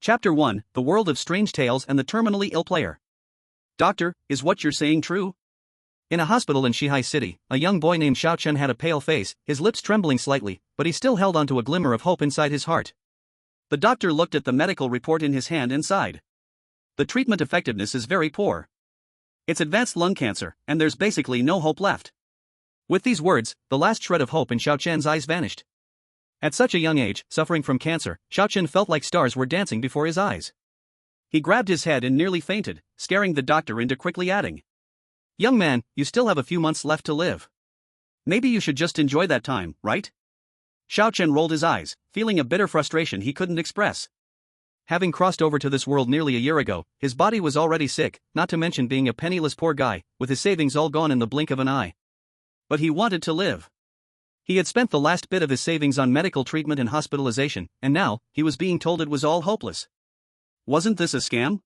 Chapter 1, The World of Strange Tales and the Terminally Ill Player. Doctor, is what you're saying true? In a hospital in Shihai City, a young boy named Xiao Chen had a pale face, his lips trembling slightly, but he still held onto a glimmer of hope inside his heart. The doctor looked at the medical report in his hand and sighed. The treatment effectiveness is very poor. It's advanced lung cancer, and there's basically no hope left. With these words, the last shred of hope in Xiao Chen's eyes vanished. At such a young age, suffering from cancer, Xiao Chen felt like stars were dancing before his eyes. He grabbed his head and nearly fainted, staring the doctor into quickly adding, "Young man, you still have a few months left to live. Maybe you should just enjoy that time, right?" Xiao Chen rolled his eyes, feeling a bitter frustration he couldn't express. Having crossed over to this world nearly a year ago, his body was already sick, not to mention being a penniless poor guy, with his savings all gone in the blink of an eye. But he wanted to live. He had spent the last bit of his savings on medical treatment and hospitalization, and now, he was being told it was all hopeless. Wasn't this a scam?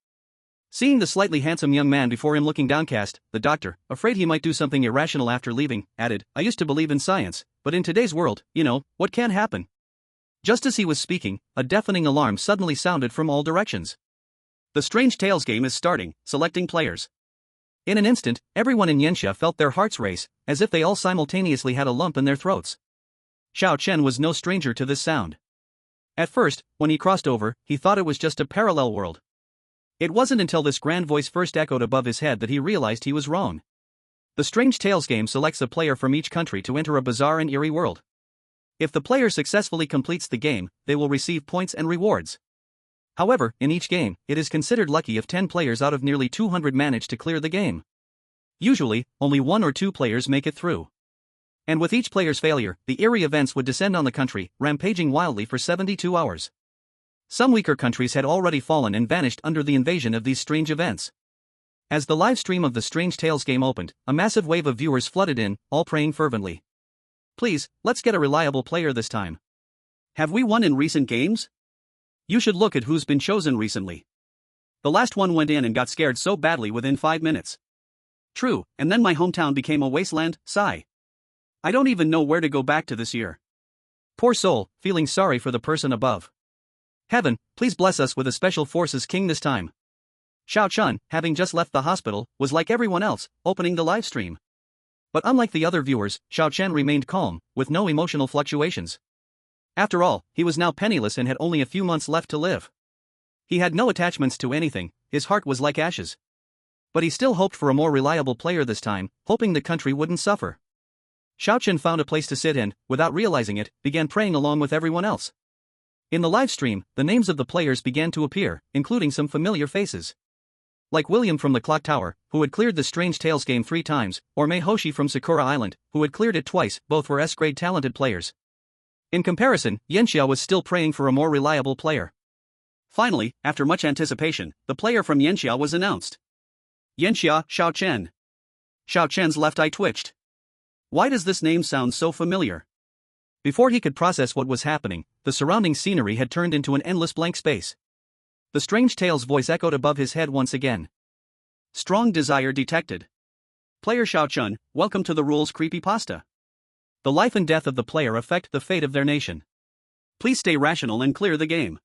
Seeing the slightly handsome young man before him looking downcast, the doctor, afraid he might do something irrational after leaving, added, "I used to believe in science, but in today's world, what can happen?" Just as he was speaking, a deafening alarm suddenly sounded from all directions. The Strange Tales game is starting, selecting players. In an instant, everyone in Yanxia felt their hearts race, as if they all simultaneously had a lump in their throats. Xiao Chen was no stranger to this sound. At first, when he crossed over, he thought it was just a parallel world. It wasn't until this grand voice first echoed above his head that he realized he was wrong. The Strange Tales game selects a player from each country to enter a bizarre and eerie world. If the player successfully completes the game, they will receive points and rewards. However, in each game, it is considered lucky if 10 players out of nearly 200 manage to clear the game. Usually, only 1 or 2 players make it through. And with each player's failure, the eerie events would descend on the country, rampaging wildly for 72 hours. Some weaker countries had already fallen and vanished under the invasion of these strange events. As the live stream of the Strange Tales game opened, a massive wave of viewers flooded in, all praying fervently. "Please, let's get a reliable player this time. Have we won in recent games? You should look at who's been chosen recently. The last one went in and got scared so badly within 5 minutes. True, and then my hometown became a wasteland, sigh. I don't even know where to go back to this year." Poor soul, feeling sorry for the person above. "Heaven, please bless us with a special forces king this time." Xiao Chen, having just left the hospital, was like everyone else, opening the live stream. But unlike the other viewers, Xiao Chen remained calm, with no emotional fluctuations. After all, he was now penniless and had only a few months left to live. He had no attachments to anything, his heart was like ashes. But he still hoped for a more reliable player this time, hoping the country wouldn't suffer. Xiao Chen found a place to sit and, without realizing it, began praying along with everyone else. In the live stream, the names of the players began to appear, including some familiar faces. Like William from the Clock Tower, who had cleared the Strange Tales game 3 times, or Mei Hoshi from Sakura Island, who had cleared it twice, both were S-grade talented players. In comparison, Yanxia was still praying for a more reliable player. Finally, after much anticipation, the player from Yanxia was announced. Yanxia, Xiao Chen. Xiao Chen's left eye twitched. Why does this name sound so familiar? Before he could process what was happening, the surrounding scenery had turned into an endless blank space. The Strange Tales voice echoed above his head once again. Strong desire detected. Player Xiao Chen, welcome to the rules creepypasta. The life and death of the player affect the fate of their nation. Please stay rational and clear the game.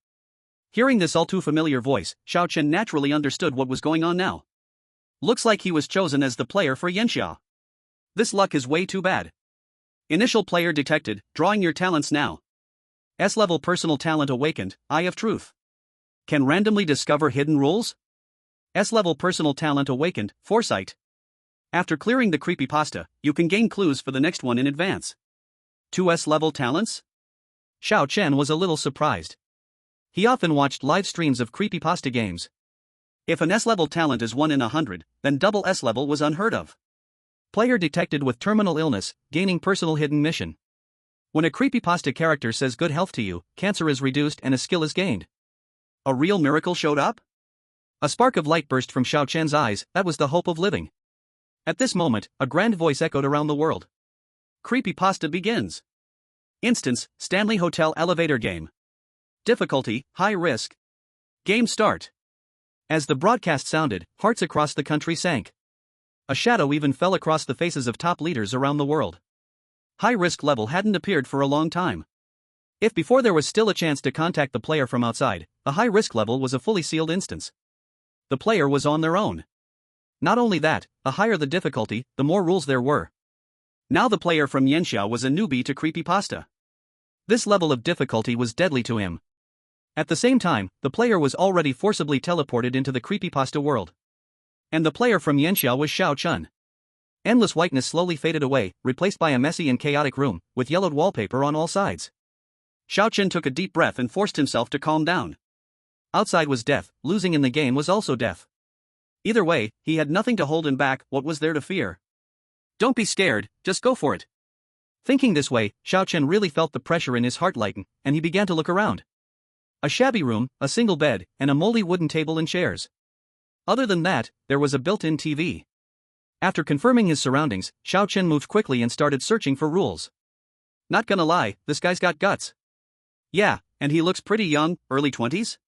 Hearing this all too familiar voice, Xiao Chen naturally understood what was going on now. Looks like he was chosen as the player for Yanxia. This luck is way too bad. Initial player detected, drawing your talents now. S-level personal talent awakened, Eye of Truth. Can randomly discover hidden rules? S-level personal talent awakened, Foresight. After clearing the creepypasta, you can gain clues for the next one in advance. 2 S-level talents? Xiao Chen was a little surprised. He often watched live streams of creepypasta games. If an S-level talent is 1 in 100, then double S-level was unheard of. Player detected with terminal illness, gaining personal hidden mission. When a creepypasta character says good health to you, cancer is reduced and a skill is gained. A real miracle showed up? A spark of light burst from Xiao Chen's eyes, that was the hope of living. At this moment, a grand voice echoed around the world. Creepypasta begins. Instance, Stanley Hotel elevator game. Difficulty, high risk. Game start. As the broadcast sounded, hearts across the country sank. A shadow even fell across the faces of top leaders around the world. High risk level hadn't appeared for a long time. If before there was still a chance to contact the player from outside, a high risk level was a fully sealed instance. The player was on their own. Not only that, the higher the difficulty, the more rules there were. Now the player from Yanxiao was a newbie to creepypasta. This level of difficulty was deadly to him. At the same time, the player was already forcibly teleported into the creepypasta world. And the player from Yanxiao was Xiao Chun. Endless whiteness slowly faded away, replaced by a messy and chaotic room, with yellowed wallpaper on all sides. Xiao Chun took a deep breath and forced himself to calm down. Outside was death, losing in the game was also death. Either way, he had nothing to hold him back. What was there to fear? Don't be scared, just go for it. Thinking this way, Xiao Chun really felt the pressure in his heart lighten, and he began to look around. A shabby room, a single bed, and a moldy wooden table and chairs. Other than that, there was a built-in TV. After confirming his surroundings, Xiao Chun moved quickly and started searching for rules. Not gonna lie, this guy's got guts. Yeah, and he looks pretty young, early 20s?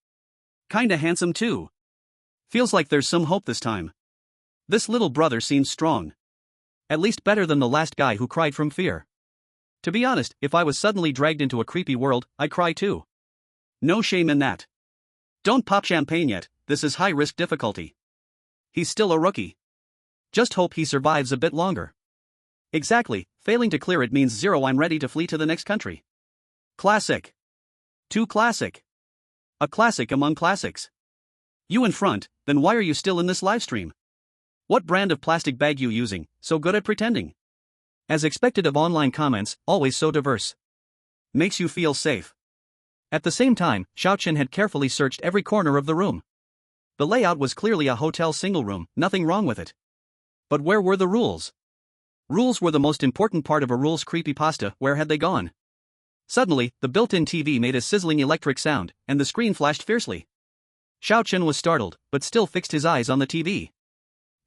Kinda handsome too. Feels like there's some hope this time. This little brother seems strong. At least better than the last guy who cried from fear. To be honest, if I was suddenly dragged into a creepy world, I'd cry too. No shame in that. Don't pop champagne yet, this is high-risk difficulty. He's still a rookie. Just hope he survives a bit longer. Exactly, failing to clear it means 0. I'm ready to flee to the next country. Classic. Too classic. A classic among classics. You in front, then why are you still in this livestream? What brand of plastic bag you using, so good at pretending? As expected of online comments, always so diverse. Makes you feel safe. At the same time, Xiao Chun had carefully searched every corner of the room. The layout was clearly a hotel single room, nothing wrong with it. But where were the rules? Rules were the most important part of a rules creepypasta. Where had they gone? Suddenly, the built-in TV made a sizzling electric sound, and the screen flashed fiercely. Xiao Chun was startled, but still fixed his eyes on the TV.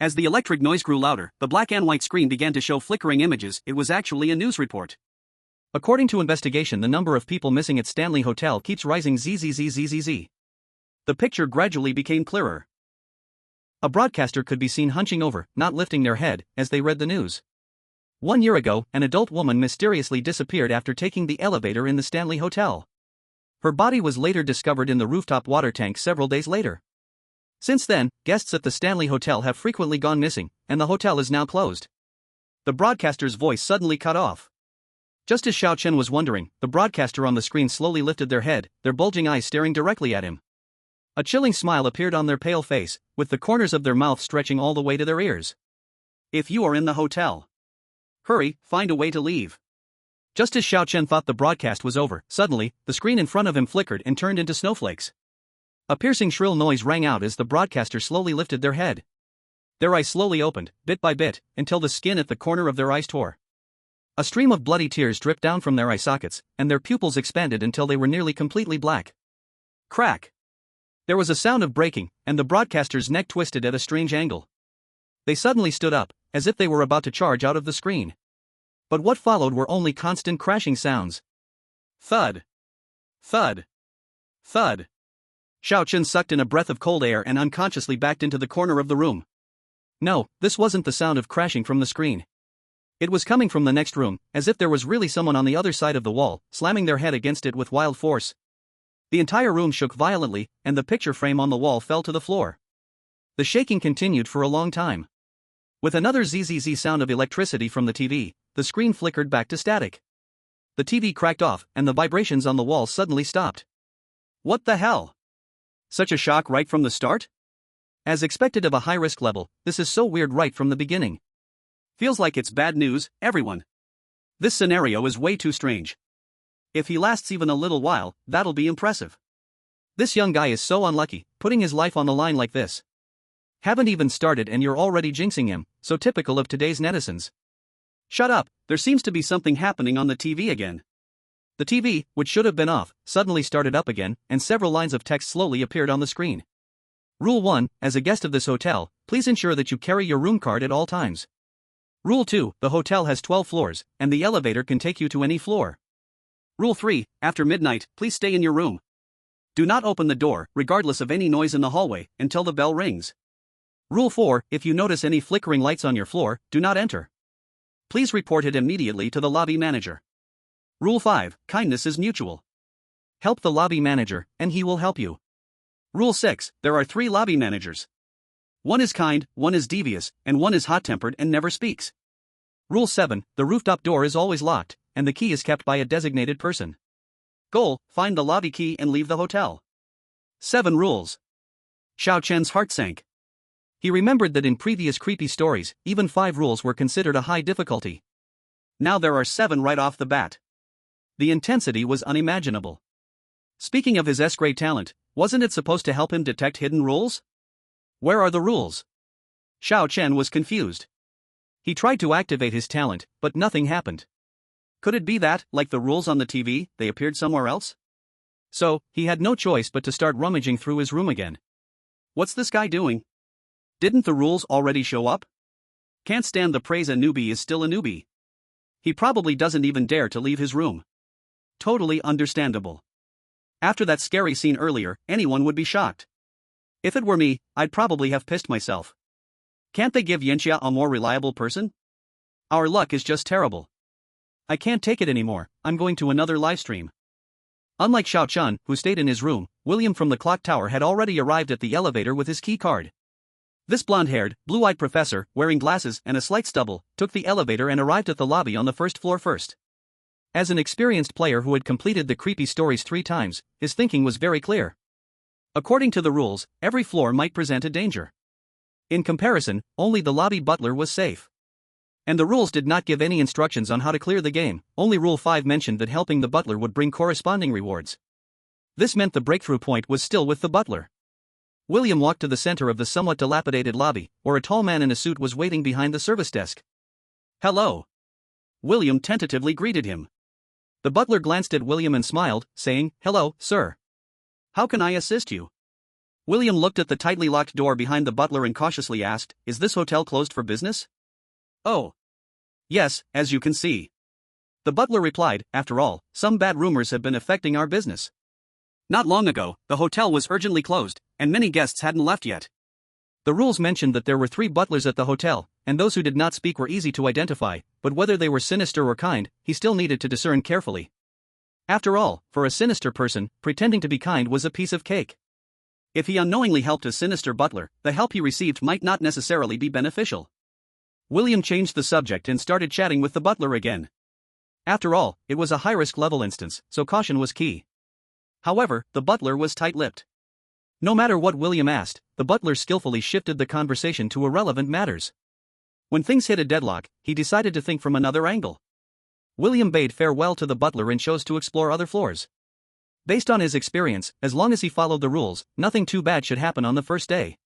As the electric noise grew louder, the black and white screen began to show flickering images. It was actually a news report. According to investigation, the number of people missing at Stanley Hotel keeps rising. ZZZZZZ. The picture gradually became clearer. A broadcaster could be seen hunching over, not lifting their head, as they read the news. 1 year ago, an adult woman mysteriously disappeared after taking the elevator in the Stanley Hotel. Her body was later discovered in the rooftop water tank several days later. Since then, guests at the Stanley Hotel have frequently gone missing, and the hotel is now closed. The broadcaster's voice suddenly cut off. Just as Xiao Chun was wondering, the broadcaster on the screen slowly lifted their head, their bulging eyes staring directly at him. A chilling smile appeared on their pale face, with the corners of their mouth stretching all the way to their ears. If you are in the hotel, hurry, find a way to leave. Just as Xiao Chun thought the broadcast was over, suddenly, the screen in front of him flickered and turned into snowflakes. A piercing shrill noise rang out as the broadcaster slowly lifted their head. Their eyes slowly opened, bit by bit, until the skin at the corner of their eyes tore. A stream of bloody tears dripped down from their eye sockets, and their pupils expanded until they were nearly completely black. Crack! There was a sound of breaking, and the broadcaster's neck twisted at a strange angle. They suddenly stood up, as if they were about to charge out of the screen. But what followed were only constant crashing sounds. Thud. Thud. Thud. Xiao Chun sucked in a breath of cold air and unconsciously backed into the corner of the room. No, this wasn't the sound of crashing from the screen. It was coming from the next room, as if there was really someone on the other side of the wall, slamming their head against it with wild force. The entire room shook violently, and the picture frame on the wall fell to the floor. The shaking continued for a long time. With another ZZZ sound of electricity from the TV, the screen flickered back to static. The TV cracked off, and the vibrations on the wall suddenly stopped. What the hell? Such a shock right from the start? As expected of a high-risk level, this is so weird right from the beginning. Feels like it's bad news, everyone. This scenario is way too strange. If he lasts even a little while, that'll be impressive. This young guy is so unlucky, putting his life on the line like this. Haven't even started and you're already jinxing him, so typical of today's netizens. Shut up, there seems to be something happening on the TV again. The TV, which should have been off, suddenly started up again, and several lines of text slowly appeared on the screen. Rule 1, as a guest of this hotel, please ensure that you carry your room card at all times. Rule 2, the hotel has 12 floors, and the elevator can take you to any floor. Rule 3, after midnight, please stay in your room. Do not open the door, regardless of any noise in the hallway, until the bell rings. Rule 4, if you notice any flickering lights on your floor, do not enter. Please report it immediately to the lobby manager. Rule 5, kindness is mutual. Help the lobby manager, and he will help you. Rule 6. There are 3 lobby managers. One is kind, one is devious, and one is hot-tempered and never speaks. Rule 7. The rooftop door is always locked, and the key is kept by a designated person. Goal: find the lobby key and leave the hotel. 7 rules. Xiao Chen's heart sank. He remembered that in previous creepy stories, even 5 rules were considered a high difficulty. Now there are 7 right off the bat. The intensity was unimaginable. Speaking of his S-grade talent, wasn't it supposed to help him detect hidden rules? Where are the rules? Xiao Chen was confused. He tried to activate his talent, but nothing happened. Could it be that, like the rules on the TV, they appeared somewhere else? So, he had no choice but to start rummaging through his room again. What's this guy doing? Didn't the rules already show up? Can't stand the praise a newbie is still a newbie. He probably doesn't even dare to leave his room. Totally understandable. After that scary scene earlier, anyone would be shocked. If it were me, I'd probably have pissed myself. Can't they give Yanxia a more reliable person? Our luck is just terrible. I can't take it anymore, I'm going to another livestream. Unlike Xiao Chun, who stayed in his room, William from the clock tower had already arrived at the elevator with his key card. This blonde-haired, blue-eyed professor, wearing glasses and a slight stubble, took the elevator and arrived at the lobby on the first floor first. As an experienced player who had completed the creepy stories 3 times, his thinking was very clear. According to the rules, every floor might present a danger. In comparison, only the lobby butler was safe. And the rules did not give any instructions on how to clear the game, only Rule 5 mentioned that helping the butler would bring corresponding rewards. This meant the breakthrough point was still with the butler. William walked to the center of the somewhat dilapidated lobby, where a tall man in a suit was waiting behind the service desk. Hello. William tentatively greeted him. The butler glanced at William and smiled, saying, Hello, sir. How can I assist you? William looked at the tightly locked door behind the butler and cautiously asked, Is this hotel closed for business? Oh. Yes, as you can see. The butler replied, After all, some bad rumors have been affecting our business. Not long ago, the hotel was urgently closed, and many guests hadn't left yet. The rules mentioned that there were 3 butlers at the hotel, and those who did not speak were easy to identify, but whether they were sinister or kind, he still needed to discern carefully. After all, for a sinister person, pretending to be kind was a piece of cake. If he unknowingly helped a sinister butler, the help he received might not necessarily be beneficial. William changed the subject and started chatting with the butler again. After all, it was a high-risk level instance, so caution was key. However, the butler was tight-lipped. No matter what William asked, the butler skillfully shifted the conversation to irrelevant matters. When things hit a deadlock, he decided to think from another angle. William bade farewell to the butler and chose to explore other floors. Based on his experience, as long as he followed the rules, nothing too bad should happen on the first day.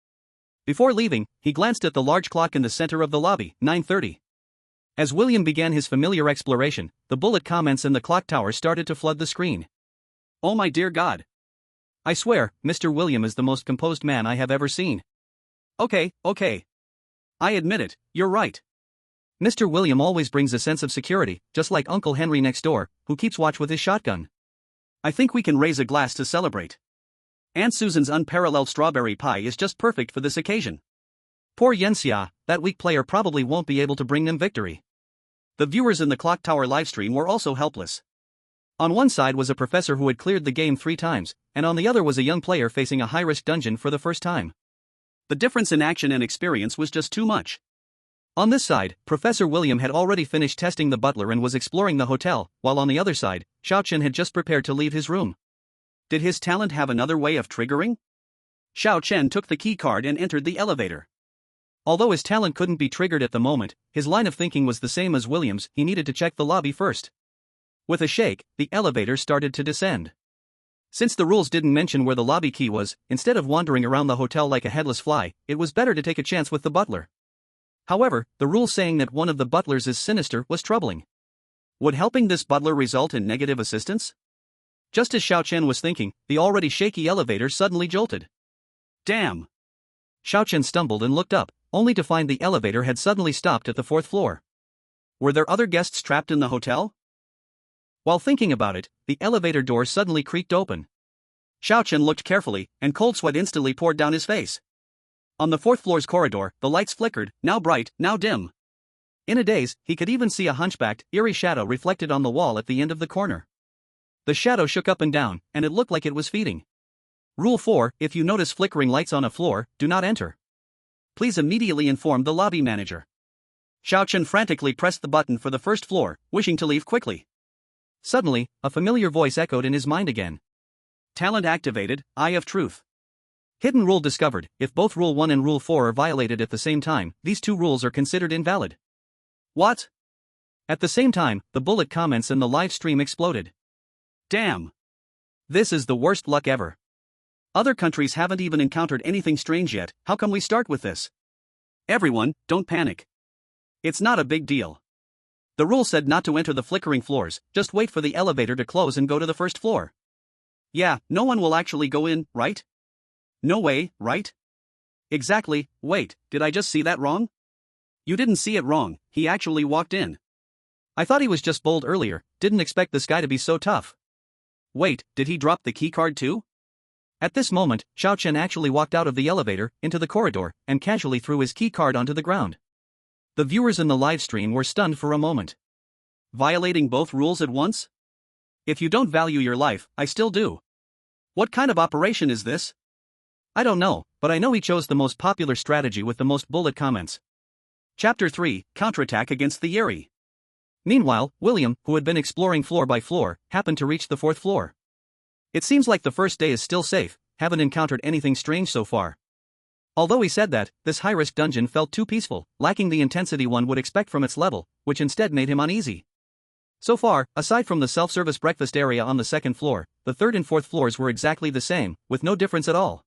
Before leaving, he glanced at the large clock in the center of the lobby, 9:30. As William began his familiar exploration, the bullet comments in the clock tower started to flood the screen. Oh my dear God. I swear, Mr. William is the most composed man I have ever seen. Okay. I admit it, you're right. Mr. William always brings a sense of security, just like Uncle Henry next door, who keeps watch with his shotgun. I think we can raise a glass to celebrate. Aunt Susan's unparalleled strawberry pie is just perfect for this occasion. Poor Yanxia, that weak player probably won't be able to bring them victory. The viewers in the Clock Tower livestream were also helpless. On one side was a professor who had cleared the game 3 times, and on the other was a young player facing a high-risk dungeon for the first time. The difference in action and experience was just too much. On this side, Professor William had already finished testing the butler and was exploring the hotel, while on the other side, Xiao Chen had just prepared to leave his room. Did his talent have another way of triggering? Xiao Chen took the key card and entered the elevator. Although his talent couldn't be triggered at the moment, his line of thinking was the same as William's. He needed to check the lobby first. With a shake, the elevator started to descend. Since the rules didn't mention where the lobby key was, instead of wandering around the hotel like a headless fly, it was better to take a chance with the butler. However, the rule saying that one of the butlers is sinister was troubling. Would helping this butler result in negative assistance? Just as Xiao Chen was thinking, the already shaky elevator suddenly jolted. Damn! Xiao Chen stumbled and looked up, only to find the elevator had suddenly stopped at the 4th floor. Were there other guests trapped in the hotel? While thinking about it, the elevator door suddenly creaked open. Xiao Chen looked carefully, and cold sweat instantly poured down his face. On the 4th floor's corridor, the lights flickered, now bright, now dim. In a daze, he could even see a hunchbacked, eerie shadow reflected on the wall at the end of the corner. The shadow shook up and down, and it looked like it was feeding. Rule 4: If you notice flickering lights on a floor, do not enter. Please immediately inform the lobby manager. Xiaochen frantically pressed the button for the first floor, wishing to leave quickly. Suddenly, a familiar voice echoed in his mind again. Talent activated, Eye of Truth. Hidden rule discovered: if both Rule 1 and Rule 4 are violated at the same time, these two rules are considered invalid. What? At the same time, the bullet comments in the live stream exploded. Damn! This is the worst luck ever. Other countries haven't even encountered anything strange yet, how come we start with this? Everyone, don't panic. It's not a big deal. The rule said not to enter the flickering floors, just wait for the elevator to close and go to the first floor. Yeah, no one will actually go in, right? No way, right? Exactly. Wait, did I just see that wrong? You didn't see it wrong, he actually walked in. I thought he was just bold earlier, didn't expect this guy to be so tough. Wait, did he drop the keycard too? At this moment, Xiaochen actually walked out of the elevator, into the corridor, and casually threw his keycard onto the ground. The viewers in the live stream were stunned for a moment. Violating both rules at once? If you don't value your life, I still do. What kind of operation is this? I don't know, but I know he chose the most popular strategy with the most bullet comments. Chapter 3: Counterattack against the Yeri. Meanwhile, William, who had been exploring floor by floor, happened to reach the 4th floor. It seems like the first day is still safe, haven't encountered anything strange so far. Although he said that, this high-risk dungeon felt too peaceful, lacking the intensity one would expect from its level, which instead made him uneasy. So far, aside from the self-service breakfast area on the 2nd floor, the 3rd and 4th floors were exactly the same, with no difference at all.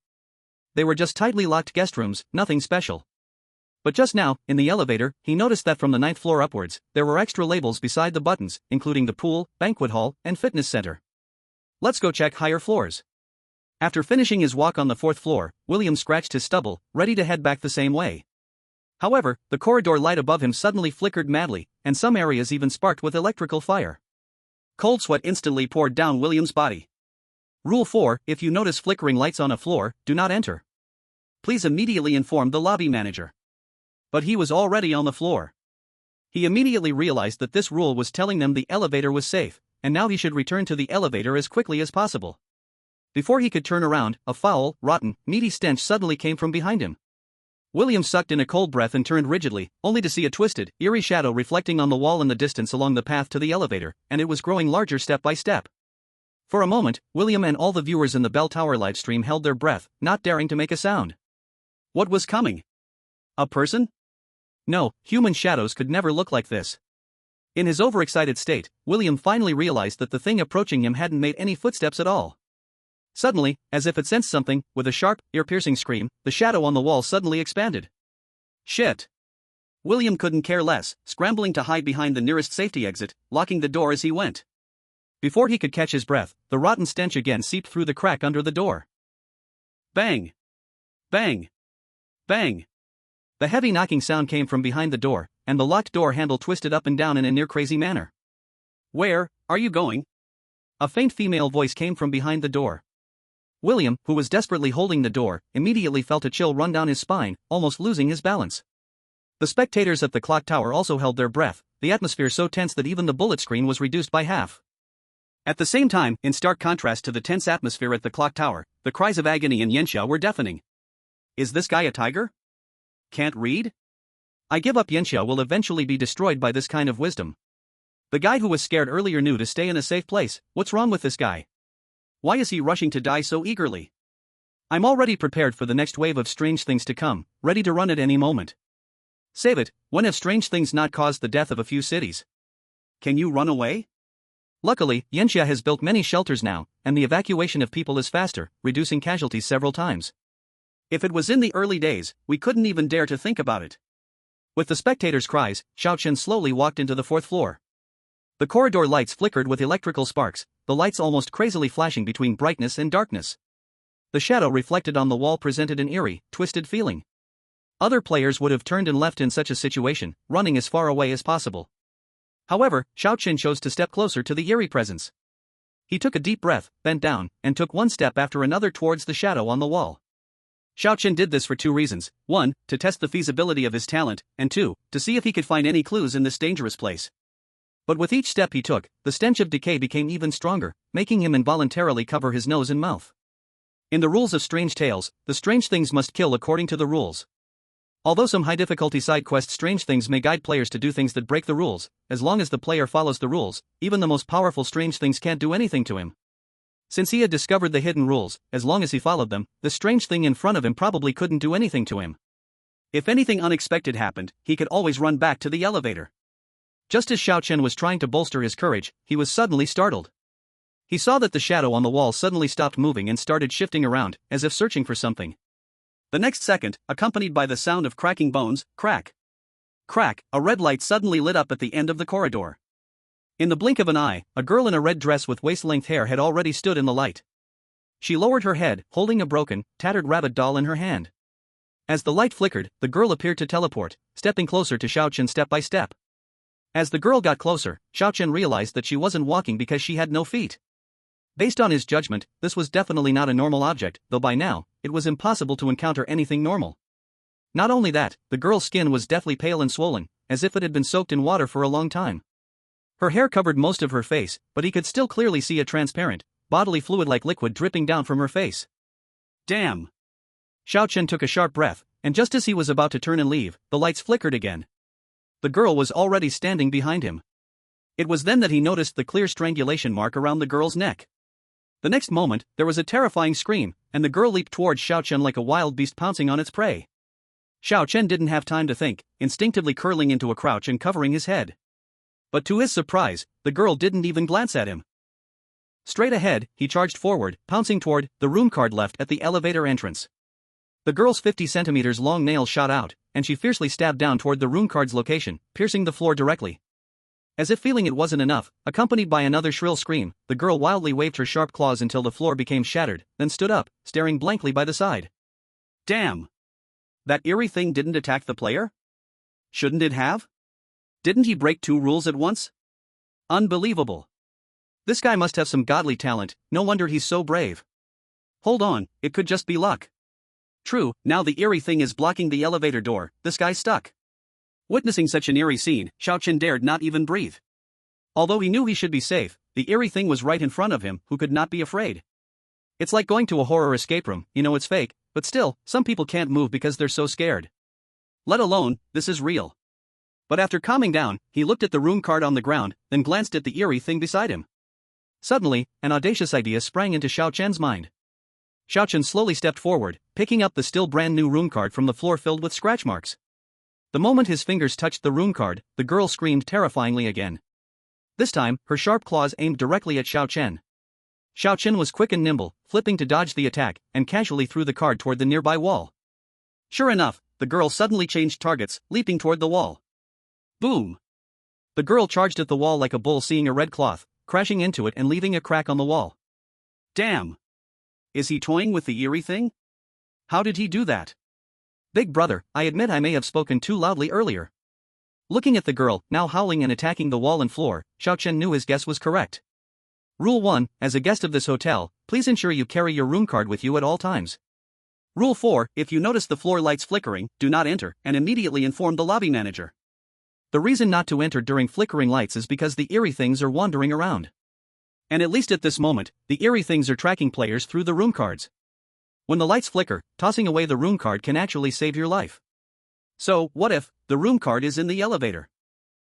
They were just tightly locked guest rooms, nothing special. But just now, in the elevator, he noticed that from the 9th floor upwards, there were extra labels beside the buttons, including the pool, banquet hall, and fitness center. Let's go check higher floors. After finishing his walk on the 4th floor, William scratched his stubble, ready to head back the same way. However, the corridor light above him suddenly flickered madly, and some areas even sparked with electrical fire. Cold sweat instantly poured down William's body. Rule 4: If you notice flickering lights on a floor, do not enter. Please immediately inform the lobby manager. But he was already on the floor. He immediately realized that this rule was telling them the elevator was safe, and now he should return to the elevator as quickly as possible. Before he could turn around, a foul, rotten, meaty stench suddenly came from behind him. William sucked in a cold breath and turned rigidly, only to see a twisted, eerie shadow reflecting on the wall in the distance along the path to the elevator, and it was growing larger step by step. For a moment, William and all the viewers in the Bell Tower livestream held their breath, not daring to make a sound. What was coming? A person? No, human shadows could never look like this. In his overexcited state, William finally realized that the thing approaching him hadn't made any footsteps at all. Suddenly, as if it sensed something, with a sharp, ear-piercing scream, the shadow on the wall suddenly expanded. Shit! William couldn't care less, scrambling to hide behind the nearest safety exit, locking the door as he went. Before he could catch his breath, the rotten stench again seeped through the crack under the door. Bang! Bang! Bang! The heavy knocking sound came from behind the door, and the locked door handle twisted up and down in a near-crazy manner. Where are you going? A faint female voice came from behind the door. William, who was desperately holding the door, immediately felt a chill run down his spine, almost losing his balance. The spectators at the clock tower also held their breath, the atmosphere so tense that even the bullet screen was reduced by half. At the same time, in stark contrast to the tense atmosphere at the clock tower, the cries of agony in Yanxia were deafening. Is this guy a tiger? Can't read? I give up. Yanxia will eventually be destroyed by this kind of wisdom. The guy who was scared earlier knew to stay in a safe place. What's wrong with this guy? Why is he rushing to die so eagerly? I'm already prepared for the next wave of strange things to come, ready to run at any moment. Save it, when have strange things not caused the death of a few cities? Can you run away? Luckily, Yanxia has built many shelters now, and the evacuation of people is faster, reducing casualties several times. If it was in the early days, we couldn't even dare to think about it. With the spectators' cries, Xiaochen slowly walked into the 4th floor. The corridor lights flickered with electrical sparks, the lights almost crazily flashing between brightness and darkness. The shadow reflected on the wall presented an eerie, twisted feeling. Other players would have turned and left in such a situation, running as far away as possible. However, Xiaochen chose to step closer to the eerie presence. He took a deep breath, bent down, and took one step after another towards the shadow on the wall. Xiaochen did this for 2 reasons: 1, to test the feasibility of his talent, and 2, to see if he could find any clues in this dangerous place. But with each step he took, the stench of decay became even stronger, making him involuntarily cover his nose and mouth. In the rules of Strange Tales, the strange things must kill according to the rules. Although some high-difficulty side quest strange things may guide players to do things that break the rules, as long as the player follows the rules, even the most powerful strange things can't do anything to him. Since he had discovered the hidden rules, as long as he followed them, the strange thing in front of him probably couldn't do anything to him. If anything unexpected happened, he could always run back to the elevator. Just as Xiao Chen was trying to bolster his courage, he was suddenly startled. He saw that the shadow on the wall suddenly stopped moving and started shifting around, as if searching for something. The next second, accompanied by the sound of cracking bones, crack. Crack, a red light suddenly lit up at the end of the corridor. In the blink of an eye, a girl in a red dress with waist-length hair had already stood in the light. She lowered her head, holding a broken, tattered rabbit doll in her hand. As the light flickered, the girl appeared to teleport, stepping closer to Xiao Chen step by step. As the girl got closer, Xiao Chen realized that she wasn't walking because she had no feet. Based on his judgment, this was definitely not a normal object, though by now, it was impossible to encounter anything normal. Not only that, the girl's skin was deathly pale and swollen, as if it had been soaked in water for a long time. Her hair covered most of her face, but he could still clearly see a transparent, bodily fluid-like liquid dripping down from her face. Damn! Xiao Chen took a sharp breath, and just as he was about to turn and leave, the lights flickered again. The girl was already standing behind him. It was then that he noticed the clear strangulation mark around the girl's neck. The next moment, there was a terrifying scream, and the girl leaped towards Xiao Chen like a wild beast pouncing on its prey. Xiao Chen didn't have time to think, instinctively curling into a crouch and covering his head. But to his surprise, the girl didn't even glance at him. Straight ahead, he charged forward, pouncing toward the room card left at the elevator entrance. The girl's 50 centimeters long nail shot out, and she fiercely stabbed down toward the room card's location, piercing the floor directly. As if feeling it wasn't enough, accompanied by another shrill scream, the girl wildly waved her sharp claws until the floor became shattered, then stood up, staring blankly by the side. Damn! That eerie thing didn't attack the player? Shouldn't it have? Didn't he break 2 rules at once? Unbelievable. This guy must have some godly talent, no wonder he's so brave. Hold on, it could just be luck. True, now the eerie thing is blocking the elevator door, this guy's stuck. Witnessing such an eerie scene, Xiao Chen dared not even breathe. Although he knew he should be safe, the eerie thing was right in front of him, who could not be afraid. It's like going to a horror escape room, you know it's fake, but still, some people can't move because they're so scared. Let alone, this is real. But after calming down, he looked at the room card on the ground, then glanced at the eerie thing beside him. Suddenly, an audacious idea sprang into Xiao Chen's mind. Xiao Chen slowly stepped forward, picking up the still brand new room card from the floor filled with scratch marks. The moment his fingers touched the room card, the girl screamed terrifyingly again. This time, her sharp claws aimed directly at Xiao Chen. Xiao Chen was quick and nimble, flipping to dodge the attack, and casually threw the card toward the nearby wall. Sure enough, the girl suddenly changed targets, leaping toward the wall. Boom! The girl charged at the wall like a bull seeing a red cloth, crashing into it and leaving a crack on the wall. Damn! Is he toying with the eerie thing? How did he do that? Big brother, I admit I may have spoken too loudly earlier. Looking at the girl, now howling and attacking the wall and floor, Xiao Chen knew his guess was correct. Rule 1, as a guest of this hotel, please ensure you carry your room card with you at all times. Rule 4, if you notice the floor lights flickering, do not enter, and immediately inform the lobby manager. The reason not to enter during flickering lights is because the eerie things are wandering around. And at least at this moment, the eerie things are tracking players through the room cards. When the lights flicker, tossing away the room card can actually save your life. So, what if the room card is in the elevator?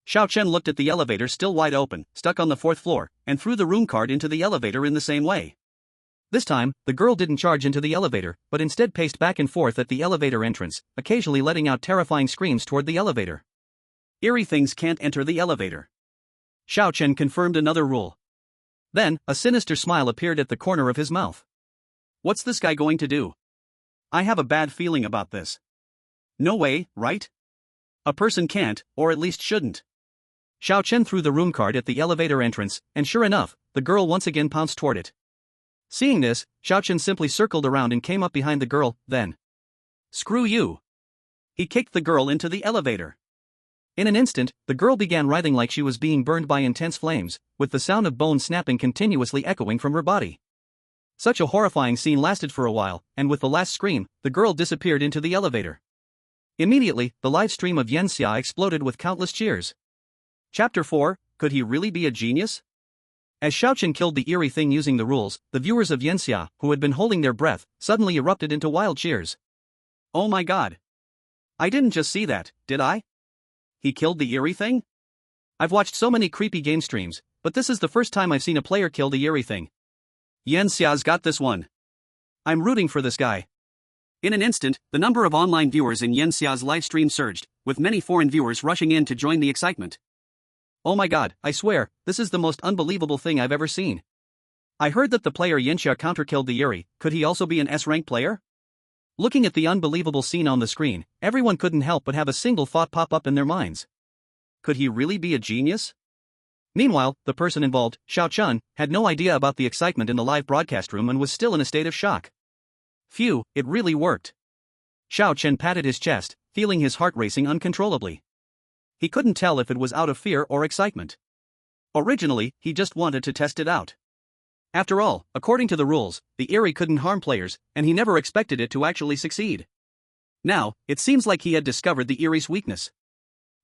Xiao Chen looked at the elevator still wide open, stuck on the 4th floor, and threw the room card into the elevator in the same way. This time, the girl didn't charge into the elevator, but instead paced back and forth at the elevator entrance, occasionally letting out terrifying screams toward the elevator. Eerie things can't enter the elevator. Xiao Chen confirmed another rule. Then, a sinister smile appeared at the corner of his mouth. What's this guy going to do? I have a bad feeling about this. No way, right? A person can't, or at least shouldn't. Xiao Chen threw the room card at the elevator entrance, and sure enough, the girl once again pounced toward it. Seeing this, Xiao Chen simply circled around and came up behind the girl, then. Screw you! He kicked the girl into the elevator. In an instant, the girl began writhing like she was being burned by intense flames, with the sound of bone snapping continuously echoing from her body. Such a horrifying scene lasted for a while, and with the last scream, the girl disappeared into the elevator. Immediately, the live stream of Yan Xia exploded with countless cheers. Chapter 4, could he really be a genius? As Xiaochen killed the eerie thing using the rules, the viewers of Yanxia, who had been holding their breath, suddenly erupted into wild cheers. Oh my god. I didn't just see that, did I? He killed the eerie thing? I've watched so many creepy game streams, but this is the first time I've seen a player kill the eerie thing. Yanxia's got this one. I'm rooting for this guy. In an instant, the number of online viewers in Yanxia's livestream surged, with many foreign viewers rushing in to join the excitement. Oh my god, I swear, this is the most unbelievable thing I've ever seen. I heard that the player Yanxia counterkilled the Yuri. Could he also be an S-rank player? Looking at the unbelievable scene on the screen, everyone couldn't help but have a single thought pop up in their minds. Could he really be a genius? Meanwhile, the person involved, Xiao Chun, had no idea about the excitement in the live broadcast room and was still in a state of shock. Phew, it really worked. Xiao Chen patted his chest, feeling his heart racing uncontrollably. He couldn't tell if it was out of fear or excitement. Originally, he just wanted to test it out. After all, according to the rules, the Eerie couldn't harm players, and he never expected it to actually succeed. Now, it seems like he had discovered the Eerie's weakness.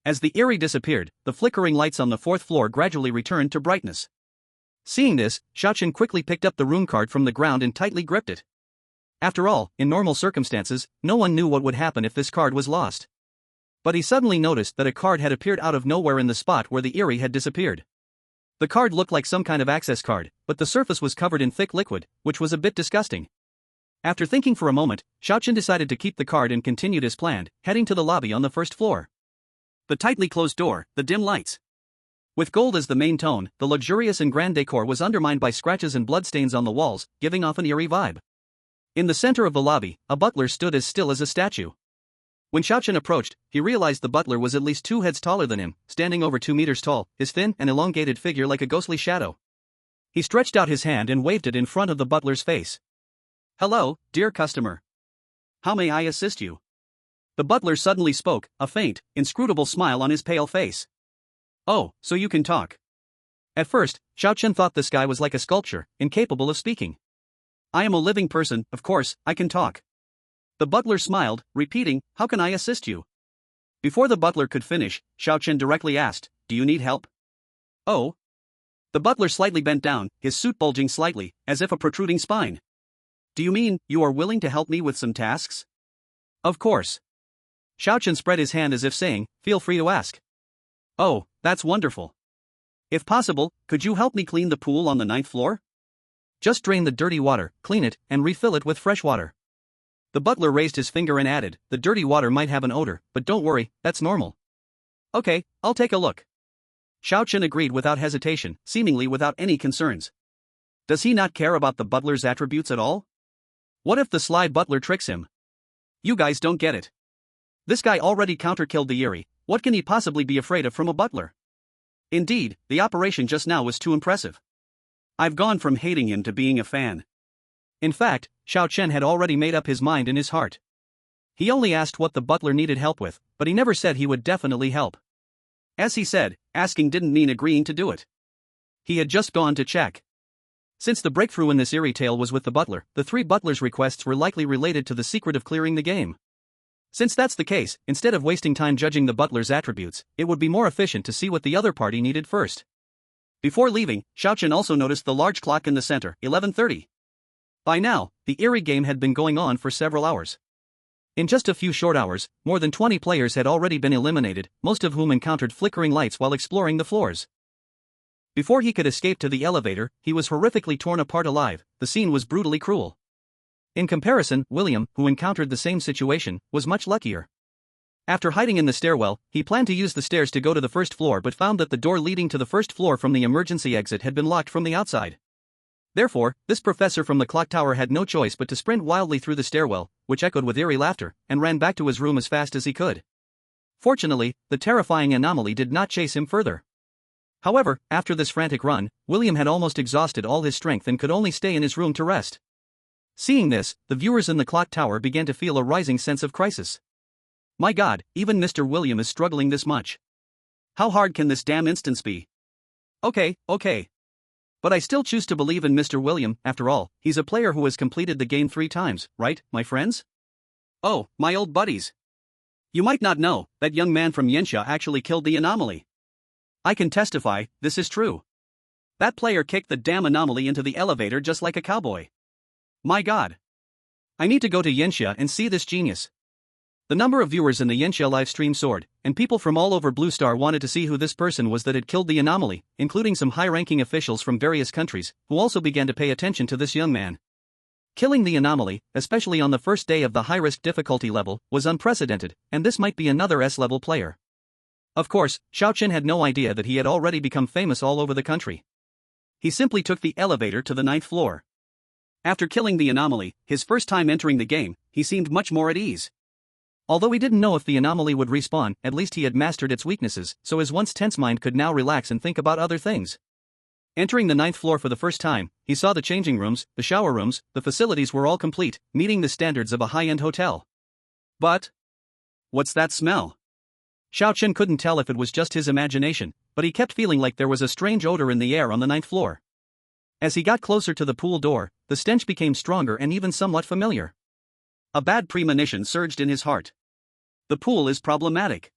As the Eerie disappeared, the flickering lights on the fourth floor gradually returned to brightness. Seeing this, Xiaochen quickly picked up the rune card from the ground and tightly gripped it. After all, in normal circumstances, no one knew what would happen if this card was lost. But he suddenly noticed that a card had appeared out of nowhere in the spot where the Eerie had disappeared. The card looked like some kind of access card, but the surface was covered in thick liquid, which was a bit disgusting. After thinking for a moment, Xiaochen decided to keep the card and continued as planned, heading to the lobby on the first floor. The tightly closed door, the dim lights. With gold as the main tone, the luxurious and grand decor was undermined by scratches and bloodstains on the walls, giving off an eerie vibe. In the center of the lobby, a butler stood as still as a statue. When Xiaochen approached, he realized the butler was at least 2 heads taller than him, standing over 2 meters tall, his thin and elongated figure like a ghostly shadow. He stretched out his hand and waved it in front of the butler's face. "Hello, dear customer. How may I assist you?" The butler suddenly spoke, a faint, inscrutable smile on his pale face. "Oh, so you can talk." At first, Xiaochen thought this guy was like a sculpture, incapable of speaking. "I am a living person, of course, I can talk." The butler smiled, repeating, "How can I assist you?" Before the butler could finish, Xiaochen directly asked, "Do you need help?" "Oh?" The butler slightly bent down, his suit bulging slightly, as if a protruding spine. "Do you mean, you are willing to help me with some tasks?" "Of course." Xiaochen spread his hand as if saying, "Feel free to ask." "Oh, that's wonderful. If possible, could you help me clean the pool on the 9th floor? Just drain the dirty water, clean it, and refill it with fresh water." The butler raised his finger and added, "The dirty water might have an odor, but don't worry, that's normal." "Okay, I'll take a look." Xiaochen agreed without hesitation, seemingly without any concerns. Does he not care about the butler's attributes at all? What if the sly butler tricks him? You guys don't get it. This guy already counter-killed the Yuri, what can he possibly be afraid of from a butler? Indeed, the operation just now was too impressive. I've gone from hating him to being a fan. In fact, Xiaochen had already made up his mind in his heart. He only asked what the butler needed help with, but he never said he would definitely help. As he said, asking didn't mean agreeing to do it. He had just gone to check. Since the breakthrough in this eerie tale was with the butler, the 3 butlers' requests were likely related to the secret of clearing the game. Since that's the case, instead of wasting time judging the butler's attributes, it would be more efficient to see what the other party needed first. Before leaving, Xiaochen also noticed the large clock in the center, 11:30. By now, the eerie game had been going on for several hours. In just a few short hours, more than 20 players had already been eliminated, most of whom encountered flickering lights while exploring the floors. Before he could escape to the elevator, he was horrifically torn apart alive. The scene was brutally cruel. In comparison, William, who encountered the same situation, was much luckier. After hiding in the stairwell, he planned to use the stairs to go to the first floor but found that the door leading to the first floor from the emergency exit had been locked from the outside. Therefore, this professor from the clock tower had no choice but to sprint wildly through the stairwell, which echoed with eerie laughter, and ran back to his room as fast as he could. Fortunately, the terrifying anomaly did not chase him further. However, after this frantic run, William had almost exhausted all his strength and could only stay in his room to rest. Seeing this, the viewers in the clock tower began to feel a rising sense of crisis. My god, even Mr. William is struggling this much. How hard can this damn instance be? Okay. But I still choose to believe in Mr. William. After all, he's a player who has completed the game 3 times, right, my friends? Oh, my old buddies. You might not know, that young man from Yanxia actually killed the anomaly. I can testify, this is true. That player kicked the damn anomaly into the elevator just like a cowboy. My god. I need to go to Yenxia and see this genius. The number of viewers in the Yenxia livestream soared, and people from all over Blue Star wanted to see who this person was that had killed the anomaly, including some high-ranking officials from various countries, who also began to pay attention to this young man. Killing the anomaly, especially on the first day of the high-risk difficulty level, was unprecedented, and this might be another S-level player. Of course, Xiaochen had no idea that he had already become famous all over the country. He simply took the elevator to the 9th floor. After killing the anomaly, his first time entering the game, he seemed much more at ease. Although he didn't know if the anomaly would respawn, at least he had mastered its weaknesses, so his once tense mind could now relax and think about other things. Entering the 9th floor for the first time, he saw the changing rooms, the shower rooms, the facilities were all complete, meeting the standards of a high-end hotel. But what's that smell? Xiaochen couldn't tell if it was just his imagination, but he kept feeling like there was a strange odor in the air on the 9th floor. As he got closer to the pool door, the stench became stronger and even somewhat familiar. A bad premonition surged in his heart. The pool is problematic.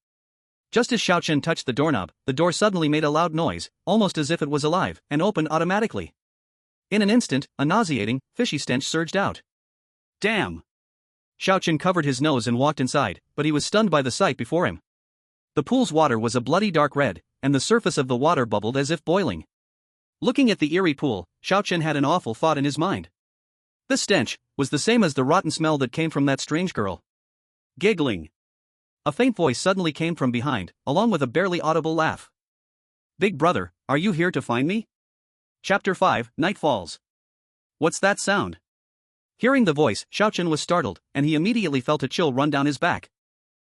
Just as Xiaochen touched the doorknob, the door suddenly made a loud noise, almost as if it was alive, and opened automatically. In an instant, a nauseating, fishy stench surged out. Damn! Xiaochen covered his nose and walked inside, but he was stunned by the sight before him. The pool's water was a bloody dark red, and the surface of the water bubbled as if boiling. Looking at the eerie pool, Xiaochen had an awful thought in his mind. This stench was the same as the rotten smell that came from that strange girl. Giggling. A faint voice suddenly came from behind, along with a barely audible laugh. Big brother, are you here to find me? Chapter 5, Night Falls. What's that sound? Hearing the voice, Xiaochen was startled, and he immediately felt a chill run down his back.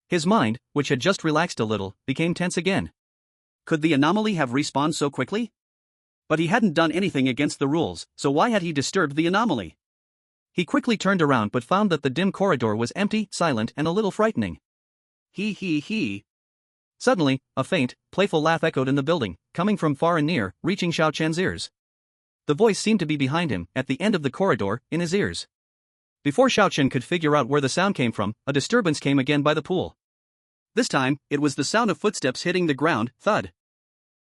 His mind, which had just relaxed a little, became tense again. Could the anomaly have respawned so quickly? But he hadn't done anything against the rules, so why had he disturbed the anomaly? He quickly turned around but found that the dim corridor was empty, silent, and a little frightening. He. Suddenly, a faint, playful laugh echoed in the building, coming from far and near, reaching Xiaochen's ears. The voice seemed to be behind him, at the end of the corridor, in his ears. Before Xiaochen could figure out where the sound came from, a disturbance came again by the pool. This time, it was the sound of footsteps hitting the ground, thud.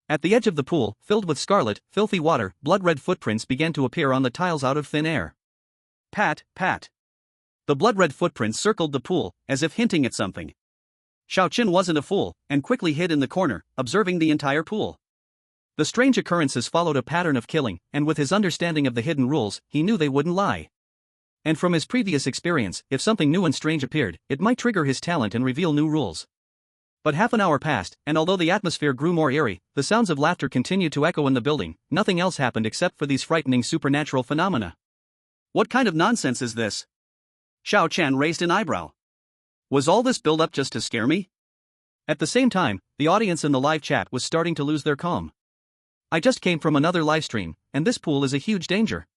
At the edge of the pool, filled with scarlet, filthy water, blood-red footprints began to appear on the tiles out of thin air. Pat, pat. The blood-red footprints circled the pool, as if hinting at something. Xiaochen wasn't a fool, and quickly hid in the corner, observing the entire pool. The strange occurrences followed a pattern of killing, and with his understanding of the hidden rules, he knew they wouldn't lie. And from his previous experience, if something new and strange appeared, it might trigger his talent and reveal new rules. But half an hour passed, and although the atmosphere grew more eerie, the sounds of laughter continued to echo in the building, nothing else happened except for these frightening supernatural phenomena. What kind of nonsense is this? Xiaochen raised an eyebrow. Was all this build-up just to scare me? At the same time, the audience in the live chat was starting to lose their calm. I just came from another livestream, and this pool is a huge danger.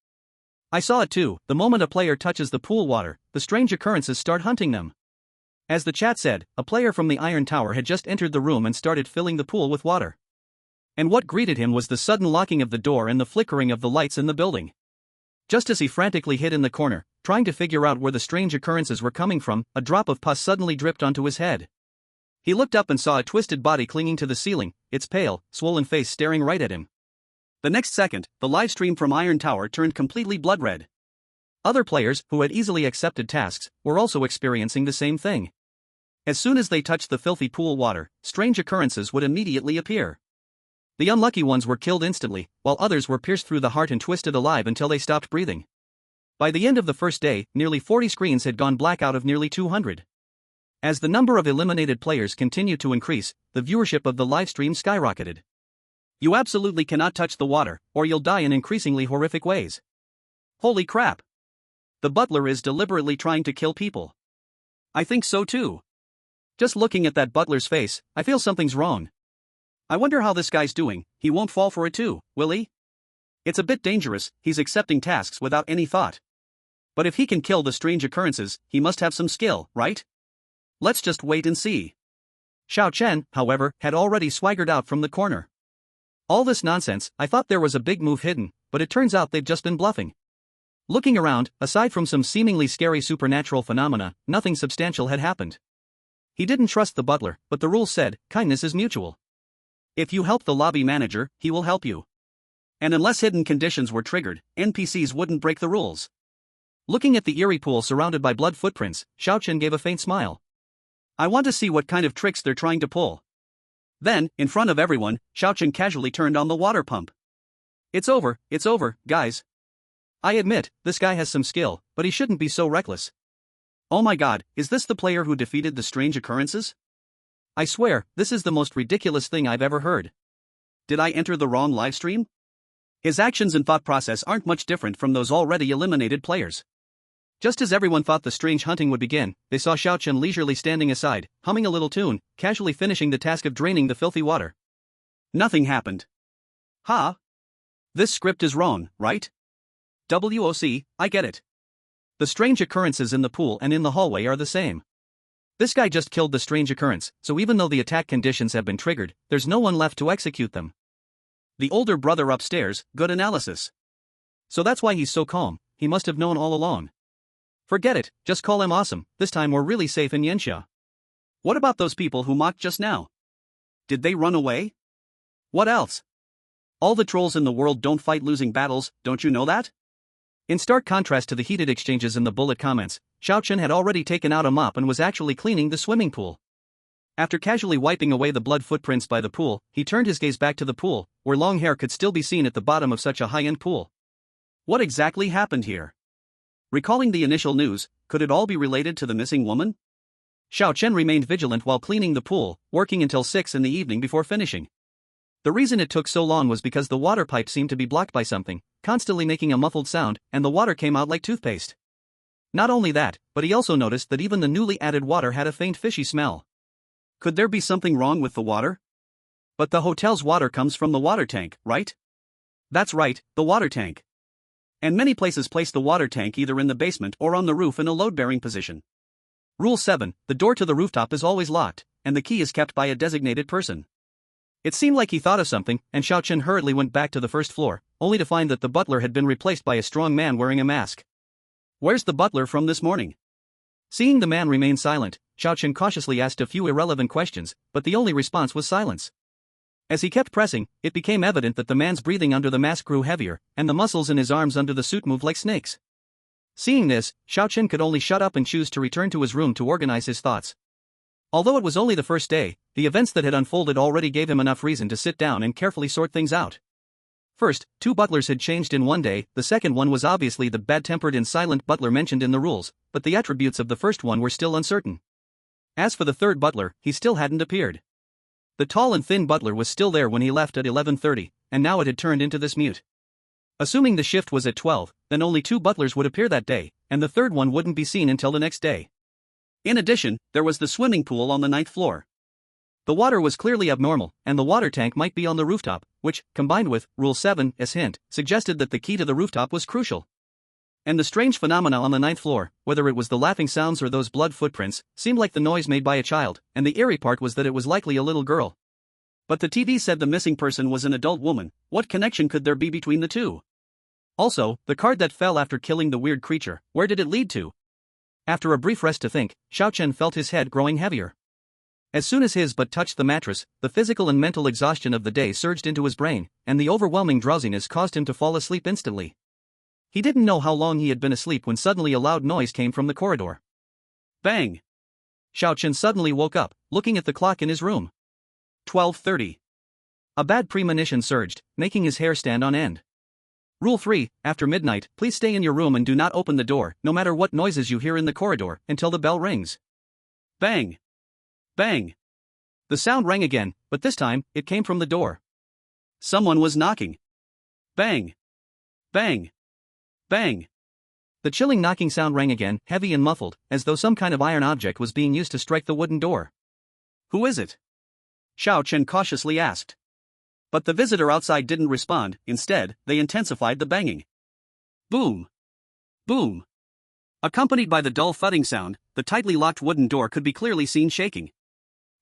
I saw it too, the moment a player touches the pool water, the strange occurrences start hunting them. As the chat said, a player from the Iron Tower had just entered the room and started filling the pool with water. And what greeted him was the sudden locking of the door and the flickering of the lights in the building. Just as he frantically hid in the corner, trying to figure out where the strange occurrences were coming from, a drop of pus suddenly dripped onto his head. He looked up and saw a twisted body clinging to the ceiling, its pale, swollen face staring right at him. The next second, the livestream from Iron Tower turned completely blood-red. Other players, who had easily accepted tasks, were also experiencing the same thing. As soon as they touched the filthy pool water, strange occurrences would immediately appear. The unlucky ones were killed instantly, while others were pierced through the heart and twisted alive until they stopped breathing. By the end of the first day, nearly 40 screens had gone black out of nearly 200. As the number of eliminated players continued to increase, the viewership of the livestream skyrocketed. You absolutely cannot touch the water, or you'll die in increasingly horrific ways. Holy crap! The butler is deliberately trying to kill people. I think so too. Just looking at that butler's face, I feel something's wrong. I wonder how this guy's doing. He won't fall for it too, will he? It's a bit dangerous, he's accepting tasks without any thought. But if he can kill the strange occurrences, he must have some skill, right? Let's just wait and see. Xiaochen, however, had already swaggered out from the corner. All this nonsense, I thought there was a big move hidden, but it turns out they've just been bluffing. Looking around, aside from some seemingly scary supernatural phenomena, nothing substantial had happened. He didn't trust the butler, but the rules said, kindness is mutual. If you help the lobby manager, he will help you. And unless hidden conditions were triggered, NPCs wouldn't break the rules. Looking at the eerie pool surrounded by blood footprints, Xiaochen gave a faint smile. I want to see what kind of tricks they're trying to pull. Then, in front of everyone, Xiaochen casually turned on the water pump. It's over, guys. I admit, this guy has some skill, but he shouldn't be so reckless. Oh my god, is this the player who defeated the strange occurrences? I swear, this is the most ridiculous thing I've ever heard. Did I enter the wrong livestream? His actions and thought process aren't much different from those already eliminated players. Just as everyone thought the strange hunting would begin, they saw Xiaochen leisurely standing aside, humming a little tune, casually finishing the task of draining the filthy water. Nothing happened. Ha! This script is wrong, right? WOC, I get it. The strange occurrences in the pool and in the hallway are the same. This guy just killed the strange occurrence, so even though the attack conditions have been triggered, there's no one left to execute them. The older brother upstairs, good analysis. So that's why he's so calm, he must have known all along. Forget it, just call him awesome, this time we're really safe in Yanxia. What about those people who mocked just now? Did they run away? What else? All the trolls in the world don't fight losing battles, don't you know that? In stark contrast to the heated exchanges in the bullet comments, Xiaochen had already taken out a mop and was actually cleaning the swimming pool. After casually wiping away the blood footprints by the pool, he turned his gaze back to the pool, where long hair could still be seen at the bottom of such a high-end pool. What exactly happened here? Recalling the initial news, could it all be related to the missing woman? Xiaochen remained vigilant while cleaning the pool, working until 6 in the evening before finishing. The reason it took so long was because the water pipe seemed to be blocked by something, constantly making a muffled sound, and the water came out like toothpaste. Not only that, but he also noticed that even the newly added water had a faint fishy smell. Could there be something wrong with the water? But the hotel's water comes from the water tank, right? That's right, the water tank. And many places place the water tank either in the basement or on the roof in a load-bearing position. Rule 7, the door to the rooftop is always locked, and the key is kept by a designated person. It seemed like he thought of something, and Xiaochen hurriedly went back to the first floor, only to find that the butler had been replaced by a strong man wearing a mask. Where's the butler from this morning? Seeing the man remain silent, Xiaochen cautiously asked a few irrelevant questions, but the only response was silence. As he kept pressing, it became evident that the man's breathing under the mask grew heavier, and the muscles in his arms under the suit moved like snakes. Seeing this, Xiaochen could only shut up and choose to return to his room to organize his thoughts. Although it was only the first day, the events that had unfolded already gave him enough reason to sit down and carefully sort things out. First, 2 butlers had changed in one day, the second one was obviously the bad-tempered and silent butler mentioned in the rules, but the attributes of the first one were still uncertain. As for the third butler, he still hadn't appeared. The tall and thin butler was still there when he left at 11:30, and now it had turned into this mute. Assuming the shift was at 12, then only 2 butlers would appear that day, and the third one wouldn't be seen until the next day. In addition, there was the swimming pool on the 9th floor. The water was clearly abnormal, and the water tank might be on the rooftop, which, combined with Rule 7's hint, suggested that the key to the rooftop was crucial. And the strange phenomena on the 9th floor, whether it was the laughing sounds or those blood footprints, seemed like the noise made by a child, and the eerie part was that it was likely a little girl. But the TV said the missing person was an adult woman. What connection could there be between the two? Also, the card that fell after killing the weird creature, where did it lead to? After a brief rest to think, Xiaochen felt his head growing heavier. As soon as his butt touched the mattress, the physical and mental exhaustion of the day surged into his brain, and the overwhelming drowsiness caused him to fall asleep instantly. He didn't know how long he had been asleep when suddenly a loud noise came from the corridor. Bang! Xiaochen suddenly woke up, looking at the clock in his room. 12:30. A bad premonition surged, making his hair stand on end. Rule 3, after midnight, please stay in your room and do not open the door, no matter what noises you hear in the corridor, until the bell rings. Bang! Bang! The sound rang again, but this time, it came from the door. Someone was knocking. Bang! Bang! Bang! The chilling knocking sound rang again, heavy and muffled, as though some kind of iron object was being used to strike the wooden door. Who is it? Xiaochen cautiously asked. But the visitor outside didn't respond, instead, they intensified the banging. Boom! Boom! Accompanied by the dull thudding sound, the tightly locked wooden door could be clearly seen shaking.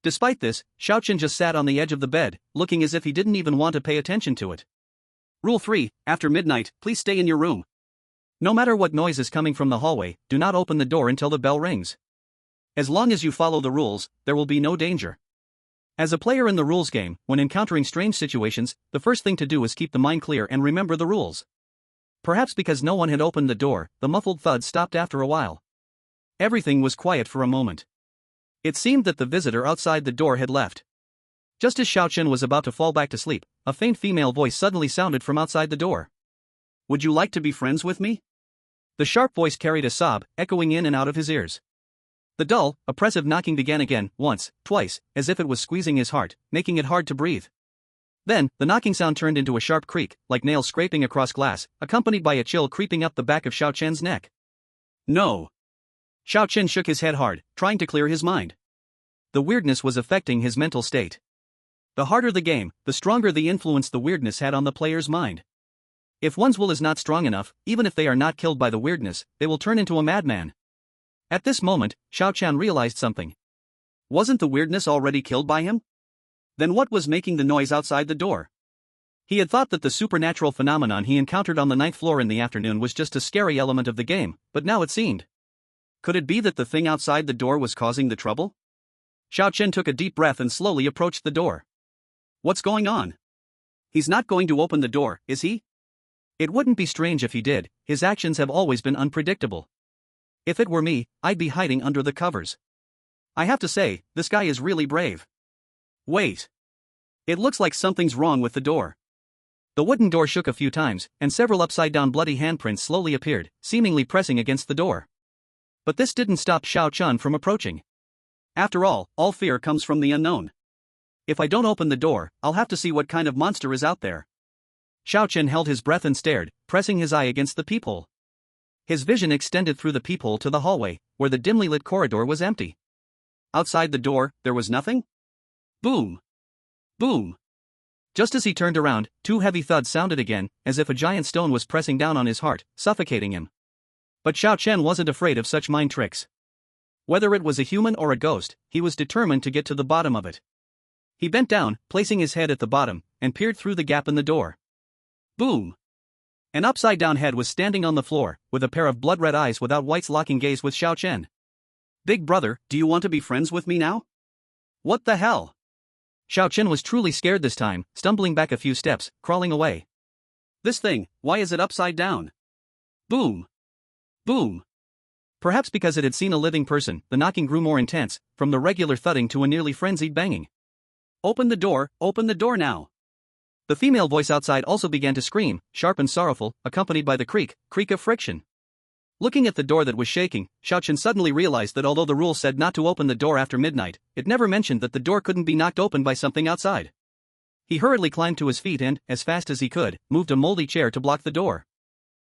Despite this, Xiaochen just sat on the edge of the bed, looking as if he didn't even want to pay attention to it. Rule 3, after midnight, please stay in your room. No matter what noise is coming from the hallway, do not open the door until the bell rings. As long as you follow the rules, there will be no danger. As a player in the rules game, when encountering strange situations, the first thing to do is keep the mind clear and remember the rules. Perhaps because no one had opened the door, the muffled thud stopped after a while. Everything was quiet for a moment. It seemed that the visitor outside the door had left. Just as Xiao Chen was about to fall back to sleep, a faint female voice suddenly sounded from outside the door. "Would you like to be friends with me?" The sharp voice carried a sob, echoing in and out of his ears. The dull, oppressive knocking began again, once, twice, as if it was squeezing his heart, making it hard to breathe. Then, the knocking sound turned into a sharp creak, like nails scraping across glass, accompanied by a chill creeping up the back of Xiao Chen's neck. "No." Xiao Chen shook his head hard, trying to clear his mind. The weirdness was affecting his mental state. The harder the game, the stronger the influence the weirdness had on the player's mind. If one's will is not strong enough, even if they are not killed by the weirdness, they will turn into a madman. At this moment, Xiao Chen realized something. Wasn't the weirdness already killed by him? Then what was making the noise outside the door? He had thought that the supernatural phenomenon he encountered on the 9th floor in the afternoon was just a scary element of the game, but now it seemed. Could it be that the thing outside the door was causing the trouble? Xiao Chen took a deep breath and slowly approached the door. What's going on? He's not going to open the door, is he? It wouldn't be strange if he did, his actions have always been unpredictable. If it were me, I'd be hiding under the covers. I have to say, this guy is really brave. Wait. It looks like something's wrong with the door. The wooden door shook a few times, and several upside-down bloody handprints slowly appeared, seemingly pressing against the door. But this didn't stop Xiao Chen from approaching. After all fear comes from the unknown. If I don't open the door, I'll have to see what kind of monster is out there. Xiao Chen held his breath and stared, pressing his eye against the peephole. His vision extended through the peephole to the hallway, where the dimly lit corridor was empty. Outside the door, there was nothing? Boom! Boom! Just as he turned around, two heavy thuds sounded again, as if a giant stone was pressing down on his heart, suffocating him. But Xiao Chen wasn't afraid of such mind tricks. Whether it was a human or a ghost, he was determined to get to the bottom of it. He bent down, placing his head at the bottom, and peered through the gap in the door. Boom! An upside-down head was standing on the floor, with a pair of blood-red eyes without whites locking gaze with Xiao Chen. "Big brother, do you want to be friends with me now?" "What the hell?" Xiao Chen was truly scared this time, stumbling back a few steps, crawling away. "This thing, why is it upside down?" Boom! Boom! Perhaps because it had seen a living person, the knocking grew more intense, from the regular thudding to a nearly frenzied banging. Open the door now!" The female voice outside also began to scream, sharp and sorrowful, accompanied by the creak of friction. Looking at the door that was shaking, Xiao Chen suddenly realized that although the rule said not to open the door after midnight, it never mentioned that the door couldn't be knocked open by something outside. He hurriedly climbed to his feet and, as fast as he could, moved a moldy chair to block the door.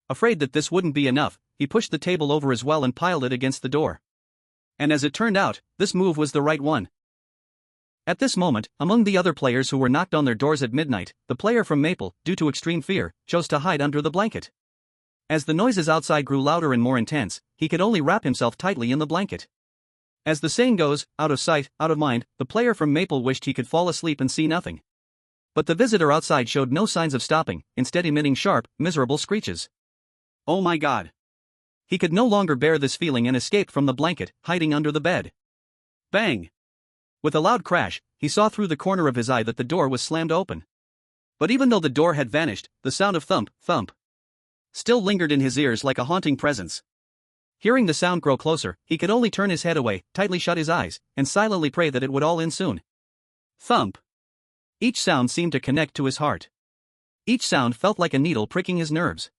Afraid that this wouldn't be enough, he pushed the table over as well and piled it against the door. And as it turned out, this move was the right one. At this moment, among the other players who were knocked on their doors at midnight, the player from Maple, due to extreme fear, chose to hide under the blanket. As the noises outside grew louder and more intense, he could only wrap himself tightly in the blanket. As the saying goes, out of sight, out of mind, the player from Maple wished he could fall asleep and see nothing. But the visitor outside showed no signs of stopping, instead emitting sharp, miserable screeches. Oh my God! He could no longer bear this feeling and escaped from the blanket, hiding under the bed. Bang! With a loud crash, he saw through the corner of his eye that the door was slammed open. But even though the door had vanished, the sound of thump, thump, still lingered in his ears like a haunting presence. Hearing the sound grow closer, he could only turn his head away, tightly shut his eyes, and silently pray that it would all end soon. Thump! Each sound seemed to connect to his heart. Each sound felt like a needle pricking his nerves.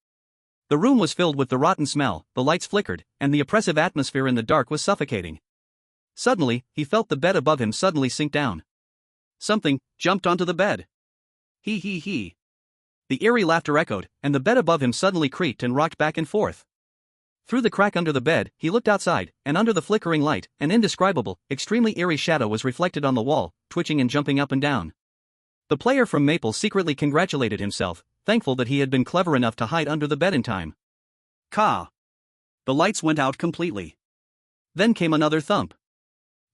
The room was filled with the rotten smell, the lights flickered, and the oppressive atmosphere in the dark was suffocating. Suddenly, he felt the bed above him suddenly sink down. Something jumped onto the bed. He. The eerie laughter echoed, and the bed above him suddenly creaked and rocked back and forth. Through the crack under the bed, he looked outside, and under the flickering light, an indescribable, extremely eerie shadow was reflected on the wall, twitching and jumping up and down. The player from Maple secretly congratulated himself, thankful that he had been clever enough to hide under the bed in time. Ka! The lights went out completely. Then came another thump.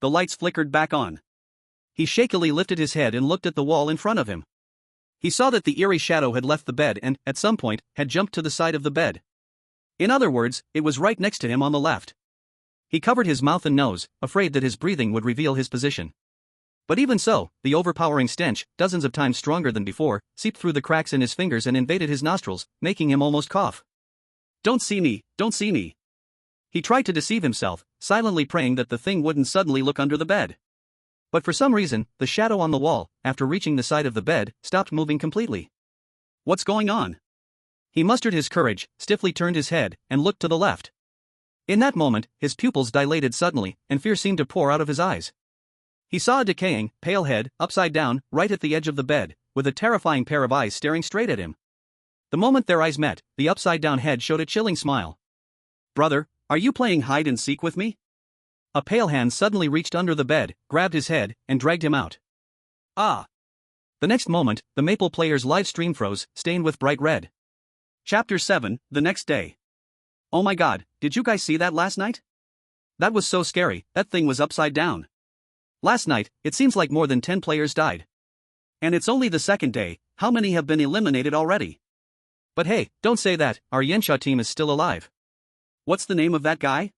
The lights flickered back on. He shakily lifted his head and looked at the wall in front of him. He saw that the eerie shadow had left the bed and, at some point, had jumped to the side of the bed. In other words, it was right next to him on the left. He covered his mouth and nose, afraid that his breathing would reveal his position. But even so, the overpowering stench, dozens of times stronger than before, seeped through the cracks in his fingers and invaded his nostrils, making him almost cough. Don't see me, don't see me. He tried to deceive himself, silently praying that the thing wouldn't suddenly look under the bed. But for some reason, the shadow on the wall, after reaching the side of the bed, stopped moving completely. What's going on? He mustered his courage, stiffly turned his head, and looked to the left. In that moment, his pupils dilated suddenly, and fear seemed to pour out of his eyes. He saw a decaying, pale head, upside down, right at the edge of the bed, with a terrifying pair of eyes staring straight at him. The moment their eyes met, the upside-down head showed a chilling smile. Brother, are you playing hide-and-seek with me? A pale hand suddenly reached under the bed, grabbed his head, and dragged him out. Ah! The next moment, the Maple player's live stream froze, stained with bright red. Chapter 7, the next day. Oh my god, did you guys see that last night? That was so scary, that thing was upside down. Last night, it seems like more than 10 players died. And it's only the second day, how many have been eliminated already? But hey, don't say that, our Yensha team is still alive. What's the name of that guy?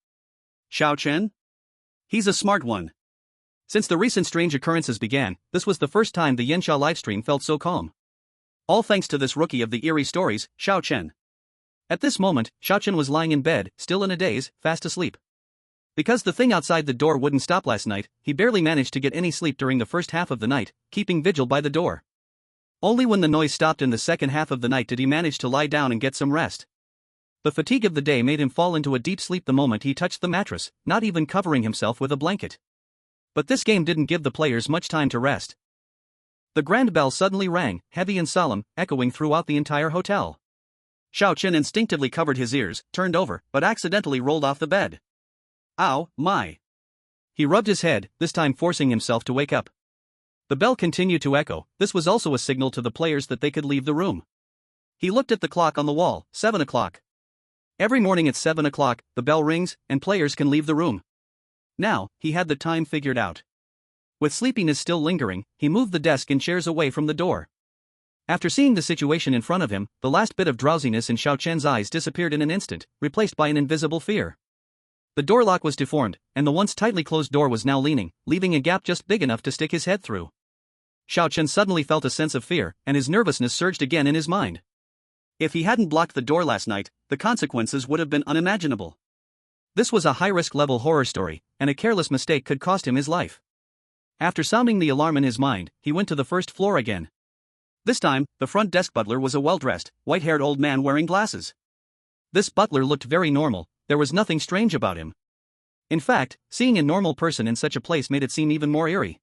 Xiao Chen? He's a smart one. Since the recent strange occurrences began, this was the first time the Yensha livestream felt so calm. All thanks to this rookie of the eerie stories, Xiao Chen. At this moment, Xiao Chen was lying in bed, still in a daze, fast asleep. Because the thing outside the door wouldn't stop last night, he barely managed to get any sleep during the first half of the night, keeping vigil by the door. Only when the noise stopped in the second half of the night did he manage to lie down and get some rest. The fatigue of the day made him fall into a deep sleep the moment he touched the mattress, not even covering himself with a blanket. But this game didn't give the players much time to rest. The grand bell suddenly rang, heavy and solemn, echoing throughout the entire hotel. Xiao Chen instinctively covered his ears, turned over, but accidentally rolled off the bed. Ow, my. He rubbed his head, this time forcing himself to wake up. The bell continued to echo. This was also a signal to the players that they could leave the room. He looked at the clock on the wall, 7 o'clock. Every morning at 7 o'clock, the bell rings, and players can leave the room. Now, he had the time figured out. With sleepiness still lingering, he moved the desk and chairs away from the door. After seeing the situation in front of him, the last bit of drowsiness in Xiao Chen's eyes disappeared in an instant, replaced by an invisible fear. The door lock was deformed, and the once tightly closed door was now leaning, leaving a gap just big enough to stick his head through. Xiao Chen suddenly felt a sense of fear, and his nervousness surged again in his mind. If he hadn't blocked the door last night, the consequences would have been unimaginable. This was a high-risk level horror story, and a careless mistake could cost him his life. After sounding the alarm in his mind, he went to the first floor again. This time, the front desk butler was a well-dressed, white-haired old man wearing glasses. This butler looked very normal. There was nothing strange about him. In fact, seeing a normal person in such a place made it seem even more eerie.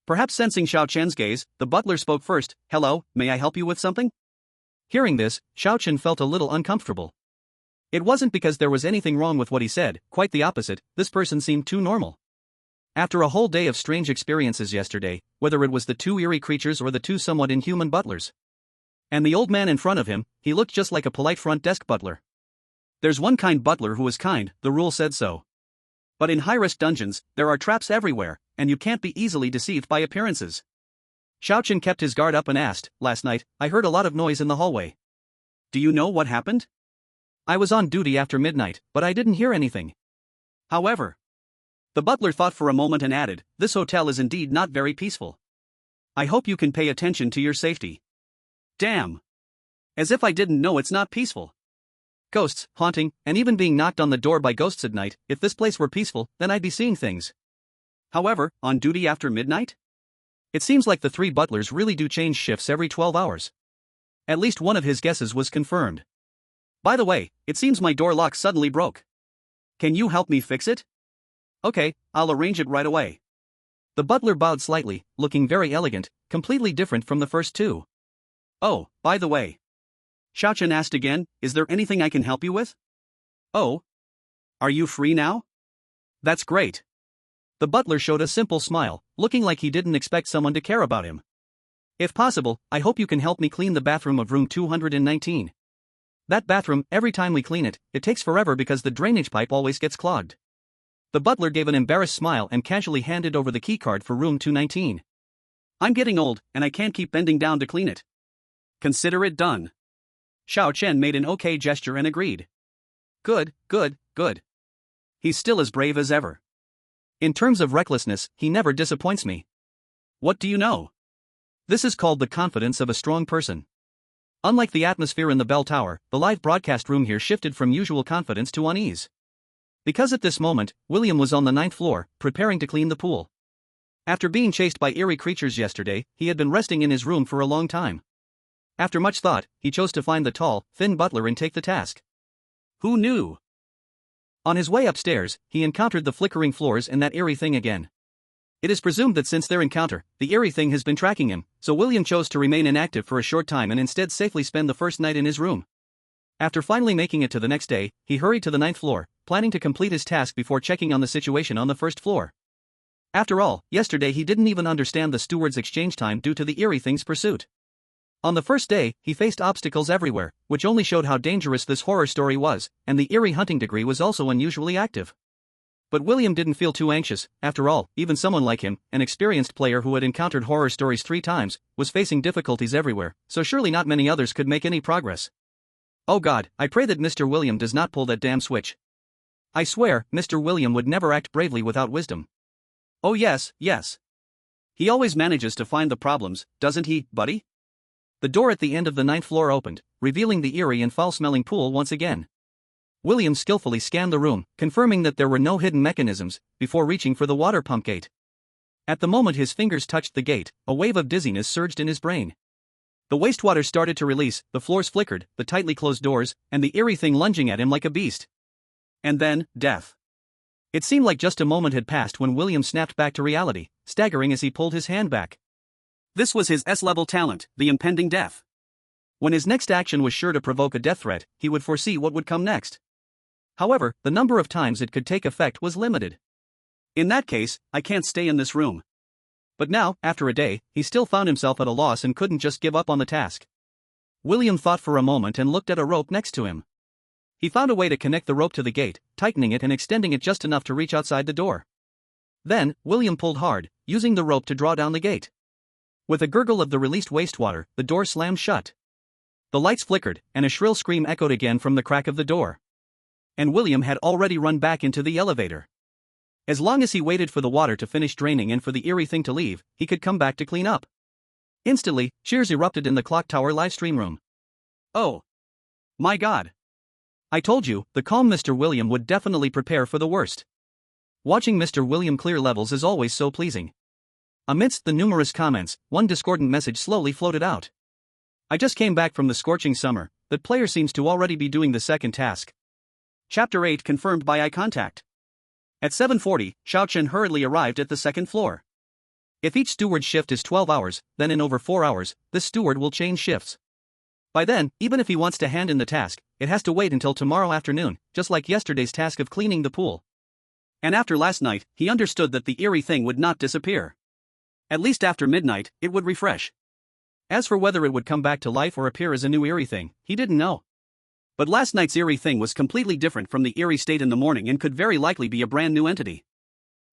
Perhaps sensing Xiao Chen's gaze, the butler spoke first. Hello, may I help you with something? Hearing this, Xiao Chen felt a little uncomfortable. It wasn't because there was anything wrong with what he said, quite the opposite, this person seemed too normal. After a whole day of strange experiences yesterday, whether it was the two eerie creatures or the two somewhat inhuman butlers. And the old man in front of him, he looked just like a polite front desk butler. There's one kind butler who is kind, the rule said so. But in high-risk dungeons, there are traps everywhere, and you can't be easily deceived by appearances. Xiao Chen kept his guard up and asked, last night, I heard a lot of noise in the hallway. Do you know what happened? I was on duty after midnight, but I didn't hear anything. However, the butler thought for a moment and added, this hotel is indeed not very peaceful. I hope you can pay attention to your safety. Damn. As if I didn't know it's not peaceful. Ghosts, haunting, and even being knocked on the door by ghosts at night. If this place were peaceful, then I'd be seeing things. However, on duty after midnight? It seems like the three butlers really do change shifts every 12 hours. At least one of his guesses was confirmed. By the way, it seems my door lock suddenly broke. Can you help me fix it? Okay, I'll arrange it right away. The butler bowed slightly, looking very elegant, completely different from the first two. Oh, by the way. Xiao Chen asked again, is there anything I can help you with? Oh. Are you free now? That's great. The butler showed a simple smile, looking like he didn't expect someone to care about him. If possible, I hope you can help me clean the bathroom of room 219. That bathroom, every time we clean it, it takes forever because the drainage pipe always gets clogged. The butler gave an embarrassed smile and casually handed over the keycard for room 219. I'm getting old, and I can't keep bending down to clean it. Consider it done. Xiao Chen made an okay gesture and agreed. Good, good, good. He's still as brave as ever. In terms of recklessness, he never disappoints me. What do you know? This is called the confidence of a strong person. Unlike the atmosphere in the bell tower, the live broadcast room here shifted from usual confidence to unease. Because at this moment, William was on the 9th floor, preparing to clean the pool. After being chased by eerie creatures yesterday, he had been resting in his room for a long time. After much thought, he chose to find the tall, thin butler and take the task. Who knew? On his way upstairs, he encountered the flickering floors and that eerie thing again. It is presumed that since their encounter, the eerie thing has been tracking him, so William chose to remain inactive for a short time and instead safely spend the first night in his room. After finally making it to the next day, he hurried to the 9th floor, planning to complete his task before checking on the situation on the 1st floor. After all, yesterday he didn't even understand the steward's exchange time due to the eerie thing's pursuit. On the first day, he faced obstacles everywhere, which only showed how dangerous this horror story was, and the eerie hunting degree was also unusually active. But William didn't feel too anxious. After all, even someone like him, an experienced player who had encountered horror stories 3 times, was facing difficulties everywhere, so surely not many others could make any progress. Oh God, I pray that Mr. William does not pull that damn switch. I swear, Mr. William would never act bravely without wisdom. Oh yes. He always manages to find the problems, doesn't he, buddy? The door at the end of the 9th floor opened, revealing the eerie and foul-smelling pool once again. William skillfully scanned the room, confirming that there were no hidden mechanisms, before reaching for the water pump gate. At the moment his fingers touched the gate, a wave of dizziness surged in his brain. The wastewater started to release, the floors flickered, the tightly closed doors, and the eerie thing lunging at him like a beast. And then, death. It seemed like just a moment had passed when William snapped back to reality, staggering as he pulled his hand back. This was his S-level talent, the impending death. When his next action was sure to provoke a death threat, he would foresee what would come next. However, the number of times it could take effect was limited. In that case, I can't stay in this room. But now, after a day, he still found himself at a loss and couldn't just give up on the task. William thought for a moment and looked at a rope next to him. He found a way to connect the rope to the gate, tightening it and extending it just enough to reach outside the door. Then, William pulled hard, using the rope to draw down the gate. With a gurgle of the released wastewater, the door slammed shut. The lights flickered, and a shrill scream echoed again from the crack of the door. And William had already run back into the elevator. As long as he waited for the water to finish draining and for the eerie thing to leave, he could come back to clean up. Instantly, cheers erupted in the clock tower livestream room. Oh. My God. I told you, the calm Mr. William would definitely prepare for the worst. Watching Mr. William clear levels is always so pleasing. Amidst the numerous comments, one discordant message slowly floated out. I just came back from the scorching summer. That player seems to already be doing the second task. Chapter 8 confirmed by eye contact. At 7:40, Xiao Chen hurriedly arrived at the 2nd floor. If each steward's shift is 12 hours, then in over 4 hours, this steward will change shifts. By then, even if he wants to hand in the task, it has to wait until tomorrow afternoon, just like yesterday's task of cleaning the pool. And after last night, he understood that the eerie thing would not disappear. At least after midnight, it would refresh. As for whether it would come back to life or appear as a new eerie thing, he didn't know. But last night's eerie thing was completely different from the eerie state in the morning and could very likely be a brand new entity.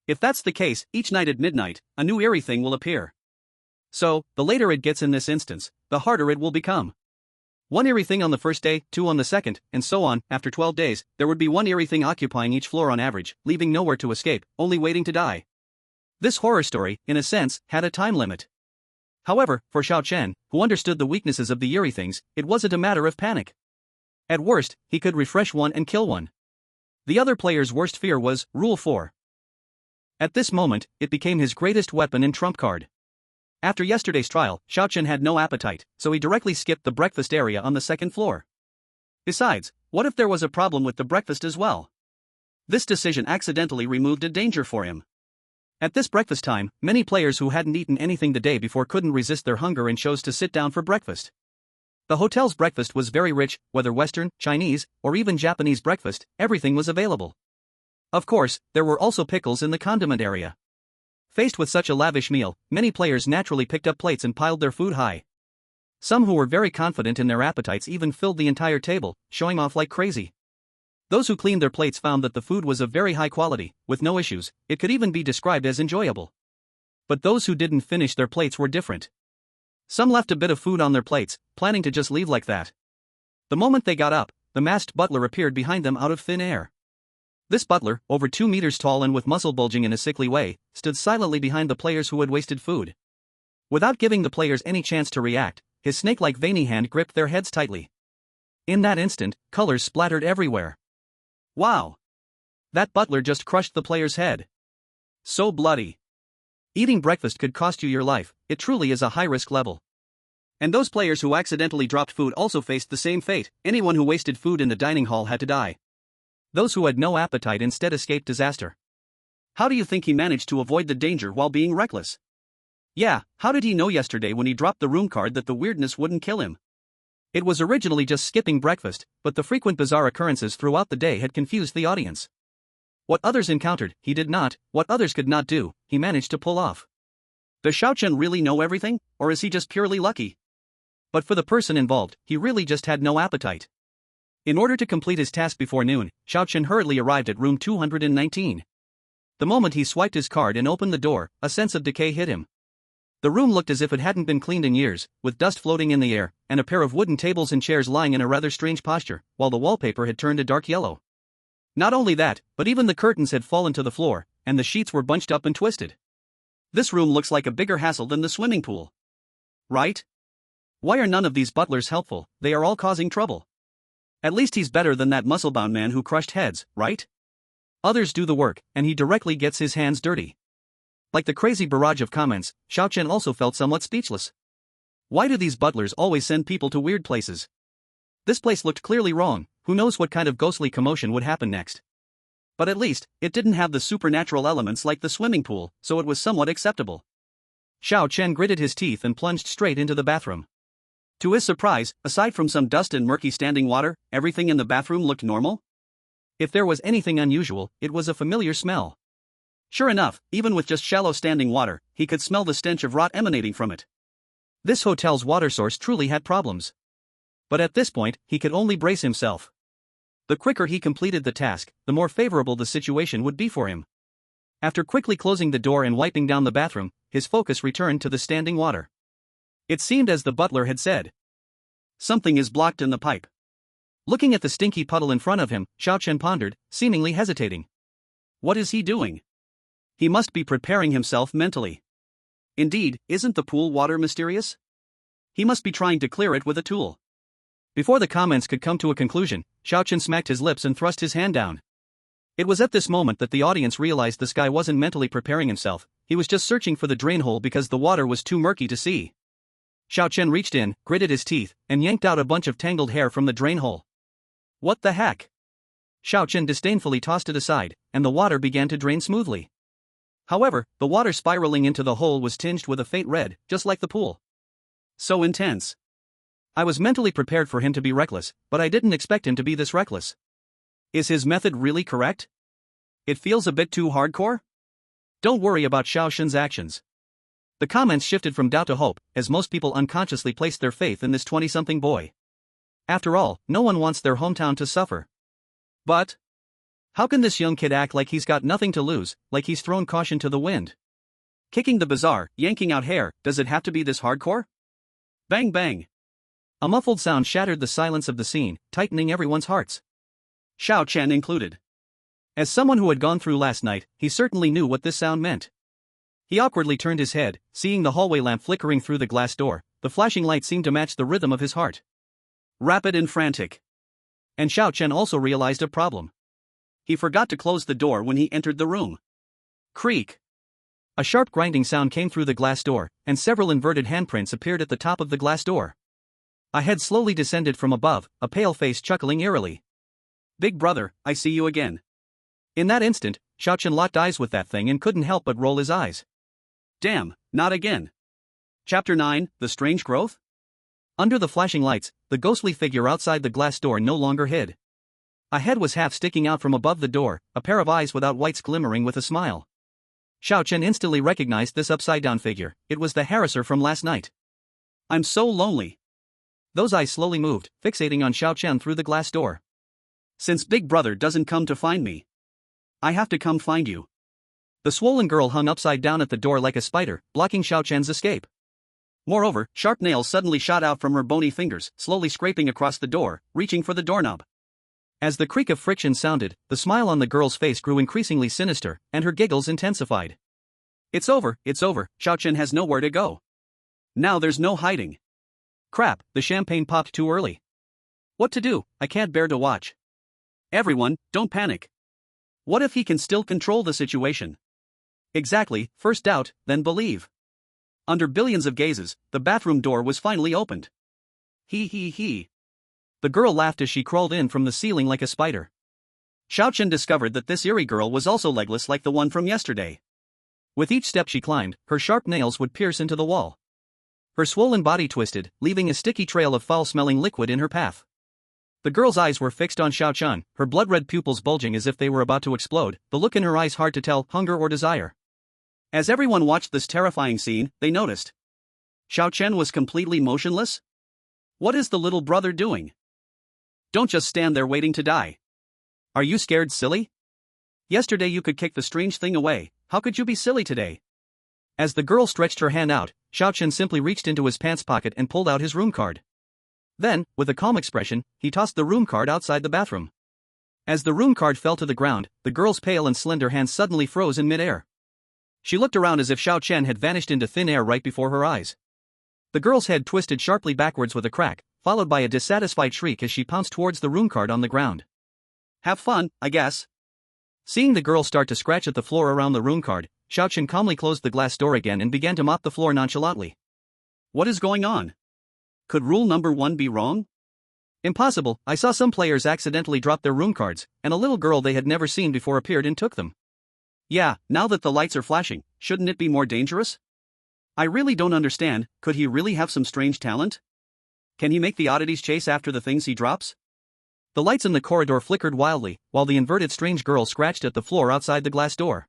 If that's the case, each night at midnight, a new eerie thing will appear. So, the later it gets in this instance, the harder it will become. One eerie thing on the first day, 2 on the second, and so on. After 12 days, there would be one eerie thing occupying each floor on average, leaving nowhere to escape, only waiting to die. This horror story, in a sense, had a time limit. However, for Xiao Chen, who understood the weaknesses of the eerie things, it wasn't a matter of panic. At worst, he could refresh one and kill one. The other player's worst fear was Rule 4. At this moment, it became his greatest weapon and trump card. After yesterday's trial, Xiao Chen had no appetite, so he directly skipped the breakfast area on the 2nd floor. Besides, what if there was a problem with the breakfast as well? This decision accidentally removed a danger for him. At this breakfast time, many players who hadn't eaten anything the day before couldn't resist their hunger and chose to sit down for breakfast. The hotel's breakfast was very rich, whether Western, Chinese, or even Japanese breakfast, everything was available. Of course, there were also pickles in the condiment area. Faced with such a lavish meal, many players naturally picked up plates and piled their food high. Some who were very confident in their appetites even filled the entire table, showing off like crazy. Those who cleaned their plates found that the food was of very high quality, with no issues. It could even be described as enjoyable. But those who didn't finish their plates were different. Some left a bit of food on their plates, planning to just leave like that. The moment they got up, the masked butler appeared behind them out of thin air. This butler, over 2 meters tall and with muscle bulging in a sickly way, stood silently behind the players who had wasted food. Without giving the players any chance to react, his snake-like veiny hand gripped their heads tightly. In that instant, colors splattered everywhere. Wow! That butler just crushed the player's head. So bloody. Eating breakfast could cost you your life, it truly is a high-risk level. And those players who accidentally dropped food also faced the same fate. Anyone who wasted food in the dining hall had to die. Those who had no appetite instead escaped disaster. How do you think he managed to avoid the danger while being reckless? Yeah, how did he know yesterday when he dropped the room card that the weirdness wouldn't kill him? It was originally just skipping breakfast, but the frequent bizarre occurrences throughout the day had confused the audience. What others encountered, he did not. What others could not do, he managed to pull off. Does Xiaochen really know everything, or is he just purely lucky? But for the person involved, he really just had no appetite. In order to complete his task before noon, Xiaochen hurriedly arrived at room 219. The moment he swiped his card and opened the door, a sense of decay hit him. The room looked as if it hadn't been cleaned in years, with dust floating in the air, and a pair of wooden tables and chairs lying in a rather strange posture, while the wallpaper had turned a dark yellow. Not only that, but even the curtains had fallen to the floor, and the sheets were bunched up and twisted. This room looks like a bigger hassle than the swimming pool. Right? Why are none of these butlers helpful? They are all causing trouble. At least he's better than that muscle-bound man who crushed heads, right? Others do the work, and he directly gets his hands dirty. Like the crazy barrage of comments, Xiaochen also felt somewhat speechless. Why do these butlers always send people to weird places? This place looked clearly wrong, who knows what kind of ghostly commotion would happen next. But at least, it didn't have the supernatural elements like the swimming pool, so it was somewhat acceptable. Xiaochen gritted his teeth and plunged straight into the bathroom. To his surprise, aside from some dust and murky standing water, everything in the bathroom looked normal. If there was anything unusual, it was a familiar smell. Sure enough, even with just shallow standing water, he could smell the stench of rot emanating from it. This hotel's water source truly had problems. But at this point, he could only brace himself. The quicker he completed the task, the more favorable the situation would be for him. After quickly closing the door and wiping down the bathroom, his focus returned to the standing water. It seemed as the butler had said. Something is blocked in the pipe. Looking at the stinky puddle in front of him, Xiaochen pondered, seemingly hesitating. What is he doing? He must be preparing himself mentally. Indeed, isn't the pool water mysterious? He must be trying to clear it with a tool. Before the comments could come to a conclusion, Xiaochen smacked his lips and thrust his hand down. It was at this moment that the audience realized this guy wasn't mentally preparing himself, he was just searching for the drain hole because the water was too murky to see. Xiaochen reached in, gritted his teeth, and yanked out a bunch of tangled hair from the drain hole. What the heck? Xiaochen disdainfully tossed it aside, and the water began to drain smoothly. However, the water spiraling into the hole was tinged with a faint red, just like the pool. So intense. I was mentally prepared for him to be reckless, but I didn't expect him to be this reckless. Is his method really correct? It feels a bit too hardcore? Don't worry about Xiaoxin's actions. The comments shifted from doubt to hope, as most people unconsciously placed their faith in this 20-something boy. After all, no one wants their hometown to suffer. But how can this young kid act like he's got nothing to lose, like he's thrown caution to the wind? Kicking the bizarre, yanking out hair, does it have to be this hardcore? Bang bang. A muffled sound shattered the silence of the scene, tightening everyone's hearts. Xiaochen included. As someone who had gone through last night, he certainly knew what this sound meant. He awkwardly turned his head, seeing the hallway lamp flickering through the glass door. The flashing light seemed to match the rhythm of his heart. Rapid and frantic. And Xiaochen also realized a problem. He forgot to close the door when he entered the room. Creak. A sharp grinding sound came through the glass door, and several inverted handprints appeared at the top of the glass door. A head slowly descended from above, a pale face chuckling eerily. Big brother, I see you again. In that instant, Xiaochen locked eyes with that thing and couldn't help but roll his eyes. Damn, not again. Chapter 9, The Strange Growth? Under the flashing lights, the ghostly figure outside the glass door no longer hid. A head was half sticking out from above the door, a pair of eyes without whites glimmering with a smile. Xiaochen instantly recognized this upside-down figure. It was the harasser from last night. I'm so lonely. Those eyes slowly moved, fixating on Xiaochen through the glass door. Since Big Brother doesn't come to find me, I have to come find you. The swollen girl hung upside down at the door like a spider, blocking Xiaochen's escape. Moreover, sharp nails suddenly shot out from her bony fingers, slowly scraping across the door, reaching for the doorknob. As the creak of friction sounded, the smile on the girl's face grew increasingly sinister, and her giggles intensified. It's over, Xiaochen has nowhere to go. Now there's no hiding. Crap, the champagne popped too early. What to do? I can't bear to watch. Everyone, don't panic. What if he can still control the situation? Exactly, first doubt, then believe. Under billions of gazes, the bathroom door was finally opened. He. The girl laughed as she crawled in from the ceiling like a spider. Xiaochen discovered that this eerie girl was also legless like the one from yesterday. With each step she climbed, her sharp nails would pierce into the wall. Her swollen body twisted, leaving a sticky trail of foul-smelling liquid in her path. The girl's eyes were fixed on Xiaochen, her blood-red pupils bulging as if they were about to explode, the look in her eyes hard to tell, hunger or desire. As everyone watched this terrifying scene, they noticed. Xiaochen was completely motionless? What is the little brother doing? Don't just stand there waiting to die. Are you scared, silly? Yesterday you could kick the strange thing away, how could you be silly today? As the girl stretched her hand out, Xiaochen simply reached into his pants pocket and pulled out his room card. Then, with a calm expression, he tossed the room card outside the bathroom. As the room card fell to the ground, the girl's pale and slender hands suddenly froze in midair. She looked around as if Xiaochen had vanished into thin air right before her eyes. The girl's head twisted sharply backwards with a crack, followed by a dissatisfied shriek as she pounced towards the room card on the ground. Have fun, I guess. Seeing the girl start to scratch at the floor around the room card, Xiaochen calmly closed the glass door again and began to mop the floor nonchalantly. What is going on? Could rule number 1 be wrong? Impossible, I saw some players accidentally drop their room cards, and a little girl they had never seen before appeared and took them. Yeah, now that the lights are flashing, shouldn't it be more dangerous? I really don't understand, could he really have some strange talent? Can he make the oddities chase after the things he drops? The lights in the corridor flickered wildly, while the inverted strange girl scratched at the floor outside the glass door.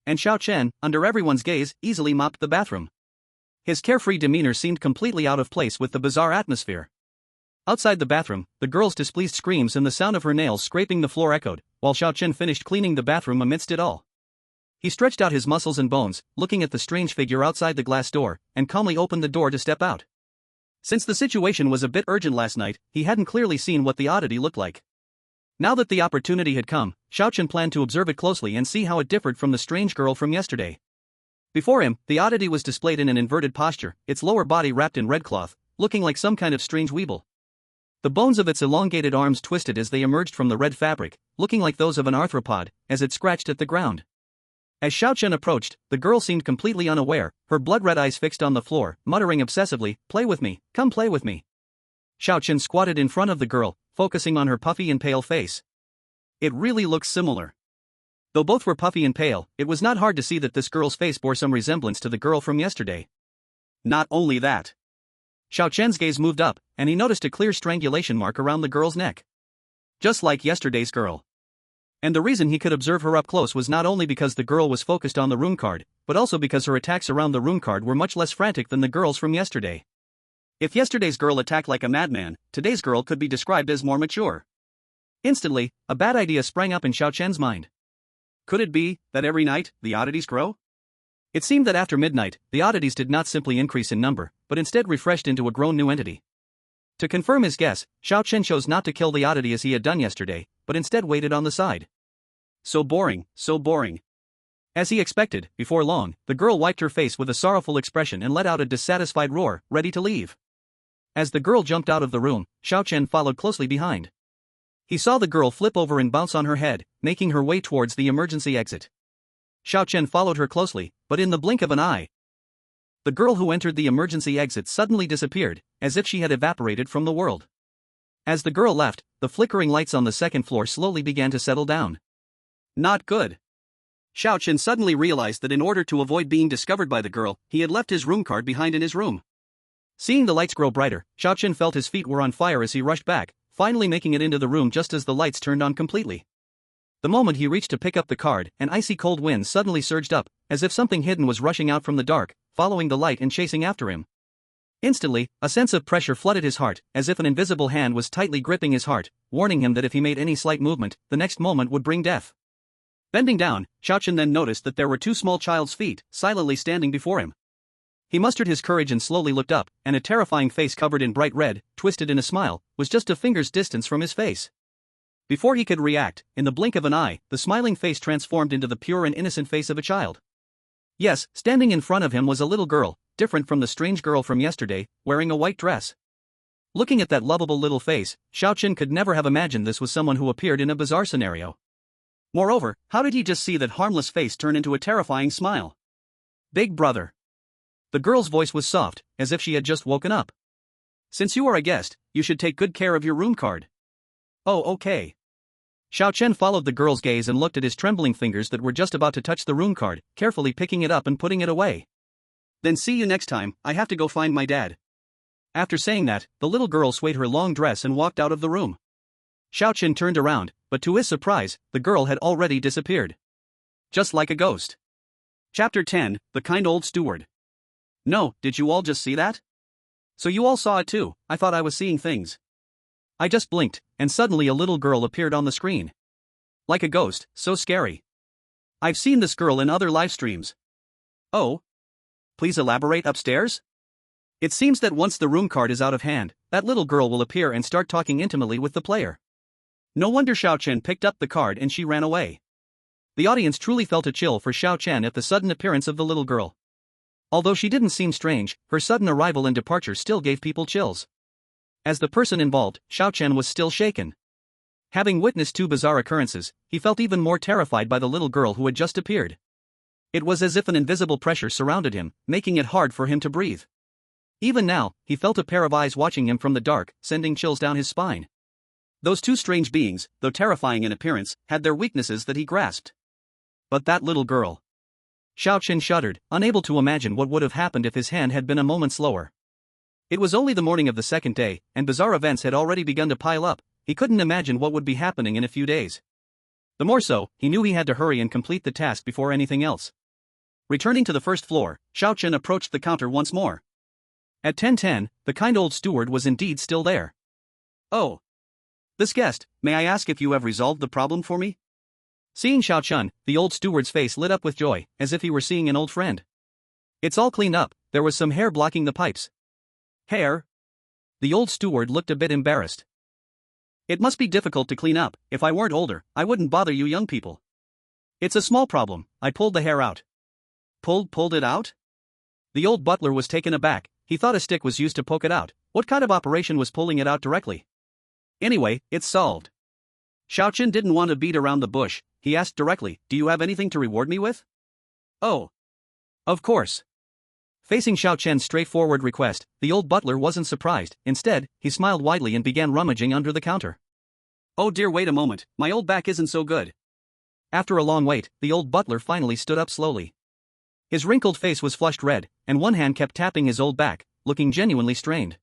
And Xiaochen, under everyone's gaze, easily mopped the bathroom. His carefree demeanor seemed completely out of place with the bizarre atmosphere. Outside the bathroom, the girl's displeased screams and the sound of her nails scraping the floor echoed, while Xiaochen finished cleaning the bathroom amidst it all. He stretched out his muscles and bones, looking at the strange figure outside the glass door, and calmly opened the door to step out. Since the situation was a bit urgent last night, he hadn't clearly seen what the oddity looked like. Now that the opportunity had come, Xiaochen planned to observe it closely and see how it differed from the strange girl from yesterday. Before him, the oddity was displayed in an inverted posture, its lower body wrapped in red cloth, looking like some kind of strange weeble. The bones of its elongated arms twisted as they emerged from the red fabric, looking like those of an arthropod, as it scratched at the ground. As Xiaochen approached, the girl seemed completely unaware, her blood-red eyes fixed on the floor, muttering obsessively, "Play with me, come play with me." Xiaochen squatted in front of the girl, focusing on her puffy and pale face. It really looks similar. Though both were puffy and pale, it was not hard to see that this girl's face bore some resemblance to the girl from yesterday. Not only that. Xiaochen's gaze moved up, and he noticed a clear strangulation mark around the girl's neck. Just like yesterday's girl. And the reason he could observe her up close was not only because the girl was focused on the room card, but also because her attacks around the room card were much less frantic than the girls from yesterday. If yesterday's girl attacked like a madman, today's girl could be described as more mature. Instantly, a bad idea sprang up in Xiaochen's mind. Could it be that every night, the oddities grow? It seemed that after midnight, the oddities did not simply increase in number, but instead refreshed into a grown new entity. To confirm his guess, Xiaochen chose not to kill the oddity as he had done yesterday, but instead waited on the side. So boring, so boring. As he expected, before long, the girl wiped her face with a sorrowful expression and let out a dissatisfied roar, ready to leave. As the girl jumped out of the room, Xiaochen followed closely behind. He saw the girl flip over and bounce on her head, making her way towards the emergency exit. Xiaochen followed her closely, but in the blink of an eye, the girl who entered the emergency exit suddenly disappeared, as if she had evaporated from the world. As the girl left, the flickering lights on the second floor slowly began to settle down. Not good. Xiaochen suddenly realized that in order to avoid being discovered by the girl, he had left his room card behind in his room. Seeing the lights grow brighter, Xiaochen felt his feet were on fire as he rushed back, finally making it into the room just as the lights turned on completely. The moment he reached to pick up the card, an icy cold wind suddenly surged up, as if something hidden was rushing out from the dark, following the light and chasing after him. Instantly, a sense of pressure flooded his heart, as if an invisible hand was tightly gripping his heart, warning him that if he made any slight movement, the next moment would bring death. Bending down, Xiaochen then noticed that there were two small child's feet, silently standing before him. He mustered his courage and slowly looked up, and a terrifying face covered in bright red, twisted in a smile, was just a finger's distance from his face. Before he could react, in the blink of an eye, the smiling face transformed into the pure and innocent face of a child. Yes, standing in front of him was a little girl, different from the strange girl from yesterday, wearing a white dress. Looking at that lovable little face, Xiaochen could never have imagined this was someone who appeared in a bizarre scenario. Moreover, how did he just see that harmless face turn into a terrifying smile? Big brother. The girl's voice was soft, as if she had just woken up. Since you are a guest, you should take good care of your room card. Oh, okay. Xiaochen followed the girl's gaze and looked at his trembling fingers that were just about to touch the room card, carefully picking it up and putting it away. Then see you next time, I have to go find my dad. After saying that, the little girl swayed her long dress and walked out of the room. Xiaochen turned around, but to his surprise, the girl had already disappeared. Just like a ghost. Chapter 10, The Kind Old Steward. No, did you all just see that? So you all saw it too. I thought I was seeing things. I just blinked, and suddenly a little girl appeared on the screen. Like a ghost, so scary. I've seen this girl in other live streams. Oh? Please elaborate upstairs? It seems that once the room card is out of hand, that little girl will appear and start talking intimately with the player. No wonder Xiaochen picked up the card and she ran away. The audience truly felt a chill for Xiaochen at the sudden appearance of the little girl. Although she didn't seem strange, her sudden arrival and departure still gave people chills. As the person involved, Xiaochen was still shaken. Having witnessed two bizarre occurrences, he felt even more terrified by the little girl who had just appeared. It was as if an invisible pressure surrounded him, making it hard for him to breathe. Even now, he felt a pair of eyes watching him from the dark, sending chills down his spine. Those two strange beings, though terrifying in appearance, had their weaknesses that he grasped. But that little girl. Xiaochen shuddered, unable to imagine what would have happened if his hand had been a moment slower. It was only the morning of the second day, and bizarre events had already begun to pile up. He couldn't imagine what would be happening in a few days. The more so, he knew he had to hurry and complete the task before anything else. Returning to the first floor, Xiaochen approached the counter once more. At 10:10, the kind old steward was indeed still there. Oh. This guest, may I ask if you have resolved the problem for me? Seeing Xiaochen, the old steward's face lit up with joy, as if he were seeing an old friend. It's all cleaned up, there was some hair blocking the pipes. Hair? The old steward looked a bit embarrassed. It must be difficult to clean up. If I weren't older, I wouldn't bother you young people. It's a small problem. I pulled the hair out. Pulled it out? The old butler was taken aback. He thought a stick was used to poke it out. What kind of operation was pulling it out directly? Anyway, it's solved. Xiaochen didn't want to beat around the bush. He asked directly, do you have anything to reward me with? Oh. Of course. Facing Xiaochen's straightforward request, the old butler wasn't surprised. Instead, he smiled widely and began rummaging under the counter. Oh dear, wait a moment, my old back isn't so good. After a long wait, the old butler finally stood up slowly. His wrinkled face was flushed red, and one hand kept tapping his old back, looking genuinely strained.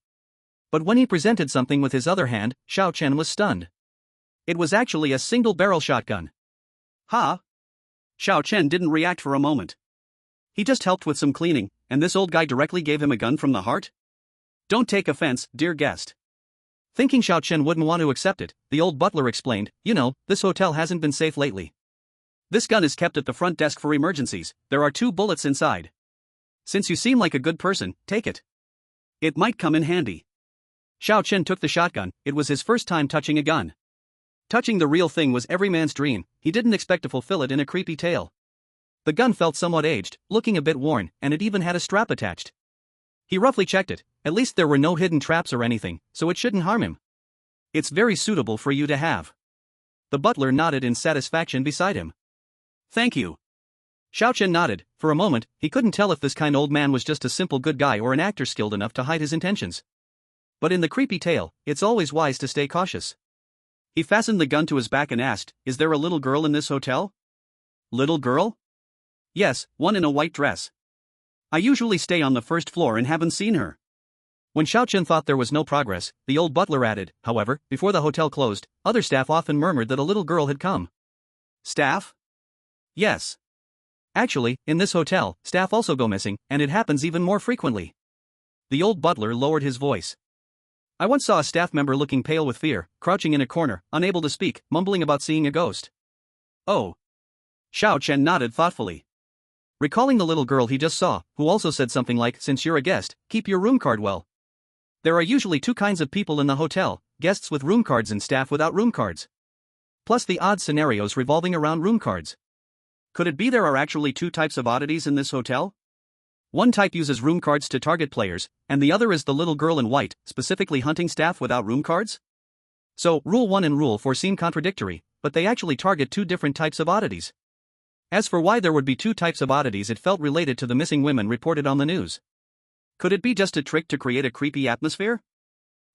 But when he presented something with his other hand, Xiaochen was stunned. It was actually a single-barrel shotgun. Huh? Xiaochen didn't react for a moment. He just helped with some cleaning, and this old guy directly gave him a gun from the heart? Don't take offense, dear guest. Thinking Xiaochen wouldn't want to accept it, the old butler explained, you know, this hotel hasn't been safe lately. This gun is kept at the front desk for emergencies. There are 2 bullets inside. Since you seem like a good person, take it. It might come in handy. Xiaochen took the shotgun. It was his first time touching a gun. Touching the real thing was every man's dream. He didn't expect to fulfill it in a creepy tale. The gun felt somewhat aged, looking a bit worn, and it even had a strap attached. He roughly checked it. At least there were no hidden traps or anything, so it shouldn't harm him. It's very suitable for you to have. The butler nodded in satisfaction beside him. Thank you. Xiaochen nodded. For a moment, he couldn't tell if this kind old man was just a simple good guy or an actor skilled enough to hide his intentions. But in the creepy tale, it's always wise to stay cautious. He fastened the gun to his back and asked, is there a little girl in this hotel? Little girl? Yes, one in a white dress. I usually stay on the first floor and haven't seen her. When Xiaochen thought there was no progress, the old butler added, however, before the hotel closed, other staff often murmured that a little girl had come. Staff? Yes. Actually, in this hotel, staff also go missing, and it happens even more frequently. The old butler lowered his voice. I once saw a staff member looking pale with fear, crouching in a corner, unable to speak, mumbling about seeing a ghost. Oh. Xiaochen nodded thoughtfully. Recalling the little girl he just saw, who also said something like, since you're a guest, keep your room card well. There are usually 2 kinds of people in the hotel, guests with room cards and staff without room cards. Plus the odd scenarios revolving around room cards. Could it be there are actually 2 types of oddities in this hotel? One type uses room cards to target players, and the other is the little girl in white, specifically hunting staff without room cards? So, Rule 1 and Rule 4 seem contradictory, but they actually target two different types of oddities. As for why there would be two types of oddities, it felt related to the missing women reported on the news. Could it be just a trick to create a creepy atmosphere?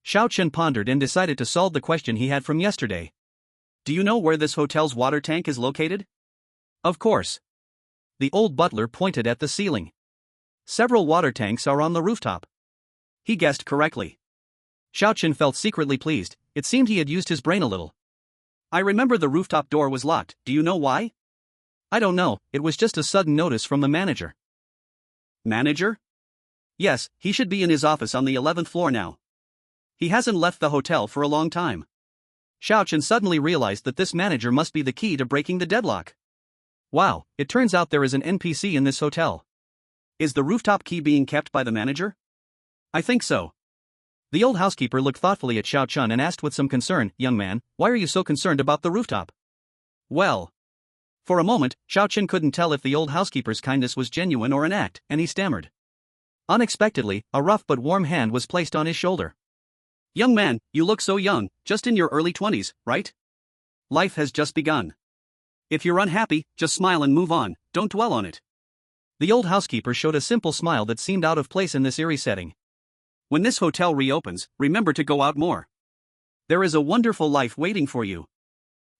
Xiao Chen pondered and decided to solve the question he had from yesterday. Do you know where this hotel's water tank is located? Of course. The old butler pointed at the ceiling. Several water tanks are on the rooftop. He guessed correctly. Xiao Chen felt secretly pleased. It seemed he had used his brain a little. I remember the rooftop door was locked. Do you know why? I don't know, it was just a sudden notice from the manager. Manager? Yes, he should be in his office on the 11th floor now. He hasn't left the hotel for a long time. Xiao Chen suddenly realized that this manager must be the key to breaking the deadlock. Wow, it turns out there is an NPC in this hotel. Is the rooftop key being kept by the manager? I think so. The old housekeeper looked thoughtfully at Xiao Chen and asked with some concern, young man, why are you so concerned about the rooftop? Well. For a moment, Xiao Chen couldn't tell if the old housekeeper's kindness was genuine or an act, and he stammered. Unexpectedly, a rough but warm hand was placed on his shoulder. Young man, you look so young, just in your early 20s, right? Life has just begun. If you're unhappy, just smile and move on, don't dwell on it. The old housekeeper showed a simple smile that seemed out of place in this eerie setting. When this hotel reopens, remember to go out more. There is a wonderful life waiting for you.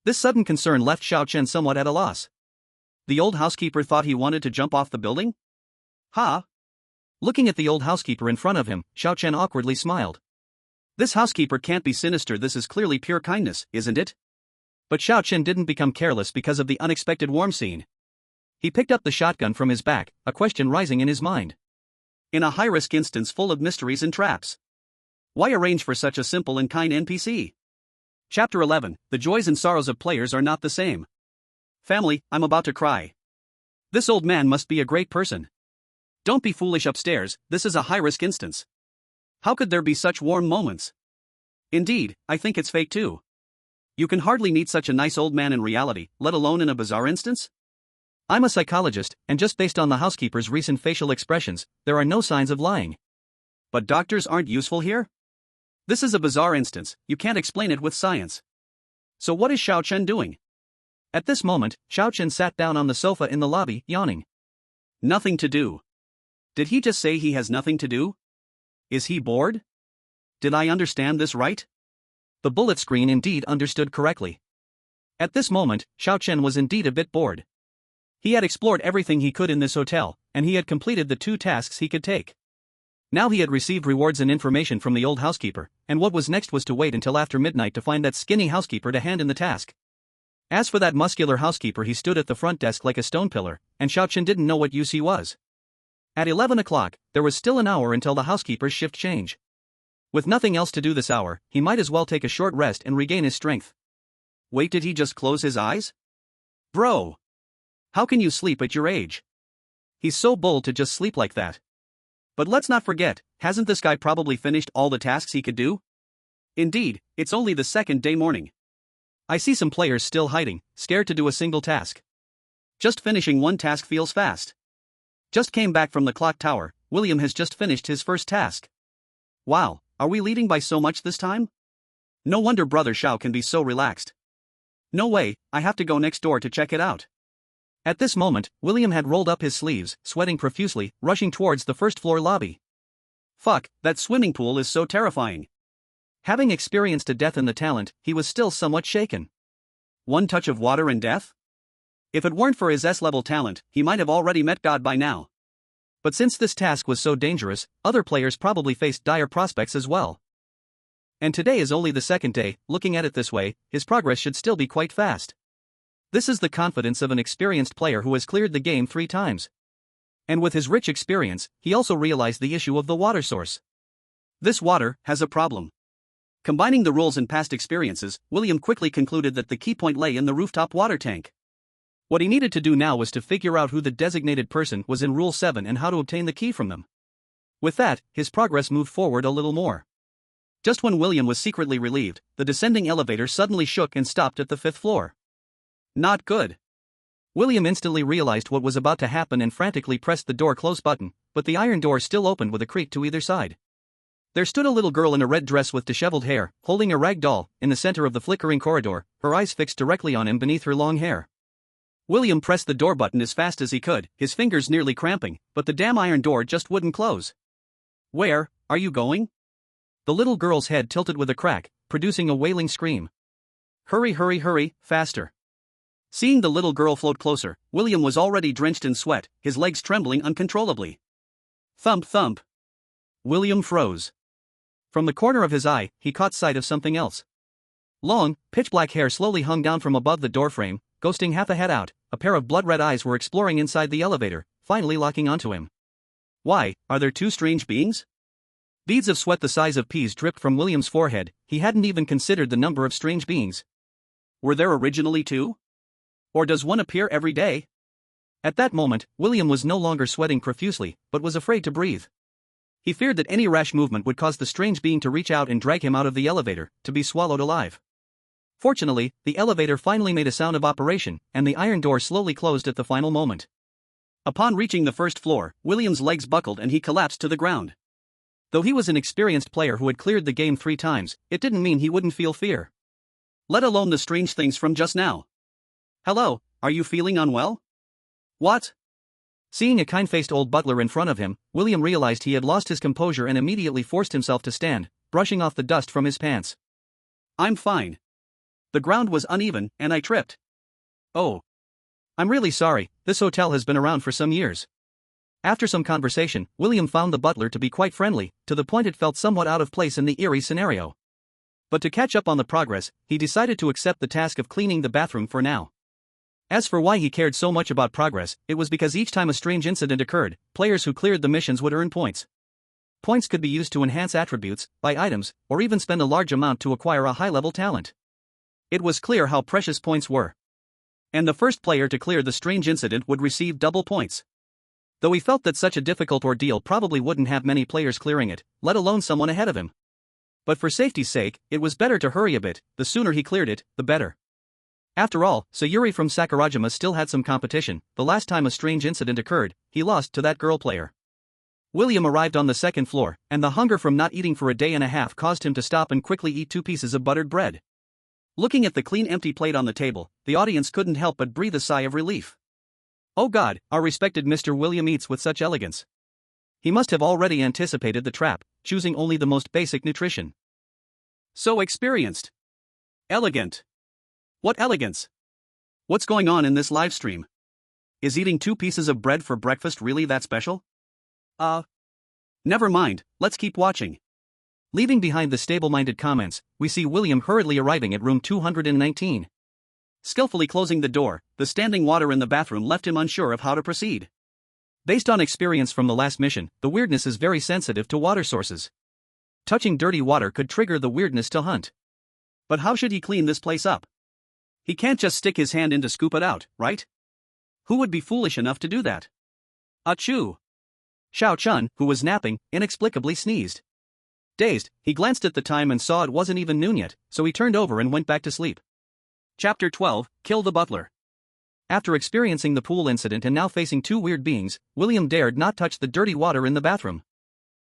This sudden concern left Xiao Chen somewhat at a loss. The old housekeeper thought he wanted to jump off the building? Huh? Looking at the old housekeeper in front of him, Xiao Chen awkwardly smiled. This housekeeper can't be sinister, this is clearly pure kindness, isn't it? But Xiao Chen didn't become careless because of the unexpected warm scene. He picked up the shotgun from his back, a question rising in his mind. In a high-risk instance full of mysteries and traps, why arrange for such a simple and kind NPC? Chapter 11, The Joys and Sorrows of Players Are Not the Same. Family, I'm about to cry. This old man must be a great person. Don't be foolish upstairs, this is a high-risk instance. How could there be such warm moments? Indeed, I think it's fake too. You can hardly meet such a nice old man in reality, let alone in a bizarre instance. I'm a psychologist, and just based on the housekeeper's recent facial expressions, there are no signs of lying. But doctors aren't useful here? This is a bizarre instance, you can't explain it with science. So what is Xiao Chen doing? At this moment, Xiao Chen sat down on the sofa in the lobby, yawning. Nothing to do. Did he just say he has nothing to do? Is he bored? Did I understand this right? The bullet screen indeed understood correctly. At this moment, Xiao Chen was indeed a bit bored. He had explored everything he could in this hotel, and he had completed the 2 tasks he could take. Now he had received rewards and information from the old housekeeper, and what was next was to wait until after midnight to find that skinny housekeeper to hand in the task. As for that muscular housekeeper, he stood at the front desk like a stone pillar, and Xiao Chen didn't know what use he was. At 11 o'clock, there was still an hour until the housekeeper's shift change. With nothing else to do this hour, he might as well take a short rest and regain his strength. Wait, did he just close his eyes? Bro! How can you sleep at your age? He's so bold to just sleep like that. But let's not forget, hasn't this guy probably finished all the tasks he could do? Indeed, it's only the second day morning. I see some players still hiding, scared to do a single task. Just finishing one task feels fast. Just came back from the clock tower, William has just finished his first task. Wow, are we leading by so much this time? No wonder Brother Xiao can be so relaxed. No way, I have to go next door to check it out. At this moment, William had rolled up his sleeves, sweating profusely, rushing towards the first-floor lobby. Fuck, that swimming pool is so terrifying. Having experienced a death in the talent, he was still somewhat shaken. One touch of water and death? If it weren't for his S-level talent, he might have already met God by now. But since this task was so dangerous, other players probably faced dire prospects as well. And today is only the second day, looking at it this way, his progress should still be quite fast. This is the confidence of an experienced player who has cleared the game 3 times. And with his rich experience, he also realized the issue of the water source. This water has a problem. Combining the rules and past experiences, William quickly concluded that the key point lay in the rooftop water tank. What he needed to do now was to figure out who the designated person was in Rule 7 and how to obtain the key from them. With that, his progress moved forward a little more. Just when William was secretly relieved, the descending elevator suddenly shook and stopped at the 5th floor. Not good. William instantly realized what was about to happen and frantically pressed the door close button, but the iron door still opened with a creak to either side. There stood a little girl in a red dress with disheveled hair, holding a rag doll, in the center of the flickering corridor, her eyes fixed directly on him beneath her long hair. William pressed the door button as fast as he could, his fingers nearly cramping, but the damn iron door just wouldn't close. "Where are you going?" The little girl's head tilted with a crack, producing a wailing scream. "Hurry, hurry, hurry, faster." Seeing the little girl float closer, William was already drenched in sweat, his legs trembling uncontrollably. Thump, thump. William froze. From the corner of his eye, he caught sight of something else. Long, pitch-black hair slowly hung down from above the doorframe, ghosting half a head out. A pair of blood-red eyes were exploring inside the elevator, finally locking onto him. Why, are there two strange beings? Beads of sweat the size of peas dripped from William's forehead. He hadn't even considered the number of strange beings. Were there originally two? Or does one appear every day? At that moment, William was no longer sweating profusely, but was afraid to breathe. He feared that any rash movement would cause the strange being to reach out and drag him out of the elevator, to be swallowed alive. Fortunately, the elevator finally made a sound of operation, and the iron door slowly closed at the final moment. Upon reaching the first floor, William's legs buckled and he collapsed to the ground. Though he was an experienced player who had cleared the game 3 times, it didn't mean he wouldn't feel fear. Let alone the strange things from just now. "Hello, are you feeling unwell?" "What?" Seeing a kind-faced old butler in front of him, William realized he had lost his composure and immediately forced himself to stand, brushing off the dust from his pants. "I'm fine. The ground was uneven, and I tripped." "Oh. I'm really sorry, this hotel has been around for some years." After some conversation, William found the butler to be quite friendly, to the point it felt somewhat out of place in the eerie scenario. But to catch up on the progress, he decided to accept the task of cleaning the bathroom for now. As for why he cared so much about progress, it was because each time a strange incident occurred, players who cleared the missions would earn points. Points could be used to enhance attributes, buy items, or even spend a large amount to acquire a high-level talent. It was clear how precious points were. And the first player to clear the strange incident would receive double points. Though he felt that such a difficult ordeal probably wouldn't have many players clearing it, let alone someone ahead of him. But for safety's sake, it was better to hurry a bit. The sooner he cleared it, the better. After all, Sayuri from Sakurajima still had some competition. The last time a strange incident occurred, he lost to that girl player. William arrived on the second floor, and the hunger from not eating for a day and a half caused him to stop and quickly eat 2 pieces of buttered bread. Looking at the clean empty plate on the table, the audience couldn't help but breathe a sigh of relief. Oh God, our respected Mr. William eats with such elegance. He must have already anticipated the trap, choosing only the most basic nutrition. So experienced. Elegant. What elegance? What's going on in this live stream? Is eating 2 pieces of bread for breakfast really that special? Never mind, let's keep watching. Leaving behind the stable-minded comments, we see William hurriedly arriving at room 219. Skillfully closing the door, the standing water in the bathroom left him unsure of how to proceed. Based on experience from the last mission, the weirdness is very sensitive to water sources. Touching dirty water could trigger the weirdness to hunt. But how should he clean this place up? He can't just stick his hand in to scoop it out, right? Who would be foolish enough to do that? Achoo! Xiao Chun, who was napping, inexplicably sneezed. Dazed, he glanced at the time and saw it wasn't even noon yet, so he turned over and went back to sleep. Chapter 12, Kill the Butler. After experiencing the pool incident and now facing 2 weird beings, William dared not touch the dirty water in the bathroom.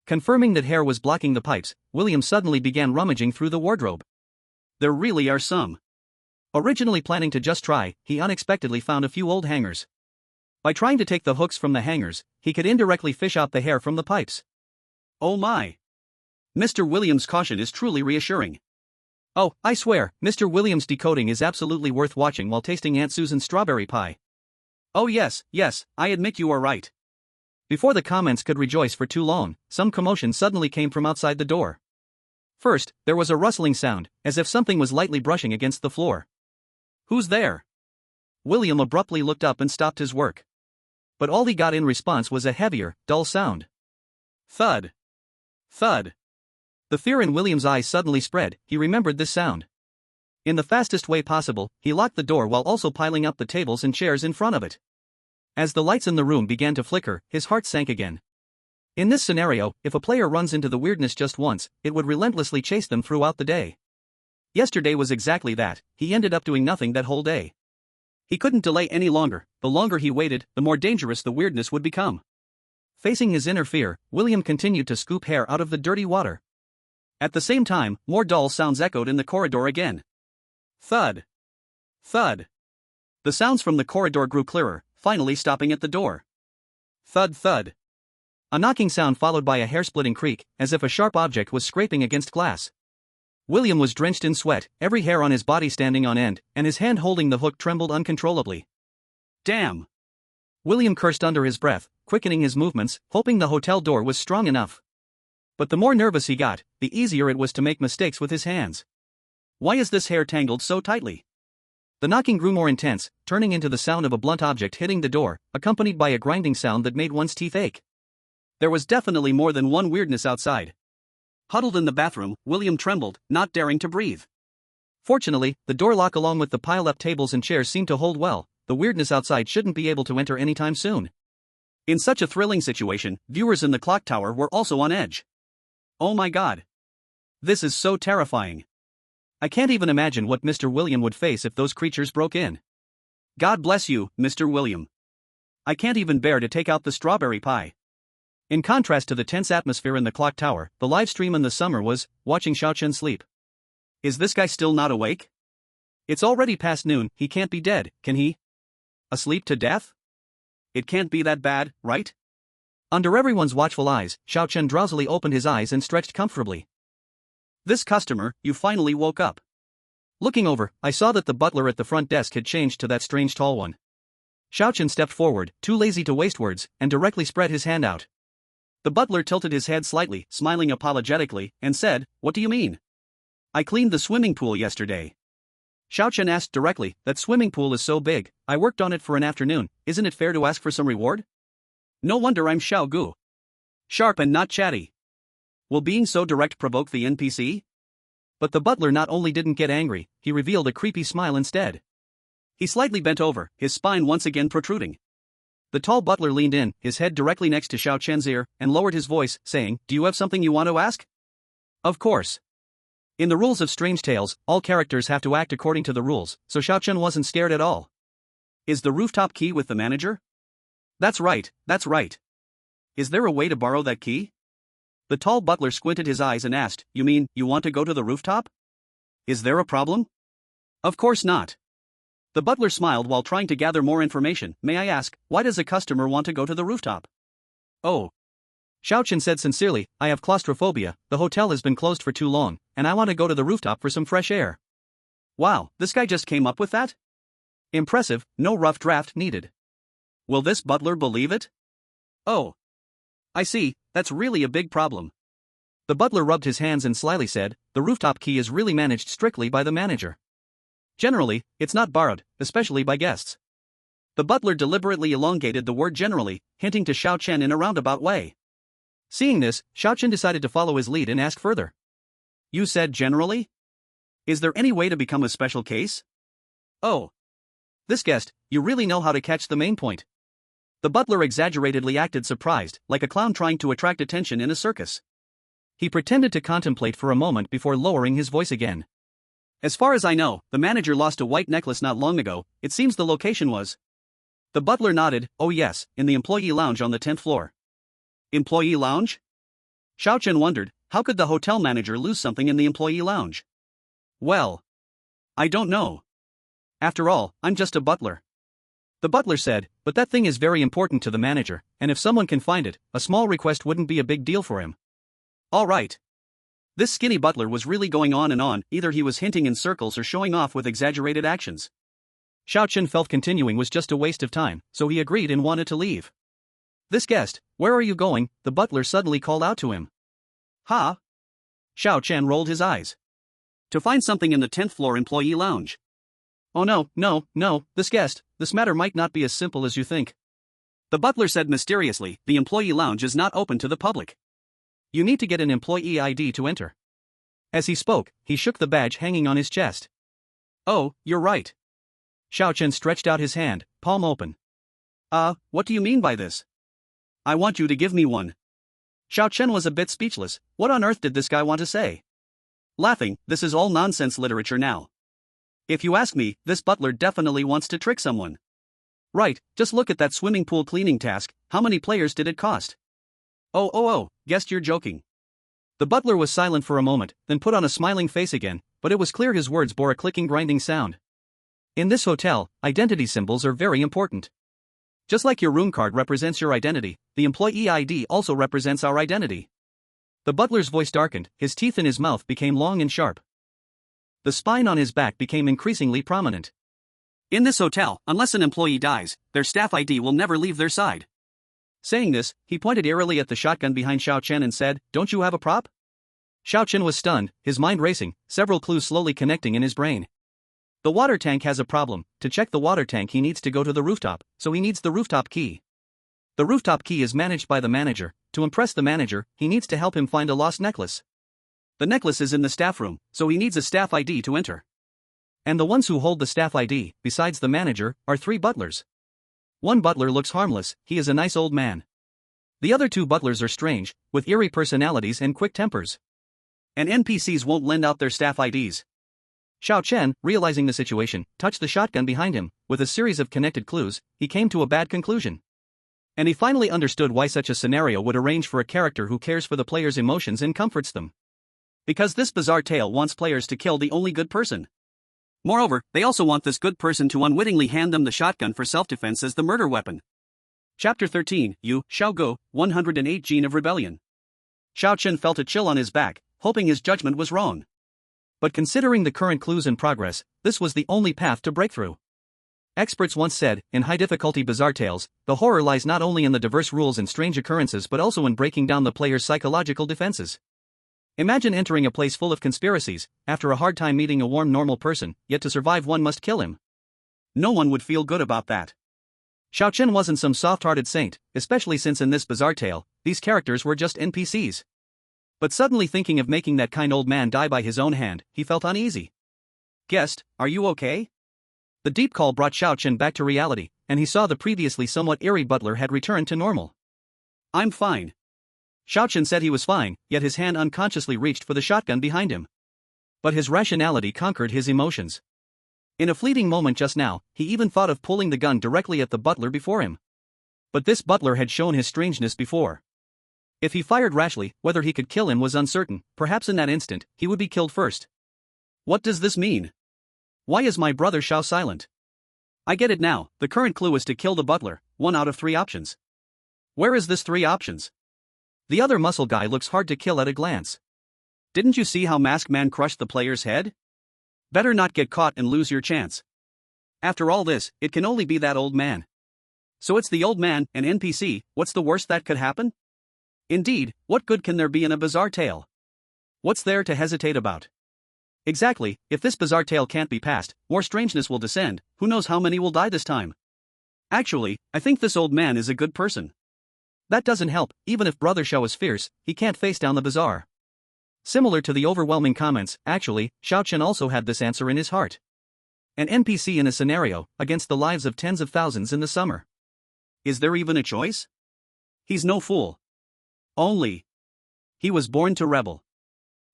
Confirming that hair was blocking the pipes, William suddenly began rummaging through the wardrobe. There really are some. Originally planning to just try, he unexpectedly found a few old hangers. By trying to take the hooks from the hangers, he could indirectly fish out the hair from the pipes. Oh my! Mr. Williams' caution is truly reassuring. Oh, I swear, Mr. Williams' decoding is absolutely worth watching while tasting Aunt Susan's strawberry pie. Oh yes, I admit you are right. Before the comments could rejoice for too long, some commotion suddenly came from outside the door. First, there was a rustling sound, as if something was lightly brushing against the floor. Who's there? William abruptly looked up and stopped his work. But all he got in response was a heavier, dull sound. Thud. Thud. The fear in William's eyes suddenly spread. He remembered this sound. In the fastest way possible, he locked the door while also piling up the tables and chairs in front of it. As the lights in the room began to flicker, his heart sank again. In this scenario, if a player runs into the weirdness just once, it would relentlessly chase them throughout the day. Yesterday was exactly that. He ended up doing nothing that whole day. He couldn't delay any longer. The longer he waited, the more dangerous the weirdness would become. Facing his inner fear, William continued to scoop hair out of the dirty water. At the same time, more dull sounds echoed in the corridor again. Thud. Thud. The sounds from the corridor grew clearer, finally stopping at the door. Thud thud. A knocking sound followed by a hair-splitting creak, as if a sharp object was scraping against glass. William was drenched in sweat, every hair on his body standing on end, and his hand holding the hook trembled uncontrollably. Damn! William cursed under his breath, quickening his movements, hoping the hotel door was strong enough. But the more nervous he got, the easier it was to make mistakes with his hands. Why is this hair tangled so tightly? The knocking grew more intense, turning into the sound of a blunt object hitting the door, accompanied by a grinding sound that made one's teeth ache. There was definitely more than one weirdness outside. Huddled in the bathroom, William trembled, not daring to breathe. Fortunately, the door lock along with the piled-up tables and chairs seemed to hold well. The weirdness outside shouldn't be able to enter anytime soon. In such a thrilling situation, viewers in the clock tower were also on edge. Oh my god. This is so terrifying. I can't even imagine what Mr. William would face if those creatures broke in. God bless you, Mr. William. I can't even bear to take out the strawberry pie. In contrast to the tense atmosphere in the clock tower, the live stream in the summer was watching Xiaochen sleep. Is this guy still not awake? It's already past noon, he can't be dead, can he? Asleep to death? It can't be that bad, right? Under everyone's watchful eyes, Xiaochen drowsily opened his eyes and stretched comfortably. This customer, you finally woke up. Looking over, I saw that the butler at the front desk had changed to that strange tall one. Xiaochen stepped forward, too lazy to waste words, and directly spread his hand out. The butler tilted his head slightly, smiling apologetically, and said, "What do you mean?" "I cleaned the swimming pool yesterday." Xiaochen asked directly, "That swimming pool is so big, I worked on it for an afternoon, isn't it fair to ask for some reward?" "No wonder I'm Xiao Gu. Sharp and not chatty. Will being so direct provoke the NPC?" But the butler not only didn't get angry, he revealed a creepy smile instead. He slightly bent over, his spine once again protruding. The tall butler leaned in, his head directly next to Xiaochen's ear, and lowered his voice, saying, "Do you have something you want to ask?" "Of course." In the rules of Strange Tales, all characters have to act according to the rules, so Xiaochen wasn't scared at all. "Is the rooftop key with the manager?" That's right, that's right. Is there a way to borrow that key?" The tall butler squinted his eyes and asked, "You mean, you want to go to the rooftop? Is there a problem?" "Of course not." The butler smiled while trying to gather more information. "May I ask, why does a customer want to go to the rooftop?" "Oh." Xiaochen said sincerely, "I have claustrophobia, the hotel has been closed for too long, and I want to go to the rooftop for some fresh air." Wow, this guy just came up with that? Impressive, no rough draft needed. Will this butler believe it? Oh. I see, that's really a big problem. The butler rubbed his hands and slyly said, "The rooftop key is really managed strictly by the manager. Generally, it's not borrowed, especially by guests." The butler deliberately elongated the word generally, hinting to Xiaochen in a roundabout way. Seeing this, Xiaochen decided to follow his lead and ask further. "You said generally? Is there any way to become a special case?" "Oh. This guest, you really know how to catch the main point." The butler exaggeratedly acted surprised, like a clown trying to attract attention in a circus. He pretended to contemplate for a moment before lowering his voice again. "As far as I know, the manager lost a white necklace not long ago. It seems the location was..." The butler nodded. "Oh yes, in the employee lounge on the 10th floor. Employee lounge?" Xiaochen wondered, how could the hotel manager lose something in the employee lounge? "Well, I don't know. After all, I'm just a butler." The butler said, "But that thing is very important to the manager, and if someone can find it, a small request wouldn't be a big deal for him." All right. This skinny butler was really going on and on, either he was hinting in circles or showing off with exaggerated actions. Xiaochen felt continuing was just a waste of time, so he agreed and wanted to leave. "This guest, where are you going?" the butler suddenly called out to him. "Huh?" Xiaochen rolled his eyes. "To find something in the 10th floor employee lounge." "Oh no, this matter might not be as simple as you think." The butler said mysteriously, "The employee lounge is not open to the public. You need to get an employee ID to enter." As he spoke, he shook the badge hanging on his chest. "Oh, you're right." Xiaochen stretched out his hand, palm open. What do you mean by this?" "I want you to give me one." Xiaochen was a bit speechless. What on earth did this guy want to say? Laughing, "This is all nonsense literature now. If you ask me, this butler definitely wants to trick someone. Right, just look at that swimming pool cleaning task. How many players did it cost? Oh, guessed you're joking. The butler was silent for a moment, then put on a smiling face again, but it was clear his words bore a clicking grinding sound. In this hotel, identity symbols are very important. Just like your room card represents your identity, the employee ID also represents our identity. The butler's voice darkened, his teeth in his mouth became long and sharp. The spine on his back became increasingly prominent. In this hotel, unless an employee dies, their staff ID will never leave their side. Saying this, he pointed eerily at the shotgun behind Xiao Chen and said, "Don't you have a prop?" Xiao Chen was stunned, his mind racing, several clues slowly connecting in his brain. The water tank has a problem. To check the water tank he needs to go to the rooftop, so he needs the rooftop key. The rooftop key is managed by the manager. To impress the manager, he needs to help him find a lost necklace. The necklace is in the staff room, so he needs a staff ID to enter. And the ones who hold the staff ID, besides the manager, are 3 butlers. One butler looks harmless, he is a nice old man. The other 2 butlers are strange, with eerie personalities and quick tempers. And NPCs won't lend out their staff IDs. Xiao Chen, realizing the situation, touched the shotgun behind him. With a series of connected clues, he came to a bad conclusion. And he finally understood why such a scenario would arrange for a character who cares for the players' emotions and comforts them. Because this bizarre tale wants players to kill the only good person. Moreover, they also want this good person to unwittingly hand them the shotgun for self-defense as the murder weapon. Chapter 13, Yu, Xiaogo, 108 Gene of Rebellion. Xiao Chen felt a chill on his back, hoping his judgment was wrong. But considering the current clues in progress, this was the only path to breakthrough. Experts once said, in high-difficulty bizarre tales, the horror lies not only in the diverse rules and strange occurrences but also in breaking down the player's psychological defenses. Imagine entering a place full of conspiracies, after a hard time meeting a warm normal person, yet to survive one must kill him. No one would feel good about that. Xiao Chen wasn't some soft-hearted saint, especially since in this bizarre tale, these characters were just NPCs. But suddenly thinking of making that kind old man die by his own hand, he felt uneasy. "Guest, are you okay?" The deep call brought Xiao Chen back to reality, and he saw the previously somewhat eerie butler had returned to normal. "I'm fine." Xiao Chen said he was fine, yet his hand unconsciously reached for the shotgun behind him. But his rationality conquered his emotions. In a fleeting moment just now, he even thought of pulling the gun directly at the butler before him. But this butler had shown his strangeness before. If he fired rashly, whether he could kill him was uncertain. Perhaps in that instant, he would be killed first. What does this mean? Why is my brother Xiao silent? I get it now, the current clue is to kill the butler, 1 out of 3 options. Where is this 3 options? The other muscle guy looks hard to kill at a glance. Didn't you see how Masked Man crushed the player's head? Better not get caught and lose your chance. After all this, it can only be that old man. So it's the old man, an NPC. What's the worst that could happen? Indeed, what good can there be in a bizarre tale? What's there to hesitate about? Exactly, if this bizarre tale can't be passed, more strangeness will descend. Who knows how many will die this time? Actually, I think this old man is a good person. That doesn't help. Even if Brother Xiao is fierce, he can't face down the bizarre. Similar to the overwhelming comments, actually, Xiao Chen also had this answer in his heart. An NPC in a scenario, against the lives of tens of thousands in the summer. Is there even a choice? He's no fool. Only. He was born to rebel.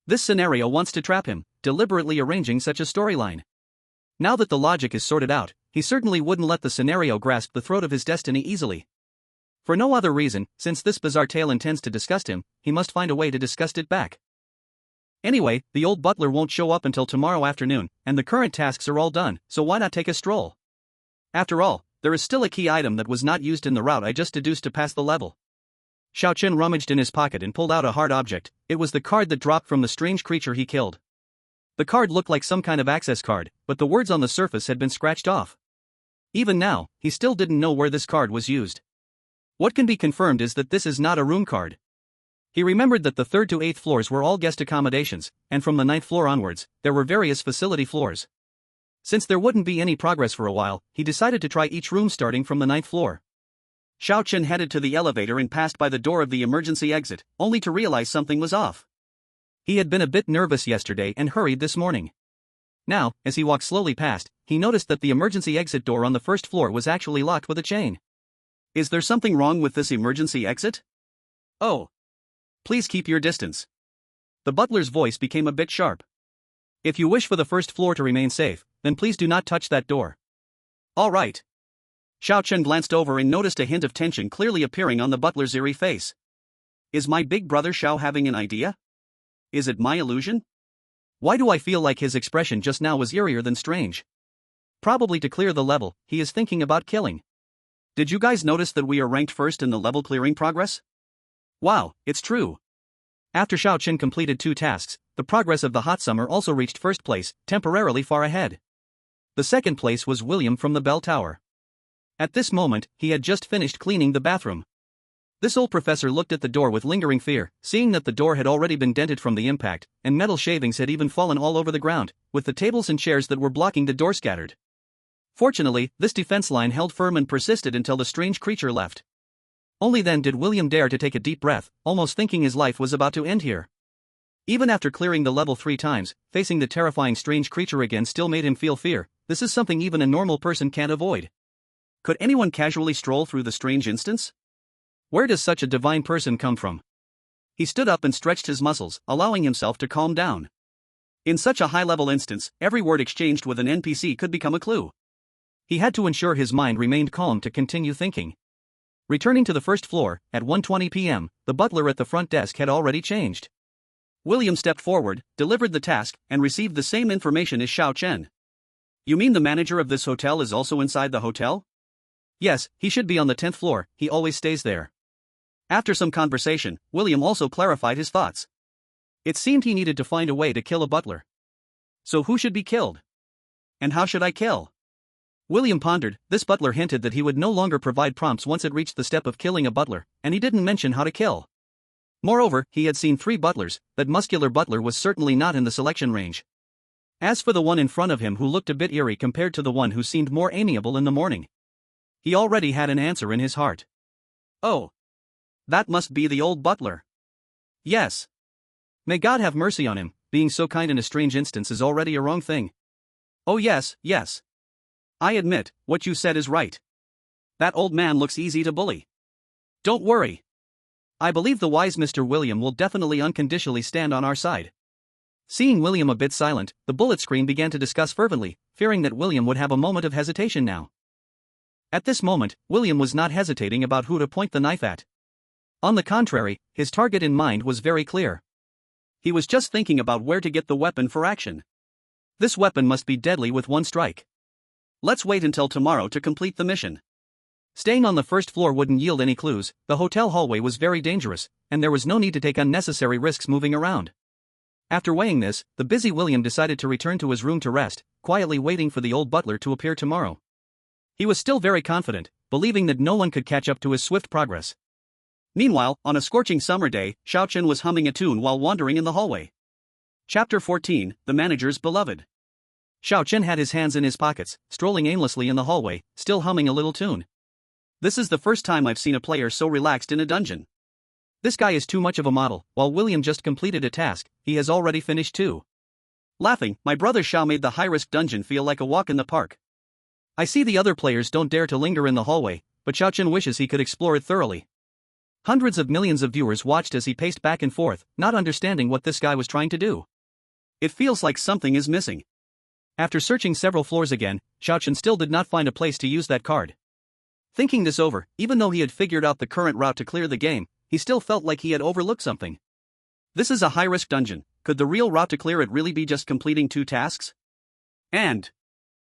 This scenario wants to trap him, deliberately arranging such a storyline. Now that the logic is sorted out, he certainly wouldn't let the scenario grasp the throat of his destiny easily. For no other reason, since this bizarre tale intends to disgust him, he must find a way to disgust it back. Anyway, the old butler won't show up until tomorrow afternoon, and the current tasks are all done, so why not take a stroll? After all, there is still a key item that was not used in the route I just deduced to pass the level. Xiao Chen rummaged in his pocket and pulled out a hard object. It was the card that dropped from the strange creature he killed. The card looked like some kind of access card, but the words on the surface had been scratched off. Even now, he still didn't know where this card was used. What can be confirmed is that this is not a room card. He remembered that the 3rd to 8th floors were all guest accommodations, and from the 9th floor onwards, there were various facility floors. Since there wouldn't be any progress for a while, he decided to try each room starting from the 9th floor. Xiao Chen headed to the elevator and passed by the door of the emergency exit, only to realize something was off. He had been a bit nervous yesterday and hurried this morning. Now, as he walked slowly past, he noticed that the emergency exit door on the 1st floor was actually locked with a chain. Is there something wrong with this emergency exit? Oh. Please keep your distance. The butler's voice became a bit sharp. If you wish for the 1st floor to remain safe, then please do not touch that door. All right. Xiao Chen glanced over and noticed a hint of tension clearly appearing on the butler's eerie face. Is my big brother Xiao having an idea? Is it my illusion? Why do I feel like his expression just now was eerier than strange? Probably to clear the level, he is thinking about killing. Did you guys notice that we are ranked first in the level clearing progress? Wow, it's true. After Xiao Chen completed 2 tasks, the progress of the hot summer also reached first place, temporarily far ahead. The second place was William from the bell tower. At this moment, he had just finished cleaning the bathroom. This old professor looked at the door with lingering fear, seeing that the door had already been dented from the impact, and metal shavings had even fallen all over the ground, with the tables and chairs that were blocking the door scattered. Fortunately, this defense line held firm and persisted until the strange creature left. Only then did William dare to take a deep breath, almost thinking his life was about to end here. Even after clearing the level 3 times, facing the terrifying strange creature again still made him feel fear. This is something even a normal person can't avoid. Could anyone casually stroll through the strange instance? Where does such a divine person come from? He stood up and stretched his muscles, allowing himself to calm down. In such a high-level instance, every word exchanged with an NPC could become a clue. He had to ensure his mind remained calm to continue thinking. Returning to the first floor, at 1:20 p.m., the butler at the front desk had already changed. William stepped forward, delivered the task, and received the same information as Xiao Chen. You mean the manager of this hotel is also inside the hotel? Yes, he should be on the 10th floor, he always stays there. After some conversation, William also clarified his thoughts. It seemed he needed to find a way to kill a butler. So who should be killed? And how should I kill? William pondered. This butler hinted that he would no longer provide prompts once it reached the step of killing a butler, and he didn't mention how to kill. Moreover, he had seen 3 butlers. That muscular butler was certainly not in the selection range. As for the one in front of him who looked a bit eerie compared to the one who seemed more amiable in the morning, he already had an answer in his heart. Oh. That must be the old butler. Yes. May God have mercy on him, being so kind in a strange instance is already a wrong thing. Oh yes. I admit, what you said is right. That old man looks easy to bully. Don't worry. I believe the wise Mr. William will definitely unconditionally stand on our side. Seeing William a bit silent, the bullet screen began to discuss fervently, fearing that William would have a moment of hesitation now. At this moment, William was not hesitating about who to point the knife at. On the contrary, his target in mind was very clear. He was just thinking about where to get the weapon for action. This weapon must be deadly with one strike. Let's wait until tomorrow to complete the mission. Staying on the first floor wouldn't yield any clues. The hotel hallway was very dangerous, and there was no need to take unnecessary risks moving around. After weighing this, the busy William decided to return to his room to rest, quietly waiting for the old butler to appear tomorrow. He was still very confident, believing that no one could catch up to his swift progress. Meanwhile, on a scorching summer day, Xiao Chen was humming a tune while wandering in the hallway. Chapter 14, The Manager's Beloved. Xiao Chen had his hands in his pockets, strolling aimlessly in the hallway, still humming a little tune. This is the first time I've seen a player so relaxed in a dungeon. This guy is too much of a model. While William just completed a task, he has already finished 2. Laughing, my brother Xiao made the high-risk dungeon feel like a walk in the park. I see the other players don't dare to linger in the hallway, but Xiao Chen wishes he could explore it thoroughly. Hundreds of millions of viewers watched as he paced back and forth, not understanding what this guy was trying to do. It feels like something is missing. After searching several floors again, Xiao Chen still did not find a place to use that card. Thinking this over, even though he had figured out the current route to clear the game, he still felt like he had overlooked something. This is a high-risk dungeon. Could the real route to clear it really be just completing 2 tasks? And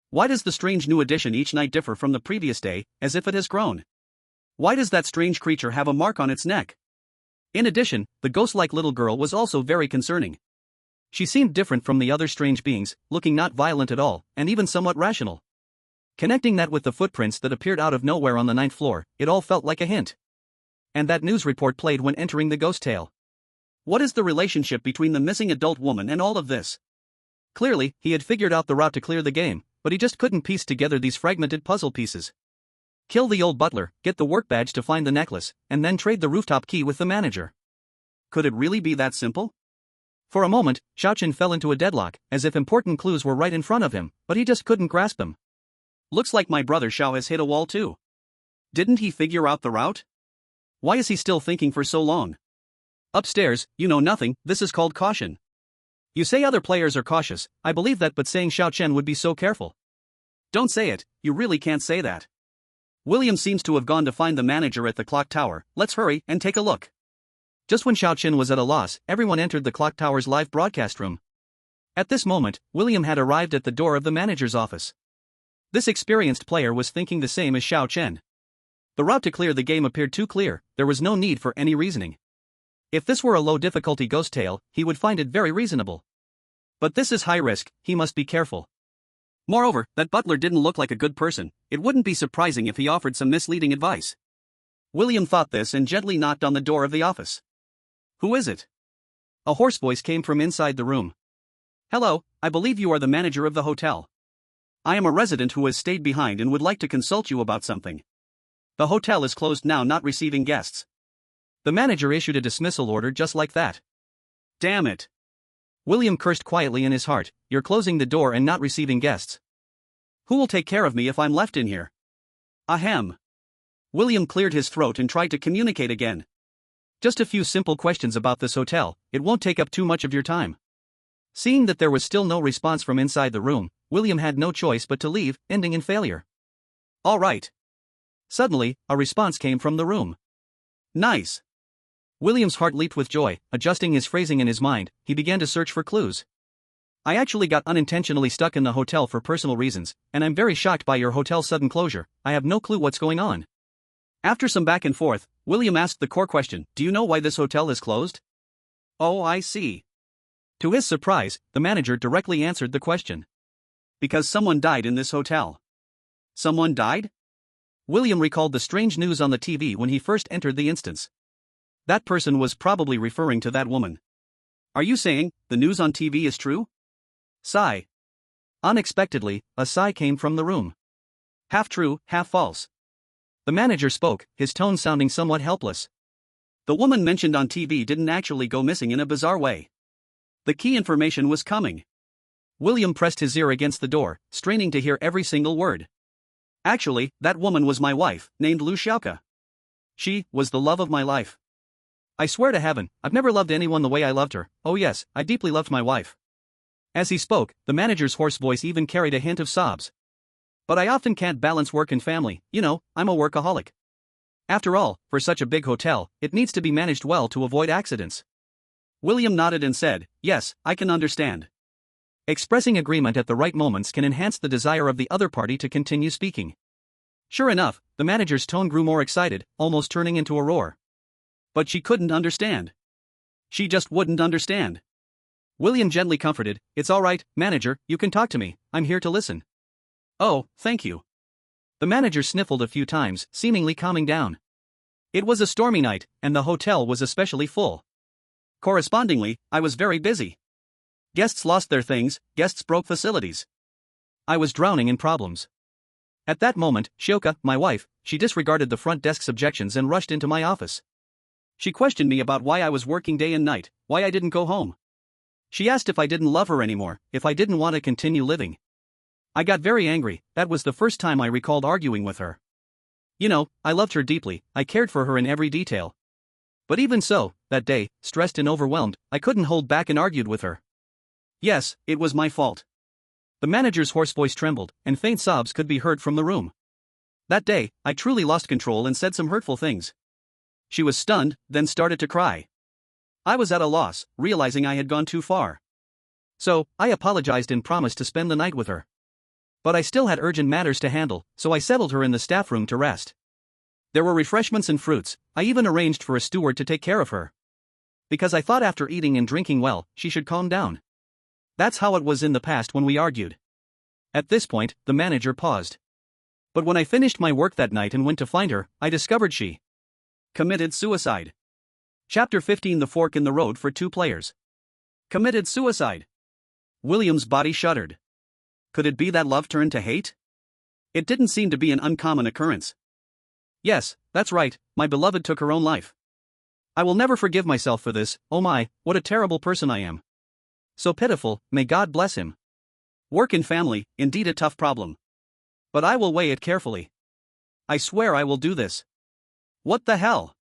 why does the strange new addition each night differ from the previous day, as if it has grown? Why does that strange creature have a mark on its neck? In addition, the ghost-like little girl was also very concerning. She seemed different from the other strange beings, looking not violent at all, and even somewhat rational. Connecting that with the footprints that appeared out of nowhere on the 9th floor, it all felt like a hint. And that news report played when entering the ghost tale. What is the relationship between the missing adult woman and all of this? Clearly, he had figured out the route to clear the game, but he just couldn't piece together these fragmented puzzle pieces. Kill the old butler, get the work badge to find the necklace, and then trade the rooftop key with the manager. Could it really be that simple? For a moment, Xiao Chen fell into a deadlock, as if important clues were right in front of him, but he just couldn't grasp them. Looks like my brother Xiao has hit a wall too. Didn't he figure out the route? Why is he still thinking for so long? Upstairs, you know nothing, this is called caution. You say other players are cautious, I believe that, but saying Xiao Chen would be so careful. Don't say it, you really can't say that. William seems to have gone to find the manager at the clock tower, let's hurry and take a look. Just when Xiao Chen was at a loss, everyone entered the clock tower's live broadcast room. At this moment, William had arrived at the door of the manager's office. This experienced player was thinking the same as Xiao Chen. The route to clear the game appeared too clear, there was no need for any reasoning. If this were a low-difficulty ghost tale, he would find it very reasonable. But this is high risk, he must be careful. Moreover, that butler didn't look like a good person, it wouldn't be surprising if he offered some misleading advice. William thought this and gently knocked on the door of the office. Who is it? A hoarse voice came from inside the room. Hello, I believe you are the manager of the hotel. I am a resident who has stayed behind and would like to consult you about something. The hotel is closed now, not receiving guests. The manager issued a dismissal order just like that. Damn it. William cursed quietly in his heart, you're closing the door and not receiving guests. Who will take care of me if I'm left in here? Ahem. William cleared his throat and tried to communicate again. Just a few simple questions about this hotel, it won't take up too much of your time. Seeing that there was still no response from inside the room, William had no choice but to leave, ending in failure. All right. Suddenly, a response came from the room. Nice. William's heart leaped with joy, adjusting his phrasing in his mind, he began to search for clues. I actually got unintentionally stuck in the hotel for personal reasons, and I'm very shocked by your hotel's sudden closure, I have no clue what's going on. After some back and forth, William asked the core question, do you know why this hotel is closed? Oh, I see. To his surprise, the manager directly answered the question. Because someone died in this hotel. Someone died? William recalled the strange news on the TV when he first entered the instance. That person was probably referring to that woman. Are you saying, the news on TV is true? Sigh. Unexpectedly, a sigh came from the room. Half true, half false. The manager spoke, his tone sounding somewhat helpless. The woman mentioned on TV didn't actually go missing in a bizarre way. The key information was coming. William pressed his ear against the door, straining to hear every single word. Actually, that woman was my wife, named Lu Xiaoka. She was the love of my life. I swear to heaven, I've never loved anyone the way I loved her, oh yes, I deeply loved my wife. As he spoke, the manager's hoarse voice even carried a hint of sobs. But I often can't balance work and family, you know, I'm a workaholic. After all, for such a big hotel, it needs to be managed well to avoid accidents. William nodded and said, yes, I can understand. Expressing agreement at the right moments can enhance the desire of the other party to continue speaking. Sure enough, the manager's tone grew more excited, almost turning into a roar. But she couldn't understand. She just wouldn't understand. William gently comforted, it's all right, manager, you can talk to me, I'm here to listen. Oh, thank you. The manager sniffled a few times, seemingly calming down. It was a stormy night, and the hotel was especially full. Correspondingly, I was very busy. Guests lost their things, guests broke facilities. I was drowning in problems. At that moment, Xiaoka, my wife, she disregarded the front desk's objections and rushed into my office. She questioned me about why I was working day and night, why I didn't go home. She asked if I didn't love her anymore, if I didn't want to continue living. I got very angry, that was the first time I recalled arguing with her. You know, I loved her deeply, I cared for her in every detail. But even so, that day, stressed and overwhelmed, I couldn't hold back and argued with her. Yes, it was my fault. The manager's hoarse voice trembled, and faint sobs could be heard from the room. That day, I truly lost control and said some hurtful things. She was stunned, then started to cry. I was at a loss, realizing I had gone too far. So, I apologized and promised to spend the night with her. But I still had urgent matters to handle, so I settled her in the staff room to rest. There were refreshments and fruits, I even arranged for a steward to take care of her. Because I thought after eating and drinking well, she should calm down. That's how it was in the past when we argued. At this point, the manager paused. But when I finished my work that night and went to find her, I discovered she committed suicide. Chapter 15 The Fork in the Road for Two Players. Committed suicide. William's body shuddered. Could it be that love turned to hate? It didn't seem to be an uncommon occurrence. Yes, that's right, my beloved took her own life. I will never forgive myself for this, oh my, what a terrible person I am. So pitiful, may God bless him. Work and family, indeed a tough problem. But I will weigh it carefully. I swear I will do this. What the hell?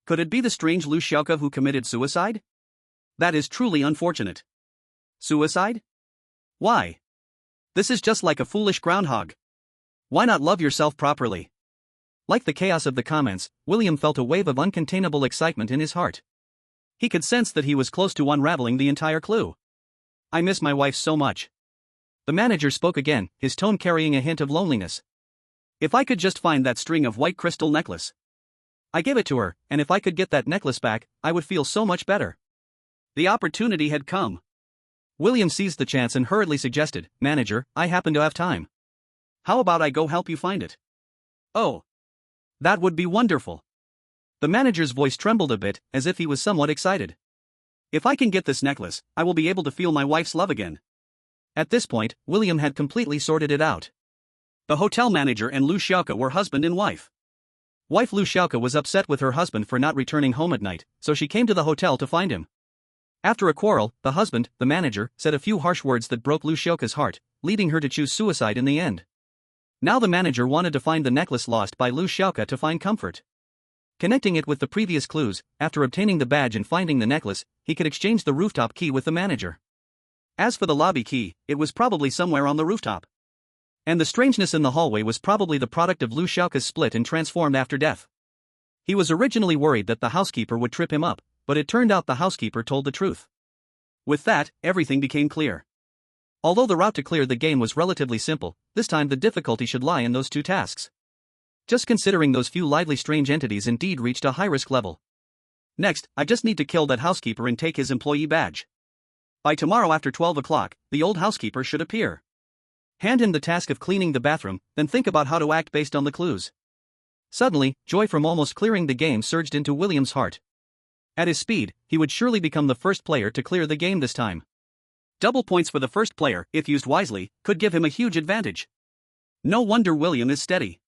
Could it be the strange Lu Xiaoka who committed suicide? That is truly unfortunate. Suicide? Why? This is just like a foolish groundhog. Why not love yourself properly? Like the chaos of the comments, William felt a wave of uncontainable excitement in his heart. He could sense that he was close to unraveling the entire clue. I miss my wife so much. The manager spoke again, his tone carrying a hint of loneliness. If I could just find that string of white crystal necklace. I gave it to her, and if I could get that necklace back, I would feel so much better. The opportunity had come. William seized the chance and hurriedly suggested, "Manager, I happen to have time. How about I go help you find it?" "Oh. That would be wonderful." The manager's voice trembled a bit, as if he was somewhat excited. "If I can get this necklace, I will be able to feel my wife's love again." At this point, William had completely sorted it out. The hotel manager and Lu Xiaoke were husband and wife. Wife Lu Xiaoke was upset with her husband for not returning home at night, so she came to the hotel to find him. After a quarrel, the husband, the manager, said a few harsh words that broke Lu Xiaoke's heart, leading her to choose suicide in the end. Now the manager wanted to find the necklace lost by Lu Xiaoke to find comfort. Connecting it with the previous clues, after obtaining the badge and finding the necklace, he could exchange the rooftop key with the manager. As for the lobby key, it was probably somewhere on the rooftop. And the strangeness in the hallway was probably the product of Lu Xiaoke's split and transformed after death. He was originally worried that the housekeeper would trip him up, but it turned out the housekeeper told the truth. With that, everything became clear. Although the route to clear the game was relatively simple, this time the difficulty should lie in those two tasks. Just considering those few lively strange entities indeed reached a high-risk level. Next, I just need to kill that housekeeper and take his employee badge. By tomorrow after 12 o'clock, the old housekeeper should appear. Hand him the task of cleaning the bathroom, then think about how to act based on the clues. Suddenly, joy from almost clearing the game surged into William's heart. At his speed, he would surely become the first player to clear the game this time. Double points for the first player, if used wisely, could give him a huge advantage. No wonder William is steady.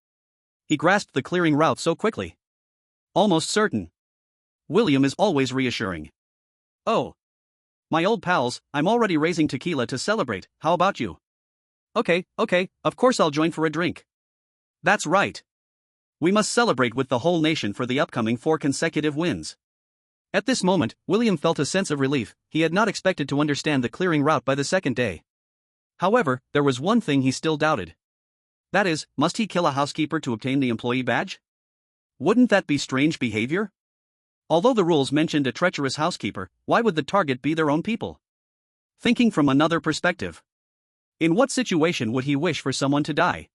He grasped the clearing route so quickly. Almost certain. William is always reassuring. "Oh. My old pals, I'm already raising tequila to celebrate, how about you?" Okay, of course I'll join for a drink." "That's right. We must celebrate with the whole nation for the upcoming 4 consecutive wins." At this moment, William felt a sense of relief. He had not expected to understand the clearing route by the second day. However, there was one thing he still doubted. That is, must he kill a housekeeper to obtain the employee badge? Wouldn't that be strange behavior? Although the rules mentioned a treacherous housekeeper, why would the target be their own people? Thinking from another perspective. In what situation would he wish for someone to die?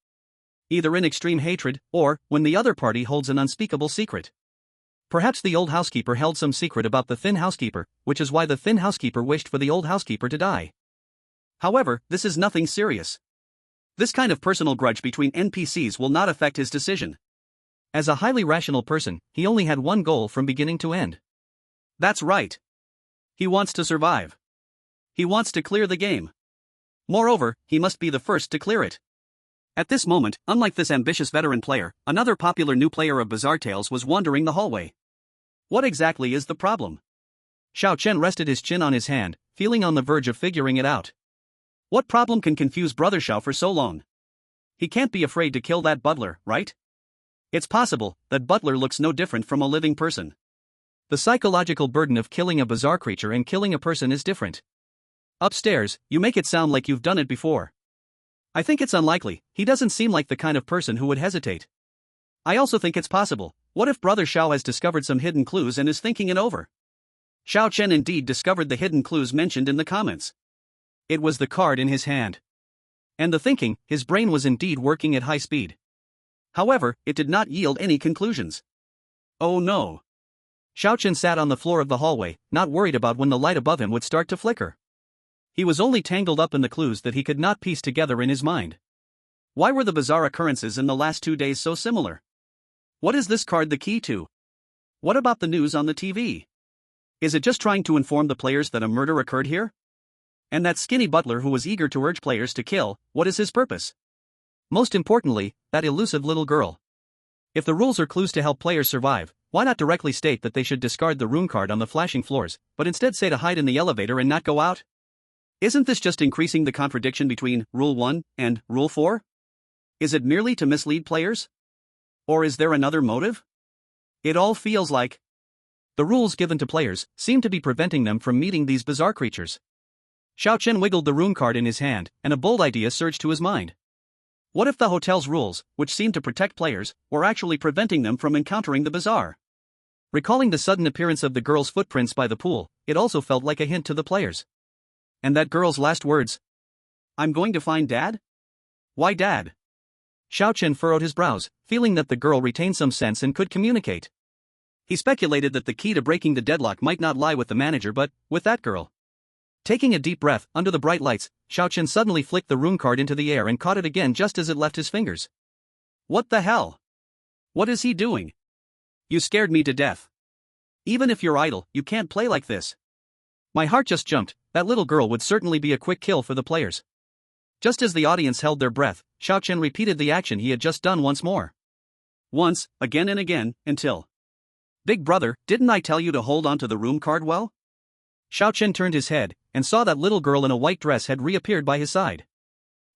Either in extreme hatred, or when the other party holds an unspeakable secret. Perhaps the old housekeeper held some secret about the thin housekeeper, which is why the thin housekeeper wished for the old housekeeper to die. However, this is nothing serious. This kind of personal grudge between NPCs will not affect his decision. As a highly rational person, he only had one goal from beginning to end. That's right. He wants to survive. He wants to clear the game. Moreover, he must be the first to clear it. At this moment, unlike this ambitious veteran player, another popular new player of Bizarre Tales was wandering the hallway. What exactly is the problem? Xiao Chen rested his chin on his hand, feeling on the verge of figuring it out. What problem can confuse Brother Xiao for so long? He can't be afraid to kill that butler, right? It's possible that butler looks no different from a living person. The psychological burden of killing a bizarre creature and killing a person is different. Upstairs, you make it sound like you've done it before. I think it's unlikely. He doesn't seem like the kind of person who would hesitate. I also think it's possible. What if Brother Xiao has discovered some hidden clues and is thinking it over? Xiao Chen indeed discovered the hidden clues mentioned in the comments. It was the card in his hand. And the thinking, his brain was indeed working at high speed. However, it did not yield any conclusions. Oh no. Xiao Chen sat on the floor of the hallway, not worried about when the light above him would start to flicker. He was only tangled up in the clues that he could not piece together in his mind. Why were the bizarre occurrences in the last 2 days so similar? What is this card the key to? What about the news on the TV? Is it just trying to inform the players that a murder occurred here? And that skinny butler who was eager to urge players to kill, what is his purpose? Most importantly, that elusive little girl. If the rules are clues to help players survive, why not directly state that they should discard the rune card on the flashing floors, but instead say to hide in the elevator and not go out? Isn't this just increasing the contradiction between Rule 1 and Rule 4? Is it merely to mislead players? Or is there another motive? It all feels like the rules given to players seem to be preventing them from meeting these bizarre creatures. Xiao Chen wiggled the room card in his hand, and a bold idea surged to his mind. What if the hotel's rules, which seemed to protect players, were actually preventing them from encountering the bizarre? Recalling the sudden appearance of the girl's footprints by the pool, it also felt like a hint to the players. And that girl's last words? "I'm going to find Dad?" Why Dad? Xiao Chen furrowed his brows, feeling that the girl retained some sense and could communicate. He speculated that the key to breaking the deadlock might not lie with the manager but with that girl. Taking a deep breath under the bright lights, Xiao Chen suddenly flicked the rune card into the air and caught it again just as it left his fingers. What the hell? What is he doing? You scared me to death. Even if you're idle, you can't play like this. My heart just jumped. That little girl would certainly be a quick kill for the players. Just as the audience held their breath, Xiao Chen repeated the action he had just done once more. Once, again and again, until... Big brother, didn't I tell you to hold on to the room card well? Xiao Chen turned his head, and saw that little girl in a white dress had reappeared by his side.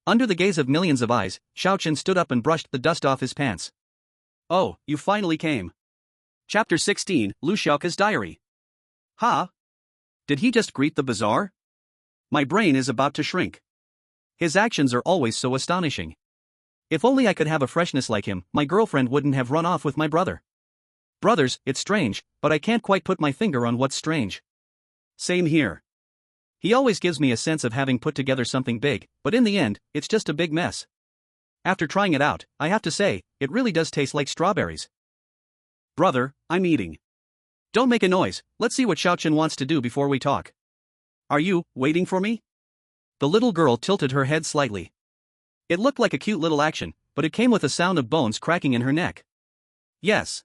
Under the gaze of millions of eyes, Xiao Chen stood up and brushed the dust off his pants. Oh, you finally came. Chapter 16, Lu Xiaoka's Diary. Huh? Did he just greet the bazaar? My brain is about to shrink. His actions are always so astonishing. If only I could have a freshness like him, my girlfriend wouldn't have run off with my brother. Brothers, it's strange, but I can't quite put my finger on what's strange. Same here. He always gives me a sense of having put together something big, but in the end, it's just a big mess. After trying it out, I have to say, it really does taste like strawberries. Brother, I'm eating. Don't make a noise, let's see what Xiao Chen wants to do before we talk. Are you waiting for me? The little girl tilted her head slightly. It looked like a cute little action, but it came with a sound of bones cracking in her neck. Yes.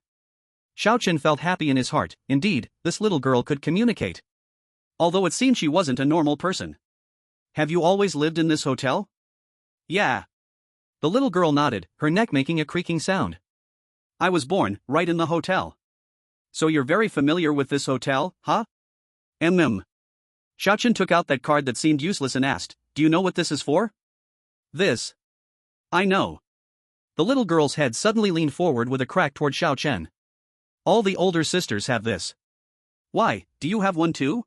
Xiao Chen felt happy in his heart. Indeed, this little girl could communicate. Although it seemed she wasn't a normal person. Have you always lived in this hotel? Yeah. The little girl nodded, her neck making a creaking sound. I was born right in the hotel. So you're very familiar with this hotel, huh? Xiao Chen took out that card that seemed useless and asked, do you know what this is for? This. I know. The little girl's head suddenly leaned forward with a crack toward Xiao Chen. All the older sisters have this. Why, do you have one too?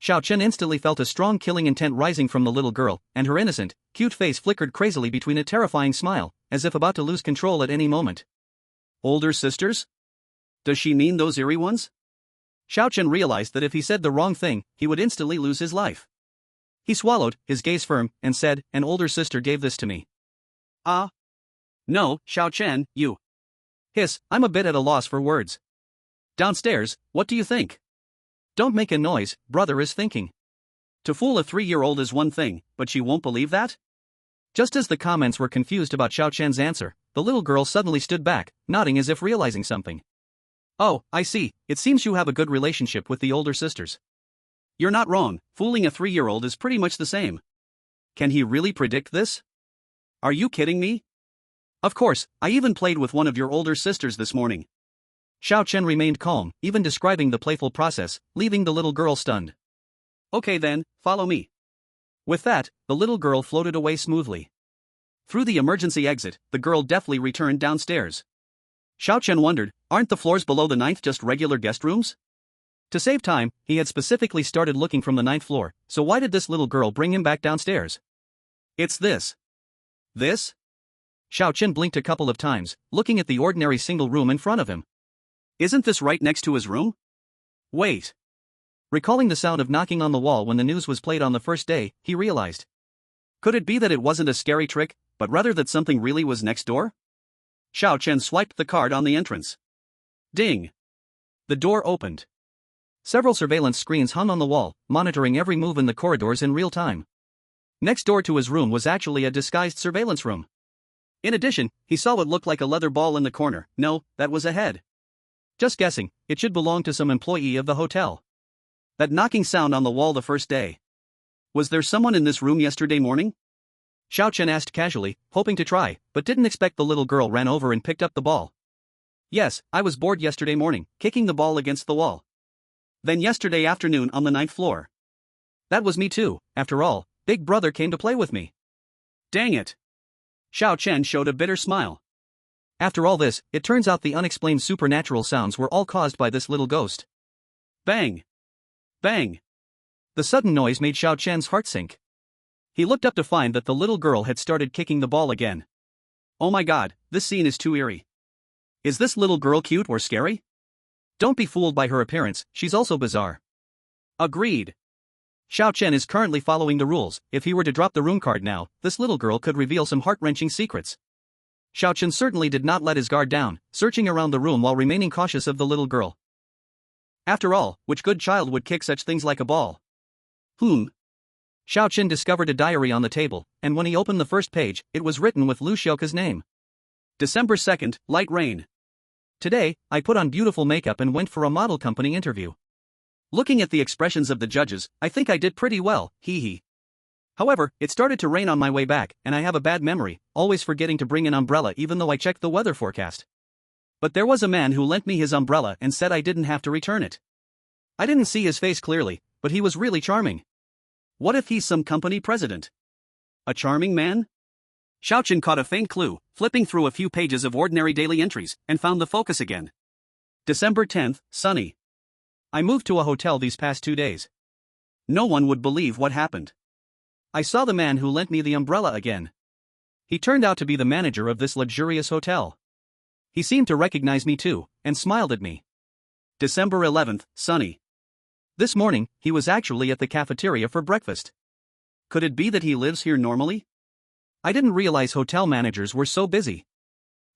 Xiao Chen instantly felt a strong killing intent rising from the little girl, and her innocent, cute face flickered crazily between a terrifying smile, as if about to lose control at any moment. Older sisters? Does she mean those eerie ones? Xiao Chen realized that if he said the wrong thing, he would instantly lose his life. He swallowed, his gaze firm, and said, an older sister gave this to me. No, Xiao Chen, you. Hiss, I'm a bit at a loss for words. Downstairs, what do you think? Don't make a noise, brother is thinking. To fool a 3-year-old is one thing, but she won't believe that? Just as the comments were confused about Xiao Chen's answer, the little girl suddenly stood back, nodding as if realizing something. Oh, I see, it seems you have a good relationship with the older sisters. You're not wrong, fooling a 3-year-old is pretty much the same. Can he really predict this? Are you kidding me? Of course, I even played with one of your older sisters this morning. Xiao Chen remained calm, even describing the playful process, leaving the little girl stunned. Okay then, follow me. With that, the little girl floated away smoothly. Through the emergency exit, the girl deftly returned downstairs. Xiao Chen wondered, aren't the floors below the 9th just regular guest rooms? To save time, he had specifically started looking from the 9th floor, so why did this little girl bring him back downstairs? It's this. This? Xiao Chen blinked a couple of times, looking at the ordinary single room in front of him. Isn't this right next to his room? Wait. Recalling the sound of knocking on the wall when the news was played on the first day, he realized. Could it be that it wasn't a scary trick, but rather that something really was next door? Xiao Chen swiped the card on the entrance. Ding! The door opened. Several surveillance screens hung on the wall, monitoring every move in the corridors in real time. Next door to his room was actually a disguised surveillance room. In addition, he saw what looked like a leather ball in the corner. No, that was a head. Just guessing, it should belong to some employee of the hotel. That knocking sound on the wall the first day. Was there someone in this room yesterday morning? Xiao Chen asked casually, hoping to try, but didn't expect the little girl ran over and picked up the ball. Yes, I was bored yesterday morning, kicking the ball against the wall. Then yesterday afternoon on the 9th floor. That was me too, after all, Big Brother came to play with me. Dang it. Xiao Chen showed a bitter smile. After all this, it turns out the unexplained supernatural sounds were all caused by this little ghost. Bang! Bang! The sudden noise made Xiao Chen's heart sink. He looked up to find that the little girl had started kicking the ball again. Oh my god, this scene is too eerie. Is this little girl cute or scary? Don't be fooled by her appearance, she's also bizarre. Agreed. Xiao Chen is currently following the rules. If he were to drop the room card now, this little girl could reveal some heart-wrenching secrets. Xiao Chen certainly did not let his guard down, searching around the room while remaining cautious of the little girl. After all, which good child would kick such things like a ball? Xiao Chen discovered a diary on the table, and when he opened the first page, it was written with Lu Xiaoka's name. December 2nd, light rain. Today, I put on beautiful makeup and went for a model company interview. Looking at the expressions of the judges, I think I did pretty well, hee hee. However, it started to rain on my way back, and I have a bad memory, always forgetting to bring an umbrella even though I checked the weather forecast. But there was a man who lent me his umbrella and said I didn't have to return it. I didn't see his face clearly, but he was really charming. What if he's some company president? A charming man? Xiao Chen caught a faint clue, flipping through a few pages of ordinary daily entries, and found the focus again. December 10th, sunny. I moved to a hotel these past 2 days. No one would believe what happened. I saw the man who lent me the umbrella again. He turned out to be the manager of this luxurious hotel. He seemed to recognize me too, and smiled at me. December 11th, sunny. This morning, he was actually at the cafeteria for breakfast. Could it be that he lives here normally? I didn't realize hotel managers were so busy.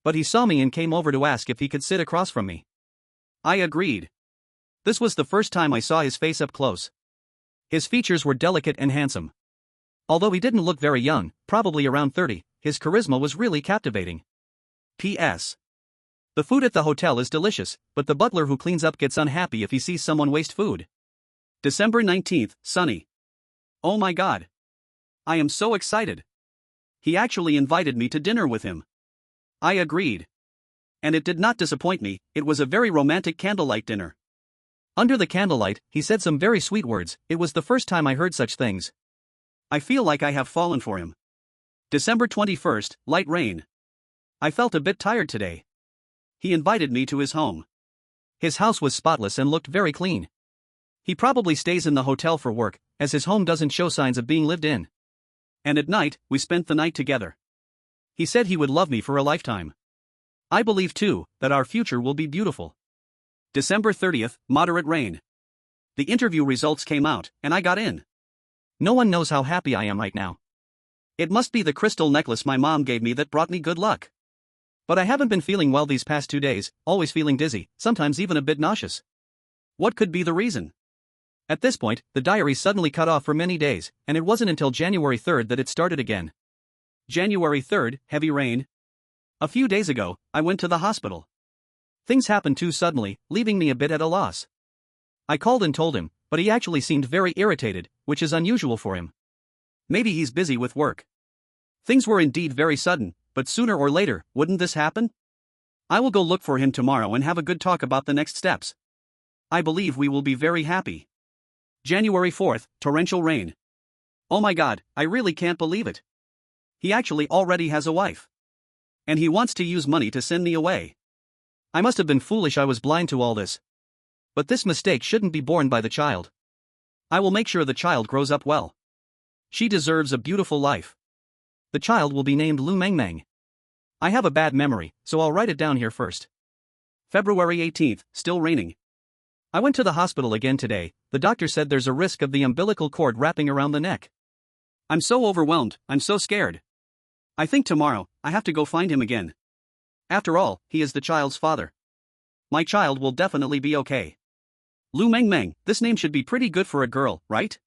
But he saw me and came over to ask if he could sit across from me. I agreed. This was the first time I saw his face up close. His features were delicate and handsome. Although he didn't look very young, probably around 30, his charisma was really captivating. P.S. The food at the hotel is delicious, but the butler who cleans up gets unhappy if he sees someone waste food. December 19th, sunny. Oh my god. I am so excited. He actually invited me to dinner with him. I agreed. And it did not disappoint me, it was a very romantic candlelight dinner. Under the candlelight, he said some very sweet words. It was the first time I heard such things. I feel like I have fallen for him. December 21st, light rain. I felt a bit tired today. He invited me to his home. His house was spotless and looked very clean. He probably stays in the hotel for work, as his home doesn't show signs of being lived in. And at night, we spent the night together. He said he would love me for a lifetime. I believe too, that our future will be beautiful. December 30th, moderate rain. The interview results came out, and I got in. No one knows how happy I am right now. It must be the crystal necklace my mom gave me that brought me good luck. But I haven't been feeling well these past 2 days, always feeling dizzy, sometimes even a bit nauseous. What could be the reason? At this point, the diary suddenly cut off for many days, and it wasn't until January 3rd that it started again. January 3rd, heavy rain. A few days ago, I went to the hospital. Things happened too suddenly, leaving me a bit at a loss. I called and told him, but he actually seemed very irritated, which is unusual for him. Maybe he's busy with work. Things were indeed very sudden, but sooner or later, wouldn't this happen? I will go look for him tomorrow and have a good talk about the next steps. I believe we will be very happy. January 4th, torrential rain. Oh my god, I really can't believe it. He actually already has a wife. And he wants to use money to send me away. I must have been foolish, I was blind to all this. But this mistake shouldn't be borne by the child. I will make sure the child grows up well. She deserves a beautiful life. The child will be named Lu Mengmeng. I have a bad memory, so I'll write it down here first. February 18th, still raining. I went to the hospital again today. The doctor said there's a risk of the umbilical cord wrapping around the neck. I'm so overwhelmed, I'm so scared. I think tomorrow, I have to go find him again. After all, he is the child's father. My child will definitely be okay. Lu Mengmeng, this name should be pretty good for a girl, right?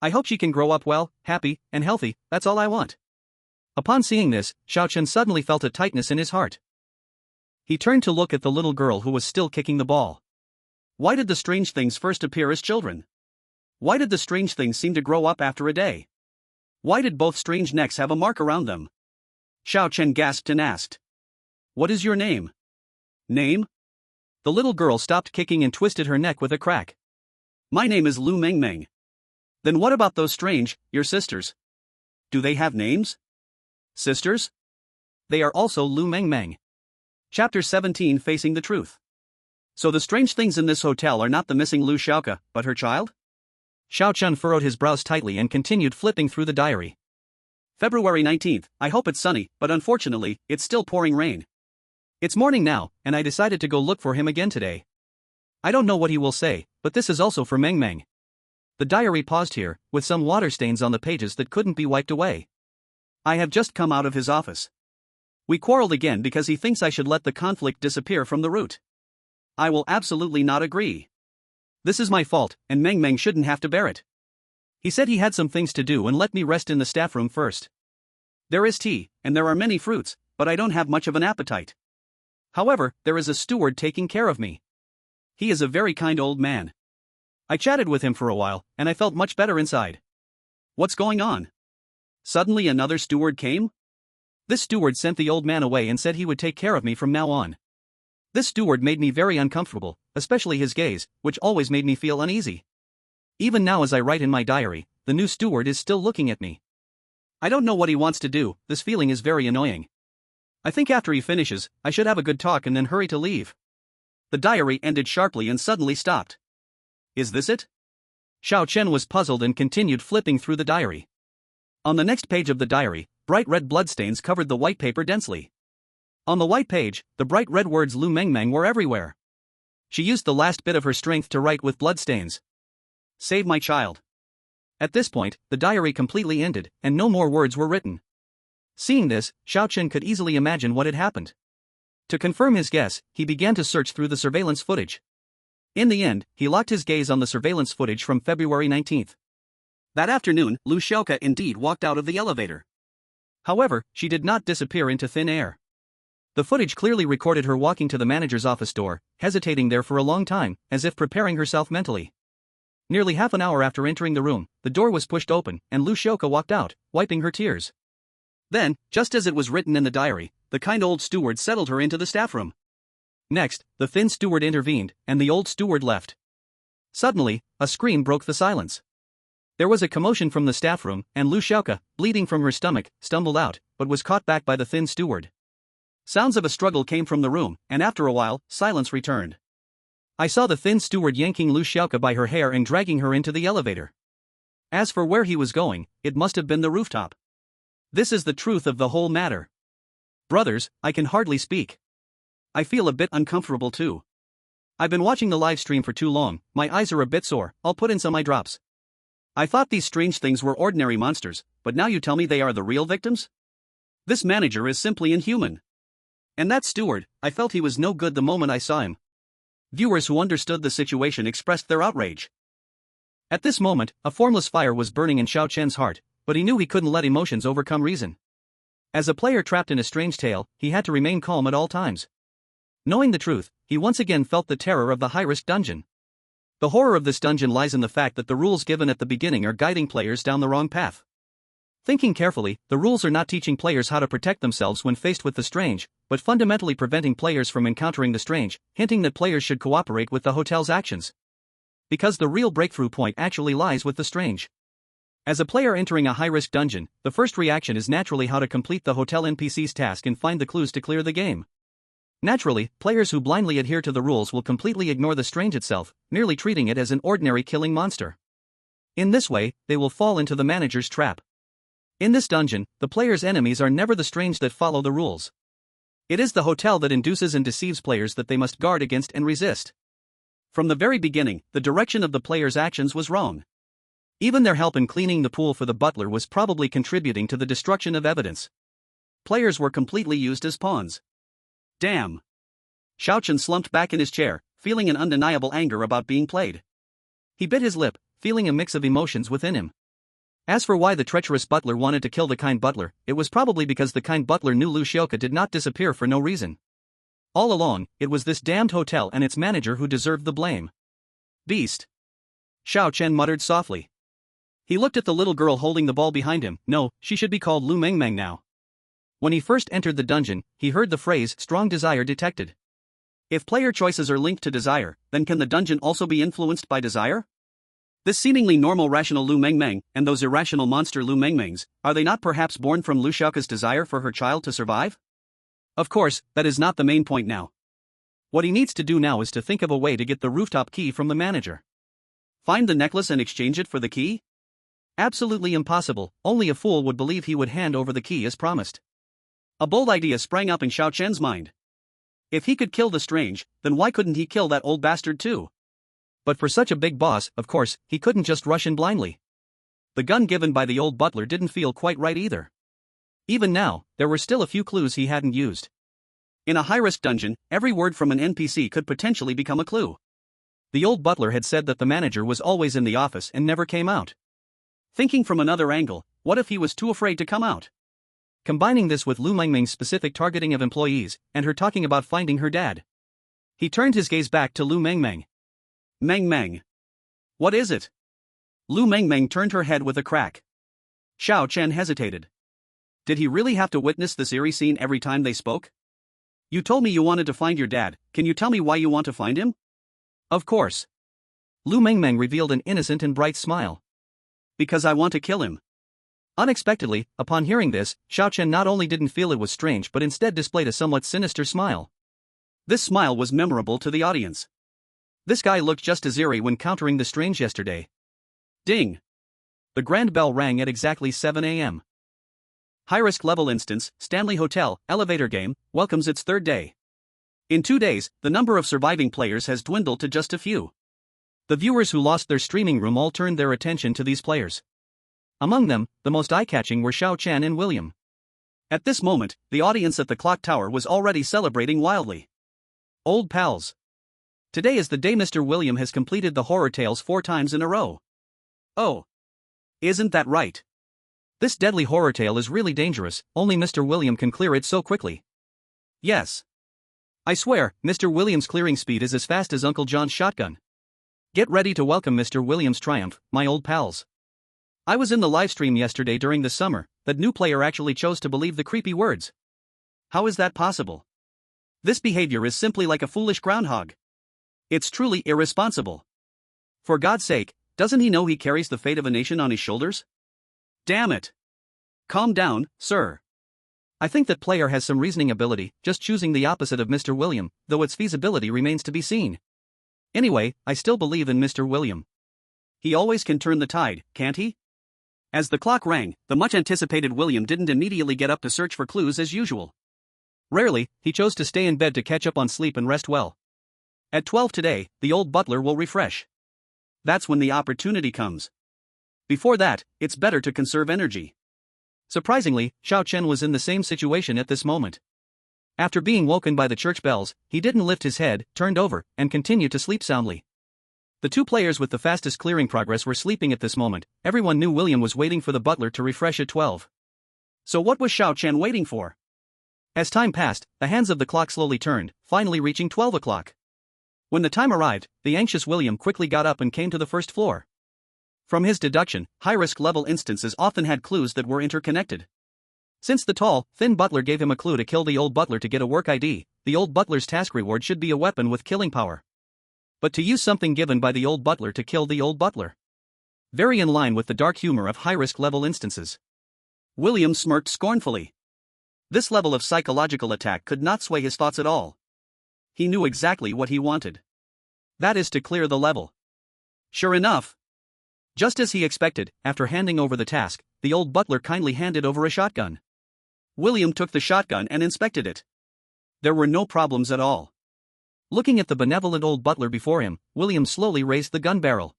I hope she can grow up well, happy, and healthy, that's all I want. Upon seeing this, Xiao Chen suddenly felt a tightness in his heart. He turned to look at the little girl who was still kicking the ball. Why did the strange things first appear as children? Why did the strange things seem to grow up after a day? Why did both strange necks have a mark around them? Xiao Chen gasped and asked. What is your name? Name? The little girl stopped kicking and twisted her neck with a crack. My name is Lu Mengmeng. Then what about those strange, your sisters? Do they have names? Sisters? They are also Lu Mengmeng. Chapter 17, Facing the Truth. So the strange things in this hotel are not the missing Lu Xiaoka, but her child? Xiao Chun furrowed his brows tightly and continued flipping through the diary. February 19th, I hope it's sunny, but unfortunately, it's still pouring rain. It's morning now, and I decided to go look for him again today. I don't know what he will say, but this is also for Meng Meng. The diary paused here, with some water stains on the pages that couldn't be wiped away. I have just come out of his office. We quarreled again because he thinks I should let the conflict disappear from the root. I will absolutely not agree. This is my fault, and Meng Meng shouldn't have to bear it. He said he had some things to do and let me rest in the staff room first. There is tea, and there are many fruits, but I don't have much of an appetite. However, there is a steward taking care of me. He is a very kind old man. I chatted with him for a while, and I felt much better inside. What's going on? Suddenly another steward came? This steward sent the old man away and said he would take care of me from now on. This steward made me very uncomfortable, especially his gaze, which always made me feel uneasy. Even now as I write in my diary, the new steward is still looking at me. I don't know what he wants to do, this feeling is very annoying. I think after he finishes, I should have a good talk and then hurry to leave. The diary ended sharply and suddenly stopped. Is this it? Xiao Chen was puzzled and continued flipping through the diary. On the next page of the diary, bright red bloodstains covered the white paper densely. On the white page, the bright red words Lu Meng Meng were everywhere. She used the last bit of her strength to write with bloodstains. Save my child. At this point, the diary completely ended, and no more words were written. Seeing this, Xiao Chen could easily imagine what had happened. To confirm his guess, he began to search through the surveillance footage. In the end, he locked his gaze on the surveillance footage from February 19th. That afternoon, Lu Xiaoke indeed walked out of the elevator. However, she did not disappear into thin air. The footage clearly recorded her walking to the manager's office door, hesitating there for a long time, as if preparing herself mentally. Nearly half an hour after entering the room, the door was pushed open, and Lu Xiaoke walked out, wiping her tears. Then, just as it was written in the diary, the kind old steward settled her into the staff room. Next, the thin steward intervened, and the old steward left. Suddenly, a scream broke the silence. There was a commotion from the staff room, and Lu Xiaoke, bleeding from her stomach, stumbled out, but was caught back by the thin steward. Sounds of a struggle came from the room, and after a while, silence returned. I saw the thin steward yanking Lu Xiaoke by her hair and dragging her into the elevator. As for where he was going, it must have been the rooftop. This is the truth of the whole matter. Brothers, I can hardly speak. I feel a bit uncomfortable too. I've been watching the live stream for too long, my eyes are a bit sore, I'll put in some eye drops. I thought these strange things were ordinary monsters, but now you tell me they are the real victims? This manager is simply inhuman. And that steward, I felt he was no good the moment I saw him. Viewers who understood the situation expressed their outrage. At this moment, a formless fire was burning in Xiao Chen's heart, but he knew he couldn't let emotions overcome reason. As a player trapped in a strange tale, he had to remain calm at all times. Knowing the truth, he once again felt the terror of the high-risk dungeon. The horror of this dungeon lies in the fact that the rules given at the beginning are guiding players down the wrong path. Thinking carefully, the rules are not teaching players how to protect themselves when faced with the strange, but fundamentally preventing players from encountering the strange, hinting that players should cooperate with the hotel's actions. Because the real breakthrough point actually lies with the strange. As a player entering a high-risk dungeon, the first reaction is naturally how to complete the hotel NPC's task and find the clues to clear the game. Naturally, players who blindly adhere to the rules will completely ignore the strange itself, merely treating it as an ordinary killing monster. In this way, they will fall into the manager's trap. In this dungeon, the player's enemies are never the strange that follow the rules. It is the hotel that induces and deceives players that they must guard against and resist. From the very beginning, the direction of the player's actions was wrong. Even their help in cleaning the pool for the butler was probably contributing to the destruction of evidence. Players were completely used as pawns. Damn. Xiao Chen slumped back in his chair, feeling an undeniable anger about being played. He bit his lip, feeling a mix of emotions within him. As for why the treacherous butler wanted to kill the kind butler, it was probably because the kind butler knew Lu Xiaoke did not disappear for no reason. All along, it was this damned hotel and its manager who deserved the blame. Beast. Xiao Chen muttered softly. He looked at the little girl holding the ball behind him. No, she should be called Lu Meng Meng now. When he first entered the dungeon, he heard the phrase strong desire detected. If player choices are linked to desire, then can the dungeon also be influenced by desire? This seemingly normal rational Lu Meng Meng, and those irrational monster Lu Meng Mengs, are they not perhaps born from Lu Xiaoke's desire for her child to survive? Of course, that is not the main point now. What he needs to do now is to think of a way to get the rooftop key from the manager. Find the necklace and exchange it for the key? Absolutely impossible, only a fool would believe he would hand over the key as promised. A bold idea sprang up in Xiao Chen's mind. If he could kill the Strange, then why couldn't he kill that old bastard too? But for such a big boss, of course, he couldn't just rush in blindly. The gun given by the old butler didn't feel quite right either. Even now, there were still a few clues he hadn't used. In a high-risk dungeon, every word from an NPC could potentially become a clue. The old butler had said that the manager was always in the office and never came out. Thinking from another angle, what if he was too afraid to come out? Combining this with Lu Mengmeng's specific targeting of employees, and her talking about finding her dad. He turned his gaze back to Lu Mengmeng. Mengmeng. What is it? Lu Mengmeng turned her head with a crack. Xiao Chen hesitated. Did he really have to witness this eerie scene every time they spoke? You told me you wanted to find your dad, can you tell me why you want to find him? Of course. Lu Mengmeng revealed an innocent and bright smile. Because I want to kill him. Unexpectedly, upon hearing this, Xiao Chen not only didn't feel it was strange but instead displayed a somewhat sinister smile. This smile was memorable to the audience. This guy looked just as eerie when countering the Strange yesterday. Ding! The grand bell rang at exactly 7 a.m. High-risk level instance, Stanley Hotel, elevator game, welcomes its third day. In 2 days, the number of surviving players has dwindled to just a few. The viewers who lost their streaming room all turned their attention to these players. Among them, the most eye-catching were Xiao Chen and William. At this moment, the audience at the clock tower was already celebrating wildly. Old pals. Today is the day Mr. William has completed the horror tales 4 times in a row. Oh. Isn't that right? This deadly horror tale is really dangerous, only Mr. William can clear it so quickly. Yes. I swear, Mr. William's clearing speed is as fast as Uncle John's shotgun. Get ready to welcome Mr. William's triumph, my old pals. I was in the livestream yesterday during the summer, that new player actually chose to believe the creepy words. How is that possible? This behavior is simply like a foolish groundhog. It's truly irresponsible. For God's sake, doesn't he know he carries the fate of a nation on his shoulders? Damn it. Calm down, sir. I think that player has some reasoning ability, just choosing the opposite of Mr. William, though its feasibility remains to be seen. Anyway, I still believe in Mr. William. He always can turn the tide, can't he? As the clock rang, the much-anticipated William didn't immediately get up to search for clues as usual. Rarely, he chose to stay in bed to catch up on sleep and rest well. At 12 today, the old butler will refresh. That's when the opportunity comes. Before that, it's better to conserve energy. Surprisingly, Xiao Chen was in the same situation at this moment. After being woken by the church bells, he didn't lift his head, turned over, and continued to sleep soundly. The 2 players with the fastest clearing progress were sleeping at this moment. Everyone knew William was waiting for the butler to refresh at 12. So what was Xiao Chen waiting for? As time passed, the hands of the clock slowly turned, finally reaching 12 o'clock. When the time arrived, the anxious William quickly got up and came to the first floor. From his deduction, high-risk level instances often had clues that were interconnected. Since the tall, thin butler gave him a clue to kill the old butler to get a work ID, the old butler's task reward should be a weapon with killing power. But to use something given by the old butler to kill the old butler. Very in line with the dark humor of high-risk level instances. William smirked scornfully. This level of psychological attack could not sway his thoughts at all. He knew exactly what he wanted. That is to clear the level. Sure enough. Just as he expected, after handing over the task, the old butler kindly handed over a shotgun. William took the shotgun and inspected it. There were no problems at all. Looking at the benevolent old butler before him, William slowly raised the gun barrel.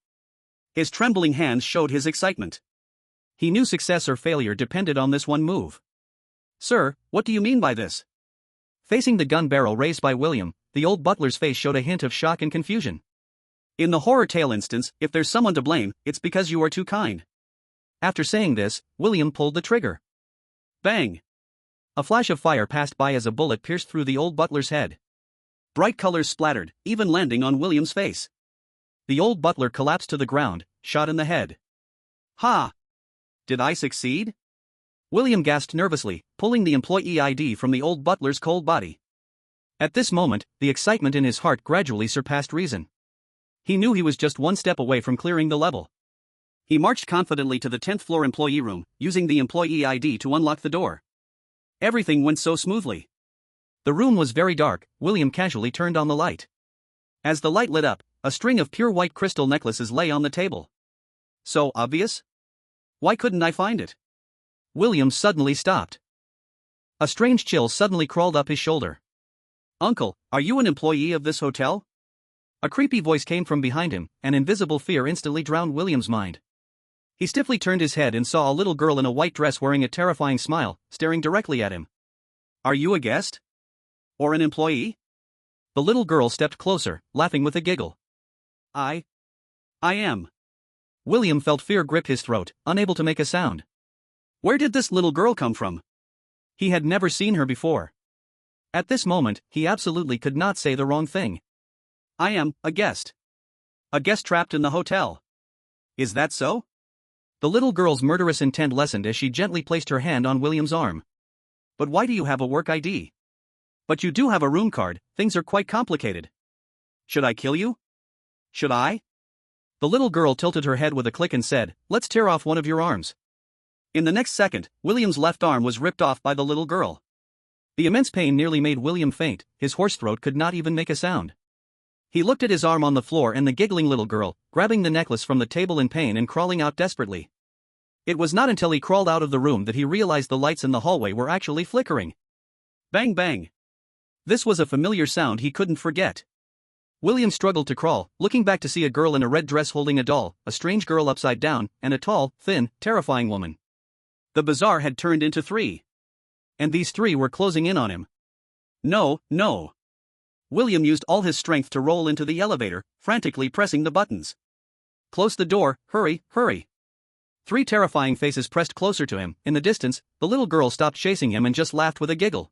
His trembling hands showed his excitement. He knew success or failure depended on this one move. Sir, what do you mean by this? Facing the gun barrel raised by William, the old butler's face showed a hint of shock and confusion. In the horror tale instance, if there's someone to blame, it's because you are too kind. After saying this, William pulled the trigger. Bang! A flash of fire passed by as a bullet pierced through the old butler's head. Bright colors splattered, even landing on William's face. The old butler collapsed to the ground, shot in the head. Ha! Did I succeed? William gasped nervously, pulling the employee ID from the old butler's cold body. At this moment, the excitement in his heart gradually surpassed reason. He knew he was just one step away from clearing the level. He marched confidently to the 10th floor employee room, using the employee ID to unlock the door. Everything went so smoothly. The room was very dark. William casually turned on the light. As the light lit up, A string of pure white crystal necklaces lay on the table. So obvious? Why couldn't I find it? William suddenly stopped. A strange chill suddenly crawled up his shoulder. Uncle, are you an employee of this hotel? A creepy voice came from behind him, and invisible fear instantly drowned William's mind. He stiffly turned his head and saw a little girl in a white dress wearing a terrifying smile, staring directly at him. Are you a guest? Or an employee? The little girl stepped closer, laughing with a giggle. I am. William felt fear grip his throat, unable to make a sound. Where did this little girl come from? He had never seen her before. At this moment, he absolutely could not say the wrong thing. I am a guest. A guest trapped in the hotel. Is that so? The little girl's murderous intent lessened as she gently placed her hand on William's arm. But why do you have a work ID? But you do have a room card, things are quite complicated. Should I kill you? Should I? The little girl tilted her head with a click and said, let's tear off one of your arms. In the next second, William's left arm was ripped off by the little girl. The immense pain nearly made William faint, his hoarse throat could not even make a sound. He looked at his arm on the floor and the giggling little girl, grabbing the necklace from the table in pain and crawling out desperately. It was not until he crawled out of the room that he realized the lights in the hallway were actually flickering. Bang bang. This was a familiar sound he couldn't forget. William struggled to crawl, looking back to see a girl in a red dress holding a doll, a strange girl upside down, and a tall, thin, terrifying woman. The bazaar had turned into three. And these three were closing in on him. No. William used all his strength to roll into the elevator, frantically pressing the buttons. Close the door, hurry. Three terrifying faces pressed closer to him. In the distance, the little girl stopped chasing him and just laughed with a giggle.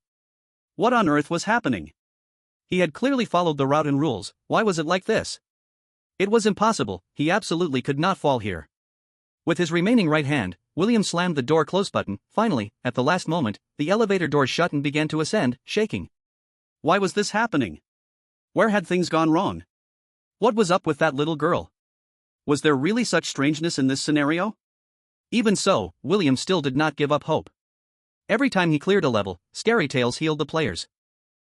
What on earth was happening? He had clearly followed the route and rules, why was it like this? It was impossible, he absolutely could not fall here. With his remaining right hand, William slammed the door close button. Finally, at the last moment, the elevator door shut and began to ascend, shaking. Why was this happening? Where had things gone wrong? What was up with that little girl? Was there really such strangeness in this scenario? Even so, William still did not give up hope. Every time he cleared a level, Scary Tales healed the players.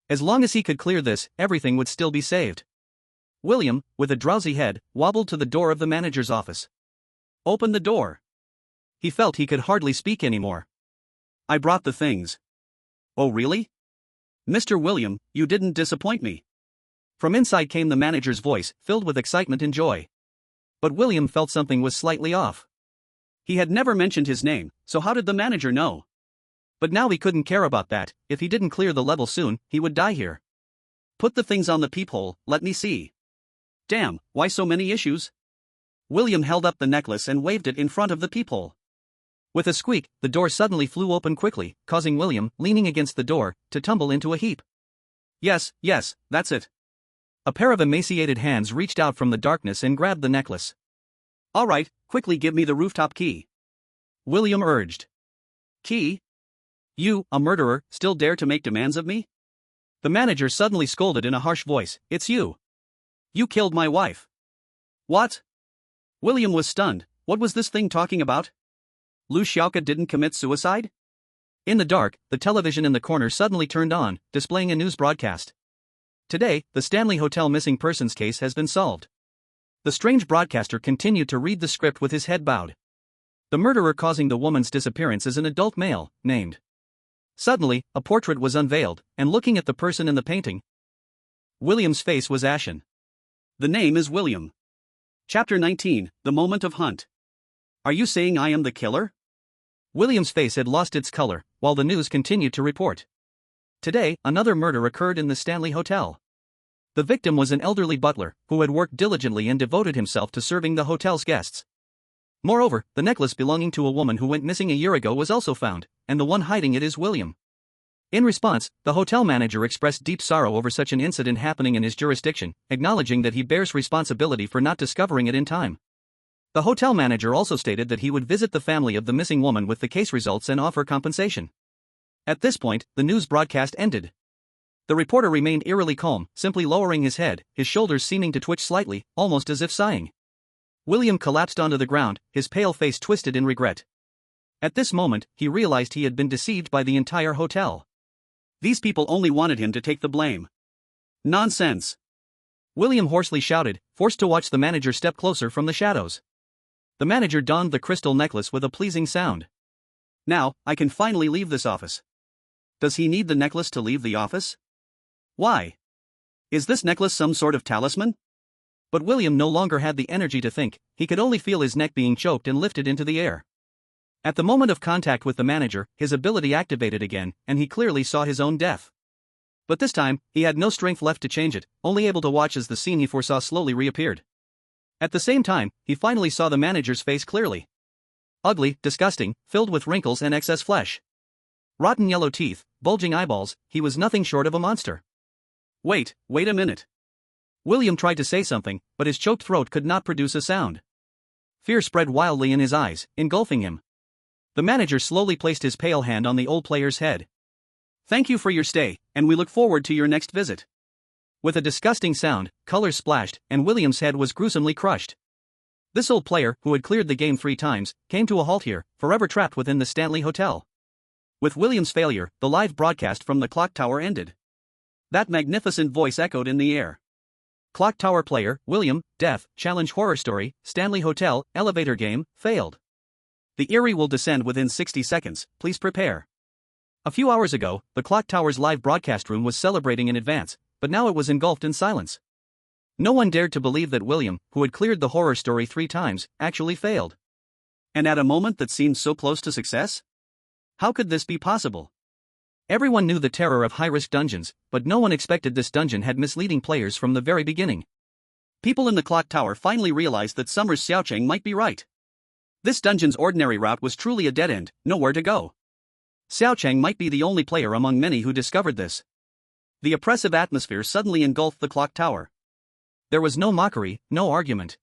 As long as he could clear this, everything would still be saved. William, with a drowsy head, wobbled to the door of the manager's office. Open the door. He felt he could hardly speak anymore. I brought the things. Oh really? Mr. William, you didn't disappoint me. From inside came the manager's voice, filled with excitement and joy. But William felt something was slightly off. He had never mentioned his name, so how did the manager know? But now he couldn't care about that, if he didn't clear the level soon, he would die here. Put the things on the peephole, let me see. Damn, why so many issues? William held up the necklace and waved it in front of the peephole. With a squeak, the door suddenly flew open quickly, causing William, leaning against the door, to tumble into a heap. Yes, that's it. A pair of emaciated hands reached out from the darkness and grabbed the necklace. All right, quickly give me the rooftop key. William urged. Key? You, a murderer, still dare to make demands of me? The manager suddenly scolded in a harsh voice, it's you. You killed my wife. What? William was stunned, what was this thing talking about? Lu Xiaoka didn't commit suicide? In the dark, the television in the corner suddenly turned on, displaying a news broadcast. Today, the Stanley Hotel missing persons case has been solved. The strange broadcaster continued to read the script with his head bowed. The murderer causing the woman's disappearance is an adult male, named. Suddenly, a portrait was unveiled, and looking at the person in the painting, William's face was ashen. The name is William. Chapter 19, The Moment of Hunt. Are you saying I am the killer? William's face had lost its color, while the news continued to report. Today, another murder occurred in the Stanley Hotel. The victim was an elderly butler, who had worked diligently and devoted himself to serving the hotel's guests. Moreover, the necklace belonging to a woman who went missing a year ago was also found, and the one hiding it is William. In response, the hotel manager expressed deep sorrow over such an incident happening in his jurisdiction, acknowledging that he bears responsibility for not discovering it in time. The hotel manager also stated that he would visit the family of the missing woman with the case results and offer compensation. At this point, the news broadcast ended. The reporter remained eerily calm, simply lowering his head, his shoulders seeming to twitch slightly, almost as if sighing. William collapsed onto the ground, his pale face twisted in regret. At this moment, he realized he had been deceived by the entire hotel. These people only wanted him to take the blame. Nonsense. William hoarsely shouted, forced to watch the manager step closer from the shadows. The manager donned the crystal necklace with a pleasing sound. Now, I can finally leave this office. Does he need the necklace to leave the office? Why? Is this necklace some sort of talisman? But William no longer had the energy to think, he could only feel his neck being choked and lifted into the air. At the moment of contact with the manager, his ability activated again, and he clearly saw his own death. But this time, he had no strength left to change it, only able to watch as the scene he foresaw slowly reappeared. At the same time, he finally saw the manager's face clearly. Ugly, disgusting, filled with wrinkles and excess flesh. Rotten yellow teeth, bulging eyeballs, he was nothing short of a monster. Wait a minute. William tried to say something, but his choked throat could not produce a sound. Fear spread wildly in his eyes, engulfing him. The manager slowly placed his pale hand on the old player's head. Thank you for your stay, and we look forward to your next visit. With a disgusting sound, colors splashed, and William's head was gruesomely crushed. This old player, who had cleared the game 3 times, came to a halt here, forever trapped within the Stanley Hotel. With William's failure, the live broadcast from the clock tower ended. That magnificent voice echoed in the air. Clock tower player, William, death, challenge horror story, Stanley Hotel, elevator game, failed. The Erie will descend within 60 seconds, please prepare. A few hours ago, the clock tower's live broadcast room was celebrating in advance, but now it was engulfed in silence. No one dared to believe that William, who had cleared the horror story 3 times, actually failed. And at a moment that seemed so close to success? How could this be possible? Everyone knew the terror of high-risk dungeons, but no one expected this dungeon had misleading players from the very beginning. People in the clock tower finally realized that Summer's Xiaocheng might be right. This dungeon's ordinary route was truly a dead end, nowhere to go. Xiaocheng might be the only player among many who discovered this. The oppressive atmosphere suddenly engulfed the clock tower. There was no mockery, no argument.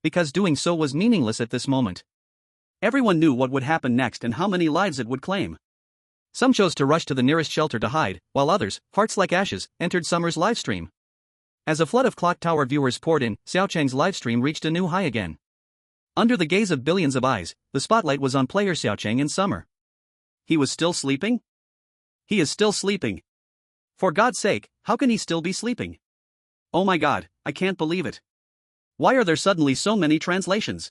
Because doing so was meaningless at this moment. Everyone knew what would happen next and how many lives it would claim. Some chose to rush to the nearest shelter to hide, while others, hearts like ashes, entered Summer's livestream. As a flood of clock tower viewers poured in, Xiaocheng's livestream reached a new high again. Under the gaze of billions of eyes, the spotlight was on player Xiaocheng in Summer. He was still sleeping? He is still sleeping. For God's sake, how can he still be sleeping? Oh my God, I can't believe it. Why are there suddenly so many translations?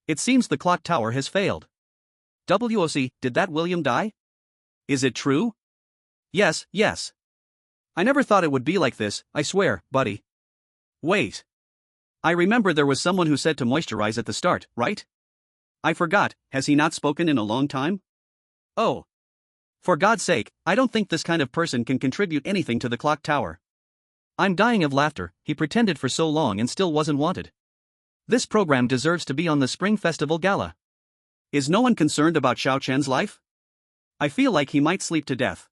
It seems the clock tower has failed. WOC, did that William die? Is it true? Yes. I never thought it would be like this, I swear, buddy. Wait. I remember there was someone who said to moisturize at the start, right? I forgot, has he not spoken in a long time? Oh. For God's sake, I don't think this kind of person can contribute anything to the clock tower. I'm dying of laughter, he pretended for so long and still wasn't wanted. This program deserves to be on the Spring Festival Gala. Is no one concerned about Xiaocheng's life? I feel like he might sleep to death.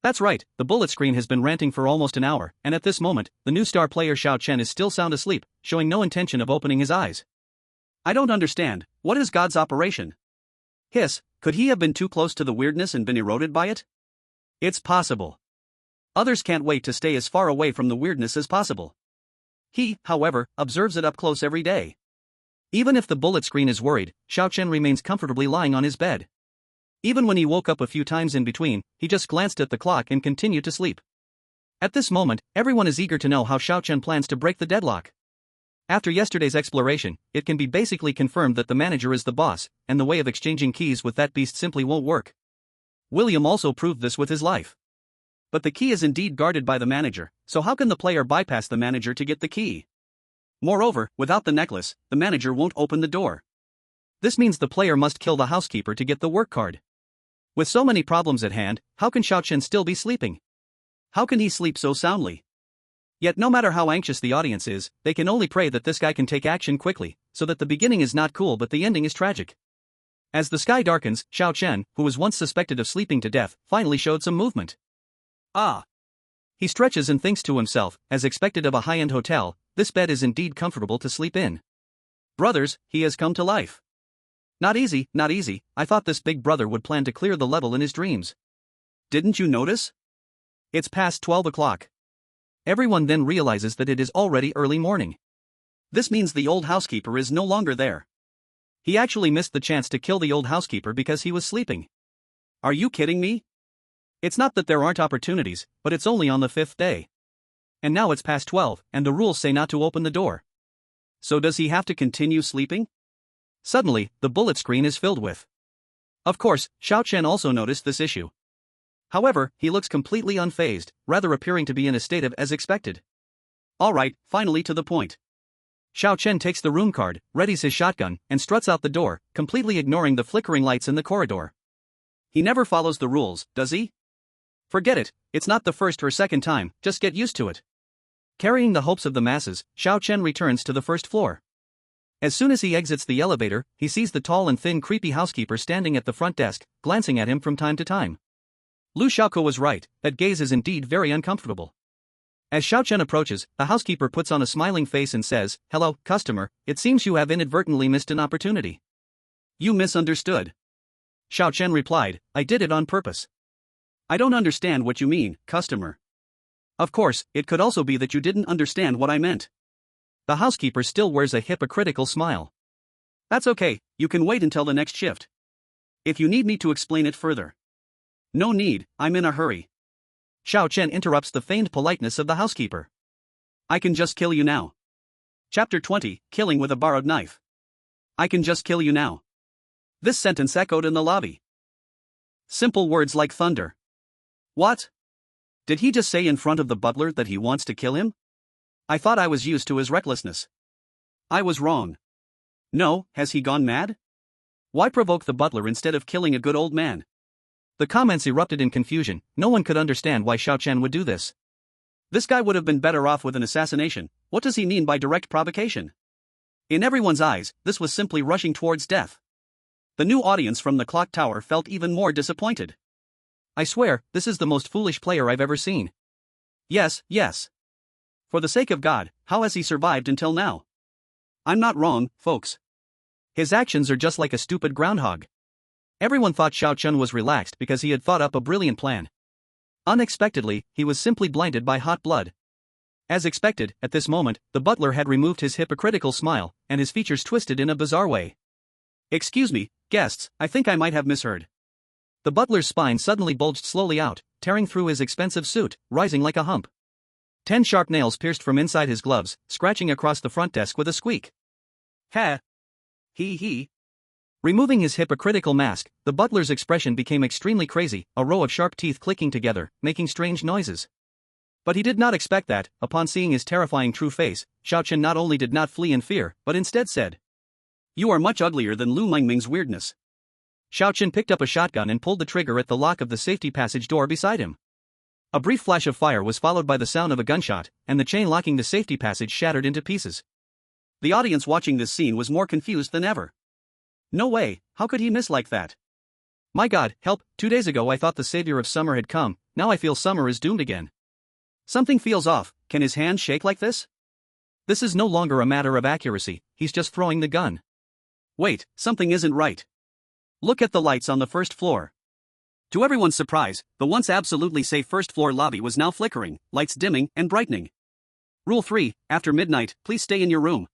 That's right, the bullet screen has been ranting for almost an hour, and at this moment, the new star player Xiaocheng is still sound asleep, showing no intention of opening his eyes. I don't understand, what is God's operation? Hiss, could he have been too close to the weirdness and been eroded by it? It's possible. Others can't wait to stay as far away from the weirdness as possible. He, however, observes it up close every day. Even if the bullet screen is worried, Xiaocheng remains comfortably lying on his bed. Even when he woke up a few times in between, he just glanced at the clock and continued to sleep. At this moment, everyone is eager to know how Xiaocheng plans to break the deadlock. After yesterday's exploration, it can be basically confirmed that the manager is the boss, and the way of exchanging keys with that beast simply won't work. William also proved this with his life. But the key is indeed guarded by the manager, so how can the player bypass the manager to get the key? Moreover, without the necklace, the manager won't open the door. This means the player must kill the housekeeper to get the work card. With so many problems at hand, how can Xiaocheng still be sleeping? How can he sleep so soundly? Yet no matter how anxious the audience is, they can only pray that this guy can take action quickly, so that the beginning is not cool but the ending is tragic. As the sky darkens, Xiaocheng, who was once suspected of sleeping to death, finally showed some movement. Ah! He stretches and thinks to himself, as expected of a high-end hotel, this bed is indeed comfortable to sleep in. Brothers, he has come to life. Not easy, I thought this big brother would plan to clear the level in his dreams. Didn't you notice? It's past 12 o'clock. Everyone then realizes that it is already early morning. This means the old housekeeper is no longer there. He actually missed the chance to kill the old housekeeper because he was sleeping. Are you kidding me? It's not that there aren't opportunities, but it's only on the 5th day. And now it's past 12, and the rules say not to open the door. So does he have to continue sleeping? Suddenly, the bullet screen is filled with. Of course, Xiao Chen also noticed this issue. However, he looks completely unfazed, rather appearing to be in a state of as expected. Alright, finally to the point. Xiao Chen takes the room card, readies his shotgun, and struts out the door, completely ignoring the flickering lights in the corridor. He never follows the rules, does he? Forget it, it's not the first or second time, just get used to it. Carrying the hopes of the masses, Xiao Chen returns to the first floor. As soon as he exits the elevator, he sees the tall and thin creepy housekeeper standing at the front desk, glancing at him from time to time. Lu Xiaoko was right, that gaze is indeed very uncomfortable. As Xiao Chen approaches, the housekeeper puts on a smiling face and says, "Hello, customer, it seems you have inadvertently missed an opportunity." "You misunderstood." Xiao Chen replied, "I did it on purpose." "I don't understand what you mean, customer." "Of course, it could also be that you didn't understand what I meant." The housekeeper still wears a hypocritical smile. "That's okay, you can wait until the next shift. If you need me to explain it further." "No need, I'm in a hurry." Xiao Chen interrupts the feigned politeness of the housekeeper. "I can just kill you now." Chapter 20, Killing with a Borrowed Knife. "I can just kill you now." This sentence echoed in the lobby. Simple words like thunder. What? Did he just say in front of the butler that he wants to kill him? I thought I was used to his recklessness. I was wrong. No, has he gone mad? Why provoke the butler instead of killing a good old man? The comments erupted in confusion. No one could understand why Xiao Chen would do this. This guy would have been better off with an assassination. What does he mean by direct provocation? In everyone's eyes, this was simply rushing towards death. The new audience from the clock tower felt even more disappointed. I swear, this is the most foolish player I've ever seen. Yes. For the sake of God, how has he survived until now? I'm not wrong, folks. His actions are just like a stupid groundhog. Everyone thought Xiao Chen was relaxed because he had thought up a brilliant plan. Unexpectedly, he was simply blinded by hot blood. As expected, at this moment, the butler had removed his hypocritical smile, and his features twisted in a bizarre way. "Excuse me, guests, I think I might have misheard." The butler's spine suddenly bulged slowly out, tearing through his expensive suit, rising like a hump. 10 sharp nails pierced from inside his gloves, scratching across the front desk with a squeak. "Ha! He. Removing his hypocritical mask, the butler's expression became extremely crazy, a row of sharp teeth clicking together, making strange noises. But he did not expect that. Upon seeing his terrifying true face, Xiao Chen not only did not flee in fear, but instead said, "You are much uglier than Lu Mengming's weirdness." Xiao Chen picked up a shotgun and pulled the trigger at the lock of the safety passage door beside him. A brief flash of fire was followed by the sound of a gunshot, and the chain locking the safety passage shattered into pieces. The audience watching this scene was more confused than ever. No way, how could he miss like that? My God, help, 2 days ago I thought the savior of summer had come, now I feel summer is doomed again. Something feels off. Can his hand shake like this? This is no longer a matter of accuracy, he's just throwing the gun. Wait, something isn't right. Look at the lights on the first floor. To everyone's surprise, the once absolutely safe first floor lobby was now flickering, lights dimming and brightening. Rule 3, after midnight, please stay in your room.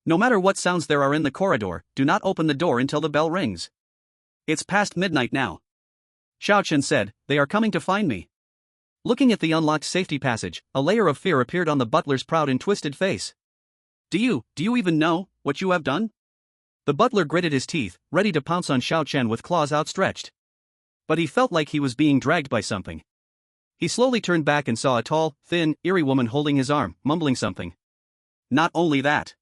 No matter what sounds there are in the corridor, do not open the door until the bell rings. It's past midnight now. Xiao Chen said, "They are coming to find me." Looking at the unlocked safety passage, a layer of fear appeared on the butler's proud and twisted face. Do you even know what you have done? The butler gritted his teeth, ready to pounce on Xiao Chen with claws outstretched. But he felt like he was being dragged by something. He slowly turned back and saw a tall, thin, eerie woman holding his arm, mumbling something. Not only that.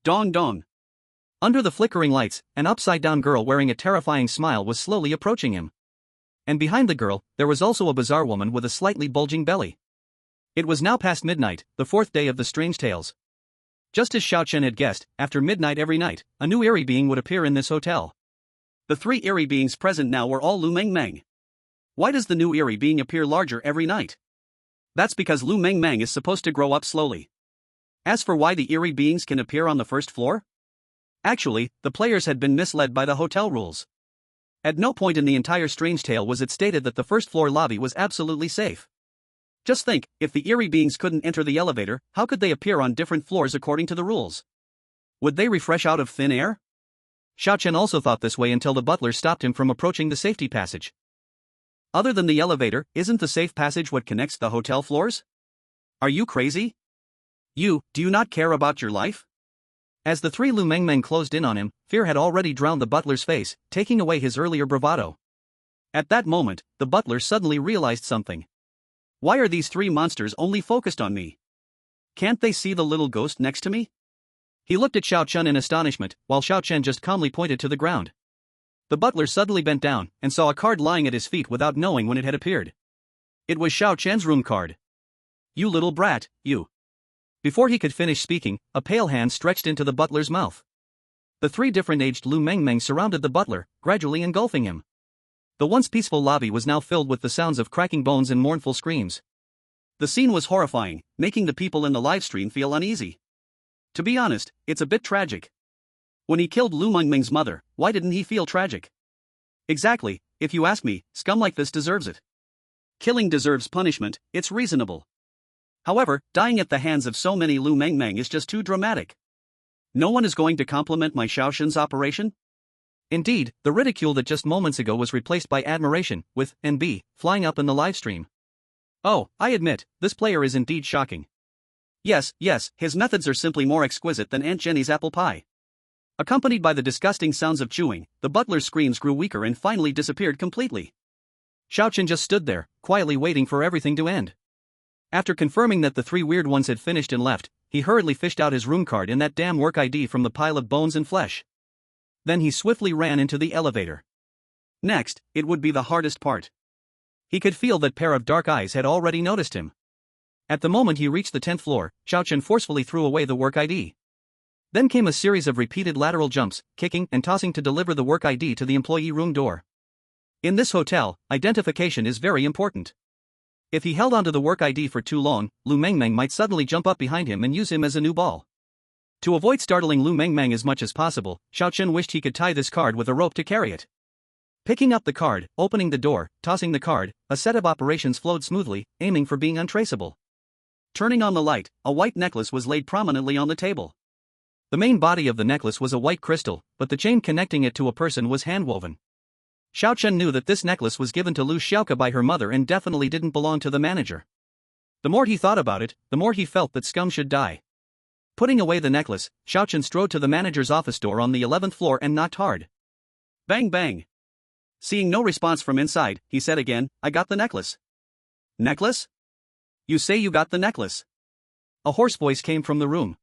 Dong. Under the flickering lights, an upside-down girl wearing a terrifying smile was slowly approaching him. And behind the girl, there was also a bizarre woman with a slightly bulging belly. It was now past midnight, the 4th day of the strange tales. Just as Xiao Chen had guessed, after midnight every night, a new eerie being would appear in this hotel. The 3 eerie beings present now were all Lu Mengmeng. Why does the new eerie being appear larger every night? That's because Lu Mengmeng is supposed to grow up slowly. As for why the eerie beings can appear on the first floor? Actually, the players had been misled by the hotel rules. At no point in the entire strange tale was it stated that the first floor lobby was absolutely safe. Just think, if the eerie beings couldn't enter the elevator, how could they appear on different floors according to the rules? Would they refresh out of thin air? Xiao Chen also thought this way until the butler stopped him from approaching the safety passage. Other than the elevator, isn't the safe passage what connects the hotel floors? Are you crazy? Do you not care about your life? As the three Lu Mengmeng closed in on him, fear had already drowned the butler's face, taking away his earlier bravado. At that moment, the butler suddenly realized something. Why are these three monsters only focused on me? Can't they see the little ghost next to me? He looked at Xiao Chun in astonishment, while Xiao Chen just calmly pointed to the ground. The butler suddenly bent down and saw a card lying at his feet without knowing when it had appeared. It was Xiao Chen's room card. You little brat, you. Before he could finish speaking, a pale hand stretched into the butler's mouth. The three different-aged Lu Mengmeng surrounded the butler, gradually engulfing him. The once peaceful lobby was now filled with the sounds of cracking bones and mournful screams. The scene was horrifying, making the people in the livestream feel uneasy. To be honest, it's a bit tragic. When he killed Lu Mengmeng's mother, why didn't he feel tragic? Exactly, if you ask me, scum like this deserves it. Killing deserves punishment, it's reasonable. However, dying at the hands of so many Lu Mengmeng is just too dramatic. No one is going to compliment my Xiaoshen's operation? Indeed, the ridicule that just moments ago was replaced by admiration, with NB flying up in the livestream. Oh, I admit, this player is indeed shocking. Yes, his methods are simply more exquisite than Aunt Jenny's apple pie. Accompanied by the disgusting sounds of chewing, the butler's screams grew weaker and finally disappeared completely. Xiao Chen just stood there, quietly waiting for everything to end. After confirming that the three weird ones had finished and left, he hurriedly fished out his room card and that damn work ID from the pile of bones and flesh. Then he swiftly ran into the elevator. Next, it would be the hardest part. He could feel that pair of dark eyes had already noticed him. At the moment he reached the 10th floor, Xiao Chen forcefully threw away the work ID. Then came a series of repeated lateral jumps, kicking and tossing to deliver the work ID to the employee room door. In this hotel, identification is very important. If he held onto the work ID for too long, Lu Mengmeng might suddenly jump up behind him and use him as a new ball. To avoid startling Lu Mengmeng as much as possible, Xiao Chen wished he could tie this card with a rope to carry it. Picking up the card, opening the door, tossing the card, a set of operations flowed smoothly, aiming for being untraceable. Turning on the light, a white necklace was laid prominently on the table. The main body of the necklace was a white crystal, but the chain connecting it to a person was handwoven. Xiao Chen knew that this necklace was given to Lu Xiaoke by her mother and definitely didn't belong to the manager. The more he thought about it, the more he felt that scum should die. Putting away the necklace, Xiao Chen strode to the manager's office door on the 11th floor and knocked hard. Bang bang. Seeing no response from inside, he said again, I got the necklace. Necklace? You say you got the necklace? A hoarse voice came from the room.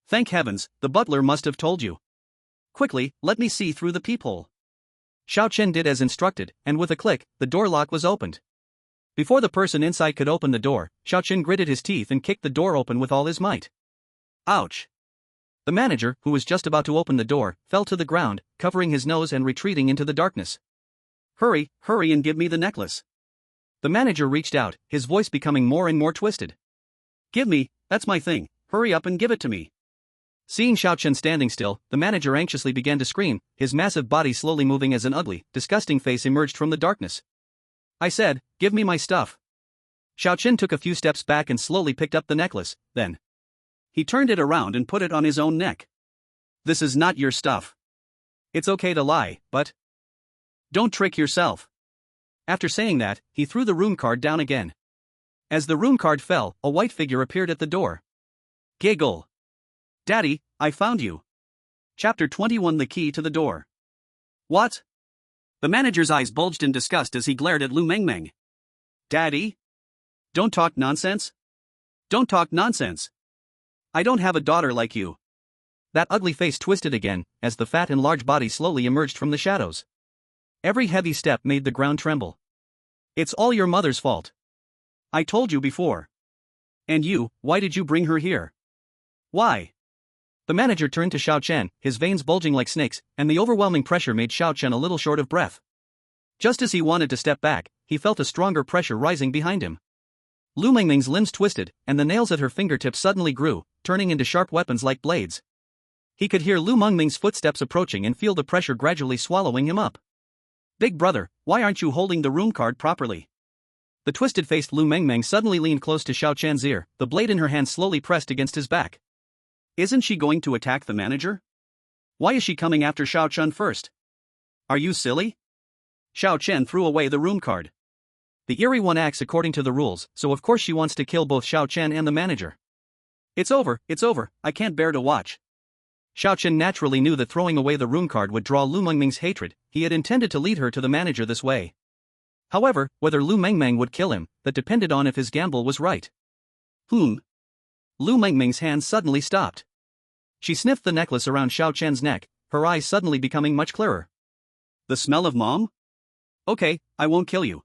Thank heavens, the butler must have told you. Quickly, let me see through the peephole. Xiao Chen did as instructed, and with a click, the door lock was opened. Before the person inside could open the door, Xiao Chen gritted his teeth and kicked the door open with all his might. Ouch! The manager, who was just about to open the door, fell to the ground, covering his nose and retreating into the darkness. Hurry and give me the necklace. The manager reached out, his voice becoming more and more twisted. Give me, that's my thing, hurry up and give it to me. Seeing Xiao Chen standing still, the manager anxiously began to scream, his massive body slowly moving as an ugly, disgusting face emerged from the darkness. I said, give me my stuff. Xiao Chen took a few steps back and slowly picked up the necklace, then he turned it around and put it on his own neck. This is not your stuff. It's okay to lie, but don't trick yourself. After saying that, he threw the room card down again. As the room card fell, a white figure appeared at the door. Giggle. Daddy, I found you. Chapter 21 The Key to the Door. What? The manager's eyes bulged in disgust as he glared at Lu Mengmeng. Daddy? Don't talk nonsense? Don't talk nonsense. I don't have a daughter like you. That ugly face twisted again, as the fat and large body slowly emerged from the shadows. Every heavy step made the ground tremble. It's all your mother's fault. I told you before. And you, why did you bring her here? Why? The manager turned to Xiao Chen, his veins bulging like snakes, and the overwhelming pressure made Xiao Chen a little short of breath. Just as he wanted to step back, he felt a stronger pressure rising behind him. Lu Mengmeng's limbs twisted, and the nails at her fingertips suddenly grew, turning into sharp weapons like blades. He could hear Lu Mengmeng's footsteps approaching and feel the pressure gradually swallowing him up. Big brother, why aren't you holding the room card properly? The twisted-faced Lu Mengmeng suddenly leaned close to Xiao Chen's ear, the blade in her hand slowly pressed against his back. Isn't she going to attack the manager? Why is she coming after Xiao Chen first? Are you silly? Xiao Chen threw away the room card. The eerie one acts according to the rules, so of course she wants to kill both Xiao Chen and the manager. It's over, I can't bear to watch. Xiao Chen naturally knew that throwing away the rune card would draw Lu Mengmeng's hatred. He had intended to lead her to the manager this way. However, whether Lu Mengmeng would kill him, that depended on if his gamble was right. Lu Mengmeng's hands suddenly stopped. She sniffed the necklace around Xiao Chen's neck, her eyes suddenly becoming much clearer. The smell of mom? Okay, I won't kill you.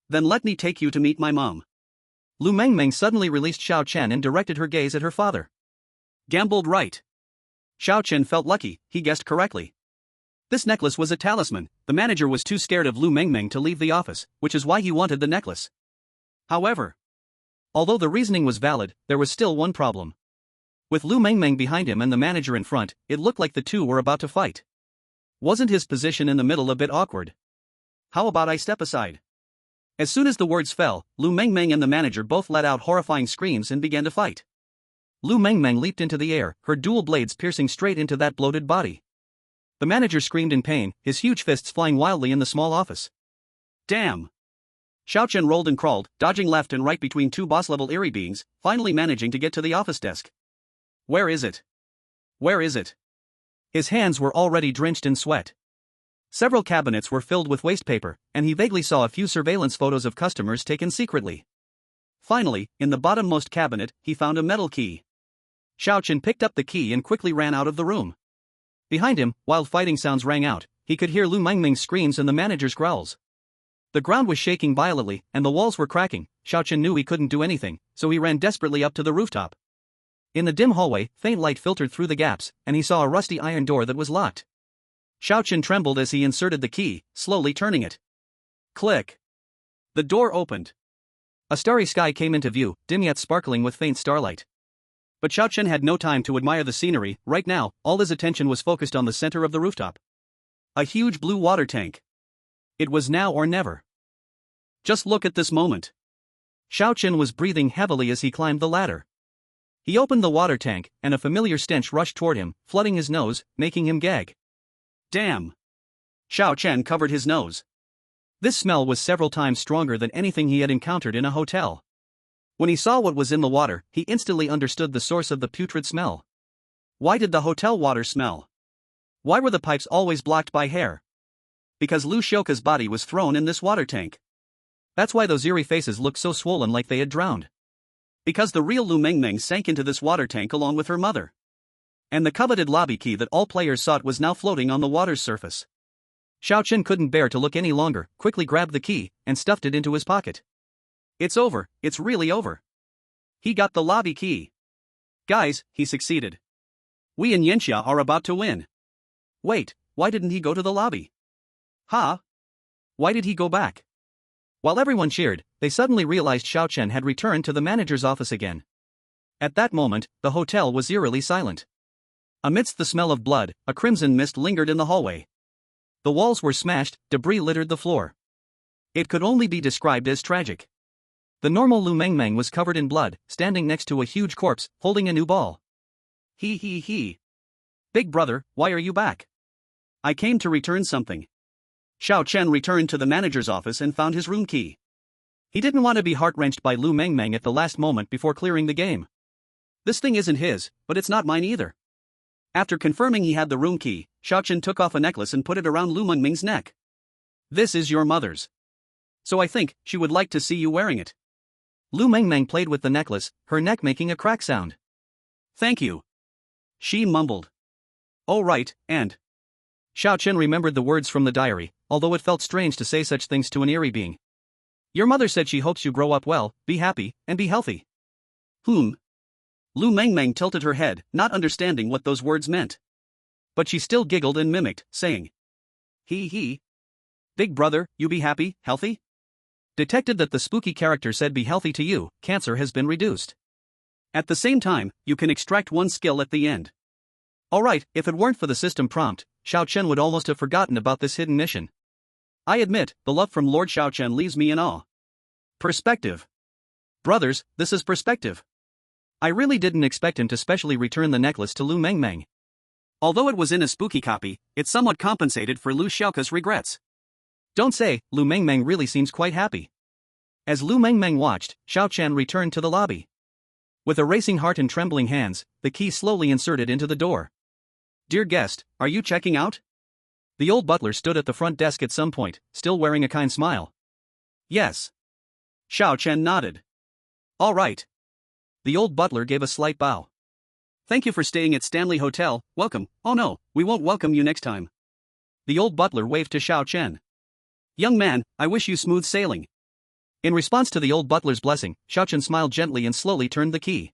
Then let me take you to meet my mom. Lu Mengmeng suddenly released Xiao Chen and directed her gaze at her father. Gambled right. Xiao Chen felt lucky, he guessed correctly. This necklace was a talisman. The manager was too scared of Lu Mengmeng to leave the office, which is why he wanted the necklace. However, although the reasoning was valid, there was still one problem. With Lu Mengmeng behind him and the manager in front, it looked like the two were about to fight. Wasn't his position in the middle a bit awkward? How about I step aside? As soon as the words fell, Lu Mengmeng and the manager both let out horrifying screams and began to fight. Lu Mengmeng leaped into the air, her dual blades piercing straight into that bloated body. The manager screamed in pain, his huge fists flying wildly in the small office. Damn! Xiao Chen rolled and crawled, dodging left and right between two boss-level eerie beings, finally managing to get to the office desk. Where is it? Where is it? His hands were already drenched in sweat. Several cabinets were filled with waste paper, and he vaguely saw a few surveillance photos of customers taken secretly. Finally, in the bottommost cabinet, he found a metal key. Xiao Chen picked up the key and quickly ran out of the room. Behind him, wild fighting sounds rang out. He could hear Lu Mengmeng's screams and the manager's growls. The ground was shaking violently, and the walls were cracking. Xiao Chen knew he couldn't do anything, so he ran desperately up to the rooftop. In the dim hallway, faint light filtered through the gaps, and he saw a rusty iron door that was locked. Xiao Chen trembled as he inserted the key, slowly turning it. Click! The door opened. A starry sky came into view, dim yet sparkling with faint starlight. But Xiao Chen had no time to admire the scenery. Right now, all his attention was focused on the center of the rooftop. A huge blue water tank. It was now or never. Just look at this moment. Xiao Chen was breathing heavily as he climbed the ladder. He opened the water tank, and a familiar stench rushed toward him, flooding his nose, making him gag. Damn! Xiao Chen covered his nose. This smell was several times stronger than anything he had encountered in a hotel. When he saw what was in the water, he instantly understood the source of the putrid smell. Why did the hotel water smell? Why were the pipes always blocked by hair? Because Lu Shouka's body was thrown in this water tank. That's why those eerie faces looked so swollen like they had drowned. Because the real Lu Mengmeng sank into this water tank along with her mother. And the coveted lobby key that all players sought was now floating on the water's surface. Xiao Chen couldn't bear to look any longer, quickly grabbed the key, and stuffed it into his pocket. It's over, it's really over. He got the lobby key. Guys, he succeeded. We and Yanxia are about to win. Wait, why didn't he go to the lobby? Huh? Why did he go back? While everyone cheered, they suddenly realized Xiao Chen had returned to the manager's office again. At that moment, the hotel was eerily silent. Amidst the smell of blood, a crimson mist lingered in the hallway. The walls were smashed, debris littered the floor. It could only be described as tragic. The normal Lu Mengmeng was covered in blood, standing next to a huge corpse, holding a new ball. He. Big brother, why are you back? I came to return something. Xiao Chen returned to the manager's office and found his room key. He didn't want to be heart-wrenched by Lu Mengmeng at the last moment before clearing the game. This thing isn't his, but it's not mine either. After confirming he had the room key, Xiao Chen took off a necklace and put it around Lu Mengmeng's neck. This is your mother's. So I think she would like to see you wearing it. Lu Mengmeng played with the necklace, her neck making a crack sound. Thank you. She mumbled. Oh right, and... Xiao Chen remembered the words from the diary, although it felt strange to say such things to an eerie being. Your mother said she hopes you grow up well, be happy, and be healthy. Lu Mengmeng tilted her head, not understanding what those words meant. But she still giggled and mimicked, saying. He. Big brother, you be happy, healthy? Detected that the spooky character said be healthy to you, cancer has been reduced. At the same time, you can extract one skill at the end. Alright, if it weren't for the system prompt, Xiao Chen would almost have forgotten about this hidden mission. I admit, the love from Lord Xiao Chen leaves me in awe. Perspective. Brothers, this is perspective. I really didn't expect him to specially return the necklace to Lu Mengmeng. Although it was in a spooky copy, it somewhat compensated for Lu Xiaoka's regrets. Don't say, Lu Mengmeng really seems quite happy. As Lu Mengmeng watched, Xiao Chen returned to the lobby. With a racing heart and trembling hands, the key slowly inserted into the door. "Dear guest, are you checking out?" The old butler stood at the front desk at some point, still wearing a kind smile. "Yes." Xiao Chen nodded. "All right." The old butler gave a slight bow. "Thank you for staying at Stanley Hotel, welcome." "Oh no, we won't welcome you next time." The old butler waved to Xiao Chen. "Young man, I wish you smooth sailing." In response to the old butler's blessing, Xiao Chen smiled gently and slowly turned the key.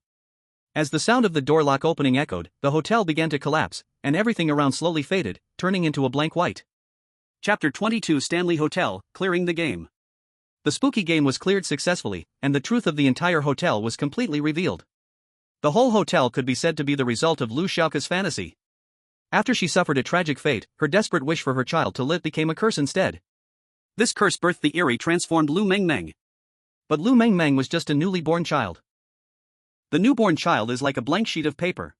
As the sound of the door lock opening echoed, the hotel began to collapse, and everything around slowly faded, turning into a blank white. Chapter 22 Stanley Hotel, Clearing the Game. The spooky game was cleared successfully, and the truth of the entire hotel was completely revealed. The whole hotel could be said to be the result of Lu Xiaoke's fantasy. After she suffered a tragic fate, her desperate wish for her child to live became a curse instead. This curse birthed the eerie transformed Lu Mengmeng. But Lu Mengmeng was just a newly born child. The newborn child is like a blank sheet of paper.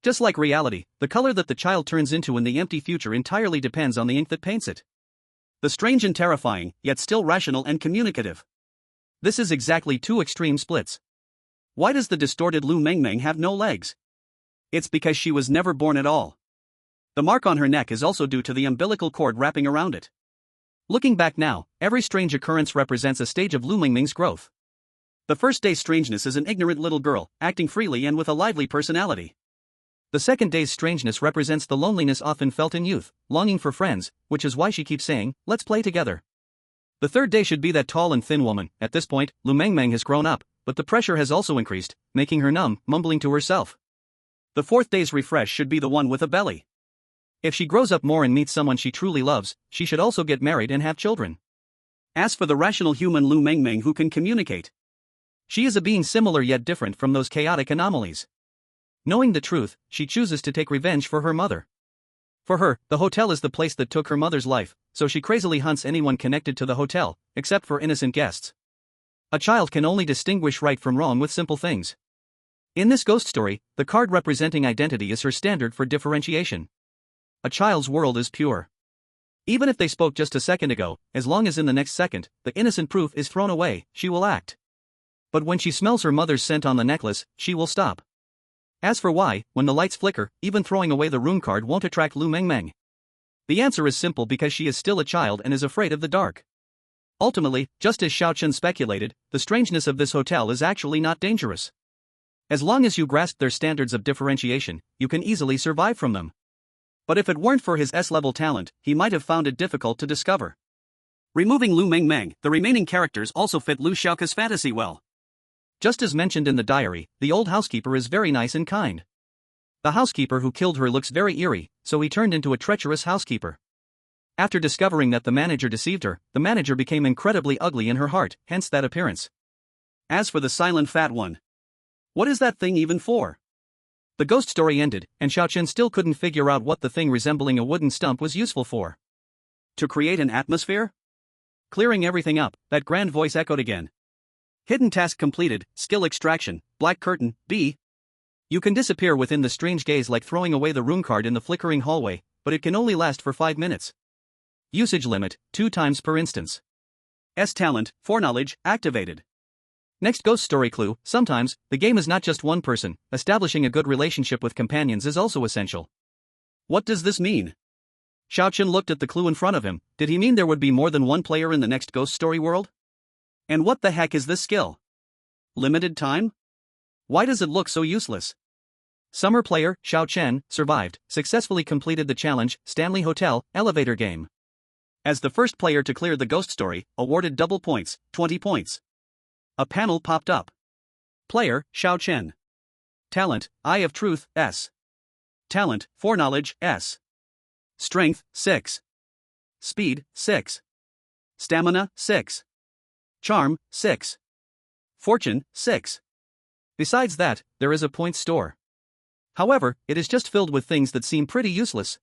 Just like reality, the color that the child turns into in the empty future entirely depends on the ink that paints it. The strange and terrifying, yet still rational and communicative. This is exactly two extreme splits. Why does the distorted Lu Mengmeng have no legs? It's because she was never born at all. The mark on her neck is also due to the umbilical cord wrapping around it. Looking back now, every strange occurrence represents a stage of Lu Mengmeng's growth. The first day's strangeness is an ignorant little girl, acting freely and with a lively personality. The second day's strangeness represents the loneliness often felt in youth, longing for friends, which is why she keeps saying, "Let's play together." The third day should be that tall and thin woman. At this point, Lu Mengmeng has grown up, but the pressure has also increased, making her numb, mumbling to herself. The fourth day's refresh should be the one with a belly. If she grows up more and meets someone she truly loves, she should also get married and have children. As for the rational human Lu Mengmeng who can communicate, she is a being similar yet different from those chaotic anomalies. Knowing the truth, she chooses to take revenge for her mother. For her, the hotel is the place that took her mother's life, so she crazily hunts anyone connected to the hotel, except for innocent guests. A child can only distinguish right from wrong with simple things. In this ghost story, the card representing identity is her standard for differentiation. A child's world is pure. Even if they spoke just a second ago, as long as in the next second, the innocent proof is thrown away, she will act. But when she smells her mother's scent on the necklace, she will stop. As for why, when the lights flicker, even throwing away the room card won't attract Lu Mengmeng. The answer is simple: because she is still a child and is afraid of the dark. Ultimately, just as Xiao Chen speculated, the strangeness of this hotel is actually not dangerous. As long as you grasp their standards of differentiation, you can easily survive from them. But if it weren't for his S-level talent, he might have found it difficult to discover. Removing Lu Mengmeng, the remaining characters also fit Lu Xiaoke's fantasy well. Just as mentioned in the diary, the old housekeeper is very nice and kind. The housekeeper who killed her looks very eerie, so he turned into a treacherous housekeeper. After discovering that the manager deceived her, the manager became incredibly ugly in her heart, hence that appearance. As for the silent fat one, what is that thing even for? The ghost story ended, and Xiao Chen still couldn't figure out what the thing resembling a wooden stump was useful for. To create an atmosphere? Clearing everything up, that grand voice echoed again. Hidden task completed, skill extraction, black curtain, B. You can disappear within the strange gaze like throwing away the room card in the flickering hallway, but it can only last for 5 minutes. Usage limit, 2 times per instance. S talent, foreknowledge, activated. Next ghost story clue: sometimes, the game is not just one person, establishing a good relationship with companions is also essential. What does this mean? Xiao Chen looked at the clue in front of him. Did he mean there would be more than one player in the next ghost story world? And what the heck is this skill? Limited time? Why does it look so useless? Summer player, Xiao Chen, survived, successfully completed the challenge, Stanley Hotel, elevator game. As the first player to clear the ghost story, awarded double points, 20 points. A panel popped up. Player, Xiao Chen. Talent, Eye of Truth, S. Talent, Foreknowledge, S. Strength, 6. Speed, 6. Stamina, 6. Charm, 6. Fortune, 6. Besides that, there is a points store. However, it is just filled with things that seem pretty useless.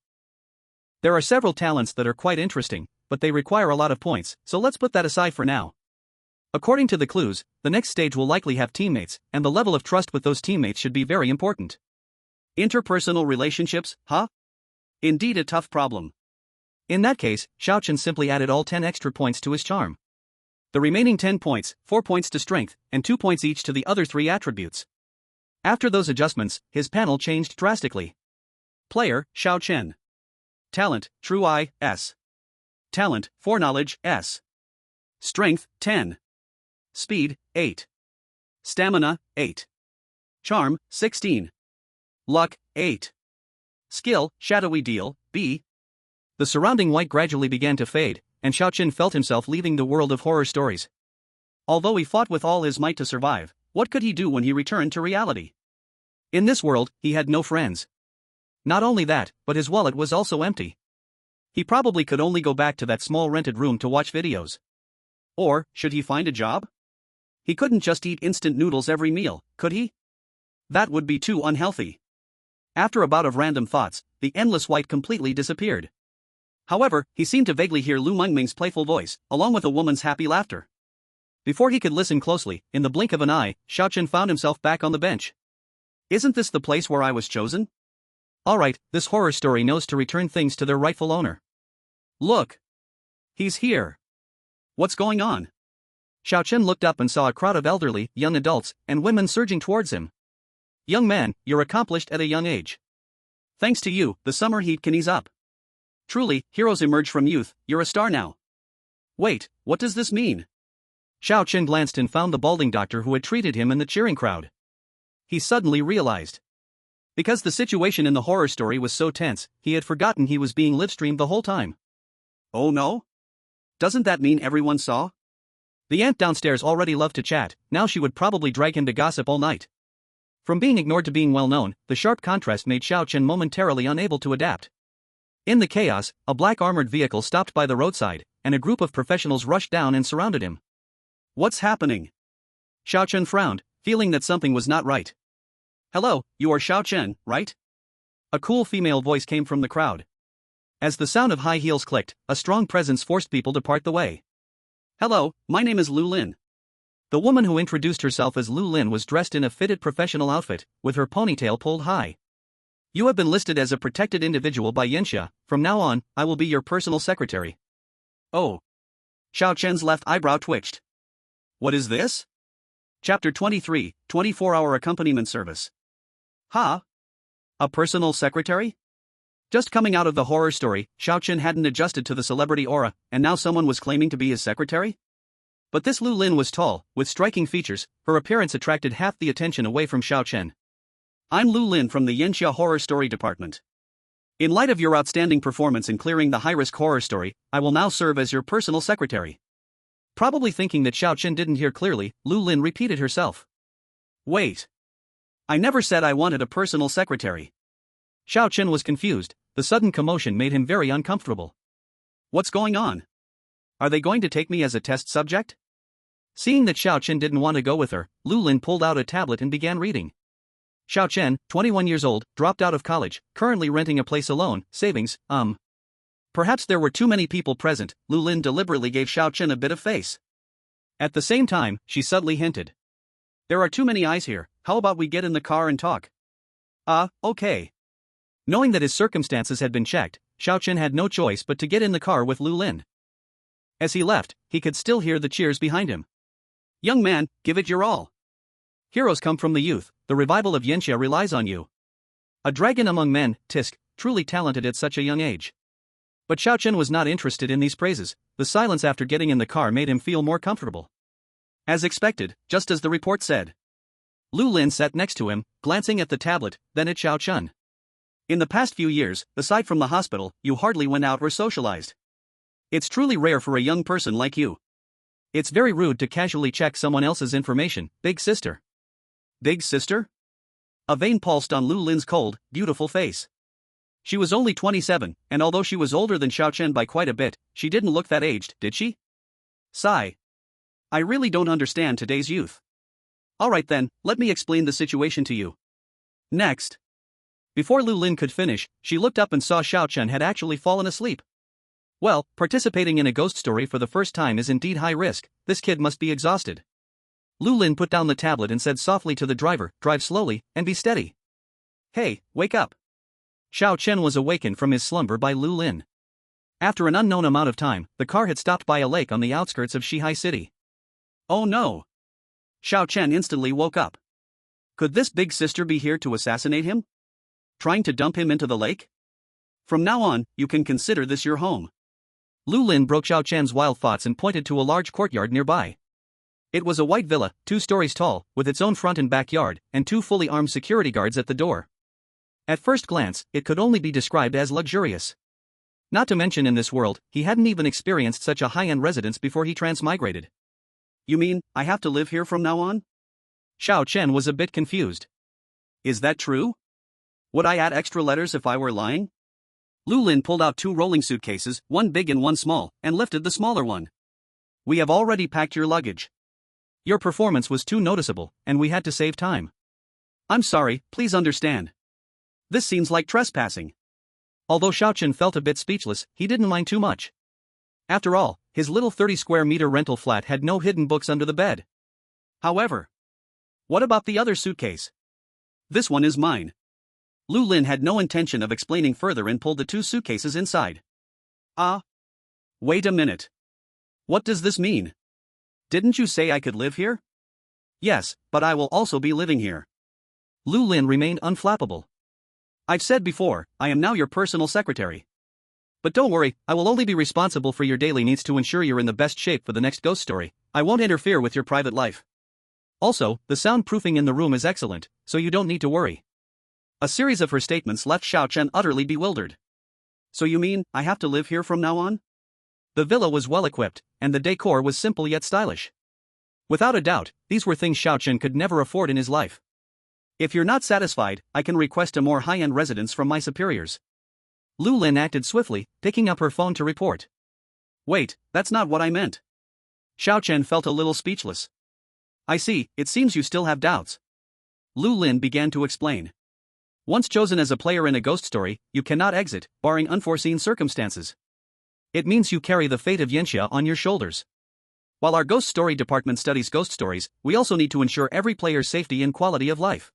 There are several talents that are quite interesting, but they require a lot of points, so let's put that aside for now. According to the clues, the next stage will likely have teammates, and the level of trust with those teammates should be very important. Interpersonal relationships, huh? Indeed a tough problem. In that case, Xiao Chen simply added all 10 extra points to his charm. The remaining 10 points, 4 points to strength, and 2 points each to the other 3 attributes. After those adjustments, his panel changed drastically. Player, Xiao Chen. Talent, True Eye, S. Talent, Foreknowledge, S. Strength, 10. Speed, 8. Stamina, 8. Charm, 16. Luck, 8. Skill, Shadowy Deal, B. The surrounding white gradually began to fade, and Xiao Chen felt himself leaving the world of horror stories. Although he fought with all his might to survive, what could he do when he returned to reality? In this world, he had no friends. Not only that, but his wallet was also empty. He probably could only go back to that small rented room to watch videos. Or, should he find a job? He couldn't just eat instant noodles every meal, could he? That would be too unhealthy. After a bout of random thoughts, the endless white completely disappeared. However, he seemed to vaguely hear Lu Mengming's playful voice, along with a woman's happy laughter. Before he could listen closely, in the blink of an eye, Xiao Chen found himself back on the bench. Isn't this the place where I was chosen? Alright, this horror story knows to return things to their rightful owner. Look! He's here! What's going on? Xiao Chen looked up and saw a crowd of elderly, young adults, and women surging towards him. Young man, you're accomplished at a young age. Thanks to you, the summer heat can ease up. Truly, heroes emerge from youth, you're a star now. Wait, what does this mean? Xiao Chen glanced and found the balding doctor who had treated him in the cheering crowd. He suddenly realized. Because the situation in the horror story was so tense, he had forgotten he was being live-streamed the whole time. Oh no? Doesn't that mean everyone saw? The aunt downstairs already loved to chat, now she would probably drag him to gossip all night. From being ignored to being well-known, the sharp contrast made Xiao Chen momentarily unable to adapt. In the chaos, a black armored vehicle stopped by the roadside, and a group of professionals rushed down and surrounded him. What's happening? Xiao Chen frowned, feeling that something was not right. Hello, you are Xiao Chen, right? A cool female voice came from the crowd. As the sound of high heels clicked, a strong presence forced people to part the way. Hello, my name is Lu Lin. The woman who introduced herself as Lu Lin was dressed in a fitted professional outfit, with her ponytail pulled high. You have been listed as a protected individual by Yanxia. From now on, I will be your personal secretary. Oh. Xiao Chen's left eyebrow twitched. What is this? Chapter 23, 24-hour accompaniment service. Huh? A personal secretary? Just coming out of the horror story, Xiao Chen hadn't adjusted to the celebrity aura, and now someone was claiming to be his secretary? But this Lu Lin was tall, with striking features. Her appearance attracted half the attention away from Xiao Chen. I'm Lu Lin from the Yanxia Horror Story Department. In light of your outstanding performance in clearing the high-risk horror story, I will now serve as your personal secretary. Probably thinking that Xiao Chen didn't hear clearly, Lu Lin repeated herself. Wait. I never said I wanted a personal secretary. Xiao Chen was confused. The sudden commotion made him very uncomfortable. What's going on? Are they going to take me as a test subject? Seeing that Xiao Chen didn't want to go with her, Lu Lin pulled out a tablet and began reading. Xiao Chen, 21 years old, dropped out of college, currently renting a place alone, savings, Perhaps there were too many people present. Lu Lin deliberately gave Xiao Chen a bit of face. At the same time, she subtly hinted. There are too many eyes here, how about we get in the car and talk? Okay. Knowing that his circumstances had been checked, Xiao Chen had no choice but to get in the car with Lu Lin. As he left, he could still hear the cheers behind him. Young man, give it your all. Heroes come from the youth, the revival of Yanxia relies on you. A dragon among men, Tisk, truly talented at such a young age. But Xiao Chen was not interested in these praises. The silence after getting in the car made him feel more comfortable. As expected, just as the report said. Lu Lin sat next to him, glancing at the tablet, then at Xiao Chen. In the past few years, aside from the hospital, you hardly went out or socialized. It's truly rare for a young person like you. It's very rude to casually check someone else's information, big sister. Big sister? A vein pulsed on Lu Lin's cold, beautiful face. She was only 27, and although she was older than Xiao Chen by quite a bit, she didn't look that aged, did she? Sigh. I really don't understand today's youth. Alright then, let me explain the situation to you. Next. Before Lu Lin could finish, she looked up and saw Xiao Chen had actually fallen asleep. Well, participating in a ghost story for the first time is indeed high risk. This kid must be exhausted. Lu Lin put down the tablet and said softly to the driver, drive slowly, and be steady. Hey, wake up. Xiao Chen was awakened from his slumber by Lu Lin. After an unknown amount of time, the car had stopped by a lake on the outskirts of Shihai City. Oh no! Xiao Chen instantly woke up. Could this big sister be here to assassinate him? Trying to dump him into the lake? From now on, you can consider this your home. Lu Lin broke Xiao Chen's wild thoughts and pointed to a large courtyard nearby. It was a white villa, 2 stories tall, with its own front and backyard, and 2 fully armed security guards at the door. At first glance, it could only be described as luxurious. Not to mention in this world, he hadn't even experienced such a high-end residence before he transmigrated. You mean, I have to live here from now on? Xiao Chen was a bit confused. Is that true? Would I add extra letters if I were lying? Lu Lin pulled out 2 rolling suitcases, one big and one small, and lifted the smaller one. We have already packed your luggage. Your performance was too noticeable, and we had to save time. I'm sorry, please understand. This seems like trespassing. Although Xiao Chen felt a bit speechless, he didn't mind too much. After all, his little 30-square-meter rental flat had no hidden books under the bed. However, what about the other suitcase? This one is mine. Lu Lin had no intention of explaining further and pulled the 2 suitcases inside. Wait a minute. What does this mean? Didn't you say I could live here? Yes, but I will also be living here. Lu Lin remained unflappable. I've said before, I am now your personal secretary. But don't worry, I will only be responsible for your daily needs to ensure you're in the best shape for the next ghost story. I won't interfere with your private life. Also, the soundproofing in the room is excellent, so you don't need to worry. A series of her statements left Xiao Chen utterly bewildered. So you mean, I have to live here from now on? The villa was well equipped, and the decor was simple yet stylish. Without a doubt, these were things Xiao Chen could never afford in his life. If you're not satisfied, I can request a more high-end residence from my superiors. Lu Lin acted swiftly, picking up her phone to report. Wait, that's not what I meant. Xiao Chen felt a little speechless. I see, it seems you still have doubts. Lu Lin began to explain. Once chosen as a player in a ghost story, you cannot exit, barring unforeseen circumstances. It means you carry the fate of Yanxia on your shoulders. While our ghost story department studies ghost stories, we also need to ensure every player's safety and quality of life.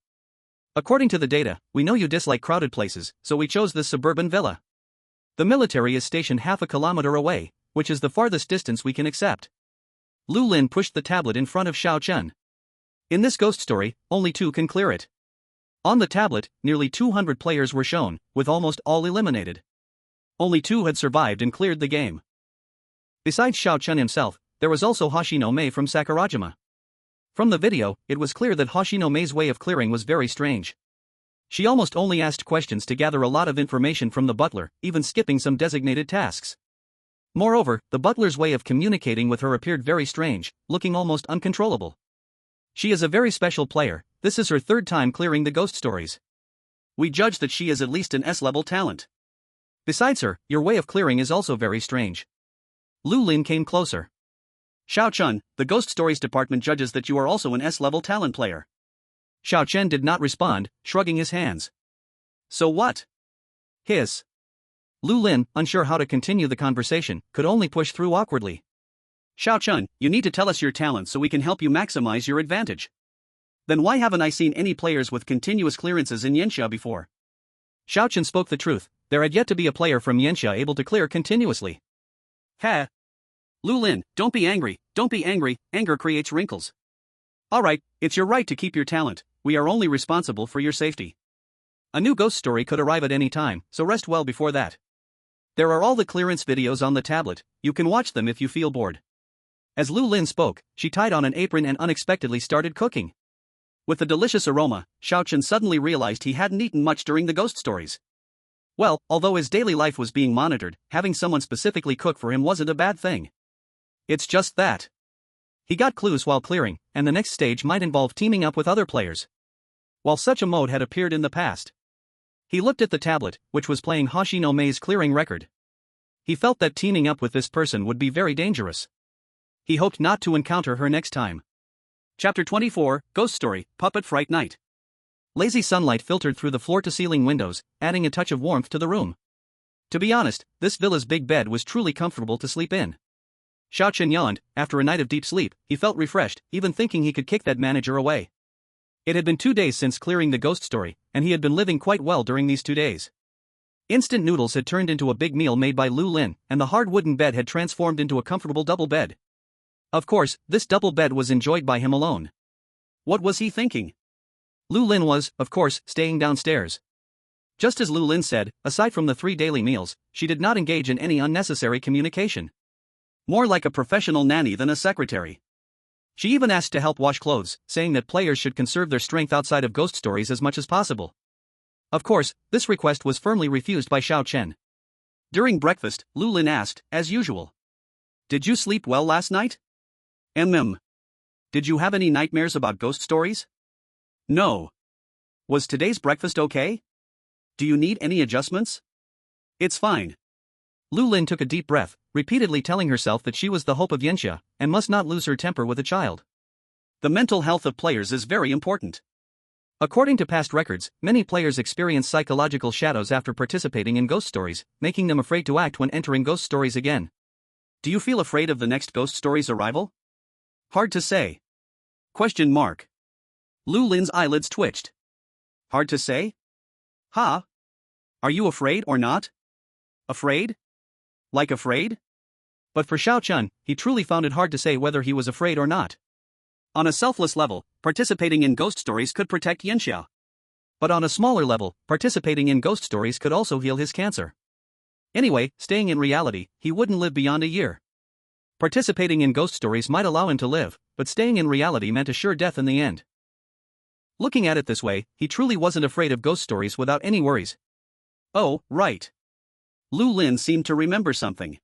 According to the data, we know you dislike crowded places, so we chose this suburban villa. The military is stationed half a kilometer away, which is the farthest distance we can accept. Lu Lin pushed the tablet in front of Xiao Chen. In this ghost story, only 2 can clear it. On the tablet, nearly 200 players were shown, with almost all eliminated. Only 2 had survived and cleared the game. Besides Xiao Chen himself, there was also Hoshino Mei from Sakurajima. From the video, it was clear that Hoshino Mei's way of clearing was very strange. She almost only asked questions to gather a lot of information from the butler, even skipping some designated tasks. Moreover, the butler's way of communicating with her appeared very strange, looking almost uncontrollable. She is a very special player. This is her 3rd time clearing the ghost stories. We judge that she is at least an S-level talent. Besides her, your way of clearing is also very strange. Lu Lin came closer. Xiao Chen, the ghost stories department judges that you are also an S-level talent player. Xiao Chen did not respond, shrugging his hands. So what? Hiss. Lu Lin, unsure how to continue the conversation, could only push through awkwardly. Xiao Chen, you need to tell us your talent so we can help you maximize your advantage. Then why haven't I seen any players with continuous clearances in Yanxia before? Xiao Chen spoke the truth. There had yet to be a player from Yanxia able to clear continuously. Heh. Lu Lin, don't be angry, anger creates wrinkles. Alright, it's your right to keep your talent, we are only responsible for your safety. A new ghost story could arrive at any time, so rest well before that. There are all the clearance videos on the tablet, you can watch them if you feel bored. As Lu Lin spoke, she tied on an apron and unexpectedly started cooking. With the delicious aroma, Xiao Chen suddenly realized he hadn't eaten much during the ghost stories. Well, although his daily life was being monitored, having someone specifically cook for him wasn't a bad thing. It's just that he got clues while clearing, and the next stage might involve teaming up with other players. While such a mode had appeared in the past, he looked at the tablet, which was playing Hoshino Mei's clearing record. He felt that teaming up with this person would be very dangerous. He hoped not to encounter her next time. Chapter 24, Ghost Story, Puppet Fright Night. Lazy sunlight filtered through the floor-to-ceiling windows, adding a touch of warmth to the room. To be honest, this villa's big bed was truly comfortable to sleep in. Xiao Chen yawned. After a night of deep sleep, he felt refreshed, even thinking he could kick that manager away. It had been 2 days since clearing the ghost story, and he had been living quite well during these 2 days. Instant noodles had turned into a big meal made by Lu Lin, and the hard wooden bed had transformed into a comfortable double bed. Of course, this double bed was enjoyed by him alone. What was he thinking? Lu Lin was, of course, staying downstairs. Just as Lu Lin said, aside from the 3 daily meals, she did not engage in any unnecessary communication. More like a professional nanny than a secretary. She even asked to help wash clothes, saying that players should conserve their strength outside of ghost stories as much as possible. Of course, this request was firmly refused by Xiao Chen. During breakfast, Lu Lin asked, as usual. Did you sleep well last night? Did you have any nightmares about ghost stories? No. Was today's breakfast okay? Do you need any adjustments? It's fine. Lu Lin took a deep breath, repeatedly telling herself that she was the hope of Yanxia, and must not lose her temper with a child. The mental health of players is very important. According to past records, many players experience psychological shadows after participating in ghost stories, making them afraid to act when entering ghost stories again. Do you feel afraid of the next ghost story's arrival? Hard to say. Question mark. Lu Lin's eyelids twitched. Hard to say? Ha? Are you afraid or not? Afraid? Like afraid? But for Xiao Chen, he truly found it hard to say whether he was afraid or not. On a selfless level, participating in ghost stories could protect Yanxia. But on a smaller level, participating in ghost stories could also heal his cancer. Anyway, staying in reality, he wouldn't live beyond a year. Participating in ghost stories might allow him to live, but staying in reality meant a sure death in the end. Looking at it this way, he truly wasn't afraid of ghost stories without any worries. Oh, right. Lu Lin seemed to remember something.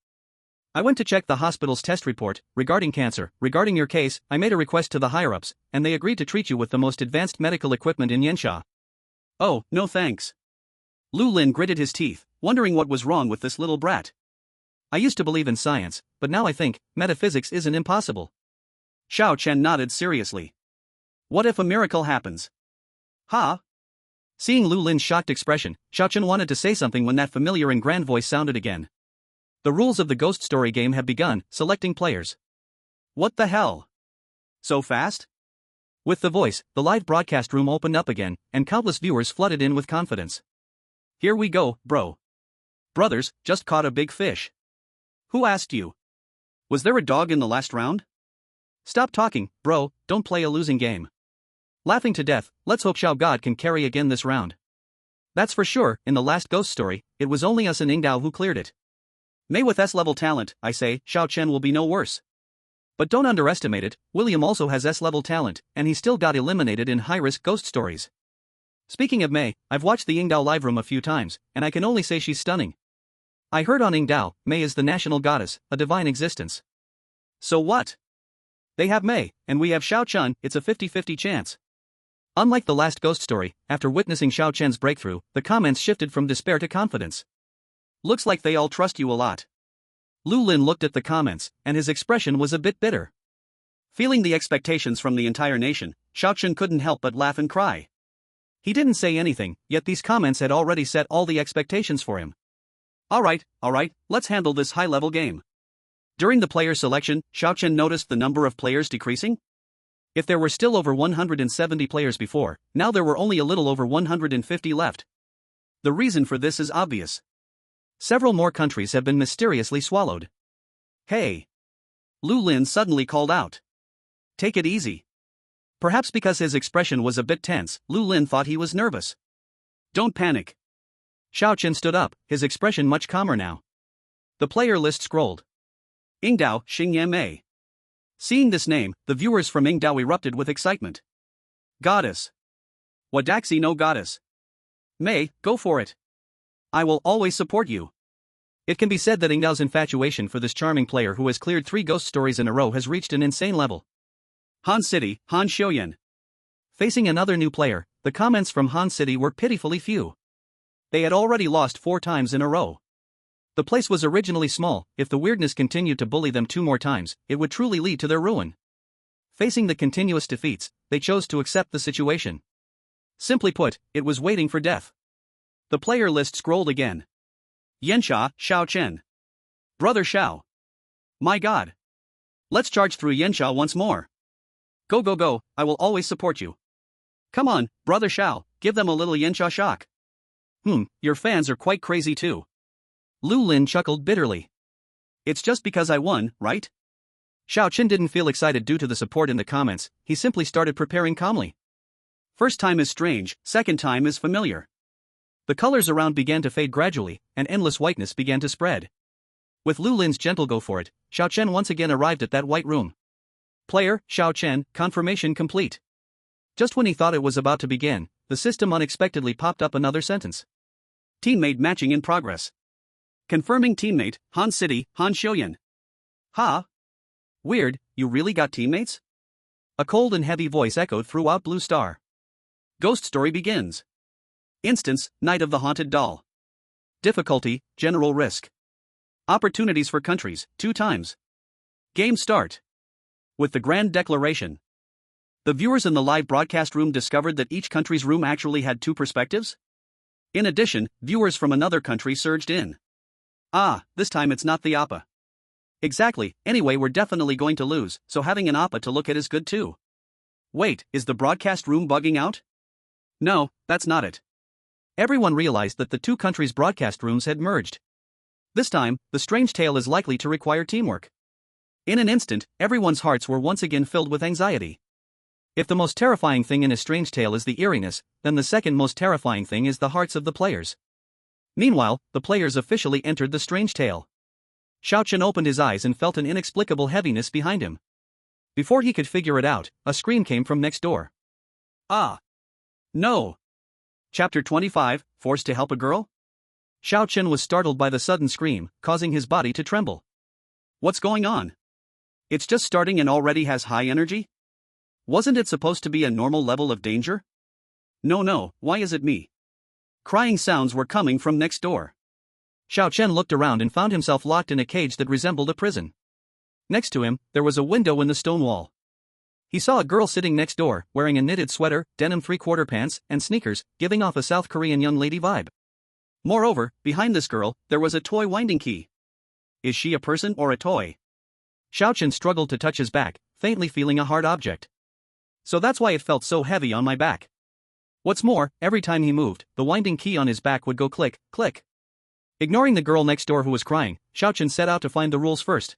I went to check the hospital's test report regarding cancer. Regarding your case, I made a request to the higher-ups, and they agreed to treat you with the most advanced medical equipment in Yanxia. Oh, no thanks. Lu Lin gritted his teeth, wondering what was wrong with this little brat. I used to believe in science, but now I think metaphysics isn't impossible. Xiao Chen nodded seriously. What if a miracle happens? Ha? Seeing Lu Lin's shocked expression, Xiao Chen wanted to say something when that familiar and grand voice sounded again. The rules of the ghost story game have begun, selecting players. What the hell? So fast? With the voice, the live broadcast room opened up again, and countless viewers flooded in with confidence. Here we go, bro. Brothers, just caught a big fish. Who asked you? Was there a dog in the last round? Stop talking, bro, don't play a losing game. Laughing to death, let's hope Xiao God can carry again this round. That's for sure, in the last ghost story, it was only us and Yingdao who cleared it. May with S-level talent, I say, Xiao Chen will be no worse. But don't underestimate it, William also has S-level talent, and he still got eliminated in high-risk ghost stories. Speaking of Mei, I've watched the Yingdao live room a few times, and I can only say she's stunning. I heard on Yingdao, Mei is the national goddess, a divine existence. So what? They have Mei, and we have Xiao Chen, it's a 50-50 chance. Unlike the last ghost story, after witnessing Xiao Chen's breakthrough, the comments shifted from despair to confidence. Looks like they all trust you a lot. Lu Lin looked at the comments, and his expression was a bit bitter. Feeling the expectations from the entire nation, Xiao Chen couldn't help but laugh and cry. He didn't say anything, yet these comments had already set all the expectations for him. Alright, let's handle this high-level game. During the player selection, Xiao Chen noticed the number of players decreasing. If there were still over 170 players before, now there were only a little over 150 left. The reason for this is obvious. Several more countries have been mysteriously swallowed. Hey! Lu Lin suddenly called out. Take it easy. Perhaps because his expression was a bit tense, Lu Lin thought he was nervous. Don't panic. Xiao Chen stood up, his expression much calmer now. The player list scrolled. Yingdao, Xingyan Mei. Seeing this name, the viewers from Yingdao erupted with excitement. Goddess. Wadaxi no goddess. Mei, go for it. I will always support you. It can be said that Yingdao's infatuation for this charming player who has cleared 3 ghost stories in a row has reached an insane level. Han City, Han Xiuyan. Facing another new player, the comments from Han City were pitifully few. They had already lost 4 times in a row. The place was originally small, if the weirdness continued to bully them 2 more times, it would truly lead to their ruin. Facing the continuous defeats, they chose to accept the situation. Simply put, it was waiting for death. The player list scrolled again. Yanxia, Xiao Chen. Brother Xiao. My god. Let's charge through Yanxia once more. Go, I will always support you. Come on, brother Xiao, give them a little Yanxia shock. Your fans are quite crazy too. Lu Lin chuckled bitterly. It's just because I won, right? Xiao Chen didn't feel excited due to the support in the comments, he simply started preparing calmly. First time is strange, second time is familiar. The colors around began to fade gradually, and endless whiteness began to spread. With Lu Lin's gentle go for it, Xiao Chen once again arrived at that white room. Player, Xiao Chen, confirmation complete. Just when he thought it was about to begin, the system unexpectedly popped up another sentence. Teammate matching in progress. Confirming teammate, Han City, Han Xiuyan. Ha? Weird, you really got teammates? A cold and heavy voice echoed throughout Blue Star. Ghost story begins. Instance, Night of the Haunted Doll. Difficulty, General Risk. Opportunities for countries, 2 times. Game start. With the grand declaration. The viewers in the live broadcast room discovered that each country's room actually had 2 perspectives. In addition, viewers from another country surged in. Ah, this time it's not the APA. Exactly, anyway we're definitely going to lose, so having an APA to look at is good too. Wait, is the broadcast room bugging out? No, that's not it. Everyone realized that the 2 countries' broadcast rooms had merged. This time, the strange tale is likely to require teamwork. In an instant, everyone's hearts were once again filled with anxiety. If the most terrifying thing in a strange tale is the eeriness, then the second most terrifying thing is the hearts of the players. Meanwhile, the players officially entered the strange tale. Xiao Chen opened his eyes and felt an inexplicable heaviness behind him. Before he could figure it out, a scream came from next door. Ah! No! Chapter 25, Forced to Help a Girl? Xiao Chen was startled by the sudden scream, causing his body to tremble. What's going on? It's just starting and already has high energy? Wasn't it supposed to be a normal level of danger? No, why is it me? Crying sounds were coming from next door. Xiao Chen looked around and found himself locked in a cage that resembled a prison. Next to him, there was a window in the stone wall. He saw a girl sitting next door, wearing a knitted sweater, denim 3/4 pants, and sneakers, giving off a South Korean young lady vibe. Moreover, behind this girl, there was a toy winding key. Is she a person or a toy? Xiao Chen struggled to touch his back, faintly feeling a hard object. So that's why it felt so heavy on my back. What's more, every time he moved, the winding key on his back would go click, click. Ignoring the girl next door who was crying, Xiao Chen set out to find the rules first.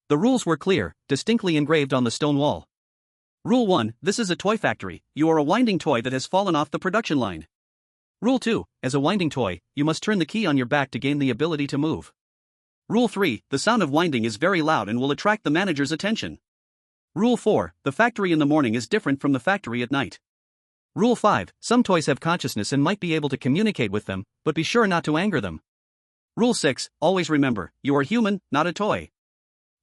The rules were clear, distinctly engraved on the stone wall. Rule 1, this is a toy factory, you are a winding toy that has fallen off the production line. Rule 2, as a winding toy, you must turn the key on your back to gain the ability to move. Rule 3, the sound of winding is very loud and will attract the manager's attention. Rule 4, the factory in the morning is different from the factory at night. Rule 5, some toys have consciousness and might be able to communicate with them, but be sure not to anger them. Rule 6, always remember, you are human, not a toy.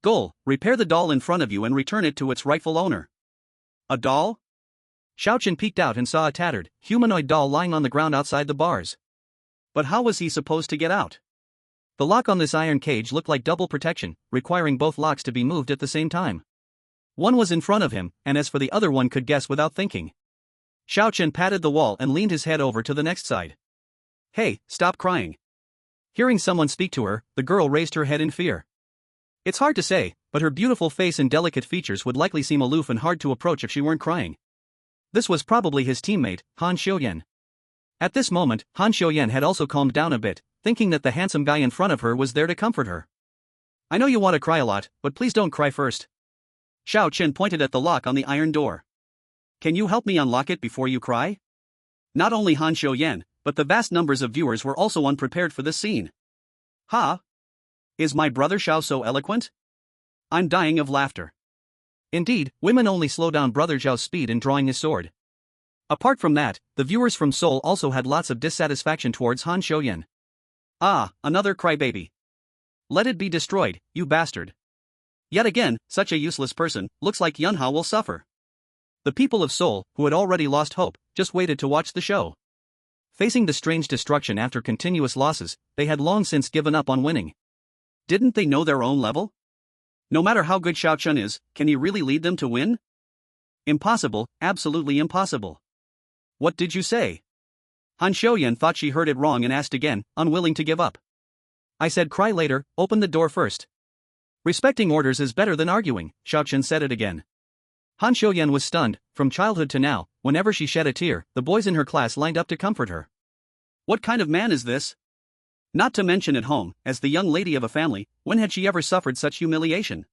Goal, repair the doll in front of you and return it to its rightful owner. A doll? Xiao Chen peeked out and saw a tattered, humanoid doll lying on the ground outside the bars. But how was he supposed to get out? The lock on this iron cage looked like double protection, requiring both locks to be moved at the same time. One was in front of him, and as for the other one could guess without thinking. Xiao Chen patted the wall and leaned his head over to the next side. Hey, stop crying. Hearing someone speak to her, the girl raised her head in fear. It's hard to say, but her beautiful face and delicate features would likely seem aloof and hard to approach if she weren't crying. This was probably his teammate, Han Xiuyan. At this moment, Han Xiuyan had also calmed down a bit, thinking that the handsome guy in front of her was there to comfort her. I know you want to cry a lot, but please don't cry first. Xiao Chen pointed at the lock on the iron door. Can you help me unlock it before you cry? Not only Han Xiuyan, but the vast numbers of viewers were also unprepared for this scene. Ha! Is my brother Xiao so eloquent? I'm dying of laughter. Indeed, women only slow down brother Zhao's speed in drawing his sword. Apart from that, the viewers from Seoul also had lots of dissatisfaction towards Han Xiuyan. Ah, another crybaby. Let it be destroyed, you bastard. Yet again, such a useless person, looks like Yunhao will suffer. The people of Seoul, who had already lost hope, just waited to watch the show. Facing the strange destruction after continuous losses, they had long since given up on winning. Didn't they know their own level? No matter how good Xiao Chen is, can he really lead them to win? Impossible, absolutely impossible. What did you say? Han Xiuyan thought she heard it wrong and asked again, unwilling to give up. I said cry later, open the door first. Respecting orders is better than arguing, Xiao Chen said it again. Han Xiuyan was stunned. From childhood to now, whenever she shed a tear, the boys in her class lined up to comfort her. What kind of man is this? Not to mention at home, as the young lady of a family, when had she ever suffered such humiliation?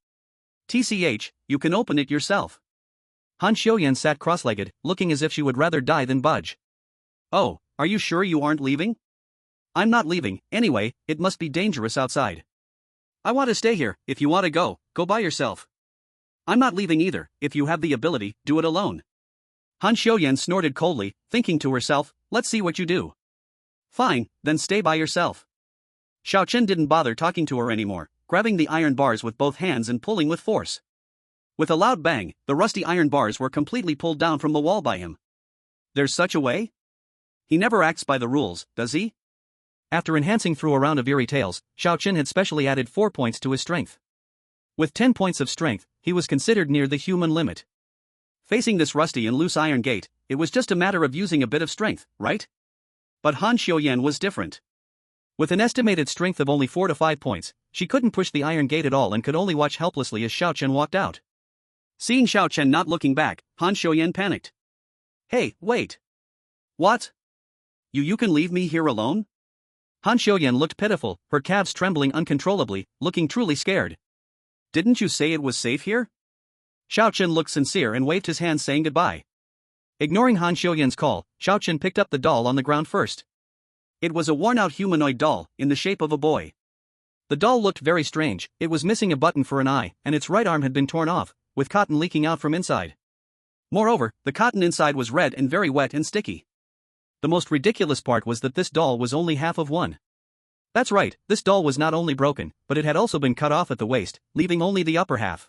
TCH, you can open it yourself. Han Xiuyan sat cross-legged, looking as if she would rather die than budge. Oh, are you sure you aren't leaving? I'm not leaving, anyway, it must be dangerous outside. I want to stay here, if you want to go, go by yourself. I'm not leaving either, if you have the ability, do it alone. Han Xiuyan snorted coldly, thinking to herself, let's see what you do. Fine, then stay by yourself. Xiao Chen didn't bother talking to her anymore, grabbing the iron bars with both hands and pulling with force. With a loud bang, the rusty iron bars were completely pulled down from the wall by him. There's such a way? He never acts by the rules, does he? After enhancing through a round of eerie tales, Xiao Chen had specially added 4 points to his strength. With 10 points of strength, he was considered near the human limit. Facing this rusty and loose iron gate, it was just a matter of using a bit of strength, right? But Han Xiuyan was different. With an estimated strength of only 4 to 5 points, she couldn't push the iron gate at all and could only watch helplessly as Xiao Chen walked out. Seeing Xiao Chen not looking back, Han Xiuyan panicked. Hey, wait. What? You can leave me here alone? Han Xiuyan looked pitiful, her calves trembling uncontrollably, looking truly scared. Didn't you say it was safe here? Xiao Chen looked sincere and waved his hand saying goodbye. Ignoring Han Xiuyan's call, Xiao Chen picked up the doll on the ground first. It was a worn-out humanoid doll, in the shape of a boy. The doll looked very strange, it was missing a button for an eye, and its right arm had been torn off, with cotton leaking out from inside. Moreover, the cotton inside was red and very wet and sticky. The most ridiculous part was that this doll was only half of one. That's right, this doll was not only broken, but it had also been cut off at the waist, leaving only the upper half.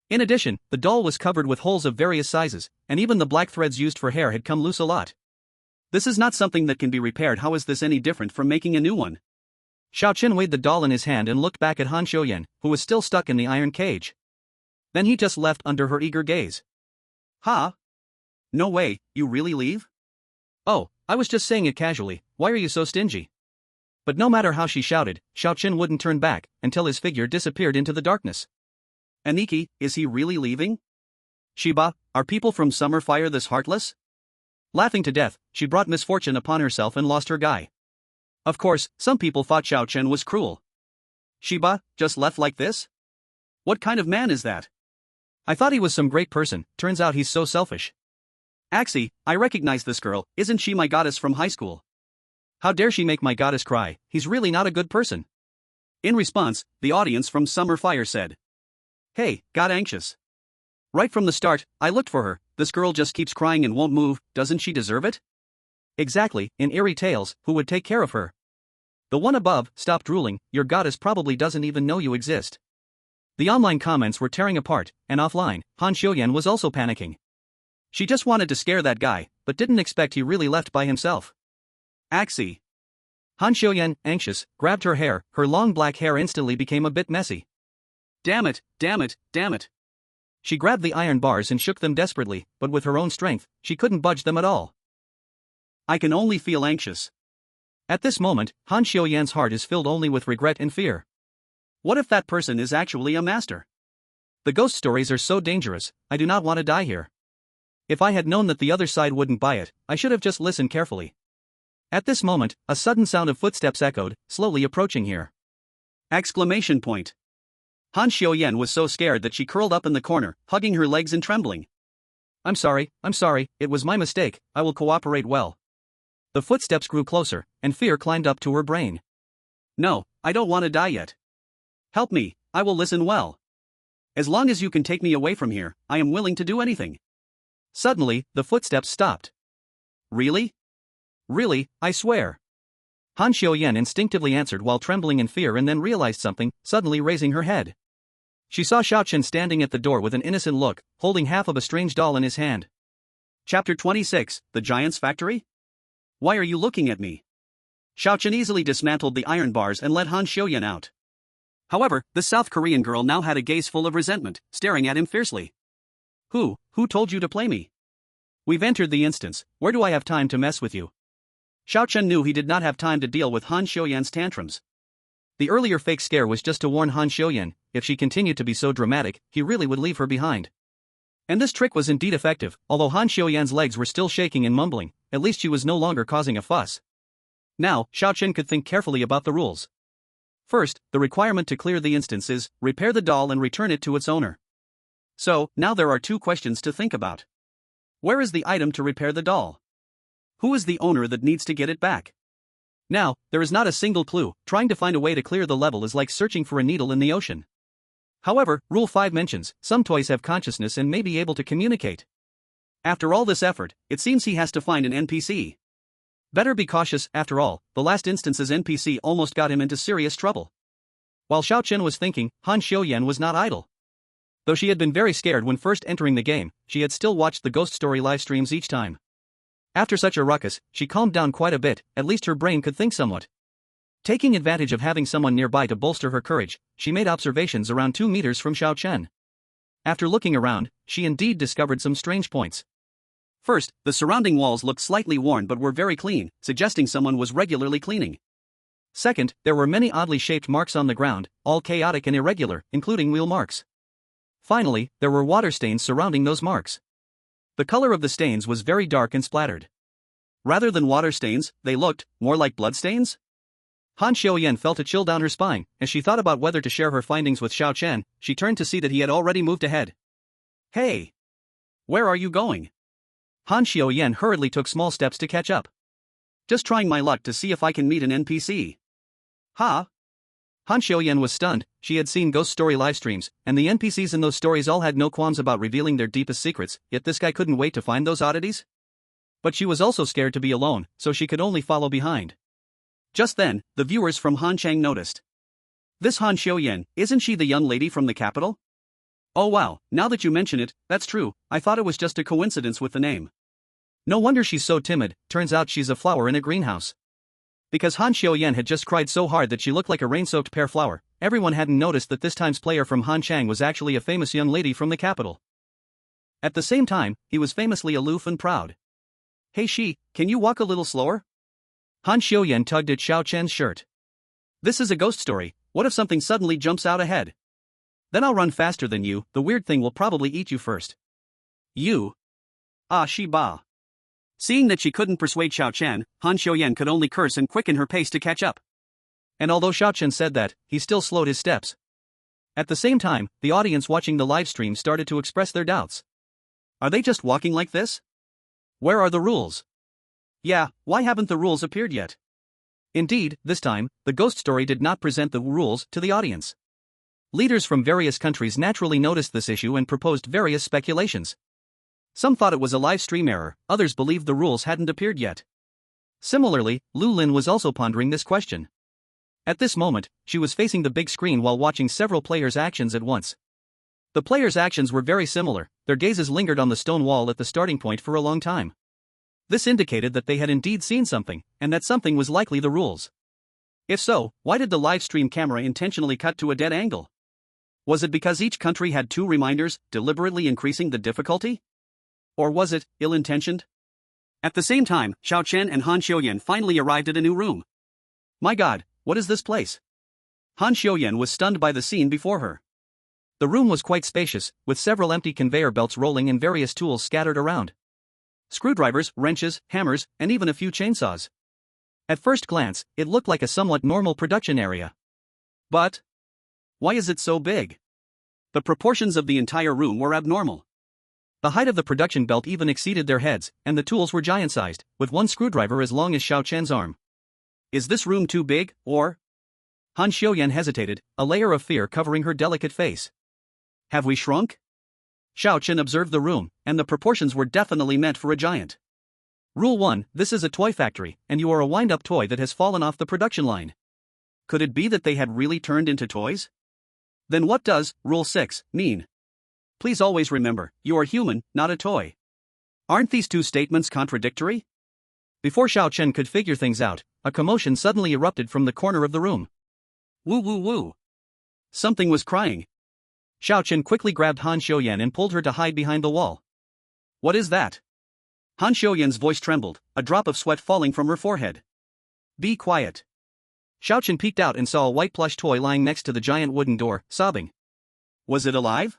In addition, the doll was covered with holes of various sizes, and even the black threads used for hair had come loose a lot. This is not something that can be repaired. How is this any different from making a new one? Xiao Chen weighed the doll in his hand and looked back at Han Xiuyan, who was still stuck in the iron cage. Then he just left under her eager gaze. Huh? No way, you really leave? Oh, I was just saying it casually, why are you so stingy? But no matter how she shouted, Xiao Chen wouldn't turn back, until his figure disappeared into the darkness. Aniki, is he really leaving? Shiba, are people from Summer Fire this heartless? Laughing to death, she brought misfortune upon herself and lost her guy. Of course, some people thought Xiao Chen was cruel. Shiba, just left like this? What kind of man is that? I thought he was some great person, turns out he's so selfish. Axie, I recognize this girl, isn't she my goddess from high school? How dare she make my goddess cry, he's really not a good person. In response, the audience from Summer Fire said. Hey, got anxious. Right from the start, I looked for her, this girl just keeps crying and won't move, doesn't she deserve it? Exactly, in eerie tales, who would take care of her? The one above, stop drooling, your goddess probably doesn't even know you exist. The online comments were tearing apart, and offline, Han Xiuyan was also panicking. She just wanted to scare that guy, but didn't expect he really left by himself. Axie. Han Xiuyan, anxious, grabbed her hair, her long black hair instantly became a bit messy. Damn it, damn it, damn it. She grabbed the iron bars and shook them desperately, but with her own strength, she couldn't budge them at all. I can only feel anxious. At this moment, Han Xiuyan's heart is filled only with regret and fear. What if that person is actually a master? The ghost stories are so dangerous, I do not want to die here. If I had known that the other side wouldn't buy it, I should have just listened carefully. At this moment, a sudden sound of footsteps echoed, slowly approaching here. Exclamation point. Han Xiuyan was so scared that she curled up in the corner, hugging her legs and trembling. I'm sorry, it was my mistake, I will cooperate well. The footsteps grew closer, and fear climbed up to her brain. No, I don't want to die yet. Help me, I will listen well. As long as you can take me away from here, I am willing to do anything. Suddenly, the footsteps stopped. Really? Really, I swear. Han Xiuyan instinctively answered while trembling in fear and then realized something, suddenly raising her head. She saw Xiao Chen standing at the door with an innocent look, holding half of a strange doll in his hand. Chapter 26, The Giant's Factory? Why are you looking at me? Xiao Chen easily dismantled the iron bars and let Han Xiuyan out. However, the South Korean girl now had a gaze full of resentment, staring at him fiercely. Who told you to play me? We've entered the instance, where do I have time to mess with you? Xiao Chen knew he did not have time to deal with Han Xiuyan's tantrums. The earlier fake scare was just to warn Han Xiuyan, if she continued to be so dramatic, he really would leave her behind. And this trick was indeed effective, although Han Xiuyan's legs were still shaking and mumbling, at least she was no longer causing a fuss. Now, Xiao Chen could think carefully about the rules. First, the requirement to clear the instance is, repair the doll and return it to its owner. So, now there are two questions to think about. Where is the item to repair the doll? Who is the owner that needs to get it back? Now, there is not a single clue. Trying to find a way to clear the level is like searching for a needle in the ocean. However, Rule 5 mentions, some toys have consciousness and may be able to communicate. After all this effort, it seems he has to find an NPC. Better be cautious. After all, the last instance's NPC almost got him into serious trouble. While Xiao Chen was thinking, Han Xiuyan was not idle. Though she had been very scared when first entering the game, she had still watched the ghost story live streams each time. After such a ruckus, she calmed down quite a bit, at least her brain could think somewhat. Taking advantage of having someone nearby to bolster her courage, she made observations around 2 meters from Xiao Chen. After looking around, she indeed discovered some strange points. First, the surrounding walls looked slightly worn but were very clean, suggesting someone was regularly cleaning. Second, there were many oddly shaped marks on the ground, all chaotic and irregular, including wheel marks. Finally, there were water stains surrounding those marks. The color of the stains was very dark and splattered. Rather than water stains, they looked more like blood stains? Han Xiuyan felt a chill down her spine. As she thought about whether to share her findings with Xiao Chen, she turned to see that he had already moved ahead. Hey! Where are you going? Han Xiuyan hurriedly took small steps to catch up. Just trying my luck to see if I can meet an NPC. Ha! Han Xiuyan was stunned. She had seen ghost story live streams, and the NPCs in those stories all had no qualms about revealing their deepest secrets, yet this guy couldn't wait to find those oddities? But she was also scared to be alone, so she could only follow behind. Just then, the viewers from Hanchang noticed. This Han Xiuyan, isn't she the young lady from the capital? Oh wow, now that you mention it, that's true, I thought it was just a coincidence with the name. No wonder she's so timid, turns out she's a flower in a greenhouse. Because Han Xiuyan had just cried so hard that she looked like a rain-soaked pear flower, everyone hadn't noticed that this time's player from Hanchang was actually a famous young lady from the capital. At the same time, he was famously aloof and proud. Hey she, can you walk a little slower? Han Xiuyan tugged at Xiao Chen's shirt. This is a ghost story, what if something suddenly jumps out ahead? Then I'll run faster than you, the weird thing will probably eat you first. You? Ah shi ba. Seeing that she couldn't persuade Xiao Chen, Han Xiuyan could only curse and quicken her pace to catch up. And although Xiao Chen said that, he still slowed his steps. At the same time, the audience watching the live stream started to express their doubts. Are they just walking like this? Where are the rules? Yeah, why haven't the rules appeared yet? Indeed, this time, the ghost story did not present the rules to the audience. Leaders from various countries naturally noticed this issue and proposed various speculations. Some thought it was a live stream error, others believed the rules hadn't appeared yet. Similarly, Lu Lin was also pondering this question. At this moment, she was facing the big screen while watching several players' actions at once. The players' actions were very similar, their gazes lingered on the stone wall at the starting point for a long time. This indicated that they had indeed seen something, and that something was likely the rules. If so, why did the live stream camera intentionally cut to a dead angle? Was it because each country had 2 reminders, deliberately increasing the difficulty? Or was it ill-intentioned? At the same time, Xiao Chen and Han Xiuyan finally arrived at a new room. My god, what is this place? Han Xiuyan was stunned by the scene before her. The room was quite spacious, with several empty conveyor belts rolling and various tools scattered around. Screwdrivers, wrenches, hammers, and even a few chainsaws. At first glance, it looked like a somewhat normal production area. But why is it so big? The proportions of the entire room were abnormal. The height of the production belt even exceeded their heads, and the tools were giant-sized, with one screwdriver as long as Xiao Chen's arm. Is this room too big, or? Han Xiuyan hesitated, a layer of fear covering her delicate face. Have we shrunk? Xiao Chen observed the room, and the proportions were definitely meant for a giant. Rule 1, this is a toy factory, and you are a wind-up toy that has fallen off the production line. Could it be that they had really turned into toys? Then what does Rule 6 mean? Please always remember, you are human, not a toy. Aren't these 2 statements contradictory? Before Xiao Chen could figure things out, a commotion suddenly erupted from the corner of the room. Woo woo woo. Something was crying. Xiao Chen quickly grabbed Han Xiuyan and pulled her to hide behind the wall. What is that? Han Xiuyan's voice trembled, a drop of sweat falling from her forehead. Be quiet. Xiao Chen peeked out and saw a white plush toy lying next to the giant wooden door, sobbing. Was it alive?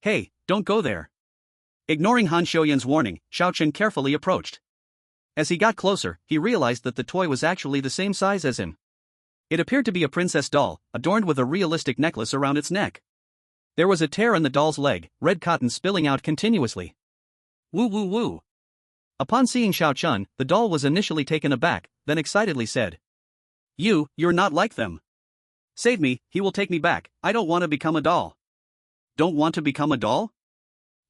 Hey, don't go there. Ignoring Han Xiuyan's warning, Xiao Chen carefully approached. As he got closer, he realized that the toy was actually the same size as him. It appeared to be a princess doll, adorned with a realistic necklace around its neck. There was a tear in the doll's leg, red cotton spilling out continuously. Woo woo woo. Upon seeing Xiao Chun, the doll was initially taken aback, then excitedly said, You're not like them. Save me, he will take me back, I don't want to become a doll. Don't want to become a doll?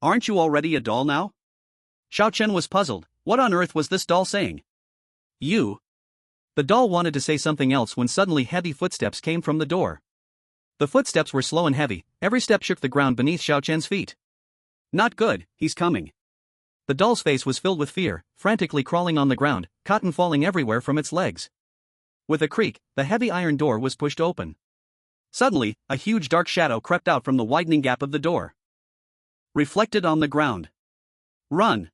Aren't you already a doll now? Xiao Chen was puzzled, what on earth was this doll saying? You. The doll wanted to say something else when suddenly heavy footsteps came from the door. The footsteps were slow and heavy, every step shook the ground beneath Xiao Chen's feet. Not good, he's coming. The doll's face was filled with fear, frantically crawling on the ground, cotton falling everywhere from its legs. With a creak, the heavy iron door was pushed open. Suddenly, a huge dark shadow crept out from the widening gap of the door. Reflected on the ground. Run!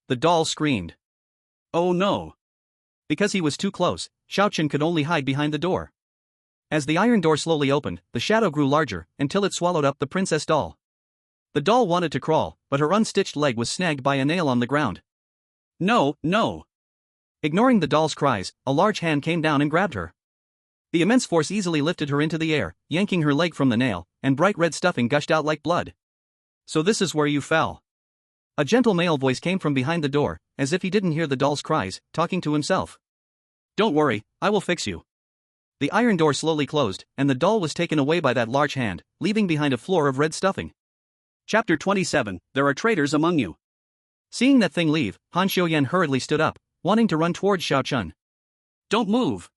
The doll screamed. Oh no! Because he was too close, Xiao Chen could only hide behind the door. As the iron door slowly opened, the shadow grew larger, until it swallowed up the princess doll. The doll wanted to crawl, but her unstitched leg was snagged by a nail on the ground. No, no! Ignoring the doll's cries, a large hand came down and grabbed her. The immense force easily lifted her into the air, yanking her leg from the nail, and bright red stuffing gushed out like blood. So this is where you fell. A gentle male voice came from behind the door, as if he didn't hear the doll's cries, talking to himself. Don't worry, I will fix you. The iron door slowly closed, and the doll was taken away by that large hand, leaving behind a floor of red stuffing. Chapter 27, There are traitors among you. Seeing that thing leave, Han Xiuyan hurriedly stood up, wanting to run towards Xiao Chun. Don't move!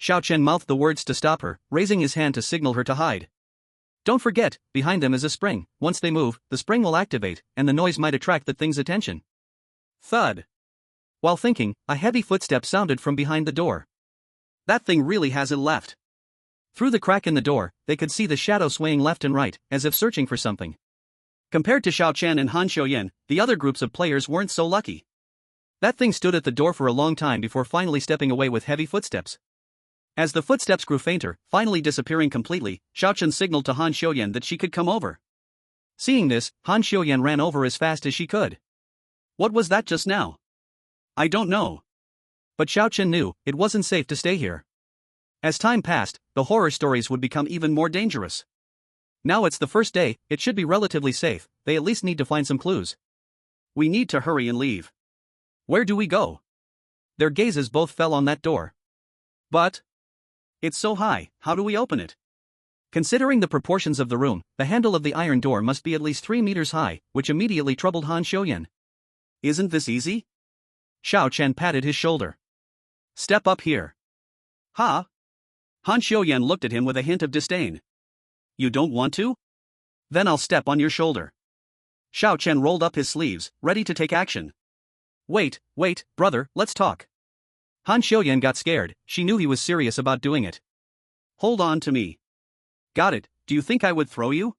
Xiao Chen mouthed the words to stop her, raising his hand to signal her to hide. Don't forget, behind them is a spring, once they move, the spring will activate, and the noise might attract the thing's attention. Thud! While thinking, a heavy footstep sounded from behind the door. That thing really hasn't left. Through the crack in the door, they could see the shadow swaying left and right, as if searching for something. Compared to Xiao Chen and Han Xiuyan, the other groups of players weren't so lucky. That thing stood at the door for a long time before finally stepping away with heavy footsteps. As the footsteps grew fainter, finally disappearing completely, Xiao Chen signaled to Han Xiuyan that she could come over. Seeing this, Han Xiuyan ran over as fast as she could. What was that just now? I don't know. But Xiao Chen knew, it wasn't safe to stay here. As time passed, the horror stories would become even more dangerous. Now it's the first day, it should be relatively safe, they at least need to find some clues. We need to hurry and leave. Where do we go? Their gazes both fell on that door. But it's so high, how do we open it? Considering the proportions of the room, the handle of the iron door must be at least 3 meters high, which immediately troubled Han Xiuyan. Isn't this easy? Xiao Chen patted his shoulder. Step up here. Ha? Han Xiuyan looked at him with a hint of disdain. You don't want to? Then I'll step on your shoulder. Xiao Chen rolled up his sleeves, ready to take action. Wait, brother, let's talk. Han Xiuyan got scared, she knew he was serious about doing it. Hold on to me. Got it, do you think I would throw you?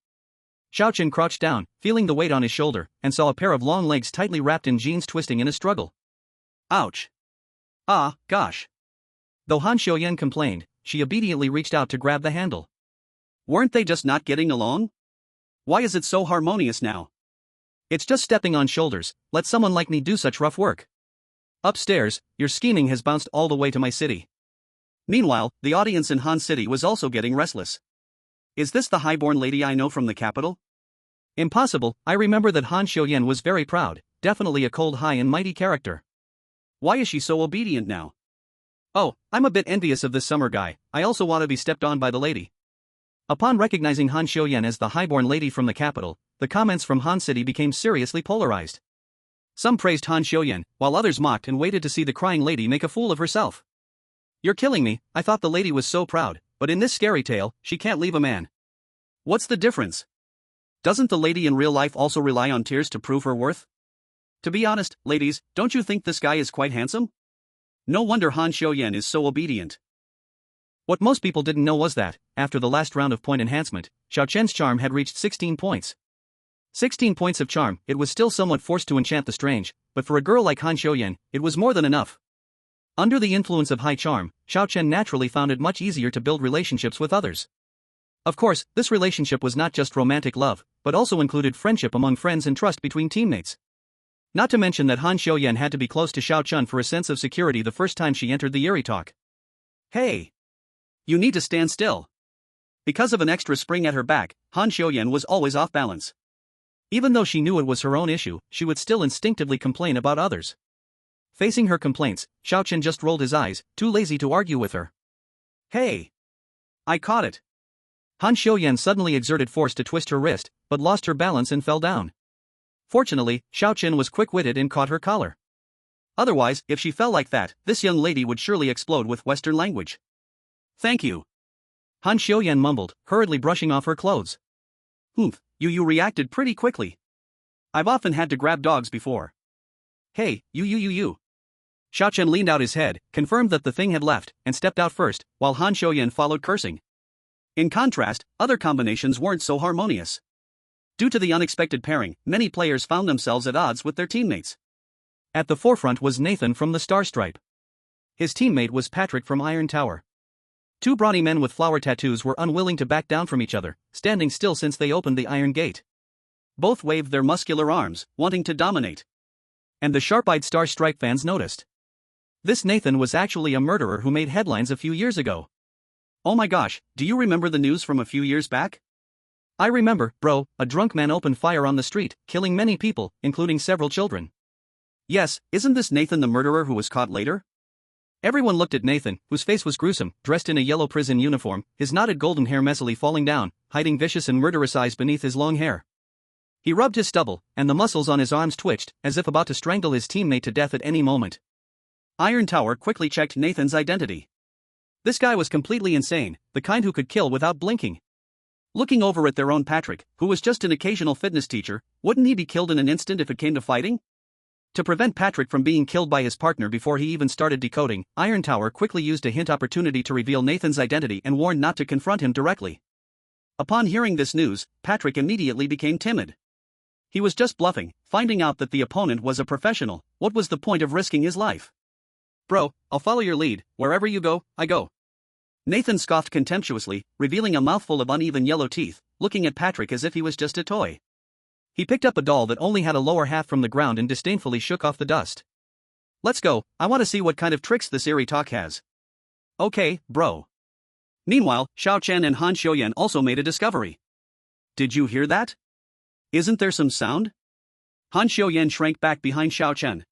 Xiao Chen crouched down, feeling the weight on his shoulder, and saw a pair of long legs tightly wrapped in jeans twisting in a struggle. Ouch. Ah, gosh. Though Han Xiuyan complained, she obediently reached out to grab the handle. Weren't they just not getting along? Why is it so harmonious now? It's just stepping on shoulders, let someone like me do such rough work. Upstairs, your scheming has bounced all the way to my city. Meanwhile, the audience in Han City was also getting restless. Is this the highborn lady I know from the capital? Impossible, I remember that Han Xiuyan was very proud, definitely a cold high and mighty character. Why is she so obedient now? Oh, I'm a bit envious of this summer guy, I also want to be stepped on by the lady. Upon recognizing Han Xiuyan as the highborn lady from the capital, the comments from Han City became seriously polarized. Some praised Han Xiuyan, while others mocked and waited to see the crying lady make a fool of herself. You're killing me, I thought the lady was so proud, but in this scary tale, she can't leave a man. What's the difference? Doesn't the lady in real life also rely on tears to prove her worth? To be honest, ladies, don't you think this guy is quite handsome? No wonder Han Xiuyan is so obedient. What most people didn't know was that, after the last round of point enhancement, Xiao Chen's charm had reached 16 points. 16 points of charm, it was still somewhat forced to enchant the strange, but for a girl like Han Xiuyan, it was more than enough. Under the influence of high charm, Xiao Chen naturally found it much easier to build relationships with others. Of course, this relationship was not just romantic love, but also included friendship among friends and trust between teammates. Not to mention that Han Xiuyan had to be close to Xiao Chun for a sense of security the first time she entered the Yuri talk. Hey! You need to stand still. Because of an extra spring at her back, Han Xiuyan was always off balance. Even though she knew it was her own issue, she would still instinctively complain about others. Facing her complaints, Xiao Chen just rolled his eyes, too lazy to argue with her. Hey! I caught it! Han Xiuyan suddenly exerted force to twist her wrist, but lost her balance and fell down. Fortunately, Xiao Chen was quick-witted and caught her collar. Otherwise, if she fell like that, this young lady would surely explode with Western language. Thank you. Han Xiuyan mumbled, hurriedly brushing off her clothes. Humph, you reacted pretty quickly. I've often had to grab dogs before. Hey, you. Xiao Chen leaned out his head, confirmed that the thing had left, and stepped out first, while Han Xiuyan followed cursing. In contrast, other combinations weren't so harmonious. Due to the unexpected pairing, many players found themselves at odds with their teammates. At the forefront was Nathan from the Star Stripe. His teammate was Patrick from Iron Tower. Two brawny men with flower tattoos were unwilling to back down from each other, standing still since they opened the Iron Gate. Both waved their muscular arms, wanting to dominate. And the sharp-eyed Star Stripe fans noticed. This Nathan was actually a murderer who made headlines a few years ago. Oh my gosh, do you remember the news from a few years back? I remember, bro, a drunk man opened fire on the street, killing many people, including several children. Yes, isn't this Nathan the murderer who was caught later? Everyone looked at Nathan, whose face was gruesome, dressed in a yellow prison uniform, his knotted golden hair messily falling down, hiding vicious and murderous eyes beneath his long hair. He rubbed his stubble, and the muscles on his arms twitched, as if about to strangle his teammate to death at any moment. Iron Tower quickly checked Nathan's identity. This guy was completely insane, the kind who could kill without blinking. Looking over at their own Patrick, who was just an occasional fitness teacher, wouldn't he be killed in an instant if it came to fighting? To prevent Patrick from being killed by his partner before he even started decoding, Iron Tower quickly used a hint opportunity to reveal Nathan's identity and warned not to confront him directly. Upon hearing this news, Patrick immediately became timid. He was just bluffing, finding out that the opponent was a professional. What was the point of risking his life? Bro, I'll follow your lead, wherever you go, I go. Nathan scoffed contemptuously, revealing a mouthful of uneven yellow teeth, looking at Patrick as if he was just a toy. He picked up a doll that only had a lower half from the ground and disdainfully shook off the dust. Let's go, I want to see what kind of tricks this eerie talk has. Okay, bro. Meanwhile, Xiao Chen and Han Xiuyan also made a discovery. Did you hear that? Isn't there some sound? Han Xiuyan shrank back behind Xiao Chen.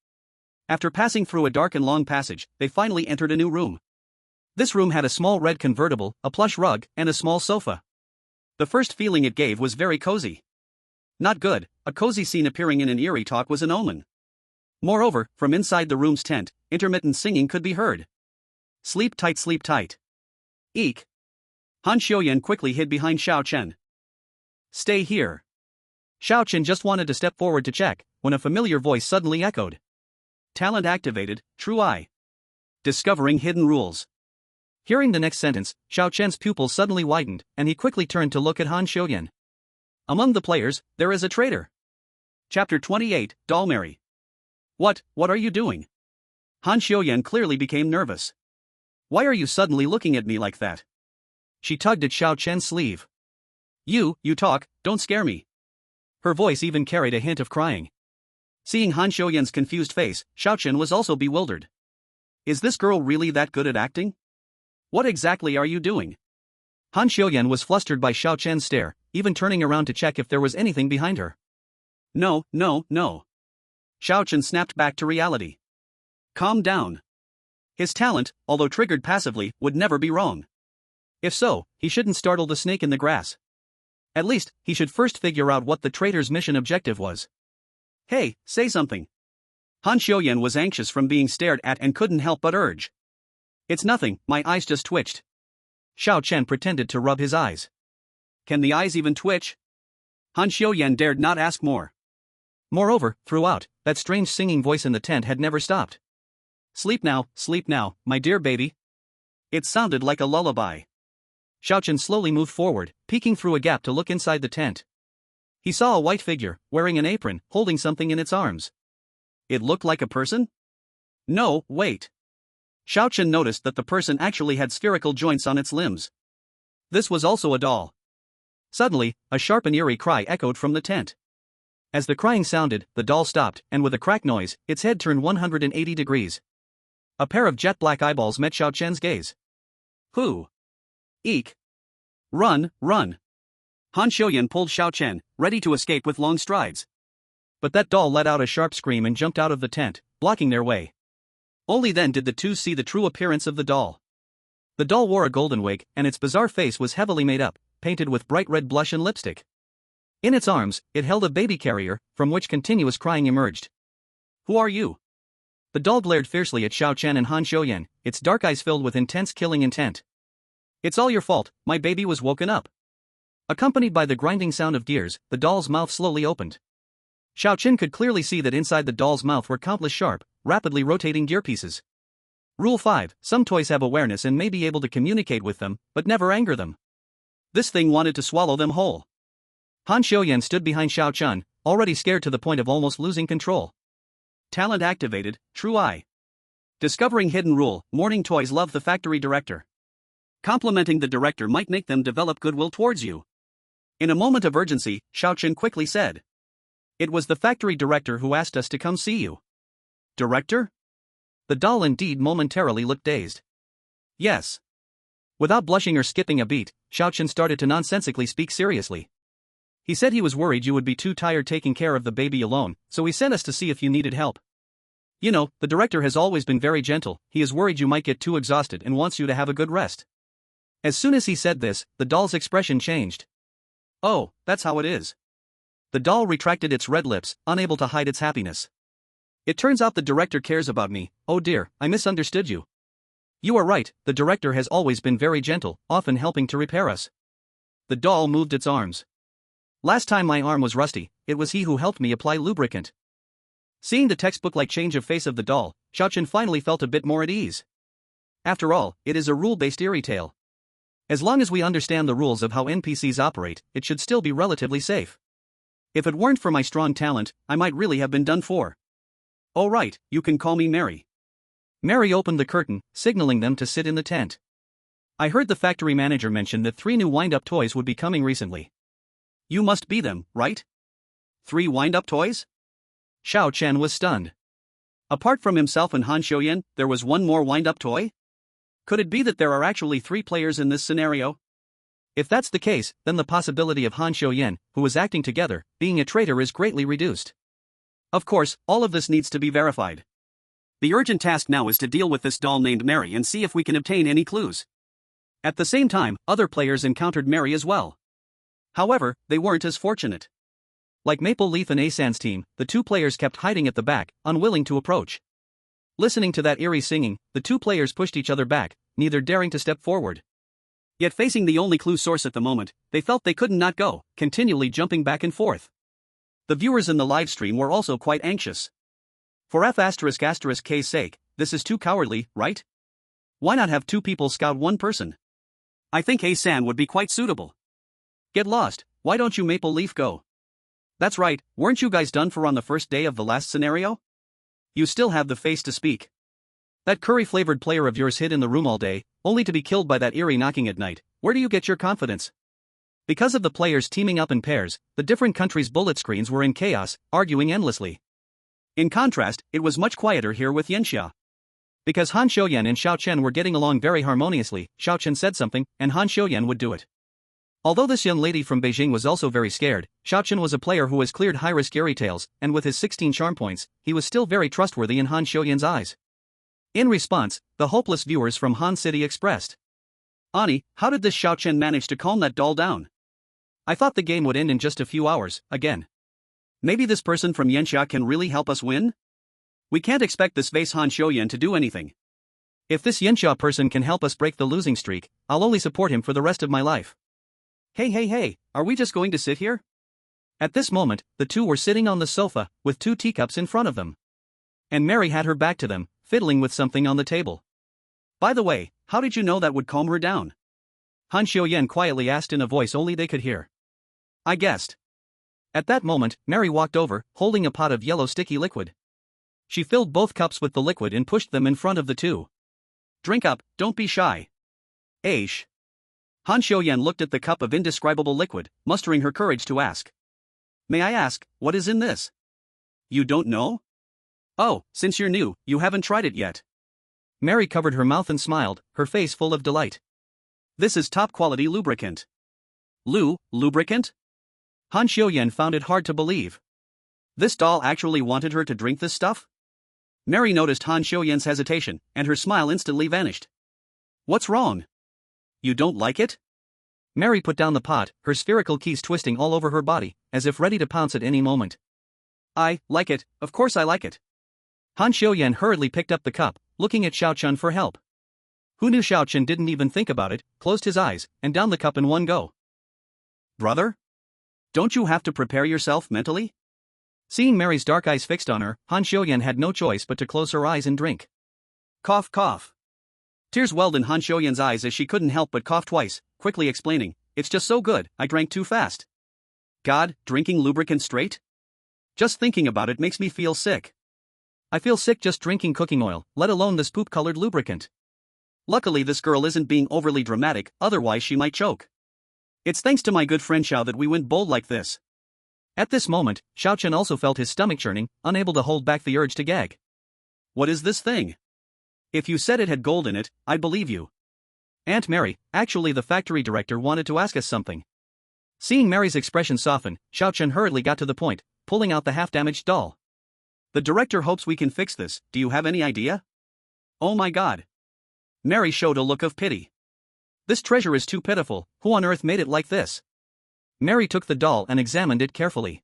After passing through a dark and long passage, they finally entered a new room. This room had a small red convertible, a plush rug, and a small sofa. The first feeling it gave was very cozy. Not good, a cozy scene appearing in an eerie talk was an omen. Moreover, from inside the room's tent, intermittent singing could be heard. Sleep tight, sleep tight. Eek. Han Xiuyan quickly hid behind Xiao Chen. Stay here. Xiao Chen just wanted to step forward to check, when a familiar voice suddenly echoed. Talent activated, True Eye. Discovering hidden rules. Hearing the next sentence, Xiao Chen's pupils suddenly widened, and he quickly turned to look at Han Xiuyan. Among the players, there is a traitor. Chapter 28, Doll Mary. What are you doing? Han Xiuyan clearly became nervous. Why are you suddenly looking at me like that? She tugged at Xiao Chen's sleeve. You talk, don't scare me. Her voice even carried a hint of crying. Seeing Han Xiuyan's confused face, Xiao Chen was also bewildered. Is this girl really that good at acting? What exactly are you doing? Han Xiuyan was flustered by Xiao Chen's stare, even turning around to check if there was anything behind her. No. Xiao Chen snapped back to reality. Calm down. His talent, although triggered passively, would never be wrong. If so, he shouldn't startle the snake in the grass. At least, he should first figure out what the traitor's mission objective was. Hey, say something. Han Xiuyan was anxious from being stared at and couldn't help but urge. It's nothing, my eyes just twitched. Xiao Chen pretended to rub his eyes. Can the eyes even twitch? Han Xiuyan dared not ask more. Moreover, throughout, that strange singing voice in the tent had never stopped. Sleep now, my dear baby. It sounded like a lullaby. Xiao Chen slowly moved forward, peeking through a gap to look inside the tent. He saw a white figure, wearing an apron, holding something in its arms. It looked like a person? No, wait. Xiao Chen noticed that the person actually had spherical joints on its limbs. This was also a doll. Suddenly, a sharp and eerie cry echoed from the tent. As the crying sounded, the doll stopped, and with a crack noise, its head turned 180 degrees. A pair of jet black eyeballs met Xiao Chen's gaze. Who? Eek. Run, run. Han Xiuyan pulled Xiao Chen, ready to escape with long strides. But that doll let out a sharp scream and jumped out of the tent, blocking their way. Only then did the two see the true appearance of the doll. The doll wore a golden wig, and its bizarre face was heavily made up, painted with bright red blush and lipstick. In its arms, it held a baby carrier, from which continuous crying emerged. Who are you? The doll glared fiercely at Xiao Chen and Han Xiuyan, its dark eyes filled with intense killing intent. It's all your fault, my baby was woken up. Accompanied by the grinding sound of gears, the doll's mouth slowly opened. Xiao Chen could clearly see that inside the doll's mouth were countless sharp, rapidly rotating gear pieces. Rule 5, some toys have awareness and may be able to communicate with them, but never anger them. This thing wanted to swallow them whole. Han Xiuyan stood behind Xiao Chen, already scared to the point of almost losing control. Talent activated, True Eye. Discovering hidden rule, morning toys love the factory director. Complimenting the director might make them develop goodwill towards you. In a moment of urgency, Xiao Chen quickly said. It was the factory director who asked us to come see you. Director? The doll indeed momentarily looked dazed. Yes. Without blushing or skipping a beat, Xiao Chen started to nonsensically speak seriously. He said he was worried you would be too tired taking care of the baby alone, so he sent us to see if you needed help. You know, the director has always been very gentle, he is worried you might get too exhausted and wants you to have a good rest. As soon as he said this, the doll's expression changed. Oh, that's how it is. The doll retracted its red lips, unable to hide its happiness. It turns out the director cares about me. Oh dear, I misunderstood you. You are right, the director has always been very gentle, often helping to repair us. The doll moved its arms. Last time my arm was rusty, it was he who helped me apply lubricant. Seeing the textbook-like change of face of the doll, Xiao Chen finally felt a bit more at ease. After all, it is a rule-based eerie tale. As long as we understand the rules of how NPCs operate, it should still be relatively safe. If it weren't for my strong talent, I might really have been done for. Oh right, you can call me Mary. Mary opened the curtain, signaling them to sit in the tent. I heard the factory manager mention that 3 new wind-up toys would be coming recently. You must be them, right? 3 wind-up toys? Xiao Chen was stunned. Apart from himself and Han Xiuyan, there was one more wind-up toy? Could it be that there are actually 3 players in this scenario? If that's the case, then the possibility of Han Xiuyan, who was acting together, being a traitor is greatly reduced. Of course, all of this needs to be verified. The urgent task now is to deal with this doll named Mary and see if we can obtain any clues. At the same time, other players encountered Mary as well. However, they weren't as fortunate. Like Maple Leaf and Asan's team, the 2 players kept hiding at the back, unwilling to approach. Listening to that eerie singing, the 2 players pushed each other back, neither daring to step forward. Yet facing the only clue source at the moment, they felt they couldn't not go, continually jumping back and forth. The viewers in the live stream were also quite anxious. For F***K's sake, this is too cowardly, right? Why not have 2 people scout 1 person? I think Asan would be quite suitable. Get lost, why don't you Maple Leaf go? That's right, weren't you guys done for on the first day of the last scenario? You still have the face to speak. That curry-flavored player of yours hid in the room all day, only to be killed by that eerie knocking at night. Where do you get your confidence? Because of the players teaming up in pairs, the different countries' bullet screens were in chaos, arguing endlessly. In contrast, it was much quieter here with Yanxia. Because Han Xiuyan and Xiao Chen were getting along very harmoniously, Xiao Chen said something, and Han Xiuyan would do it. Although this young lady from Beijing was also very scared, Xiao Chen was a player who has cleared high-risk eerie tales, and with his 16 charm points, he was still very trustworthy in Han Xiuyan's eyes. In response, the hopeless viewers from Han City expressed. Ani, how did this Xiao Chen manage to calm that doll down? I thought the game would end in just a few hours, again. Maybe this person from Yanxia can really help us win? We can't expect this face Han Xiuyan to do anything. If this Yanxia person can help us break the losing streak, I'll only support him for the rest of my life. Hey, are we just going to sit here? At this moment, the 2 were sitting on the sofa, with 2 teacups in front of them. And Mary had her back to them, fiddling with something on the table. By the way, how did you know that would calm her down? Han Xiuyan quietly asked in a voice only they could hear. I guessed. At that moment, Mary walked over, holding a pot of yellow sticky liquid. She filled both cups with the liquid and pushed them in front of the 2. Drink up, don't be shy. Aish. Han Xiuyan looked at the cup of indescribable liquid, mustering her courage to ask. May I ask, what is in this? You don't know? Oh, since you're new, you haven't tried it yet. Mary covered her mouth and smiled, her face full of delight. This is top-quality lubricant. Lubricant? Han Xiuyan found it hard to believe. This doll actually wanted her to drink this stuff? Mary noticed Han Xiuyan's hesitation, and her smile instantly vanished. What's wrong? You don't like it? Mary put down the pot, her spherical keys twisting all over her body, as if ready to pounce at any moment. I like it, of course I like it. Han Xiuyan hurriedly picked up the cup, looking at Xiao Chun for help. Who knew Xiao Chun didn't even think about it, closed his eyes, and downed the cup in one go. Brother? Don't you have to prepare yourself mentally? Seeing Mary's dark eyes fixed on her, Han Xiuyan had no choice but to close her eyes and drink. Cough, cough. Tears welled in Han Xiuyan's eyes as she couldn't help but cough twice, quickly explaining, "It's just so good, I drank too fast." God, drinking lubricant straight? Just thinking about it makes me feel sick. I feel sick just drinking cooking oil, let alone this poop-colored lubricant. Luckily this girl isn't being overly dramatic, otherwise she might choke. It's thanks to my good friend Xiao that we went bold like this. At this moment, Xiao Chen also felt his stomach churning, unable to hold back the urge to gag. What is this thing? If you said it had gold in it, I'd believe you. Aunt Mary, actually the factory director wanted to ask us something. Seeing Mary's expression soften, Xiao Chen hurriedly got to the point, pulling out the half-damaged doll. The director hopes we can fix this, do you have any idea? Oh my god. Mary showed a look of pity. This treasure is too pitiful, who on earth made it like this? Mary took the doll and examined it carefully.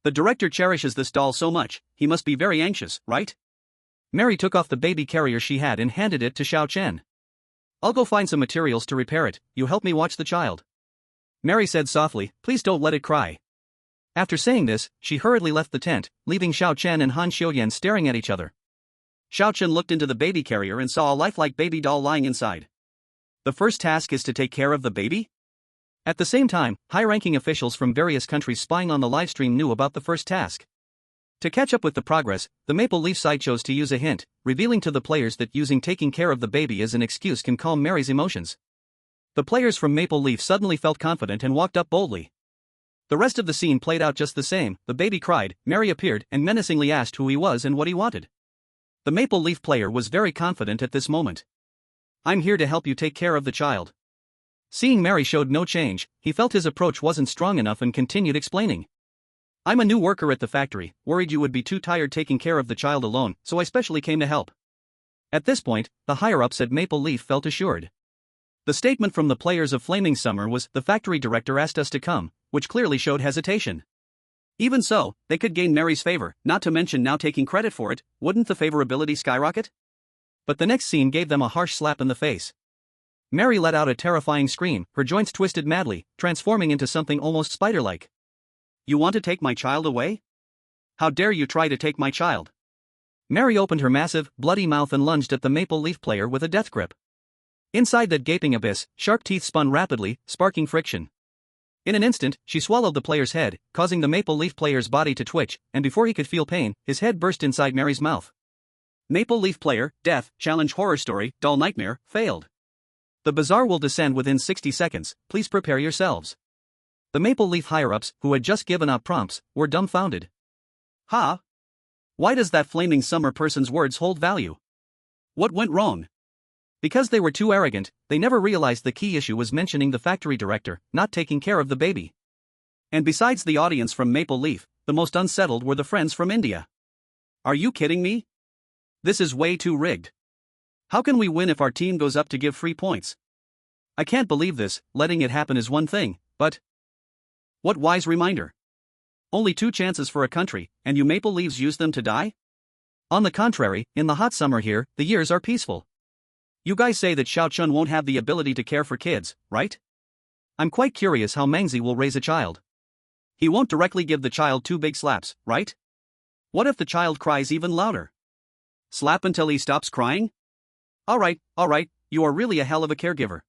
The director cherishes this doll so much, he must be very anxious, right? Mary took off the baby carrier she had and handed it to Xiao Chen. I'll go find some materials to repair it, you help me watch the child. Mary said softly, please don't let it cry. After saying this, she hurriedly left the tent, leaving Xiao Chen and Han Xiuyan staring at each other. Xiao Chen looked into the baby carrier and saw a lifelike baby doll lying inside. The first task is to take care of the baby? At the same time, high-ranking officials from various countries spying on the livestream knew about the first task. To catch up with the progress, the Maple Leaf side chose to use a hint, revealing to the players that using taking care of the baby as an excuse can calm Mary's emotions. The players from Maple Leaf suddenly felt confident and walked up boldly. The rest of the scene played out just the same. The baby cried, Mary appeared and menacingly asked who he was and what he wanted. The Maple Leaf player was very confident at this moment. I'm here to help you take care of the child. Seeing Mary showed no change, he felt his approach wasn't strong enough and continued explaining. I'm a new worker at the factory, worried you would be too tired taking care of the child alone, so I specially came to help. At this point, the higher-ups at Maple Leaf felt assured. The statement from the players of Flaming Summer was, the factory director asked us to come, which clearly showed hesitation. Even so, they could gain Mary's favor, not to mention now taking credit for it, wouldn't the favorability skyrocket? But the next scene gave them a harsh slap in the face. Mary let out a terrifying scream, her joints twisted madly, transforming into something almost spider-like. You want to take my child away? How dare you try to take my child? Mary opened her massive, bloody mouth and lunged at the Maple Leaf player with a death grip. Inside that gaping abyss, sharp teeth spun rapidly, sparking friction. In an instant, she swallowed the player's head, causing the Maple Leaf player's body to twitch, and before he could feel pain, his head burst inside Mary's mouth. Maple Leaf player, death, challenge horror story, doll nightmare, failed. The bazaar will descend within 60 seconds, please prepare yourselves. The Maple Leaf higher-ups, who had just given out prompts, were dumbfounded. Huh? Why does that Flaming Summer person's words hold value? What went wrong? Because they were too arrogant, they never realized the key issue was mentioning the factory director, not taking care of the baby. And besides the audience from Maple Leaf, the most unsettled were the friends from India. Are you kidding me? This is way too rigged. How can we win if our team goes up to give free points? I can't believe this, letting it happen is one thing, but... What wise reminder. Only 2 chances for a country, and you Maple Leaves use them to die? On the contrary, in the hot summer here, the years are peaceful. You guys say that Xiao Chun won't have the ability to care for kids, right? I'm quite curious how Mangzi will raise a child. He won't directly give the child 2 big slaps, right? What if the child cries even louder? Slap until he stops crying? Alright, you are really a hell of a caregiver.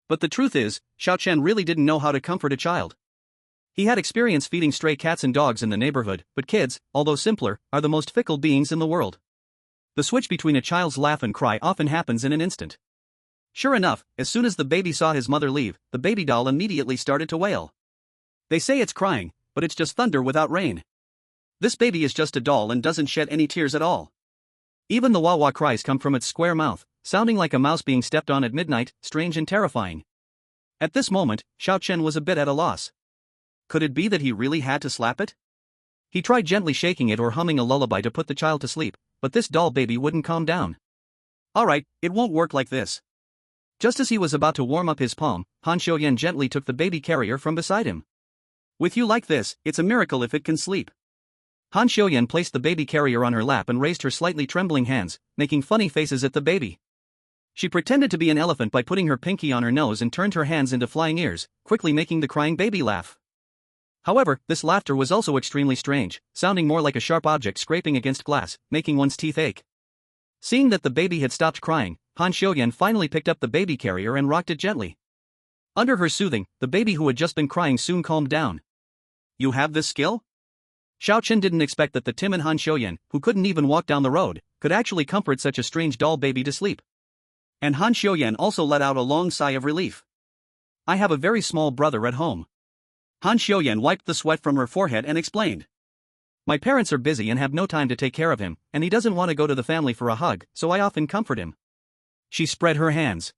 But the truth is, Xiao Chen really didn't know how to comfort a child. He had experience feeding stray cats and dogs in the neighborhood, but kids, although simpler, are the most fickle beings in the world. The switch between a child's laugh and cry often happens in an instant. Sure enough, as soon as the baby saw his mother leave, the baby doll immediately started to wail. They say it's crying, but it's just thunder without rain. This baby is just a doll and doesn't shed any tears at all. Even the wah-wah cries come from its square mouth, sounding like a mouse being stepped on at midnight, strange and terrifying. At this moment, Xiao Chen was a bit at a loss. Could it be that he really had to slap it? He tried gently shaking it or humming a lullaby to put the child to sleep, but this doll baby wouldn't calm down. Alright, it won't work like this. Just as he was about to warm up his palm, Han Xiuyan gently took the baby carrier from beside him. With you like this, it's a miracle if it can sleep. Han Xiuyan placed the baby carrier on her lap and raised her slightly trembling hands, making funny faces at the baby. She pretended to be an elephant by putting her pinky on her nose and turned her hands into flying ears, quickly making the crying baby laugh. However, this laughter was also extremely strange, sounding more like a sharp object scraping against glass, making one's teeth ache. Seeing that the baby had stopped crying, Han Xiuyan finally picked up the baby carrier and rocked it gently. Under her soothing, the baby who had just been crying soon calmed down. You have this skill? Xiao Chen didn't expect that the timid Han Xiuyan, who couldn't even walk down the road, could actually comfort such a strange doll baby to sleep. And Han Xiuyan also let out a long sigh of relief. I have a very small brother at home. Han Xiuyan wiped the sweat from her forehead and explained. My parents are busy and have no time to take care of him, and he doesn't want to go to the family for a hug, so I often comfort him. She spread her hands.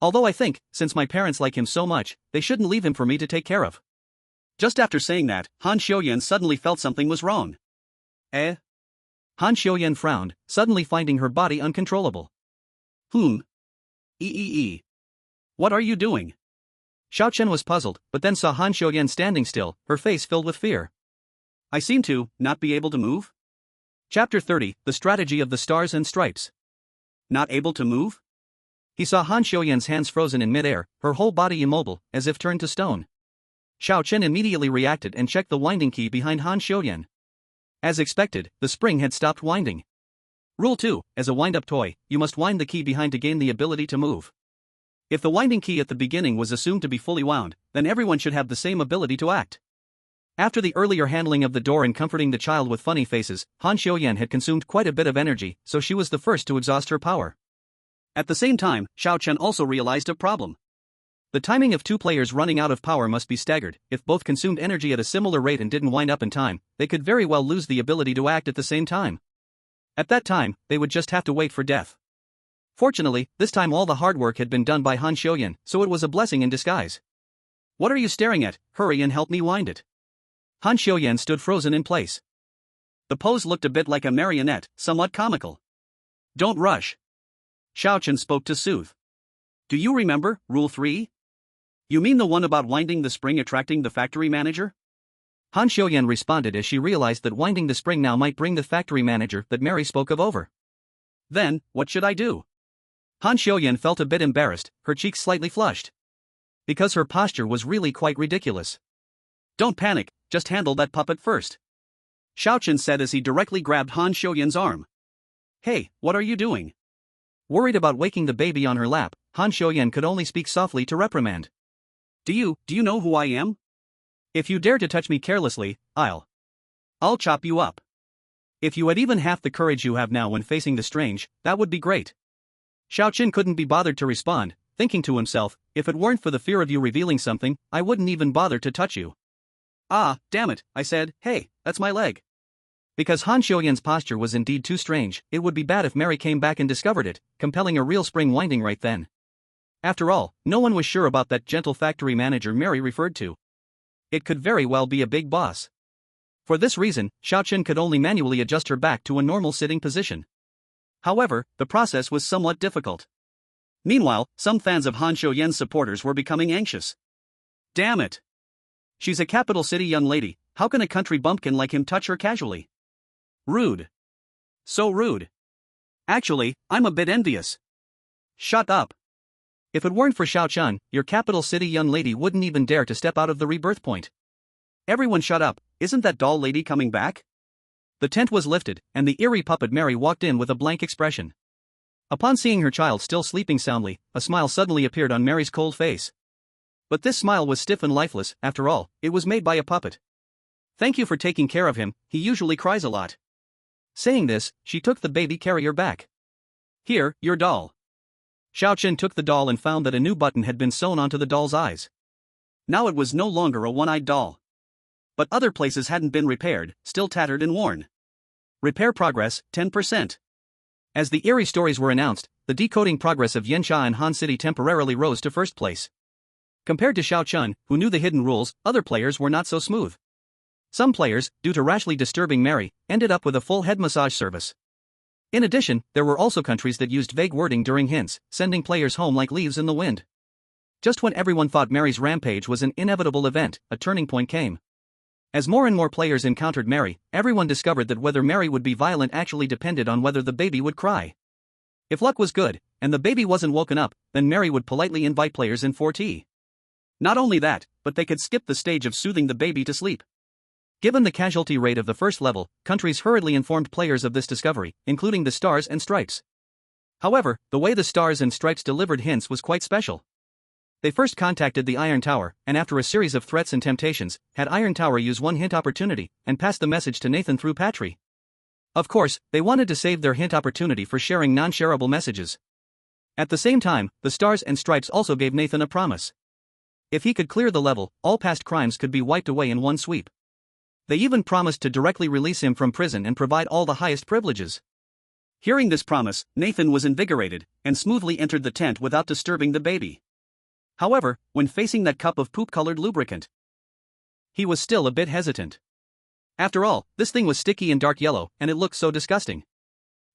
Although I think, since my parents like him so much, they shouldn't leave him for me to take care of. Just after saying that, Han Xiuyan suddenly felt something was wrong. Eh? Han Xiuyan frowned, suddenly finding her body uncontrollable. What are you doing? Xiao Chen was puzzled, but then saw Han Xiuyan standing still, her face filled with fear. I seem to not be able to move? Chapter 30, The Strategy of the Stars and Stripes. Not able to move? He saw Han Xiuyan's hands frozen in midair, her whole body immobile, as if turned to stone. Xiao Chen immediately reacted and checked the winding key behind Han Xiuyan. As expected, the spring had stopped winding. Rule 2, as a wind-up toy, you must wind the key behind to gain the ability to move. If the winding key at the beginning was assumed to be fully wound, then everyone should have the same ability to act. After the earlier handling of the door and comforting the child with funny faces, Han Xiuyan had consumed quite a bit of energy, so she was the first to exhaust her power. At the same time, Xiao Chen also realized a problem. The timing of two players running out of power must be staggered. If both consumed energy at a similar rate and didn't wind up in time, they could very well lose the ability to act at the same time. At that time, they would just have to wait for death. Fortunately, this time all the hard work had been done by Han Xiuyan, so it was a blessing in disguise. What are you staring at? Hurry and help me wind it. Han Xiuyan stood frozen in place. The pose looked a bit like a marionette, somewhat comical. Don't rush. Xiao Chen spoke to soothe. Do you remember, Rule 3? You mean the one about winding the spring attracting the factory manager? Han Xiuyan responded as she realized that winding the spring now might bring the factory manager that Mary spoke of over. Then, what should I do? Han Xiuyan felt a bit embarrassed, her cheeks slightly flushed. Because her posture was really quite ridiculous. Don't panic, just handle that puppet first. Xiao Chen said as he directly grabbed Han Xiuyan's arm. Hey, what are you doing? Worried about waking the baby on her lap, Han Xiuyan could only speak softly to reprimand. Do you know who I am? If you dare to touch me carelessly, I'll chop you up. If you had even half the courage you have now when facing the strange, that would be great. Xiao Chen couldn't be bothered to respond, thinking to himself, if it weren't for the fear of you revealing something, I wouldn't even bother to touch you. Ah, damn it, I said, hey, that's my leg. Because Han Xiuyan's posture was indeed too strange, it would be bad if Mary came back and discovered it, compelling a real spring winding right then. After all, no one was sure about that gentle factory manager Mary referred to. It could very well be a big boss. For this reason, Xiao Chen could only manually adjust her back to a normal sitting position. However, the process was somewhat difficult. Meanwhile, some fans of Han Xiuyan's supporters were becoming anxious. Damn it! She's a capital city young lady, how can a country bumpkin like him touch her casually? Rude. So rude. Actually, I'm a bit envious. Shut up. If it weren't for Xiao Chen, your capital city young lady wouldn't even dare to step out of the rebirth point. Everyone shut up, isn't that doll lady coming back? The tent was lifted, and the eerie puppet Mary walked in with a blank expression. Upon seeing her child still sleeping soundly, a smile suddenly appeared on Mary's cold face. But this smile was stiff and lifeless, after all, it was made by a puppet. Thank you for taking care of him, he usually cries a lot. Saying this, she took the baby carrier back. Here, your doll. Xiao Chen took the doll and found that a new button had been sewn onto the doll's eyes. Now it was no longer a one-eyed doll. But other places hadn't been repaired, still tattered and worn. Repair progress, 10%. As the eerie stories were announced, the decoding progress of Yanxia and Han City temporarily rose to first place. Compared to Xiao Chun, who knew the hidden rules, other players were not so smooth. Some players, due to rashly disturbing Mary, ended up with a full head massage service. In addition, there were also countries that used vague wording during hints, sending players home like leaves in the wind. Just when everyone thought Mary's rampage was an inevitable event, a turning point came. As more and more players encountered Mary, everyone discovered that whether Mary would be violent actually depended on whether the baby would cry. If luck was good, and the baby wasn't woken up, then Mary would politely invite players in for tea. Not only that, but they could skip the stage of soothing the baby to sleep. Given the casualty rate of the first level, countries hurriedly informed players of this discovery, including the Stars and Stripes. However, the way the Stars and Stripes delivered hints was quite special. They first contacted the Iron Tower, and after a series of threats and temptations, had Iron Tower use one hint opportunity, and pass the message to Nathan through Patry. Of course, they wanted to save their hint opportunity for sharing non-shareable messages. At the same time, the Stars and Stripes also gave Nathan a promise. If he could clear the level, all past crimes could be wiped away in one sweep. They even promised to directly release him from prison and provide all the highest privileges. Hearing this promise, Nathan was invigorated, and smoothly entered the tent without disturbing the baby. However, when facing that cup of poop-colored lubricant, he was still a bit hesitant. After all, this thing was sticky and dark yellow, and it looked so disgusting.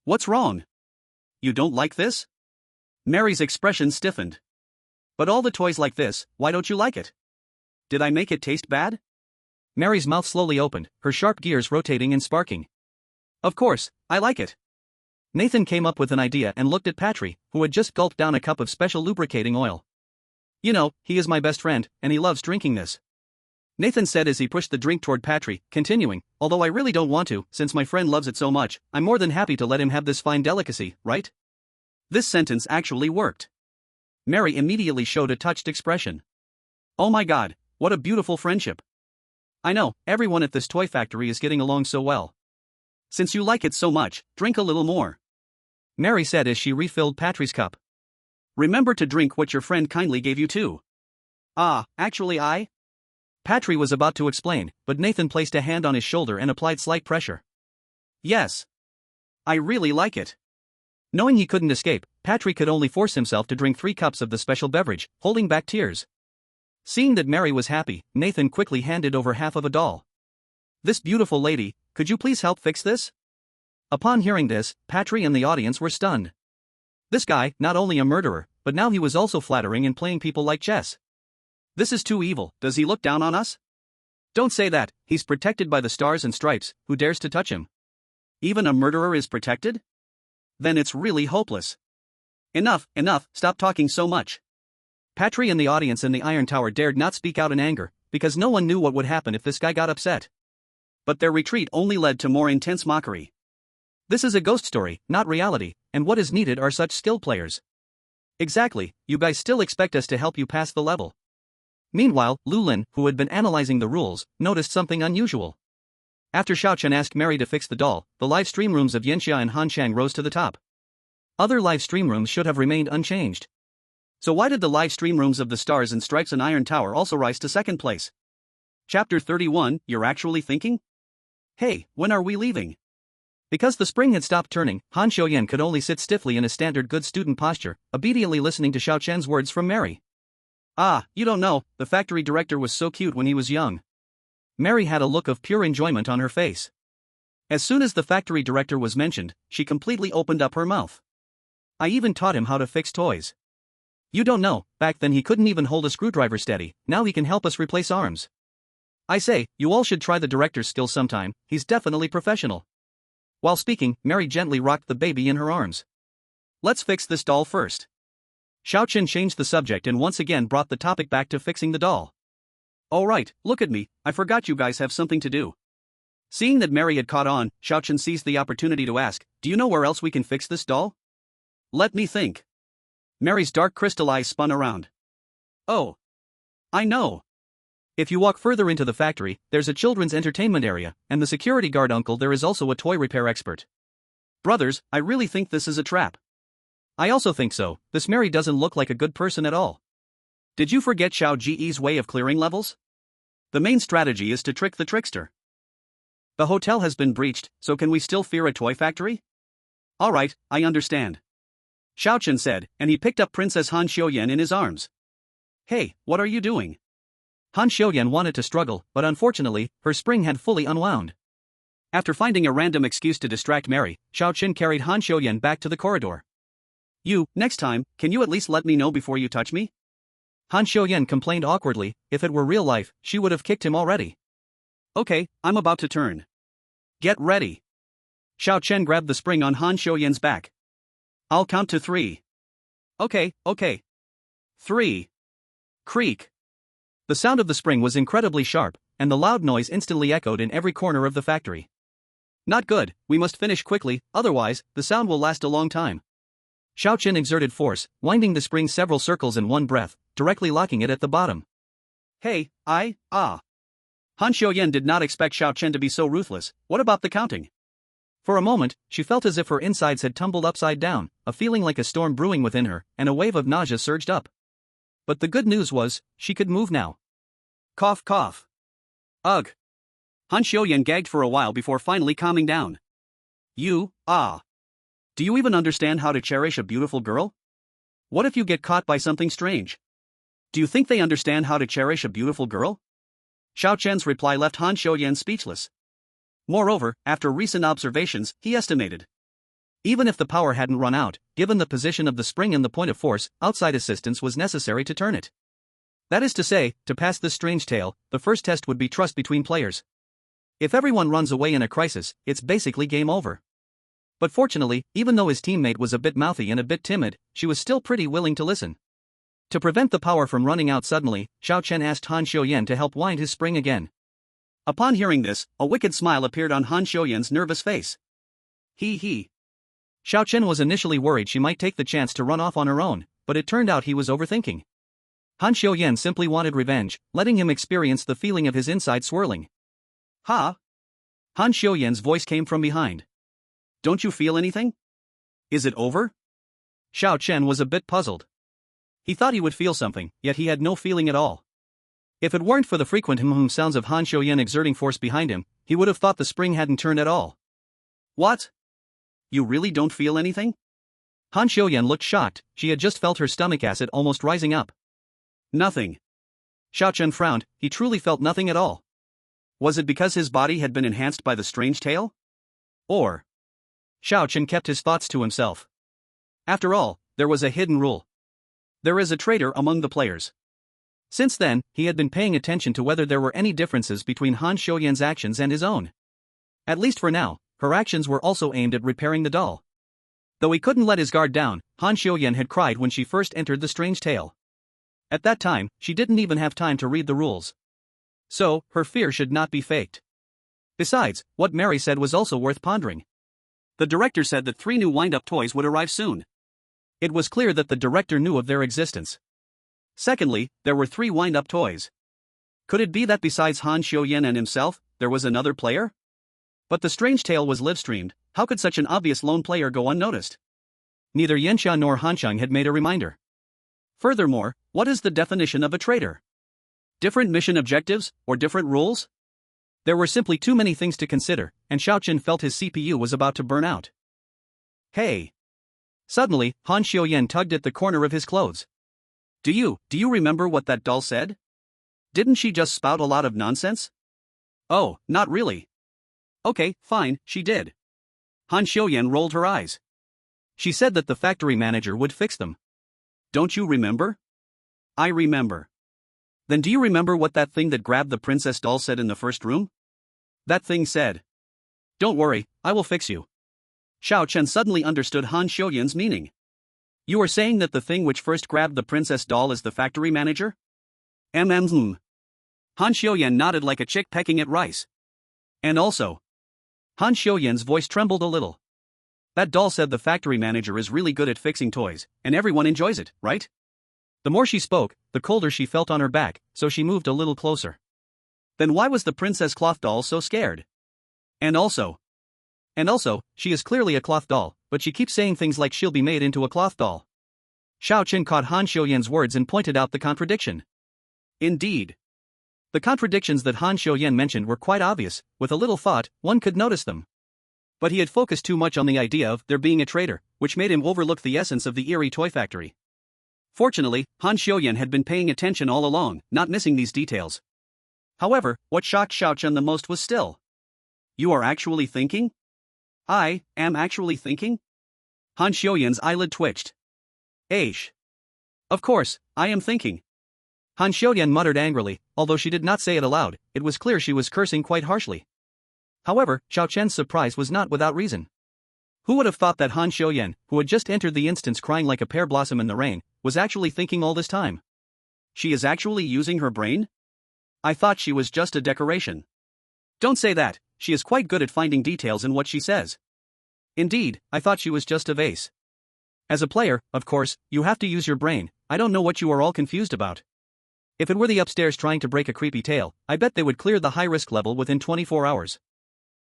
What's wrong? You don't like this? Mary's expression stiffened. But all the toys like this, why don't you like it? Did I make it taste bad? Mary's mouth slowly opened, her sharp gears rotating and sparking. Of course, I like it. Nathan came up with an idea and looked at Patry, who had just gulped down a cup of special lubricating oil. You know, he is my best friend, and he loves drinking this. Nathan said as he pushed the drink toward Patry, continuing, although I really don't want to, since my friend loves it so much, I'm more than happy to let him have this fine delicacy, right? This sentence actually worked. Mary immediately showed a touched expression. Oh my god, what a beautiful friendship. I know, everyone at this toy factory is getting along so well. Since you like it so much, drink a little more. Mary said as she refilled Patry's cup. Remember to drink what your friend kindly gave you too. Ah, actually Patry was about to explain, but Nathan placed a hand on his shoulder and applied slight pressure. Yes. I really like it. Knowing he couldn't escape, Patry could only force himself to drink 3 cups of the special beverage, holding back tears. Seeing that Mary was happy, Nathan quickly handed over half of a doll. This beautiful lady, could you please help fix this? Upon hearing this, Patry and the audience were stunned. This guy, not only a murderer, but now he was also flattering and playing people like chess. This is too evil, does he look down on us? Don't say that, he's protected by the Stars and Stripes, who dares to touch him? Even a murderer is protected? Then it's really hopeless. Enough, stop talking so much. Patry and the audience in the Iron Tower dared not speak out in anger, because no one knew what would happen if this guy got upset. But their retreat only led to more intense mockery. This is a ghost story, not reality, and what is needed are such skilled players. Exactly, you guys still expect us to help you pass the level. Meanwhile, Lulin, who had been analyzing the rules, noticed something unusual. After Xiao Chen asked Mary to fix the doll, the live stream rooms of Yanxia and Hanshang rose to the top. Other live stream rooms should have remained unchanged. So why did the live stream rooms of the Stars and Stripes and Iron Tower also rise to second place? Chapter 31, You're actually thinking? Hey, when are we leaving? Because the spring had stopped turning, Han Xiuyan could only sit stiffly in a standard good student posture, obediently listening to Xiao Chen's words from Mary. Ah, you don't know, the factory director was so cute when he was young. Mary had a look of pure enjoyment on her face. As soon as the factory director was mentioned, she completely opened up her mouth. I even taught him how to fix toys. You don't know, back then he couldn't even hold a screwdriver steady, now he can help us replace arms. I say, you all should try the director's skills sometime, he's definitely professional. While speaking, Mary gently rocked the baby in her arms. Let's fix this doll first. Xiao Chen changed the subject and once again brought the topic back to fixing the doll. Oh right, look at me, I forgot you guys have something to do. Seeing that Mary had caught on, Xiao Chen seized the opportunity to ask, do you know where else we can fix this doll? Let me think. Mary's dark crystal eyes spun around. Oh. I know. If you walk further into the factory, there's a children's entertainment area, and the security guard uncle there is also a toy repair expert. Brothers, I really think this is a trap. I also think so, this Mary doesn't look like a good person at all. Did you forget Xiao Ji's way of clearing levels? The main strategy is to trick the trickster. The hotel has been breached, so can we still fear a toy factory? Alright, I understand. Xiao Chen said, and he picked up Princess Han Xiuyan in his arms. Hey, what are you doing? Han Xiuyan wanted to struggle, but unfortunately, her spring had fully unwound. After finding a random excuse to distract Mary, Xiao Chen carried Han Xiuyan back to the corridor. Next time, can you at least let me know before you touch me? Han Xiuyan complained awkwardly. If it were real life, she would have kicked him already. Okay, I'm about to turn. Get ready. Xiao Chen grabbed the spring on Han Xiuyan's back. I'll count to 3. Okay. 3. Creak. The sound of the spring was incredibly sharp, and the loud noise instantly echoed in every corner of the factory. Not good, we must finish quickly, otherwise, the sound will last a long time. Xiao Chen exerted force, winding the spring several circles in one breath, directly locking it at the bottom. Hey, Han Xiuyan did not expect Xiao Chen to be so ruthless. What about the counting? For a moment, she felt as if her insides had tumbled upside down, a feeling like a storm brewing within her, and a wave of nausea surged up. But the good news was, she could move now. Cough cough. Ugh. Han Xiuyan gagged for a while before finally calming down. Do you even understand how to cherish a beautiful girl? What if you get caught by something strange? Do you think they understand how to cherish a beautiful girl? Xiao Chen's reply left Han Xiuyan speechless. Moreover, after recent observations, he estimated. Even if the power hadn't run out, given the position of the spring and the point of force, outside assistance was necessary to turn it. That is to say, to pass this strange tale, the first test would be trust between players. If everyone runs away in a crisis, it's basically game over. But fortunately, even though his teammate was a bit mouthy and a bit timid, she was still pretty willing to listen. To prevent the power from running out suddenly, Xiao Chen asked Han Xiuyan to help wind his spring again. Upon hearing this, a wicked smile appeared on Han Xiuyan's nervous face. He. Xiao Chen was initially worried she might take the chance to run off on her own, but it turned out he was overthinking. Han Xiuyan simply wanted revenge, letting him experience the feeling of his inside swirling. Ha! Han Xiuyan's voice came from behind. Don't you feel anything? Is it over? Xiao Chen was a bit puzzled. He thought he would feel something, yet he had no feeling at all. If it weren't for the frequent sounds of Han Xiuyan exerting force behind him, he would have thought the spring hadn't turned at all. What? You really don't feel anything? Han Xiuyan looked shocked. She had just felt her stomach acid almost rising up. Nothing. Xiao Chen frowned. He truly felt nothing at all. Was it because his body had been enhanced by the strange tale? Or? Xiao Chen kept his thoughts to himself. After all, there was a hidden rule. There is a traitor among the players. Since then, he had been paying attention to whether there were any differences between Han Xiuyan's actions and his own. At least for now, her actions were also aimed at repairing the doll. Though he couldn't let his guard down, Han Xiuyan had cried when she first entered the strange tale. At that time, she didn't even have time to read the rules. So, her fear should not be faked. Besides, what Mary said was also worth pondering. The director said that 3 new wind-up toys would arrive soon. It was clear that the director knew of their existence. Secondly, there were 3 wind-up toys. Could it be that besides Han Xiuyan and himself, there was another player? But the strange tale was live-streamed. How could such an obvious lone player go unnoticed? Neither Yanxia nor Hancheng had made a reminder. Furthermore, what is the definition of a traitor? Different mission objectives, or different rules? There were simply too many things to consider, and Xiao Chen felt his CPU was about to burn out. Hey! Suddenly, Han Xiuyan tugged at the corner of his clothes. Do you remember what that doll said? Didn't she just spout a lot of nonsense? Oh, not really. Okay, fine, she did. Han Xiuyan rolled her eyes. She said that the factory manager would fix them. Don't you remember? I remember. Then do you remember what that thing that grabbed the princess doll said in the first room? That thing said, "Don't worry, I will fix you." Xiao Chen suddenly understood Han Xiuyan's meaning. You are saying that the thing which first grabbed the princess doll is the factory manager? Han Xiuyan nodded like a chick pecking at rice. And also, Han Xiuyan's voice trembled a little. That doll said the factory manager is really good at fixing toys, and everyone enjoys it, right? The more she spoke, the colder she felt on her back, so she moved a little closer. Then why was the princess cloth doll so scared? And also, she is clearly a cloth doll, but she keeps saying things like she'll be made into a cloth doll. Xiao Chen caught Han Xiuyan's words and pointed out the contradiction. Indeed. The contradictions that Han Xiuyan mentioned were quite obvious. With a little thought, one could notice them. But he had focused too much on the idea of there being a traitor, which made him overlook the essence of the eerie toy factory. Fortunately, Han Xiaoyan had been paying attention all along, not missing these details. However, what shocked Xiao Chen the most was still. "You are actually thinking?" "I am actually thinking?" Han Xiaoyan's eyelid twitched. "Aish. Of course, I am thinking." Han Xiaoyan muttered angrily, although she did not say it aloud. It was clear she was cursing quite harshly. However, Xiao Chen's surprise was not without reason. Who would have thought that Han Xiaoyan, who had just entered the instance crying like a pear blossom in the rain, was actually thinking all this time? She is actually using her brain? I thought she was just a decoration. Don't say that, she is quite good at finding details in what she says. Indeed, I thought she was just a vase. As a player, of course, you have to use your brain. I don't know what you are all confused about. If it were the upstairs trying to break a creepy tale, I bet they would clear the high-risk level within 24 hours.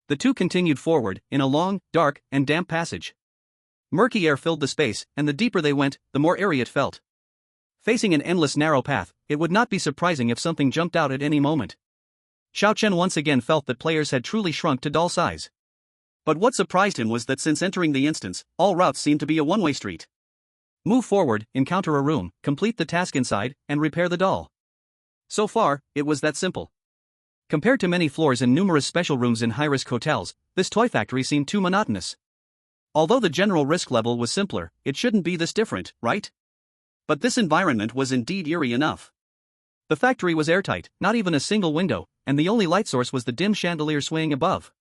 The two continued forward, in a long, dark, and damp passage. Murky air filled the space, and the deeper they went, the more airy it felt. Facing an endless narrow path, it would not be surprising if something jumped out at any moment. Xiao Chen once again felt that players had truly shrunk to doll size. But what surprised him was that since entering the instance, all routes seemed to be a one-way street. Move forward, encounter a room, complete the task inside, and repair the doll. So far, it was that simple. Compared to many floors and numerous special rooms in high-risk hotels, this toy factory seemed too monotonous. Although the general risk level was simpler, it shouldn't be this different, right? But this environment was indeed eerie enough. The factory was airtight, not even a single window, and the only light source was the dim chandelier swaying above.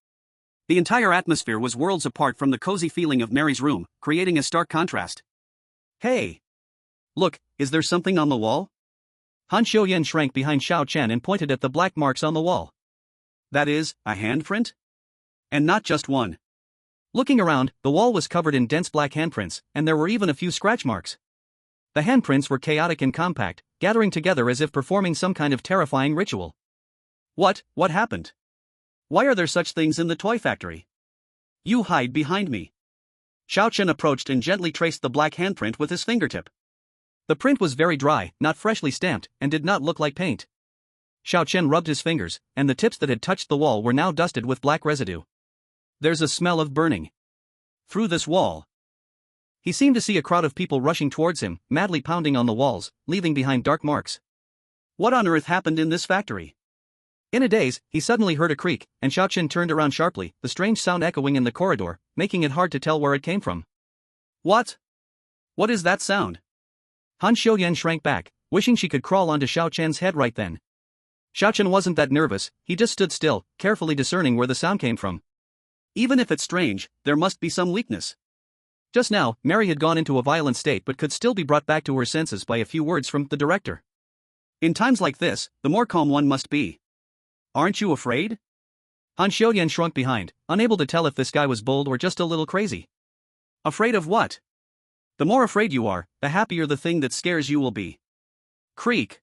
The entire atmosphere was worlds apart from the cozy feeling of Mary's room, creating a stark contrast. "Hey! Look, is there something on the wall?" Han Xiaoyan shrank behind Xiao Chen and pointed at the black marks on the wall. "That is, a handprint? And not just one." Looking around, the wall was covered in dense black handprints, and there were even a few scratch marks. The handprints were chaotic and compact, gathering together as if performing some kind of terrifying ritual. What happened? Why are there such things in the toy factory? You hide behind me." Xiao Chen approached and gently traced the black handprint with his fingertip. The print was very dry, not freshly stamped, and did not look like paint. Xiao Chen rubbed his fingers, and the tips that had touched the wall were now dusted with black residue. "There's a smell of burning through this wall." He seemed to see a crowd of people rushing towards him, madly pounding on the walls, leaving behind dark marks. What on earth happened in this factory? In a daze, he suddenly heard a creak, and Xiao Chen turned around sharply, the strange sound echoing in the corridor, making it hard to tell where it came from. What is that sound? Han Xiaoyan shrank back, wishing she could crawl onto Xiao Chen's head right then. Xiao Chen wasn't that nervous, he just stood still, carefully discerning where the sound came from. Even if it's strange, there must be some weakness. Just now, Mary had gone into a violent state but could still be brought back to her senses by a few words from the director. In times like this, the more calm one must be. Aren't you afraid? Han Xiaoyan shrunk behind, unable to tell if this guy was bold or just a little crazy. Afraid of what? The more afraid you are, the happier the thing that scares you will be. Creak.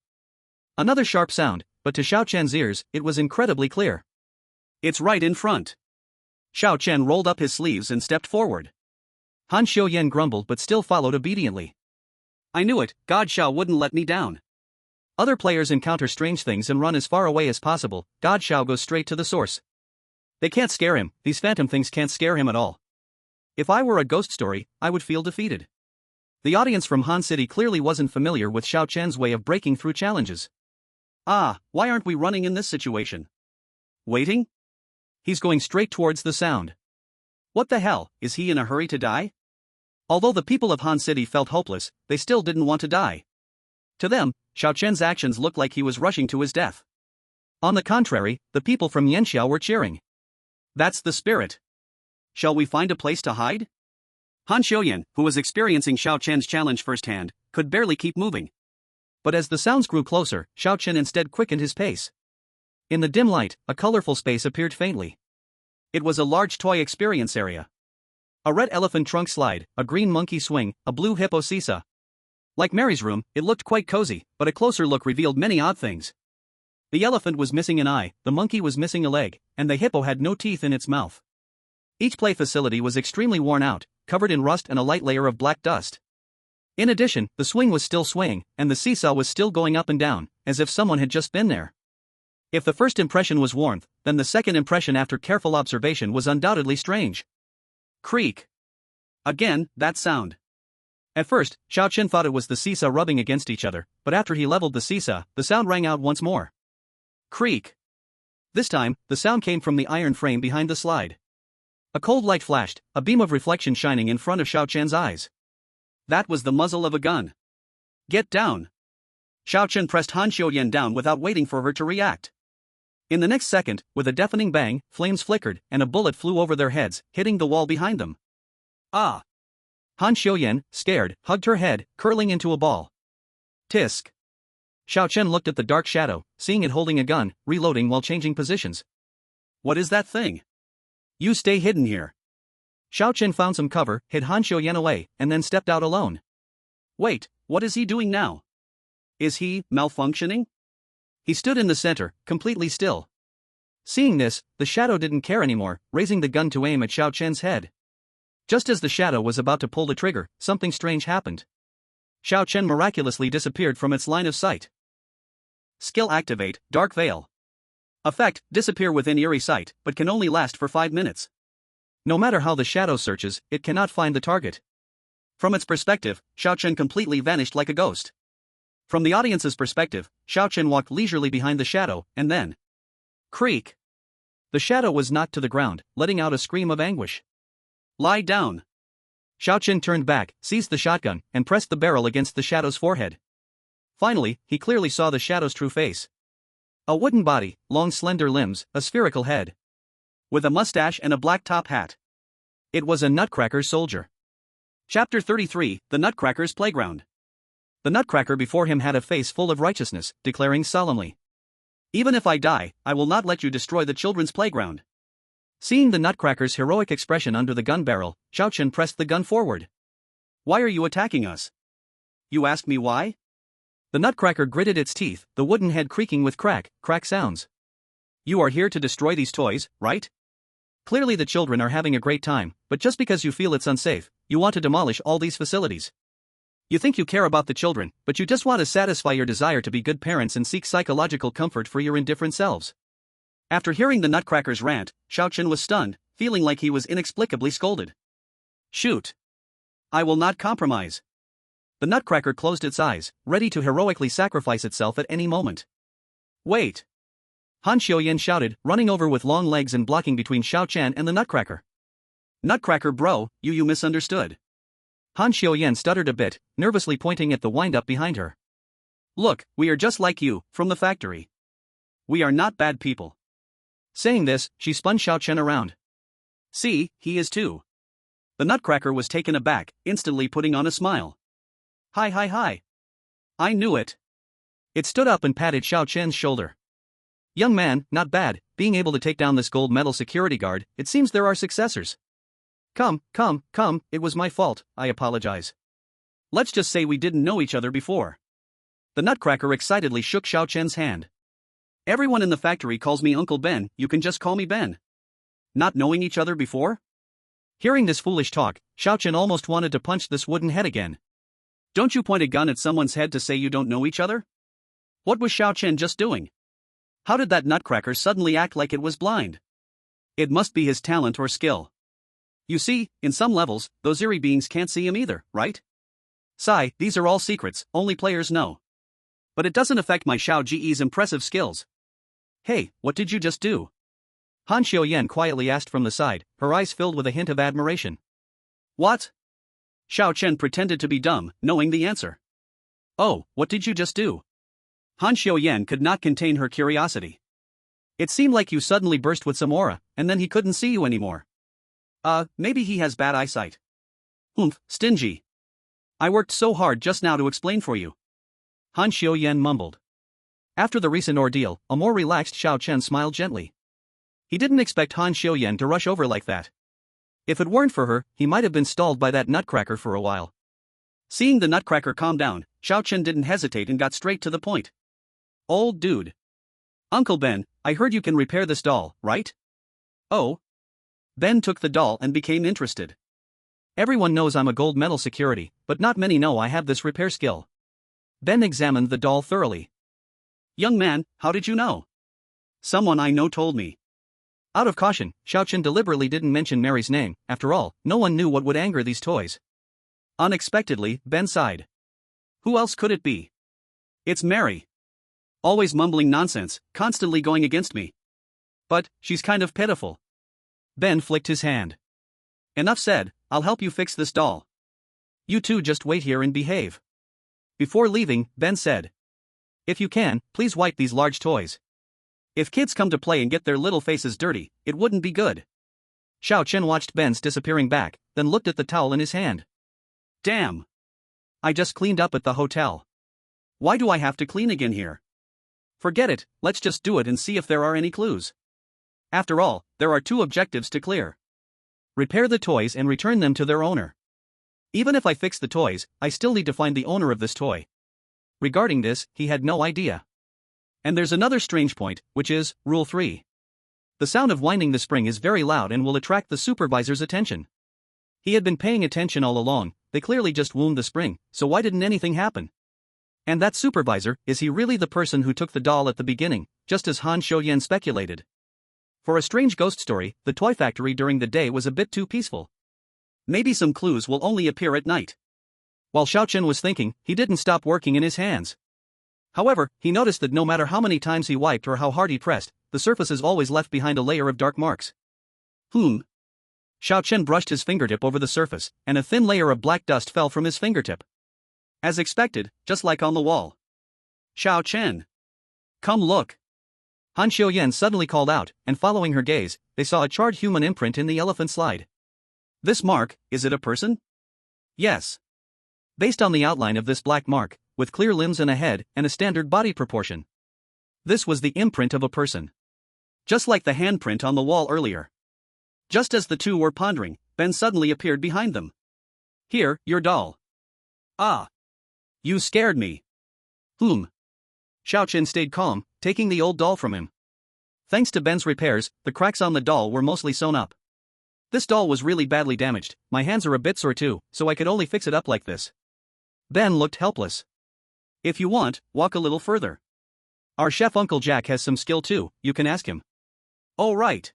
Another sharp sound, but to Xiao Chen's ears, it was incredibly clear. It's right in front. Xiao Chen rolled up his sleeves and stepped forward. Han Xiaoyan grumbled but still followed obediently. I knew it, God Xiao wouldn't let me down. Other players encounter strange things and run as far away as possible. God Xiao goes straight to the source. They can't scare him, these phantom things can't scare him at all. If I were a ghost story, I would feel defeated. The audience from Han City clearly wasn't familiar with Xiao Chen's way of breaking through challenges. Why aren't we running in this situation? Waiting? He's going straight towards the sound. What the hell, is he in a hurry to die? Although the people of Han City felt hopeless, they still didn't want to die. To them, Xiao Chen's actions looked like he was rushing to his death. On the contrary, the people from Yanxiao were cheering. That's the spirit. Shall we find a place to hide? Han Xiaoyan, who was experiencing Xiao Chen's challenge firsthand, could barely keep moving. But as the sounds grew closer, Xiao Chen instead quickened his pace. In the dim light, a colorful space appeared faintly. It was a large toy experience area. A red elephant trunk slide, a green monkey swing, a blue hippo seesaw. Like Mary's room, it looked quite cozy, but a closer look revealed many odd things. The elephant was missing an eye, the monkey was missing a leg, and the hippo had no teeth in its mouth. Each play facility was extremely worn out, covered in rust and a light layer of black dust. In addition, the swing was still swaying, and the seesaw was still going up and down, as if someone had just been there. If the first impression was warmth, then the second impression after careful observation was undoubtedly strange. Creak. Again, that sound. At first, Xiao Chen thought it was the seesaw rubbing against each other, but after he leveled the seesaw, the sound rang out once more. Creak. This time, the sound came from the iron frame behind the slide. A cold light flashed, a beam of reflection shining in front of Xiao Chen's eyes. That was the muzzle of a gun. Get down. Xiao Chen pressed Han Xiuyan down without waiting for her to react. In the next second, with a deafening bang, flames flickered, and a bullet flew over their heads, hitting the wall behind them. Ah! Han Xiuyan, scared, hugged her head, curling into a ball. Tisk. Xiao Chen looked at the dark shadow, seeing it holding a gun, reloading while changing positions. What is that thing? You stay hidden here. Xiao Chen found some cover, hid Han Xiuyan away, and then stepped out alone. Wait, what is he doing now? Is he malfunctioning? He stood in the center, completely still. Seeing this, the shadow didn't care anymore, raising the gun to aim at Xiao Chen's head. Just as the shadow was about to pull the trigger, something strange happened. Xiao Chen miraculously disappeared from its line of sight. Skill activate, Dark Veil. Effect, disappear within eerie sight, but can only last for 5 minutes. No matter how the shadow searches, it cannot find the target. From its perspective, Xiao Chen completely vanished like a ghost. From the audience's perspective, Xiao Chen walked leisurely behind the shadow, and then... Creak! The shadow was knocked to the ground, letting out a scream of anguish. Lie down! Xiao Chen turned back, seized the shotgun, and pressed the barrel against the shadow's forehead. Finally, he clearly saw the shadow's true face. A wooden body, long slender limbs, a spherical head. With a mustache and a black top hat. It was a Nutcracker soldier. Chapter 33, The Nutcracker's Playground. The Nutcracker before him had a face full of righteousness, declaring solemnly, "Even if I die, I will not let you destroy the children's playground." Seeing the Nutcracker's heroic expression under the gun barrel, Xiao Chen pressed the gun forward. "Why are you attacking us?" "You ask me why?" The Nutcracker gritted its teeth, the wooden head creaking with crack sounds. "You are here to destroy these toys, right? Clearly the children are having a great time, but just because you feel it's unsafe, you want to demolish all these facilities. You think you care about the children, but you just want to satisfy your desire to be good parents and seek psychological comfort for your indifferent selves." After hearing the Nutcracker's rant, Xiao Chen was stunned, feeling like he was inexplicably scolded. "Shoot! I will not compromise." The Nutcracker closed its eyes, ready to heroically sacrifice itself at any moment. "Wait!" Han Xiuyan shouted, running over with long legs and blocking between Xiao Chen and the Nutcracker. "Nutcracker bro, you misunderstood." Han Xiuyan stuttered a bit, nervously pointing at the wind-up behind her. "Look, we are just like you, from the factory. We are not bad people." Saying this, she spun Xiao Chen around. "See, he is too." The Nutcracker was taken aback, instantly putting on a smile. Hi. I knew it." It stood up and patted Xiao Chen's shoulder. "Young man, not bad, being able to take down this gold medal security guard. It seems there are successors. Come, it was my fault, I apologize. Let's just say we didn't know each other before." The Nutcracker excitedly shook Xiao Chen's hand. "Everyone in the factory calls me Uncle Ben, you can just call me Ben. Not knowing each other before?" Hearing this foolish talk, Xiao Chen almost wanted to punch this wooden head again. Don't you point a gun at someone's head to say you don't know each other? What was Xiao Chen just doing? How did that Nutcracker suddenly act like it was blind? It must be his talent or skill. You see, in some levels, those eerie beings can't see him either, right? Sigh, these are all secrets, only players know. But it doesn't affect my Xiao Ge's impressive skills. Hey, what did you just do? Han Xiuyan quietly asked from the side, her eyes filled with a hint of admiration. What? Xiao Chen pretended to be dumb, knowing the answer. Oh, what did you just do? Han Xiuyan could not contain her curiosity. It seemed like you suddenly burst with some aura, and then he couldn't see you anymore. Maybe he has bad eyesight. Stingy. I worked so hard just now to explain for you. Han Xiuyan mumbled. After the recent ordeal, a more relaxed Xiao Chen smiled gently. He didn't expect Han Xiuyan to rush over like that. If it weren't for her, he might have been stalled by that Nutcracker for a while. Seeing the Nutcracker calm down, Xiao Chen didn't hesitate and got straight to the point. Old dude. Uncle Ben, I heard you can repair this doll, right? Oh. Ben took the doll and became interested. Everyone knows I'm a gold medal security, but not many know I have this repair skill. Ben examined the doll thoroughly. Young man, how did you know? Someone I know told me. Out of caution, Xiaochen deliberately didn't mention Mary's name. After all, no one knew what would anger these toys. Unexpectedly, Ben sighed. Who else could it be? It's Mary. Always mumbling nonsense, constantly going against me. But, she's kind of pitiful. Ben flicked his hand. Enough said, I'll help you fix this doll. You two just wait here and behave. Before leaving, Ben said. If you can, please wipe these large toys. If kids come to play and get their little faces dirty, it wouldn't be good. Xiao Chen watched Ben's disappearing back, then looked at the towel in his hand. Damn. I just cleaned up at the hotel. Why do I have to clean again here? Forget it, let's just do it and see if there are any clues. After all, there are two objectives to clear. Repair the toys and return them to their owner. Even if I fix the toys, I still need to find the owner of this toy. Regarding this, he had no idea. And there's another strange point, which is, Rule 3. The sound of winding the spring is very loud and will attract the supervisor's attention. He had been paying attention all along, they clearly just wound the spring, so why didn't anything happen? And that supervisor, is he really the person who took the doll at the beginning, just as Han Shouyan speculated? For a strange ghost story, the toy factory during the day was a bit too peaceful. Maybe some clues will only appear at night. While Xiaochen was thinking, he didn't stop working in his hands. However, he noticed that no matter how many times he wiped or how hard he pressed, the surfaces always left behind a layer of dark marks. Xiaochen brushed his fingertip over the surface, and a thin layer of black dust fell from his fingertip. As expected, just like on the wall. Xiaochen! Come look! Han Xiuyan suddenly called out, and following her gaze, they saw a charred human imprint in the elephant slide. This mark, is it a person? Yes. Based on the outline of this black mark, with clear limbs and a head, and a standard body proportion. This was the imprint of a person. Just like the handprint on the wall earlier. Just as the two were pondering, Ben suddenly appeared behind them. Here, your doll. Ah. You scared me. Xiaochen stayed calm, taking the old doll from him. Thanks to Ben's repairs, the cracks on the doll were mostly sewn up. This doll was really badly damaged, my hands are a bit sore too, so I could only fix it up like this. Ben looked helpless. If you want, walk a little further. Our chef Uncle Jack has some skill too, you can ask him. Oh right.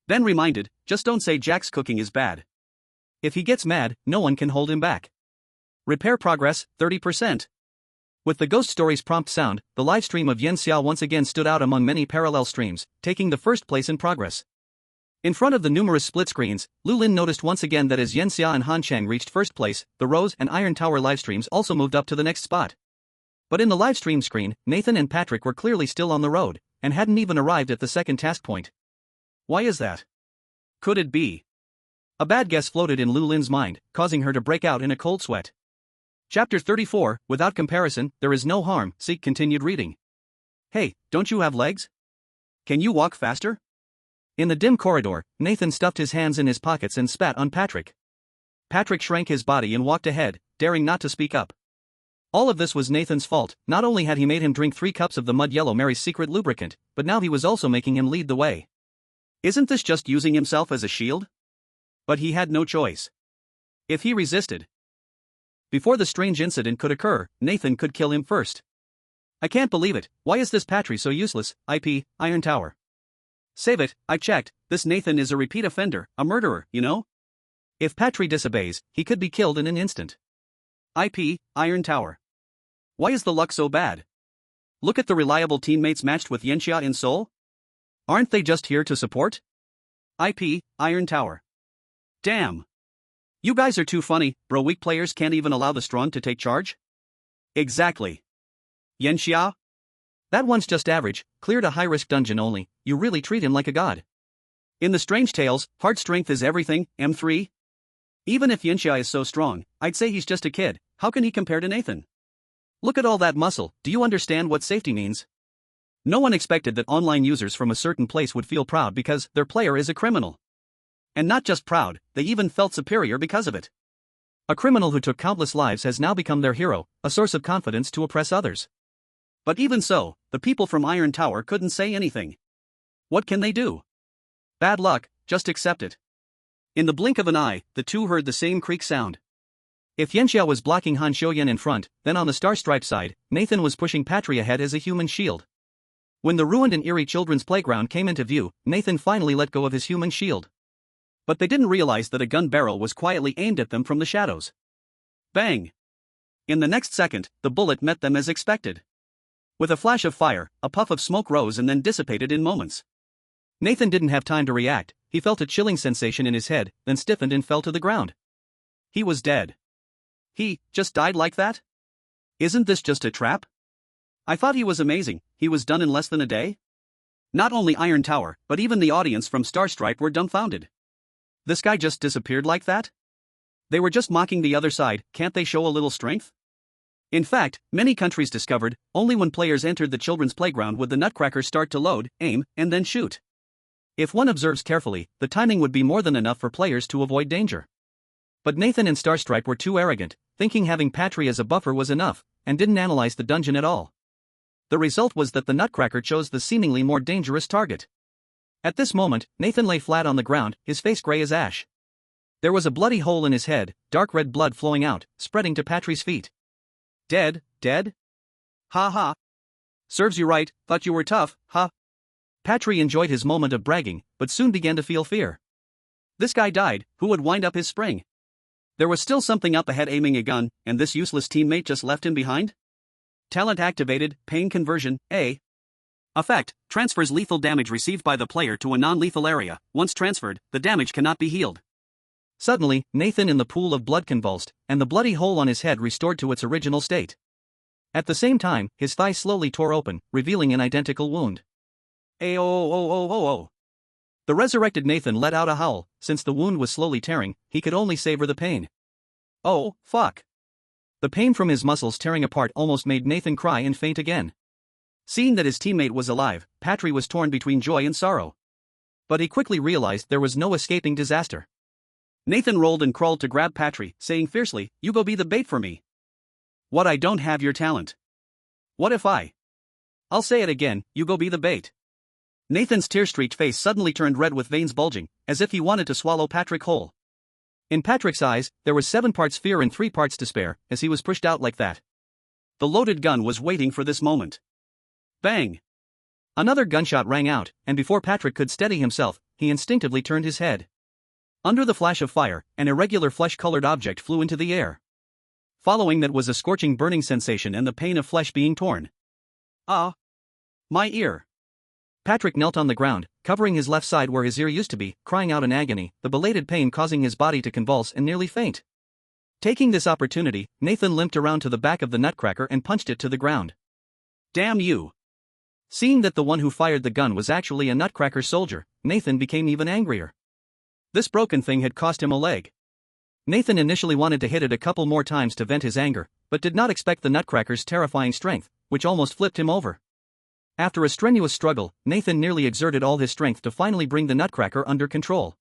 Ben reminded, just don't say Jack's cooking is bad. If he gets mad, no one can hold him back. Repair progress, 30%. With the ghost story's prompt sound, the live stream of Yan Xia once again stood out among many parallel streams, taking the first place in progress. In front of the numerous split screens, Lu Lin noticed once again that as Yan Xia and Han Chang reached first place, the Rose and Iron Tower livestreams also moved up to the next spot. But in the livestream screen, Nathan and Patrick were clearly still on the road, and hadn't even arrived at the second task point. Why is that? Could it be? A bad guess floated in Lu Lin's mind, causing her to break out in a cold sweat. Chapter 34, Without Comparison, There Is No Harm, Seek continued reading. Hey, don't you have legs? Can you walk faster? In the dim corridor, Nathan stuffed his hands in his pockets and spat on Patrick. Patrick shrank his body and walked ahead, daring not to speak up. All of this was Nathan's fault. Not only had he made him drink 3 cups of the Mud Yellow Mary's secret lubricant, but now he was also making him lead the way. Isn't this just using himself as a shield? But he had no choice. If he resisted, before the strange incident could occur, Nathan could kill him first. I can't believe it, why is this Patry so useless? IP, Iron Tower. Save it, I checked, this Nathan is a repeat offender, a murderer, you know? If Patry disobeys, he could be killed in an instant. IP, Iron Tower. Why is the luck so bad? Look at the reliable teammates matched with Yanxia in Seoul. Aren't they just here to support? IP, Iron Tower. Damn. You guys are too funny, bro. Weak players can't even allow the strong to take charge? Exactly. Yanxia? That one's just average, cleared a high-risk dungeon only, you really treat him like a god. In the Strange Tales, hard strength is everything, M3? Even if Yanxia is so strong, I'd say he's just a kid, how can he compare to Nathan? Look at all that muscle, do you understand what safety means? No one expected that online users from a certain place would feel proud because their player is a criminal. And not just proud, they even felt superior because of it. A criminal who took countless lives has now become their hero, a source of confidence to oppress others. But even so, the people from Iron Tower couldn't say anything. What can they do? Bad luck, just accept it. In the blink of an eye, the two heard the same creak sound. If Yanxia was blocking Han Xiuyan in front, then on the star-striped side, Nathan was pushing Patry ahead as a human shield. When the ruined and eerie children's playground came into view, Nathan finally let go of his human shield. But they didn't realize that a gun barrel was quietly aimed at them from the shadows. Bang! In the next second, the bullet met them as expected. With a flash of fire, a puff of smoke rose and then dissipated in moments. Nathan didn't have time to react. He felt a chilling sensation in his head, then stiffened and fell to the ground. He was dead. He just died like that? Isn't this just a trap? I thought he was amazing. He was done in less than a day? Not only Iron Tower, but even the audience from Starstripe were dumbfounded. This guy just disappeared like that? They were just mocking the other side. Can't they show a little strength? In fact, many countries discovered, only when players entered the children's playground would the nutcracker start to load, aim, and then shoot. If one observes carefully, the timing would be more than enough for players to avoid danger. But Nathan and Starstripe were too arrogant, thinking having Patry as a buffer was enough, and didn't analyze the dungeon at all. The result was that the nutcracker chose the seemingly more dangerous target. At this moment, Nathan lay flat on the ground, his face gray as ash. There was a bloody hole in his head, dark red blood flowing out, spreading to Patry's feet. Dead? Ha ha. Serves you right, thought you were tough, huh? Patry enjoyed his moment of bragging, but soon began to feel fear. This guy died, who would wind up his spring? There was still something up ahead aiming a gun, and this useless teammate just left him behind? Talent activated, pain conversion, A. Effect, transfers lethal damage received by the player to a non-lethal area. Once transferred, the damage cannot be healed. Suddenly, Nathan in the pool of blood convulsed, and the bloody hole on his head restored to its original state. At the same time, his thigh slowly tore open, revealing an identical wound. Oh. The resurrected Nathan let out a howl. Since the wound was slowly tearing, he could only savor the pain. Oh, fuck. The pain from his muscles tearing apart almost made Nathan cry and faint again. Seeing that his teammate was alive, Patry was torn between joy and sorrow. But he quickly realized there was no escaping disaster. Nathan rolled and crawled to grab Patry, saying fiercely, "You go be the bait for me." What, I don't have your talent? What if I'll say it again, you go be the bait. Nathan's tear-streaked face suddenly turned red with veins bulging, as if he wanted to swallow Patrick whole. In Patrick's eyes, there was 7 parts fear and 3 parts despair, as he was pushed out like that. The loaded gun was waiting for this moment. Bang! Another gunshot rang out, and before Patrick could steady himself, he instinctively turned his head. Under the flash of fire, an irregular flesh-colored object flew into the air. Following that was a scorching burning sensation and the pain of flesh being torn. Ah! My ear! Patrick knelt on the ground, covering his left side where his ear used to be, crying out in agony, the belated pain causing his body to convulse and nearly faint. Taking this opportunity, Nathan limped around to the back of the nutcracker and punched it to the ground. Damn you! Seeing that the one who fired the gun was actually a nutcracker soldier, Nathan became even angrier. This broken thing had cost him a leg. Nathan initially wanted to hit it a couple more times to vent his anger, but did not expect the nutcracker's terrifying strength, which almost flipped him over. After a strenuous struggle, Nathan nearly exerted all his strength to finally bring the nutcracker under control.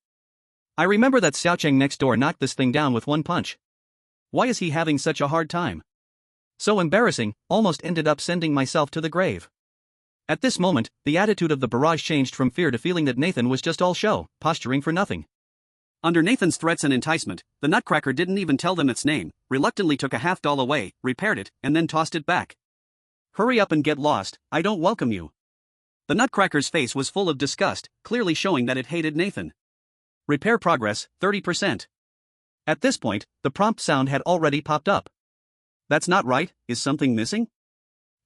I remember that Xiaocheng next door knocked this thing down with one punch. Why is he having such a hard time? So embarrassing, almost ended up sending myself to the grave. At this moment, the attitude of the barrage changed from fear to feeling that Nathan was just all show, posturing for nothing. Under Nathan's threats and enticement, the nutcracker didn't even tell them its name, reluctantly took a $50 away, repaired it, and then tossed it back. Hurry up and get lost, I don't welcome you. The nutcracker's face was full of disgust, clearly showing that it hated Nathan. Repair progress, 30%. At this point, the prompt sound had already popped up. That's not right, is something missing?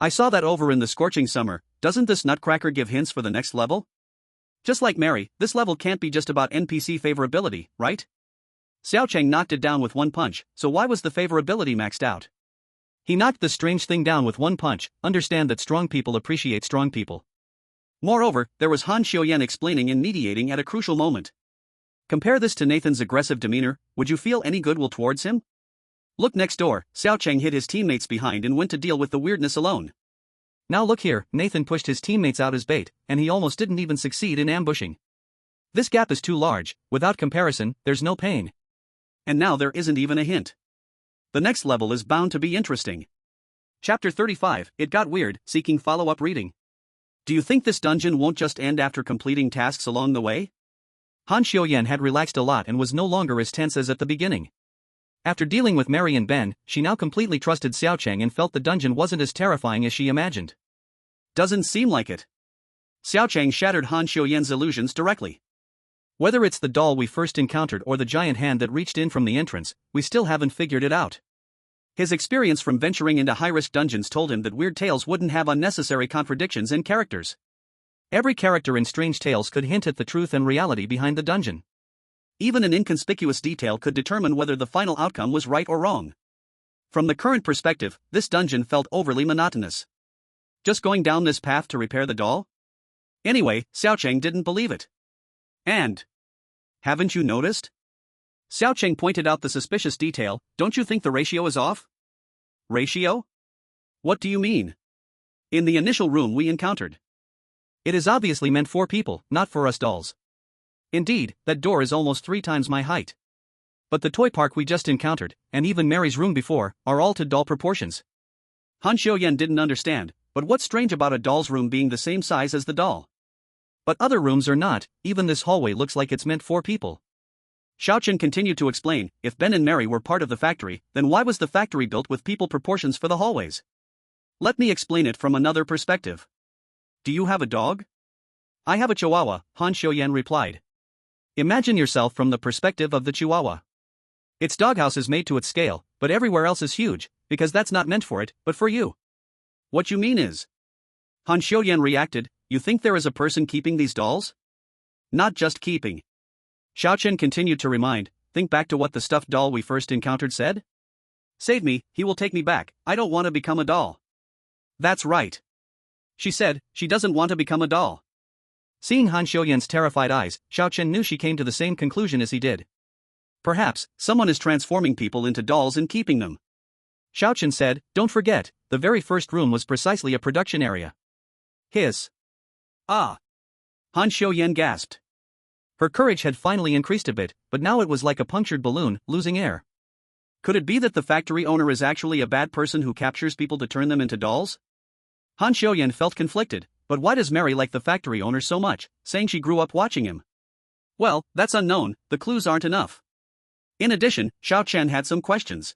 I saw that over in the scorching summer, doesn't this nutcracker give hints for the next level? Just like Mary, this level can't be just about NPC favorability, right? Xiaocheng knocked it down with one punch, so why was the favorability maxed out? He knocked the strange thing down with one punch. Understand that strong people appreciate strong people. Moreover, there was Han Xiuyan explaining and mediating at a crucial moment. Compare this to Nathan's aggressive demeanor, would you feel any goodwill towards him? Look next door, Xiaocheng hid his teammates behind and went to deal with the weirdness alone. Now look here, Nathan pushed his teammates out as bait, and he almost didn't even succeed in ambushing. This gap is too large, without comparison, there's no pain. And now there isn't even a hint. The next level is bound to be interesting. Chapter 35, It Got Weird, Seeking Follow-Up Reading. Do you think this dungeon won't just end after completing tasks along the way? Han Xiuyan had relaxed a lot and was no longer as tense as at the beginning. After dealing with Mary and Ben, she now completely trusted Xiaocheng and felt the dungeon wasn't as terrifying as she imagined. Doesn't seem like it. Xiao Chang shattered Han Xiuyan's illusions directly. Whether it's the doll we first encountered or the giant hand that reached in from the entrance, we still haven't figured it out. His experience from venturing into high-risk dungeons told him that Weird Tales wouldn't have unnecessary contradictions in characters. Every character in Strange Tales could hint at the truth and reality behind the dungeon. Even an inconspicuous detail could determine whether the final outcome was right or wrong. From the current perspective, this dungeon felt overly monotonous. Just going down this path to repair the doll? Anyway, Xiao Chang didn't believe it. And haven't you noticed? Xiao Chang pointed out the suspicious detail. Don't you think the ratio is off? Ratio? What do you mean? In the initial room we encountered. It is obviously meant for people, not for us dolls. Indeed, that door is almost 3 times my height. But the toy park we just encountered, and even Mary's room before, are all to doll proportions. Han Xiuyan didn't understand, but what's strange about a doll's room being the same size as the doll? But other rooms are not, even this hallway looks like it's meant for people. Xiao Chen continued to explain, if Ben and Mary were part of the factory, then why was the factory built with people proportions for the hallways? Let me explain it from another perspective. Do you have a dog? I have a chihuahua, Han Xiuyan replied. Imagine yourself from the perspective of the chihuahua. Its doghouse is made to its scale, but everywhere else is huge, because that's not meant for it, but for you. What you mean is? Han Xiuyan reacted, you think there is a person keeping these dolls? Not just keeping. Xiao Chen continued to remind, think back to what the stuffed doll we first encountered said? Save me, he will take me back, I don't want to become a doll. That's right. She said, she doesn't want to become a doll. Seeing Han Xiuyan's terrified eyes, Xiao Chen knew she came to the same conclusion as he did. Perhaps, someone is transforming people into dolls and keeping them. Xiao Chen said, don't forget, the very first room was precisely a production area. Hiss. Ah. Han Xiuyan gasped. Her courage had finally increased a bit, but now it was like a punctured balloon, losing air. Could it be that the factory owner is actually a bad person who captures people to turn them into dolls? Han Xiuyan felt conflicted, but why does Mary like the factory owner so much, saying she grew up watching him? Well, that's unknown, the clues aren't enough. In addition, Xiao Chen had some questions.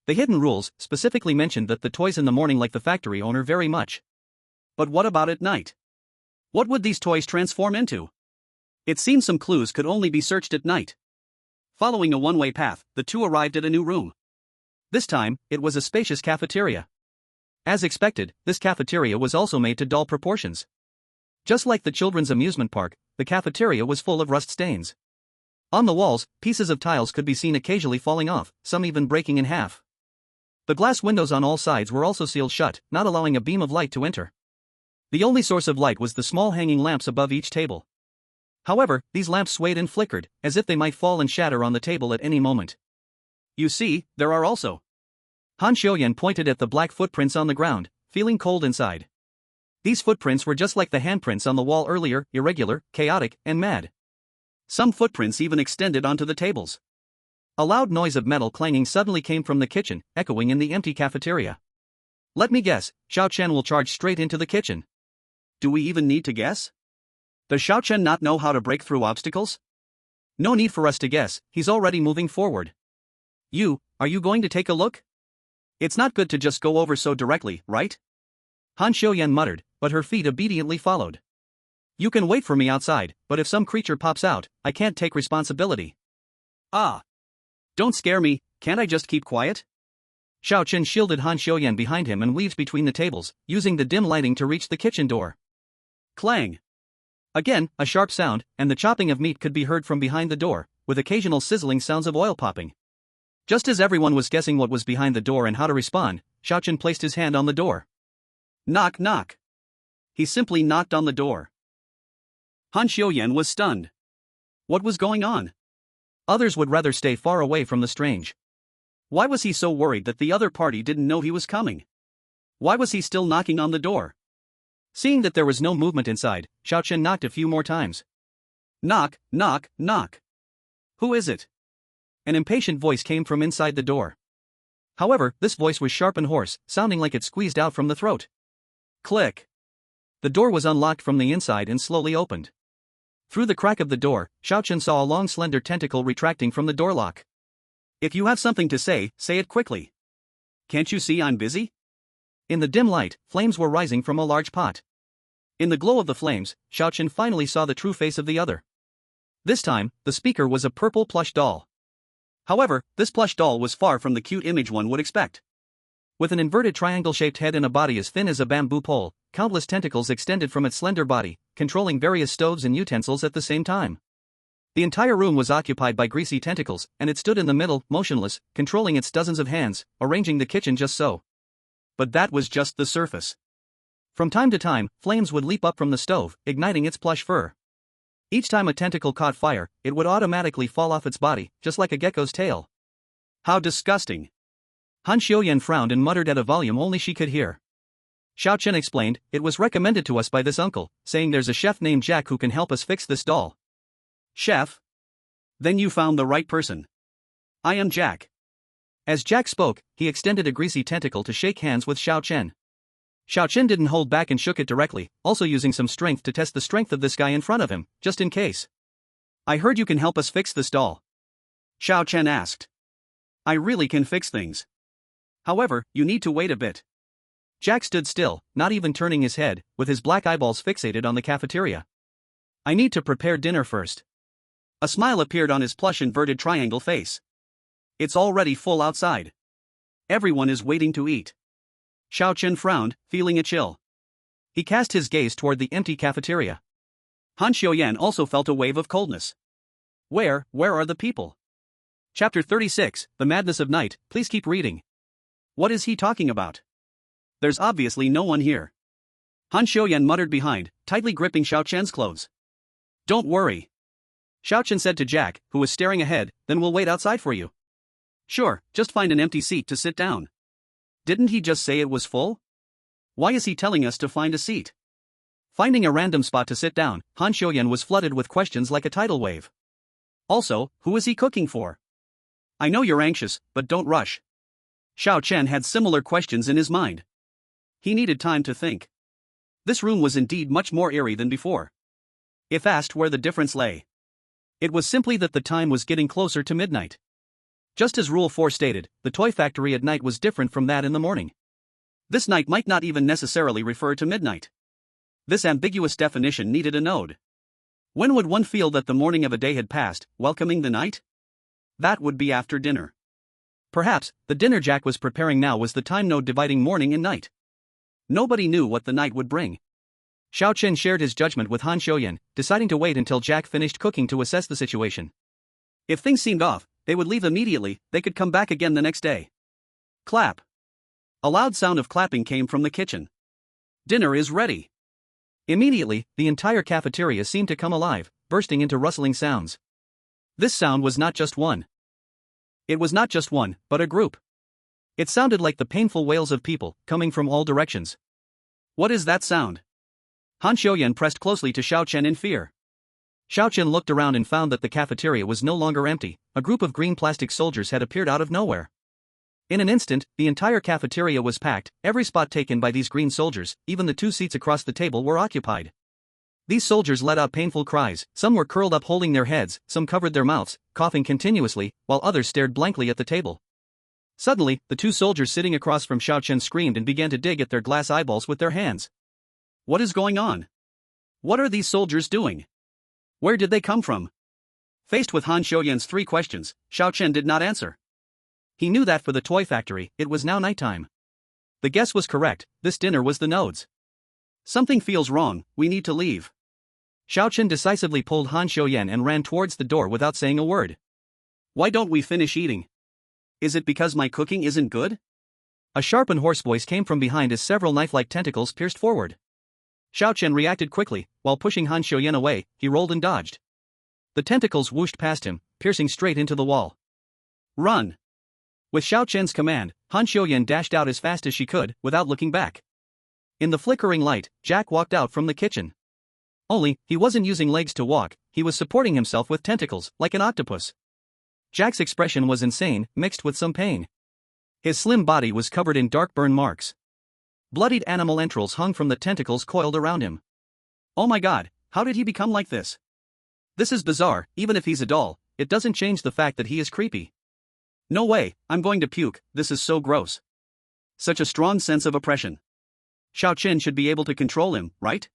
The hidden rules specifically mentioned that the toys in the morning like the factory owner very much. But what about at night? What would these toys transform into? It seemed some clues could only be searched at night. Following a one-way path, the two arrived at a new room. This time, it was a spacious cafeteria. As expected, this cafeteria was also made to doll proportions. Just like the children's amusement park, the cafeteria was full of rust stains. On the walls, pieces of tiles could be seen occasionally falling off, some even breaking in half. The glass windows on all sides were also sealed shut, not allowing a beam of light to enter. The only source of light was the small hanging lamps above each table. However, these lamps swayed and flickered, as if they might fall and shatter on the table at any moment. You see, there are also. Han Xiuyan pointed at the black footprints on the ground, feeling cold inside. These footprints were just like the handprints on the wall earlier, irregular, chaotic, and mad. Some footprints even extended onto the tables. A loud noise of metal clanging suddenly came from the kitchen, echoing in the empty cafeteria. Let me guess, Xiao Chen will charge straight into the kitchen. Do we even need to guess? Does Xiao Chen not know how to break through obstacles? No need for us to guess, he's already moving forward. Are you going to take a look? It's not good to just go over so directly, right? Han Xiuyan muttered, but her feet obediently followed. You can wait for me outside, but if some creature pops out, I can't take responsibility. Ah. Don't scare me, can't I just keep quiet? Xiao Chen shielded Han Xiuyan behind him and weaved between the tables, using the dim lighting to reach the kitchen door. Clang. Again, a sharp sound, and the chopping of meat could be heard from behind the door, with occasional sizzling sounds of oil popping. Just as everyone was guessing what was behind the door and how to respond, Xiao Chen placed his hand on the door. Knock knock. He simply knocked on the door. Han Xiuyan was stunned. What was going on? Others would rather stay far away from the strange. Why was he so worried that the other party didn't know he was coming? Why was he still knocking on the door? Seeing that there was no movement inside, Xiao Chen knocked a few more times. Knock, knock, knock. Who is it? An impatient voice came from inside the door. However, this voice was sharp and hoarse, sounding like it squeezed out from the throat. Click. The door was unlocked from the inside and slowly opened. Through the crack of the door, Xiao Chen saw a long slender tentacle retracting from the door lock. If you have something to say it quickly. Can't you see I'm busy? In the dim light, flames were rising from a large pot. In the glow of the flames, Xiaochen finally saw the true face of the other. This time, the speaker was a purple plush doll. However, this plush doll was far from the cute image one would expect. With an inverted triangle-shaped head and a body as thin as a bamboo pole, countless tentacles extended from its slender body, controlling various stoves and utensils at the same time. The entire room was occupied by greasy tentacles, and it stood in the middle, motionless, controlling its dozens of hands, arranging the kitchen just so. But that was just the surface. From time to time, flames would leap up from the stove, igniting its plush fur. Each time a tentacle caught fire, it would automatically fall off its body, just like a gecko's tail. How disgusting! Han Xiuyan frowned and muttered at a volume only she could hear. Xiaochen explained, it was recommended to us by this uncle, saying there's a chef named Jack who can help us fix this doll. Chef? Then you found the right person. I am Jack. As Jack spoke, he extended a greasy tentacle to shake hands with Xiaochen. Xiaochen didn't hold back and shook it directly, also using some strength to test the strength of this guy in front of him, just in case. I heard you can help us fix this doll. Xiaochen asked. I really can fix things. However, you need to wait a bit. Jack stood still, not even turning his head, with his black eyeballs fixated on the cafeteria. I need to prepare dinner first. A smile appeared on his plush inverted triangle face. It's already full outside. Everyone is waiting to eat. Xiaochen frowned, feeling a chill. He cast his gaze toward the empty cafeteria. Han Xiuyan also felt a wave of coldness. Where are the people? Chapter 36, The Madness of Night, please keep reading. What is he talking about? There's obviously no one here. Han Xiuyan muttered behind, tightly gripping Xiaochen's clothes. Don't worry. Xiaochen said to Jack, who was staring ahead, then we'll wait outside for you. Sure, just find an empty seat to sit down. Didn't he just say it was full? Why is he telling us to find a seat? Finding a random spot to sit down, Han Xiuyan was flooded with questions like a tidal wave. Also, who is he cooking for? I know you're anxious, but don't rush. Xiaochen had similar questions in his mind. He needed time to think. This room was indeed much more eerie than before. If asked where the difference lay, it was simply that the time was getting closer to midnight. Just as Rule 4 stated, the toy factory at night was different from that in the morning. This night might not even necessarily refer to midnight. This ambiguous definition needed a node. When would one feel that the morning of a day had passed, welcoming the night? That would be after dinner. Perhaps, the dinner Jack was preparing now was the time node dividing morning and night. Nobody knew what the night would bring. Xiaochen shared his judgment with Han Xiuyan, deciding to wait until Jack finished cooking to assess the situation. If things seemed off, they would leave immediately, they could come back again the next day. Clap. A loud sound of clapping came from the kitchen. Dinner is ready. Immediately, the entire cafeteria seemed to come alive, bursting into rustling sounds. This sound was not just one. It was not just one, but a group. It sounded like the painful wails of people, coming from all directions. What is that sound? Han Xiuyan pressed closely to Xiaochen in fear. Xiaochen looked around and found that the cafeteria was no longer empty. A group of green plastic soldiers had appeared out of nowhere. In an instant, the entire cafeteria was packed, every spot taken by these green soldiers, even the 2 seats across the table were occupied. These soldiers let out painful cries, some were curled up holding their heads, some covered their mouths, coughing continuously, while others stared blankly at the table. Suddenly, the 2 soldiers sitting across from Xiaochen screamed and began to dig at their glass eyeballs with their hands. What is going on? What are these soldiers doing? Where did they come from? Faced with Han Xiuyan's 3 questions, Xiaochen did not answer. He knew that for the toy factory, it was now nighttime. The guess was correct, this dinner was the node's. Something feels wrong, we need to leave. Xiaochen decisively pulled Han Xiuyan and ran towards the door without saying a word. Why don't we finish eating? Is it because my cooking isn't good? A sharp and hoarse voice came from behind as several knife-like tentacles pierced forward. Xiaochen reacted quickly, while pushing Han Xiuyan away, he rolled and dodged. The tentacles whooshed past him, piercing straight into the wall. Run! With Xiaochen's command, Han Xiuyan dashed out as fast as she could, without looking back. In the flickering light, Jack walked out from the kitchen. Only, he wasn't using legs to walk, he was supporting himself with tentacles, like an octopus. Jack's expression was insane, mixed with some pain. His slim body was covered in dark burn marks. Bloodied animal entrails hung from the tentacles coiled around him. Oh my god, how did he become like this? This is bizarre, even if he's a doll, it doesn't change the fact that he is creepy. No way, I'm going to puke, this is so gross. Such a strong sense of oppression. Xiaochen should be able to control him, right?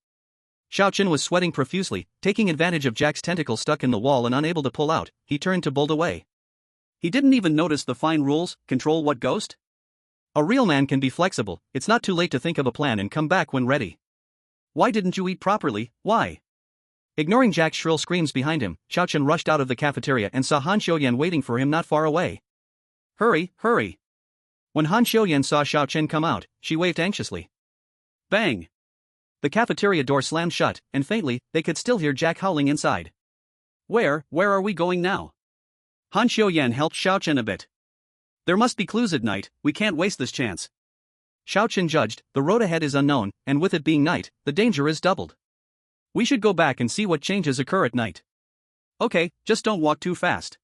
Xiao Chen was sweating profusely, taking advantage of Jack's tentacle stuck in the wall and unable to pull out. He turned to bolt away. He didn't even notice the fine rules. Control what ghost? A real man can be flexible. It's not too late to think of a plan and come back when ready. Why didn't you eat properly? Why? Ignoring Jack's shrill screams behind him, Xiao Chen rushed out of the cafeteria and saw Han Xiuyan waiting for him not far away. Hurry, hurry. When Han Xiuyan saw Xiao Chen come out, she waved anxiously. Bang! The cafeteria door slammed shut, and faintly, they could still hear Jack howling inside. Where are we going now? Han Xiuyan helped Xiao Chen a bit. There must be clues at night, we can't waste this chance. Xiao Chen judged, the road ahead is unknown, and with it being night, the danger is doubled. We should go back and see what changes occur at night. Okay, just don't walk too fast.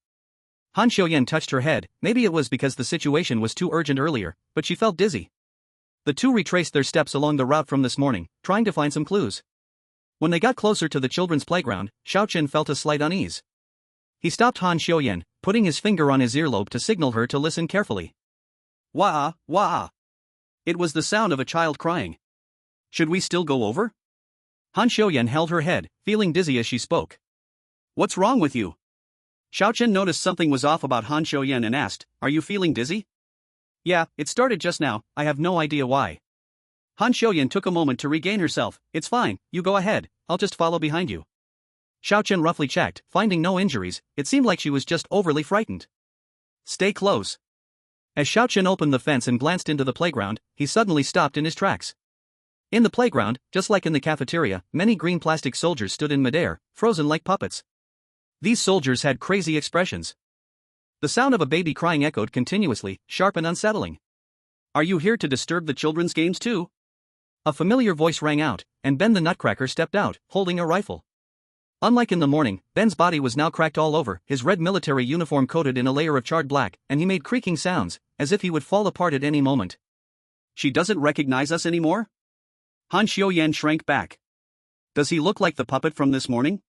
Han Xiuyan touched her head. Maybe it was because the situation was too urgent earlier, but she felt dizzy. The two retraced their steps along the route from this morning, trying to find some clues. When they got closer to the children's playground, Xiao Chen felt a slight unease. He stopped Han Xiuyan, putting his finger on his earlobe to signal her to listen carefully. Wah, wah. It was the sound of a child crying. Should we still go over? Han Xiuyan held her head, feeling dizzy as she spoke. What's wrong with you? Xiao Chen noticed something was off about Han Xiuyan and asked, Are you feeling dizzy? Yeah, it started just now, I have no idea why. Han Xiuyan took a moment to regain herself. It's fine, you go ahead, I'll just follow behind you. Xiao Chen roughly checked, finding no injuries. It seemed like she was just overly frightened. Stay close. As Xiao Chen opened the fence and glanced into the playground, he suddenly stopped in his tracks. In the playground, just like in the cafeteria, many green plastic soldiers stood in midair, frozen like puppets. These soldiers had crazy expressions. The sound of a baby crying echoed continuously, sharp and unsettling. Are you here to disturb the children's games too? A familiar voice rang out, and Ben the Nutcracker stepped out, holding a rifle. Unlike in the morning, Ben's body was now cracked all over, his red military uniform coated in a layer of charred black, and he made creaking sounds, as if he would fall apart at any moment. She doesn't recognize us anymore? Han Xiuyan shrank back. Does he look like the puppet from this morning?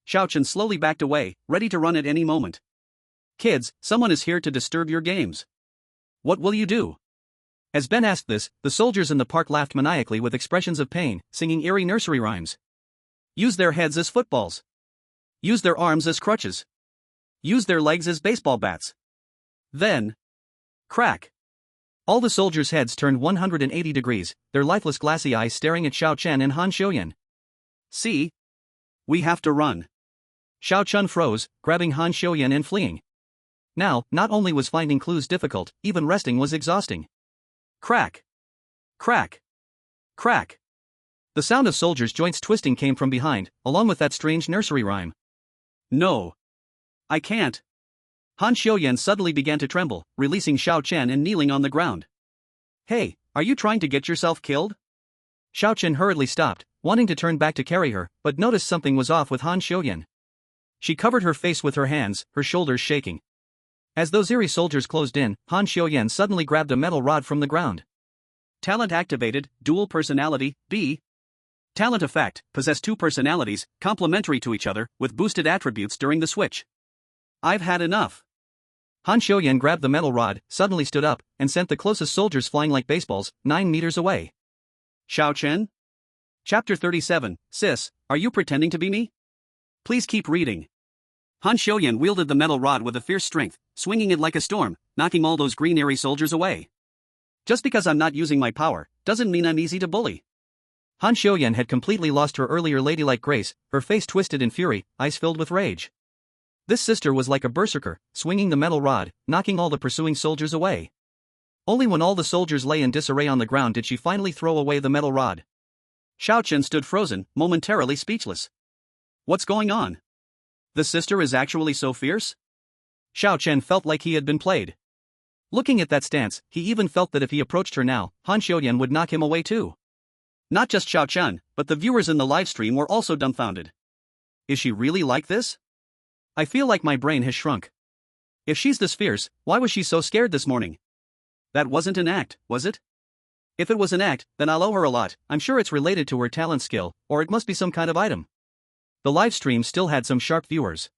Xiao Chen slowly backed away, ready to run at any moment. Kids, someone is here to disturb your games. What will you do? As Ben asked this, the soldiers in the park laughed maniacally with expressions of pain, singing eerie nursery rhymes. Use their heads as footballs. Use their arms as crutches. Use their legs as baseball bats. Then, crack. All the soldiers' heads turned 180 degrees, their lifeless glassy eyes staring at Xiao Chen and Han Xiuyan. See? We have to run. Xiao Chen froze, grabbing Han Xiuyan and fleeing. Now, not only was finding clues difficult, even resting was exhausting. Crack. Crack. Crack. The sound of soldiers' joints twisting came from behind, along with that strange nursery rhyme. No. I can't. Han Xiuyan suddenly began to tremble, releasing Xiao Chen and kneeling on the ground. Hey, are you trying to get yourself killed? Xiao Chen hurriedly stopped, wanting to turn back to carry her, but noticed something was off with Han Xiuyan. She covered her face with her hands, her shoulders shaking. As those eerie soldiers closed in, Han Xiuyan suddenly grabbed a metal rod from the ground. Talent activated, dual personality, B. Talent effect, possess two personalities, complementary to each other, with boosted attributes during the switch. I've had enough. Han Xiuyan grabbed the metal rod, suddenly stood up, and sent the closest soldiers flying like baseballs, 9 meters away. Xiao Chen? Chapter 37, Sis, are you pretending to be me? Please keep reading. Han Xiuyan wielded the metal rod with a fierce strength, swinging it like a storm, knocking all those green airy soldiers away. Just because I'm not using my power, doesn't mean I'm easy to bully. Han Xiuyan had completely lost her earlier ladylike grace, her face twisted in fury, eyes filled with rage. This sister was like a berserker, swinging the metal rod, knocking all the pursuing soldiers away. Only when all the soldiers lay in disarray on the ground did she finally throw away the metal rod. Xiao Chen stood frozen, momentarily speechless. What's going on? The sister is actually so fierce? Xiao Chen felt like he had been played. Looking at that stance, he even felt that if he approached her now, Han Xiuyan would knock him away too. Not just Xiao Chen, but the viewers in the livestream were also dumbfounded. Is she really like this? I feel like my brain has shrunk. If she's this fierce, why was she so scared this morning? That wasn't an act, was it? If it was an act, then I'll owe her a lot. I'm sure it's related to her talent skill, or it must be some kind of item. The livestream still had some sharp viewers.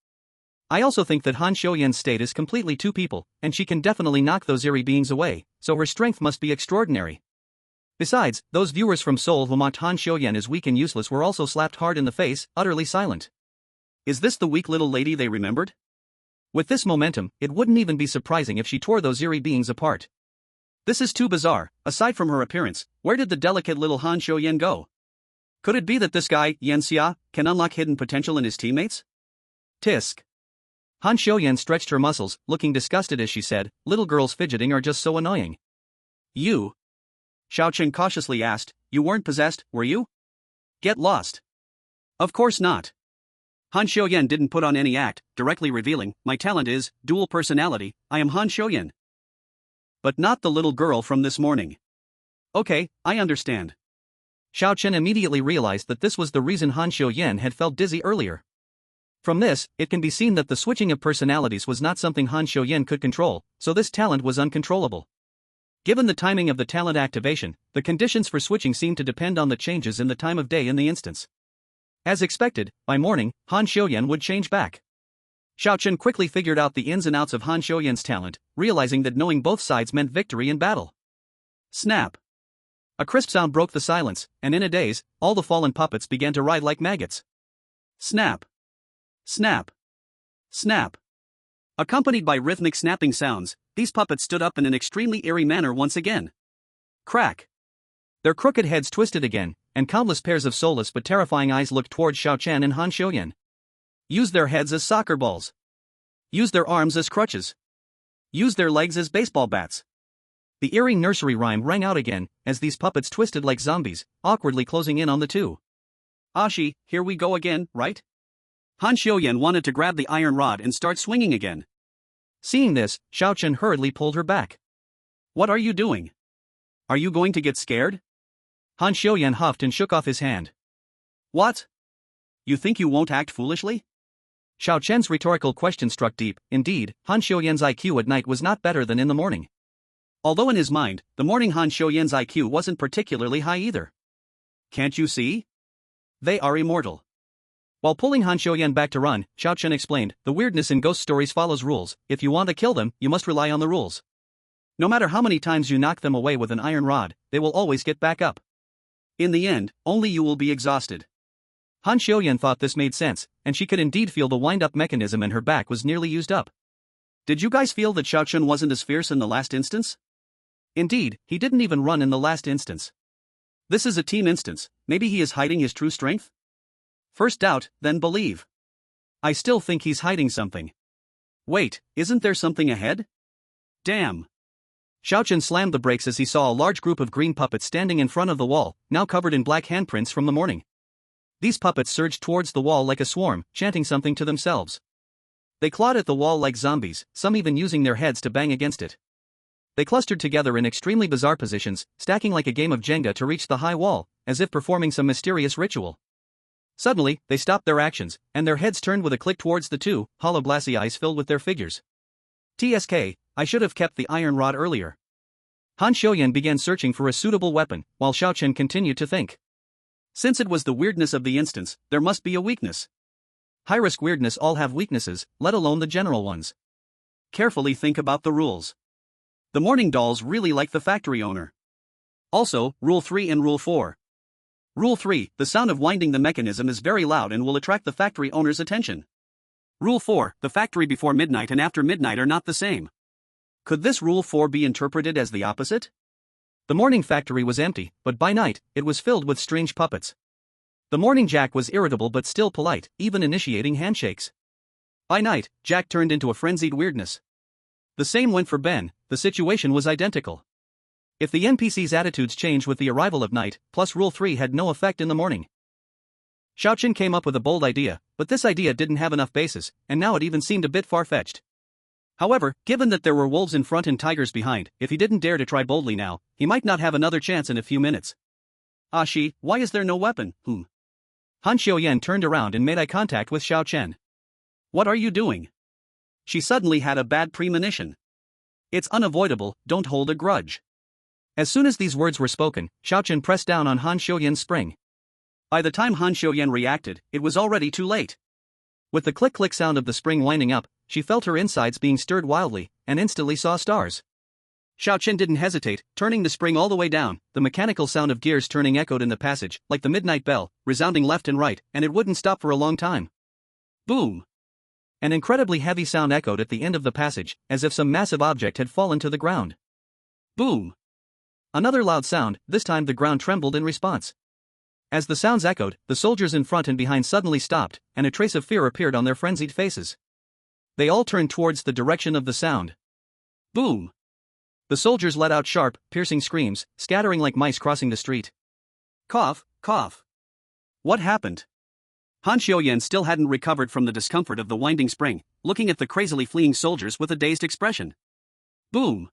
I also think that Han Xiuyan's state is completely two people, and she can definitely knock those eerie beings away, so her strength must be extraordinary. Besides, those viewers from Seoul who mocked Han Xiuyan as weak and useless were also slapped hard in the face, utterly silent. Is this the weak little lady they remembered? With this momentum, it wouldn't even be surprising if she tore those eerie beings apart. This is too bizarre. Aside from her appearance, where did the delicate little Han Xiuyan go? Could it be that this guy, Yan Xia, can unlock hidden potential in his teammates? Tisk. Han Xiuyan stretched her muscles, looking disgusted as she said, "Little girls fidgeting are just so annoying." You? Xiao Chen cautiously asked, "You weren't possessed, were you?" Get lost. Of course not. Han Xiuyan didn't put on any act, directly revealing, "My talent is dual personality, I am Han Xiuyan. But not the little girl from this morning." Okay, I understand. Xiao Chen immediately realized that this was the reason Han Xiuyan had felt dizzy earlier. From this, it can be seen that the switching of personalities was not something Han Xiuyan could control, so this talent was uncontrollable. Given the timing of the talent activation, the conditions for switching seemed to depend on the changes in the time of day in the instance. As expected, by morning, Han Xiuyan would change back. Xiao Chen quickly figured out the ins and outs of Han Xiuyan's talent, realizing that knowing both sides meant victory in battle. Snap. A crisp sound broke the silence, and in a daze, all the fallen puppets began to writhe like maggots. Snap. Snap. Snap. Accompanied by rhythmic snapping sounds, these puppets stood up in an extremely eerie manner once again. Crack. Their crooked heads twisted again, and countless pairs of soulless but terrifying eyes looked towards Xiao Chen and Han Xiuyan. Use their heads as soccer balls. Use their arms as crutches. Use their legs as baseball bats. The eerie nursery rhyme rang out again, as these puppets twisted like zombies, awkwardly closing in on the two. Ashi, here we go again, right? Han Xiuyan wanted to grab the iron rod and start swinging again. Seeing this, Xiao Chen hurriedly pulled her back. What are you doing? Are you going to get scared? Han Xiuyan huffed and shook off his hand. What? You think you won't act foolishly? Xiao Chen's rhetorical question struck deep. Indeed, Han Xiuyan's IQ at night was not better than in the morning. Although in his mind, the morning Han Xiuyan's IQ wasn't particularly high either. Can't you see? They are immortal. While pulling Han Xiuyan back to run, Xiao Chen explained, the weirdness in ghost stories follows rules. If you want to kill them, you must rely on the rules. No matter how many times you knock them away with an iron rod, they will always get back up. In the end, only you will be exhausted. Han Xiuyan thought this made sense, and she could indeed feel the wind-up mechanism and her back was nearly used up. Did you guys feel that Xiao Chen wasn't as fierce in the last instance? Indeed, he didn't even run in the last instance. This is a team instance, maybe he is hiding his true strength? First doubt, then believe. I still think he's hiding something. Wait, isn't there something ahead? Damn. Xiao Chen slammed the brakes as he saw a large group of green puppets standing in front of the wall, now covered in black handprints from the morning. These puppets surged towards the wall like a swarm, chanting something to themselves. They clawed at the wall like zombies, some even using their heads to bang against it. They clustered together in extremely bizarre positions, stacking like a game of Jenga to reach the high wall, as if performing some mysterious ritual. Suddenly, they stopped their actions, and their heads turned with a click towards the two, hollow glassy eyes filled with their figures. TSK, I should have kept the iron rod earlier. Han Xiuyan began searching for a suitable weapon, while Xiao Chen continued to think. Since it was the weirdness of the instance, there must be a weakness. High-risk weirdness all have weaknesses, let alone the general ones. Carefully think about the rules. The morning dolls really like the factory owner. Also, Rule 3 and Rule 4. Rule 3, the sound of winding the mechanism is very loud and will attract the factory owner's attention. Rule 4, the factory before midnight and after midnight are not the same. Could this Rule 4 be interpreted as the opposite? The morning factory was empty, but by night, it was filled with strange puppets. The morning Jack was irritable but still polite, even initiating handshakes. By night, Jack turned into a frenzied weirdness. The same went for Ben, the situation was identical. If the NPC's attitudes changed with the arrival of night, plus Rule 3 had no effect in the morning. Xiao Chen came up with a bold idea, but this idea didn't have enough basis, and now it even seemed a bit far-fetched. However, given that there were wolves in front and tigers behind, if he didn't dare to try boldly now, he might not have another chance in a few minutes. Ashi, why is there no weapon? Han Xiuyan turned around and made eye contact with Xiao Chen. What are you doing? She suddenly had a bad premonition. It's unavoidable, don't hold a grudge. As soon as these words were spoken, Xiao Chen pressed down on Han Xiuyan's spring. By the time Han Xiuyan reacted, it was already too late. With the click-click sound of the spring winding up, she felt her insides being stirred wildly, and instantly saw stars. Xiao Chen didn't hesitate, turning the spring all the way down. The mechanical sound of gears turning echoed in the passage, like the midnight bell, resounding left and right, and it wouldn't stop for a long time. Boom! An incredibly heavy sound echoed at the end of the passage, as if some massive object had fallen to the ground. Boom! Another loud sound, this time the ground trembled in response. As the sounds echoed, the soldiers in front and behind suddenly stopped, and a trace of fear appeared on their frenzied faces. They all turned towards the direction of the sound. Boom! The soldiers let out sharp, piercing screams, scattering like mice crossing the street. Cough, cough. What happened? Han Xiuyan still hadn't recovered from the discomfort of the winding spring, looking at the crazily fleeing soldiers with a dazed expression. Boom!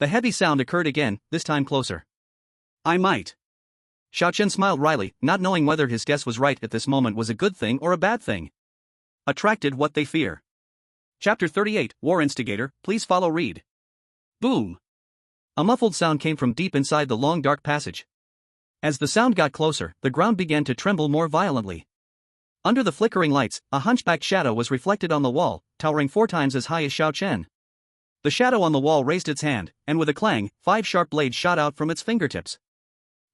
The heavy sound occurred again, this time closer. I might. Xiao Chen smiled wryly, not knowing whether his guess was right at this moment was a good thing or a bad thing. Attracted what they fear. Chapter 38, War Instigator, please follow read. Boom! A muffled sound came from deep inside the long dark passage. As the sound got closer, the ground began to tremble more violently. Under the flickering lights, a hunchbacked shadow was reflected on the wall, towering 4 times as high as Xiao Chen. The shadow on the wall raised its hand, and with a clang, 5 sharp blades shot out from its fingertips.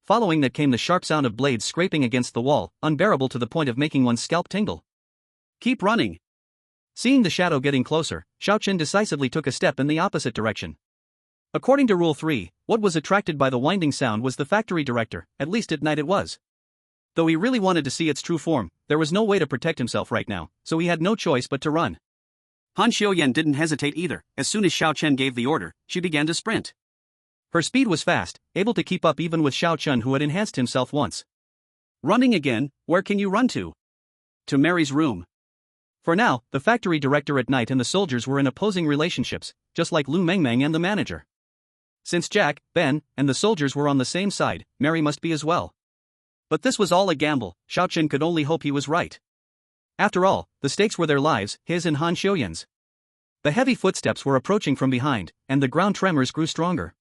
Following that came the sharp sound of blades scraping against the wall, unbearable to the point of making one's scalp tingle. Keep running! Seeing the shadow getting closer, Xiao Chen decisively took a step in the opposite direction. According to Rule 3, what was attracted by the winding sound was the factory director, at least at night it was. Though he really wanted to see its true form, there was no way to protect himself right now, so he had no choice but to run. Han Xiuyan didn't hesitate either. As soon as Xiao Chen gave the order, she began to sprint. Her speed was fast, able to keep up even with Xiao Chen who had enhanced himself once. Running again, where can you run to? To Mary's room. For now, the factory director at night and the soldiers were in opposing relationships, just like Lu Mengmeng and the manager. Since Jack, Ben, and the soldiers were on the same side, Mary must be as well. But this was all a gamble. Xiao Chen could only hope he was right. After all, the stakes were their lives, his and Han Xiuyan's. The heavy footsteps were approaching from behind, and the ground tremors grew stronger.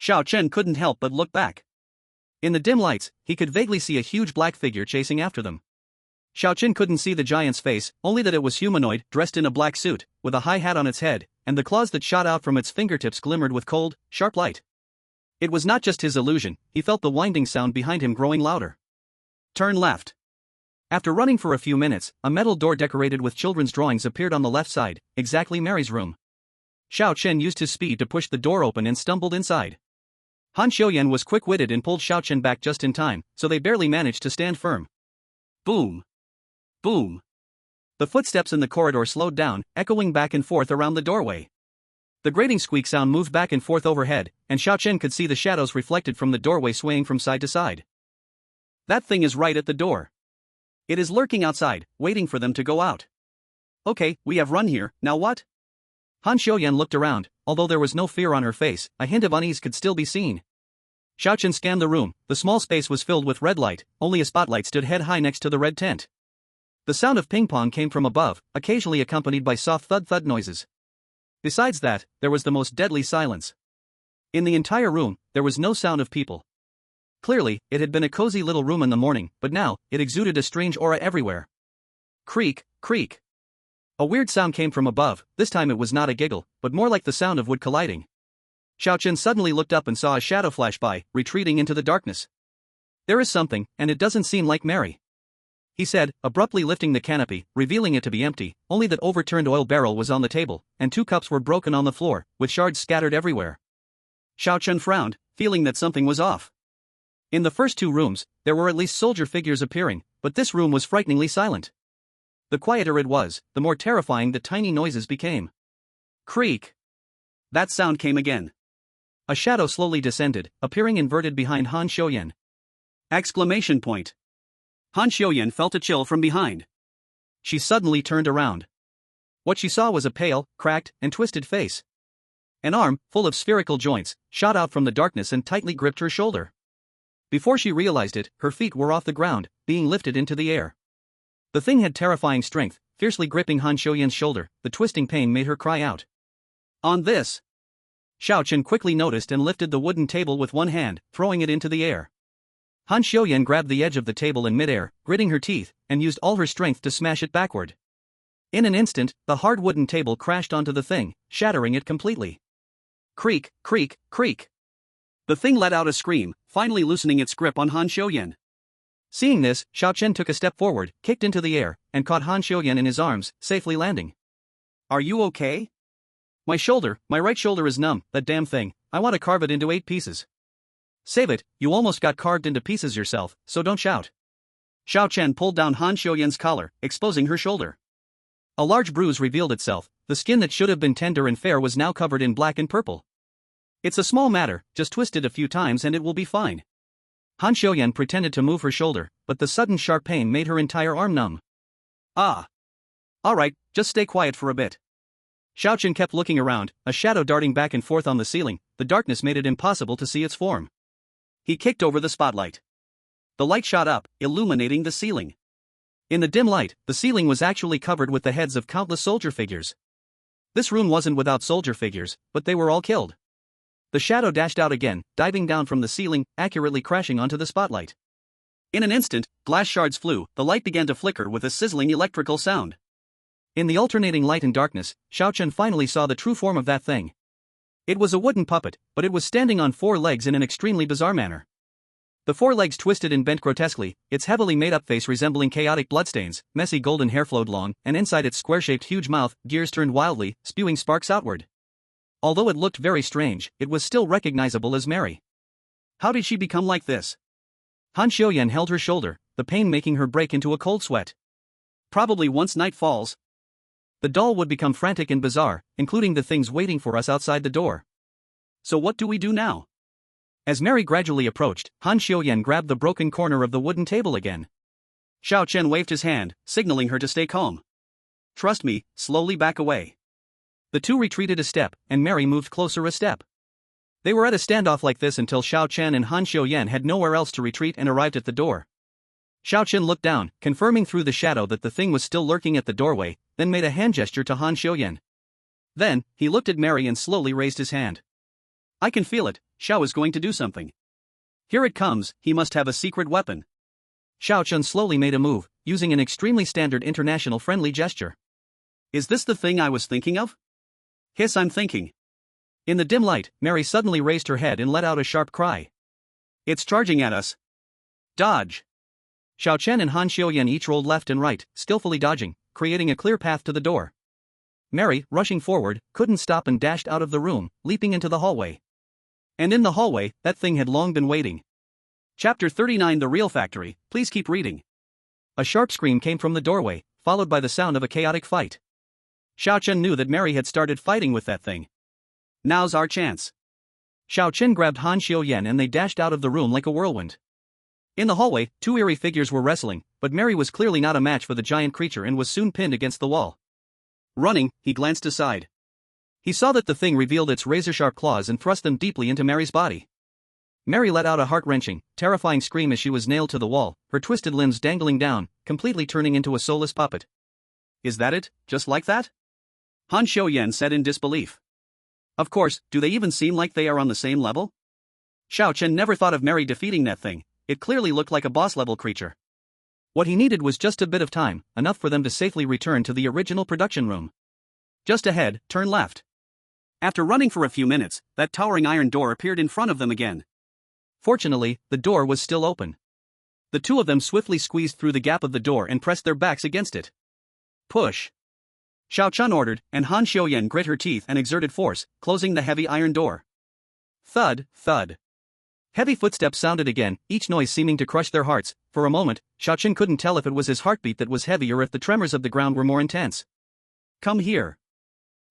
Xiao Chen couldn't help but look back. In the dim lights, he could vaguely see a huge black figure chasing after them. Xiao Chen couldn't see the giant's face, only that it was humanoid, dressed in a black suit, with a high hat on its head, and the claws that shot out from its fingertips glimmered with cold, sharp light. It was not just his illusion, he felt the winding sound behind him growing louder. Turn left. After running for a few minutes, a metal door decorated with children's drawings appeared on the left side, exactly Mary's room. Xiao Chen used his speed to push the door open and stumbled inside. Han Xiuyan was quick-witted and pulled Xiao Chen back just in time, so they barely managed to stand firm. Boom! Boom! The footsteps in the corridor slowed down, echoing back and forth around the doorway. The grating squeak sound moved back and forth overhead, and Xiao Chen could see the shadows reflected from the doorway swaying from side to side. That thing is right at the door. It is lurking outside, waiting for them to go out. Okay, we have run here, now what? Han Xiuyan looked around, although there was no fear on her face, a hint of unease could still be seen. Xiao Chen scanned the room. The small space was filled with red light, only a spotlight stood head high next to the red tent. The sound of ping-pong came from above, occasionally accompanied by soft thud-thud noises. Besides that, there was the most deadly silence. In the entire room, there was no sound of people. Clearly, it had been a cozy little room in the morning, but now, it exuded a strange aura everywhere. Creak, creak. A weird sound came from above. This time it was not a giggle, but more like the sound of wood colliding. Xiao Chen suddenly looked up and saw a shadow flash by, retreating into the darkness. There is something, and it doesn't seem like Mary, he said, abruptly lifting the canopy, revealing it to be empty. Only that overturned oil barrel was on the table, and 2 cups were broken on the floor, with shards scattered everywhere. Xiao Chen frowned, feeling that something was off. In the first 2 rooms, there were at least soldier figures appearing, but this room was frighteningly silent. The quieter it was, the more terrifying the tiny noises became. Creak! That sound came again. A shadow slowly descended, appearing inverted behind Han Xiuyan. Exclamation point! Han Xiuyan felt a chill from behind. She suddenly turned around. What she saw was a pale, cracked, and twisted face. An arm, full of spherical joints, shot out from the darkness and tightly gripped her shoulder. Before she realized it, her feet were off the ground, being lifted into the air. The thing had terrifying strength, fiercely gripping Han Xiuyan's shoulder. The twisting pain made her cry out. On this! Xiao Chen quickly noticed and lifted the wooden table with one hand, throwing it into the air. Han Xiuyan grabbed the edge of the table in midair, gritting her teeth, and used all her strength to smash it backward. In an instant, the hard wooden table crashed onto the thing, shattering it completely. Creak, creak, creak. The thing let out a scream, finally loosening its grip on Han Xiuyan. Seeing this, Xiao Chen took a step forward, kicked into the air, and caught Han Xiuyan in his arms, safely landing. Are you okay? My right shoulder is numb, that damn thing, I want to carve it into 8 pieces. Save it, you almost got carved into pieces yourself, so don't shout. Xiao Chen pulled down Han Xiuyan's collar, exposing her shoulder. A large bruise revealed itself, the skin that should have been tender and fair was now covered in black and purple. It's a small matter, just twist it a few times and it will be fine. Han Xiuyan pretended to move her shoulder, but the sudden sharp pain made her entire arm numb. Ah. Alright, just stay quiet for a bit. Xiao Chen kept looking around, a shadow darting back and forth on the ceiling, the darkness made it impossible to see its form. He kicked over the spotlight. The light shot up, illuminating the ceiling. In the dim light, the ceiling was actually covered with the heads of countless soldier figures. This room wasn't without soldier figures, but they were all killed. The shadow dashed out again, diving down from the ceiling, accurately crashing onto the spotlight. In an instant, glass shards flew, the light began to flicker with a sizzling electrical sound. In the alternating light and darkness, Xiao Chen finally saw the true form of that thing. It was a wooden puppet, but it was standing on 4 legs in an extremely bizarre manner. The 4 legs twisted and bent grotesquely, its heavily made-up face resembling chaotic bloodstains, messy golden hair flowed long, and inside its square-shaped huge mouth, gears turned wildly, spewing sparks outward. Although it looked very strange, it was still recognizable as Mary. How did she become like this? Han Xiuyan held her shoulder, the pain making her break into a cold sweat. Probably once night falls, the doll would become frantic and bizarre, including the things waiting for us outside the door. So what do we do now? As Mary gradually approached, Han Xiuyan grabbed the broken corner of the wooden table again. Xiao Chen waved his hand, signaling her to stay calm. Trust me, slowly back away. The two retreated a step, and Mary moved closer a step. They were at a standoff like this until Xiao Chen and Han Xiuyan had nowhere else to retreat and arrived at the door. Xiao Chen looked down, confirming through the shadow that the thing was still lurking at the doorway, then made a hand gesture to Han Xiuyan. Then, he looked at Mary and slowly raised his hand. I can feel it, Xiao is going to do something. Here it comes, he must have a secret weapon. Xiao Chen slowly made a move, using an extremely standard international friendly gesture. Is this the thing I was thinking of? Hiss, I'm thinking. In the dim light, Mary suddenly raised her head and let out a sharp cry. It's charging at us. Dodge. Xiao Chen and Han Xiuyan each rolled left and right, skillfully dodging, creating a clear path to the door. Mary, rushing forward, couldn't stop and dashed out of the room, leaping into the hallway. And in the hallway, that thing had long been waiting. Chapter 39 The Real Factory, please keep reading. A sharp scream came from the doorway, followed by the sound of a chaotic fight. Xiao Chen knew that Mary had started fighting with that thing. Now's our chance. Xiao Chen grabbed Han Xiuyan and they dashed out of the room like a whirlwind. In the hallway, 2 eerie figures were wrestling, but Mary was clearly not a match for the giant creature and was soon pinned against the wall. Running, he glanced aside. He saw that the thing revealed its razor-sharp claws and thrust them deeply into Mary's body. Mary let out a heart-wrenching, terrifying scream as she was nailed to the wall, her twisted limbs dangling down, completely turning into a soulless puppet. Is that it, just like that? Han Xiuyan said in disbelief. Of course, do they even seem like they are on the same level? Xiao Chen never thought of Mary defeating that thing, it clearly looked like a boss-level creature. What he needed was just a bit of time, enough for them to safely return to the original production room. Just ahead, turn left. After running for a few minutes, that towering iron door appeared in front of them again. Fortunately, the door was still open. The two of them swiftly squeezed through the gap of the door and pressed their backs against it. Push. Xiao Chen ordered, and Han Xiuyan grit her teeth and exerted force, closing the heavy iron door. Thud, thud. Heavy footsteps sounded again, each noise seeming to crush their hearts. For a moment, Xiao Chen couldn't tell if it was his heartbeat that was heavy or if the tremors of the ground were more intense. Come here.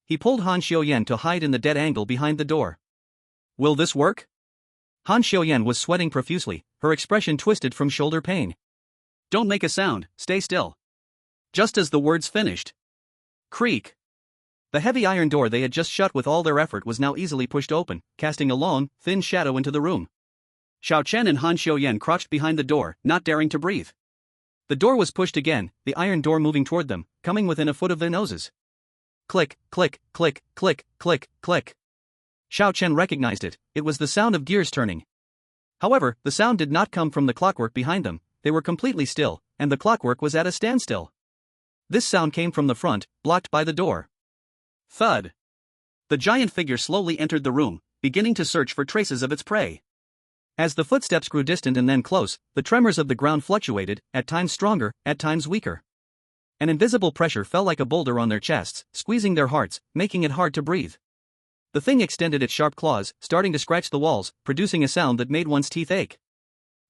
He pulled Han Xiuyan to hide in the dead angle behind the door. Will this work? Han Xiuyan was sweating profusely, her expression twisted from shoulder pain. Don't make a sound, stay still. Just as the words finished. Creak. The heavy iron door they had just shut with all their effort was now easily pushed open, casting a long, thin shadow into the room. Xiao Chen and Han Xiuyan crouched behind the door, not daring to breathe. The door was pushed again, the iron door moving toward them, coming within a foot of their noses. Click, click, click, click, click, click. Xiao Chen recognized it, it was the sound of gears turning. However, the sound did not come from the clockwork behind them, they were completely still, and the clockwork was at a standstill. This sound came from the front, blocked by the door. Thud. The giant figure slowly entered the room, beginning to search for traces of its prey. As the footsteps grew distant and then close, the tremors of the ground fluctuated, at times stronger, at times weaker. An invisible pressure fell like a boulder on their chests, squeezing their hearts, making it hard to breathe. The thing extended its sharp claws, starting to scratch the walls, producing a sound that made one's teeth ache.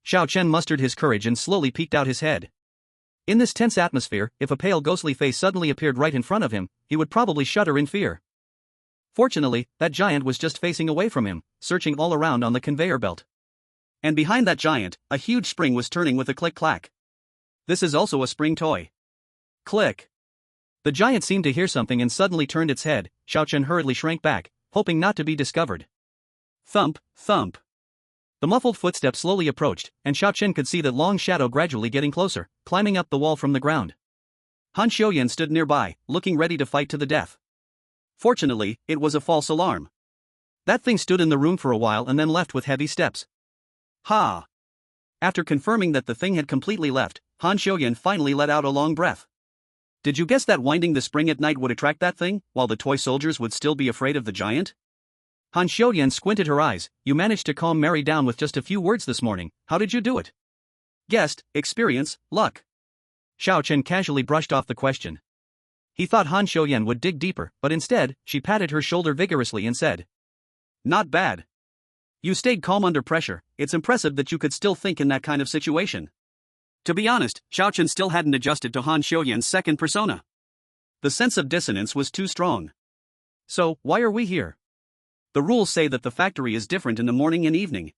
Xiao Chen mustered his courage and slowly peeked out his head. In this tense atmosphere, if a pale ghostly face suddenly appeared right in front of him, he would probably shudder in fear. Fortunately, that giant was just facing away from him, searching all around on the conveyor belt. And behind that giant, a huge spring was turning with a click-clack. This is also a spring toy. Click. The giant seemed to hear something and suddenly turned its head. Xiao Chen hurriedly shrank back, hoping not to be discovered. Thump, thump. The muffled footsteps slowly approached, and Xiao Chen could see the long shadow gradually getting closer, climbing up the wall from the ground. Han Xiuyan stood nearby, looking ready to fight to the death. Fortunately, it was a false alarm. That thing stood in the room for a while and then left with heavy steps. Ha! After confirming that the thing had completely left, Han Xiuyan finally let out a long breath. Did you guess that winding the spring at night would attract that thing, while the toy soldiers would still be afraid of the giant? Han Xiuyan squinted her eyes. You managed to calm Mary down with just a few words this morning. How did you do it? Guessed, experience, luck. Xiao Chen casually brushed off the question. He thought Han Xiuyan would dig deeper, but instead, she patted her shoulder vigorously and said, Not bad. You stayed calm under pressure. It's impressive that you could still think in that kind of situation. To be honest, Xiao Chen still hadn't adjusted to Han Xiuyan's second persona. The sense of dissonance was too strong. So, why are we here? The rules say that the factory is different in the morning and evening.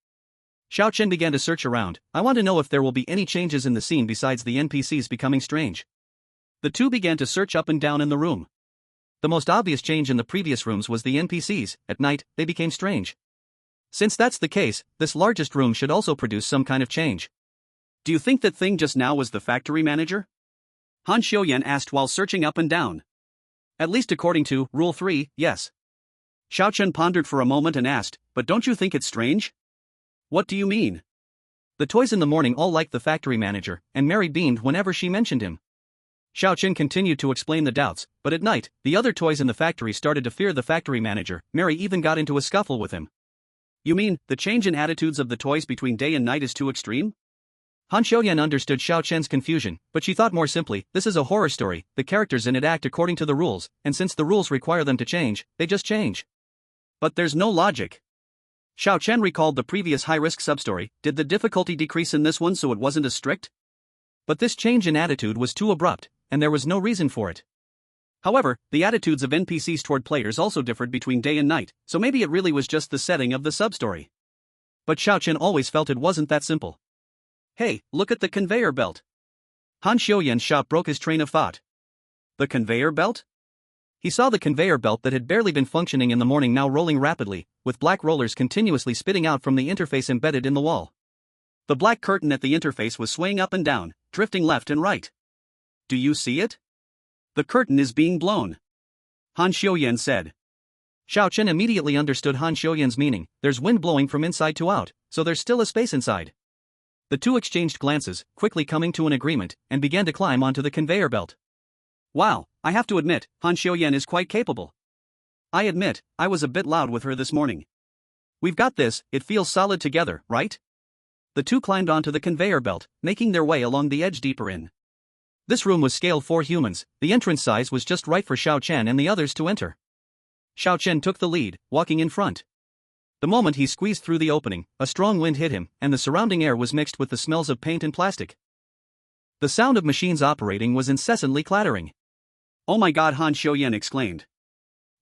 Xiao Chen began to search around. I want to know if there will be any changes in the scene besides the NPCs becoming strange. The two began to search up and down in the room. The most obvious change in the previous rooms was the NPCs. At night, they became strange. Since that's the case, this largest room should also produce some kind of change. Do you think that thing just now was the factory manager? Han Xiuyan asked while searching up and down. At least according to Rule 3, yes. Xiao Chen pondered for a moment and asked, but don't you think it's strange? What do you mean? The toys in the morning all liked the factory manager, and Mary beamed whenever she mentioned him. Xiao Chen continued to explain the doubts, but at night, the other toys in the factory started to fear the factory manager. Mary even got into a scuffle with him. You mean, the change in attitudes of the toys between day and night is too extreme? Han Xiuyan understood Xiao Chen's confusion, but she thought more simply, this is a horror story, the characters in it act according to the rules, and since the rules require them to change, they just change. But there's no logic. Xiao Chen recalled the previous high-risk substory. Did the difficulty decrease in this one so it wasn't as strict? But this change in attitude was too abrupt, and there was no reason for it. However, the attitudes of NPCs toward players also differed between day and night, so maybe it really was just the setting of the substory. But Xiao Chen always felt it wasn't that simple. Hey, look at the conveyor belt. Han Xiuyan's shout broke his train of thought. The conveyor belt? He saw the conveyor belt that had barely been functioning in the morning now rolling rapidly, with black rollers continuously spitting out from the interface embedded in the wall. The black curtain at the interface was swaying up and down, drifting left and right. Do you see it? The curtain is being blown. Han Xiuyan said. Xiao Chen immediately understood Han Xiuyan's meaning. There's wind blowing from inside to out, so there's still a space inside. The two exchanged glances, quickly coming to an agreement, and began to climb onto the conveyor belt. Wow, I have to admit, Han Xiuyan is quite capable. I admit, I was a bit loud with her this morning. We've got this, it feels solid together, right? The two climbed onto the conveyor belt, making their way along the edge deeper in. This room was scaled for humans. The entrance size was just right for Xiao Chen and the others to enter. Xiao Chen took the lead, walking in front. The moment he squeezed through the opening, a strong wind hit him, and the surrounding air was mixed with the smells of paint and plastic. The sound of machines operating was incessantly clattering. Oh my god, Han Xiuyan exclaimed.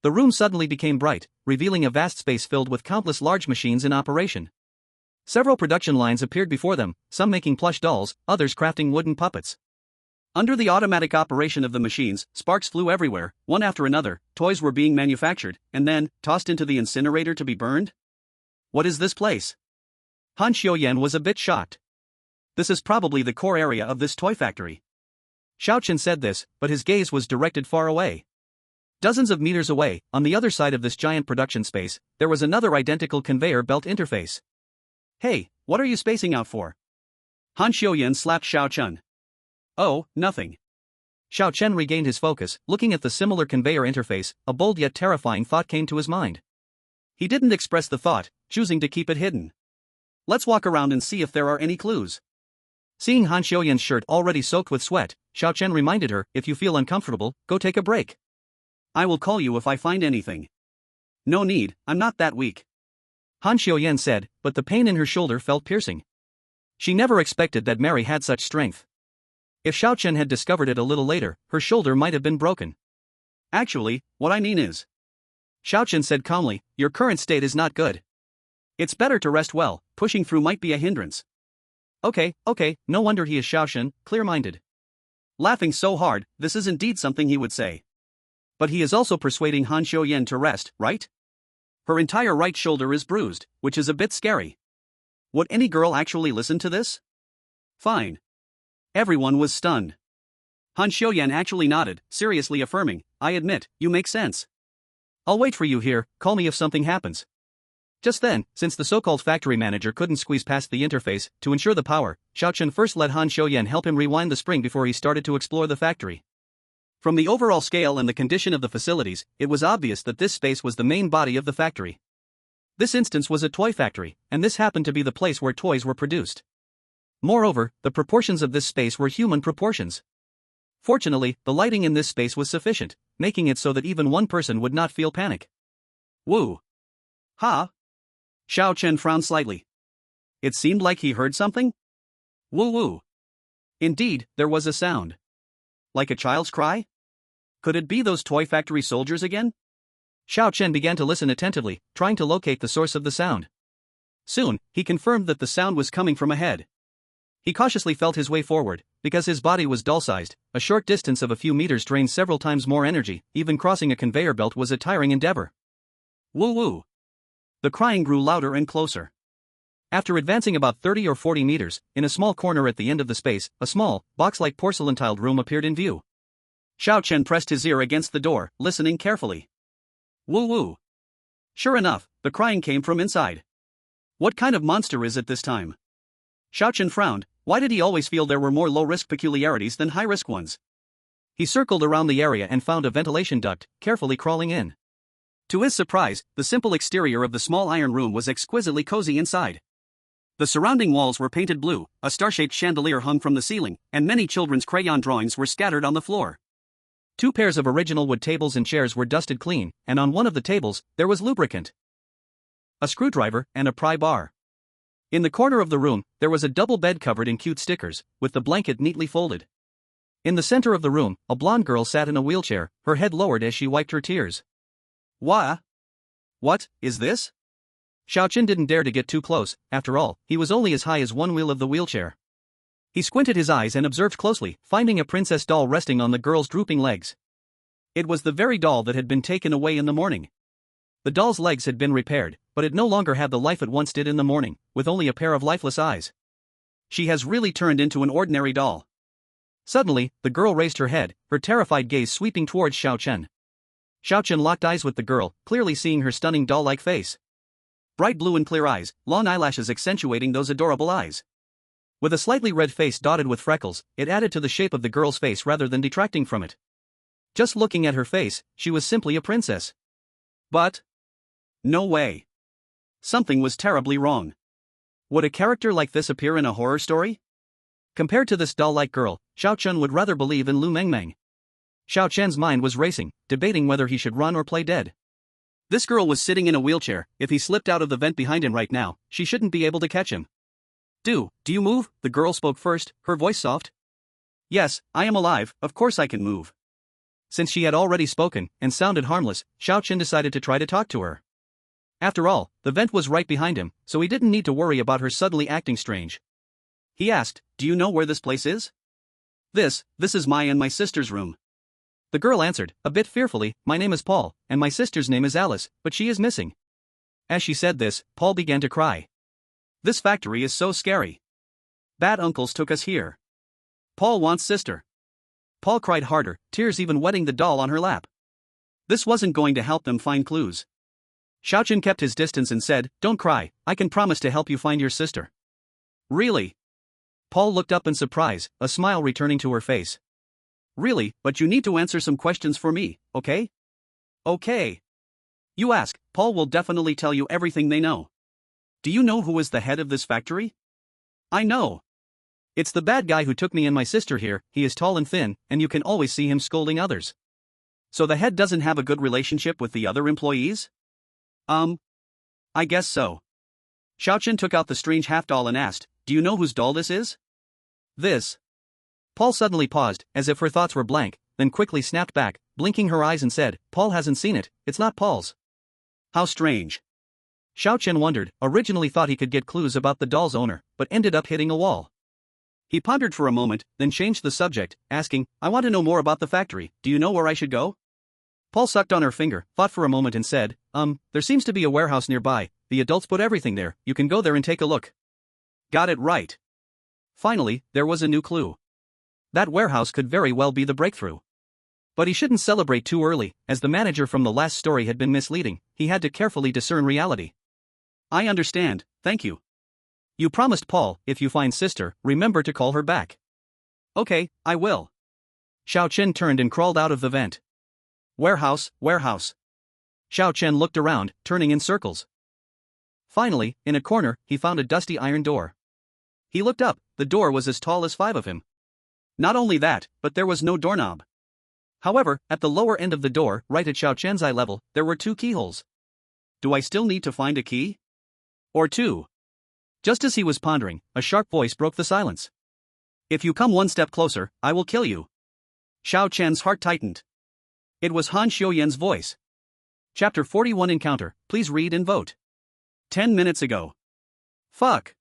The room suddenly became bright, revealing a vast space filled with countless large machines in operation. Several production lines appeared before them, some making plush dolls, others crafting wooden puppets. Under the automatic operation of the machines, sparks flew everywhere, one after another, toys were being manufactured, and then, tossed into the incinerator to be burned? What is this place? Han Xiuyan was a bit shocked. This is probably the core area of this toy factory. Xiao Chen said this, but his gaze was directed far away. Dozens of meters away, on the other side of this giant production space, there was another identical conveyor belt interface. Hey, what are you spacing out for? Han Xiuyan slapped Xiao Chen. Oh, nothing. Xiao Chen regained his focus, looking at the similar conveyor interface. A bold yet terrifying thought came to his mind. He didn't express the thought, choosing to keep it hidden. Let's walk around and see if there are any clues. Seeing Han Xiuyan's shirt already soaked with sweat, Xiao Chen reminded her, if you feel uncomfortable, go take a break. I will call you if I find anything. No need, I'm not that weak. Han Xiuyan said, but the pain in her shoulder felt piercing. She never expected that Mary had such strength. If Xiao Chen had discovered it a little later, her shoulder might have been broken. Actually, what I mean is, Xiao Chen said calmly, your current state is not good. It's better to rest well, pushing through might be a hindrance. Okay, no wonder he is Xiao Chen, clear-minded. Laughing so hard, this is indeed something he would say. But he is also persuading Han Xiuyan to rest, right? Her entire right shoulder is bruised, which is a bit scary. Would any girl actually listen to this? Fine. Everyone was stunned. Han Xiuyan actually nodded, seriously affirming, I admit, you make sense. I'll wait for you here, call me if something happens. Just then, since the so-called factory manager couldn't squeeze past the interface, to ensure the power, Xiao Chen first let Han Xiuyan help him rewind the spring before he started to explore the factory. From the overall scale and the condition of the facilities, it was obvious that this space was the main body of the factory. This instance was a toy factory, and this happened to be the place where toys were produced. Moreover, the proportions of this space were human proportions. Fortunately, the lighting in this space was sufficient, making it so that even one person would not feel panic. Woo! Ha! Xiao Chen frowned slightly. It seemed like he heard something? Woo-woo! Indeed, there was a sound. Like a child's cry? Could it be those toy factory soldiers again? Xiao Chen began to listen attentively, trying to locate the source of the sound. Soon, he confirmed that the sound was coming from ahead. He cautiously felt his way forward, because his body was doll-sized. A short distance of a few meters drained several times more energy, even crossing a conveyor belt was a tiring endeavor. Woo-woo! The crying grew louder and closer. After advancing about 30 or 40 meters, in a small corner at the end of the space, a small, box-like porcelain-tiled room appeared in view. Xiao Chen pressed his ear against the door, listening carefully. Woo-woo! Sure enough, the crying came from inside. What kind of monster is it this time? Xiao Chen frowned. Why did he always feel there were more low-risk peculiarities than high-risk ones? He circled around the area and found a ventilation duct, carefully crawling in. To his surprise, the simple exterior of the small iron room was exquisitely cozy inside. The surrounding walls were painted blue, a star-shaped chandelier hung from the ceiling, and many children's crayon drawings were scattered on the floor. 2 pairs of original wood tables and chairs were dusted clean, and on one of the tables, there was lubricant, a screwdriver, and a pry bar. In the corner of the room, there was a double bed covered in cute stickers, with the blanket neatly folded. In the center of the room, a blonde girl sat in a wheelchair, her head lowered as she wiped her tears. What is this? Xiao Chen didn't dare to get too close. After all, he was only as high as one wheel of the wheelchair. He squinted his eyes and observed closely, finding a princess doll resting on the girl's drooping legs. It was the very doll that had been taken away in the morning. The doll's legs had been repaired, but it no longer had the life it once did in the morning, with only a pair of lifeless eyes. She has really turned into an ordinary doll. Suddenly, the girl raised her head, her terrified gaze sweeping towards Xiao Chen. Xiao Chen locked eyes with the girl, clearly seeing her stunning doll-like face. Bright blue and clear eyes, long eyelashes accentuating those adorable eyes. With a slightly red face dotted with freckles, it added to the shape of the girl's face rather than detracting from it. Just looking at her face, she was simply a princess. But no way. Something was terribly wrong. Would a character like this appear in a horror story? Compared to this doll-like girl, Xiao Chen would rather believe in Lu Mengmeng. Xiao Chen's mind was racing, debating whether he should run or play dead. This girl was sitting in a wheelchair. If he slipped out of the vent behind him right now, she shouldn't be able to catch him. Do you move? The girl spoke first, her voice soft. Yes, I am alive, of course I can move. Since she had already spoken, and sounded harmless, Xiao Chen decided to try to talk to her. After all, the vent was right behind him, so he didn't need to worry about her suddenly acting strange. He asked, do you know where this place is? This is my and my sister's room. The girl answered, a bit fearfully, my name is Paul, and my sister's name is Alice, but she is missing. As she said this, Paul began to cry. This factory is so scary. Bad uncles took us here. Paul wants sister. Paul cried harder, tears even wetting the doll on her lap. This wasn't going to help them find clues. Xiao Chen kept his distance and said, don't cry, I can promise to help you find your sister. Really? Paul looked up in surprise, a smile returning to her face. Really, but you need to answer some questions for me, okay? Okay. You ask, Paul will definitely tell you everything they know. Do you know who is the head of this factory? I know. It's the bad guy who took me and my sister here. He is tall and thin, and you can always see him scolding others. So the head doesn't have a good relationship with the other employees? I guess so. Xiaochen took out the strange half doll and asked, do you know whose doll this is? This. Paul suddenly paused, as if her thoughts were blank, then quickly snapped back, blinking her eyes and said, Paul hasn't seen it, it's not Paul's. How strange. Xiaochen wondered, originally thought he could get clues about the doll's owner, but ended up hitting a wall. He pondered for a moment, then changed the subject, asking, I want to know more about the factory, do you know where I should go? Paul sucked on her finger, thought for a moment and said, there seems to be a warehouse nearby, the adults put everything there, you can go there and take a look. Got it right. Finally, there was a new clue. That warehouse could very well be the breakthrough. But he shouldn't celebrate too early, as the manager from the last story had been misleading, he had to carefully discern reality. I understand, thank you. You promised Paul, if you find sister, remember to call her back. Okay, I will. Xiaochen turned and crawled out of the vent. Warehouse, warehouse. Xiaochen looked around, turning in circles. Finally, in a corner, he found a dusty iron door. He looked up, the door was as tall as 5 of him. Not only that, but there was no doorknob. However, at the lower end of the door, right at Xiaochen's eye level, there were 2 keyholes. Do I still need to find a key? Or 2? Just as he was pondering, a sharp voice broke the silence. If you come 1 step closer, I will kill you. Xiaochen's heart tightened. It was Han Xiuyan's voice. Chapter 41 Encounter, please read and vote. 10 minutes ago. Fuck.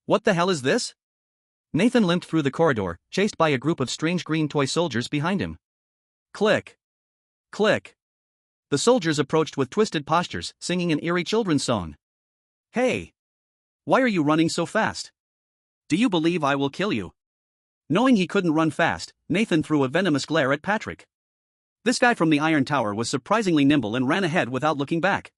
What the hell is this? Nathan limped through the corridor, chased by a group of strange green toy soldiers behind him. Click. Click. The soldiers approached with twisted postures, singing an eerie children's song. Hey! Why are you running so fast? Do you believe I will kill you? Knowing he couldn't run fast, Nathan threw a venomous glare at Patrick. This guy from the Iron Tower was surprisingly nimble and ran ahead without looking back.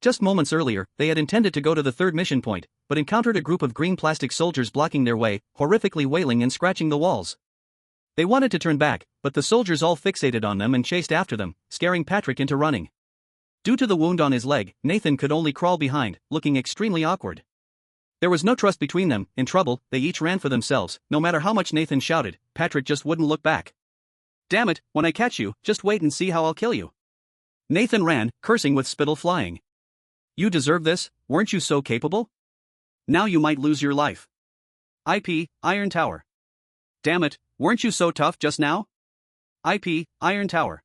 Just moments earlier, they had intended to go to the 3rd mission point, but encountered a group of green plastic soldiers blocking their way, horrifically wailing and scratching the walls. They wanted to turn back, but the soldiers all fixated on them and chased after them, scaring Patrick into running. Due to the wound on his leg, Nathan could only crawl behind, looking extremely awkward. There was no trust between them. In trouble, they each ran for themselves. No matter how much Nathan shouted, Patrick just wouldn't look back. Damn it, when I catch you, just wait and see how I'll kill you. Nathan ran, cursing with spittle flying. You deserve this, weren't you so capable? Now you might lose your life. IP, Iron Tower. Damn it, weren't you so tough just now? IP, Iron Tower.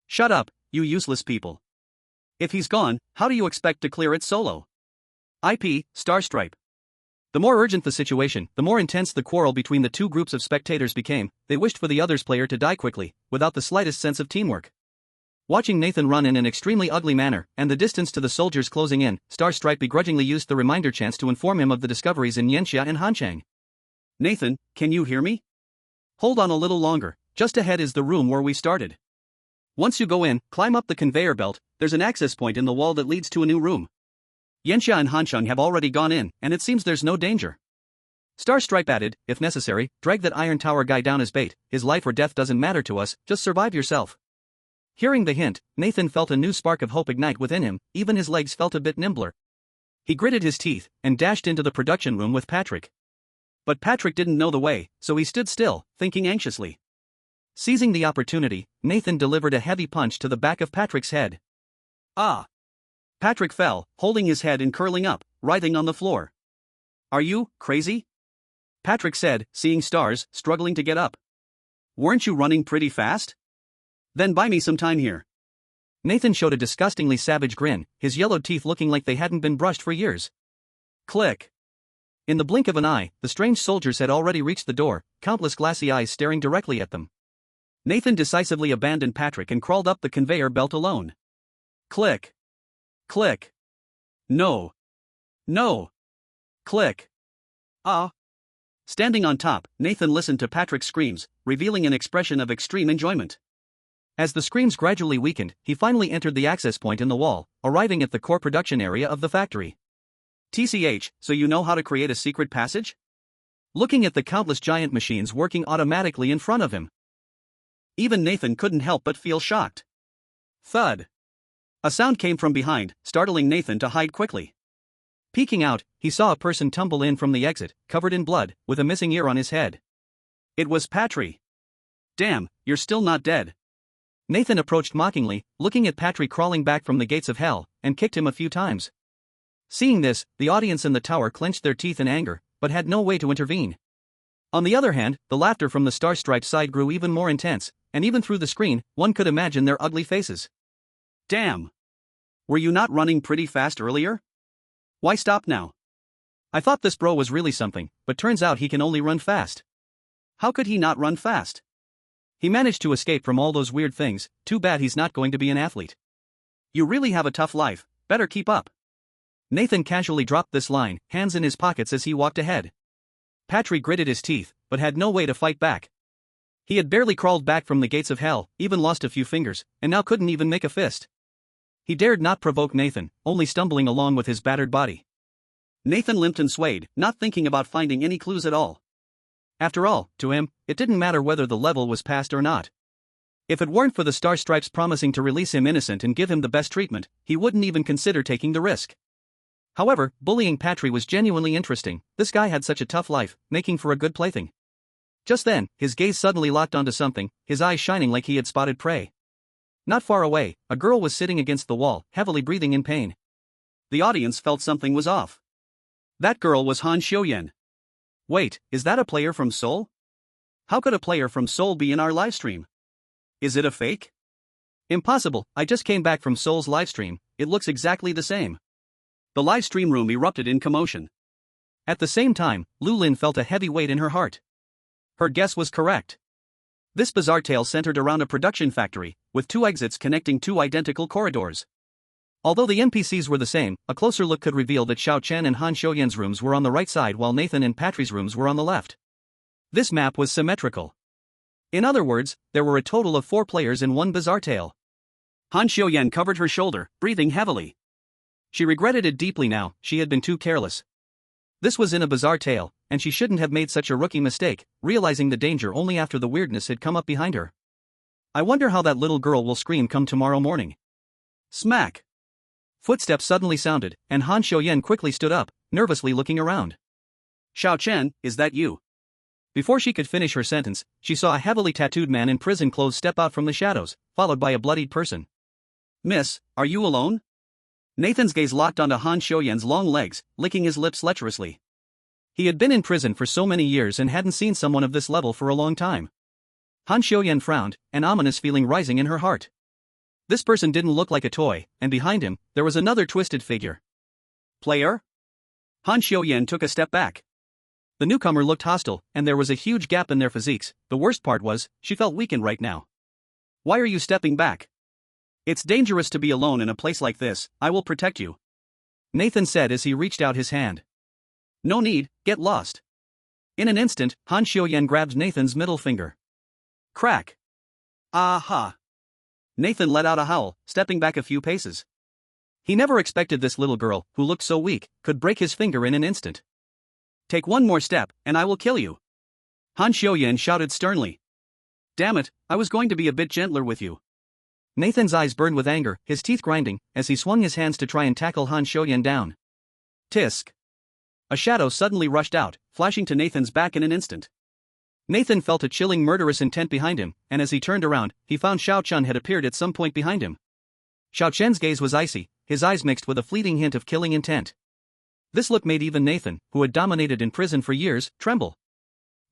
Shut up, you useless people. If he's gone, how do you expect to clear it solo? IP, Starstripe. The more urgent the situation, the more intense the quarrel between the 2 groups of spectators became. They wished for the other's player to die quickly, without the slightest sense of teamwork. Watching Nathan run in an extremely ugly manner, and the distance to the soldiers closing in, Starstripe begrudgingly used the reminder chance to inform him of the discoveries in Yanxia and Hanchang. Nathan, can you hear me? Hold on a little longer, just ahead is the room where we started. Once you go in, climb up the conveyor belt, there's an access point in the wall that leads to a new room. Yanxia and Hanchang have already gone in, and it seems there's no danger. Starstripe added, if necessary, drag that Iron Tower guy down as bait, his life or death doesn't matter to us, just survive yourself. Hearing the hint, Nathan felt a new spark of hope ignite within him, even his legs felt a bit nimbler. He gritted his teeth, and dashed into the production room with Patrick. But Patrick didn't know the way, so he stood still, thinking anxiously. Seizing the opportunity, Nathan delivered a heavy punch to the back of Patrick's head. Ah! Patrick fell, holding his head and curling up, writhing on the floor. Are you crazy? Patrick said, seeing stars, struggling to get up. Weren't you running pretty fast? Then buy me some time here. Nathan showed a disgustingly savage grin, his yellowed teeth looking like they hadn't been brushed for years. Click. In the blink of an eye, the strange soldiers had already reached the door, countless glassy eyes staring directly at them. Nathan decisively abandoned Patrick and crawled up the conveyor belt alone. Click. Click. No. No. Click. Ah. Standing on top, Nathan listened to Patrick's screams, revealing an expression of extreme enjoyment. As the screams gradually weakened, he finally entered the access point in the wall, arriving at the core production area of the factory. TCH, so you know how to create a secret passage? Looking at the countless giant machines working automatically in front of him. Even Nathan couldn't help but feel shocked. Thud. A sound came from behind, startling Nathan to hide quickly. Peeking out, he saw a person tumble in from the exit, covered in blood, with a missing ear on his head. It was Patry. Damn, you're still not dead. Nathan approached mockingly, looking at Patry crawling back from the gates of hell, and kicked him a few times. Seeing this, the audience in the tower clenched their teeth in anger, but had no way to intervene. On the other hand, the laughter from the star-striped side grew even more intense, and even through the screen, one could imagine their ugly faces. Damn! Were you not running pretty fast earlier? Why stop now? I thought this bro was really something, but turns out he can only run fast. How could he not run fast? He managed to escape from all those weird things, too bad he's not going to be an athlete. You really have a tough life, better keep up. Nathan casually dropped this line, hands in his pockets as he walked ahead. Patry gritted his teeth, but had no way to fight back. He had barely crawled back from the gates of hell, even lost a few fingers, and now couldn't even make a fist. He dared not provoke Nathan, only stumbling along with his battered body. Nathan limped and swayed, not thinking about finding any clues at all. After all, to him, it didn't matter whether the level was passed or not. If it weren't for the Star Stripes promising to release him innocent and give him the best treatment, he wouldn't even consider taking the risk. However, bullying Patry was genuinely interesting. This guy had such a tough life, making for a good plaything. Just then, his gaze suddenly locked onto something, his eyes shining like he had spotted prey. Not far away, a girl was sitting against the wall, heavily breathing in pain. The audience felt something was off. That girl was Han Xiuyan. Wait, is that a player from Seoul? How could a player from Seoul be in our livestream? Is it a fake? Impossible, I just came back from Seoul's livestream, it looks exactly the same. The livestream room erupted in commotion. At the same time, Lulin felt a heavy weight in her heart. Her guess was correct. This bizarre tale centered around a production factory, with two exits connecting two identical corridors. Although the NPCs were the same, a closer look could reveal that Xiao Chen and Han Xiuyan's rooms were on the right side while Nathan and Patry's rooms were on the left. This map was symmetrical. In other words, there were a total of 4 players in one bizarre tale. Han Xiuyan covered her shoulder, breathing heavily. She regretted it deeply now, she had been too careless. This was in a bizarre tale, and she shouldn't have made such a rookie mistake, realizing the danger only after the weirdness had come up behind her. I wonder how that little girl will scream come tomorrow morning. Smack! Footsteps suddenly sounded, and Han Xiuyan quickly stood up, nervously looking around. Xiao Chen, is that you? Before she could finish her sentence, she saw a heavily tattooed man in prison clothes step out from the shadows, followed by a bloodied person. Miss, are you alone? Nathan's gaze locked onto Han Xiuyan's long legs, licking his lips lecherously. He had been in prison for so many years and hadn't seen someone of this level for a long time. Han Xiuyan frowned, an ominous feeling rising in her heart. This person didn't look like a toy, and behind him, there was another twisted figure. Player? Han Xiuyan took a step back. The newcomer looked hostile, and there was a huge gap in their physiques. The worst part was, she felt weakened right now. Why are you stepping back? It's dangerous to be alone in a place like this, I will protect you. Nathan said as he reached out his hand. No need, get lost. In an instant, Han Xiuyan grabbed Nathan's middle finger. Crack. Aha. Nathan let out a howl, stepping back a few paces. He never expected this little girl, who looked so weak, could break his finger in an instant. Take one more step, and I will kill you. Han Xiuyan shouted sternly. Damn it, I was going to be a bit gentler with you. Nathan's eyes burned with anger, his teeth grinding, as he swung his hands to try and tackle Han Xiuyan down. Tisk. A shadow suddenly rushed out, flashing to Nathan's back in an instant. Nathan felt a chilling murderous intent behind him, and as he turned around, he found Xiao Chen had appeared at some point behind him. Xiao Chen's gaze was icy, his eyes mixed with a fleeting hint of killing intent. This look made even Nathan, who had dominated in prison for years, tremble.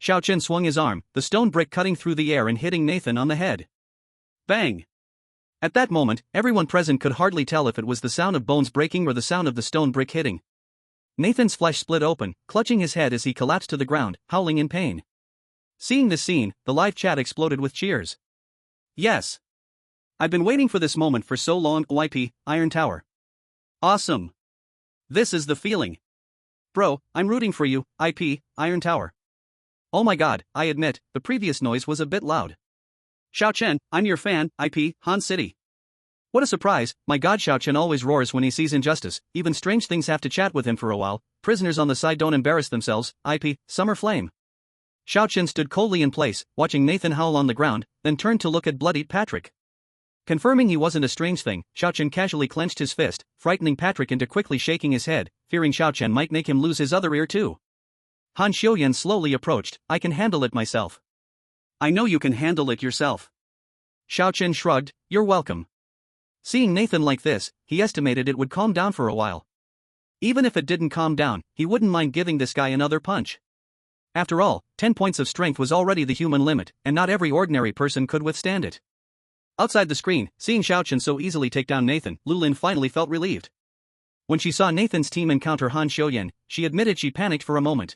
Xiao Chen swung his arm, the stone brick cutting through the air and hitting Nathan on the head. Bang! At that moment, everyone present could hardly tell if it was the sound of bones breaking or the sound of the stone brick hitting. Nathan's flesh split open, clutching his head as he collapsed to the ground, howling in pain. Seeing this scene, the live chat exploded with cheers. Yes. I've been waiting for this moment for so long. YP, Iron Tower. Awesome. This is the feeling. Bro, I'm rooting for you, IP, Iron Tower. Oh my god, I admit, the previous noise was a bit loud. Xiao Chen, I'm your fan, IP, Han City. What a surprise, my god, Xiao Chen always roars when he sees injustice, even strange things have to chat with him for a while, prisoners on the side don't embarrass themselves, IP, Summer Flame. Xiao Chen stood coldly in place, watching Nathan howl on the ground, then turned to look at bloodied Patrick. Confirming he wasn't a strange thing, Xiao Chen casually clenched his fist, frightening Patrick into quickly shaking his head, fearing Xiao Chen might make him lose his other ear too. Han Xiuyan slowly approached. I can handle it myself. I know you can handle it yourself. Xiao Chen shrugged. You're welcome. Seeing Nathan like this, he estimated it would calm down for a while. Even if it didn't calm down, he wouldn't mind giving this guy another punch. After all, 10 points of strength was already the human limit, and not every ordinary person could withstand it. Outside the screen, seeing Xiao Chen so easily take down Nathan, Lulin finally felt relieved. When she saw Nathan's team encounter Han Xiuyan, she admitted she panicked for a moment.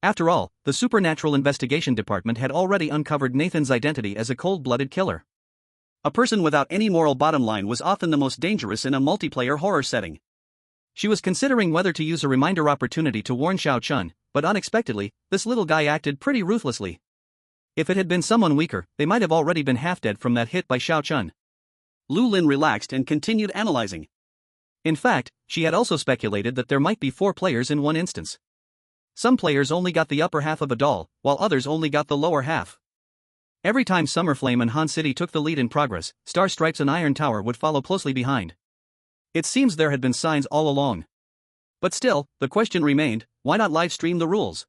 After all, the Supernatural Investigation Department had already uncovered Nathan's identity as a cold-blooded killer. A person without any moral bottom line was often the most dangerous in a multiplayer horror setting. She was considering whether to use a reminder opportunity to warn Xiao Chen, but unexpectedly, this little guy acted pretty ruthlessly. If it had been someone weaker, they might have already been half-dead from that hit by Xiao Chen. Lulin relaxed and continued analyzing. In fact, she had also speculated that there might be 4 players in one instance. Some players only got the upper half of a doll, while others only got the lower half. Every time Summerflame and Han City took the lead in progress, Star Stripes and Iron Tower would follow closely behind. It seems there had been signs all along. But still, the question remained, why not live stream the rules?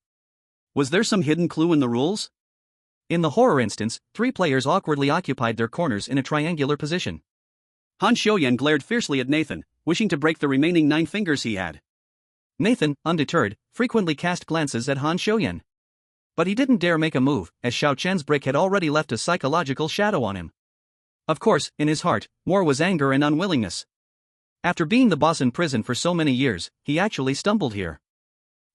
Was there some hidden clue in the rules? In the horror instance, 3 players awkwardly occupied their corners in a triangular position. Han Xiuyan glared fiercely at Nathan, wishing to break the remaining 9 fingers he had. Nathan, undeterred, frequently cast glances at Han Xiuyan. But he didn't dare make a move, as Xiao Chen's break had already left a psychological shadow on him. Of course, in his heart, more was anger and unwillingness. After being the boss in prison for so many years, he actually stumbled here.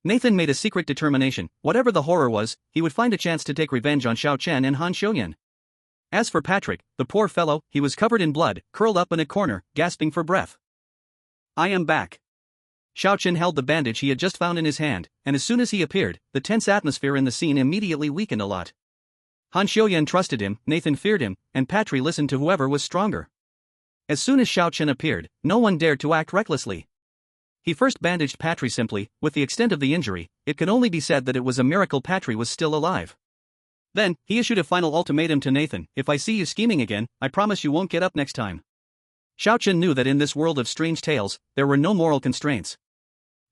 Nathan made a secret determination, whatever the horror was, he would find a chance to take revenge on Xiao Chen and Han Xiuyan. As for Patrick, the poor fellow, he was covered in blood, curled up in a corner, gasping for breath. I am back. Xiao Chen held the bandage he had just found in his hand, and as soon as he appeared, the tense atmosphere in the scene immediately weakened a lot. Han Xiuyan trusted him, Nathan feared him, and Patrick listened to whoever was stronger. As soon as Xiao Chen appeared, no one dared to act recklessly. He first bandaged Patry simply. With the extent of the injury, it could only be said that it was a miracle Patry was still alive. Then, he issued a final ultimatum to Nathan: if I see you scheming again, I promise you won't get up next time. Xiao Chen knew that in this world of strange tales, there were no moral constraints.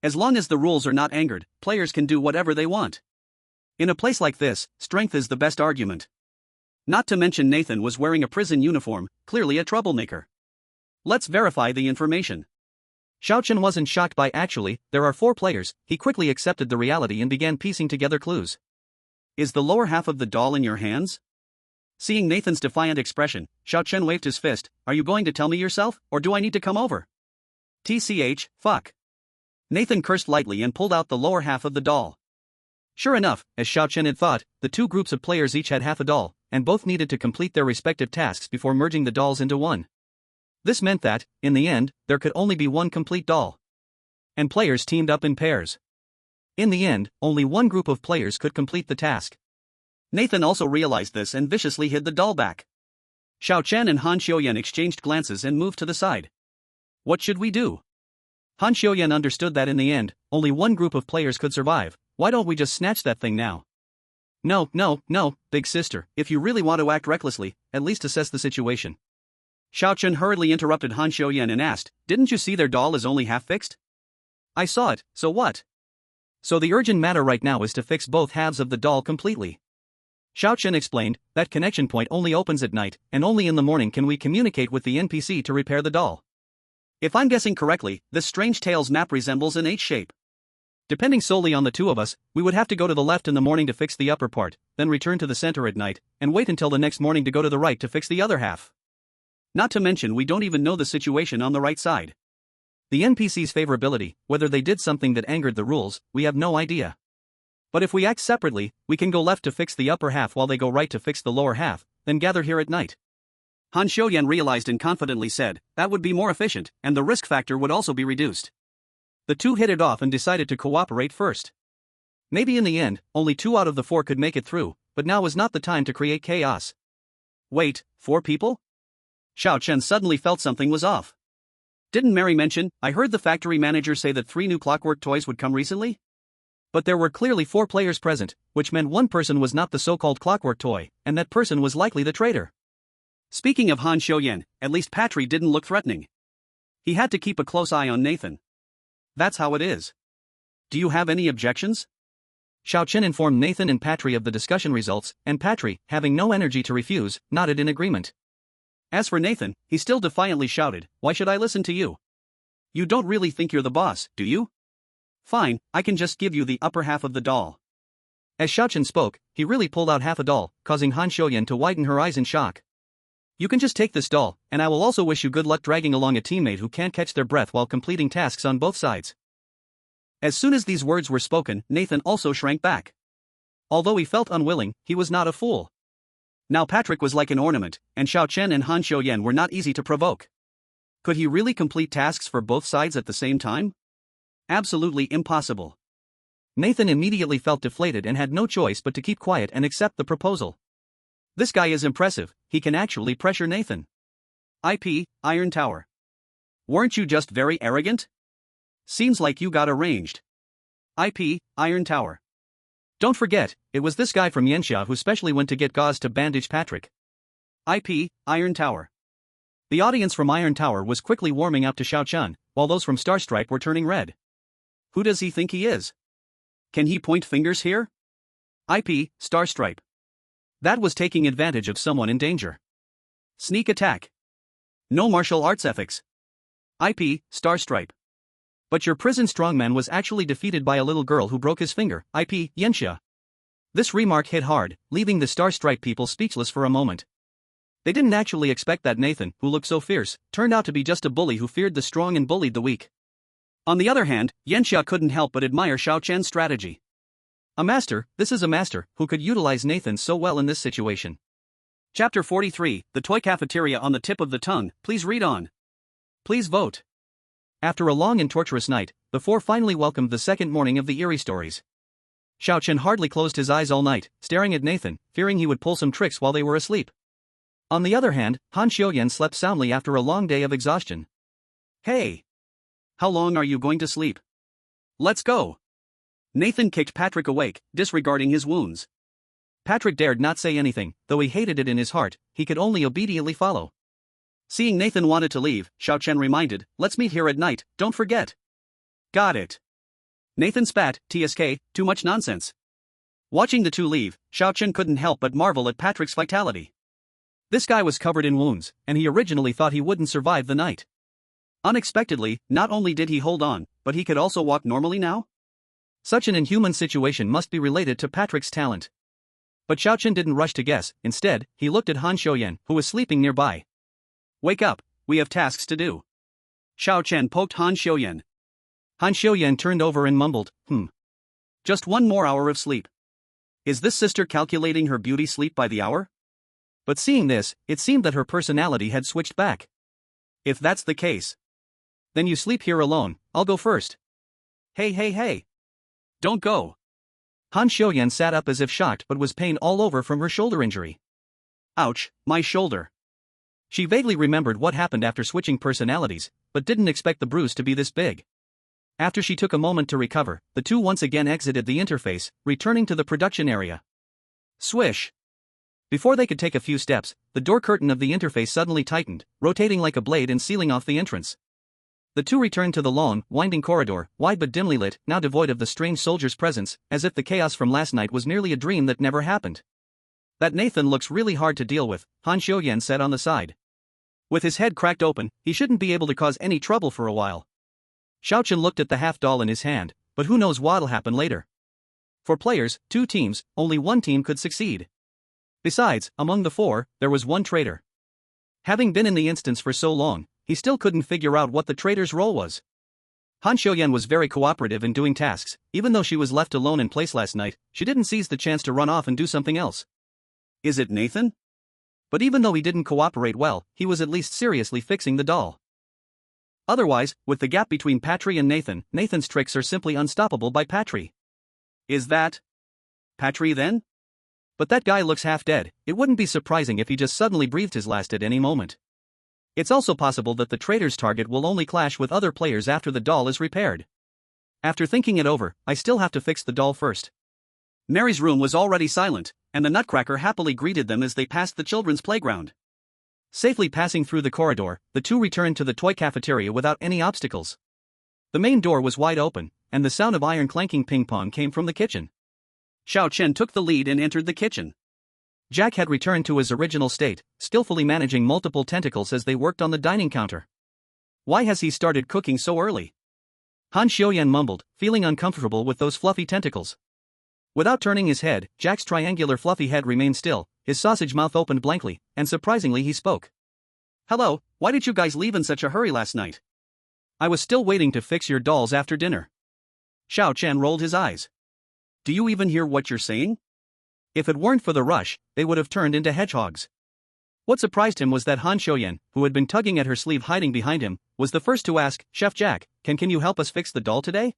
As long as the rules are not angered, players can do whatever they want. In a place like this, strength is the best argument. Not to mention Nathan was wearing a prison uniform, clearly a troublemaker. Let's verify the information. Xiao Chen wasn't shocked by actually, there are 4 players. He quickly accepted the reality and began piecing together clues. Is the lower half of the doll in your hands? Seeing Nathan's defiant expression, Xiao Chen waved his fist. Are you going to tell me yourself, or do I need to come over? TCH, fuck. Nathan cursed lightly and pulled out the lower half of the doll. Sure enough, as Xiao Chen had thought, the 2 groups of players each had half a doll, and both needed to complete their respective tasks before merging the dolls into one. This meant that, in the end, there could only be one complete doll. And players teamed up in pairs. In the end, only one group of players could complete the task. Nathan also realized this and viciously hid the doll back. Xiao Chen and Han Xiuyan exchanged glances and moved to the side. What should we do? Han Xiuyan understood that in the end, only one group of players could survive. Why don't we just snatch that thing now? No, big sister, if you really want to act recklessly, at least assess the situation. Xiao Chen hurriedly interrupted Han Xiuyan and asked, didn't you see their doll is only half fixed? I saw it, so what? So the urgent matter right now is to fix both halves of the doll completely. Xiao Chen explained, that connection point only opens at night, and only in the morning can we communicate with the NPC to repair the doll. If I'm guessing correctly, this Strange Tales map resembles an H shape. Depending solely on the 2 of us, we would have to go to the left in the morning to fix the upper part, then return to the center at night, and wait until the next morning to go to the right to fix the other half. Not to mention we don't even know the situation on the right side. The NPC's favorability, whether they did something that angered the rules, we have no idea. But if we act separately, we can go left to fix the upper half while they go right to fix the lower half, then gather here at night. Han Xiuyan realized and confidently said, that would be more efficient, and the risk factor would also be reduced. The 2 hit it off and decided to cooperate first. Maybe in the end, only 2 out of the 4 could make it through, but now was not the time to create chaos. Wait, 4 people? Xiao Chen suddenly felt something was off. Didn't Mary mention, I heard the factory manager say that 3 new clockwork toys would come recently? But there were clearly 4 players present, which meant one person was not the so-called clockwork toy, and that person was likely the traitor. Speaking of Han Xiuyan, at least Patry didn't look threatening. He had to keep a close eye on Nathan. That's how it is. Do you have any objections? Xiao Chen informed Nathan and Patry of the discussion results, and Patry, having no energy to refuse, nodded in agreement. As for Nathan, he still defiantly shouted, "Why should I listen to you? You don't really think you're the boss, do you? Fine, I can just give you the upper half of the doll." As Xiao Chen spoke, he really pulled out half a doll, causing Han Xiuyan to widen her eyes in shock. "You can just take this doll, and I will also wish you good luck dragging along a teammate who can't catch their breath while completing tasks on both sides." As soon as these words were spoken, Nathan also shrank back. Although he felt unwilling, he was not a fool. Now Patrick was like an ornament, and Xiao Chen and Han Xiuyan were not easy to provoke. Could he really complete tasks for both sides at the same time? Absolutely impossible. Nathan immediately felt deflated and had no choice but to keep quiet and accept the proposal. This guy is impressive, he can actually pressure Nathan. Iron Tower. Weren't you just very arrogant? Seems like you got arranged. Iron Tower. Don't forget, it was this guy from Yanxia who specially went to get gauze to bandage Patrick. Iron Tower. The audience from Iron Tower was quickly warming up to Xiao Chen, while those from Star Stripe were turning red. Who does he think he is? Can he point fingers here? Star Stripe. That was taking advantage of someone in danger. Sneak attack. No martial arts ethics. Star Stripe. But your prison strongman was actually defeated by a little girl who broke his finger. Yanxia. This remark hit hard, leaving the Star Stripe people speechless for a moment. They didn't actually expect that Nathan, who looked so fierce, turned out to be just a bully who feared the strong and bullied the weak. On the other hand, Yanxia couldn't help but admire Xiao Chen's strategy. A master, this is a master, who could utilize Nathan so well in this situation. Chapter 43, The Toy Cafeteria on the Tip of the Tongue, please read on. Please vote. After a long and torturous night, the 4 finally welcomed the second morning of the eerie stories. Xiao Chen hardly closed his eyes all night, staring at Nathan, fearing he would pull some tricks while they were asleep. On the other hand, Han Xiuyan slept soundly after a long day of exhaustion. Hey! How long are you going to sleep? Let's go! Nathan kicked Patrick awake, disregarding his wounds. Patrick dared not say anything, though he hated it in his heart, he could only obediently follow. Seeing Nathan wanted to leave, Xiao Chen reminded, "Let's meet here at night, don't forget." Got it. Nathan spat, "TSK, too much nonsense." Watching the two leave, Xiao Chen couldn't help but marvel at Patrick's vitality. This guy was covered in wounds, and he originally thought he wouldn't survive the night. Unexpectedly, not only did he hold on, but he could also walk normally now? Such an inhuman situation must be related to Patrick's talent. But Xiao Chen didn't rush to guess, instead, he looked at Han Xiuyan, who was sleeping nearby. "Wake up, we have tasks to do." Xiao Chen poked Han Xiuyan. Han Xiuyan turned over and mumbled, Just 1 more hour of sleep. Is this sister calculating her beauty sleep by the hour? But seeing this, it seemed that her personality had switched back. If that's the case, then you sleep here alone, I'll go first. Hey. Don't go. Han Xiuyan sat up as if shocked but was pain all over from her shoulder injury. Ouch, my shoulder. She vaguely remembered what happened after switching personalities, but didn't expect the bruise to be this big. After she took a moment to recover, the two once again exited the interface, returning to the production area. Swish! Before they could take a few steps, the door curtain of the interface suddenly tightened, rotating like a blade and sealing off the entrance. The two returned to the long, winding corridor, wide but dimly lit, now devoid of the strange soldier's presence, as if the chaos from last night was merely a dream that never happened. That Nathan looks really hard to deal with, Han Xiuyan said on the side. With his head cracked open, he shouldn't be able to cause any trouble for a while. Xiao Chen looked at the half-doll in his hand, but who knows what'll happen later. For players, 2 teams, only one team could succeed. Besides, among the 4, there was one traitor. Having been in the instance for so long, he still couldn't figure out what the traitor's role was. Han Xiuyan was very cooperative in doing tasks, even though she was left alone in place last night, she didn't seize the chance to run off and do something else. Is it Nathan? But even though he didn't cooperate well, he was at least seriously fixing the doll. Otherwise, with the gap between Patry and Nathan, Nathan's tricks are simply unstoppable by Patry. Is that Patry then? But that guy looks half dead, it wouldn't be surprising if he just suddenly breathed his last at any moment. It's also possible that the traitor's target will only clash with other players after the doll is repaired. After thinking it over, I still have to fix the doll first. Mary's room was already silent, and the Nutcracker happily greeted them as they passed the children's playground. Safely passing through the corridor, the two returned to the toy cafeteria without any obstacles. The main door was wide open, and the sound of iron clanking ping pong came from the kitchen. Xiao Chen took the lead and entered the kitchen. Jack had returned to his original state, skillfully managing multiple tentacles as they worked on the dining counter. Why has he started cooking so early? Han Xiaoyan mumbled, feeling uncomfortable with those fluffy tentacles. Without turning his head, Jack's triangular fluffy head remained still, his sausage mouth opened blankly, and surprisingly he spoke. "Hello, why did you guys leave in such a hurry last night?" "I was still waiting to fix your dolls after dinner." Xiao Chen rolled his eyes. "Do you even hear what you're saying? If it weren't for the rush, they would have turned into hedgehogs." What surprised him was that Han Xiaoyan, who had been tugging at her sleeve hiding behind him, was the first to ask, "Chef Jack, can you help us fix the doll today?"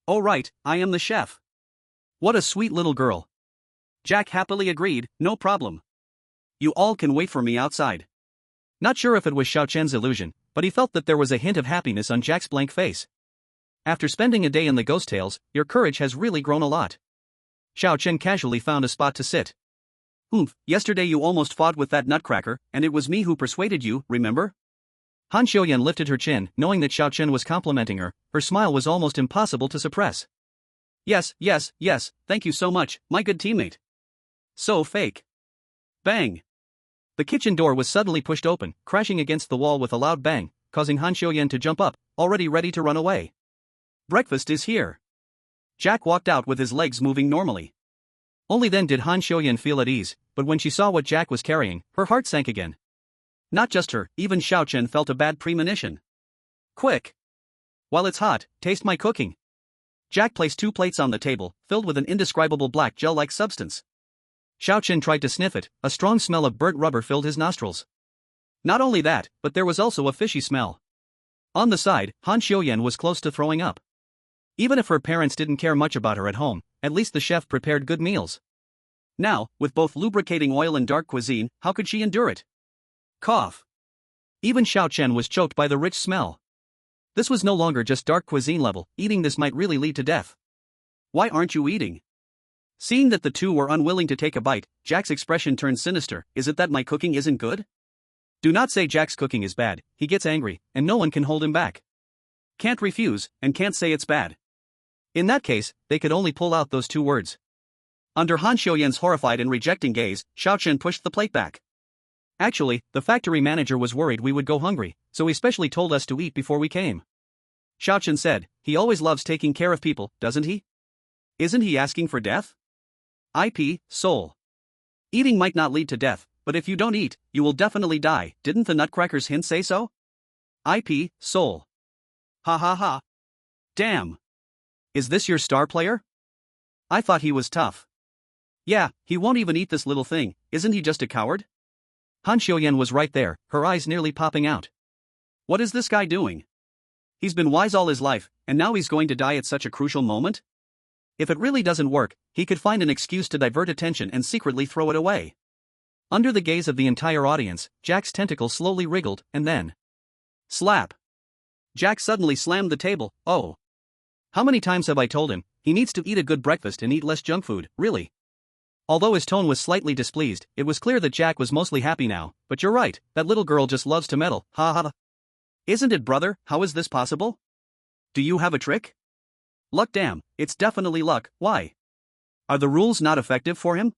"Oh right, I am the chef." "What a sweet little girl." Jack happily agreed, "No problem. You all can wait for me outside." Not sure if it was Xiao Chen's illusion, but he felt that there was a hint of happiness on Jack's blank face. "After spending a day in the ghost tales, your courage has really grown a lot." Xiao Chen casually found a spot to sit. Yesterday you almost fought with that Nutcracker, and it was me who persuaded you, remember?" Han Xiaoyan lifted her chin, knowing that Xiao Chen was complimenting her. Her smile was almost impossible to suppress. Yes, thank you so much, my good teammate." "So fake." Bang! The kitchen door was suddenly pushed open, crashing against the wall with a loud bang, causing Han Xiaoyan to jump up, already ready to run away. "Breakfast is here." Jack walked out with his legs moving normally. Only then did Han Xiaoyan feel at ease, but when she saw what Jack was carrying, her heart sank again. Not just her, even Xiao Chen felt a bad premonition. "Quick! While it's hot, taste my cooking." Jack placed 2 plates on the table, filled with an indescribable black gel-like substance. Xiao Chen tried to sniff it, a strong smell of burnt rubber filled his nostrils. Not only that, but there was also a fishy smell. On the side, Han Xiaoyan was close to throwing up. Even if her parents didn't care much about her at home, at least the chef prepared good meals. Now, with both lubricating oil and dark cuisine, how could she endure it? Cough. Even Xiao Chen was choked by the rich smell. This was no longer just dark cuisine level, eating this might really lead to death. "Why aren't you eating?" Seeing that the two were unwilling to take a bite, Jack's expression turned sinister. "Is it that my cooking isn't good?" Do not say Jack's cooking is bad, he gets angry, and no one can hold him back. Can't refuse, and can't say it's bad. In that case, they could only pull out those 2 words. Under Han Xiaoyan's horrified and rejecting gaze, Xiao Chen pushed the plate back. "Actually, the factory manager was worried we would go hungry, so he specially told us to eat before we came." Xiao Chen said, "He always loves taking care of people, doesn't he? Isn't he asking for death?" Soul. Eating might not lead to death, but if you don't eat, you will definitely die. Didn't the Nutcracker's hint say so? Soul. Ha ha ha. Damn. Is this your star player? I thought he was tough. Yeah, he won't even eat this little thing, isn't he just a coward? Han Xiaoyan was right there, her eyes nearly popping out. What is this guy doing? He's been wise all his life, and now he's going to die at such a crucial moment? If it really doesn't work, he could find an excuse to divert attention and secretly throw it away. Under the gaze of the entire audience, Jack's tentacle slowly wriggled, and then... slap! Jack suddenly slammed the table. Oh! How many times have I told him, he needs to eat a good breakfast and eat less junk food, really? Although his tone was slightly displeased, it was clear that Jack was mostly happy now. But you're right, that little girl just loves to meddle, ha ha. Isn't it, brother? How is this possible? Do you have a trick? Luck, damn, it's definitely luck. Why? Are the rules not effective for him?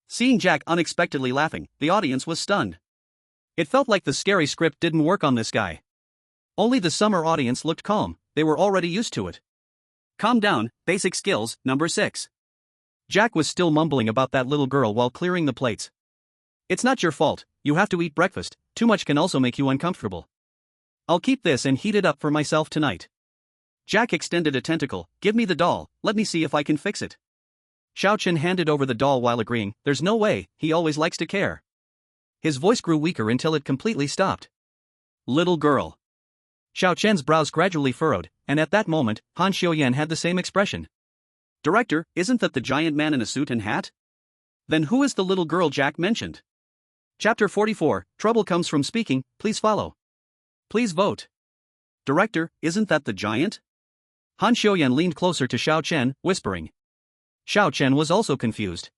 Seeing Jack unexpectedly laughing, the audience was stunned. It felt like the scary script didn't work on this guy. Only the summer audience looked calm, they were already used to it. Calm down, basic skills, number 6. Jack was still mumbling about that little girl while clearing the plates. It's not your fault, you have to eat breakfast, too much can also make you uncomfortable. I'll keep this and heat it up for myself tonight. Jack extended a tentacle. Give me the doll, let me see if I can fix it. Xiao Chen handed over the doll while agreeing, there's no way, he always likes to care. His voice grew weaker until it completely stopped. Little girl. Xiao Chen's brows gradually furrowed, and at that moment, Han Xiaoyan had the same expression. Director, isn't that the giant man in a suit and hat? Then who is the little girl Jack mentioned? Chapter 44, Trouble Comes from Speaking, please follow. Please vote. Director, isn't that the giant? Han Xiuyan leaned closer to Xiao Chen, whispering. Xiao Chen was also confused.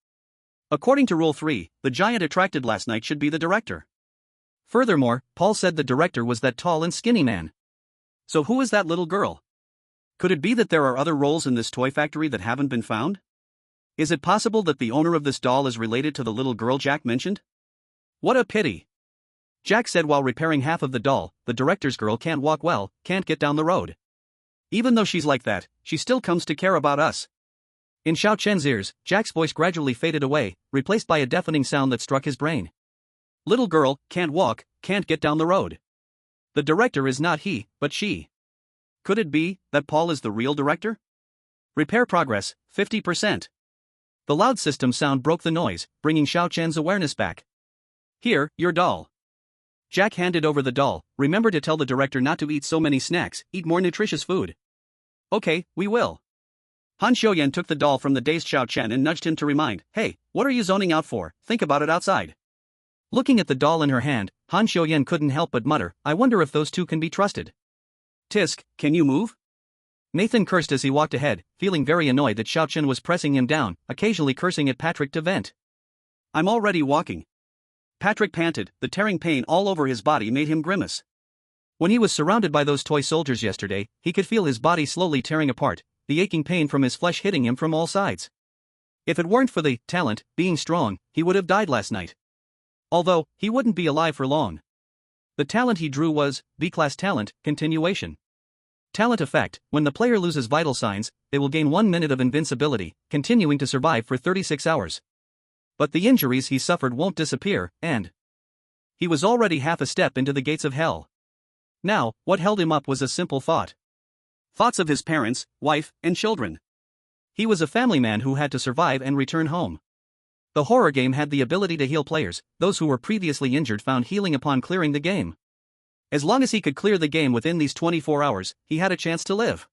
According to Rule 3, the giant attracted last night should be the director. Furthermore, Paul said the director was that tall and skinny man. So who is that little girl? Could it be that there are other roles in this toy factory that haven't been found? Is it possible that the owner of this doll is related to the little girl Jack mentioned? What a pity. Jack said while repairing half of the doll, the director's girl can't walk well, can't get down the road. Even though she's like that, she still comes to care about us. In Xiao Chen's ears, Jack's voice gradually faded away, replaced by a deafening sound that struck his brain. Little girl, can't walk, can't get down the road. The director is not he, but she. Could it be that Paul is the real director? Repair progress, 50%. The loud system sound broke the noise, bringing Xiao Chen's awareness back. Here, your doll. Jack handed over the doll. Remember to tell the director not to eat so many snacks, eat more nutritious food. Okay, we will. Han Xiuyan took the doll from the dazed Xiao Chen and nudged him to remind, hey, what are you zoning out for, think about it outside. Looking at the doll in her hand, Han Xiuyan couldn't help but mutter, I wonder if those two can be trusted. Tisk, can you move? Nathan cursed as he walked ahead, feeling very annoyed that Xiao Chen was pressing him down, occasionally cursing at Patrick to vent. I'm already walking. Patrick panted, the tearing pain all over his body made him grimace. When he was surrounded by those toy soldiers yesterday, he could feel his body slowly tearing apart, the aching pain from his flesh hitting him from all sides. If it weren't for the talent, being strong, he would have died last night. Although, he wouldn't be alive for long. The talent he drew was B-class talent, continuation. Talent effect, when the player loses vital signs, they will gain 1 minute of invincibility, continuing to survive for 36 hours. But the injuries he suffered won't disappear, and he was already half a step into the gates of hell. Now, what held him up was a simple thought. Thoughts of his parents, wife, and children. He was a family man who had to survive and return home. The horror game had the ability to heal players. Those who were previously injured found healing upon clearing the game. As long as he could clear the game within these 24 hours, he had a chance to live.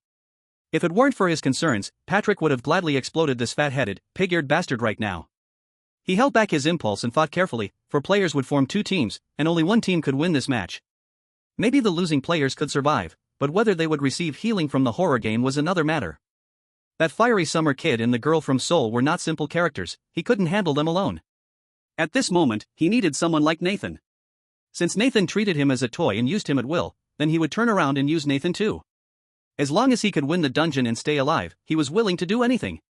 If it weren't for his concerns, Patrick would have gladly exploded this fat-headed, pig-eared bastard right now. He held back his impulse and thought carefully, for players would form 2 teams, and only one team could win this match. Maybe the losing players could survive, but whether they would receive healing from the horror game was another matter. That fiery summer kid and the girl from Seoul were not simple characters, he couldn't handle them alone. At this moment, he needed someone like Nathan. Since Nathan treated him as a toy and used him at will, then he would turn around and use Nathan too. As long as he could win the dungeon and stay alive, he was willing to do anything.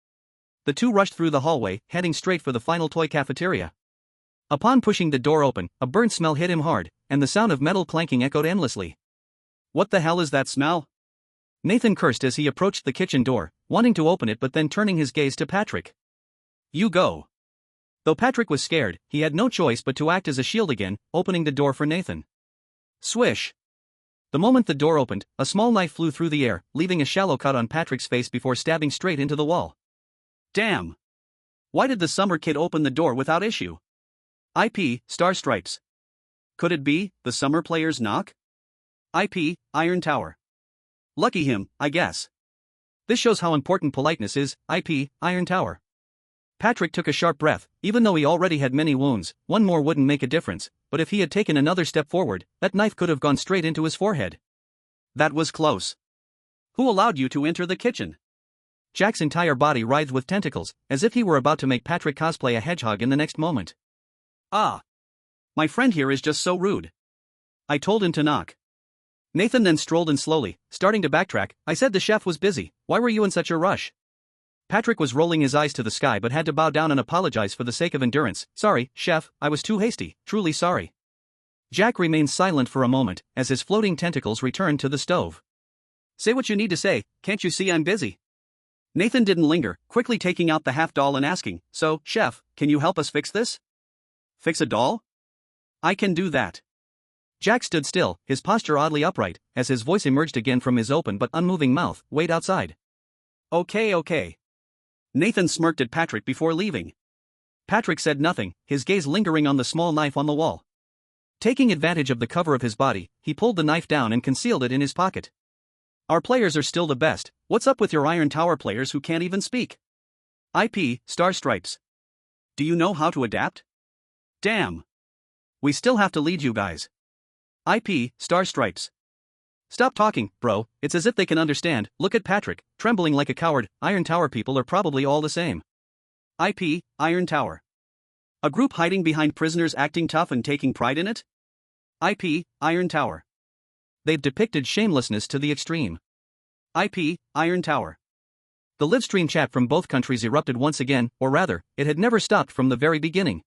The two rushed through the hallway, heading straight for the final toy cafeteria. Upon pushing the door open, a burnt smell hit him hard, and the sound of metal clanking echoed endlessly. What the hell is that smell? Nathan cursed as he approached the kitchen door, wanting to open it but then turning his gaze to Patrick. You go. Though Patrick was scared, he had no choice but to act as a shield again, opening the door for Nathan. Swish. The moment the door opened, a small knife flew through the air, leaving a shallow cut on Patrick's face before stabbing straight into the wall. Damn. Why did the summer kid open the door without issue? IP, Star Stripes. Could it be the summer player's knock? IP, Iron Tower. Lucky him, I guess. This shows how important politeness is. IP, Iron Tower. Patrick took a sharp breath. Even though he already had many wounds, one more wouldn't make a difference, but if he had taken another step forward, that knife could have gone straight into his forehead. That was close. Who allowed you to enter the kitchen? Jack's entire body writhed with tentacles, as if he were about to make Patrick cosplay a hedgehog in the next moment. Ah. My friend here is just so rude. I told him to knock. Nathan then strolled in slowly, starting to backtrack. I said the chef was busy, why were you in such a rush? Patrick was rolling his eyes to the sky but had to bow down and apologize for the sake of endurance. Sorry, chef, I was too hasty, truly sorry. Jack remained silent for a moment, as his floating tentacles returned to the stove. Say what you need to say, can't you see I'm busy? Nathan didn't linger, quickly taking out the half doll and asking, so, chef, can you help us fix this? Fix a doll? I can do that. Jack stood still, his posture oddly upright, as his voice emerged again from his open but unmoving mouth. Wait outside. Okay. Nathan smirked at Patrick before leaving. Patrick said nothing, his gaze lingering on the small knife on the wall. Taking advantage of the cover of his body, he pulled the knife down and concealed it in his pocket. Our players are still the best. What's up with your Iron Tower players who can't even speak? IP, Star Stripes. Do you know how to adapt? Damn. We still have to lead you guys. IP, Star Stripes. Stop talking, bro, it's as if they can understand. Look at Patrick, trembling like a coward. Iron Tower people are probably all the same. IP, Iron Tower. A group hiding behind prisoners acting tough and taking pride in it? IP, Iron Tower. They've depicted shamelessness to the extreme. IP, Iron Tower. The livestream chat from both countries erupted once again, or rather, it had never stopped from the very beginning.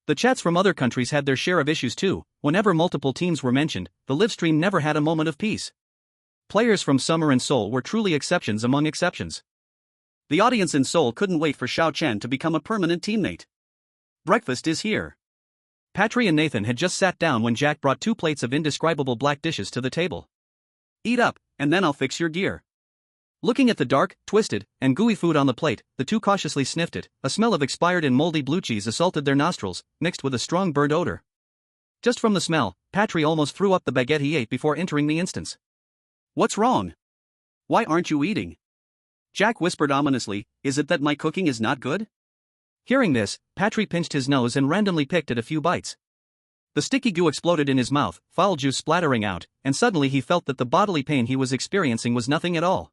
The chats from other countries had their share of issues too. Whenever multiple teams were mentioned, the livestream never had a moment of peace. Players from Summer and Seoul were truly exceptions among exceptions. The audience in Seoul couldn't wait for Xiao Chen to become a permanent teammate. Breakfast is here. Patry and Nathan had just sat down when Jack brought 2 plates of indescribable black dishes to the table. Eat up, and then I'll fix your gear. Looking at the dark, twisted, and gooey food on the plate, the two cautiously sniffed it. A smell of expired and moldy blue cheese assaulted their nostrils, mixed with a strong burnt odor. Just from the smell, Patry almost threw up the baguette he ate before entering the instance. What's wrong? Why aren't you eating? Jack whispered ominously, is it that my cooking is not good? Hearing this, Patry pinched his nose and randomly picked at a few bites. The sticky goo exploded in his mouth, foul juice splattering out, and suddenly he felt that the bodily pain he was experiencing was nothing at all.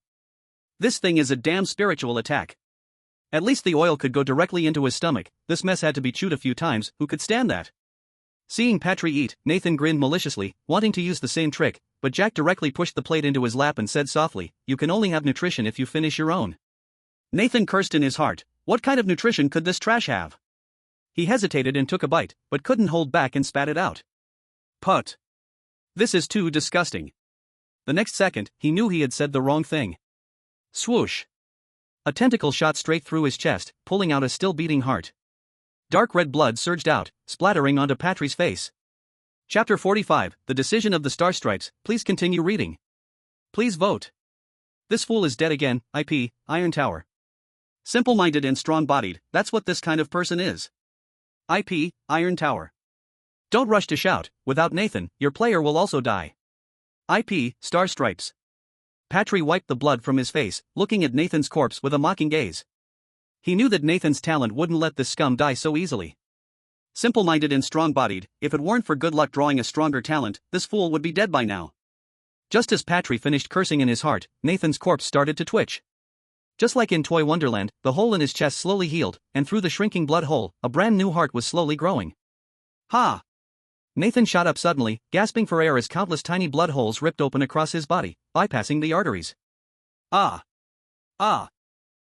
This thing is a damn spiritual attack. At least the oil could go directly into his stomach. This mess had to be chewed a few times. Who could stand that? Seeing Patry eat, Nathan grinned maliciously, wanting to use the same trick, but Jack directly pushed the plate into his lap and said softly, you can only have nutrition if you finish your own. Nathan cursed in his heart. What kind of nutrition could this trash have? He hesitated and took a bite, but couldn't hold back and spat it out. Put. This is too disgusting. The next second, he knew he had said the wrong thing. Swoosh. A tentacle shot straight through his chest, pulling out a still-beating heart. Dark red blood surged out, splattering onto Patry's face. Chapter 45, The Decision of the Star Stripes. Please continue reading. Please vote. This fool is dead again. IP, Iron Tower. Simple-minded and strong-bodied, that's what this kind of person is. IP, Iron Tower. Don't rush to shout, without Nathan, your player will also die. IP, Star Stripes. Patry wiped the blood from his face, looking at Nathan's corpse with a mocking gaze. He knew that Nathan's talent wouldn't let this scum die so easily. Simple-minded and strong-bodied, if it weren't for good luck drawing a stronger talent, this fool would be dead by now. Just as Patry finished cursing in his heart, Nathan's corpse started to twitch. Just like in Toy Wonderland, the hole in his chest slowly healed, and through the shrinking blood hole, a brand new heart was slowly growing. Ha! Nathan shot up suddenly, gasping for air as countless tiny blood holes ripped open across his body, bypassing the arteries. Ah! Ah!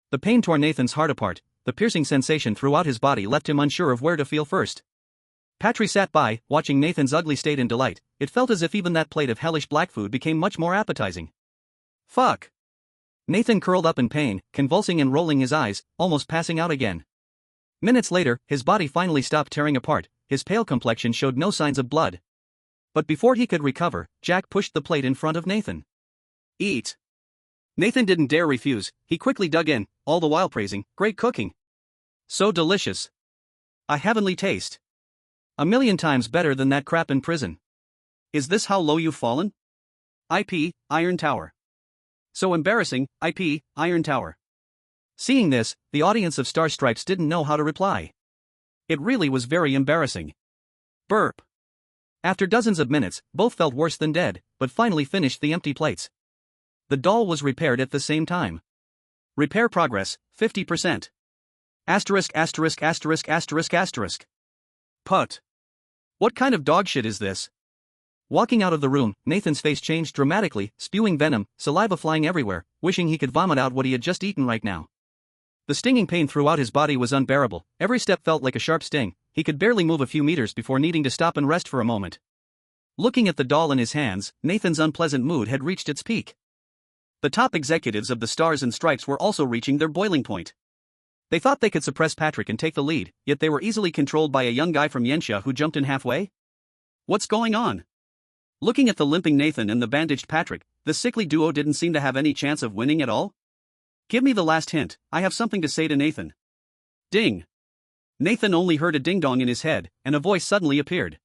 The pain tore Nathan's heart apart. The piercing sensation throughout his body left him unsure of where to feel first. Patry sat by, watching Nathan's ugly state in delight. It felt as if even that plate of hellish black food became much more appetizing. Fuck! Nathan curled up in pain, convulsing and rolling his eyes, almost passing out again. Minutes later, his body finally stopped tearing apart. His pale complexion showed no signs of blood. But before he could recover, Jack pushed the plate in front of Nathan. Eat. Nathan didn't dare refuse. He quickly dug in, all the while praising, great cooking. So delicious. A heavenly taste. 1,000,000 times better than that crap in prison. Is this how low you've fallen? IP, Iron Tower. So embarrassing, IP, Iron Tower. Seeing this, the audience of Star Stripes didn't know how to reply. It really was very embarrassing. Burp. After dozens of minutes, both felt worse than dead, but finally finished the empty plates. The doll was repaired at the same time. Repair progress, 50%. Asterisk asterisk asterisk asterisk asterisk. Put. What kind of dog shit is this? Walking out of the room, Nathan's face changed dramatically, spewing venom, saliva flying everywhere, wishing he could vomit out what he had just eaten right now. The stinging pain throughout his body was unbearable. Every step felt like a sharp sting. He could barely move a few meters before needing to stop and rest for a moment. Looking at the doll in his hands, Nathan's unpleasant mood had reached its peak. The top executives of the Stars and Stripes were also reaching their boiling point. They thought they could suppress Patrick and take the lead, yet they were easily controlled by a young guy from Yenxia who jumped in halfway. What's going on? Looking at the limping Nathan and the bandaged Patrick, the sickly duo didn't seem to have any chance of winning at all. Give me the last hint, I have something to say to Nathan. Ding. Nathan only heard a ding-dong in his head, and a voice suddenly appeared.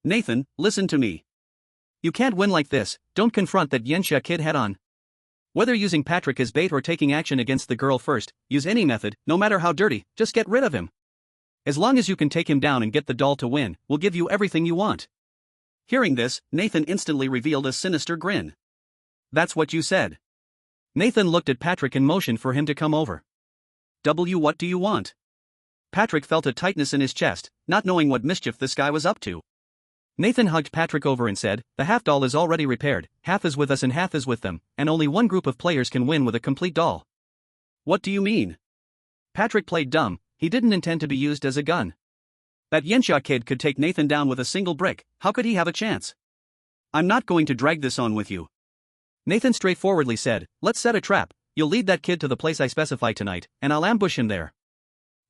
Nathan, listen to me. You can't win like this, don't confront that Yenxia kid head-on. Whether using Patrick as bait or taking action against the girl first, use any method, no matter how dirty, just get rid of him. As long as you can take him down and get the doll to win, we'll give you everything you want. Hearing this, Nathan instantly revealed a sinister grin. That's what you said. Nathan looked at Patrick and motioned for him to come over. What do you want? Patrick felt a tightness in his chest, not knowing what mischief this guy was up to. Nathan hugged Patrick over and said, the half doll is already repaired, half is with us and half is with them, and only one group of players can win with a complete doll. What do you mean? Patrick played dumb, he didn't intend to be used as a gun. That Yensha kid could take Nathan down with a single brick, how could he have a chance? I'm not going to drag this on with you. Nathan straightforwardly said, let's set a trap, you'll lead that kid to the place I specify tonight, and I'll ambush him there.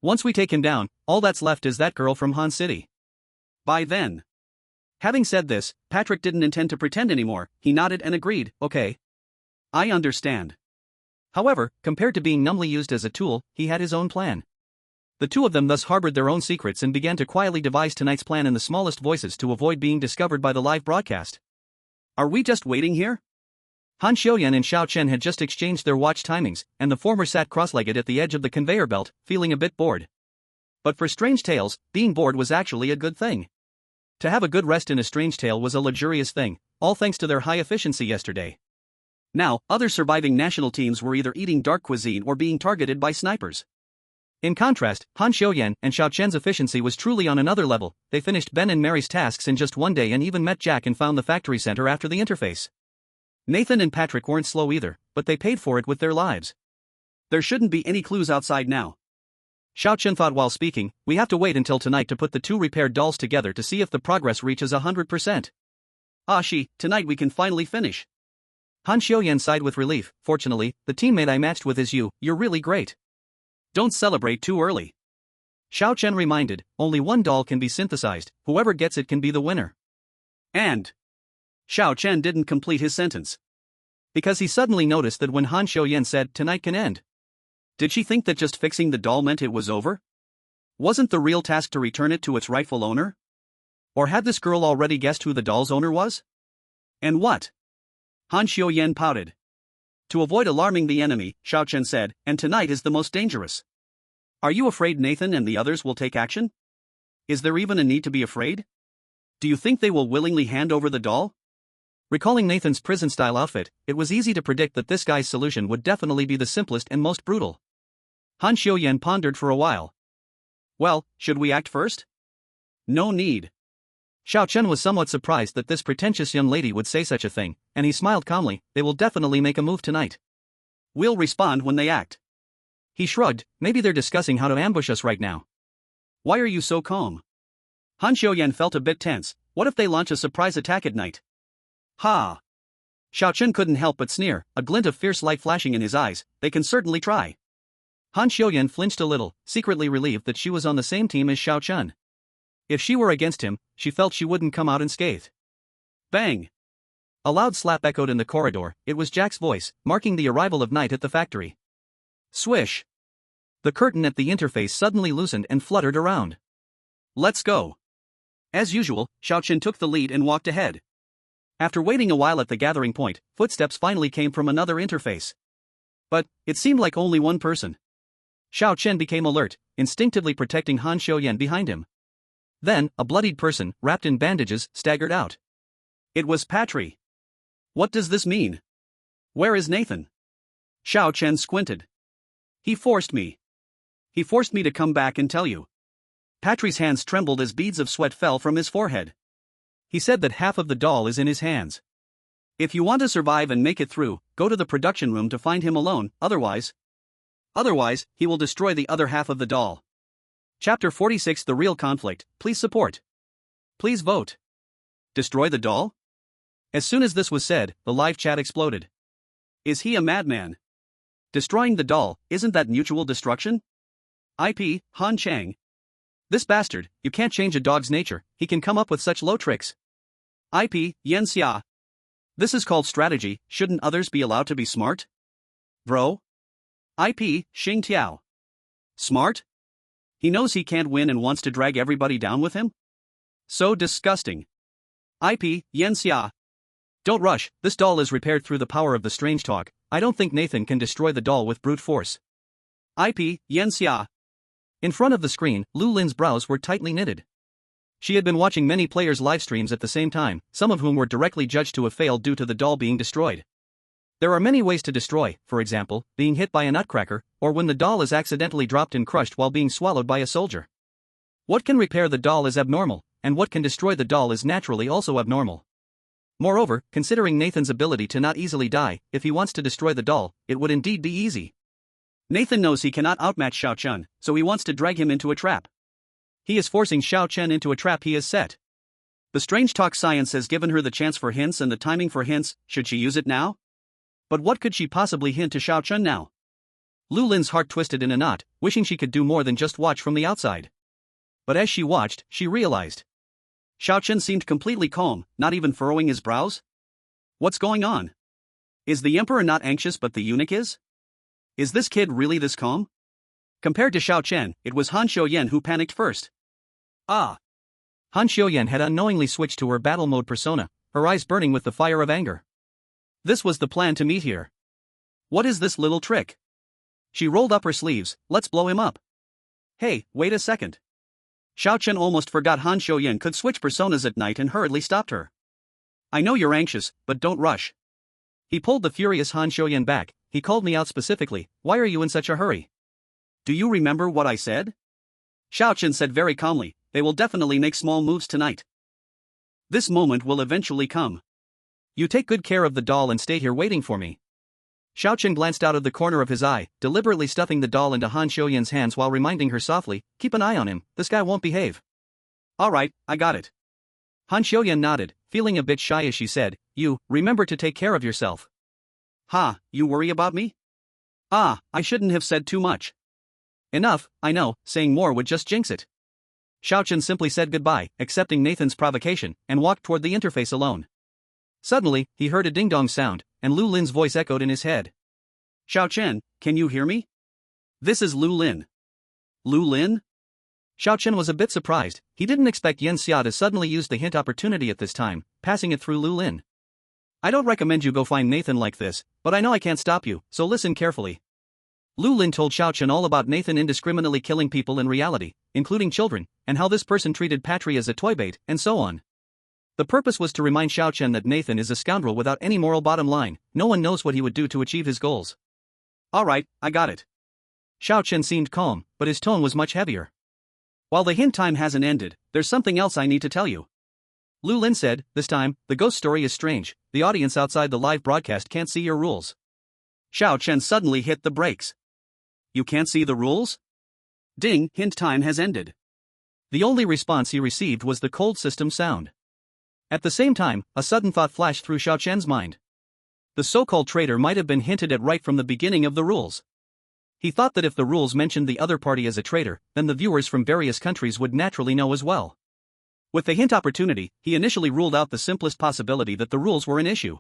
Once we take him down, all that's left is that girl from Han City. By then. Having said this, Patrick didn't intend to pretend anymore, he nodded and agreed, okay. I understand. However, compared to being numbly used as a tool, he had his own plan. The two of them thus harbored their own secrets and began to quietly devise tonight's plan in the smallest voices to avoid being discovered by the live broadcast. Are we just waiting here? Han Xiuyan and Xiao Chen had just exchanged their watch timings, and the former sat cross-legged at the edge of the conveyor belt, feeling a bit bored. But for Strange Tales, being bored was actually a good thing. To have a good rest in a Strange Tale was a luxurious thing, all thanks to their high efficiency yesterday. Now, other surviving national teams were either eating dark cuisine or being targeted by snipers. In contrast, Han Xiuyan and Xiao Chen's efficiency was truly on another level. They finished Ben and Mary's tasks in just one day and even met Jack and found the factory center after the interface. Nathan and Patrick weren't slow either, but they paid for it with their lives. There shouldn't be any clues outside now. Xiao Chen thought while speaking, we have to wait until tonight to put the two repaired dolls together to see if the progress reaches 100%. Tonight we can finally finish. Han Xiuyan sighed with relief, fortunately, the teammate I matched with is you, you're really great. Don't celebrate too early. Xiao Chen reminded, only one doll can be synthesized, whoever gets it can be the winner. And Xiao Chen didn't complete his sentence. Because he suddenly noticed that when Han Xiuyan said, tonight can end. Did she think that just fixing the doll meant it was over? Wasn't the real task to return it to its rightful owner? Or had this girl already guessed who the doll's owner was? And what? Han Xiuyan pouted. To avoid alarming the enemy, Xiao Chen said, and tonight is the most dangerous. Are you afraid Nathan and the others will take action? Is there even a need to be afraid? Do you think they will willingly hand over the doll? Recalling Nathan's prison-style outfit, it was easy to predict that this guy's solution would definitely be the simplest and most brutal. Han Xiuyan pondered for a while. Well, should we act first? No need. Xiao Chen was somewhat surprised that this pretentious young lady would say such a thing, and he smiled calmly, they will definitely make a move tonight. We'll respond when they act. He shrugged, maybe they're discussing how to ambush us right now. Why are you so calm? Han Xiuyan felt a bit tense, what if they launch a surprise attack at night? Ha! Xiao Chen couldn't help but sneer, a glint of fierce light flashing in his eyes, they can certainly try. Han Xiuyan flinched a little, secretly relieved that she was on the same team as Xiao Chen. If she were against him, she felt she wouldn't come out unscathed. Bang! A loud slap echoed in the corridor, it was Jack's voice, marking the arrival of night at the factory. Swish! The curtain at the interface suddenly loosened and fluttered around. Let's go! As usual, Xiao Chen took the lead and walked ahead. After waiting a while at the gathering point, footsteps finally came from another interface. But it seemed like only one person. Xiao Chen became alert, instinctively protecting Han Xiuyan behind him. Then, a bloodied person, wrapped in bandages, staggered out. It was Patry. What does this mean? Where is Nathan? Xiao Chen squinted. He forced me. He forced me to come back and tell you. Patry's hands trembled as beads of sweat fell from his forehead. He said that half of the doll is in his hands. If you want to survive and make it through, go to the production room to find him alone, otherwise, he will destroy the other half of the doll. Chapter 46 The Real Conflict, please support. Please vote. Destroy the doll? As soon as this was said, the live chat exploded. Is he a madman? Destroying the doll, isn't that mutual destruction? IP, Han Chang. This bastard, you can't change a dog's nature, he can come up with such low tricks. IP, Yan Xia. This is called strategy, shouldn't others be allowed to be smart? Bro? IP, Xing Tiao. Smart? He knows he can't win and wants to drag everybody down with him? So disgusting. IP, Yan Xia. Don't rush, this doll is repaired through the power of the strange talk, I don't think Nathan can destroy the doll with brute force. IP, Yan Xia. In front of the screen, Lu Lin's brows were tightly knitted. She had been watching many players' live streams at the same time, some of whom were directly judged to have failed due to the doll being destroyed. There are many ways to destroy, for example, being hit by a nutcracker, or when the doll is accidentally dropped and crushed while being swallowed by a soldier. What can repair the doll is abnormal, and what can destroy the doll is naturally also abnormal. Moreover, considering Nathan's ability to not easily die, if he wants to destroy the doll, it would indeed be easy. Nathan knows he cannot outmatch Xiao Chen, so he wants to drag him into a trap. He is forcing Xiao Chen into a trap he has set. The strange talk science has given her the chance for hints and the timing for hints. Should she use it now? But what could she possibly hint to Xiao Chen now? Lu Lin's heart twisted in a knot, wishing she could do more than just watch from the outside. But as she watched, she realized. Xiao Chen seemed completely calm, not even furrowing his brows. What's going on? Is the emperor not anxious but the eunuch is? Is this kid really this calm? Compared to Xiao Chen, it was Han Xiuyan who panicked first. Ah! Han Xiuyan had unknowingly switched to her battle mode persona, her eyes burning with the fire of anger. This was the plan to meet here. What is this little trick? She rolled up her sleeves. Let's blow him up. Hey, wait a second. Xiao Chen almost forgot Han Xiuyan could switch personas at night and hurriedly stopped her. I know you're anxious, but don't rush. He pulled the furious Han Xiuyan back. He called me out specifically. Why are you in such a hurry? Do you remember what I said? Xiao Chen said very calmly. They will definitely make small moves tonight. This moment will eventually come. You take good care of the doll and stay here waiting for me. Xiao Chen glanced out of the corner of his eye, deliberately stuffing the doll into Han Xiuyan's hands while reminding her softly, keep an eye on him, this guy won't behave. Alright, I got it. Han Xiuyan nodded, feeling a bit shy as she said, you, remember to take care of yourself. Ha, you worry about me? Ah, I shouldn't have said too much. Enough, I know, saying more would just jinx it. Xiao Chen simply said goodbye, accepting Nathan's provocation, and walked toward the interface alone. Suddenly, he heard a ding-dong sound, and Lu Lin's voice echoed in his head. Xiao Chen, can you hear me? This is Lu Lin. Lu Lin? Xiao Chen was a bit surprised. He didn't expect Yan Xia to suddenly use the hint opportunity at this time, passing it through Lu Lin. I don't recommend you go find Nathan like this, but I know I can't stop you, so listen carefully. Lu Lin told Xiao Chen all about Nathan indiscriminately killing people in reality, including children, and how this person treated Patry as a toy bait, and so on. The purpose was to remind Xiao Chen that Nathan is a scoundrel without any moral bottom line. No one knows what he would do to achieve his goals. Alright, I got it. Xiao Chen seemed calm, but his tone was much heavier. While the hint time hasn't ended, there's something else I need to tell you. Lu Lin said, this time, the ghost story is strange. The audience outside the live broadcast can't see your rules. Xiao Chen suddenly hit the brakes. You can't see the rules? Ding, hint time has ended. The only response he received was the cold system sound. At the same time, a sudden thought flashed through Xiao Chen's mind. The so-called traitor might have been hinted at right from the beginning of the rules. He thought that if the rules mentioned the other party as a traitor, then the viewers from various countries would naturally know as well. With the hint opportunity, he initially ruled out the simplest possibility that the rules were an issue.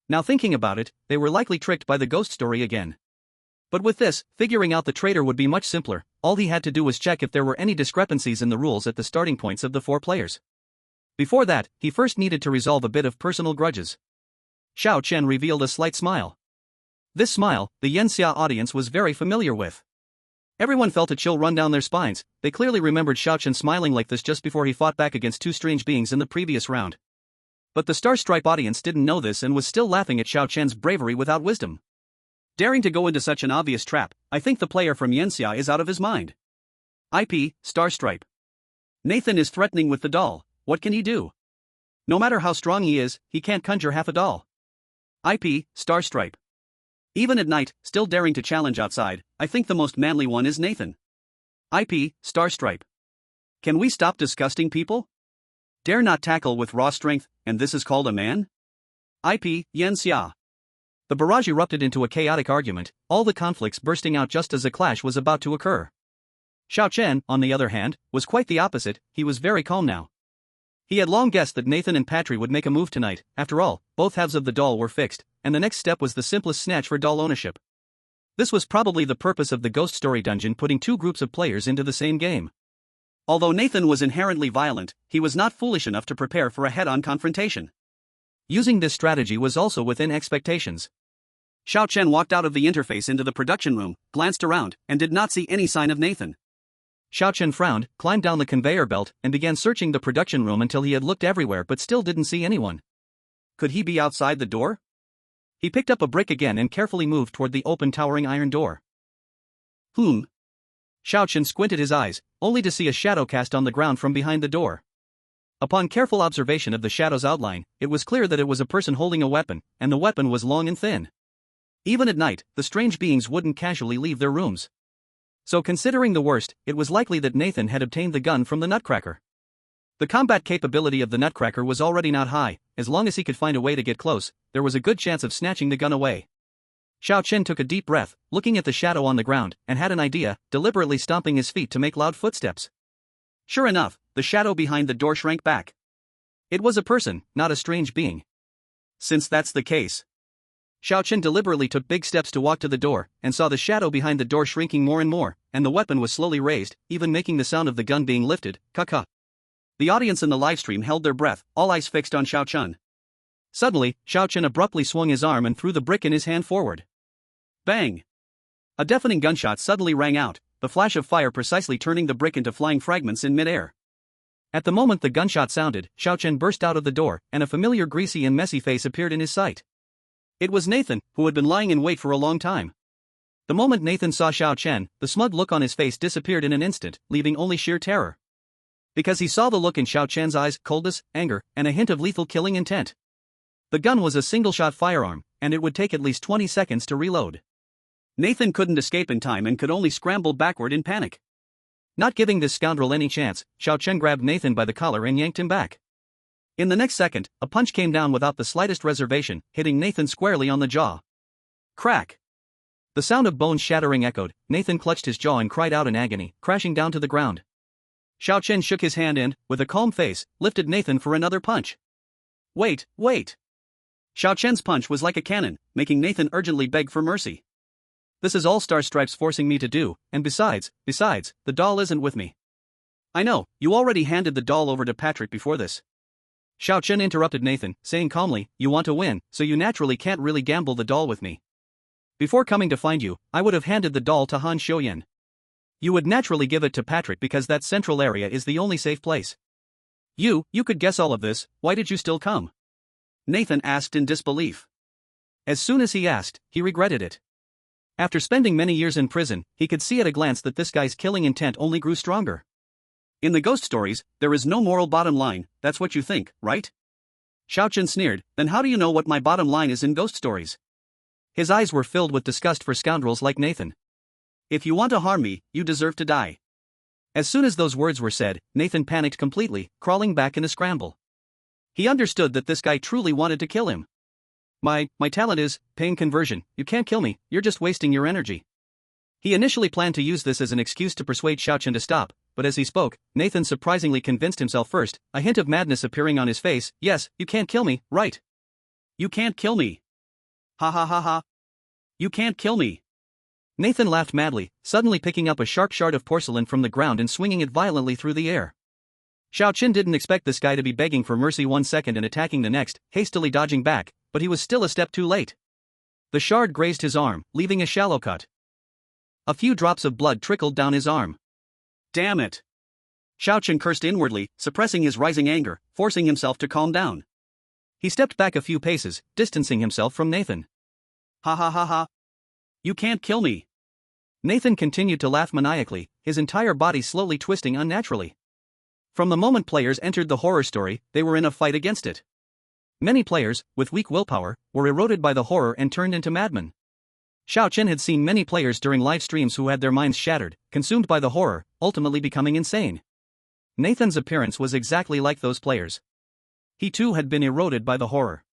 Now thinking about it, they were likely tricked by the ghost story again. But with this, figuring out the traitor would be much simpler. All he had to do was check if there were any discrepancies in the rules at the starting points of the 4 players. Before that, he first needed to resolve a bit of personal grudges. Xiao Chen revealed a slight smile. This smile, the Yan Xia audience was very familiar with. Everyone felt a chill run down their spines. They clearly remembered Xiao Chen smiling like this just before he fought back against 2 strange beings in the previous round. But the Star Stripe audience didn't know this and was still laughing at Xiao Chen's bravery without wisdom. Daring to go into such an obvious trap, I think the player from Yan Xia is out of his mind. IP, Star Stripe. Nathan is threatening with the doll. What can he do? No matter how strong he is, he can't conjure half a doll. IP, Star Stripe. Even at night, still daring to challenge outside, I think the most manly one is Nathan. IP, Star Stripe. Can we stop disgusting people? Dare not tackle with raw strength, and this is called a man? IP, Yan Xia. The barrage erupted into a chaotic argument, all the conflicts bursting out just as a clash was about to occur. Xiao Chen, on the other hand, was quite the opposite. He was very calm now. He had long guessed that Nathan and Patry would make a move tonight. After all, both halves of the doll were fixed, and the next step was the simplest snatch for doll ownership. This was probably the purpose of the ghost story dungeon, putting 2 groups of players into the same game. Although Nathan was inherently violent, he was not foolish enough to prepare for a head-on confrontation. Using this strategy was also within expectations. Xiao Chen walked out of the interface into the production room, glanced around, and did not see any sign of Nathan. Xiao Chen frowned, climbed down the conveyor belt, and began searching the production room until he had looked everywhere but still didn't see anyone. Could he be outside the door? He picked up a brick again and carefully moved toward the open towering iron door. Xiao Chen squinted his eyes, only to see a shadow cast on the ground from behind the door. Upon careful observation of the shadow's outline, it was clear that it was a person holding a weapon, and the weapon was long and thin. Even at night, the strange beings wouldn't casually leave their rooms. So considering the worst, it was likely that Nathan had obtained the gun from the Nutcracker. The combat capability of the Nutcracker was already not high. As long as he could find a way to get close, there was a good chance of snatching the gun away. Xiao Chen took a deep breath, looking at the shadow on the ground, and had an idea, deliberately stomping his feet to make loud footsteps. Sure enough, the shadow behind the door shrank back. It was a person, not a strange being. Since that's the case, Xiao Chen deliberately took big steps to walk to the door, and saw the shadow behind the door shrinking more and more, and the weapon was slowly raised, even making the sound of the gun being lifted. Ka-ka. The audience in the livestream held their breath, all eyes fixed on Xiao Chen. Suddenly, Xiao Chen abruptly swung his arm and threw the brick in his hand forward. Bang! A deafening gunshot suddenly rang out, the flash of fire precisely turning the brick into flying fragments in midair. At the moment the gunshot sounded, Xiao Chen burst out of the door, and a familiar greasy and messy face appeared in his sight. It was Nathan, who had been lying in wait for a long time. The moment Nathan saw Xiao Chen, the smug look on his face disappeared in an instant, leaving only sheer terror. Because he saw the look in Xiao Chen's eyes, coldness, anger, and a hint of lethal killing intent. The gun was a single-shot firearm, and it would take at least 20 seconds to reload. Nathan couldn't escape in time and could only scramble backward in panic. Not giving this scoundrel any chance, Xiao Chen grabbed Nathan by the collar and yanked him back. In the next second, a punch came down without the slightest reservation, hitting Nathan squarely on the jaw. Crack! The sound of bones shattering echoed. Nathan clutched his jaw and cried out in agony, crashing down to the ground. Xiao Chen shook his hand and, with a calm face, lifted Nathan for another punch. Wait! Xiao Chen's punch was like a cannon, making Nathan urgently beg for mercy. This is all Star Stripes forcing me to do, and besides, the doll isn't with me. I know, you already handed the doll over to Patrick before this. Xiao Chen interrupted Nathan, saying calmly, you want to win, so you naturally can't really gamble the doll with me. Before coming to find you, I would have handed the doll to Han Xiuyan. You would naturally give it to Patrick because that central area is the only safe place. You could guess all of this, why did you still come? Nathan asked in disbelief. As soon as he asked, he regretted it. After spending many years in prison, he could see at a glance that this guy's killing intent only grew stronger. In the ghost stories, there is no moral bottom line, that's what you think, right? Xiao Chen sneered, then how do you know what my bottom line is in ghost stories? His eyes were filled with disgust for scoundrels like Nathan. If you want to harm me, you deserve to die. As soon as those words were said, Nathan panicked completely, crawling back in a scramble. He understood that this guy truly wanted to kill him. My talent is pain conversion. You can't kill me, you're just wasting your energy. He initially planned to use this as an excuse to persuade Xiao Chen to stop, but as he spoke, Nathan surprisingly convinced himself first, a hint of madness appearing on his face. Yes, you can't kill me, right? You can't kill me. Ha ha ha ha. You can't kill me. Nathan laughed madly, suddenly picking up a sharp shard of porcelain from the ground and swinging it violently through the air. Xiao Chen didn't expect this guy to be begging for mercy one second and attacking the next, hastily dodging back, but he was still a step too late. The shard grazed his arm, leaving a shallow cut. A few drops of blood trickled down his arm. Damn it! Xiao Chen cursed inwardly, suppressing his rising anger, forcing himself to calm down. He stepped back a few paces, distancing himself from Nathan. Ha ha ha ha! You can't kill me! Nathan continued to laugh maniacally, his entire body slowly twisting unnaturally. From the moment players entered the horror story, they were in a fight against it. Many players, with weak willpower, were eroded by the horror and turned into madmen. Xiao Chen had seen many players during live streams who had their minds shattered, consumed by the horror, ultimately becoming insane. Nathan's appearance was exactly like those players. He too had been eroded by the horror.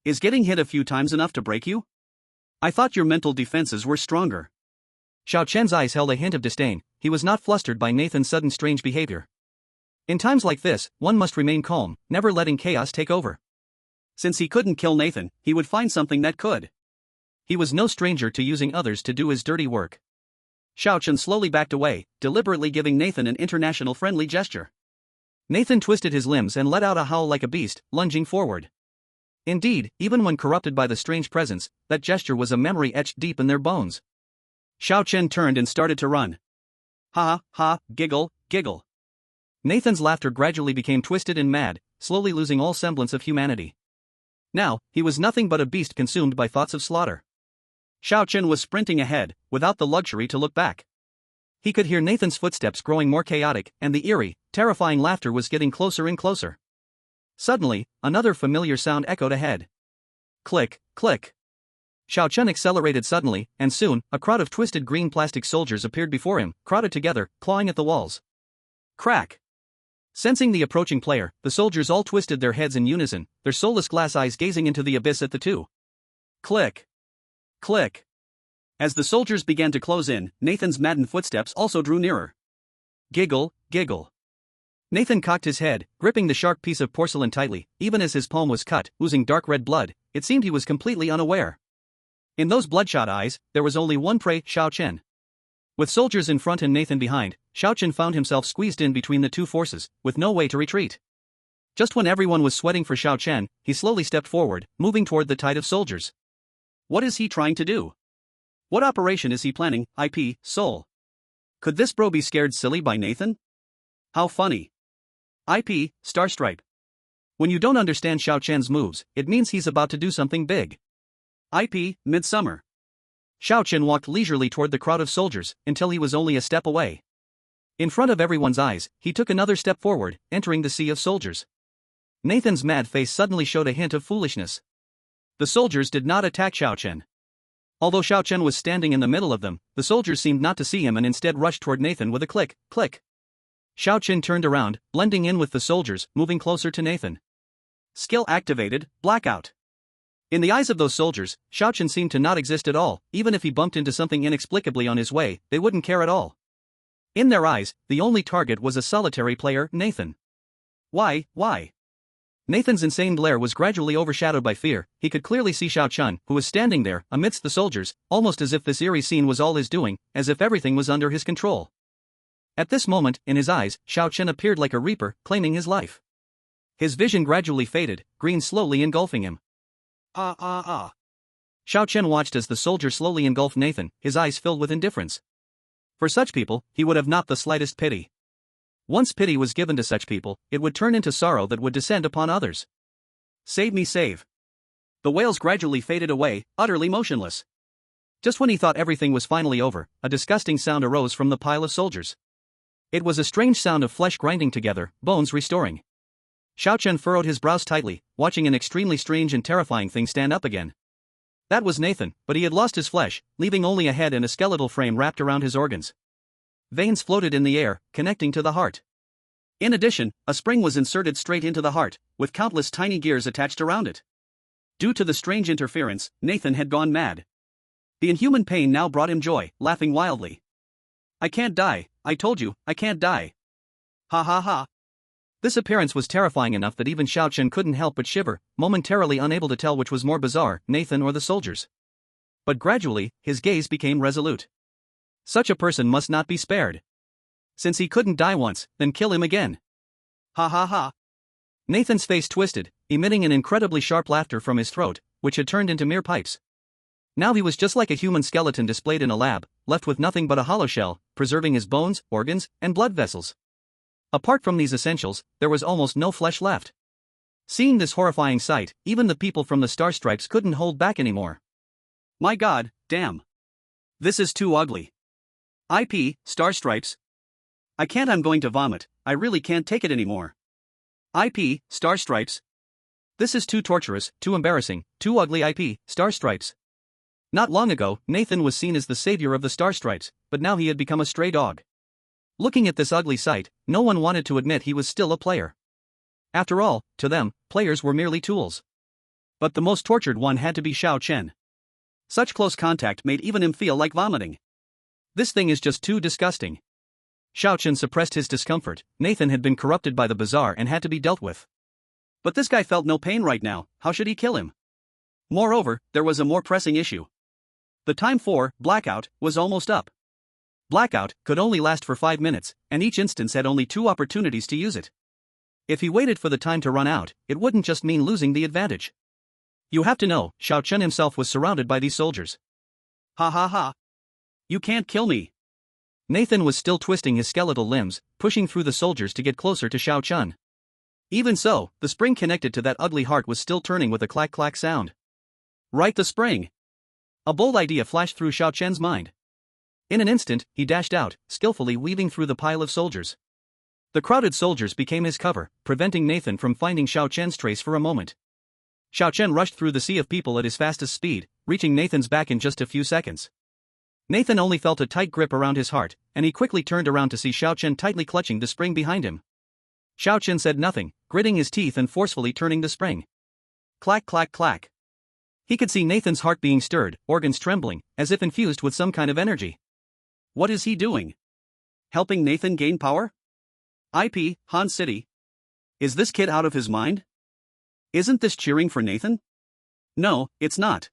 Is getting hit a few times enough to break you? I thought your mental defenses were stronger. Xiao Chen's eyes held a hint of disdain. He was not flustered by Nathan's sudden strange behavior. In times like this, one must remain calm, never letting chaos take over. Since he couldn't kill Nathan, he would find something that could. He was no stranger to using others to do his dirty work. Xiao Chen slowly backed away, deliberately giving Nathan an international friendly gesture. Nathan twisted his limbs and let out a howl like a beast, lunging forward. Indeed, even when corrupted by the strange presence, that gesture was a memory etched deep in their bones. Xiao Chen turned and started to run. Ha ha, giggle, giggle. Nathan's laughter gradually became twisted and mad, slowly losing all semblance of humanity. Now, he was nothing but a beast consumed by thoughts of slaughter. Xiao Chen was sprinting ahead, without the luxury to look back. He could hear Nathan's footsteps growing more chaotic, and the eerie, terrifying laughter was getting closer and closer. Suddenly, another familiar sound echoed ahead. Click, click. Xiao Chen accelerated suddenly, and soon, a crowd of twisted green plastic soldiers appeared before him, crowded together, clawing at the walls. Crack! Sensing the approaching player, the soldiers all twisted their heads in unison, their soulless glass eyes gazing into the abyss at the two. Click! Click! As the soldiers began to close in, Nathan's maddened footsteps also drew nearer. Giggle, giggle. Nathan cocked his head, gripping the sharp piece of porcelain tightly, even as his palm was cut, oozing dark red blood. It seemed he was completely unaware. In those bloodshot eyes, there was only one prey, Xiao Chen. With soldiers in front and Nathan behind, Xiao Chen found himself squeezed in between the two forces, with no way to retreat. Just when everyone was sweating for Xiao Chen, he slowly stepped forward, moving toward the tide of soldiers. What is he trying to do? What operation is he planning, Soul? Could this bro be scared silly by Nathan? How funny. Starstripe. When you don't understand Xiao Chen's moves, it means he's about to do something big. Midsummer. Xiao Chen walked leisurely toward the crowd of soldiers, until he was only a step away. In front of everyone's eyes, he took another step forward, entering the sea of soldiers. Nathan's mad face suddenly showed a hint of foolishness. The soldiers did not attack Xiao Chen. Although Xiao Chen was standing in the middle of them, the soldiers seemed not to see him and instead rushed toward Nathan with a click, click. Xiao Chen turned around, blending in with the soldiers, moving closer to Nathan. Skill activated, blackout. In the eyes of those soldiers, Xiao Chen seemed to not exist at all. Even if he bumped into something inexplicably on his way, they wouldn't care at all. In their eyes, the only target was a solitary player, Nathan. Why? Nathan's insane glare was gradually overshadowed by fear. He could clearly see Xiao Chen, who was standing there, amidst the soldiers, almost as if this eerie scene was all his doing, as if everything was under his control. At this moment, in his eyes, Xiao Chen appeared like a reaper, claiming his life. His vision gradually faded, green slowly engulfing him. Xiao Chen watched as the soldier slowly engulfed Nathan, his eyes filled with indifference. For such people, he would have not the slightest pity. Once pity was given to such people, it would turn into sorrow that would descend upon others. Save me, save. The wails gradually faded away, utterly motionless. Just when he thought everything was finally over, a disgusting sound arose from the pile of soldiers. It was a strange sound of flesh grinding together, bones restoring. Xiao Chen furrowed his brows tightly, watching an extremely strange and terrifying thing stand up again. That was Nathan, but he had lost his flesh, leaving only a head and a skeletal frame wrapped around his organs. Veins floated in the air, connecting to the heart. In addition, a spring was inserted straight into the heart, with countless tiny gears attached around it. Due to the strange interference, Nathan had gone mad. The inhuman pain now brought him joy, laughing wildly. I can't die, I told you, I can't die. Ha ha ha. This appearance was terrifying enough that even Xiao Chen couldn't help but shiver, momentarily unable to tell which was more bizarre, Nathan or the soldiers. But gradually, his gaze became resolute. Such a person must not be spared. Since he couldn't die once, then kill him again. Ha ha ha. Nathan's face twisted, emitting an incredibly sharp laughter from his throat, which had turned into mere pipes. Now he was just like a human skeleton displayed in a lab, left with nothing but a hollow shell, preserving his bones, organs, and blood vessels. Apart from these essentials, there was almost no flesh left. Seeing this horrifying sight, even the people from the Star Stripes couldn't hold back anymore. My god, damn. This is too ugly. Star Stripes. I'm going to vomit, I really can't take it anymore. Star Stripes. This is too torturous, too embarrassing, too ugly. Star Stripes. Not long ago, Nathan was seen as the savior of the Star Stripes, but now he had become a stray dog. Looking at this ugly sight, no one wanted to admit he was still a player. After all, to them, players were merely tools. But the most tortured one had to be Xiao Chen. Such close contact made even him feel like vomiting. This thing is just too disgusting. Xiao Chen suppressed his discomfort. Nathan had been corrupted by the bazaar and had to be dealt with. But this guy felt no pain right now, how should he kill him? Moreover, there was a more pressing issue. The time for blackout was almost up. Blackout could only last for 5 minutes, and each instance had only 2 opportunities to use it. If he waited for the time to run out, it wouldn't just mean losing the advantage. You have to know, Xiao Chen himself was surrounded by these soldiers. Ha ha ha. You can't kill me. Nathan was still twisting his skeletal limbs, pushing through the soldiers to get closer to Xiao Chun. Even so, the spring connected to that ugly heart was still turning with a clack-clack sound. Right, the spring! A bold idea flashed through Xiao Chen's mind. In an instant, he dashed out, skillfully weaving through the pile of soldiers. The crowded soldiers became his cover, preventing Nathan from finding Xiao Chen's trace for a moment. Xiao Chen rushed through the sea of people at his fastest speed, reaching Nathan's back in just a few seconds. Nathan only felt a tight grip around his heart, and he quickly turned around to see Xiao Chen tightly clutching the spring behind him. Xiao Chen said nothing, gritting his teeth and forcefully turning the spring. Clack, clack, clack. He could see Nathan's heart being stirred, organs trembling, as if infused with some kind of energy. What is he doing? Helping Nathan gain power? IP, Han City. Is this kid out of his mind? Isn't this cheering for Nathan? No, it's not.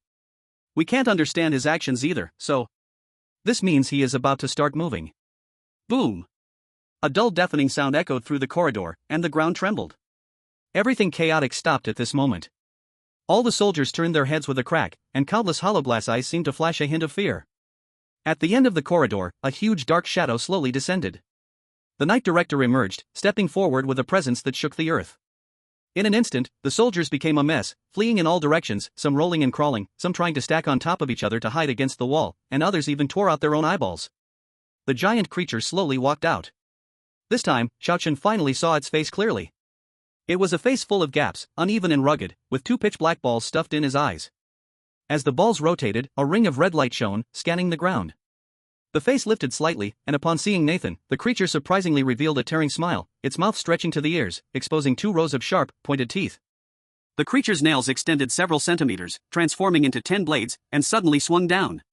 We can't understand his actions either, so. This means he is about to start moving. Boom! A dull deafening sound echoed through the corridor, and the ground trembled. Everything chaotic stopped at this moment. All the soldiers turned their heads with a crack, and countless hollow-glass eyes seemed to flash a hint of fear. At the end of the corridor, a huge dark shadow slowly descended. The night director emerged, stepping forward with a presence that shook the earth. In an instant, the soldiers became a mess, fleeing in all directions, some rolling and crawling, some trying to stack on top of each other to hide against the wall, and others even tore out their own eyeballs. The giant creature slowly walked out. This time, Xiao Chen finally saw its face clearly. It was a face full of gaps, uneven and rugged, with two pitch-black balls stuffed in his eyes. As the balls rotated, a ring of red light shone, scanning the ground. The face lifted slightly, and upon seeing Nathan, the creature surprisingly revealed a tearing smile, its mouth stretching to the ears, exposing 2 rows of sharp, pointed teeth. The creature's nails extended several centimeters, transforming into 10 blades, and suddenly swung down.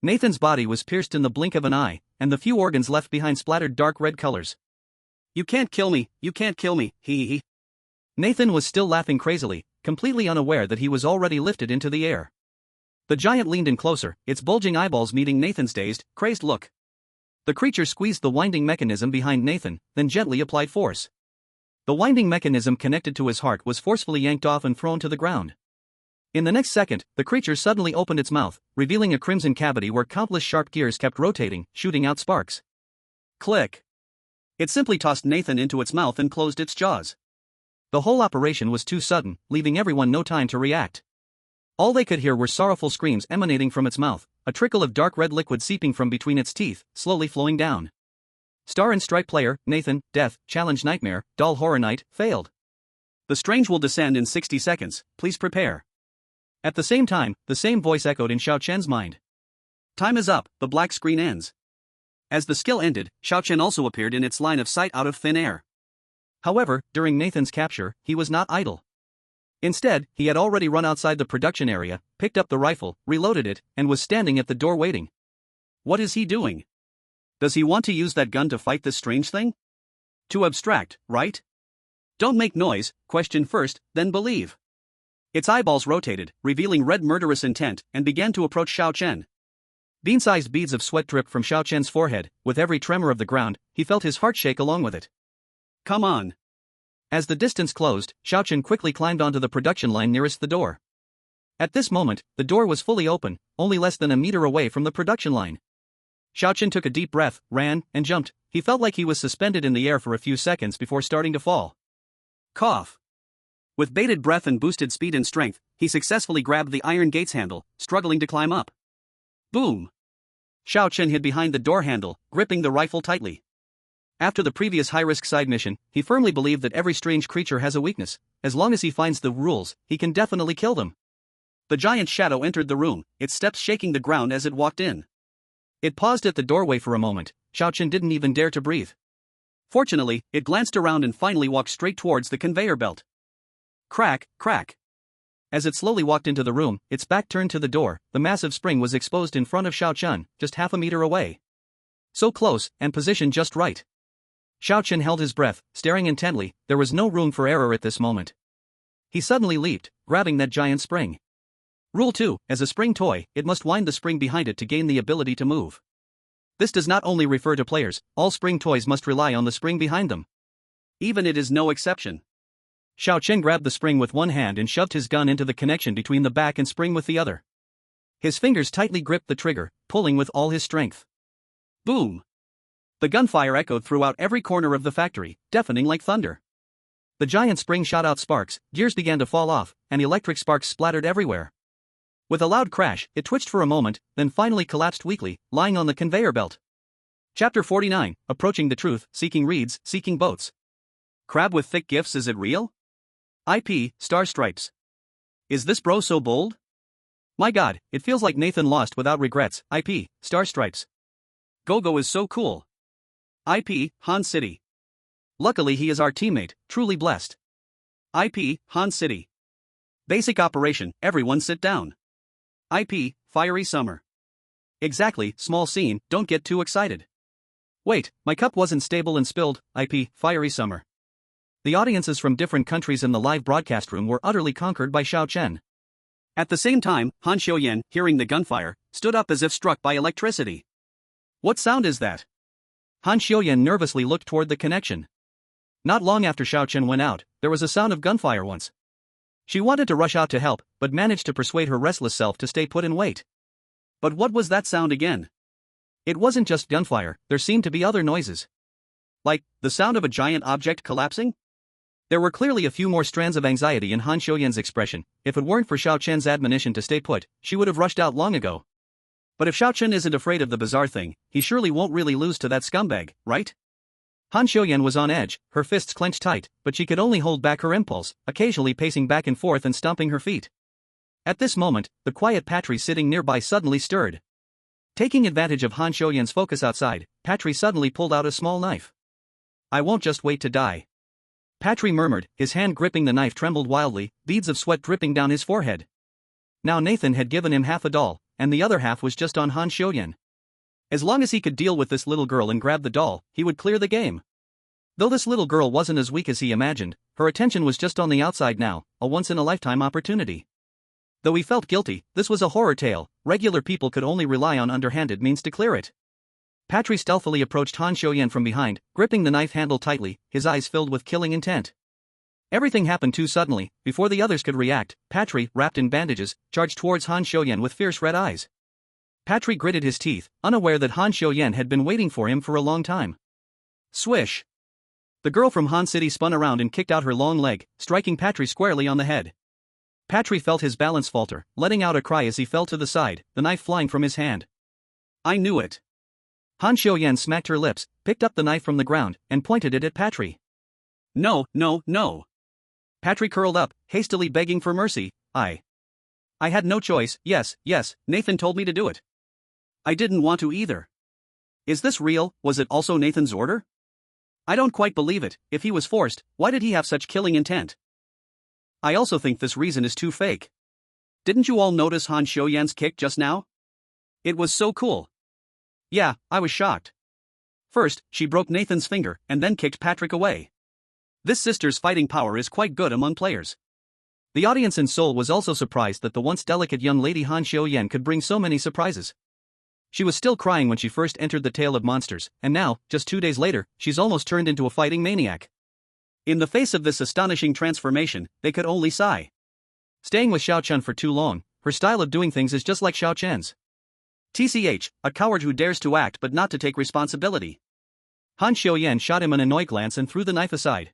Nathan's body was pierced in the blink of an eye, and the few organs left behind splattered dark red colors. You can't kill me, he. Nathan was still laughing crazily, completely unaware that he was already lifted into the air. The giant leaned in closer, its bulging eyeballs meeting Nathan's dazed, crazed look. The creature squeezed the winding mechanism behind Nathan, then gently applied force. The winding mechanism connected to his heart was forcefully yanked off and thrown to the ground. In the next second, the creature suddenly opened its mouth, revealing a crimson cavity where countless sharp gears kept rotating, shooting out sparks. Click! It simply tossed Nathan into its mouth and closed its jaws. The whole operation was too sudden, leaving everyone no time to react. All they could hear were sorrowful screams emanating from its mouth, a trickle of dark red liquid seeping from between its teeth, slowly flowing down. Star and Stripe player, Nathan, Death, Challenge Nightmare, Doll Horror Night, failed. The strange will descend in 60 seconds, please prepare. At the same time, the same voice echoed in Xiao Chen's mind. Time is up, the black screen ends. As the skill ended, Xiao Chen also appeared in its line of sight out of thin air. However, during Nathan's capture, he was not idle. Instead, he had already run outside the production area, picked up the rifle, reloaded it, and was standing at the door waiting. What is he doing? Does he want to use that gun to fight this strange thing? Too abstract, right? Don't make noise, question first, then believe. Its eyeballs rotated, revealing red murderous intent, and began to approach Xiao Chen. Bean-sized beads of sweat dripped from Xiao Chen's forehead. With every tremor of the ground, he felt his heart shake along with it. Come on. As the distance closed, Xiao Chen quickly climbed onto the production line nearest the door. At this moment, the door was fully open, only less than a meter away from the production line. Xiao Chen took a deep breath, ran, and jumped. He felt like he was suspended in the air for a few seconds before starting to fall. Cough. With bated breath and boosted speed and strength, he successfully grabbed the iron gate's handle, struggling to climb up. Boom! Xiao Chen hid behind the door handle, gripping the rifle tightly. After the previous high-risk side mission, he firmly believed that every strange creature has a weakness. As long as he finds the rules, he can definitely kill them. The giant shadow entered the room, its steps shaking the ground as it walked in. It paused at the doorway for a moment. Xiao Chen didn't even dare to breathe. Fortunately, it glanced around and finally walked straight towards the conveyor belt. Crack, crack. As it slowly walked into the room, its back turned to the door. The massive spring was exposed in front of Xiao Chen, just half a meter away. So close, and positioned just right. Xiao Chen held his breath, staring intently. There was no room for error at this moment. He suddenly leaped, grabbing that giant spring. Rule 2, as a spring toy, it must wind the spring behind it to gain the ability to move. This does not only refer to players, all spring toys must rely on the spring behind them. Even it is no exception. Xiao Chen grabbed the spring with one hand and shoved his gun into the connection between the back and spring with the other. His fingers tightly gripped the trigger, pulling with all his strength. Boom! The gunfire echoed throughout every corner of the factory, deafening like thunder. The giant spring shot out sparks, gears began to fall off, and electric sparks splattered everywhere. With a loud crash, it twitched for a moment, then finally collapsed weakly, lying on the conveyor belt. Chapter 49, Approaching the Truth, Seeking Reeds, Seeking Boats. Crab with thick gifts, is it real? IP, Star Stripes. Is this bro so bold? My god, it feels like Nathan lost without regrets. IP, Star Stripes. Gogo is so cool. IP, Han City. Luckily he is our teammate, truly blessed. IP, Han City. Basic operation, everyone sit down. IP, Fiery Summer. Exactly, small scene, don't get too excited. Wait, my cup wasn't stable and spilled. IP, Fiery Summer. The audiences from different countries in the live broadcast room were utterly conquered by Xiao Chen. At the same time, Han Xiuyan, hearing the gunfire, stood up as if struck by electricity. What sound is that? Han Xiuyan nervously looked toward the connection. Not long after Xiao Chen went out, there was a sound of gunfire once. She wanted to rush out to help, but managed to persuade her restless self to stay put and wait. But what was that sound again? It wasn't just gunfire, there seemed to be other noises. Like, the sound of a giant object collapsing? There were clearly a few more strands of anxiety in Han Xiuyan's expression. If it weren't for Xiao Chen's admonition to stay put, she would have rushed out long ago. But if Xiao Chen isn't afraid of the bizarre thing, he surely won't really lose to that scumbag, right? Han Xiuyan was on edge, her fists clenched tight, but she could only hold back her impulse, occasionally pacing back and forth and stomping her feet. At this moment, the quiet Patry sitting nearby suddenly stirred. Taking advantage of Han Xiuyan's focus outside, Patry suddenly pulled out a small knife. I won't just wait to die. Patry murmured, his hand gripping the knife trembled wildly, beads of sweat dripping down his forehead. Now Nathan had given him half a doll, and the other half was just on Han Xiuyan. As long as he could deal with this little girl and grab the doll, he would clear the game. Though this little girl wasn't as weak as he imagined, her attention was just on the outside now, a once-in-a-lifetime opportunity. Though he felt guilty, this was a horror tale, regular people could only rely on underhanded means to clear it. Patry stealthily approached Han Xiuyan from behind, gripping the knife handle tightly, his eyes filled with killing intent. Everything happened too suddenly. Before the others could react, Patry, wrapped in bandages, charged towards Han Xiuyan with fierce red eyes. Patry gritted his teeth, unaware that Han Xiuyan had been waiting for him for a long time. Swish! The girl from Han City spun around and kicked out her long leg, striking Patry squarely on the head. Patry felt his balance falter, letting out a cry as he fell to the side, the knife flying from his hand. I knew it. Han Xiuyan smacked her lips, picked up the knife from the ground, and pointed it at Patry. No, no, no. Patry curled up, hastily begging for mercy. I had no choice. Yes, Nathan told me to do it. I didn't want to either. Is this real? Was it also Nathan's order? I don't quite believe it. If he was forced, why did he have such killing intent? I also think this reason is too fake. Didn't you all notice Han Xiuyan's kick just now? It was so cool. Yeah, I was shocked. First, she broke Nathan's finger, and then kicked Patrick away. This sister's fighting power is quite good among players. The audience in Seoul was also surprised that the once delicate young lady Han Xiuyan could bring so many surprises. She was still crying when she first entered the Tale of Monsters, and now, just 2 days later, she's almost turned into a fighting maniac. In the face of this astonishing transformation, they could only sigh. Staying with Xiao Chen for too long, her style of doing things is just like Xiao Chen's. TCH, a coward who dares to act but not to take responsibility. Han Xiuyan shot him an annoyed glance and threw the knife aside.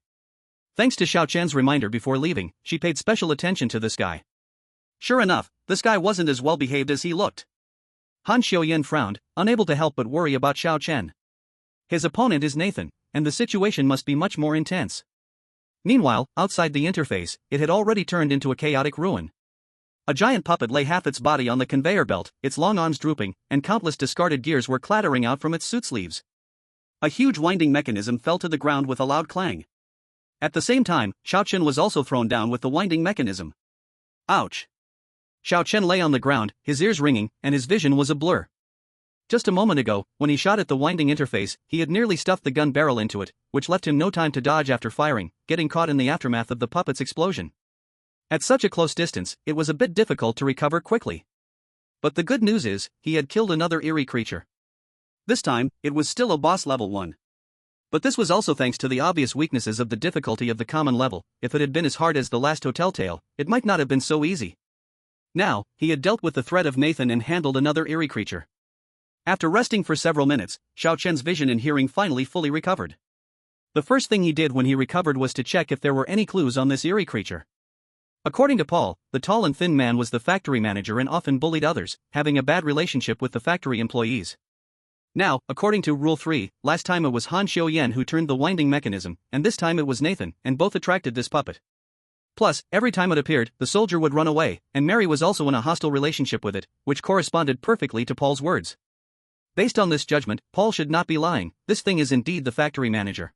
Thanks to Xiao Chen's reminder before leaving, she paid special attention to this guy. Sure enough, this guy wasn't as well behaved as he looked. Han Xiuyan frowned, unable to help but worry about Xiao Chen. His opponent is Nathan, and the situation must be much more intense. Meanwhile, outside the interface, it had already turned into a chaotic ruin. A giant puppet lay half its body on the conveyor belt, its long arms drooping, and countless discarded gears were clattering out from its suit sleeves. A huge winding mechanism fell to the ground with a loud clang. At the same time, Xiao Chen was also thrown down with the winding mechanism. Ouch! Xiao Chen lay on the ground, his ears ringing, and his vision was a blur. Just a moment ago, when he shot at the winding interface, he had nearly stuffed the gun barrel into it, which left him no time to dodge after firing, getting caught in the aftermath of the puppet's explosion. At such a close distance, it was a bit difficult to recover quickly. But the good news is, he had killed another eerie creature. This time, it was still a boss level one. But this was also thanks to the obvious weaknesses of the difficulty of the common level. If it had been as hard as the last hotel tale, it might not have been so easy. Now, he had dealt with the threat of Nathan and handled another eerie creature. After resting for several minutes, Xiao Chen's vision and hearing finally fully recovered. The first thing he did when he recovered was to check if there were any clues on this eerie creature. According to Paul, the tall and thin man was the factory manager and often bullied others, having a bad relationship with the factory employees. Now, according to Rule 3, last time it was Han Xiuyan who turned the winding mechanism, and this time it was Nathan, and both attracted this puppet. Plus, every time it appeared, the soldier would run away, and Mary was also in a hostile relationship with it, which corresponded perfectly to Paul's words. Based on this judgment, Paul should not be lying, this thing is indeed the factory manager.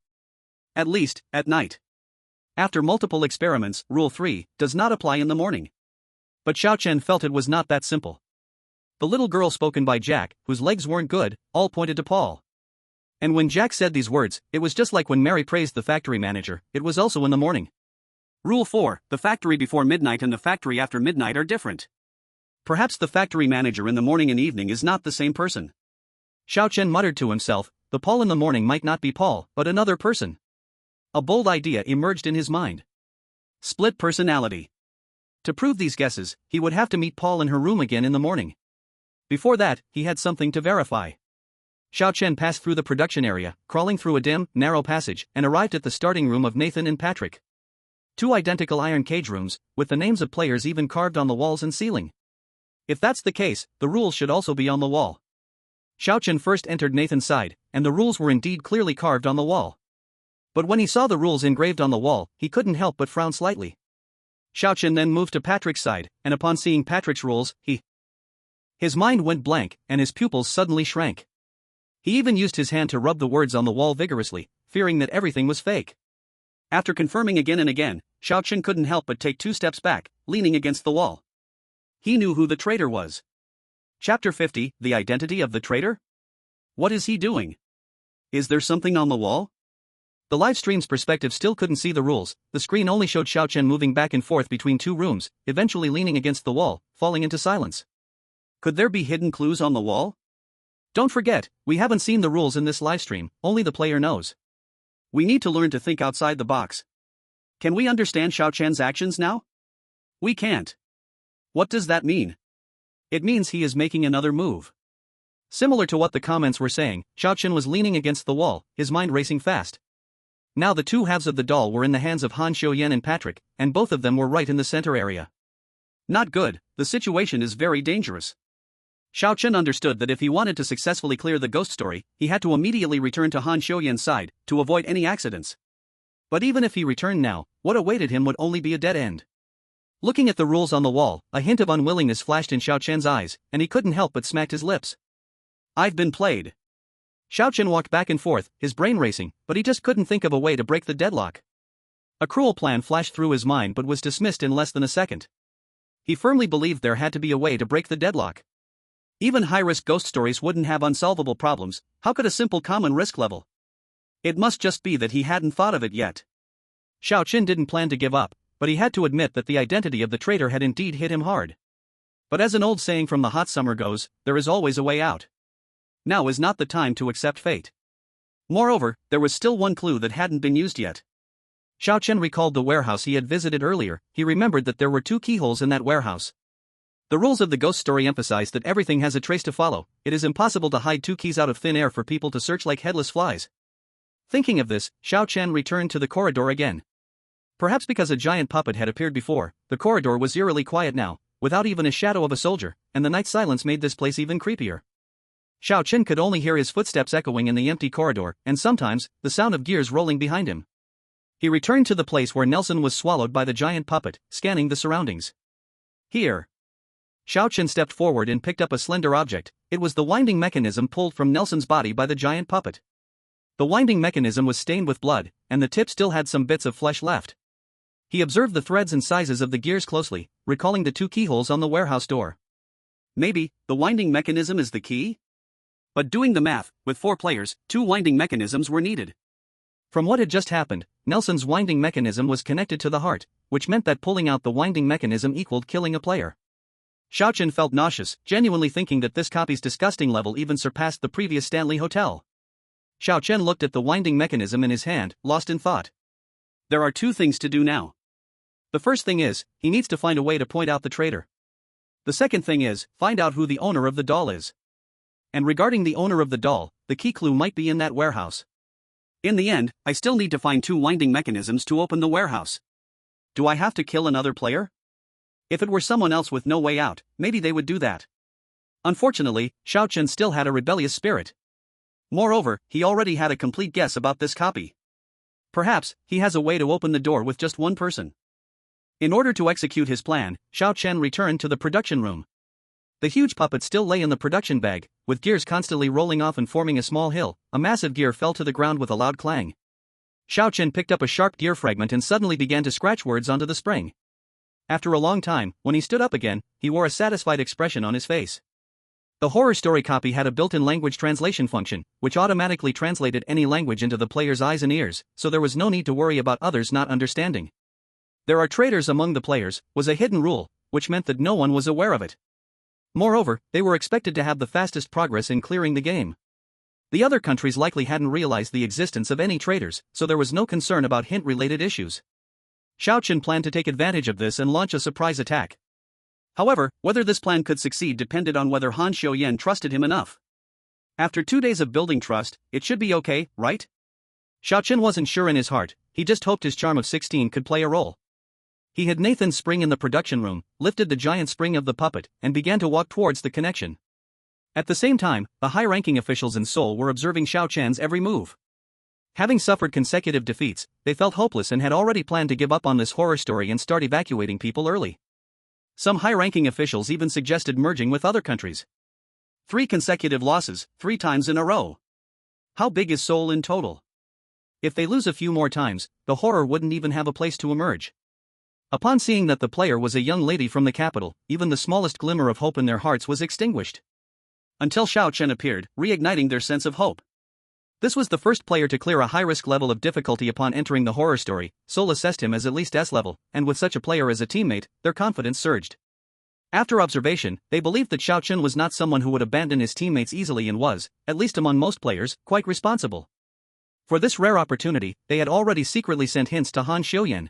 At least, at night. After multiple experiments, Rule 3 does not apply in the morning. But Xiao Chen felt it was not that simple. The little girl spoken by Jack, whose legs weren't good, all pointed to Paul. And when Jack said these words, it was just like when Mary praised the factory manager, it was also in the morning. Rule 4, the factory before midnight and the factory after midnight are different. Perhaps the factory manager in the morning and evening is not the same person. Xiao Chen muttered to himself, the Paul in the morning might not be Paul, but another person. A bold idea emerged in his mind. Split personality. To prove these guesses, he would have to meet Paul in her room again in the morning. Before that, he had something to verify. Xiao Chen passed through the production area, crawling through a dim, narrow passage, and arrived at the starting room of Nathan and Patrick. Two identical iron cage rooms, with the names of players even carved on the walls and ceiling. If that's the case, the rules should also be on the wall. Xiao Chen first entered Nathan's side, and the rules were indeed clearly carved on the wall. But when he saw the rules engraved on the wall, he couldn't help but frown slightly. Xiao Chen then moved to Patrick's side, and upon seeing Patrick's rules, his mind went blank, and his pupils suddenly shrank. He even used his hand to rub the words on the wall vigorously, fearing that everything was fake. After confirming again and again, Xiao Chen couldn't help but take 2 steps back, leaning against the wall. He knew who the traitor was. Chapter 50, The Identity of the Traitor? What is he doing? Is there something on the wall? The live stream's perspective still couldn't see the rules, the screen only showed Xiao Chen moving back and forth between 2 rooms, eventually leaning against the wall, falling into silence. Could there be hidden clues on the wall? Don't forget, we haven't seen the rules in this livestream, only the player knows. We need to learn to think outside the box. Can we understand Xiao Chen's actions now? We can't. What does that mean? It means he is making another move. Similar to what the comments were saying, Xiao Chen was leaning against the wall, his mind racing fast. Now the 2 halves of the doll were in the hands of Han Xiuyan and Patrick, and both of them were right in the center area. Not good, the situation is very dangerous. Xiao Chen understood that if he wanted to successfully clear the ghost story, he had to immediately return to Han Xiuyan's side, to avoid any accidents. But even if he returned now, what awaited him would only be a dead end. Looking at the rules on the wall, a hint of unwillingness flashed in Xiao Chen's eyes, and he couldn't help but smacked his lips. I've been played. Xiao Chen walked back and forth, his brain racing, but he just couldn't think of a way to break the deadlock. A cruel plan flashed through his mind but was dismissed in less than a second. He firmly believed there had to be a way to break the deadlock. Even high-risk ghost stories wouldn't have unsolvable problems, how could a simple common risk level? It must just be that he hadn't thought of it yet. Xiao Chen didn't plan to give up, but he had to admit that the identity of the traitor had indeed hit him hard. But as an old saying from the hot summer goes, there is always a way out. Now is not the time to accept fate. Moreover, there was still one clue that hadn't been used yet. Xiao Chen recalled the warehouse he had visited earlier, he remembered that there were 2 keyholes in that warehouse. The rules of the ghost story emphasize that everything has a trace to follow, it is impossible to hide 2 keys out of thin air for people to search like headless flies. Thinking of this, Xiao Chen returned to the corridor again. Perhaps because a giant puppet had appeared before, the corridor was eerily quiet now, without even a shadow of a soldier, and the night silence made this place even creepier. Xiao Chen could only hear his footsteps echoing in the empty corridor, and sometimes, the sound of gears rolling behind him. He returned to the place where Nelson was swallowed by the giant puppet, scanning the surroundings. Here. Xiao Chen stepped forward and picked up a slender object, it was the winding mechanism pulled from Nelson's body by the giant puppet. The winding mechanism was stained with blood, and the tip still had some bits of flesh left. He observed the threads and sizes of the gears closely, recalling the 2 keyholes on the warehouse door. Maybe, the winding mechanism is the key? But doing the math, with 4 players, 2 winding mechanisms were needed. From what had just happened, Nelson's winding mechanism was connected to the heart, which meant that pulling out the winding mechanism equaled killing a player. Xiao Chen felt nauseous, genuinely thinking that this copy's disgusting level even surpassed the previous Stanley Hotel. Xiao Chen looked at the winding mechanism in his hand, lost in thought. There are 2 things to do now. The first thing is, he needs to find a way to point out the traitor. The second thing is, find out who the owner of the doll is. And regarding the owner of the doll, the key clue might be in that warehouse. In the end, I still need to find 2 winding mechanisms to open the warehouse. Do I have to kill another player? If it were someone else with no way out, maybe they would do that. Unfortunately, Xiao Chen still had a rebellious spirit. Moreover, he already had a complete guess about this copy. Perhaps, he has a way to open the door with just one person. In order to execute his plan, Xiao Chen returned to the production room. The huge puppet still lay in the production bag, with gears constantly rolling off and forming a small hill. A massive gear fell to the ground with a loud clang. Xiao Chen picked up a sharp gear fragment and suddenly began to scratch words onto the spring. After a long time, when he stood up again, he wore a satisfied expression on his face. The horror story copy had a built-in language translation function, which automatically translated any language into the player's eyes and ears, so there was no need to worry about others not understanding. There are traitors among the players, was a hidden rule, which meant that no one was aware of it. Moreover, they were expected to have the fastest progress in clearing the game. The other countries likely hadn't realized the existence of any traitors, so there was no concern about hint-related issues. Xiao Chen planned to take advantage of this and launch a surprise attack. However, whether this plan could succeed depended on whether Han Xiuyan trusted him enough. After 2 days of building trust, it should be okay, right? Xiao Chen wasn't sure in his heart, he just hoped his charm of 16 could play a role. He hid Nathan's spring in the production room, lifted the giant spring of the puppet, and began to walk towards the connection. At the same time, the high-ranking officials in Seoul were observing Xiao Chen's every move. Having suffered consecutive defeats, they felt hopeless and had already planned to give up on this horror story and start evacuating people early. Some high-ranking officials even suggested merging with other countries. 3 consecutive losses, 3 times in a row. How big is Seoul in total? If they lose a few more times, the horror wouldn't even have a place to emerge. Upon seeing that the player was a young lady from the capital, even the smallest glimmer of hope in their hearts was extinguished. Until Xiao Chen appeared, reigniting their sense of hope. This was the first player to clear a high-risk level of difficulty upon entering the horror story. Seoul assessed him as at least S-level, and with such a player as a teammate, their confidence surged. After observation, they believed that Xiao Chen was not someone who would abandon his teammates easily and was, at least among most players, quite responsible. For this rare opportunity, they had already secretly sent hints to Han Xiuyan.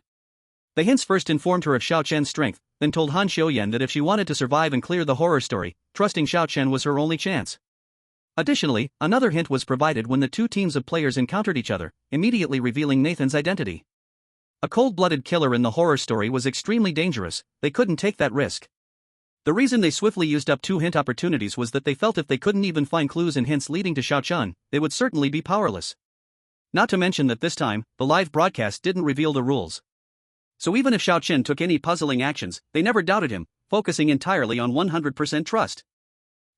The hints first informed her of Xiao Chen's strength, then told Han Xiuyan that if she wanted to survive and clear the horror story, trusting Xiao Chen was her only chance. Additionally, another hint was provided when the 2 teams of players encountered each other, immediately revealing Nathan's identity. A cold-blooded killer in the horror story was extremely dangerous, they couldn't take that risk. The reason they swiftly used up 2 hint opportunities was that they felt if they couldn't even find clues and hints leading to Xiao Chen, they would certainly be powerless. Not to mention that this time, the live broadcast didn't reveal the rules. So even if Xiao Chen took any puzzling actions, they never doubted him, focusing entirely on 100% trust.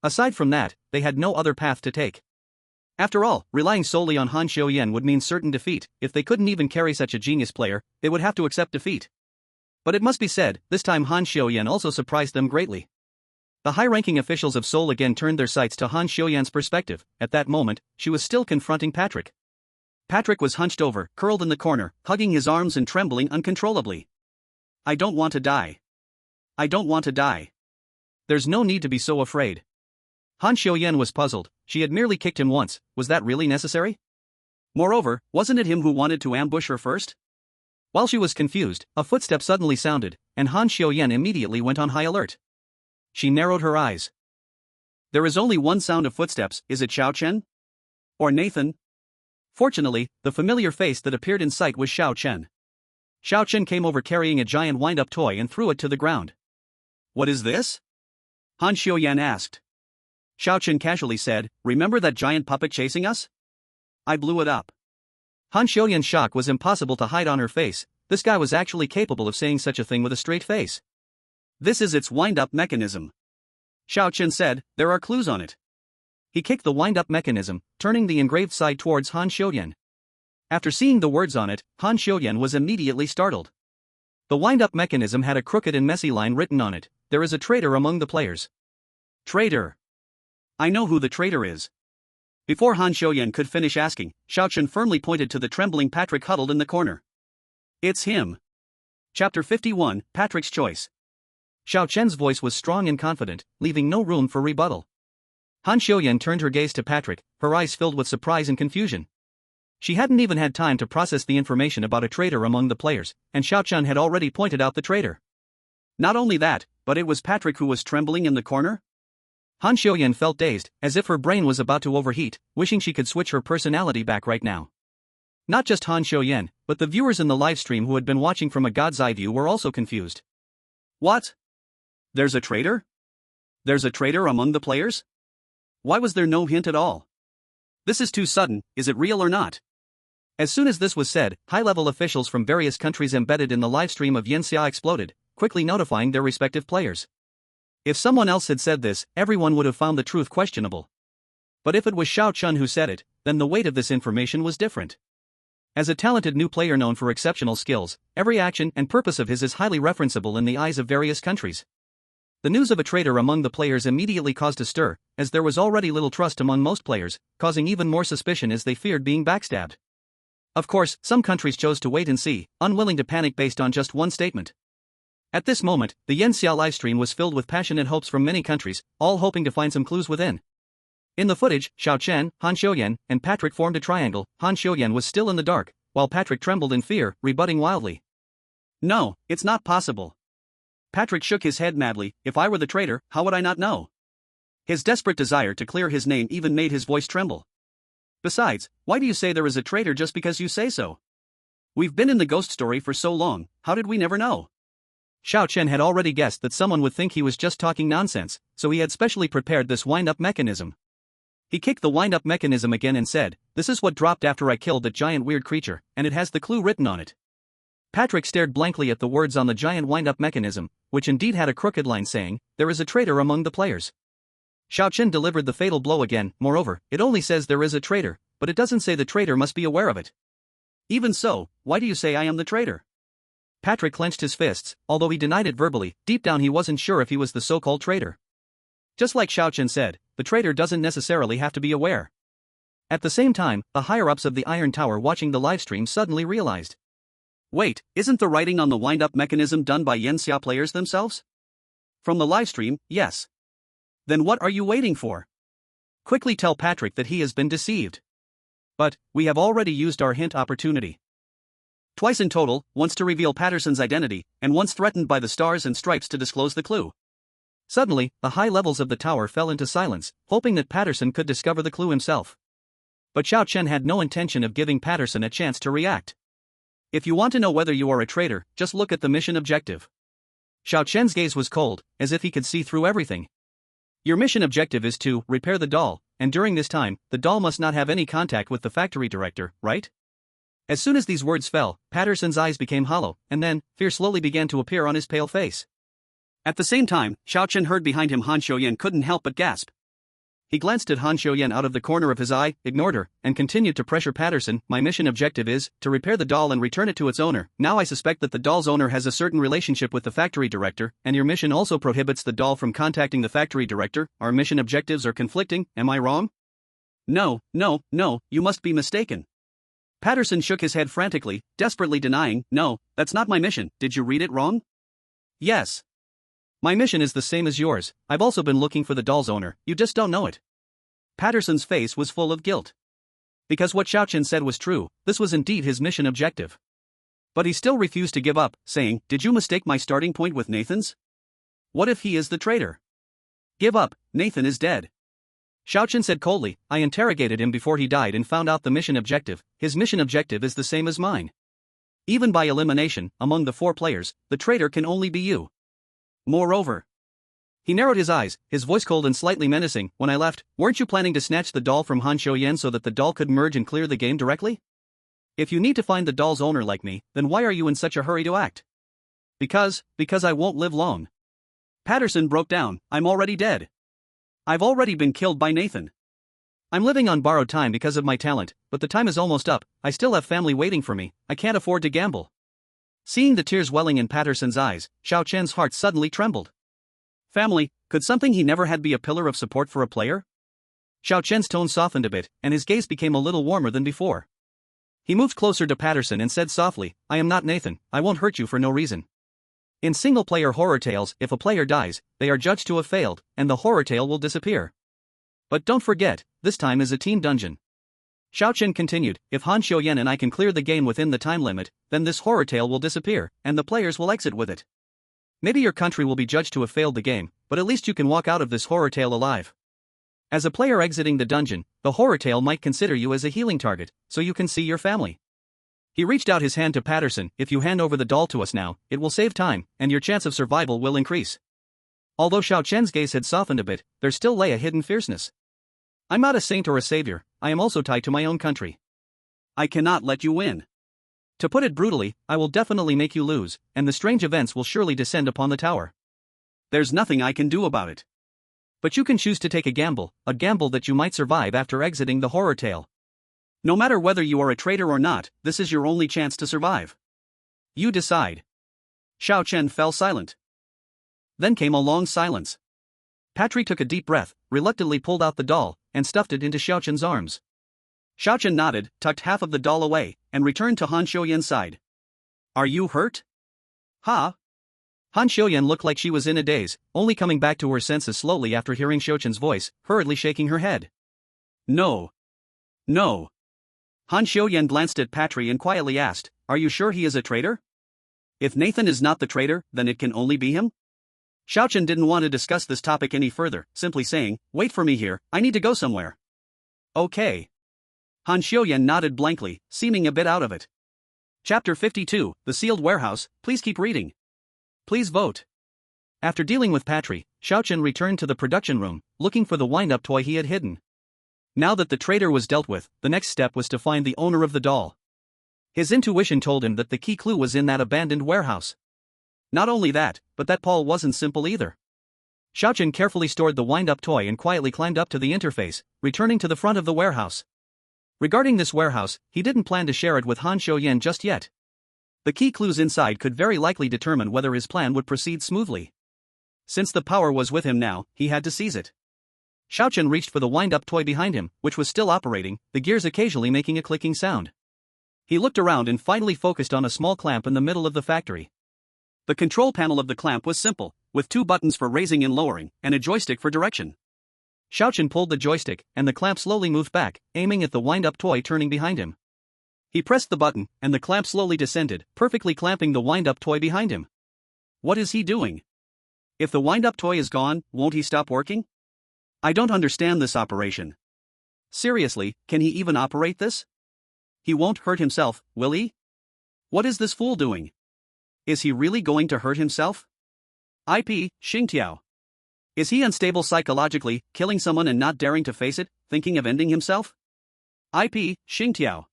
Aside from that, they had no other path to take. After all, relying solely on Han Xiuyan would mean certain defeat. If they couldn't even carry such a genius player, they would have to accept defeat. But it must be said, this time Han Xiuyan also surprised them greatly. The high-ranking officials of Seoul again turned their sights to Han Xiuyan's perspective. At that moment, she was still confronting Patrick. Patrick was hunched over, curled in the corner, hugging his arms and trembling uncontrollably. I don't want to die. I don't want to die. There's no need to be so afraid. Han Xiuyan was puzzled, she had merely kicked him once, was that really necessary? Moreover, wasn't it him who wanted to ambush her first? While she was confused, a footstep suddenly sounded, and Han Xiuyan immediately went on high alert. She narrowed her eyes. There is only one sound of footsteps, is it Xiao Chen? Or Nathan? Fortunately, the familiar face that appeared in sight was Xiao Chen. Xiao Chen came over carrying a giant wind-up toy and threw it to the ground. What is this? Han Xiuyan asked. Xiao Chen casually said, remember that giant puppet chasing us? I blew it up. Han Xiuyan's shock was impossible to hide on her face, this guy was actually capable of saying such a thing with a straight face. This is its wind-up mechanism. Xiao Chen said, there are clues on it. He kicked the wind-up mechanism, turning the engraved side towards Han Xiuyan. After seeing the words on it, Han Xiuyan was immediately startled. The wind-up mechanism had a crooked and messy line written on it, there is a traitor among the players. Traitor. I know who the traitor is. Before Han Xiuyan could finish asking, Xiao Chen firmly pointed to the trembling Patrick huddled in the corner. It's him. Chapter 51, Patrick's Choice. Xiao Chen's voice was strong and confident, leaving no room for rebuttal. Han Xiuyan turned her gaze to Patrick, her eyes filled with surprise and confusion. She hadn't even had time to process the information about a traitor among the players, and Xiao Chen had already pointed out the traitor. Not only that, but it was Patrick who was trembling in the corner? Han Xiuyan felt dazed, as if her brain was about to overheat, wishing she could switch her personality back right now. Not just Han Xiuyan, but the viewers in the livestream who had been watching from a god's eye view were also confused. What? There's a traitor? There's a traitor among the players? Why was there no hint at all? This is too sudden, is it real or not? As soon as this was said, high-level officials from various countries embedded in the livestream of Yanxia exploded, quickly notifying their respective players. If someone else had said this, everyone would have found the truth questionable. But if it was Xiao Chun who said it, then the weight of this information was different. As a talented new player known for exceptional skills, every action and purpose of his is highly referenceable in the eyes of various countries. The news of a traitor among the players immediately caused a stir, as there was already little trust among most players, causing even more suspicion as they feared being backstabbed. Of course, some countries chose to wait and see, unwilling to panic based on just one statement. At this moment, the Yanxia livestream was filled with passionate hopes from many countries, all hoping to find some clues within. In the footage, Xiao Chen, Han Xiuyan, and Patrick formed a triangle. Han Xiuyan was still in the dark, while Patrick trembled in fear, rebutting wildly. No, it's not possible. Patrick shook his head madly. If I were the traitor, how would I not know? His desperate desire to clear his name even made his voice tremble. Besides, why do you say there is a traitor just because you say so? We've been in the ghost story for so long, how did we never know? Xiao Chen had already guessed that someone would think he was just talking nonsense, so he had specially prepared this wind-up mechanism. He kicked the wind-up mechanism again and said, "This is what dropped after I killed that giant weird creature, and it has the clue written on it." Patrick stared blankly at the words on the giant wind-up mechanism, which indeed had a crooked line saying, "There is a traitor among the players." Xiao Chen delivered the fatal blow again. Moreover, it only says there is a traitor, but it doesn't say the traitor must be aware of it. Even so, why do you say I am the traitor? Patrick clenched his fists, although he denied it verbally. Deep down he wasn't sure if he was the so-called traitor. Just like Xiao Chen said, the traitor doesn't necessarily have to be aware. At the same time, the higher-ups of the Iron Tower watching the livestream suddenly realized. Wait, isn't the writing on the wind-up mechanism done by Yanxia players themselves? From the livestream, yes. Then what are you waiting for? Quickly tell Patrick that he has been deceived. But, we have already used our hint opportunity. Twice in total, once to reveal Patterson's identity, and once threatened by the stars and stripes to disclose the clue. Suddenly, the high levels of the tower fell into silence, hoping that Patterson could discover the clue himself. But Xiao Chen had no intention of giving Patterson a chance to react. If you want to know whether you are a traitor, just look at the mission objective. Xiao Chen's gaze was cold, as if he could see through everything. Your mission objective is to repair the doll, and during this time, the doll must not have any contact with the factory director, right? As soon as these words fell, Patterson's eyes became hollow, and then, fear slowly began to appear on his pale face. At the same time, Xiao Chen heard behind him Han Xiuyan couldn't help but gasp. He glanced at Han Xiuyan out of the corner of his eye, ignored her, and continued to pressure Patterson. My mission objective is to repair the doll and return it to its owner. Now I suspect that the doll's owner has a certain relationship with the factory director, and your mission also prohibits the doll from contacting the factory director. Our mission objectives are conflicting, am I wrong? No, you must be mistaken. Patterson shook his head frantically, desperately denying, no, that's not my mission. Did you read it wrong? Yes. My mission is the same as yours. I've also been looking for the doll's owner, you just don't know it. Patterson's face was full of guilt. Because what Xiao Chen said was true, this was indeed his mission objective. But he still refused to give up, saying, did you mistake my starting point with Nathan's? What if he is the traitor? Give up, Nathan is dead. Xiao Chen said coldly, I interrogated him before he died and found out the mission objective. His mission objective is the same as mine. Even by elimination, among the 4 players, the traitor can only be you. Moreover. He narrowed his eyes, his voice cold and slightly menacing. When I left, weren't you planning to snatch the doll from Han Xiuyan so that the doll could merge and clear the game directly? If you need to find the doll's owner like me, then why are you in such a hurry to act? Because I won't live long. Patterson broke down, I'm already dead. I've already been killed by Nathan. I'm living on borrowed time because of my talent, but the time is almost up. I still have family waiting for me. I can't afford to gamble. Seeing the tears welling in Patterson's eyes, Xiao Chen's heart suddenly trembled. Family, could something he never had be a pillar of support for a player? Xiao Chen's tone softened a bit, and his gaze became a little warmer than before. He moved closer to Patterson and said softly, I am not Nathan, I won't hurt you for no reason. In single-player horror tales, if a player dies, they are judged to have failed, and the horror tale will disappear. But don't forget, this time is a team dungeon. Xiao Chen continued, if Han Xiuyan and I can clear the game within the time limit, then this horror tale will disappear, and the players will exit with it. Maybe your country will be judged to have failed the game, but at least you can walk out of this horror tale alive. As a player exiting the dungeon, the horror tale might consider you as a healing target, so you can see your family. He reached out his hand to Patterson. If you hand over the doll to us now, it will save time, and your chance of survival will increase. Although Xiao Chen's gaze had softened a bit, there still lay a hidden fierceness. I'm not a saint or a savior, I am also tied to my own country. I cannot let you win. To put it brutally, I will definitely make you lose, and the strange events will surely descend upon the tower. There's nothing I can do about it. But you can choose to take a gamble that you might survive after exiting the horror tale. No matter whether you are a traitor or not, this is your only chance to survive. You decide. Xiao Chen fell silent. Then came a long silence. Patry took a deep breath, reluctantly pulled out the doll, and stuffed it into Xiao Chen's arms. Xiao Chen nodded, tucked half of the doll away, and returned to Han Xiuyan's side. Are you hurt? Ha? Han Xiuyan looked like she was in a daze, only coming back to her senses slowly after hearing Xiao Chen's voice, hurriedly shaking her head. No. No. Han Xiuyan glanced at Patry and quietly asked, Are you sure he is a traitor? If Nathan is not the traitor, then it can only be him? Xiao Chen didn't want to discuss this topic any further, simply saying, Wait for me here, I need to go somewhere. Okay. Han Xiuyan nodded blankly, seeming a bit out of it. Chapter 52, The Sealed Warehouse. Please keep reading. Please vote. After dealing with Patry, Xiao Chen returned to the production room, looking for the wind-up toy he had hidden. Now that the traitor was dealt with, the next step was to find the owner of the doll. His intuition told him that the key clue was in that abandoned warehouse. Not only that, but that Paul wasn't simple either. Xiao Chen carefully stored the wind-up toy and quietly climbed up to the interface, returning to the front of the warehouse. Regarding this warehouse, he didn't plan to share it with Han Xiuyan just yet. The key clues inside could very likely determine whether his plan would proceed smoothly. Since the power was with him now, he had to seize it. Xiao Chen reached for the wind-up toy behind him, which was still operating, the gears occasionally making a clicking sound. He looked around and finally focused on a small clamp in the middle of the factory. The control panel of the clamp was simple, with 2 buttons for raising and lowering, and a joystick for direction. Xiao Chen pulled the joystick, and the clamp slowly moved back, aiming at the wind-up toy turning behind him. He pressed the button, and the clamp slowly descended, perfectly clamping the wind-up toy behind him. What is he doing? If the wind-up toy is gone, won't he stop working? I don't understand this operation. Seriously, can he even operate this? He won't hurt himself, will he? What is this fool doing? Is he really going to hurt himself? IP, Xingtiao. Is he unstable psychologically, killing someone and not daring to face it, thinking of ending himself? IP, Xingtiao.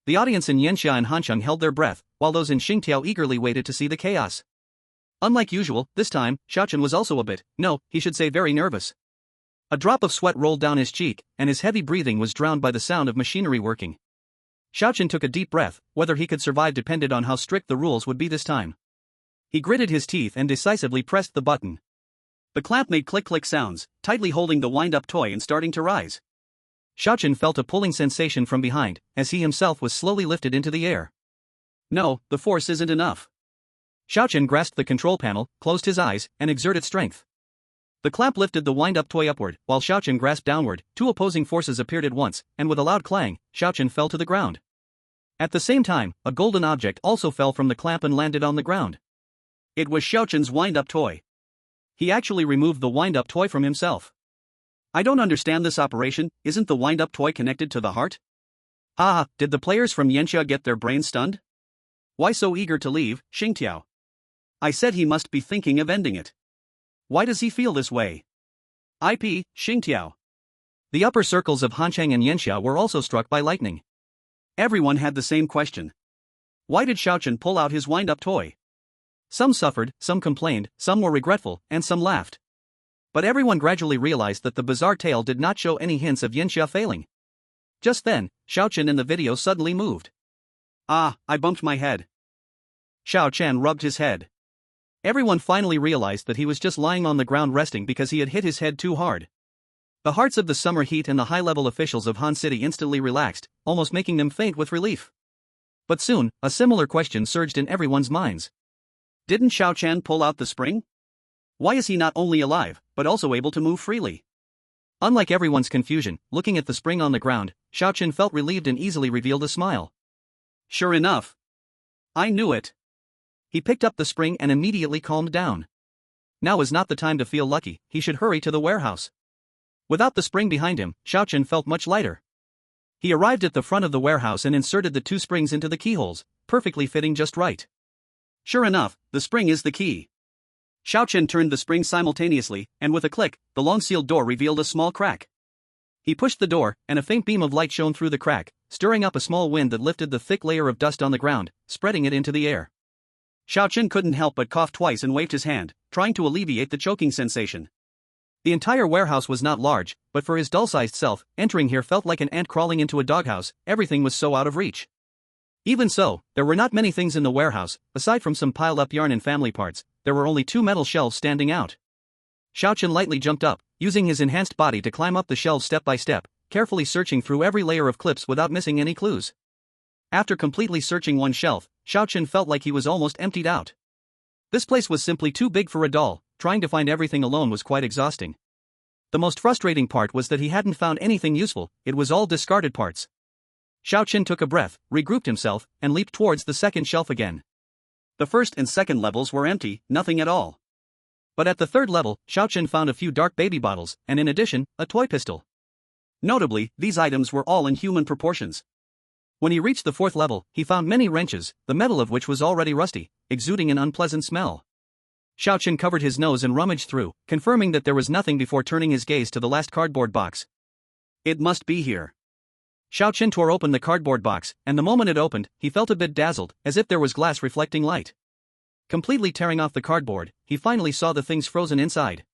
The audience in Yanxia and Hansheng held their breath, while those in Xingtiao eagerly waited to see the chaos. Unlike usual, this time, Xiao Chen was also a bit, he should say very nervous. A drop of sweat rolled down his cheek, and his heavy breathing was drowned by the sound of machinery working. Xiao Chen took a deep breath. Whether he could survive depended on how strict the rules would be this time. He gritted his teeth and decisively pressed the button. The clamp made click-click sounds, tightly holding the wind-up toy and starting to rise. Xiao Chen felt a pulling sensation from behind, as he himself was slowly lifted into the air. No, the force isn't enough. Xiao Chen grasped the control panel, closed his eyes, and exerted strength. The clamp lifted the wind-up toy upward, while Xiao Chen grasped downward. 2 opposing forces appeared at once, and with a loud clang, Xiao Chen fell to the ground. At the same time, a golden object also fell from the clamp and landed on the ground. It was Xiao Chen's wind-up toy. He actually removed the wind-up toy from himself. I don't understand this operation. Isn't the wind-up toy connected to the heart? Ah, did the players from Yanxia get their brains stunned? Why so eager to leave, Xingtiao? I said he must be thinking of ending it. Why does he feel this way? IP, Xingtiao. The upper circles of Hansheng and Yanxia were also struck by lightning. Everyone had the same question. Why did Xiao Chen pull out his wind-up toy? Some suffered, some complained, some were regretful, and some laughed. But everyone gradually realized that the bizarre tale did not show any hints of Yanxia failing. Just then, Xiao Chen in the video suddenly moved. Ah, I bumped my head. Xiao Chen rubbed his head. Everyone finally realized that he was just lying on the ground resting because he had hit his head too hard. The hearts of the summer heat and the high-level officials of Han City instantly relaxed, almost making them faint with relief. But soon, a similar question surged in everyone's minds. Didn't Xiao Chen pull out the spring? Why is he not only alive, but also able to move freely? Unlike everyone's confusion, looking at the spring on the ground, Xiao Chen felt relieved and easily revealed a smile. Sure enough. I knew it. He picked up the spring and immediately calmed down. Now is not the time to feel lucky, he should hurry to the warehouse. Without the spring behind him, Xiaochen felt much lighter. He arrived at the front of the warehouse and inserted the 2 springs into the keyholes, perfectly fitting just right. Sure enough, the spring is the key. Xiaochen turned the springs simultaneously, and with a click, the long-sealed door revealed a small crack. He pushed the door, and a faint beam of light shone through the crack, stirring up a small wind that lifted the thick layer of dust on the ground, spreading it into the air. Xiaochen couldn't help but cough twice and waved his hand, trying to alleviate the choking sensation. The entire warehouse was not large, but for his dull-sized self, entering here felt like an ant crawling into a doghouse. Everything was so out of reach. Even so, there were not many things in the warehouse. Aside from some piled-up yarn and family parts, there were only 2 metal shelves standing out. Xiaochen lightly jumped up, using his enhanced body to climb up the shelves step by step, carefully searching through every layer of clips without missing any clues. After completely searching one shelf, Xiaochen felt like he was almost emptied out. This place was simply too big for a doll. Trying to find everything alone was quite exhausting. The most frustrating part was that he hadn't found anything useful. It was all discarded parts. Xiaochen took a breath, regrouped himself, and leaped towards the second shelf again. The first and second levels were empty, nothing at all. But at the third level, Xiaochen found a few dark baby bottles, and in addition, a toy pistol. Notably, these items were all in human proportions. When he reached the fourth level, he found many wrenches, the metal of which was already rusty, exuding an unpleasant smell. Xiaochen covered his nose and rummaged through, confirming that there was nothing before turning his gaze to the last cardboard box. It must be here. Xiaochen tore open the cardboard box, and the moment it opened, he felt a bit dazzled, as if there was glass reflecting light. Completely tearing off the cardboard, he finally saw the things frozen inside.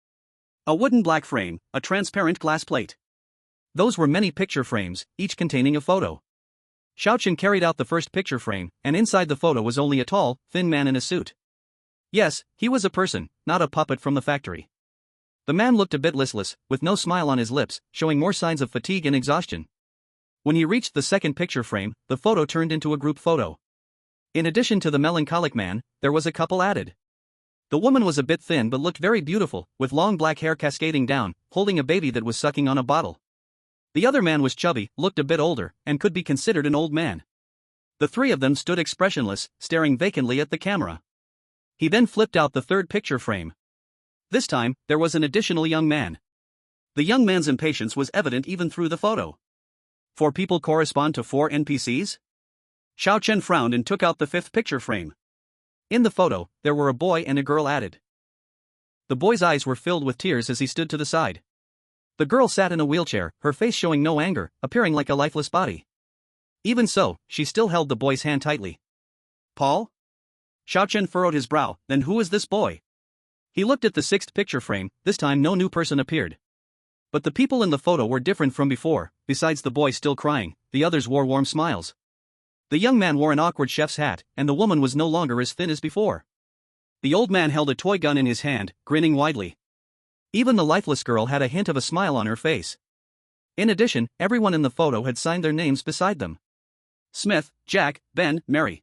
A wooden black frame, a transparent glass plate. Those were many picture frames, each containing a photo. Xiaochen carried out the first picture frame, and inside the photo was only a tall, thin man in a suit. Yes, he was a person, not a puppet from the factory. The man looked a bit listless, with no smile on his lips, showing more signs of fatigue and exhaustion. When he reached the second picture frame, the photo turned into a group photo. In addition to the melancholic man, there was a couple added. The woman was a bit thin but looked very beautiful, with long black hair cascading down, holding a baby that was sucking on a bottle. The other man was chubby, looked a bit older, and could be considered an old man. The 3 of them stood expressionless, staring vacantly at the camera. He then flipped out the third picture frame. This time, there was an additional young man. The young man's impatience was evident even through the photo. 4 people correspond to 4 NPCs? Xiaochen frowned and took out the 5th picture frame. In the photo, there were a boy and a girl added. The boy's eyes were filled with tears as he stood to the side. The girl sat in a wheelchair, her face showing no anger, appearing like a lifeless body. Even so, she still held the boy's hand tightly. Paul? Xiaochen furrowed his brow. Then who is this boy? He looked at the 6th picture frame. This time no new person appeared. But the people in the photo were different from before. Besides the boy still crying, the others wore warm smiles. The young man wore an awkward chef's hat, and the woman was no longer as thin as before. The old man held a toy gun in his hand, grinning widely. Even the lifeless girl had a hint of a smile on her face. In addition, everyone in the photo had signed their names beside them. Smith, Jack, Ben, Mary.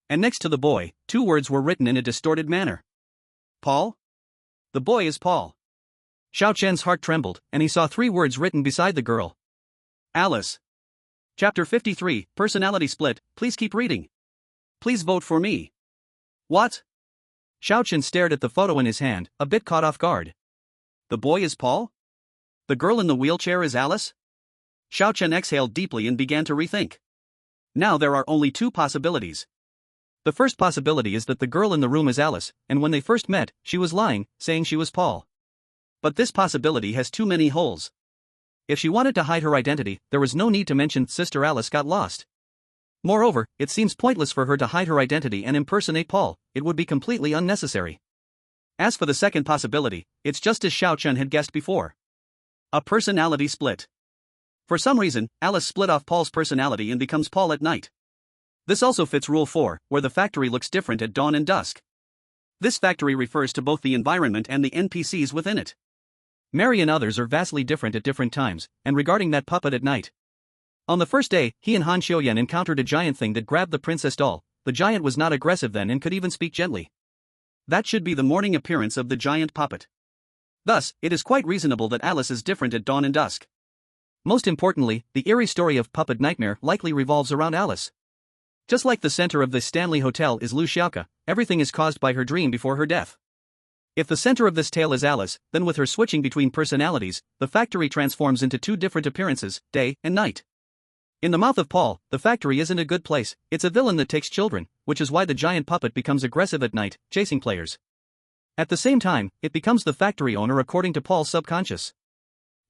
And next to the boy, 2 words were written in a distorted manner. Paul? The boy is Paul. Xiaochen's heart trembled, and he saw 3 words written beside the girl. Alice. Chapter 53, Personality Split. Please keep reading. Please vote for me. What? Xiaochen stared at the photo in his hand, a bit caught off guard. The boy is Paul? The girl in the wheelchair is Alice? Xiaochen exhaled deeply and began to rethink. Now there are only 2 possibilities. The first possibility is that the girl in the room is Alice, and when they first met, she was lying, saying she was Paul. But this possibility has too many holes. If she wanted to hide her identity, there was no need to mention Sister Alice got lost. Moreover, it seems pointless for her to hide her identity and impersonate Paul. It would be completely unnecessary. As for the second possibility, it's just as Xiaochen had guessed before. A personality split. For some reason, Alice split off Paul's personality and becomes Paul at night. This also fits Rule 4, where the factory looks different at dawn and dusk. This factory refers to both the environment and the NPCs within it. Mary and others are vastly different at different times, and regarding that puppet at night. On the first day, he and Han Xiuyan encountered a giant thing that grabbed the princess doll. The giant was not aggressive then and could even speak gently. That should be the morning appearance of the giant puppet. Thus, it is quite reasonable that Alice is different at dawn and dusk. Most importantly, the eerie story of Puppet Nightmare likely revolves around Alice. Just like the center of the Stanley Hotel is Lu Xiaoka, everything is caused by her dream before her death. If the center of this tale is Alice, then with her switching between personalities, the factory transforms into two different appearances, day and night. In the mouth of Paul, the factory isn't a good place, it's a villain that takes children, which is why the giant puppet becomes aggressive at night, chasing players. At the same time, it becomes the factory owner according to Paul's subconscious.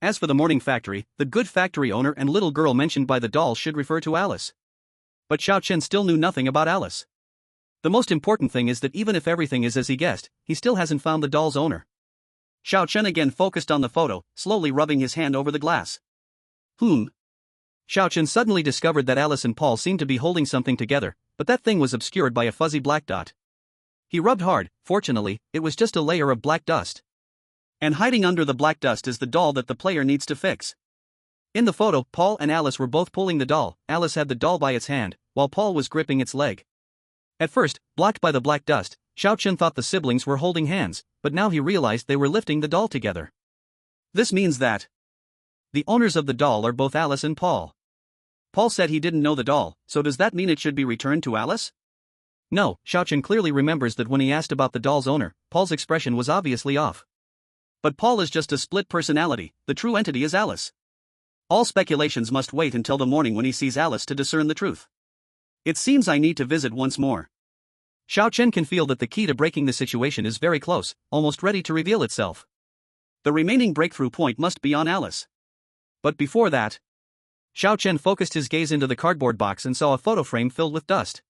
As for the morning factory, the good factory owner and little girl mentioned by the doll should refer to Alice. But Xiao Chen still knew nothing about Alice. The most important thing is that even if everything is as he guessed, he still hasn't found the doll's owner. Xiao Chen again focused on the photo, slowly rubbing his hand over the glass. Xiao Chen suddenly discovered that Alice and Paul seemed to be holding something together, but that thing was obscured by a fuzzy black dot. He rubbed hard, fortunately, it was just a layer of black dust. And hiding under the black dust is the doll that the player needs to fix. In the photo, Paul and Alice were both pulling the doll. Alice had the doll by its hand, while Paul was gripping its leg. At first, blocked by the black dust, Xiao Chen thought the siblings were holding hands, but now he realized they were lifting the doll together. This means that the owners of the doll are both Alice and Paul. Paul said he didn't know the doll, so does that mean it should be returned to Alice? No, Xiao Chen clearly remembers that when he asked about the doll's owner, Paul's expression was obviously off. But Paul is just a split personality, the true entity is Alice. All speculations must wait until the morning when he sees Alice to discern the truth. It seems I need to visit once more. Xiao Chen can feel that the key to breaking the situation is very close, almost ready to reveal itself. The remaining breakthrough point must be on Alice. But before that, Xiao Chen focused his gaze into the cardboard box and saw a photo frame filled with dust.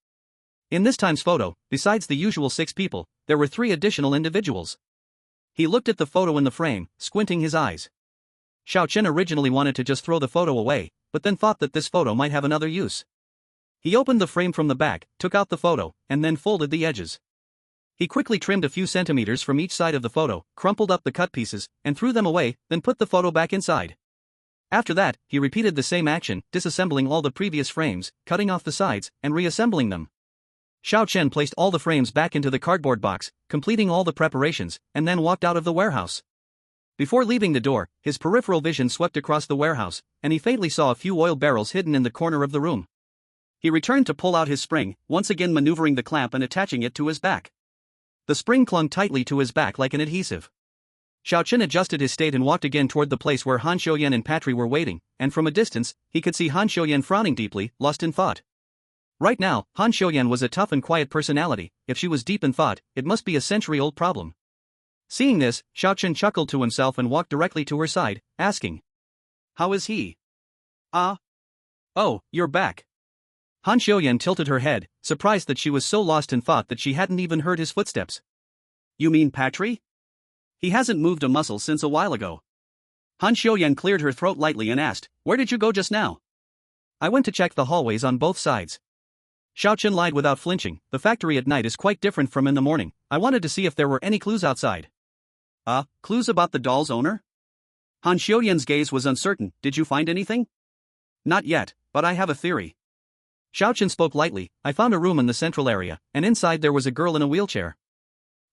In this time's photo, besides the usual 6 people, there were 3 additional individuals. He looked at the photo in the frame, squinting his eyes. Xiao Chen originally wanted to just throw the photo away, but then thought that this photo might have another use. He opened the frame from the back, took out the photo, and then folded the edges. He quickly trimmed a few centimeters from each side of the photo, crumpled up the cut pieces, and threw them away, then put the photo back inside. After that, he repeated the same action, disassembling all the previous frames, cutting off the sides, and reassembling them. Xiao Chen placed all the frames back into the cardboard box, completing all the preparations, and then walked out of the warehouse. Before leaving the door, his peripheral vision swept across the warehouse, and he faintly saw a few oil barrels hidden in the corner of the room. He returned to pull out his spring, once again maneuvering the clamp and attaching it to his back. The spring clung tightly to his back like an adhesive. Xiao Chen adjusted his state and walked again toward the place where Han Xiuyan and Patry were waiting, and from a distance, he could see Han Xiuyan frowning deeply, lost in thought. Right now, Han Xiuyan was a tough and quiet personality. If she was deep in thought, it must be a century-old problem. Seeing this, Xiao Chen chuckled to himself and walked directly to her side, asking, "How is he?" Oh, you're back." Han Xiuyan tilted her head, surprised that she was so lost in thought that she hadn't even heard his footsteps. "You mean Patry? He hasn't moved a muscle since a while ago." Han Xiuyan cleared her throat lightly and asked, "Where did you go just now?" "I went to check the hallways on both sides." Xiao Chen lied without flinching. "The factory at night is quite different from in the morning. I wanted to see if there were any clues outside." Clues about the doll's owner?" Han Xiuyan's gaze was uncertain. "Did you find anything?" "Not yet, but I have a theory." Xiao Chen spoke lightly. "I found a room in the central area, and inside there was a girl in a wheelchair."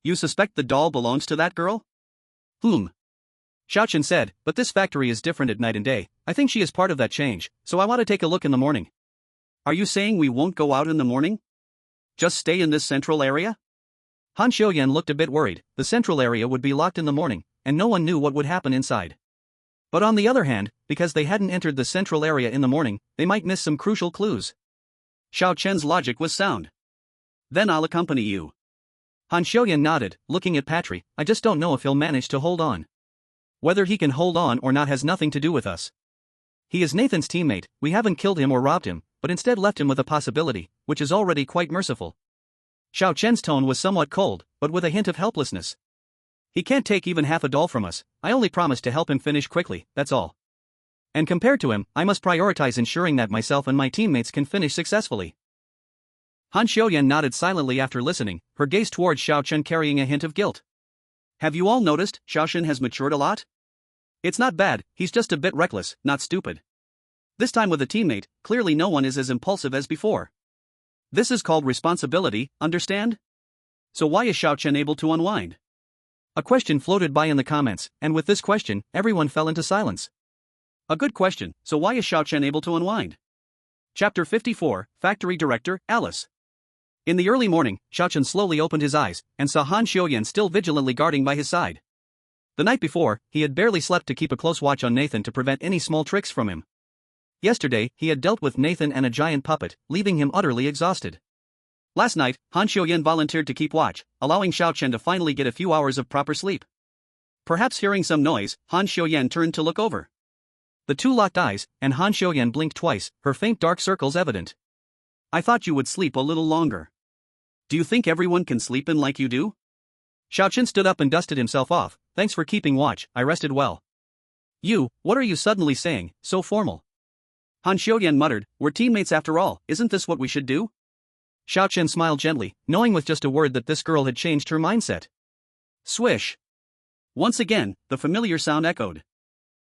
"You suspect the doll belongs to that girl?" Xiao Chen said, "But this factory is different at night and day. I think she is part of that change, so I want to take a look in the morning." "Are you saying we won't go out in the morning? Just stay in this central area?" Han Xiuyan looked a bit worried. The central area would be locked in the morning, and no one knew what would happen inside. But on the other hand, because they hadn't entered the central area in the morning, they might miss some crucial clues. Xiao Chen's logic was sound. "Then I'll accompany you." Han Xiuyan nodded, looking at Patry. "I just don't know if he'll manage to hold on." "Whether he can hold on or not has nothing to do with us. He is Nathan's teammate. We haven't killed him or robbed him, but instead left him with a possibility, which is already quite merciful." Xiao Chen's tone was somewhat cold, but with a hint of helplessness. "He can't take even half a doll from us. I only promised to help him finish quickly, that's all. And compared to him, I must prioritize ensuring that myself and my teammates can finish successfully." Han Xiuyan nodded silently after listening, her gaze towards Xiao Chen carrying a hint of guilt. "Have you all noticed, Xiao Chen has matured a lot? It's not bad, he's just a bit reckless, not stupid. This time with a teammate, clearly no one is as impulsive as before. This is called responsibility, understand? So why is Xiao Chen able to unwind?" A question floated by in the comments, and with this question, everyone fell into silence. A good question, so why is Xiao Chen able to unwind? Chapter 54, Factory Director, Alice. In the early morning, Xiaochen slowly opened his eyes and saw Han Xiuyan still vigilantly guarding by his side. The night before, he had barely slept to keep a close watch on Nathan to prevent any small tricks from him. Yesterday, he had dealt with Nathan and a giant puppet, leaving him utterly exhausted. Last night, Han Xiuyan volunteered to keep watch, allowing Xiaochen to finally get a few hours of proper sleep. Perhaps hearing some noise, Han Xiuyan turned to look over. The two locked eyes, and Han Xiuyan blinked twice, her faint dark circles evident. "I thought you would sleep a little longer. Do you think everyone can sleep in like you do?" Xiaochen stood up and dusted himself off. "Thanks for keeping watch, I rested well." What are you suddenly saying, so formal?" Han Xiuyan muttered, "We're teammates after all, isn't this what we should do?" Xiaochen smiled gently, knowing with just a word that this girl had changed her mindset. Swish! Once again, the familiar sound echoed.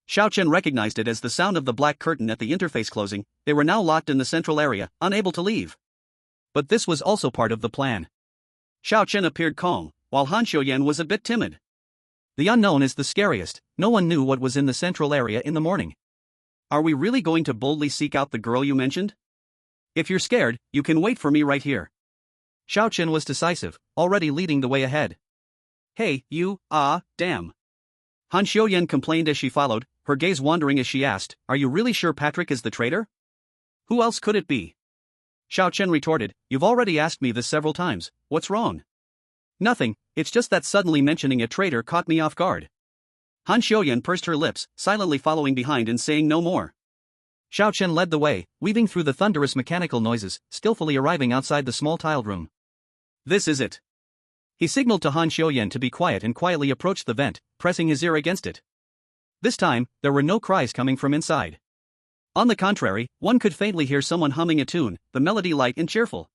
Xiaochen recognized it as the sound of the black curtain at the interface closing. They were now locked in the central area, unable to leave. But this was also part of the plan. Xiaochen appeared calm, while Han Xiuyan was a bit timid. The unknown is the scariest. No one knew what was in the central area in the morning. "Are we really going to boldly seek out the girl you mentioned? If you're scared, you can wait for me right here." Xiaochen was decisive, already leading the way ahead. "Hey, damn." Han Xiuyan complained as she followed, her gaze wandering as she asked, "Are you really sure Patrick is the traitor? Who else could it be?" Xiaochen retorted, "You've already asked me this several times, what's wrong?" "Nothing, it's just that suddenly mentioning a traitor caught me off guard." Han Xiuyan pursed her lips, silently following behind and saying no more. Xiaochen led the way, weaving through the thunderous mechanical noises, skillfully arriving outside the small tiled room. "This is it." He signaled to Han Xiuyan to be quiet and quietly approached the vent, pressing his ear against it. This time, there were no cries coming from inside. On the contrary, one could faintly hear someone humming a tune, the melody light and cheerful.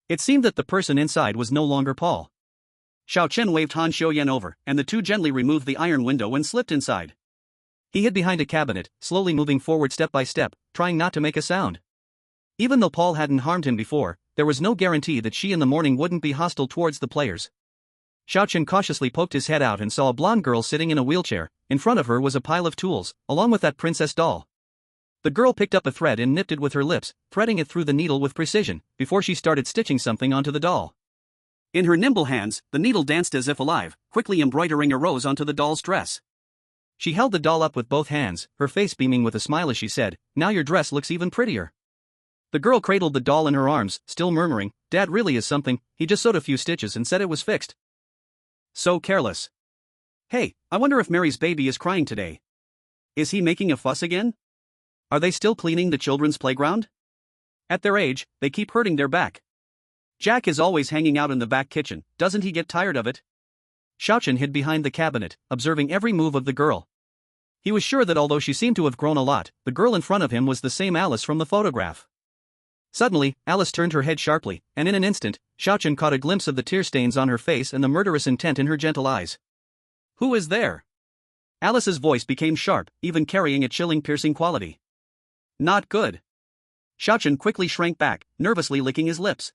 It seemed that the person inside was no longer Paul. Xiaochen waved Han Xiuyan over, and the two gently removed the iron window and slipped inside. He hid behind a cabinet, slowly moving forward step by step, trying not to make a sound. Even though Paul hadn't harmed him before, there was no guarantee that she in the morning wouldn't be hostile towards the players. Xiaochen cautiously poked his head out and saw a blonde girl sitting in a wheelchair. In front of her was a pile of tools, along with that princess doll. The girl picked up a thread and nipped it with her lips, threading it through the needle with precision, before she started stitching something onto the doll. In her nimble hands, the needle danced as if alive, quickly embroidering a rose onto the doll's dress. She held the doll up with both hands, her face beaming with a smile as she said, "Now your dress looks even prettier." The girl cradled the doll in her arms, still murmuring, "Dad really is something, he just sewed a few stitches and said it was fixed. So careless. Hey, I wonder if Mary's baby is crying today. Is he making a fuss again? Are they still cleaning the children's playground? At their age, they keep hurting their back. Jack is always hanging out in the back kitchen, doesn't he get tired of it?" Xiaochen hid behind the cabinet, observing every move of the girl. He was sure that although she seemed to have grown a lot, the girl in front of him was the same Alice from the photograph. Suddenly, Alice turned her head sharply, and in an instant, Xiaochen caught a glimpse of the tear stains on her face and the murderous intent in her gentle eyes. "Who is there?" Alice's voice became sharp, even carrying a chilling, piercing quality. "Not good." Xiaochen quickly shrank back, nervously licking his lips.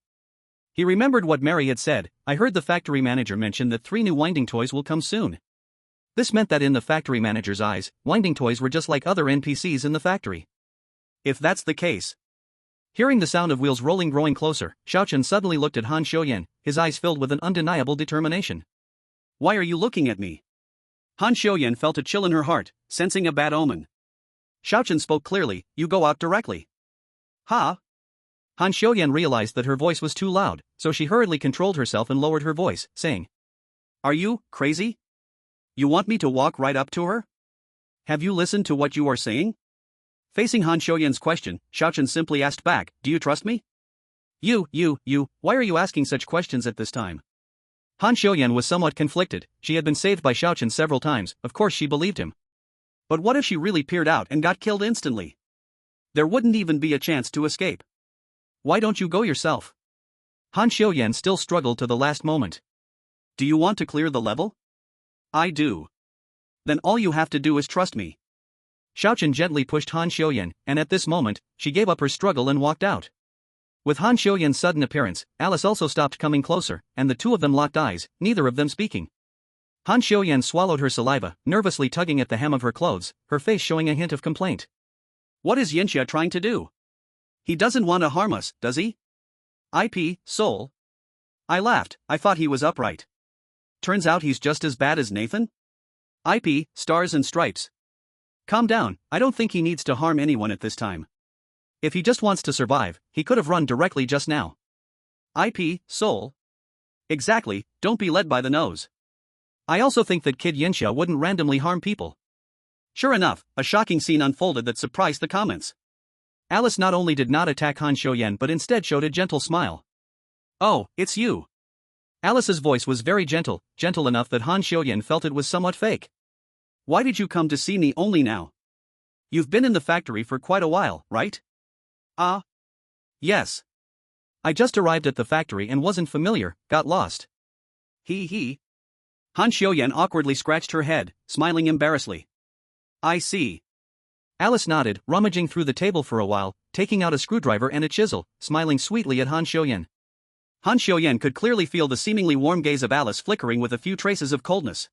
He remembered what Mary had said. "I heard the factory manager mention that 3 new winding toys will come soon." This meant that in the factory manager's eyes, winding toys were just like other NPCs in the factory. If that's the case. Hearing the sound of wheels rolling growing closer, Xiaochen suddenly looked at Han Xiuyan, his eyes filled with an undeniable determination. "Why are you looking at me?" Han Xiuyan felt a chill in her heart, sensing a bad omen. Xiaochen spoke clearly, "You go out directly." "Ha?" Han Xiuyan realized that her voice was too loud, so she hurriedly controlled herself and lowered her voice, saying, "Are you crazy? You want me to walk right up to her? Have you listened to what you are saying?" Facing Han Xiuyan's question, Xiaochen simply asked back, "Do you trust me?" Why are you asking such questions at this time?" Han Xiuyan was somewhat conflicted. She had been saved by Xiaochen several times, of course she believed him. But what if she really peered out and got killed instantly? There wouldn't even be a chance to escape. "Why don't you go yourself?" Han Xiuyan still struggled to the last moment. "Do you want to clear the level?" "I do." "Then all you have to do is trust me." Xiaochen gently pushed Han Xiuyan, and at this moment, she gave up her struggle and walked out. With Han Xiuyan's sudden appearance, Alice also stopped coming closer, and the two of them locked eyes, neither of them speaking. Han Xiuyan swallowed her saliva, nervously tugging at the hem of her clothes, her face showing a hint of complaint. "What is Yinxia trying to do? He doesn't want to harm us, does he?" IP, Soul? I laughed, I thought he was upright. Turns out he's just as bad as Nathan? IP, Stars and Stripes. Calm down, I don't think he needs to harm anyone at this time. If he just wants to survive, he could have run directly just now. IP, Soul? Exactly, don't be led by the nose. I also think that Kid Yinxia wouldn't randomly harm people. Sure enough, a shocking scene unfolded that surprised the comments. Alice not only did not attack Han Xiuyan but instead showed a gentle smile. Oh, it's you. Alice's voice was very gentle, gentle enough that Han Xiuyan felt it was somewhat fake. Why did you come to see me only now? You've been in the factory for quite a while, right? Yes. I just arrived at the factory and wasn't familiar, got lost. He. Han Xiuyan awkwardly scratched her head, smiling embarrassedly. I see. Alice nodded, rummaging through the table for a while, taking out a screwdriver and a chisel, smiling sweetly at Han Xiuyan. Han Xiuyan could clearly feel the seemingly warm gaze of Alice flickering with a few traces of coldness.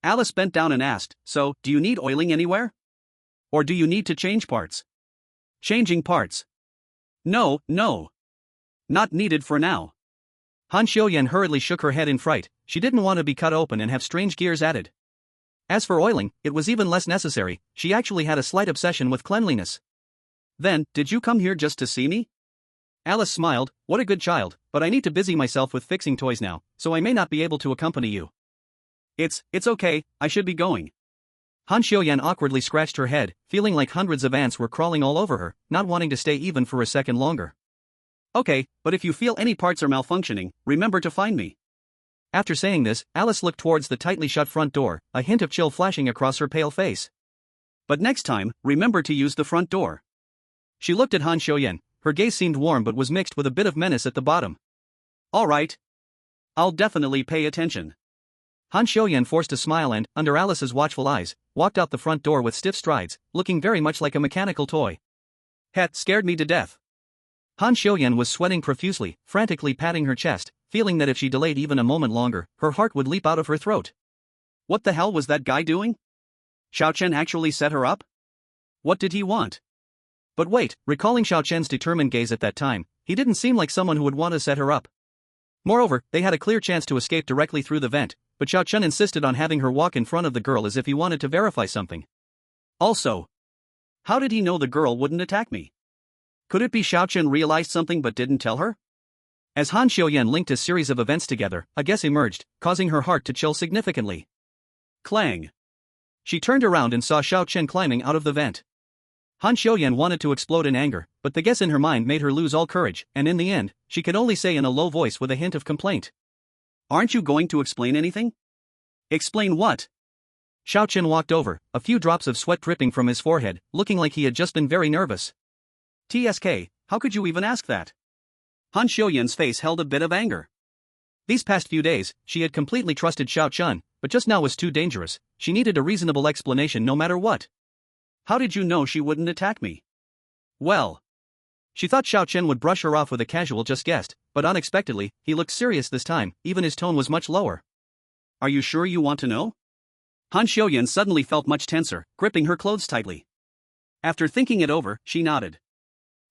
Alice bent down and asked, so, do you need oiling anywhere? Or do you need to change parts? Changing parts. No. Not needed for now. Han Xiuyan hurriedly shook her head in fright, she didn't want to be cut open and have strange gears added. As for oiling, it was even less necessary, she actually had a slight obsession with cleanliness. Then, did you come here just to see me? Alice smiled, what a good child, but I need to busy myself with fixing toys now, so I may not be able to accompany you. It's okay, I should be going. Han Xiuyan awkwardly scratched her head, feeling like hundreds of ants were crawling all over her, not wanting to stay even for a second longer. Okay, but if you feel any parts are malfunctioning, remember to find me. After saying this, Alice looked towards the tightly shut front door, a hint of chill flashing across her pale face. But next time, remember to use the front door. She looked at Han Xiuyan, her gaze seemed warm but was mixed with a bit of menace at the bottom. Alright. I'll definitely pay attention. Han Xiuyan forced a smile and, under Alice's watchful eyes, walked out the front door with stiff strides, looking very much like a mechanical toy. Het scared me to death. Han Xiuyan was sweating profusely, frantically patting her chest, feeling that if she delayed even a moment longer, her heart would leap out of her throat. What the hell was that guy doing? Xiao Chen actually set her up? What did he want? But wait, recalling Xiao Chen's determined gaze at that time, he didn't seem like someone who would want to set her up. Moreover, they had a clear chance to escape directly through the vent, but Xiao Chen insisted on having her walk in front of the girl as if he wanted to verify something. Also, how did he know the girl wouldn't attack me? Could it be Xiao Chen realized something but didn't tell her? As Han Xiuyan linked a series of events together, a guess emerged, causing her heart to chill significantly. Clang. She turned around and saw Xiao Chen climbing out of the vent. Han Xiuyan wanted to explode in anger, but the guess in her mind made her lose all courage, and in the end, she could only say in a low voice with a hint of complaint. Aren't you going to explain anything? Explain what? Xiao Chen walked over, a few drops of sweat dripping from his forehead, looking like he had just been very nervous. TSK, how could you even ask that? Han Xiuyan's face held a bit of anger. These past few days, she had completely trusted Xiao Chen, but just now was too dangerous, she needed a reasonable explanation no matter what. How did you know she wouldn't attack me? Well. She thought Xiao Chen would brush her off with a casual just guessed, but unexpectedly, he looked serious this time, even his tone was much lower. Are you sure you want to know? Han Xiuyan suddenly felt much tenser, gripping her clothes tightly. After thinking it over, she nodded.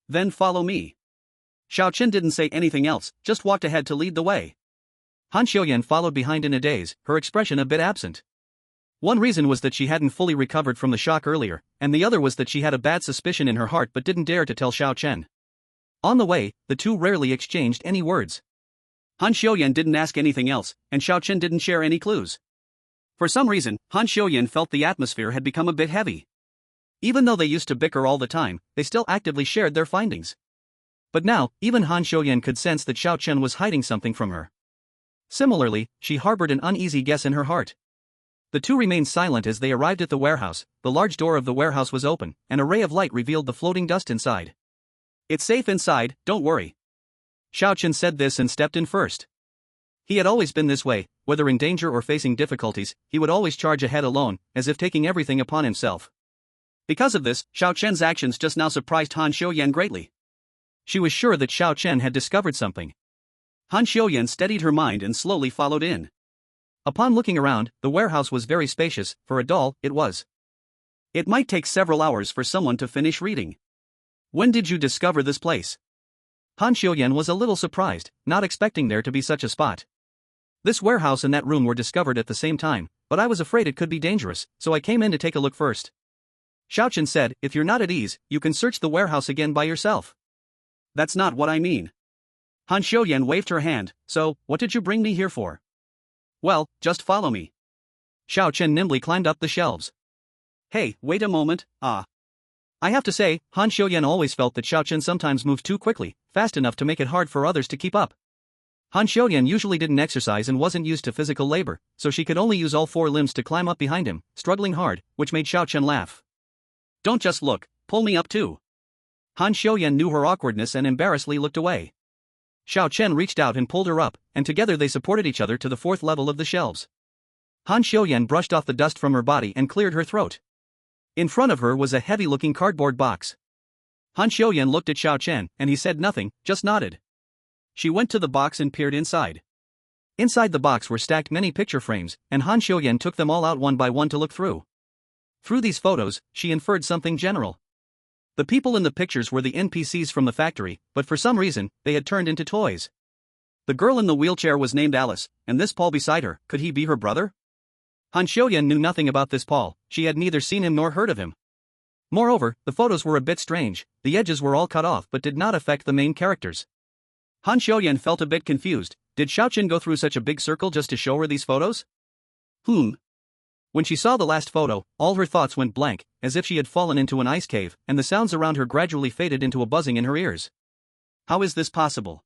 Then follow me. Xiao Chen didn't say anything else, just walked ahead to lead the way. Han Xiuyan followed behind in a daze, her expression a bit absent. One reason was that she hadn't fully recovered from the shock earlier, and the other was that she had a bad suspicion in her heart but didn't dare to tell Xiao Chen. On the way, the two rarely exchanged any words. Han Xiuyan didn't ask anything else, and Xiao Chen didn't share any clues. For some reason, Han Xiuyan felt the atmosphere had become a bit heavy. Even though they used to bicker all the time, they still actively shared their findings. But now, even Han Xiuyan could sense that Xiao Chen was hiding something from her. Similarly, she harbored an uneasy guess in her heart. The two remained silent as they arrived at the warehouse. The large door of the warehouse was open, and a ray of light revealed the floating dust inside. It's safe inside, don't worry. Xiao Chen said this and stepped in first. He had always been this way, whether in danger or facing difficulties, he would always charge ahead alone, as if taking everything upon himself. Because of this, Xiao Chen's actions just now surprised Han Xiuyan greatly. She was sure that Xiao Chen had discovered something. Han Xiuyan steadied her mind and slowly followed in. Upon looking around, the warehouse was very spacious, for a doll, it was. It might take several hours for someone to finish reading. When did you discover this place? Han Xiuyan was a little surprised, not expecting there to be such a spot. This warehouse and that room were discovered at the same time, but I was afraid it could be dangerous, so I came in to take a look first. Xiaochen said, if you're not at ease, you can search the warehouse again by yourself. That's not what I mean. Han Xiuyan waved her hand, so, what did you bring me here for? Well, just follow me. Xiaochen nimbly climbed up the shelves. Hey, wait a moment, I have to say, Han Xiuyan always felt that Xiaochen sometimes moved too quickly, fast enough to make it hard for others to keep up. Han Xiuyan usually didn't exercise and wasn't used to physical labor, so she could only use all four limbs to climb up behind him, struggling hard, which made Xiaochen laugh. Don't just look, pull me up too. Han Xiuyan knew her awkwardness and embarrassedly looked away. Xiaochen reached out and pulled her up, and together they supported each other to the fourth level of the shelves. Han Xiuyan brushed off the dust from her body and cleared her throat. In front of her was a heavy-looking cardboard box. Han Xiuyan looked at Xiaochen, and he said nothing, just nodded. She went to the box and peered inside. Inside the box were stacked many picture frames, and Han Xiuyan took them all out one by one to look through. Through these photos, she inferred something general. The people in the pictures were the NPCs from the factory, but for some reason, they had turned into toys. The girl in the wheelchair was named Alice, and this Paul beside her, could he be her brother? Han Xiuyan knew nothing about this Paul, she had neither seen him nor heard of him. Moreover, the photos were a bit strange, the edges were all cut off but did not affect the main characters. Han Xiuyan felt a bit confused. Did Xiaochen go through such a big circle just to show her these photos? When she saw the last photo, all her thoughts went blank, as if she had fallen into an ice cave, and the sounds around her gradually faded into a buzzing in her ears. How is this possible?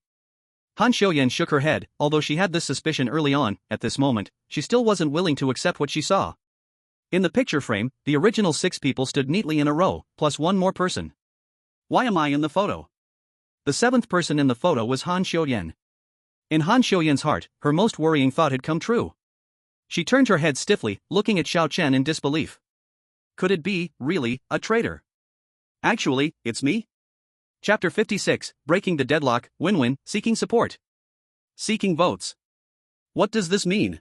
Han Xiuyan shook her head. Although she had this suspicion early on, at this moment, she still wasn't willing to accept what she saw. In the picture frame, the original 6 people stood neatly in a row, plus one more person. Why am I in the photo? The 7th person in the photo was Han Xiuyan. In Han Xiuyan's heart, her most worrying thought had come true. She turned her head stiffly, looking at Xiaochen in disbelief. Could it be, really, a traitor? Actually, it's me? Chapter 56, Breaking the Deadlock, Win-Win, Seeking Support. Seeking votes. What does this mean?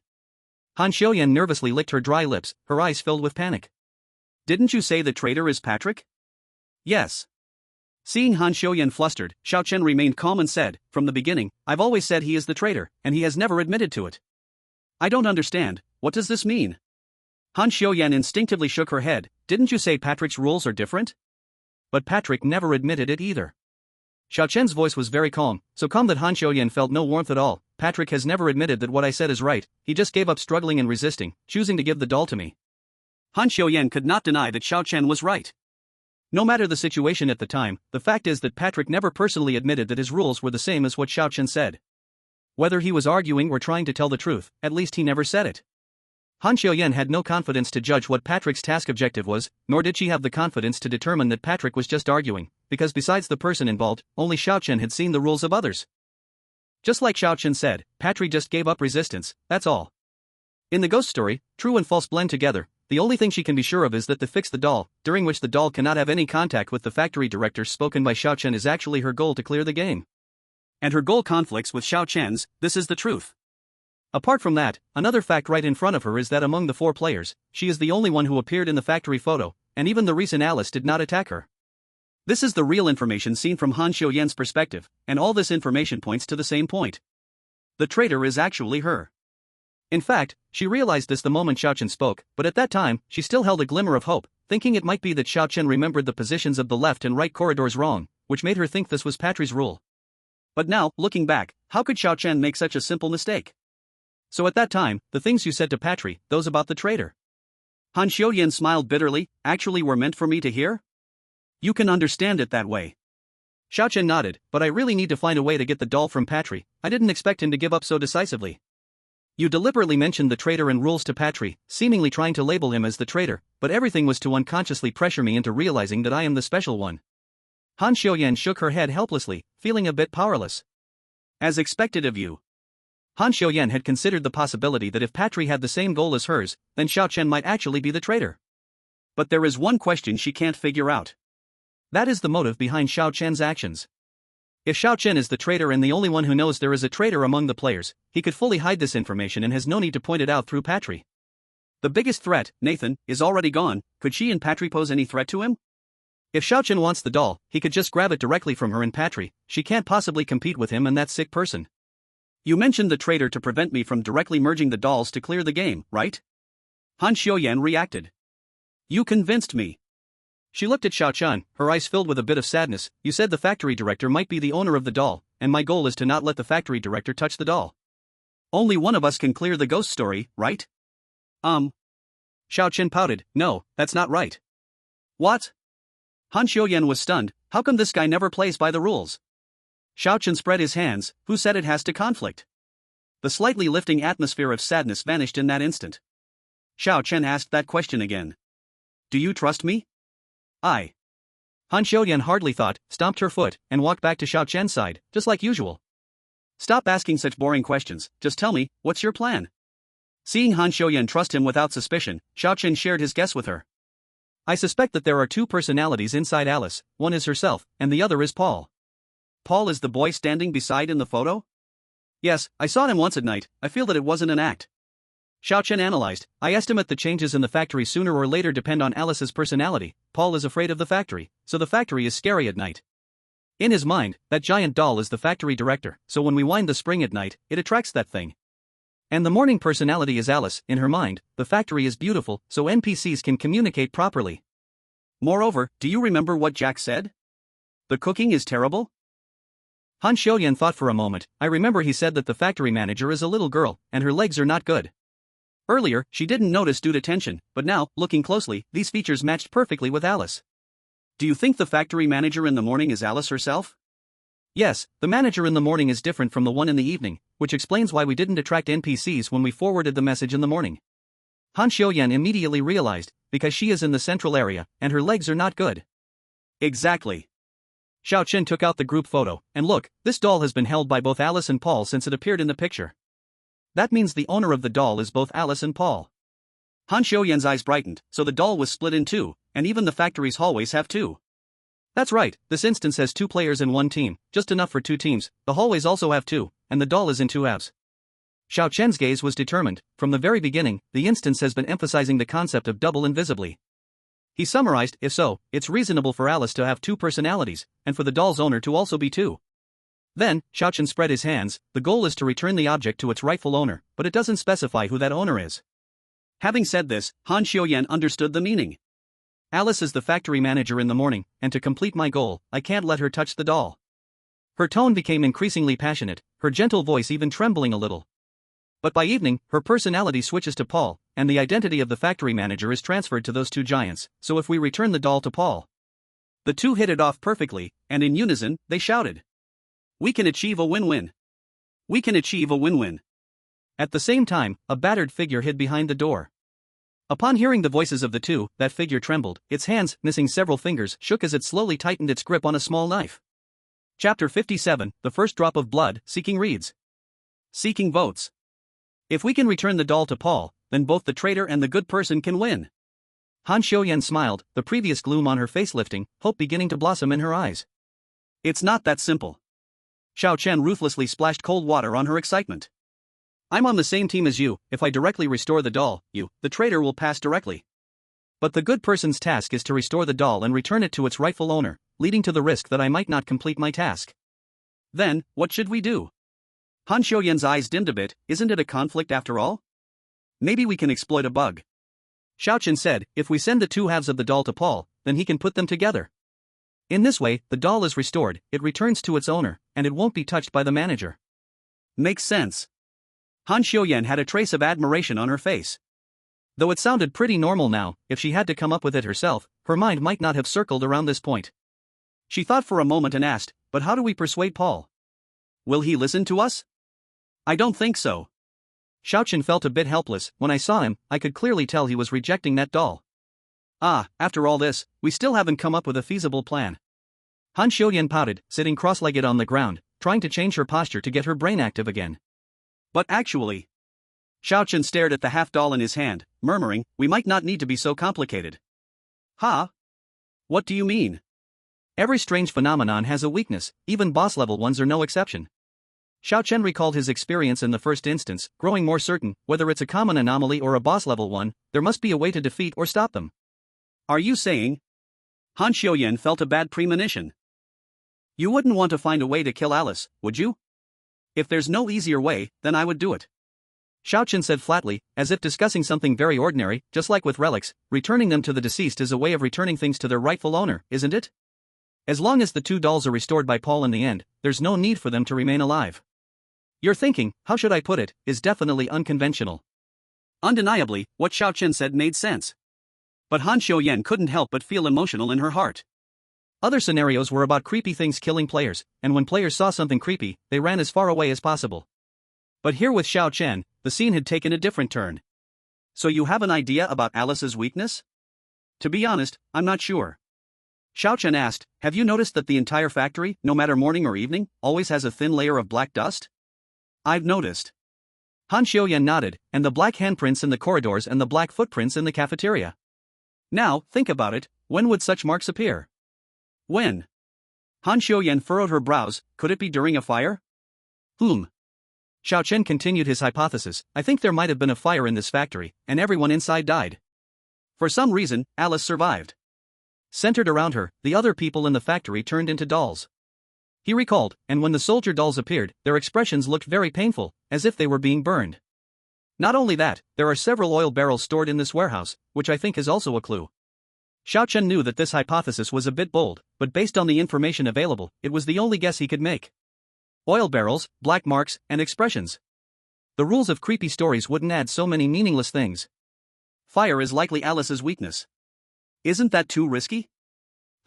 Han Xiuyan nervously licked her dry lips, her eyes filled with panic. Didn't you say the traitor is Patrick? Yes. Seeing Han Xiuyan flustered, Xiaochen remained calm and said, from the beginning, I've always said he is the traitor, and he has never admitted to it. I don't understand, what does this mean? Han Xiuyan instinctively shook her head. Didn't you say Patrick's rules are different? But Patrick never admitted it either. Xiaochen's voice was very calm, so calm that Han Xiuyan felt no warmth at all. Patrick has never admitted that what I said is right, he just gave up struggling and resisting, choosing to give the doll to me. Han Xiuyan could not deny that Xiaochen was right. No matter the situation at the time, the fact is that Patrick never personally admitted that his rules were the same as what Xiaochen said. Whether he was arguing or trying to tell the truth, at least he never said it. Han Xiuyan had no confidence to judge what Patrick's task objective was, nor did she have the confidence to determine that Patrick was just arguing, because besides the person involved, only Xiaochen had seen the rules of others. Just like Xiaochen said, Patrick just gave up resistance, that's all. In the ghost story, true and false blend together. The only thing she can be sure of is that the fix the doll, during which the doll cannot have any contact with the factory director spoken by Xiaochen, is actually her goal to clear the game. And her goal conflicts with Xiaochen's, this is the truth. Apart from that, another fact right in front of her is that among the 4 players, she is the only one who appeared in the factory photo, and even the recent Alice did not attack her. This is the real information seen from Han Xiuyan's perspective, and all this information points to the same point. The traitor is actually her. In fact, she realized this the moment Xiaochen spoke, but at that time, she still held a glimmer of hope, thinking it might be that Xiaochen remembered the positions of the left and right corridors wrong, which made her think this was Patrick's rule. But now, looking back, how could Xiaochen make such a simple mistake? So at that time, the things you said to Patrick, those about the traitor. Han Xiuyan smiled bitterly, actually were meant for me to hear? You can understand it that way. Xiaochen nodded, but I really need to find a way to get the doll from Patrick. I didn't expect him to give up so decisively. You deliberately mentioned the traitor and rules to Patrick, seemingly trying to label him as the traitor, but everything was to unconsciously pressure me into realizing that I am the special one. Han Xiuyan shook her head helplessly, feeling a bit powerless. As expected of you. Han Xiuyan had considered the possibility that if Patrick had the same goal as hers, then Xiaochen might actually be the traitor. But there is one question she can't figure out. That is the motive behind Xiaochen's actions. If Xiaochen is the traitor and the only one who knows there is a traitor among the players, he could fully hide this information and has no need to point it out through Patrick. The biggest threat, Nathan, is already gone. Could she and Patrick pose any threat to him? If Xiaochen wants the doll, he could just grab it directly from her in Patry. She can't possibly compete with him and that sick person. You mentioned the traitor to prevent me from directly merging the dolls to clear the game, right? Han Xiuyan reacted. You convinced me. She looked at Xiaochen, her eyes filled with a bit of sadness. You said the factory director might be the owner of the doll, and my goal is to not let the factory director touch the doll. Only one of us can clear the ghost story, right? Xiaochen pouted. No, that's not right. What? Han Xiuyan was stunned. How come this guy never plays by the rules? Xiaochen spread his hands. Who said it has to conflict? The slightly lifting atmosphere of sadness vanished in that instant. Xiaochen asked that question again. Do you trust me? Han Xiuyan hardly thought, stomped her foot, and walked back to Xiaochen's side, just like usual. Stop asking such boring questions, just tell me, what's your plan? Seeing Han Xiuyan trust him without suspicion, Xiaochen shared his guess with her. I suspect that there are two personalities inside Alice, one is herself, and the other is Paul. Paul is the boy standing beside in the photo? Yes, I saw him once at night. I feel that it wasn't an act. Xiaochen analyzed. I estimate the changes in the factory sooner or later depend on Alice's personality. Paul is afraid of the factory, so the factory is scary at night. In his mind, that giant doll is the factory director, so when we wind the spring at night, it attracts that thing. And the morning personality is Alice. In her mind, the factory is beautiful, so NPCs can communicate properly. Moreover, do you remember what Jack said? The cooking is terrible? Han Xiuyan thought for a moment. I remember he said that the factory manager is a little girl, and her legs are not good. Earlier, she didn't notice due to tension, but now, looking closely, these features matched perfectly with Alice. Do you think the factory manager in the morning is Alice herself? Yes, the manager in the morning is different from the one in the evening, which explains why we didn't attract NPCs when we forwarded the message in the morning. Han Xiuyan immediately realized, because she is in the central area, and her legs are not good. Exactly. Xiaochen took out the group photo, and look, this doll has been held by both Alice and Paul since it appeared in the picture. That means the owner of the doll is both Alice and Paul. Han Xiuyan's eyes brightened, so the doll was split in two, and even the factory's hallways have two. That's right, this instance has 2 players in one team, just enough for 2 teams. The hallways also have 2, and the doll is in 2 halves. Xiaochen's gaze was determined. From the very beginning, the instance has been emphasizing the concept of double invisibly. He summarized, if so, it's reasonable for Alice to have 2 personalities, and for the doll's owner to also be 2. Then, Xiaochen spread his hands. The goal is to return the object to its rightful owner, but it doesn't specify who that owner is. Having said this, Han Xiuyan understood the meaning. Alice is the factory manager in the morning, and to complete my goal, I can't let her touch the doll. Her tone became increasingly passionate, her gentle voice even trembling a little. But by evening, her personality switches to Paul, and the identity of the factory manager is transferred to those 2 giants, so if we return the doll to Paul. The 2 hit it off perfectly, and in unison, they shouted. We can achieve a win-win. We can achieve a win-win. At the same time, a battered figure hid behind the door. Upon hearing the voices of the 2, that figure trembled, its hands, missing several fingers, shook as it slowly tightened its grip on a small knife. Chapter 57, The First Drop of Blood, Seeking Reads. Seeking votes. If we can return the doll to Paul, then both the traitor and the good person can win. Han Xiuyan smiled, the previous gloom on her face lifting, hope beginning to blossom in her eyes. It's not that simple. Xiaochen ruthlessly splashed cold water on her excitement. I'm on the same team as you. If I directly restore the doll, you, the traitor, will pass directly. But the good person's task is to restore the doll and return it to its rightful owner, leading to the risk that I might not complete my task. Then, what should we do? Han Xiuyan's eyes dimmed a bit. Isn't it a conflict after all? Maybe we can exploit a bug. Xiaochen said, if we send the 2 halves of the doll to Paul, then he can put them together. In this way, the doll is restored, it returns to its owner, and it won't be touched by the manager. Makes sense. Han Xiuyan had a trace of admiration on her face. Though it sounded pretty normal now, if she had to come up with it herself, her mind might not have circled around this point. She thought for a moment and asked, but how do we persuade Paul? Will he listen to us? I don't think so. Xiaochen felt a bit helpless. When I saw him, I could clearly tell he was rejecting that doll. After all this, we still haven't come up with a feasible plan. Han Xiuyan pouted, sitting cross-legged on the ground, trying to change her posture to get her brain active again. But actually... Xiaochen stared at the half-doll in his hand, murmuring, we might not need to be so complicated. Huh? What do you mean? Every strange phenomenon has a weakness, even boss-level ones are no exception. Xiaochen recalled his experience in the first instance, growing more certain, whether it's a common anomaly or a boss-level one, there must be a way to defeat or stop them. Are you saying? Han Xiuyan felt a bad premonition. You wouldn't want to find a way to kill Alice, would you? If there's no easier way, then I would do it. Xiao Chen said flatly, as if discussing something very ordinary. Just like with relics, returning them to the deceased is a way of returning things to their rightful owner, isn't it? As long as the two dolls are restored by Paul in the end, there's no need for them to remain alive. Your thinking, how should I put it, is definitely unconventional. Undeniably, what Xiao Chen said made sense. But Han Xiuyan couldn't help but feel emotional in her heart. Other scenarios were about creepy things killing players, and when players saw something creepy, they ran as far away as possible. But here with Xiao Chen, the scene had taken a different turn. So you have an idea about Alice's weakness? To be honest, I'm not sure. Xiao Chen asked, have you noticed that the entire factory, no matter morning or evening, always has a thin layer of black dust? I've noticed. Han Xiuyan nodded, and the black handprints in the corridors and the black footprints in the cafeteria. Now, think about it, when would such marks appear? When? Han Xiuyan furrowed her brows. Could it be during a fire? Xiao Chen continued his hypothesis. I think there might have been a fire in this factory, and everyone inside died. For some reason, Alice survived. Centered around her, the other people in the factory turned into dolls. He recalled, and when the soldier dolls appeared, their expressions looked very painful, as if they were being burned. Not only that, there are several oil barrels stored in this warehouse, which I think is also a clue. Xiao Chen knew that this hypothesis was a bit bold, but based on the information available, it was the only guess he could make. Oil barrels, black marks, and expressions. The rules of creepy stories wouldn't add so many meaningless things. Fire is likely Alice's weakness. Isn't that too risky?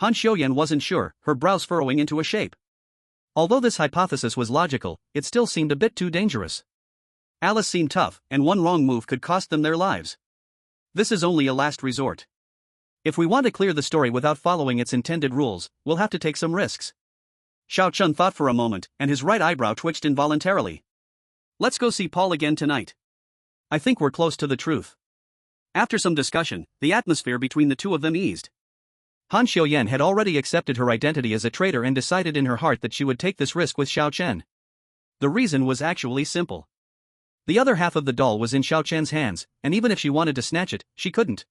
Han Xiuyan wasn't sure, her brows furrowing into a shape. Although this hypothesis was logical, it still seemed a bit too dangerous. Alice seemed tough, and one wrong move could cost them their lives. This is only a last resort. If we want to clear the story without following its intended rules, we'll have to take some risks. Xiao Chen thought for a moment, and his right eyebrow twitched involuntarily. Let's go see Paul again tonight. I think we're close to the truth. After some discussion, the atmosphere between the two of them eased. Han Xiuyan had already accepted her identity as a traitor and decided in her heart that she would take this risk with Xiao Chen. The reason was actually simple. The other half of the doll was in Xiao Chen's hands, and even if she wanted to snatch it, she couldn't.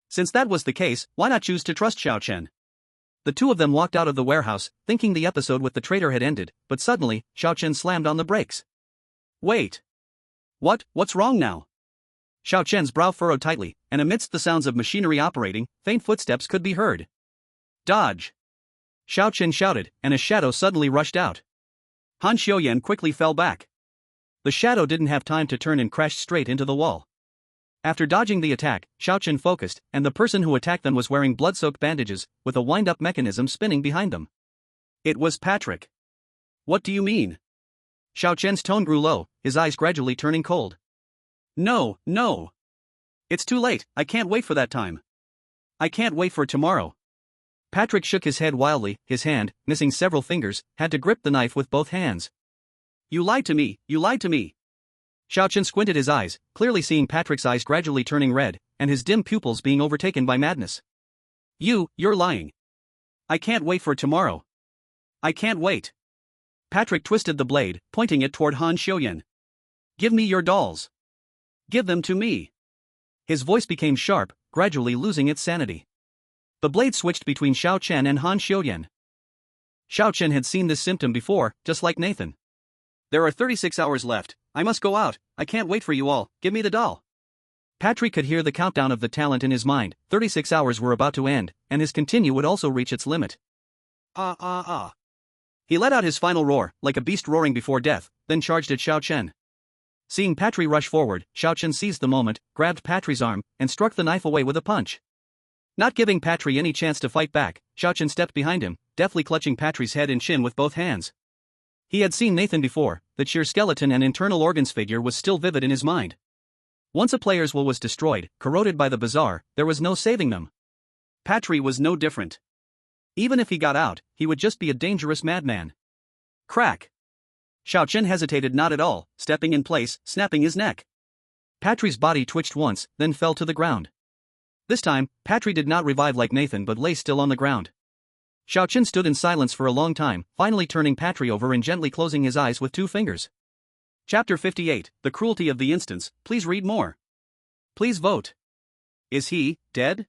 Since that was the case, why not choose to trust Xiao Chen? The two of them walked out of the warehouse, thinking the episode with the traitor had ended, but suddenly, Xiao Chen slammed on the brakes. Wait. What's wrong now? Xiao Chen's brow furrowed tightly, and amidst the sounds of machinery operating, faint footsteps could be heard. Dodge! Xiao Chen shouted, and a shadow suddenly rushed out. Han Xiuyan quickly fell back. The shadow didn't have time to turn and crashed straight into the wall. After dodging the attack, Xiao Chen focused, and the person who attacked them was wearing blood-soaked bandages, with a wind-up mechanism spinning behind them. It was Patrick. What do you mean? Xiao Chen's tone grew low, his eyes gradually turning cold. No. It's too late, I can't wait for that time. I can't wait for tomorrow. Patrick shook his head wildly, his hand, missing several fingers, had to grip the knife with both hands. You lied to me. Xiao Chen squinted his eyes, clearly seeing Patrick's eyes gradually turning red, and his dim pupils being overtaken by madness. You're lying. I can't wait for tomorrow. I can't wait. Patrick twisted the blade, pointing it toward Han Xiuyan. Give me your dolls. Give them to me. His voice became sharp, gradually losing its sanity. The blade switched between Xiao Chen and Han Xiuyan. Xiao Chen had seen this symptom before, just like Nathan. There are 36 hours left, I must go out, I can't wait for you all, give me the doll. Patrick could hear the countdown of the talent in his mind, 36 hours were about to end, and his continue would also reach its limit. He let out his final roar, like a beast roaring before death, then charged at Xiao Chen. Seeing Patrick rush forward, Xiao Chen seized the moment, grabbed Patrick's arm, and struck the knife away with a punch. Not giving Patrick any chance to fight back, Xiao Chen stepped behind him, deftly clutching Patrick's head and chin with both hands. He had seen Nathan before, the sheer skeleton and internal organs figure was still vivid in his mind. Once a player's will was destroyed, corroded by the bazaar, there was no saving them. Patrick was no different. Even if he got out, he would just be a dangerous madman. Crack! Xiao Chen hesitated not at all, stepping in place, snapping his neck. Patrick's body twitched once, then fell to the ground. This time, Patrick did not revive like Nathan but lay still on the ground. Xiao Chen stood in silence for a long time, finally turning Patrick over and gently closing his eyes with 2 fingers. Chapter 58, The Cruelty of the Instance, please read more. Please vote. Is he dead?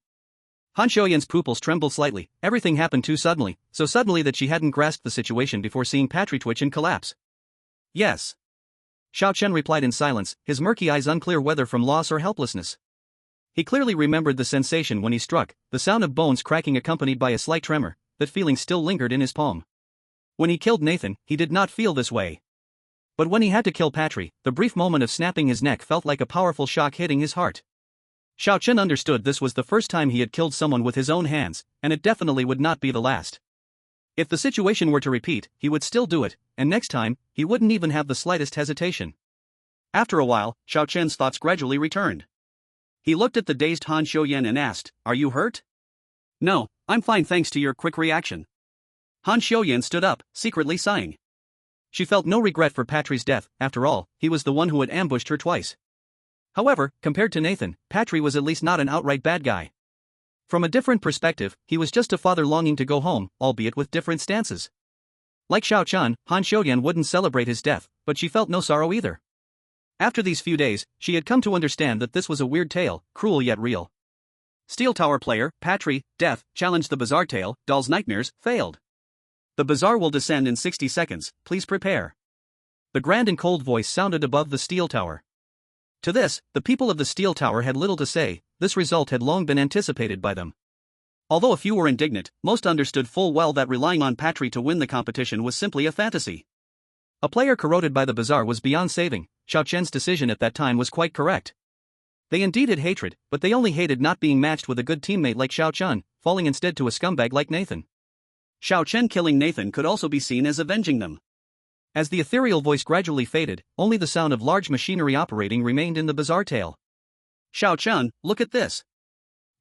Han Xiaoyan's pupils trembled slightly. Everything happened too suddenly, so suddenly that she hadn't grasped the situation before seeing Patry twitch and collapse. Yes. Xiao Chen replied in silence, his murky eyes unclear whether from loss or helplessness. He clearly remembered the sensation when he struck, the sound of bones cracking accompanied by a slight tremor. That feeling still lingered in his palm. When he killed Nathan, he did not feel this way. But when he had to kill Patry, the brief moment of snapping his neck felt like a powerful shock hitting his heart. Xiao Chen understood this was the first time he had killed someone with his own hands, and it definitely would not be the last. If the situation were to repeat, he would still do it, and next time, he wouldn't even have the slightest hesitation. After a while, Xiao Chen's thoughts gradually returned. He looked at the dazed Han Xiaoyan and asked, "Are you hurt?" "No, I'm fine thanks to your quick reaction." Han Xiaoyan stood up, secretly sighing. She felt no regret for Patry's death. After all, he was the one who had ambushed her twice. However, compared to Nathan, Patry was at least not an outright bad guy. From a different perspective, he was just a father longing to go home, albeit with different stances. Like Xiao Chen, Han Xiaoyan wouldn't celebrate his death, but she felt no sorrow either. After these few days, she had come to understand that this was a weird tale, cruel yet real. Steel Tower player, Patry, death, challenged the bizarre tale, doll's nightmares, failed. The bazaar will descend in 60 seconds, please prepare. The grand and cold voice sounded above the steel tower. To this, the people of the steel tower had little to say. This result had long been anticipated by them. Although a few were indignant, most understood full well that relying on Patry to win the competition was simply a fantasy. A player corroded by the bazaar was beyond saving. Xiao Chen's decision at that time was quite correct. They indeed had hatred, but they only hated not being matched with a good teammate like Xiao Chen, falling instead to a scumbag like Nathan. Xiao Chen killing Nathan could also be seen as avenging them. As the ethereal voice gradually faded, only the sound of large machinery operating remained in the bizarre tale. "Xiao Chen, look at this."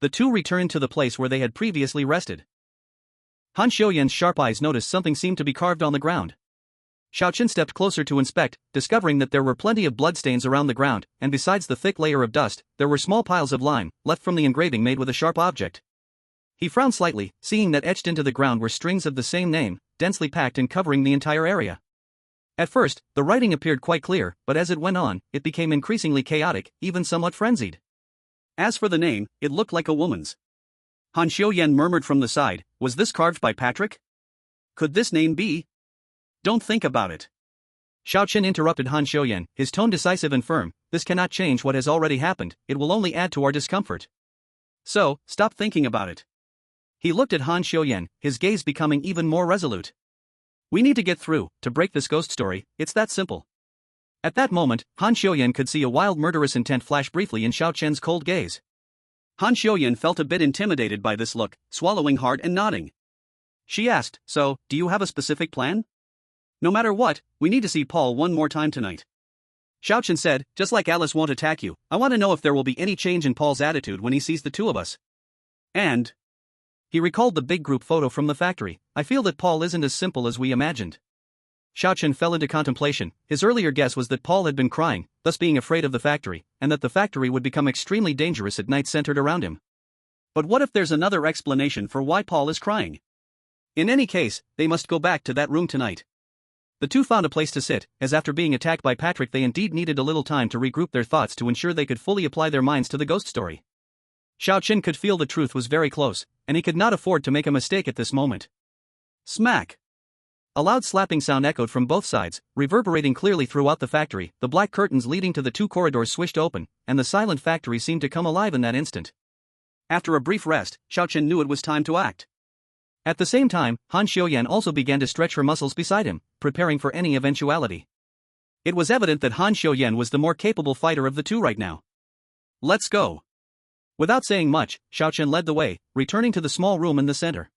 The two returned to the place where they had previously rested. Han Xiaoyan's sharp eyes noticed something seemed to be carved on the ground. Xiao Chen stepped closer to inspect, discovering that there were plenty of bloodstains around the ground, and besides the thick layer of dust, there were small piles of lime, left from the engraving made with a sharp object. He frowned slightly, seeing that etched into the ground were strings of the same name, densely packed and covering the entire area. At first, the writing appeared quite clear, but as it went on, it became increasingly chaotic, even somewhat frenzied. As for the name, it looked like a woman's. Han Xiaoyan murmured from the side, "Was this carved by Patrick? Could this name be?" "Don't think about it." Xiao Chen interrupted Han Xiaoyan, his tone decisive and firm. "This cannot change what has already happened, it will only add to our discomfort. So, stop thinking about it." He looked at Han Xiaoyan, his gaze becoming even more resolute. "We need to get through, to break this ghost story, it's that simple." At that moment, Han Xiaoyan could see a wild murderous intent flash briefly in Xiao Chen's cold gaze. Han Xiaoyan felt a bit intimidated by this look, swallowing hard and nodding. She asked, "So, do you have a specific plan?" "No matter what, we need to see Paul one more time tonight." Xiao Chen said, "Just like Alice won't attack you, I want to know if there will be any change in Paul's attitude when he sees the two of us. And..." He recalled the big group photo from the factory. "I feel that Paul isn't as simple as we imagined." Xiao Chen fell into contemplation. His earlier guess was that Paul had been crying, thus being afraid of the factory, and that the factory would become extremely dangerous at night centered around him. But what if there's another explanation for why Paul is crying? In any case, they must go back to that room tonight. The two found a place to sit, as after being attacked by Patrick they indeed needed a little time to regroup their thoughts to ensure they could fully apply their minds to the ghost story. Xiao Chen could feel the truth was very close, and he could not afford to make a mistake at this moment. Smack! A loud slapping sound echoed from both sides, reverberating clearly throughout the factory. The black curtains leading to the two corridors swished open, and the silent factory seemed to come alive in that instant. After a brief rest, Xiao Chen knew it was time to act. At the same time, Han Xiaoyan also began to stretch her muscles beside him, preparing for any eventuality. It was evident that Han Xiaoyan was the more capable fighter of the two right now. "Let's go." Without saying much, Xiao Chen led the way, returning to the small room in the center.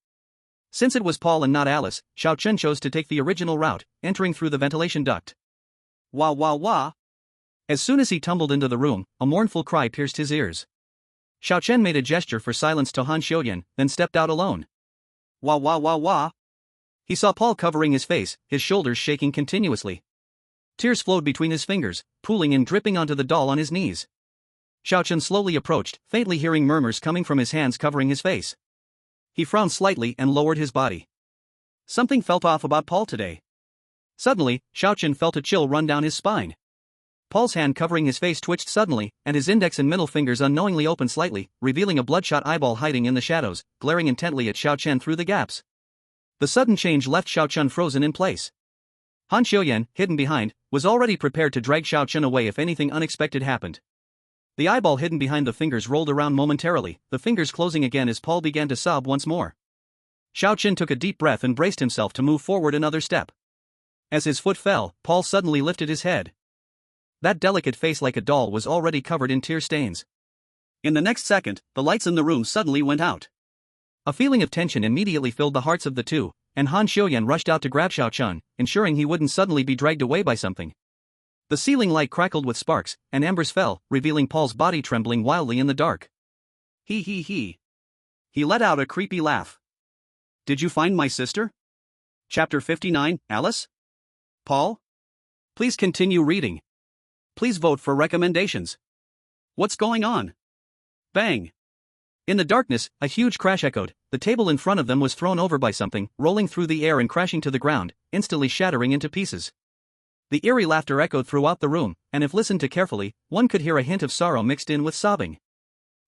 Since it was Paul and not Alice, Xiao Chen chose to take the original route, entering through the ventilation duct. Wah wah wah! As soon as he tumbled into the room, a mournful cry pierced his ears. Xiao Chen made a gesture for silence to Han Xiaoyan, then stepped out alone. Wah wah wah wah! He saw Paul covering his face, his shoulders shaking continuously. Tears flowed between his fingers, pooling and dripping onto the doll on his knees. Xiao Chen slowly approached, faintly hearing murmurs coming from his hands covering his face. He frowned slightly and lowered his body. Something felt off about Paul today. Suddenly, Xiao Chen felt a chill run down his spine. Paul's hand covering his face twitched suddenly, and his index and middle fingers unknowingly opened slightly, revealing a bloodshot eyeball hiding in the shadows, glaring intently at Xiao Chen through the gaps. The sudden change left Xiao Chen frozen in place. Han Xiuyan, hidden behind, was already prepared to drag Xiao Chen away if anything unexpected happened. The eyeball hidden behind the fingers rolled around momentarily, the fingers closing again as Paul began to sob once more. Xiao Chen took a deep breath and braced himself to move forward another step. As his foot fell, Paul suddenly lifted his head. That delicate face like a doll was already covered in tear stains. In the next second, the lights in the room suddenly went out. A feeling of tension immediately filled the hearts of the two, and Han Xiuyan rushed out to grab Xiao Chen, ensuring he wouldn't suddenly be dragged away by something. The ceiling light crackled with sparks, and embers fell, revealing Paul's body trembling wildly in the dark. He. He let out a creepy laugh. Did you find my sister? Chapter 59, Alice? Paul? Please continue reading. Please vote for recommendations. What's going on? Bang! In the darkness, a huge crash echoed. The table in front of them was thrown over by something, rolling through the air and crashing to the ground, instantly shattering into pieces. The eerie laughter echoed throughout the room, and if listened to carefully, one could hear a hint of sorrow mixed in with sobbing.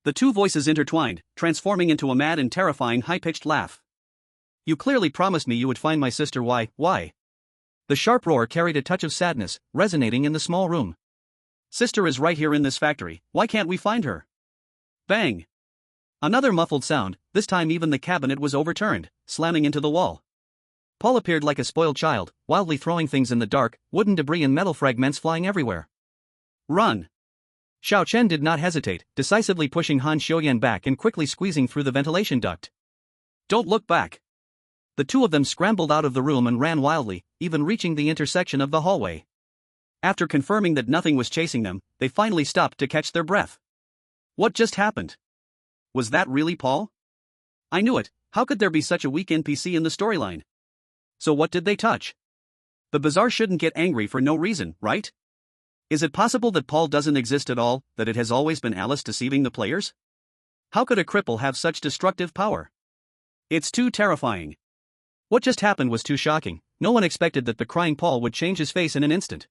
The two voices intertwined, transforming into a mad and terrifying high-pitched laugh. You clearly promised me you would find my sister. Why? The sharp roar carried a touch of sadness, resonating in the small room. Sister is right here in this factory, why can't we find her? Bang! Another muffled sound, this time even the cabinet was overturned, slamming into the wall. Paul appeared like a spoiled child, wildly throwing things in the dark, wooden debris and metal fragments flying everywhere. Run! Xiao Chen did not hesitate, decisively pushing Han Xiuyan back and quickly squeezing through the ventilation duct. Don't look back! The two of them scrambled out of the room and ran wildly, even reaching the intersection of the hallway. After confirming that nothing was chasing them, they finally stopped to catch their breath. What just happened? Was that really Paul? I knew it, how could there be such a weak NPC in the storyline? So what did they touch? The Bazaar shouldn't get angry for no reason, right? Is it possible that Paul doesn't exist at all, that it has always been Alice deceiving the players? How could a cripple have such destructive power? It's too terrifying. What just happened was too shocking, no one expected that the crying Paul would change his face in an instant.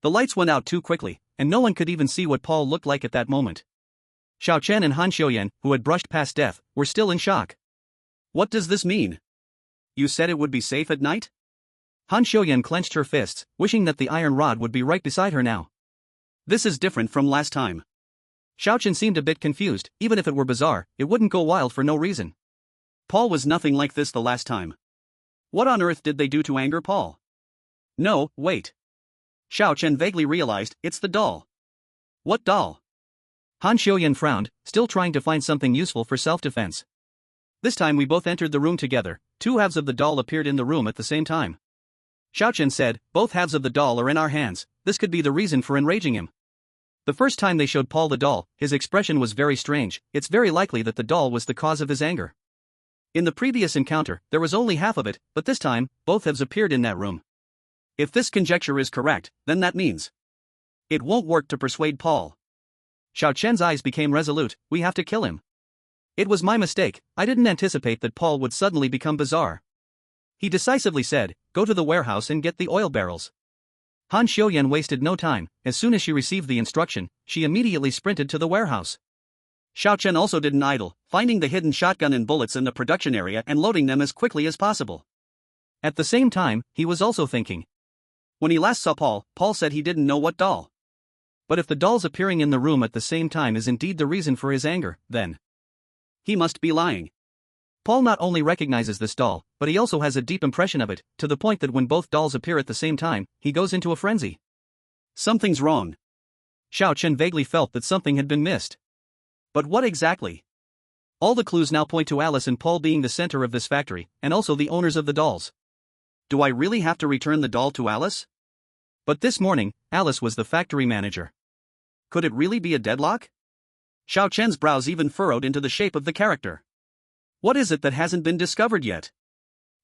The lights went out too quickly, and no one could even see what Paul looked like at that moment. Xiao Chen and Han Xiuyan, who had brushed past death, were still in shock. What does this mean? You said it would be safe at night? Han Xiuyan clenched her fists, wishing that the iron rod would be right beside her now. This is different from last time. Xiao Chen seemed a bit confused, even if it were bizarre, it wouldn't go wild for no reason. Paul was nothing like this the last time. What on earth did they do to anger Paul? No, wait. Xiao Chen vaguely realized, it's the doll. What doll? Han Xiuyan frowned, still trying to find something useful for self-defense. This time we both entered the room together, two halves of the doll appeared in the room at the same time. Xiao Chen said, both halves of the doll are in our hands, this could be the reason for enraging him. The first time they showed Paul the doll, his expression was very strange, it's very likely that the doll was the cause of his anger. In the previous encounter, there was only half of it, but this time, both halves appeared in that room. If this conjecture is correct, then that means it won't work to persuade Paul. Xiao Chen's eyes became resolute, we have to kill him. It was my mistake, I didn't anticipate that Paul would suddenly become bizarre. He decisively said, go to the warehouse and get the oil barrels. Han Xiuyan wasted no time, as soon as she received the instruction, she immediately sprinted to the warehouse. Xiao Chen also didn't idle, finding the hidden shotgun and bullets in the production area and loading them as quickly as possible. At the same time, he was also thinking. When he last saw Paul, Paul said he didn't know what doll. But if the dolls appearing in the room at the same time is indeed the reason for his anger, then he must be lying. Paul not only recognizes this doll, but he also has a deep impression of it, to the point that when both dolls appear at the same time, he goes into a frenzy. Something's wrong. Xiao Chen vaguely felt that something had been missed. But what exactly? All the clues now point to Alice and Paul being the center of this factory, and also the owners of the dolls. Do I really have to return the doll to Alice? But this morning, Alice was the factory manager. Could it really be a deadlock? Xiao Chen's brows even furrowed into the shape of the character. What is it that hasn't been discovered yet?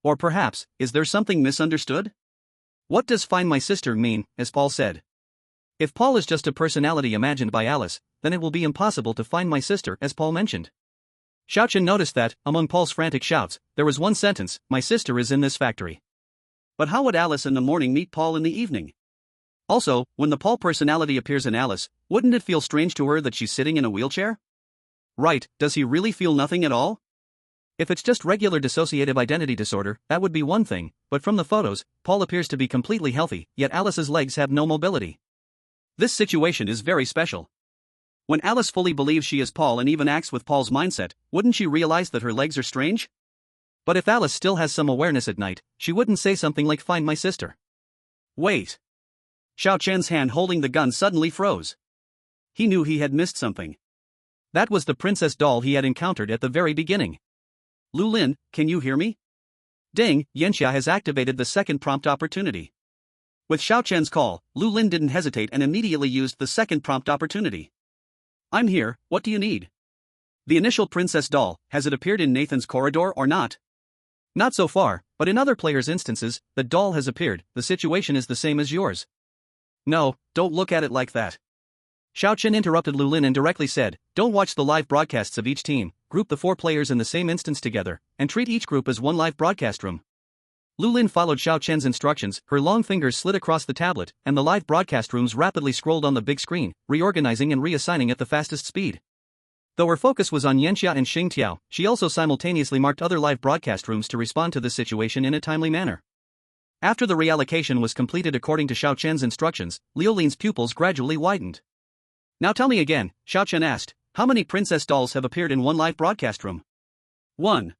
Or perhaps, is there something misunderstood? What does find my sister mean, as Paul said? If Paul is just a personality imagined by Alice, then it will be impossible to find my sister, as Paul mentioned. Xiao Chen noticed that, among Paul's frantic shouts, there was one sentence, my sister is in this factory. But how would Alice in the morning meet Paul in the evening? Also, when the Paul personality appears in Alice, wouldn't it feel strange to her that she's sitting in a wheelchair? Right, does he really feel nothing at all? If it's just regular dissociative identity disorder, that would be one thing, but from the photos, Paul appears to be completely healthy, yet Alice's legs have no mobility. This situation is very special. When Alice fully believes she is Paul and even acts with Paul's mindset, wouldn't she realize that her legs are strange? But if Alice still has some awareness at night, she wouldn't say something like "find my sister." Wait. Xiao Chen's hand holding the gun suddenly froze. He knew he had missed something. That was the princess doll he had encountered at the very beginning. Lu Lin, can you hear me? Ding, Yanxia has activated the second prompt opportunity. With Xiao Chen's call, Lu Lin didn't hesitate and immediately used the second prompt opportunity. I'm here, what do you need? The initial princess doll, has it appeared in Nathan's corridor or not? Not so far, but in other players' instances, the doll has appeared. The situation is the same as yours. No, don't look at it like that. Xiao Chen interrupted Lu Lin and directly said, don't watch the live broadcasts of each team, group the 4 players in the same instance together, and treat each group as one live broadcast room. Lu Lin followed Xiao Chen's instructions, her long fingers slid across the tablet, and the live broadcast rooms rapidly scrolled on the big screen, reorganizing and reassigning at the fastest speed. Though her focus was on Yanxia and Xing Tiao, she also simultaneously marked other live broadcast rooms to respond to this situation in a timely manner. After the reallocation was completed according to Xiao Chen's instructions, Liu Lin's pupils gradually widened. Now tell me again, Xiao Chen asked, how many princess dolls have appeared in one live broadcast room? 1.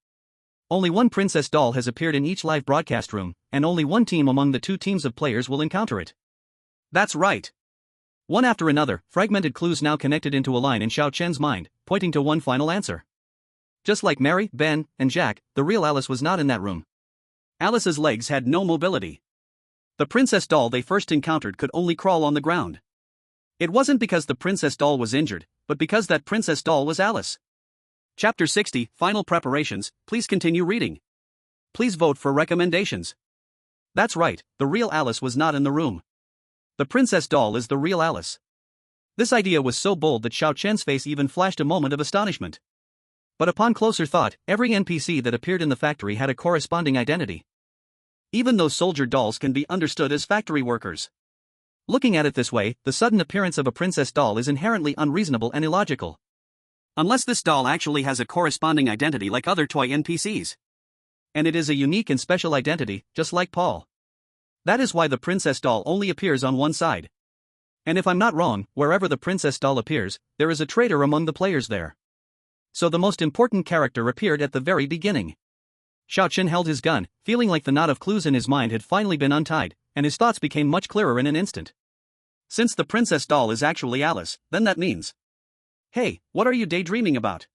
Only one princess doll has appeared in each live broadcast room, and only one team among the 2 teams of players will encounter it. That's right. One after another, fragmented clues now connected into a line in Xiao Chen's mind, pointing to one final answer. Just like Mary, Ben, and Jack, the real Alice was not in that room. Alice's legs had no mobility. The princess doll they first encountered could only crawl on the ground. It wasn't because the princess doll was injured, but because that princess doll was Alice. Chapter 60, Final Preparations, please continue reading. Please vote for recommendations. That's right, the real Alice was not in the room. The princess doll is the real Alice. This idea was so bold that Xiao Chen's face even flashed a moment of astonishment. But upon closer thought, every NPC that appeared in the factory had a corresponding identity. Even those soldier dolls can be understood as factory workers. Looking at it this way, the sudden appearance of a princess doll is inherently unreasonable and illogical. Unless this doll actually has a corresponding identity like other toy NPCs. And it is a unique and special identity, just like Paul. That is why the princess doll only appears on one side. And if I'm not wrong, wherever the princess doll appears, there is a traitor among the players there. So the most important character appeared at the very beginning. Xiao Chen held his gun, feeling like the knot of clues in his mind had finally been untied, and his thoughts became much clearer in an instant. Since the princess doll is actually Alice, then that means... Hey, what are you daydreaming about?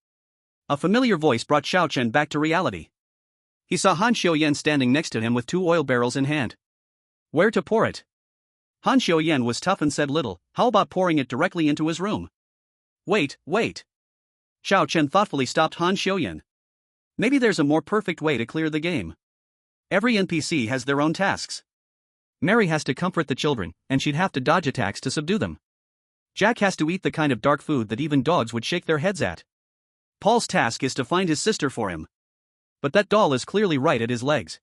A familiar voice brought Xiao Chen back to reality. He saw Han Xiuyan standing next to him with 2 oil barrels in hand. Where to pour it? Han Xiuyan was tough and said little. How about pouring it directly into his room? Wait. Xiao Chen thoughtfully stopped Han Xiuyan. Maybe there's a more perfect way to clear the game. Every NPC has their own tasks. Mary has to comfort the children, and she'd have to dodge attacks to subdue them. Jack has to eat the kind of dark food that even dogs would shake their heads at. Paul's task is to find his sister for him. But that doll is clearly right at his legs.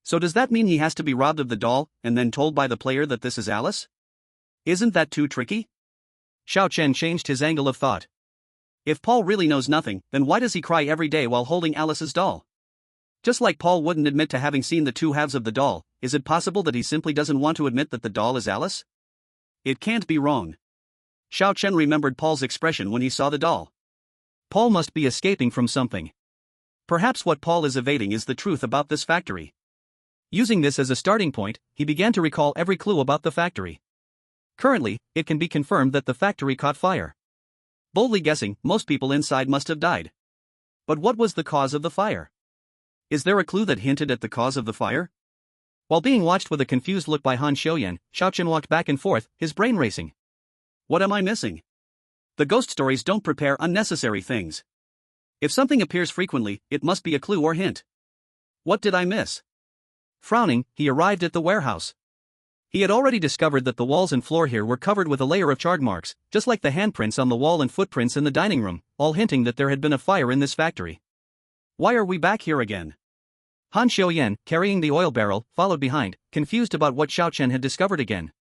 So does that mean he has to be robbed of the doll, and then told by the player that this is Alice? Isn't that too tricky? Xiao Chen changed his angle of thought. If Paul really knows nothing, then why does he cry every day while holding Alice's doll? Just like Paul wouldn't admit to having seen the 2 halves of the doll, is it possible that he simply doesn't want to admit that the doll is Alice? It can't be wrong. Xiao Chen remembered Paul's expression when he saw the doll. Paul must be escaping from something. Perhaps what Paul is evading is the truth about this factory. Using this as a starting point, he began to recall every clue about the factory. Currently, it can be confirmed that the factory caught fire. Boldly guessing, most people inside must have died. But what was the cause of the fire? Is there a clue that hinted at the cause of the fire? While being watched with a confused look by Han Xiuyan, Xiao Chen walked back and forth, his brain racing. What am I missing? The ghost stories don't prepare unnecessary things. If something appears frequently, it must be a clue or hint. What did I miss? Frowning, he arrived at the warehouse. He had already discovered that the walls and floor here were covered with a layer of charred marks, just like the handprints on the wall and footprints in the dining room, all hinting that there had been a fire in this factory. Why are we back here again? Han Xiuyan, carrying the oil barrel, followed behind, confused about what Xiao Chen had discovered again.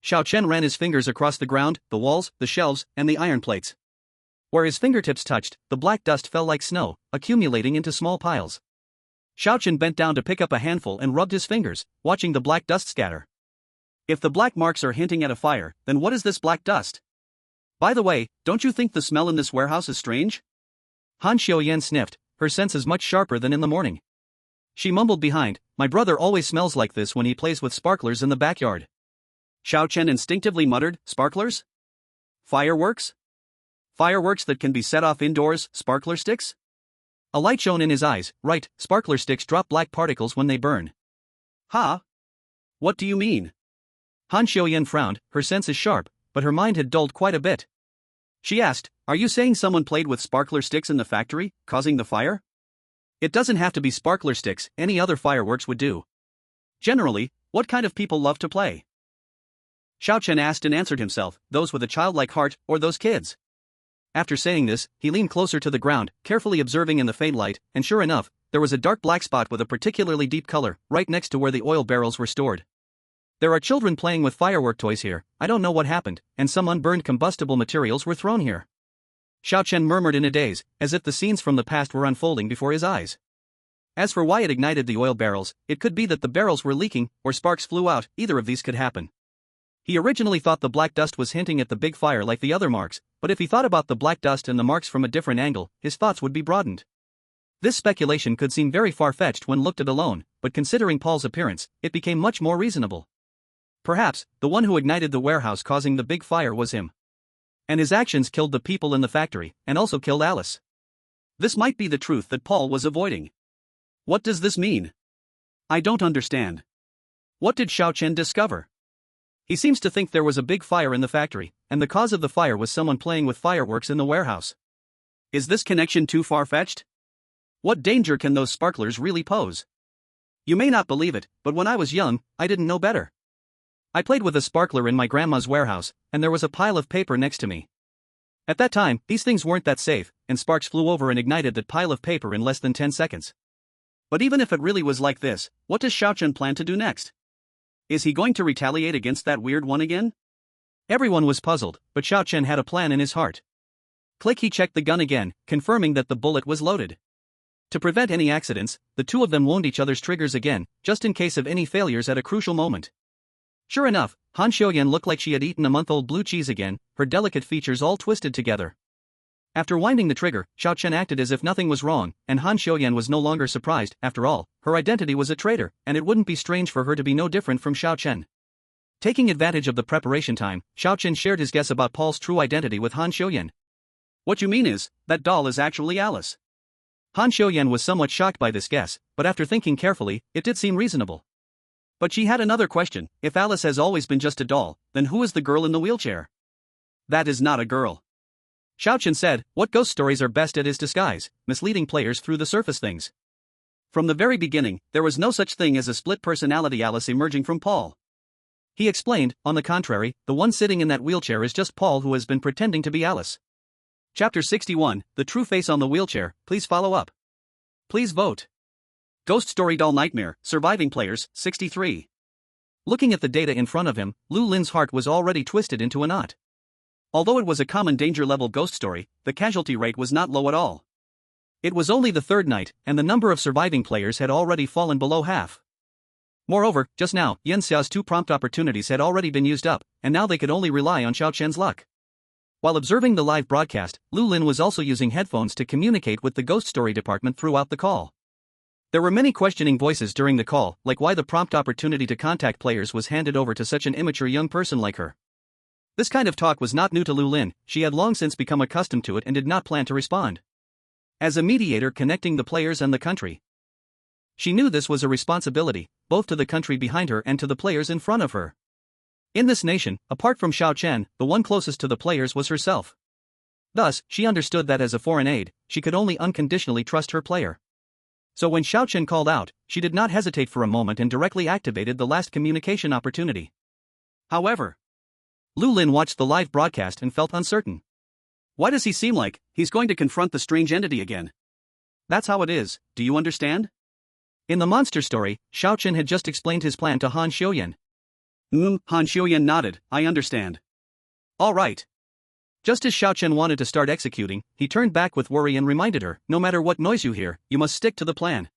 Xiao Chen ran his fingers across the ground, the walls, the shelves, and the iron plates. Where his fingertips touched, the black dust fell like snow, accumulating into small piles. Xiao Chen bent down to pick up a handful and rubbed his fingers, watching the black dust scatter. If the black marks are hinting at a fire, then what is this black dust? By the way, don't you think the smell in this warehouse is strange? Han Xiaoyan sniffed, her senses much sharper than in the morning. She mumbled behind, my brother always smells like this when he plays with sparklers in the backyard. Xiao Chen instinctively muttered, sparklers? Fireworks? Fireworks that can be set off indoors, sparkler sticks? A light shone in his eyes, right, sparkler sticks drop black particles when they burn. Ha? What do you mean? Han Xiaoyan frowned, her senses sharp, but her mind had dulled quite a bit. She asked, are you saying someone played with sparkler sticks in the factory, causing the fire? It doesn't have to be sparkler sticks, any other fireworks would do. Generally, what kind of people love to play? Xiao Chen asked and answered himself, those with a childlike heart, or those kids? After saying this, he leaned closer to the ground, carefully observing in the faint light, and sure enough, there was a dark black spot with a particularly deep color, right next to where the oil barrels were stored. There are children playing with firework toys here, I don't know what happened, and some unburned combustible materials were thrown here. Xiao Chen murmured in a daze, as if the scenes from the past were unfolding before his eyes. As for why it ignited the oil barrels, it could be that the barrels were leaking, or sparks flew out, either of these could happen. He originally thought the black dust was hinting at the big fire like the other marks, but if he thought about the black dust and the marks from a different angle, his thoughts would be broadened. This speculation could seem very far-fetched when looked at alone, but considering Paul's appearance, it became much more reasonable. Perhaps, the one who ignited the warehouse causing the big fire was him. And his actions killed the people in the factory, and also killed Alice. This might be the truth that Paul was avoiding. What does this mean? I don't understand. What did Xiao Chen discover? He seems to think there was a big fire in the factory, and the cause of the fire was someone playing with fireworks in the warehouse. Is this connection too far-fetched? What danger can those sparklers really pose? You may not believe it, but when I was young, I didn't know better. I played with a sparkler in my grandma's warehouse, and there was a pile of paper next to me. At that time, these things weren't that safe, and sparks flew over and ignited that pile of paper in less than 10 seconds. But even if it really was like this, what does Xiao Chen plan to do next? Is he going to retaliate against that weird one again? Everyone was puzzled, but Xiao Chen had a plan in his heart. Click, he checked the gun again, confirming that the bullet was loaded. To prevent any accidents, the two of them wound each other's triggers again, just in case of any failures at a crucial moment. Sure enough, Han Xiaoyan looked like she had eaten a month-old blue cheese again, her delicate features all twisted together. After winding the trigger, Xiao Chen acted as if nothing was wrong, and Han Xiaoyan was no longer surprised. After all, her identity was a traitor, and it wouldn't be strange for her to be no different from Xiao Chen. Taking advantage of the preparation time, Xiao Chen shared his guess about Paul's true identity with Han Xiaoyan. What you mean is, that doll is actually Alice. Han Xiaoyan was somewhat shocked by this guess, but after thinking carefully, it did seem reasonable. But she had another question, if Alice has always been just a doll, then who is the girl in the wheelchair? That is not a girl. Xiao Chen said, what ghost stories are best at is disguise, misleading players through the surface things. From the very beginning, there was no such thing as a split personality Alice emerging from Paul. He explained, on the contrary, the one sitting in that wheelchair is just Paul who has been pretending to be Alice. Chapter 61, The True Face on the Wheelchair, please follow up. Please vote. Ghost Story Doll Nightmare, Surviving Players, 63. Looking at the data in front of him, Lu Lin's heart was already twisted into a knot. Although it was a common danger-level ghost story, the casualty rate was not low at all. It was only the third night, and the number of surviving players had already fallen below half. Moreover, just now, Yan Xiao's 2 prompt opportunities had already been used up, and now they could only rely on Xiao Chen's luck. While observing the live broadcast, Lu Lin was also using headphones to communicate with the ghost story department throughout the call. There were many questioning voices during the call, like why the prompt opportunity to contact players was handed over to such an immature young person like her. This kind of talk was not new to Lu Lin, she had long since become accustomed to it and did not plan to respond. As a mediator connecting the players and the country, she knew this was a responsibility, both to the country behind her and to the players in front of her. In this nation, apart from Xiao Chen, the one closest to the players was herself. Thus, she understood that as a foreign aide, she could only unconditionally trust her player. So when Xiao Chen called out, she did not hesitate for a moment and directly activated the last communication opportunity. However, Lu Lin watched the live broadcast and felt uncertain. Why does he seem like he's going to confront the strange entity again? That's how it is, do you understand? In the monster story, Xiao Chen had just explained his plan to Han Xiaoyan. Han Xiuyan nodded, I understand. All right. Just as Xiao Chen wanted to start executing, he turned back with worry and reminded her, no matter what noise you hear, you must stick to the plan.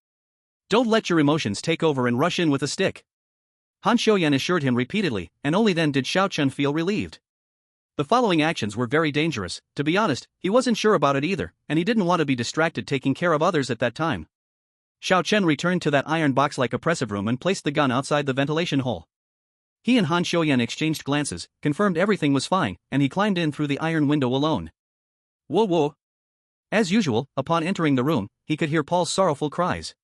Don't let your emotions take over and rush in with a stick. Han Xiuyan assured him repeatedly, and only then did Xiao Chen feel relieved. The following actions were very dangerous. To be honest, he wasn't sure about it either, and he didn't want to be distracted taking care of others at that time. Xiao Chen returned to that iron box-like oppressive room and placed the gun outside the ventilation hole. He and Han Xiuyan exchanged glances, confirmed everything was fine, and he climbed in through the iron window alone. Whoa whoa. As usual, upon entering the room, he could hear Paul's sorrowful cries.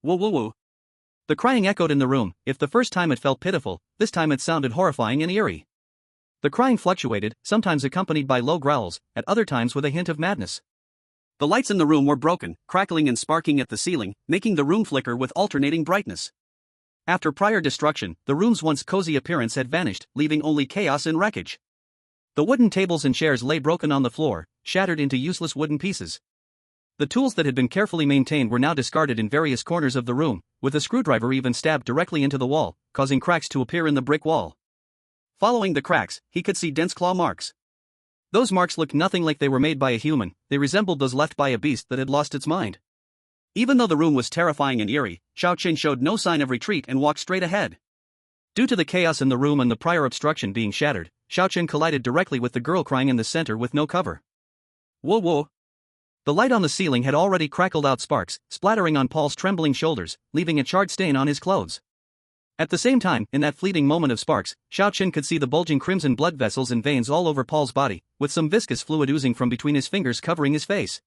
Whoa whoa whoa. The crying echoed in the room. If the first time it felt pitiful, this time it sounded horrifying and eerie. The crying fluctuated, sometimes accompanied by low growls, at other times with a hint of madness. The lights in the room were broken, crackling and sparking at the ceiling, making the room flicker with alternating brightness. After prior destruction, the room's once cozy appearance had vanished, leaving only chaos and wreckage. The wooden tables and chairs lay broken on the floor, shattered into useless wooden pieces. The tools that had been carefully maintained were now discarded in various corners of the room, with a screwdriver even stabbed directly into the wall, causing cracks to appear in the brick wall. Following the cracks, he could see dense claw marks. Those marks looked nothing like they were made by a human, they resembled those left by a beast that had lost its mind. Even though the room was terrifying and eerie, Xiao Chen showed no sign of retreat and walked straight ahead. Due to the chaos in the room and the prior obstruction being shattered, Xiao Chen collided directly with the girl crying in the center with no cover. Whoa whoa. The light on the ceiling had already crackled out sparks, splattering on Paul's trembling shoulders, leaving a charred stain on his clothes. At the same time, in that fleeting moment of sparks, Xiao Chen could see the bulging crimson blood vessels and veins all over Paul's body, with some viscous fluid oozing from between his fingers covering his face.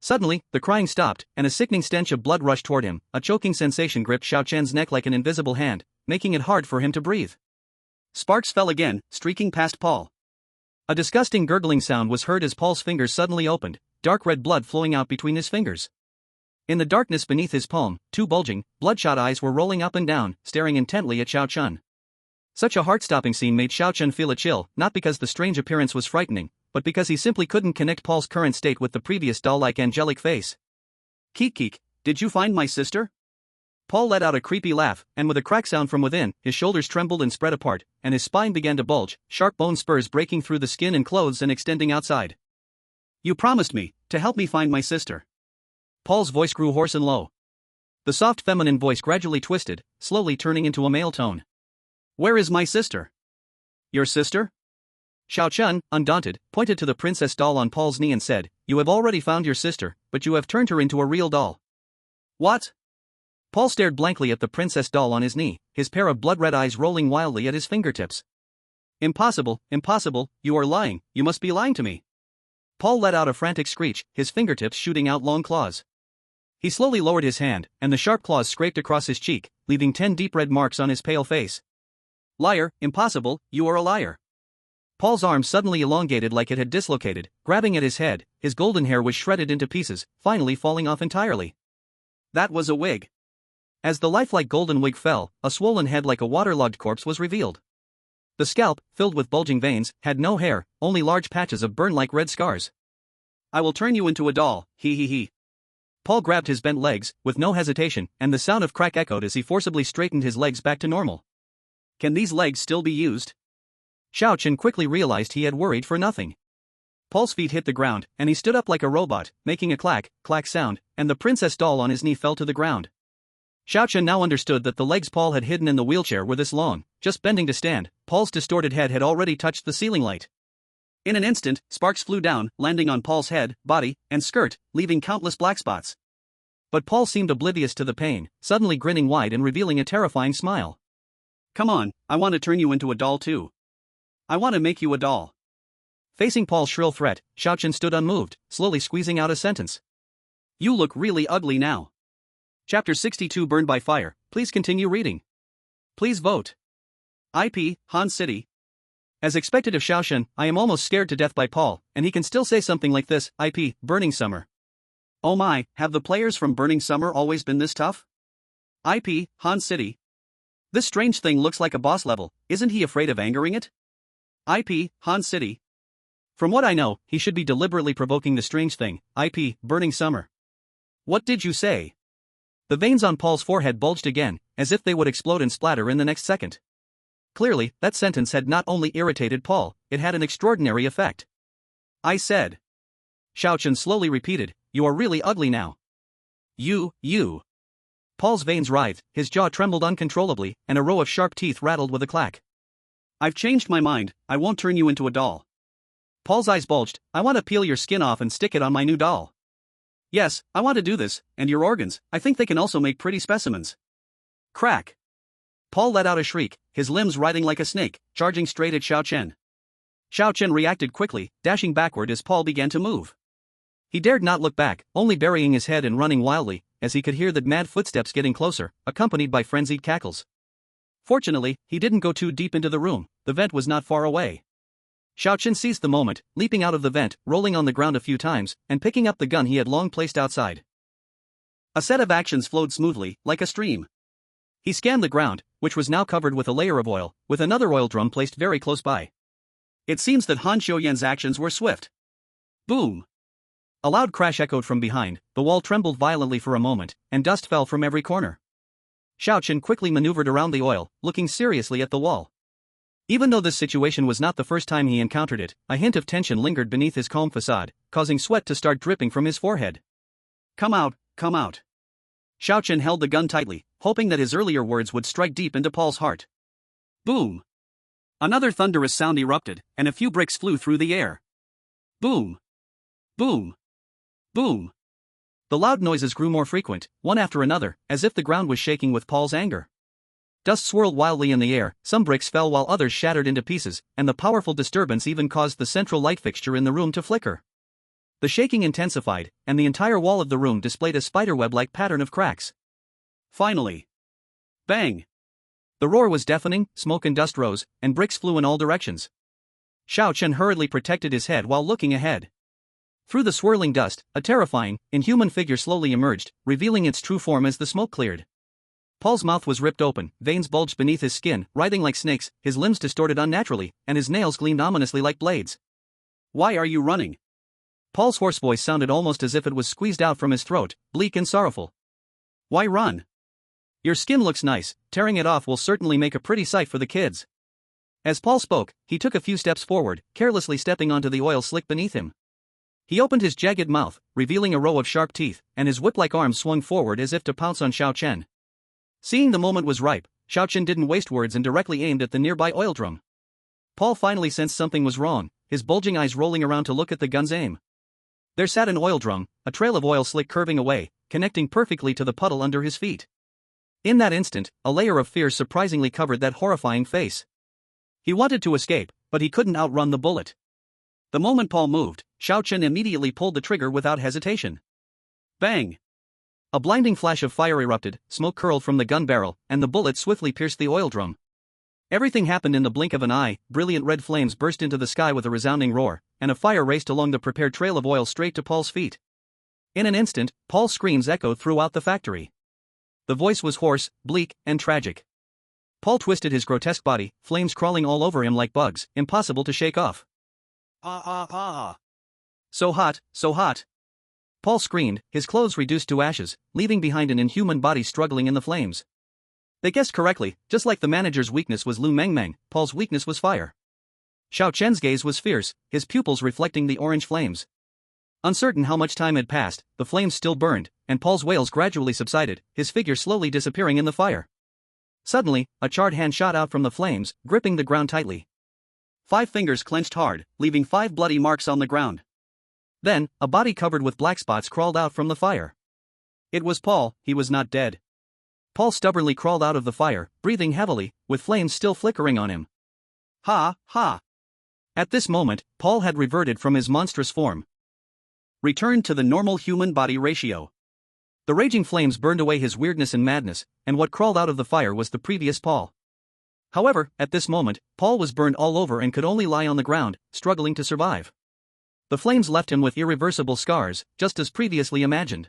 Suddenly, the crying stopped, and a sickening stench of blood rushed toward him. A choking sensation gripped Xiao Chen's neck like an invisible hand, making it hard for him to breathe. Sparks fell again, streaking past Paul. A disgusting gurgling sound was heard as Paul's fingers suddenly opened, dark red blood flowing out between his fingers. In the darkness beneath his palm, two bulging, bloodshot eyes were rolling up and down, staring intently at Xiao Chen. Such a heart-stopping scene made Xiao Chen feel a chill, not because the strange appearance was frightening, but because he simply couldn't connect Paul's current state with the previous doll-like angelic face. Keek, did you find my sister? Paul let out a creepy laugh, and with a crack sound from within, his shoulders trembled and spread apart, and his spine began to bulge, sharp bone spurs breaking through the skin and clothes and extending outside. You promised me, to help me find my sister. Paul's voice grew hoarse and low. The soft feminine voice gradually twisted, slowly turning into a male tone. Where is my sister? Your sister? Xiao Chen, undaunted, pointed to the princess doll on Paul's knee and said, You have already found your sister, but you have turned her into a real doll. What? Paul stared blankly at the princess doll on his knee, his pair of blood-red eyes rolling wildly at his fingertips. Impossible, you are lying, you must be lying to me. Paul let out a frantic screech, his fingertips shooting out long claws. He slowly lowered his hand, and the sharp claws scraped across his cheek, leaving 10 deep red marks on his pale face. Liar, impossible, you are a liar. Paul's arm suddenly elongated like it had dislocated, grabbing at his head, his golden hair was shredded into pieces, finally falling off entirely. That was a wig. As the lifelike golden wig fell, a swollen head like a waterlogged corpse was revealed. The scalp, filled with bulging veins, had no hair, only large patches of burn-like red scars. I will turn you into a doll, he. Paul grabbed his bent legs, with no hesitation, and the sound of crack echoed as he forcibly straightened his legs back to normal. Can these legs still be used? Xiao Chen quickly realized he had worried for nothing. Paul's feet hit the ground, and he stood up like a robot, making a clack sound, and the princess doll on his knee fell to the ground. Xiao Chen now understood that the legs Paul had hidden in the wheelchair were this long. Just bending to stand, Paul's distorted head had already touched the ceiling light. In an instant, sparks flew down, landing on Paul's head, body, and skirt, leaving countless black spots. But Paul seemed oblivious to the pain, suddenly grinning wide and revealing a terrifying smile. Come on, I want to turn you into a doll too. I want to make you a doll. Facing Paul's shrill threat, Xiao Chen stood unmoved, slowly squeezing out a sentence. You look really ugly now. Chapter 62 Burned by Fire, please continue reading. Please vote. IP, Han City. As expected of Xiao Chen, I am almost scared to death by Paul, and he can still say something like this, IP, Burning Summer. Oh my, have the players from Burning Summer always been this tough? IP, Han City. This strange thing looks like a boss level, isn't he afraid of angering it? IP, Han City. From what I know, he should be deliberately provoking the strange thing, IP, Burning Summer. What did you say? The veins on Paul's forehead bulged again, as if they would explode and splatter in the next second. Clearly, that sentence had not only irritated Paul, it had an extraordinary effect. I said. Xiao Chen slowly repeated, "You are really ugly now." You. Paul's veins writhed, his jaw trembled uncontrollably, and a row of sharp teeth rattled with a clack. "I've changed my mind, I won't turn you into a doll." Paul's eyes bulged. "I want to peel your skin off and stick it on my new doll." "Yes, I want to do this, and your organs, I think they can also make pretty specimens." Crack. Paul let out a shriek, his limbs writhing like a snake, charging straight at Xiao Chen. Xiao Chen reacted quickly, dashing backward as Paul began to move. He dared not look back, only burying his head and running wildly, as he could hear the mad footsteps getting closer, accompanied by frenzied cackles. Fortunately, he didn't go too deep into the room, the vent was not far away. Xiao Chen seized the moment, leaping out of the vent, rolling on the ground a few times, and picking up the gun he had long placed outside. A set of actions flowed smoothly, like a stream. He scanned the ground, which was now covered with a layer of oil, with another oil drum placed very close by. It seems that Han Xiuyan's actions were swift. Boom! A loud crash echoed from behind, the wall trembled violently for a moment, and dust fell from every corner. Xiao Chen quickly maneuvered around the oil, looking seriously at the wall. Even though this situation was not the first time he encountered it, a hint of tension lingered beneath his calm facade, causing sweat to start dripping from his forehead. Come out, come out. Xiao Chen held the gun tightly, hoping that his earlier words would strike deep into Paul's heart. Boom! Another thunderous sound erupted, and a few bricks flew through the air. Boom! Boom! Boom! The loud noises grew more frequent, one after another, as if the ground was shaking with Paul's anger. Dust swirled wildly in the air, some bricks fell while others shattered into pieces, and the powerful disturbance even caused the central light fixture in the room to flicker. The shaking intensified, and the entire wall of the room displayed a spiderweb-like pattern of cracks. Finally. Bang! The roar was deafening, smoke and dust rose, and bricks flew in all directions. Xiao Chen hurriedly protected his head while looking ahead. Through the swirling dust, a terrifying, inhuman figure slowly emerged, revealing its true form as the smoke cleared. Paul's mouth was ripped open, veins bulged beneath his skin, writhing like snakes, his limbs distorted unnaturally, and his nails gleamed ominously like blades. Why are you running? Paul's hoarse voice sounded almost as if it was squeezed out from his throat, bleak and sorrowful. Why run? Your skin looks nice, tearing it off will certainly make a pretty sight for the kids. As Paul spoke, he took a few steps forward, carelessly stepping onto the oil slick beneath him. He opened his jagged mouth, revealing a row of sharp teeth, and his whip-like arms swung forward as if to pounce on Xiao Chen. Seeing the moment was ripe, Xiao Chen didn't waste words and directly aimed at the nearby oil drum. Paul finally sensed something was wrong, his bulging eyes rolling around to look at the gun's aim. There sat an oil drum, a trail of oil slick curving away, connecting perfectly to the puddle under his feet. In that instant, a layer of fear surprisingly covered that horrifying face. He wanted to escape, but he couldn't outrun the bullet. The moment Paul moved, Xiao Chen immediately pulled the trigger without hesitation. Bang! A blinding flash of fire erupted, smoke curled from the gun barrel, and the bullet swiftly pierced the oil drum. Everything happened in the blink of an eye, brilliant red flames burst into the sky with a resounding roar, and a fire raced along the prepared trail of oil straight to Paul's feet. In an instant, Paul's screams echoed throughout the factory. The voice was hoarse, bleak, and tragic. Paul twisted his grotesque body, flames crawling all over him like bugs, impossible to shake off. So hot, so hot. Paul screamed, his clothes reduced to ashes, leaving behind an inhuman body struggling in the flames. They guessed correctly, just like the manager's weakness was Lu Mengmeng, Paul's weakness was fire. Xiao Chen's gaze was fierce, his pupils reflecting the orange flames. Uncertain how much time had passed, the flames still burned, and Paul's wails gradually subsided, his figure slowly disappearing in the fire. Suddenly, a charred hand shot out from the flames, gripping the ground tightly. 5 fingers clenched hard, leaving 5 bloody marks on the ground. Then, a body covered with black spots crawled out from the fire. It was Paul, he was not dead. Paul stubbornly crawled out of the fire, breathing heavily, with flames still flickering on him. Ha, ha! At this moment, Paul had reverted from his monstrous form. Returned to the normal human body ratio. The raging flames burned away his weirdness and madness, and what crawled out of the fire was the previous Paul. However, at this moment, Paul was burned all over and could only lie on the ground, struggling to survive. The flames left him with irreversible scars, just as previously imagined.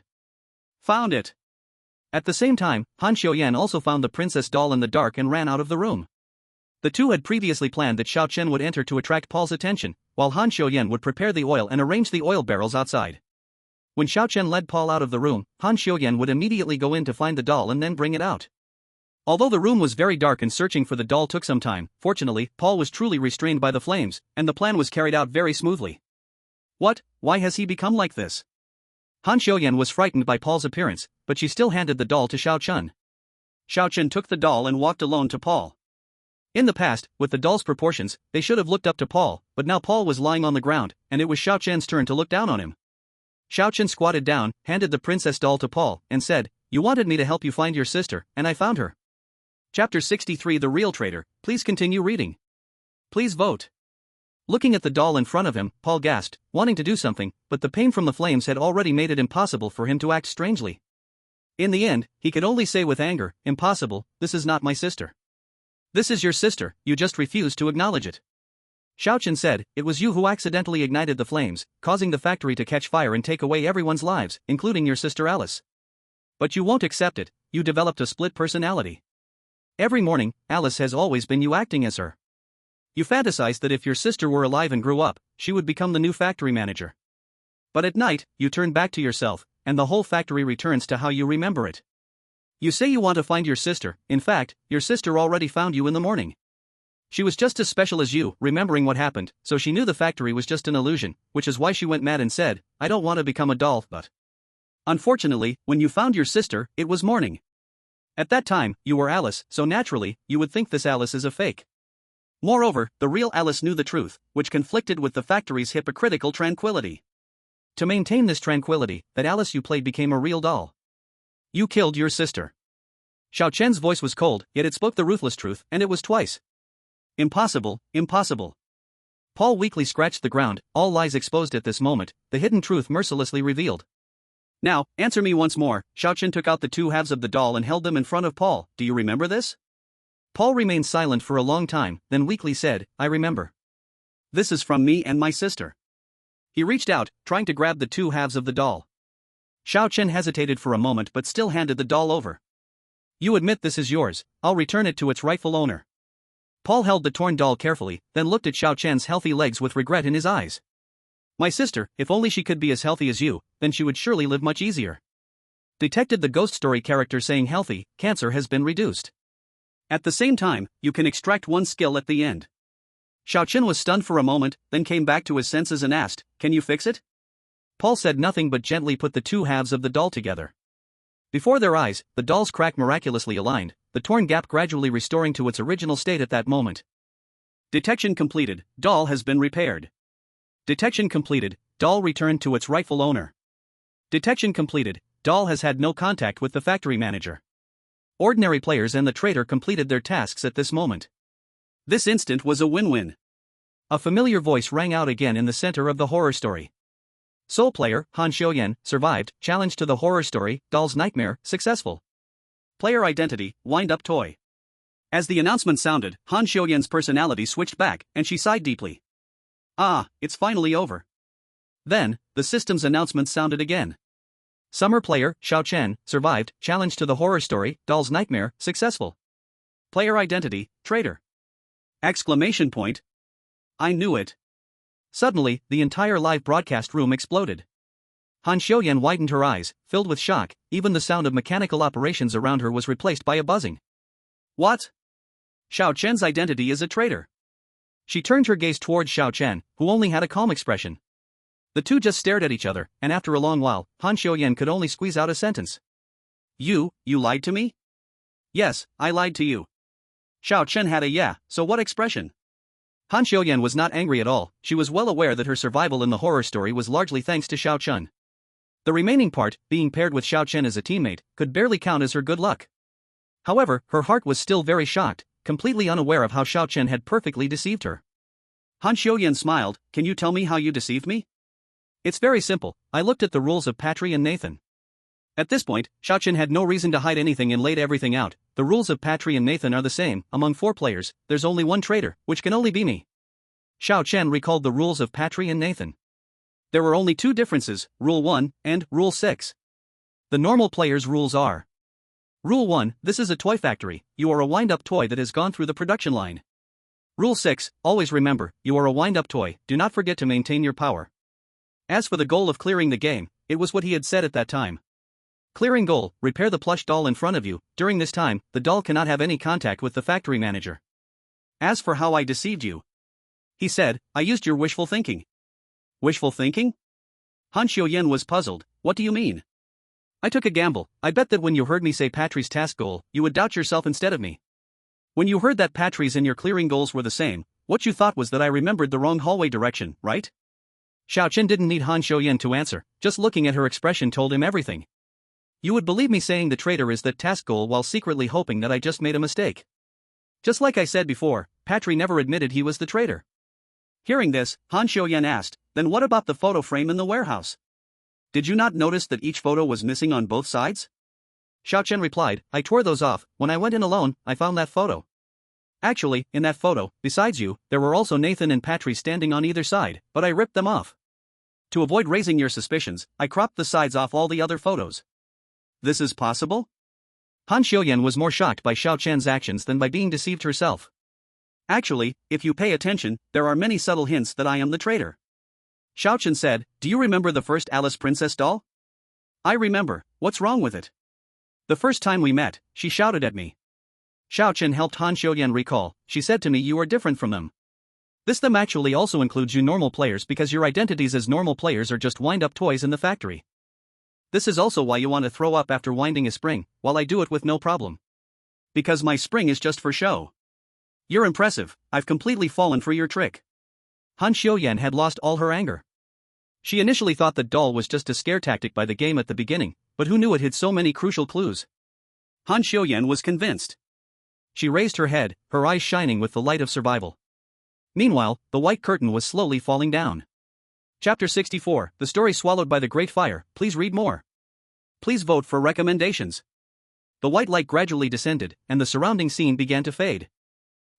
Found it! At the same time, Han Xiuyan also found the princess doll in the dark and ran out of the room. The two had previously planned that Xiao Chen would enter to attract Paul's attention, while Han Xiuyan would prepare the oil and arrange the oil barrels outside. When Xiao Chen led Paul out of the room, Han Xiuyan would immediately go in to find the doll and then bring it out. Although the room was very dark and searching for the doll took some time, fortunately, Paul was truly restrained by the flames, and the plan was carried out very smoothly. What? Why has he become like this? Han Xiuyan was frightened by Paul's appearance, but she still handed the doll to Xiao Chun. Xiao Chun took the doll and walked alone to Paul. In the past, with the doll's proportions, they should have looked up to Paul, but now Paul was lying on the ground, and it was Xiao Chun's turn to look down on him. Xiao Chun squatted down, handed the princess doll to Paul, and said, "You wanted me to help you find your sister, and I found her." Chapter 63 The Real Traitor. Please continue reading. Please vote. Looking at the doll in front of him, Paul gasped, wanting to do something, but the pain from the flames had already made it impossible for him to act strangely. In the end, he could only say with anger, "Impossible, this is not my sister." "This is your sister, you just refuse to acknowledge it." Xiao Chun said, "It was you who accidentally ignited the flames, causing the factory to catch fire and take away everyone's lives, including your sister Alice. But you won't accept it, you developed a split personality. Every morning, Alice has always been you acting as her. You fantasized that if your sister were alive and grew up, she would become the new factory manager. But at night, you turn back to yourself, and the whole factory returns to how you remember it. You say you want to find your sister, in fact, your sister already found you in the morning. She was just as special as you, remembering what happened, so she knew the factory was just an illusion, which is why she went mad and said, 'I don't want to become a doll, but..." Unfortunately, when you found your sister, it was morning. At that time, you were Alice, so naturally, you would think this Alice is a fake. Moreover, the real Alice knew the truth, which conflicted with the factory's hypocritical tranquility. To maintain this tranquility, that Alice you played became a real doll. You killed your sister. Xiao Chen's voice was cold, yet it spoke the ruthless truth, and it was twice. Impossible, impossible. Paul weakly scratched the ground, all lies exposed at this moment, the hidden truth mercilessly revealed. Now, answer me once more. Xiao Chen took out the two halves of the doll and held them in front of Paul. Do you remember this? Paul remained silent for a long time, then weakly said, I remember. This is from me and my sister. He reached out, trying to grab the two halves of the doll. Xiao Chen hesitated for a moment but still handed the doll over. You admit this is yours, I'll return it to its rightful owner. Paul held the torn doll carefully, then looked at Xiao Chen's healthy legs with regret in his eyes. My sister, if only she could be as healthy as you, then she would surely live much easier. Detected the ghost story character saying healthy, cancer has been reduced. At the same time, you can extract one skill at the end. Xiao Chen was stunned for a moment, then came back to his senses and asked, can you fix it? Paul said nothing but gently put the two halves of the doll together. Before their eyes, the doll's crack miraculously aligned, the torn gap gradually restoring to its original state at that moment. Detection completed, doll has been repaired. Detection completed, doll returned to its rightful owner. Detection completed, doll has had no contact with the factory manager. Ordinary players and the traitor completed their tasks at this moment. This instant was a win-win. A familiar voice rang out again in the center of the horror story. Sole player, Han Xiuyan, survived, challenge to the horror story, doll's nightmare, successful. Player identity, wind-up toy. As the announcement sounded, Han Xiuyan's personality switched back, and she sighed deeply. Ah, it's finally over. Then, the system's announcement sounded again. Summer player, Xiao Chen, survived, challenge to the horror story, doll's nightmare, successful. Player identity, traitor. Exclamation point. I knew it. Suddenly, the entire live broadcast room exploded. Han Xiuyan widened her eyes, filled with shock, even the sound of mechanical operations around her was replaced by a buzzing. What? Xiao Chen's identity is a traitor. She turned her gaze towards Xiao Chen, who only had a calm expression. The two just stared at each other, and after a long while, Han Xiuyan could only squeeze out a sentence. You lied to me? Yes, I lied to you. Xiao Chen had a yeah, so what expression? Han Xiuyan was not angry at all, she was well aware that her survival in the horror story was largely thanks to Xiao Chen. The remaining part, being paired with Xiao Chen as a teammate, could barely count as her good luck. However, her heart was still very shocked, completely unaware of how Xiao Chen had perfectly deceived her. Han Xiuyan smiled, can you tell me how you deceived me? It's very simple, I looked at the rules of Patry and Nathan. At this point, Xiao Chen had no reason to hide anything and laid everything out. The rules of Patry and Nathan are the same, among 4 players, there's only one traitor, which can only be me. Xiao Chen recalled the rules of Patry and Nathan. There were only 2 differences, Rule 1 and Rule 6. The normal player's rules are. Rule 1, this is a toy factory, you are a wind-up toy that has gone through the production line. Rule 6, always remember, you are a wind-up toy, do not forget to maintain your power. As for the goal of clearing the game, it was what he had said at that time. Clearing goal, repair the plush doll in front of you. During this time, the doll cannot have any contact with the factory manager. As for how I deceived you, he said, I used your wishful thinking. Wishful thinking? Han Xiuyan was puzzled. What do you mean? I took a gamble. I bet that when you heard me say Patri's task goal, you would doubt yourself instead of me. When you heard that Patri's and your clearing goals were the same, what you thought was that I remembered the wrong hallway direction, right? Xiao Chen didn't need Han Xiuyan to answer, just looking at her expression told him everything. You would believe me saying the traitor is that task goal while secretly hoping that I just made a mistake. Just like I said before, Patri never admitted he was the traitor. Hearing this, Han Xiuyan asked, then what about the photo frame in the warehouse? Did you not notice that each photo was missing on both sides? Xiao Chen replied, I tore those off. When I went in alone, I found that photo. Actually, in that photo, besides you, there were also Nathan and Patri standing on either side, but I ripped them off. To avoid raising your suspicions, I cropped the sides off all the other photos. This is possible? Han Xiuyan was more shocked by Xiao Chen's actions than by being deceived herself. Actually, if you pay attention, there are many subtle hints that I am the traitor. Xiao Chen said, do you remember the first Alice Princess doll? I remember. What's wrong with it? The first time we met, she shouted at me. Xiao Chen helped Han Xiuyan recall. She said to me you are different from them. This them actually also includes you normal players because your identities as normal players are just wind-up toys in the factory. This is also why you want to throw up after winding a spring, while I do it with no problem. Because my spring is just for show. You're impressive. I've completely fallen for your trick. Han Xiuyan had lost all her anger. She initially thought the doll was just a scare tactic by the game at the beginning, but who knew it hid so many crucial clues? Han Xiuyan was convinced. She raised her head, her eyes shining with the light of survival. Meanwhile, the white curtain was slowly falling down. Chapter 64, The Story Swallowed by the Great Fire. Please read more. Please vote for recommendations. The white light gradually descended, and the surrounding scene began to fade.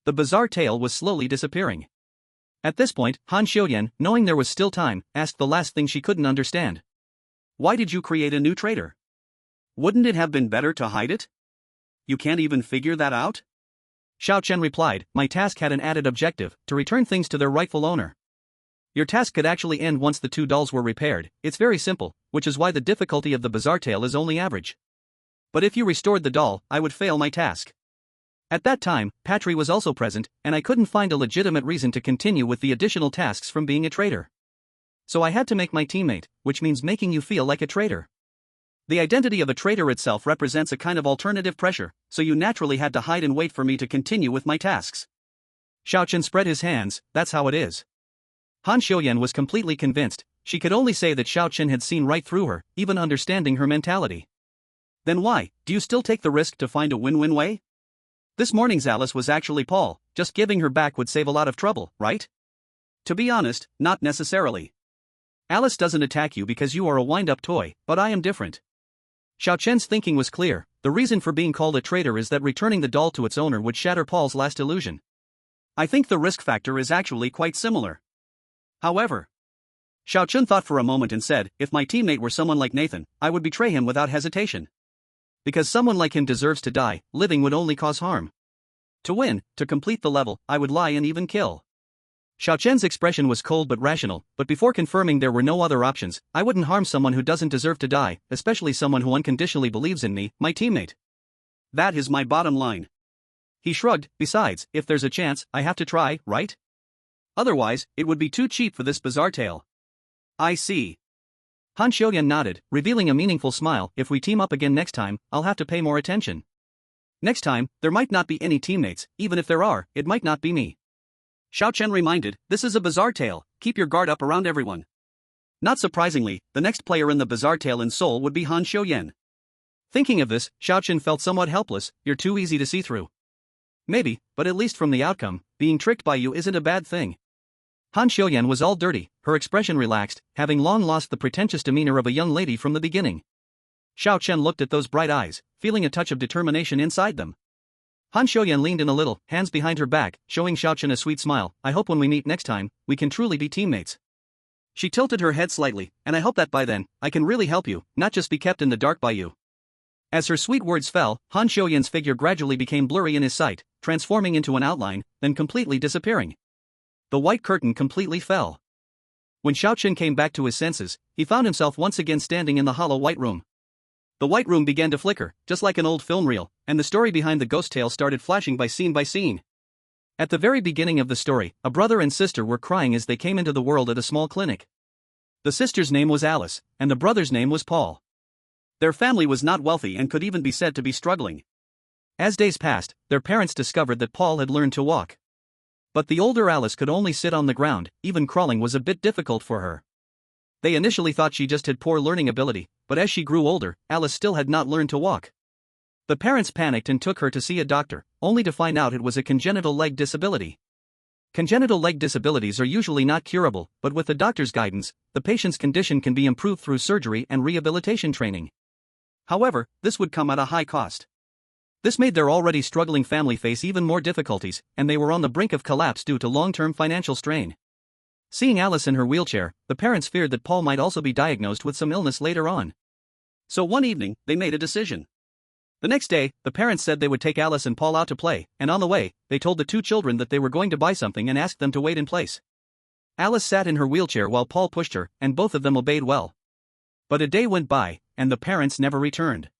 The bizarre tale was slowly disappearing. At this point, Han Xiuyan, knowing there was still time, asked the last thing she couldn't understand. Why did you create a new traitor? Wouldn't it have been better to hide it? You can't even figure that out? Xiao Chen replied, my task had an added objective, to return things to their rightful owner. Your task could actually end once the two dolls were repaired. It's very simple, which is why the difficulty of the bizarre tale is only average. But if you restored the doll, I would fail my task. At that time, Patri was also present, and I couldn't find a legitimate reason to continue with the additional tasks from being a traitor. So I had to make my teammate, which means making you feel like a traitor. The identity of a traitor itself represents a kind of alternative pressure, so you naturally had to hide and wait for me to continue with my tasks. Xiao Chen spread his hands, that's how it is. Han Xiuyan was completely convinced. She could only say that Xiao Chen had seen right through her, even understanding her mentality. Then why, do you still take the risk to find a win-win way? This morning's Alice was actually Paul, just giving her back would save a lot of trouble, right? To be honest, not necessarily. Alice doesn't attack you because you are a wind-up toy, but I am different. Xiao Chen's thinking was clear. The reason for being called a traitor is that returning the doll to its owner would shatter Paul's last illusion. I think the risk factor is actually quite similar. However, Xiao Chen thought for a moment and said, if my teammate were someone like Nathan, I would betray him without hesitation. Because someone like him deserves to die, living would only cause harm. To win, to complete the level, I would lie and even kill. Xiao Chen's expression was cold but rational, but before confirming there were no other options, I wouldn't harm someone who doesn't deserve to die, especially someone who unconditionally believes in me, my teammate. That is my bottom line. He shrugged, besides, if there's a chance, I have to try, right? Otherwise, it would be too cheap for this bizarre tale. I see. Han Xiuyan nodded, revealing a meaningful smile. If we team up again next time, I'll have to pay more attention. Next time, there might not be any teammates, even if there are, it might not be me. Xiao Chen reminded, this is a bizarre tale, keep your guard up around everyone. Not surprisingly, the next player in the bizarre tale in Seoul would be Han Xiuyan. Thinking of this, Xiao Chen felt somewhat helpless. You're too easy to see through. Maybe, but at least from the outcome, being tricked by you isn't a bad thing. Han Xiuyan was all dirty, her expression relaxed, having long lost the pretentious demeanor of a young lady from the beginning. Xiao Chen looked at those bright eyes, feeling a touch of determination inside them. Han Xiuyan leaned in a little, hands behind her back, showing Xiao Chen a sweet smile. I hope when we meet next time, we can truly be teammates. She tilted her head slightly, and I hope that by then, I can really help you, not just be kept in the dark by you. As her sweet words fell, Han Xiuyan's figure gradually became blurry in his sight, transforming into an outline, then completely disappearing. The white curtain completely fell. When Xiao Chen came back to his senses, he found himself once again standing in the hollow white room. The white room began to flicker, just like an old film reel, and the story behind the ghost tale started flashing by scene. At the very beginning of the story, a brother and sister were crying as they came into the world at a small clinic. The sister's name was Alice, and the brother's name was Paul. Their family was not wealthy and could even be said to be struggling. As days passed, their parents discovered that Paul had learned to walk. But the older Alice could only sit on the ground, even crawling was a bit difficult for her. They initially thought she just had poor learning ability, but as she grew older, Alice still had not learned to walk. The parents panicked and took her to see a doctor, only to find out it was a congenital leg disability. Congenital leg disabilities are usually not curable, but with the doctor's guidance, the patient's condition can be improved through surgery and rehabilitation training. However, this would come at a high cost. This made their already struggling family face even more difficulties, and they were on the brink of collapse due to long-term financial strain. Seeing Alice in her wheelchair, the parents feared that Paul might also be diagnosed with some illness later on. So one evening, they made a decision. The next day, the parents said they would take Alice and Paul out to play, and on the way, they told the two children that they were going to buy something and asked them to wait in place. Alice sat in her wheelchair while Paul pushed her, and both of them obeyed well. But a day went by, and the parents never returned.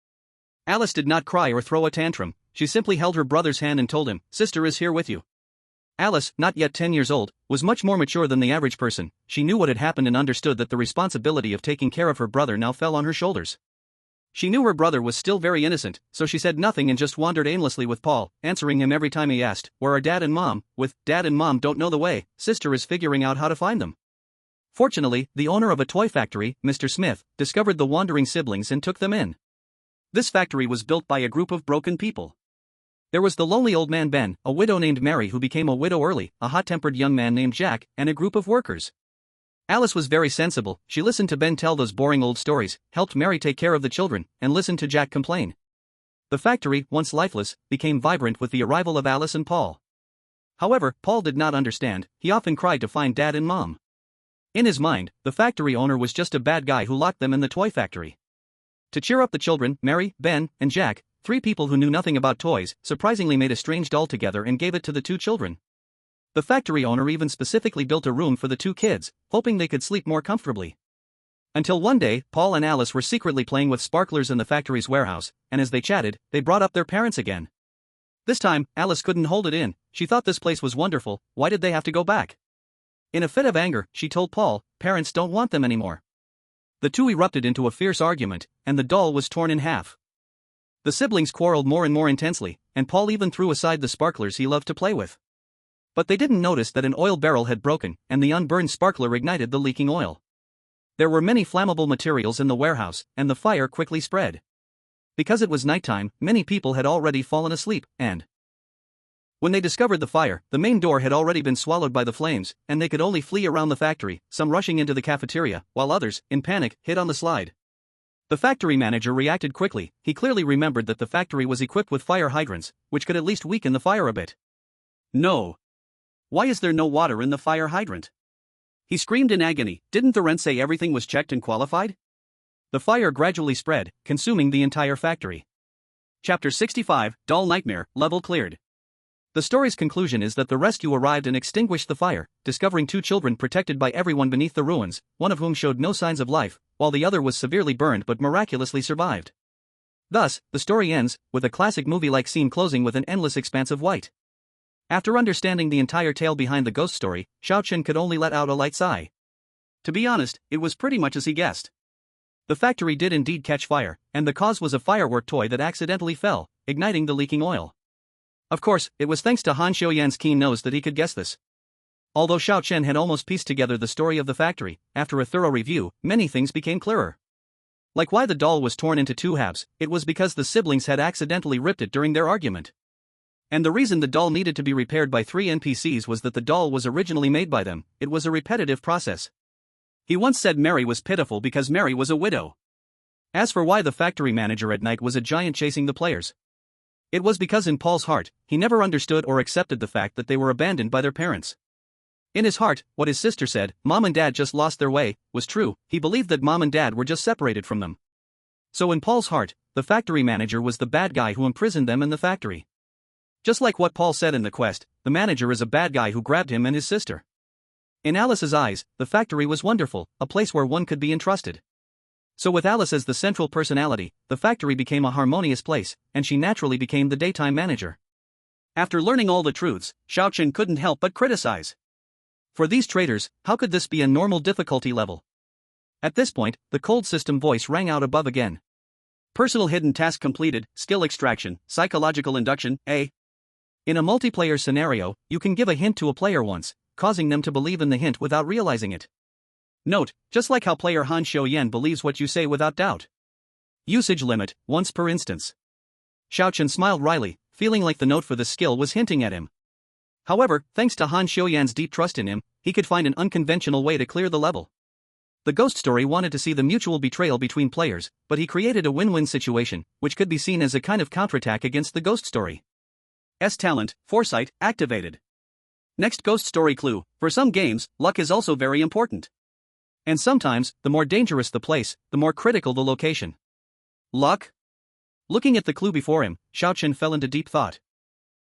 Alice did not cry or throw a tantrum, she simply held her brother's hand and told him, "Sister is here with you." Alice, not yet 10 years old, was much more mature than the average person. She knew what had happened and understood that the responsibility of taking care of her brother now fell on her shoulders. She knew her brother was still very innocent, so she said nothing and just wandered aimlessly with Paul, answering him every time he asked, "Where are Dad and Mom?" with, "Dad and Mom don't know the way, Sister is figuring out how to find them." Fortunately, the owner of a toy factory, Mr. Smith, discovered the wandering siblings and took them in. This factory was built by a group of broken people. There was the lonely old man Ben, a widow named Mary who became a widow early, a hot-tempered young man named Jack, and a group of workers. Alice was very sensible. She listened to Ben tell those boring old stories, helped Mary take care of the children, and listened to Jack complain. The factory, once lifeless, became vibrant with the arrival of Alice and Paul. However, Paul did not understand. He often cried to find Dad and Mom. In his mind, the factory owner was just a bad guy who locked them in the toy factory. To cheer up the children, Mary, Ben, and Jack, three people who knew nothing about toys, surprisingly made a strange doll together and gave it to the two children. The factory owner even specifically built a room for the two kids, hoping they could sleep more comfortably. Until one day, Paul and Alice were secretly playing with sparklers in the factory's warehouse, and as they chatted, they brought up their parents again. This time, Alice couldn't hold it in. She thought this place was wonderful. Why did they have to go back? In a fit of anger, she told Paul, "Parents don't want them anymore." The two erupted into a fierce argument, and the doll was torn in half. The siblings quarreled more and more intensely, and Paul even threw aside the sparklers he loved to play with. But they didn't notice that an oil barrel had broken, and the unburned sparkler ignited the leaking oil. There were many flammable materials in the warehouse, and the fire quickly spread. Because it was nighttime, many people had already fallen asleep, and when they discovered the fire, the main door had already been swallowed by the flames, and they could only flee around the factory, some rushing into the cafeteria, while others, in panic, hid on the slide. The factory manager reacted quickly. He clearly remembered that the factory was equipped with fire hydrants, which could at least weaken the fire a bit. "No. Why is there no water in the fire hydrant?" he screamed in agony. Didn't the rent say everything was checked and qualified? The fire gradually spread, consuming the entire factory. Chapter 65, Doll Nightmare, Level Cleared. The story's conclusion is that the rescue arrived and extinguished the fire, discovering two children protected by everyone beneath the ruins, one of whom showed no signs of life, while the other was severely burned but miraculously survived. Thus, the story ends, with a classic movie-like scene closing with an endless expanse of white. After understanding the entire tale behind the ghost story, Xiaochen could only let out a light sigh. To be honest, it was pretty much as he guessed. The factory did indeed catch fire, and the cause was a firework toy that accidentally fell, igniting the leaking oil. Of course, it was thanks to Han Xiuyan's keen nose that he could guess this. Although Xiaochen had almost pieced together the story of the factory, after a thorough review, many things became clearer. Like why the doll was torn into two halves, it was because the siblings had accidentally ripped it during their argument. And the reason the doll needed to be repaired by three NPCs was that the doll was originally made by them. It was a repetitive process. He once said Mary was pitiful because Mary was a widow. As for why the factory manager at night was a giant chasing the players, it was because in Paul's heart, he never understood or accepted the fact that they were abandoned by their parents. In his heart, what his sister said, "Mom and Dad just lost their way," was true. He believed that Mom and Dad were just separated from them. So in Paul's heart, the factory manager was the bad guy who imprisoned them in the factory. Just like what Paul said in the quest, the manager is a bad guy who grabbed him and his sister. In Alice's eyes, the factory was wonderful, a place where one could be entrusted. So with Alice as the central personality, the factory became a harmonious place, and she naturally became the daytime manager. After learning all the truths, Xiao Chen couldn't help but criticize. For these traitors, how could this be a normal difficulty level? At this point, the cold system voice rang out above again. Personal hidden task completed, skill extraction, psychological induction, A. In a multiplayer scenario, you can give a hint to a player once, causing them to believe in the hint without realizing it. Note, just like how player Han Xiaoyan believes what you say without doubt. Usage limit, once per instance. Xiao Chen smiled wryly, feeling like the note for the skill was hinting at him. However, thanks to Han Xiaoyan's deep trust in him, he could find an unconventional way to clear the level. The ghost story wanted to see the mutual betrayal between players, but he created a win-win situation, which could be seen as a kind of counterattack against the ghost story. S talent, foresight, activated. Next ghost story clue: for some games, luck is also very important. And sometimes, the more dangerous the place, the more critical the location. Luck? Looking at the clue before him, Xiao Chen fell into deep thought.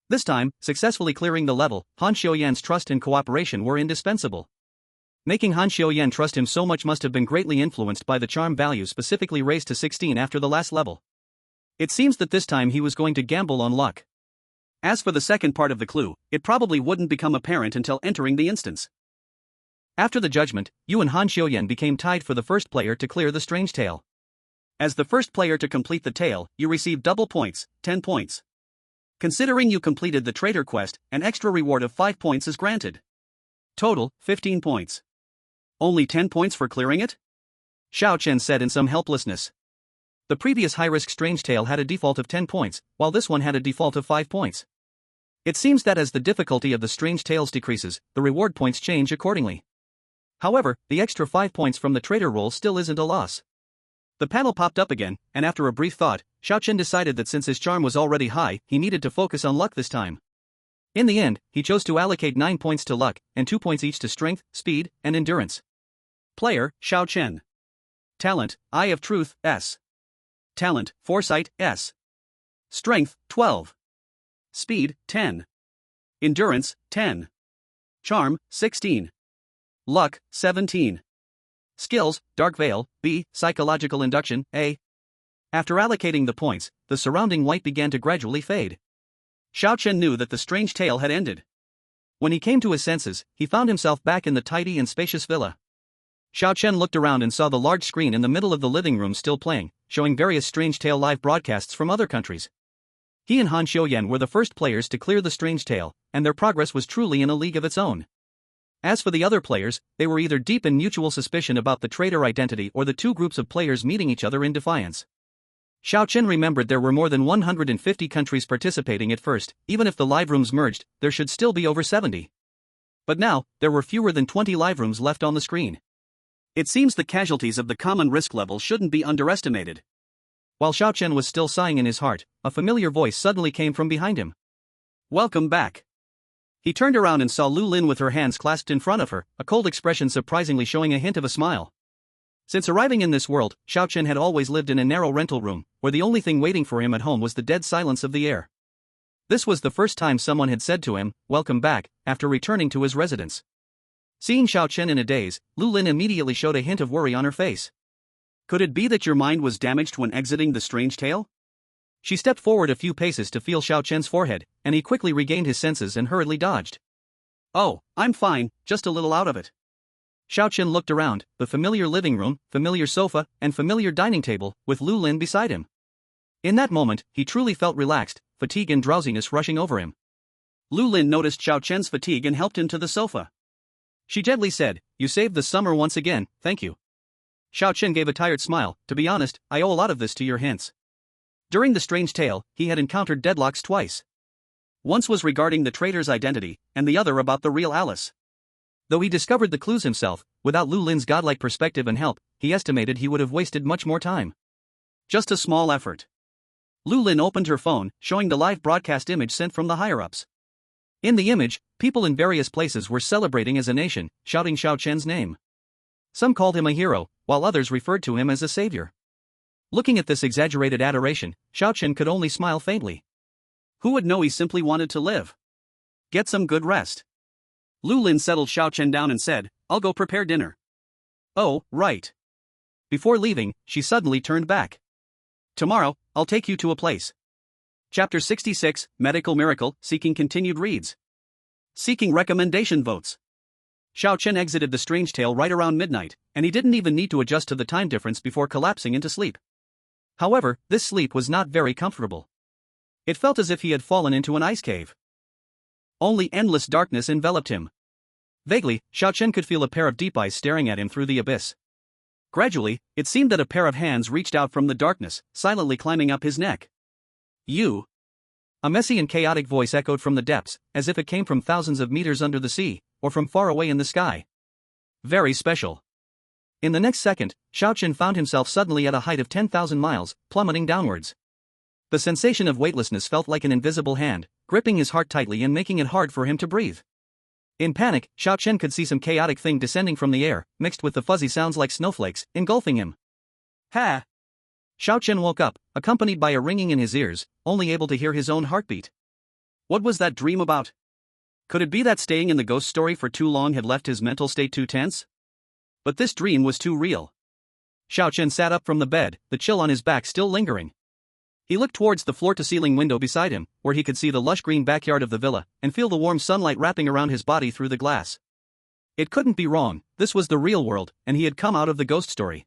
This time, successfully clearing the level, Han Xiaoyan's trust and cooperation were indispensable. Making Han Xiaoyan trust him so much must have been greatly influenced by the charm value specifically raised to 16 after the last level. It seems that this time he was going to gamble on luck. As for the second part of the clue, it probably wouldn't become apparent until entering the instance. After the judgment, you and Han Xiaoyan became tied for the first player to clear the strange tale. As the first player to complete the tale, you receive double points, 10 points. Considering you completed the traitor quest, an extra reward of 5 points is granted. Total, 15 points. Only 10 points for clearing it? Xiao Chen said in some helplessness. The previous high-risk strange tale had a default of 10 points, while this one had a default of 5 points. It seems that as the difficulty of the strange tales decreases, the reward points change accordingly. However, the extra 5 points from the traitor roll still isn't a loss. The panel popped up again, and after a brief thought, Xiao Chen decided that since his charm was already high, he needed to focus on luck this time. In the end, he chose to allocate 9 points to luck, and 2 points each to strength, speed, and endurance. Player, Xiao Chen. Talent, Eye of Truth, S. Talent, Foresight, S. Strength, 12. Speed, 10. Endurance, 10. Charm, 16. Luck, 17. Skills, Dark Veil, B, Psychological Induction, A. After allocating the points, the surrounding light began to gradually fade. Xiao Chen knew that the strange tale had ended. When he came to his senses, he found himself back in the tidy and spacious villa. Xiao Chen looked around and saw the large screen in the middle of the living room still playing, showing various strange tale live broadcasts from other countries. He and Han Xiaoyan were the first players to clear the strange tale, and their progress was truly in a league of its own. As for the other players, they were either deep in mutual suspicion about the traitor identity or the two groups of players meeting each other in defiance. Xiao Chen remembered there were more than 150 countries participating at first. Even if the live rooms merged, there should still be over 70. But now, there were fewer than 20 live rooms left on the screen. It seems the casualties of the common risk level shouldn't be underestimated. While Xiao Chen was still sighing in his heart, a familiar voice suddenly came from behind him. Welcome back. He turned around and saw Lu Lin with her hands clasped in front of her, a cold expression surprisingly showing a hint of a smile. Since arriving in this world, Xiao Chen had always lived in a narrow rental room, where the only thing waiting for him at home was the dead silence of the air. This was the first time someone had said to him, "Welcome back," after returning to his residence. Seeing Xiao Chen in a daze, Lu Lin immediately showed a hint of worry on her face. Could it be that your mind was damaged when exiting the strange tale? She stepped forward a few paces to feel Xiao Chen's forehead, and he quickly regained his senses and hurriedly dodged. Oh, I'm fine, just a little out of it. Xiao Chen looked around, the familiar living room, familiar sofa, and familiar dining table, with Lu Lin beside him. In that moment, he truly felt relaxed, fatigue and drowsiness rushing over him. Lu Lin noticed Xiao Chen's fatigue and helped him to the sofa. She gently said, "You saved the summer once again, thank you." Xiao Chen gave a tired smile. "To be honest, I owe a lot of this to your hints." During the strange tale, he had encountered deadlocks twice. Once was regarding the traitor's identity, and the other about the real Alice. Though he discovered the clues himself, without Lu Lin's godlike perspective and help, he estimated he would have wasted much more time. Just a small effort. Lu Lin opened her phone, showing the live broadcast image sent from the higher-ups. In the image, people in various places were celebrating as a nation, shouting Xiao Chen's name. Some called him a hero, while others referred to him as a savior. Looking at this exaggerated adoration, Xiao Chen could only smile faintly. Who would know he simply wanted to live? Get some good rest. Lu Lin settled Xiao Chen down and said, "I'll go prepare dinner." Oh, right. Before leaving, she suddenly turned back. Tomorrow, I'll take you to a place. Chapter 66, Medical Miracle, Seeking Continued Reads. Seeking Recommendation Votes. Xiao Chen exited the strange tale right around midnight, and he didn't even need to adjust to the time difference before collapsing into sleep. However, this sleep was not very comfortable. It felt as if he had fallen into an ice cave. Only endless darkness enveloped him. Vaguely, Xiao Chen could feel a pair of deep eyes staring at him through the abyss. Gradually, it seemed that a pair of hands reached out from the darkness, silently climbing up his neck. You. A messy and chaotic voice echoed from the depths, as if it came from thousands of meters under the sea, or from far away in the sky. Very special. In the next second, Xiao Chen found himself suddenly at a height of 10,000 miles, plummeting downwards. The sensation of weightlessness felt like an invisible hand, gripping his heart tightly and making it hard for him to breathe. In panic, Xiao Chen could see some chaotic thing descending from the air, mixed with the fuzzy sounds like snowflakes, engulfing him. Ha! Xiao Chen woke up, accompanied by a ringing in his ears, only able to hear his own heartbeat. What was that dream about? Could it be that staying in the ghost story for too long had left his mental state too tense? But this dream was too real. Xiao Chen sat up from the bed, the chill on his back still lingering. He looked towards the floor-to-ceiling window beside him, where he could see the lush green backyard of the villa, and feel the warm sunlight wrapping around his body through the glass. It couldn't be wrong, this was the real world, and he had come out of the ghost story.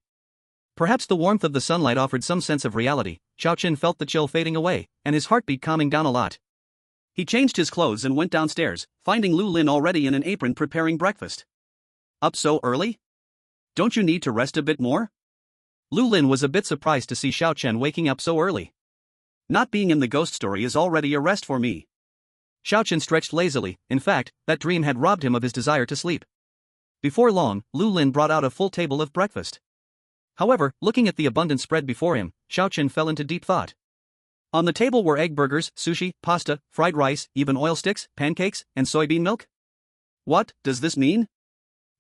Perhaps the warmth of the sunlight offered some sense of reality. Xiao Chen felt the chill fading away, and his heartbeat calming down a lot. He changed his clothes and went downstairs, finding Lu Lin already in an apron preparing breakfast. Up so early? Don't you need to rest a bit more? Lu Lin was a bit surprised to see Xiao Chen waking up so early. Not being in the ghost story is already a rest for me. Xiao Chen stretched lazily. In fact, that dream had robbed him of his desire to sleep. Before long, Lu Lin brought out a full table of breakfast. However, looking at the abundant spread before him, Xiao Chen fell into deep thought. On the table were egg burgers, sushi, pasta, fried rice, even oil sticks, pancakes, and soybean milk. What does this mean?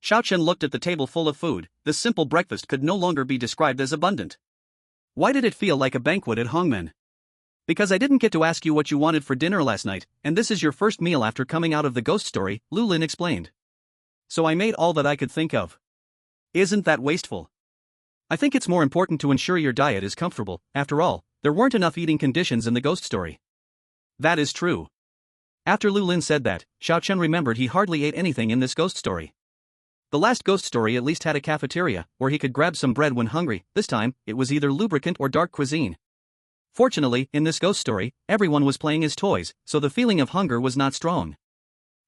Xiao Chen looked at the table full of food. This simple breakfast could no longer be described as abundant. Why did it feel like a banquet at Hongmen? Because I didn't get to ask you what you wanted for dinner last night, and this is your first meal after coming out of the ghost story, Lu Lin explained. So I made all that I could think of. Isn't that wasteful? I think it's more important to ensure your diet is comfortable. After all, there weren't enough eating conditions in the ghost story. That is true. After Lu Lin said that, Xiao Chen remembered he hardly ate anything in this ghost story. The last ghost story at least had a cafeteria, where he could grab some bread when hungry. This time, it was either lubricant or dark cuisine. Fortunately, in this ghost story, everyone was playing as toys, so the feeling of hunger was not strong.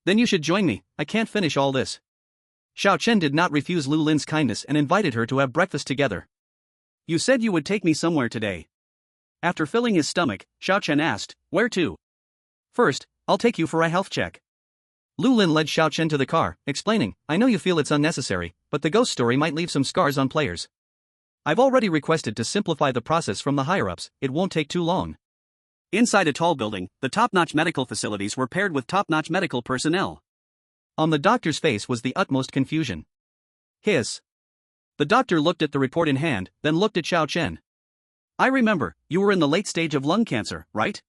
Then you should join me, I can't finish all this. Xiao Chen did not refuse Lu Lin's kindness and invited her to have breakfast together. You said you would take me somewhere today. After filling his stomach, Xiao Chen asked, where to? First, I'll take you for a health check. Lu Lin led Xiao Chen to the car, explaining, I know you feel it's unnecessary, but the ghost story might leave some scars on players. I've already requested to simplify the process from the higher-ups, it won't take too long. Inside a tall building, the top-notch medical facilities were paired with top-notch medical personnel. On the doctor's face was the utmost confusion. Hiss. The doctor looked at the report in hand, then looked at Xiao Chen. I remember, you were in the late stage of lung cancer, right?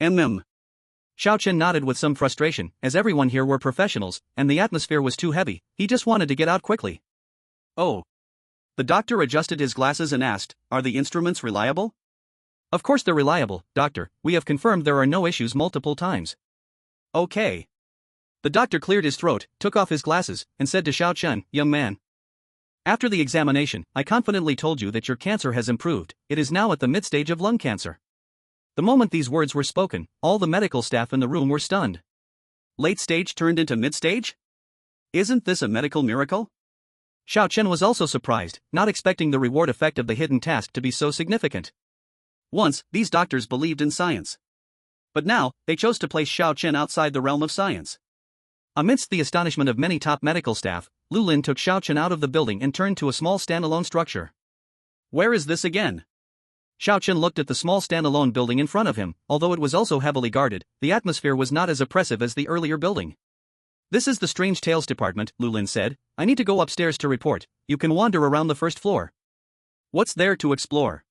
Xiao Chen nodded with some frustration, as everyone here were professionals, and the atmosphere was too heavy, he just wanted to get out quickly. Oh. The doctor adjusted his glasses and asked, are the instruments reliable? Of course they're reliable, doctor, we have confirmed there are no issues multiple times. Okay. The doctor cleared his throat, took off his glasses, and said to Xiao Chen, young man. After the examination, I confidently told you that your cancer has improved, it is now at the mid-stage of lung cancer. The moment these words were spoken, all the medical staff in the room were stunned. Late stage turned into mid-stage? Isn't this a medical miracle? Xiao Chen was also surprised, not expecting the reward effect of the hidden task to be so significant. Once, these doctors believed in science. But now, they chose to place Xiao Chen outside the realm of science. Amidst the astonishment of many top medical staff, Lu Lin took Xiao Chen out of the building and turned to a small standalone structure. Where is this again? Xiao Chen looked at the small standalone building in front of him. Although it was also heavily guarded, the atmosphere was not as oppressive as the earlier building. This is the Strange Tales department, Lu Lin said. I need to go upstairs to report. You can wander around the first floor. What's there to explore?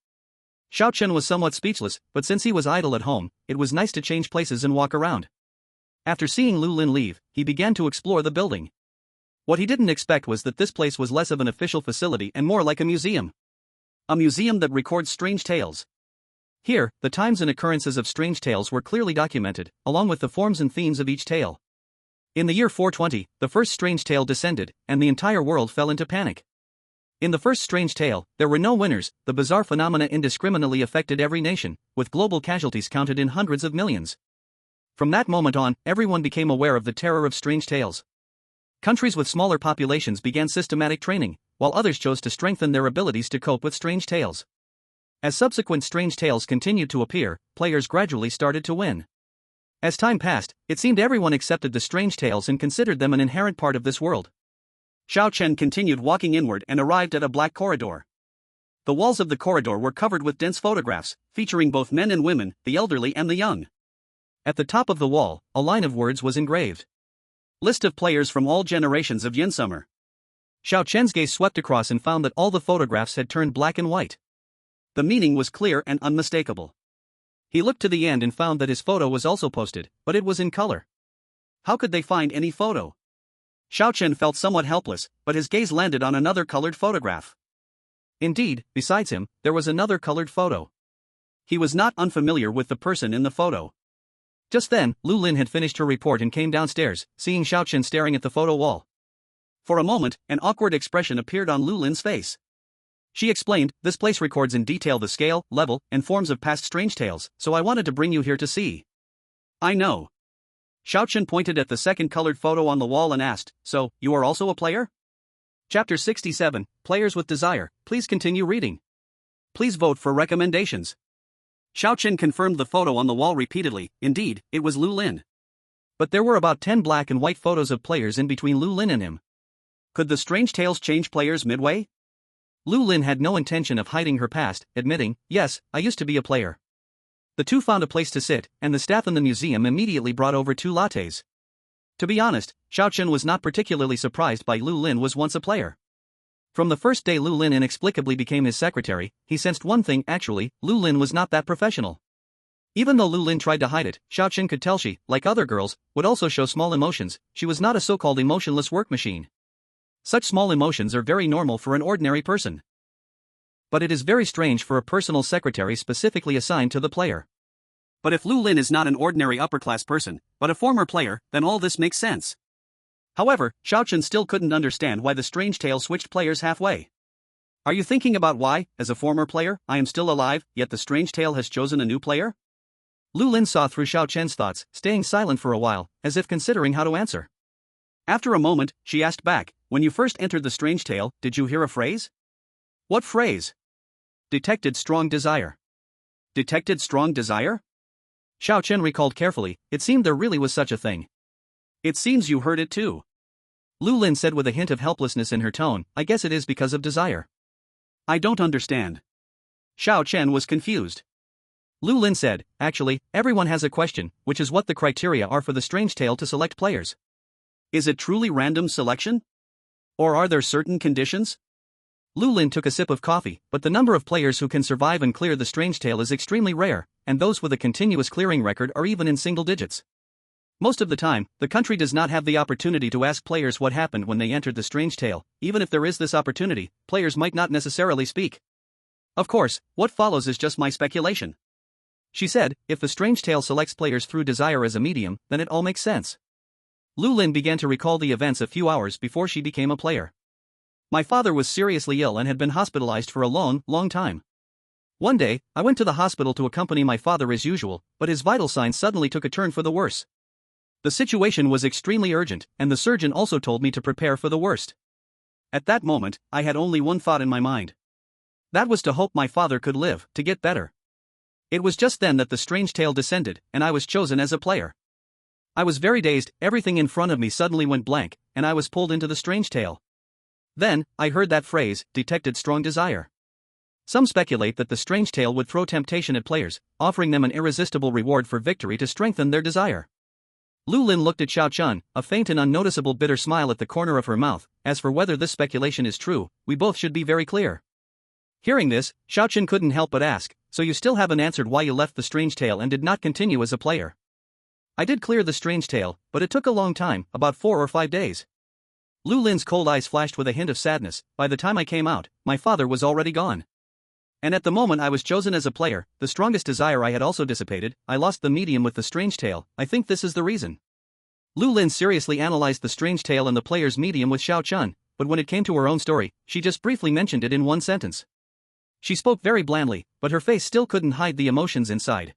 Xiao Chen was somewhat speechless, but since he was idle at home, it was nice to change places and walk around. After seeing Lu Lin leave, he began to explore the building. What he didn't expect was that this place was less of an official facility and more like a museum. A museum that records strange tales. Here, the times and occurrences of strange tales were clearly documented, along with the forms and themes of each tale. In the year 420, the first strange tale descended, and the entire world fell into panic. In the first strange tale, there were no winners. The bizarre phenomena indiscriminately affected every nation, with global casualties counted in hundreds of millions. From that moment on, everyone became aware of the terror of strange tales. Countries with smaller populations began systematic training, while others chose to strengthen their abilities to cope with strange tales. As subsequent strange tales continued to appear, players gradually started to win. As time passed, it seemed everyone accepted the strange tales and considered them an inherent part of this world. Xiao Chen continued walking inward and arrived at a black corridor. The walls of the corridor were covered with dense photographs, featuring both men and women, the elderly and the young. At the top of the wall, a line of words was engraved. List of players from all generations of Yin Summer. Xiao Chen's gaze swept across and found that all the photographs had turned black and white. The meaning was clear and unmistakable. He looked to the end and found that his photo was also posted, but it was in color. How could they find any photo? Xiao Chen felt somewhat helpless, but his gaze landed on another colored photograph. Indeed, besides him, there was another colored photo. He was not unfamiliar with the person in the photo. Just then, Lu Lin had finished her report and came downstairs, seeing Xiao Chen staring at the photo wall. For a moment, an awkward expression appeared on Lu Lin's face. She explained, "This place records in detail the scale, level, and forms of past strange tales, so I wanted to bring you here to see." "I know." Xiao Chen pointed at the second colored photo on the wall and asked, "So, you are also a player?" Chapter 67, Players with Desire. Please continue reading. Please vote for recommendations. Xiao Chen confirmed the photo on the wall repeatedly. Indeed, it was Lu Lin. But there were about 10 black and white photos of players in between Lu Lin and him. Could the strange tales change players midway? Lu Lin had no intention of hiding her past, admitting, "Yes, I used to be a player." The two found a place to sit, and the staff in the museum immediately brought over 2 lattes. To be honest, Xiao Chen was not particularly surprised by Lu Lin was once a player. From the first day Lu Lin inexplicably became his secretary, he sensed one thing: actually, Lu Lin was not that professional. Even though Lu Lin tried to hide it, Xiao Chen could tell she, like other girls, would also show small emotions. She was not a so-called emotionless work machine. Such small emotions are very normal for an ordinary person. But it is very strange for a personal secretary specifically assigned to the player. But if Lu Lin is not an ordinary upper-class person, but a former player, then all this makes sense. However, Xiao Chen still couldn't understand why the strange tale switched players halfway. Are you thinking about why, as a former player, I am still alive, yet the strange tale has chosen a new player? Lu Lin saw through Xiao Chen's thoughts, staying silent for a while, as if considering how to answer. After a moment, she asked back, "When you first entered the strange tale, did you hear a phrase?" "What phrase?" "Detected strong desire." "Detected strong desire?" Xiao Chen recalled carefully. It seemed there really was such a thing. "It seems you heard it too." Lu Lin said with a hint of helplessness in her tone, "I guess it is because of desire." "I don't understand." Xiao Chen was confused. Lu Lin said, "Actually, everyone has a question, which is what the criteria are for the strange tale to select players. Is it truly random selection? Or are there certain conditions?" Lu Lin took a sip of coffee, but the number of players who can survive and clear the strange tale is extremely rare, and those with a continuous clearing record are even in single digits. Most of the time, the country does not have the opportunity to ask players what happened when they entered the strange tale. Even if there is this opportunity, players might not necessarily speak. Of course, what follows is just my speculation. She said, if the strange tale selects players through desire as a medium, then it all makes sense. Lu Lin began to recall the events a few hours before she became a player. "My father was seriously ill and had been hospitalized for a long time. One day, I went to the hospital to accompany my father as usual, but his vital signs suddenly took a turn for the worse. The situation was extremely urgent, and the surgeon also told me to prepare for the worst. At that moment, I had only one thought in my mind. That was to hope my father could live, to get better. It was just then that the strange tale descended, and I was chosen as a player. I was very dazed, everything in front of me suddenly went blank, and I was pulled into the strange tale. Then, I heard that phrase, detected strong desire. Some speculate that the strange tale would throw temptation at players, offering them an irresistible reward for victory to strengthen their desire." Lu Lin looked at Xiao Chen, a faint and unnoticeable bitter smile at the corner of her mouth. "As for whether this speculation is true, we both should be very clear." Hearing this, Xiao Chen couldn't help but ask, "So you still haven't answered why you left the strange tale and did not continue as a player?" "I did clear the strange tale, but it took a long time, about 4 or 5 days." Lu Lin's cold eyes flashed with a hint of sadness. By the time I came out, my father was already gone. And at the moment I was chosen as a player, the strongest desire I had also dissipated. I lost the medium with the strange tale. I think this is the reason. Lu Lin seriously analyzed the strange tale and the player's medium with Xiao Chun, but when it came to her own story, she just briefly mentioned it in one sentence. She spoke very blandly, but her face still couldn't hide the emotions inside.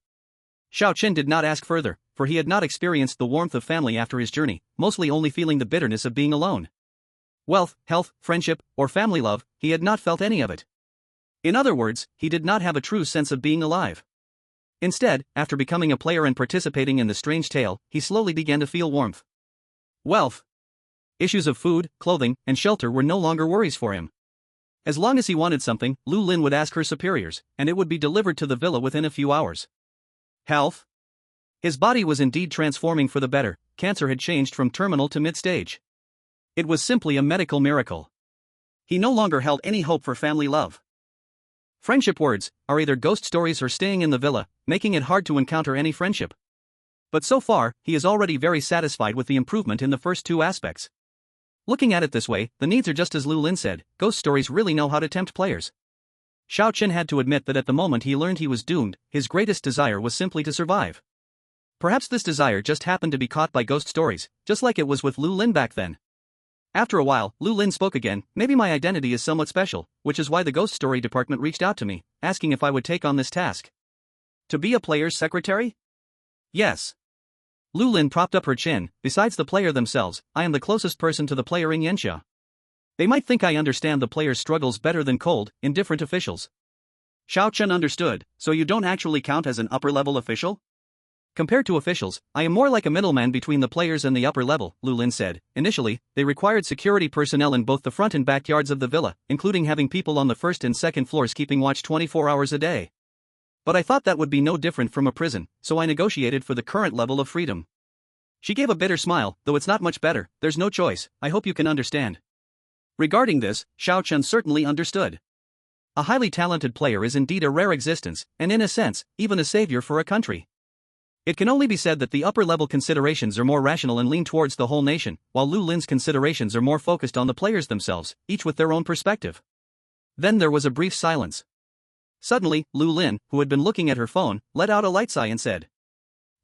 Xiao Chen did not ask further, for he had not experienced the warmth of family after his journey, mostly only feeling the bitterness of being alone. Wealth, health, friendship, or family love, he had not felt any of it. In other words, he did not have a true sense of being alive. Instead, after becoming a player and participating in the strange tale, he slowly began to feel warmth. Wealth. Issues of food, clothing, and shelter were no longer worries for him. As long as he wanted something, Lu Lin would ask her superiors, and it would be delivered to the villa within a few hours. Health. His body was indeed transforming for the better. Cancer had changed from terminal to mid-stage. It was simply a medical miracle. He no longer held any hope for family love. Friendship words are either ghost stories or staying in the villa, making it hard to encounter any friendship. But so far, he is already very satisfied with the improvement in the first two aspects. Looking at it this way, the needs are just as Lu Lin said, ghost stories really know how to tempt players. Xiao Chen had to admit that at the moment he learned he was doomed, his greatest desire was simply to survive. Perhaps this desire just happened to be caught by ghost stories, just like it was with Lu Lin back then. After a while, Lu Lin spoke again. Maybe my identity is somewhat special, which is why the ghost story department reached out to me, asking if I would take on this task. To be a player's secretary? Yes. Lu Lin propped up her chin. Besides the player themselves, I am the closest person to the player in Yanxia. They might think I understand the player's struggles better than cold, indifferent officials. Xiao Chen understood, so you don't actually count as an upper-level official? Compared to officials, I am more like a middleman between the players and the upper level, Lu Lin said. Initially, they required security personnel in both the front and backyards of the villa, including having people on the first and second floors keeping watch 24 hours a day. But I thought that would be no different from a prison, so I negotiated for the current level of freedom. She gave a bitter smile. Though it's not much better, there's no choice. I hope you can understand. Regarding this, Xiao Chen certainly understood. A highly talented player is indeed a rare existence, and in a sense, even a savior for a country. It can only be said that the upper-level considerations are more rational and lean towards the whole nation, while Lu Lin's considerations are more focused on the players themselves, each with their own perspective. Then there was a brief silence. Suddenly, Lu Lin, who had been looking at her phone, let out a light sigh and said,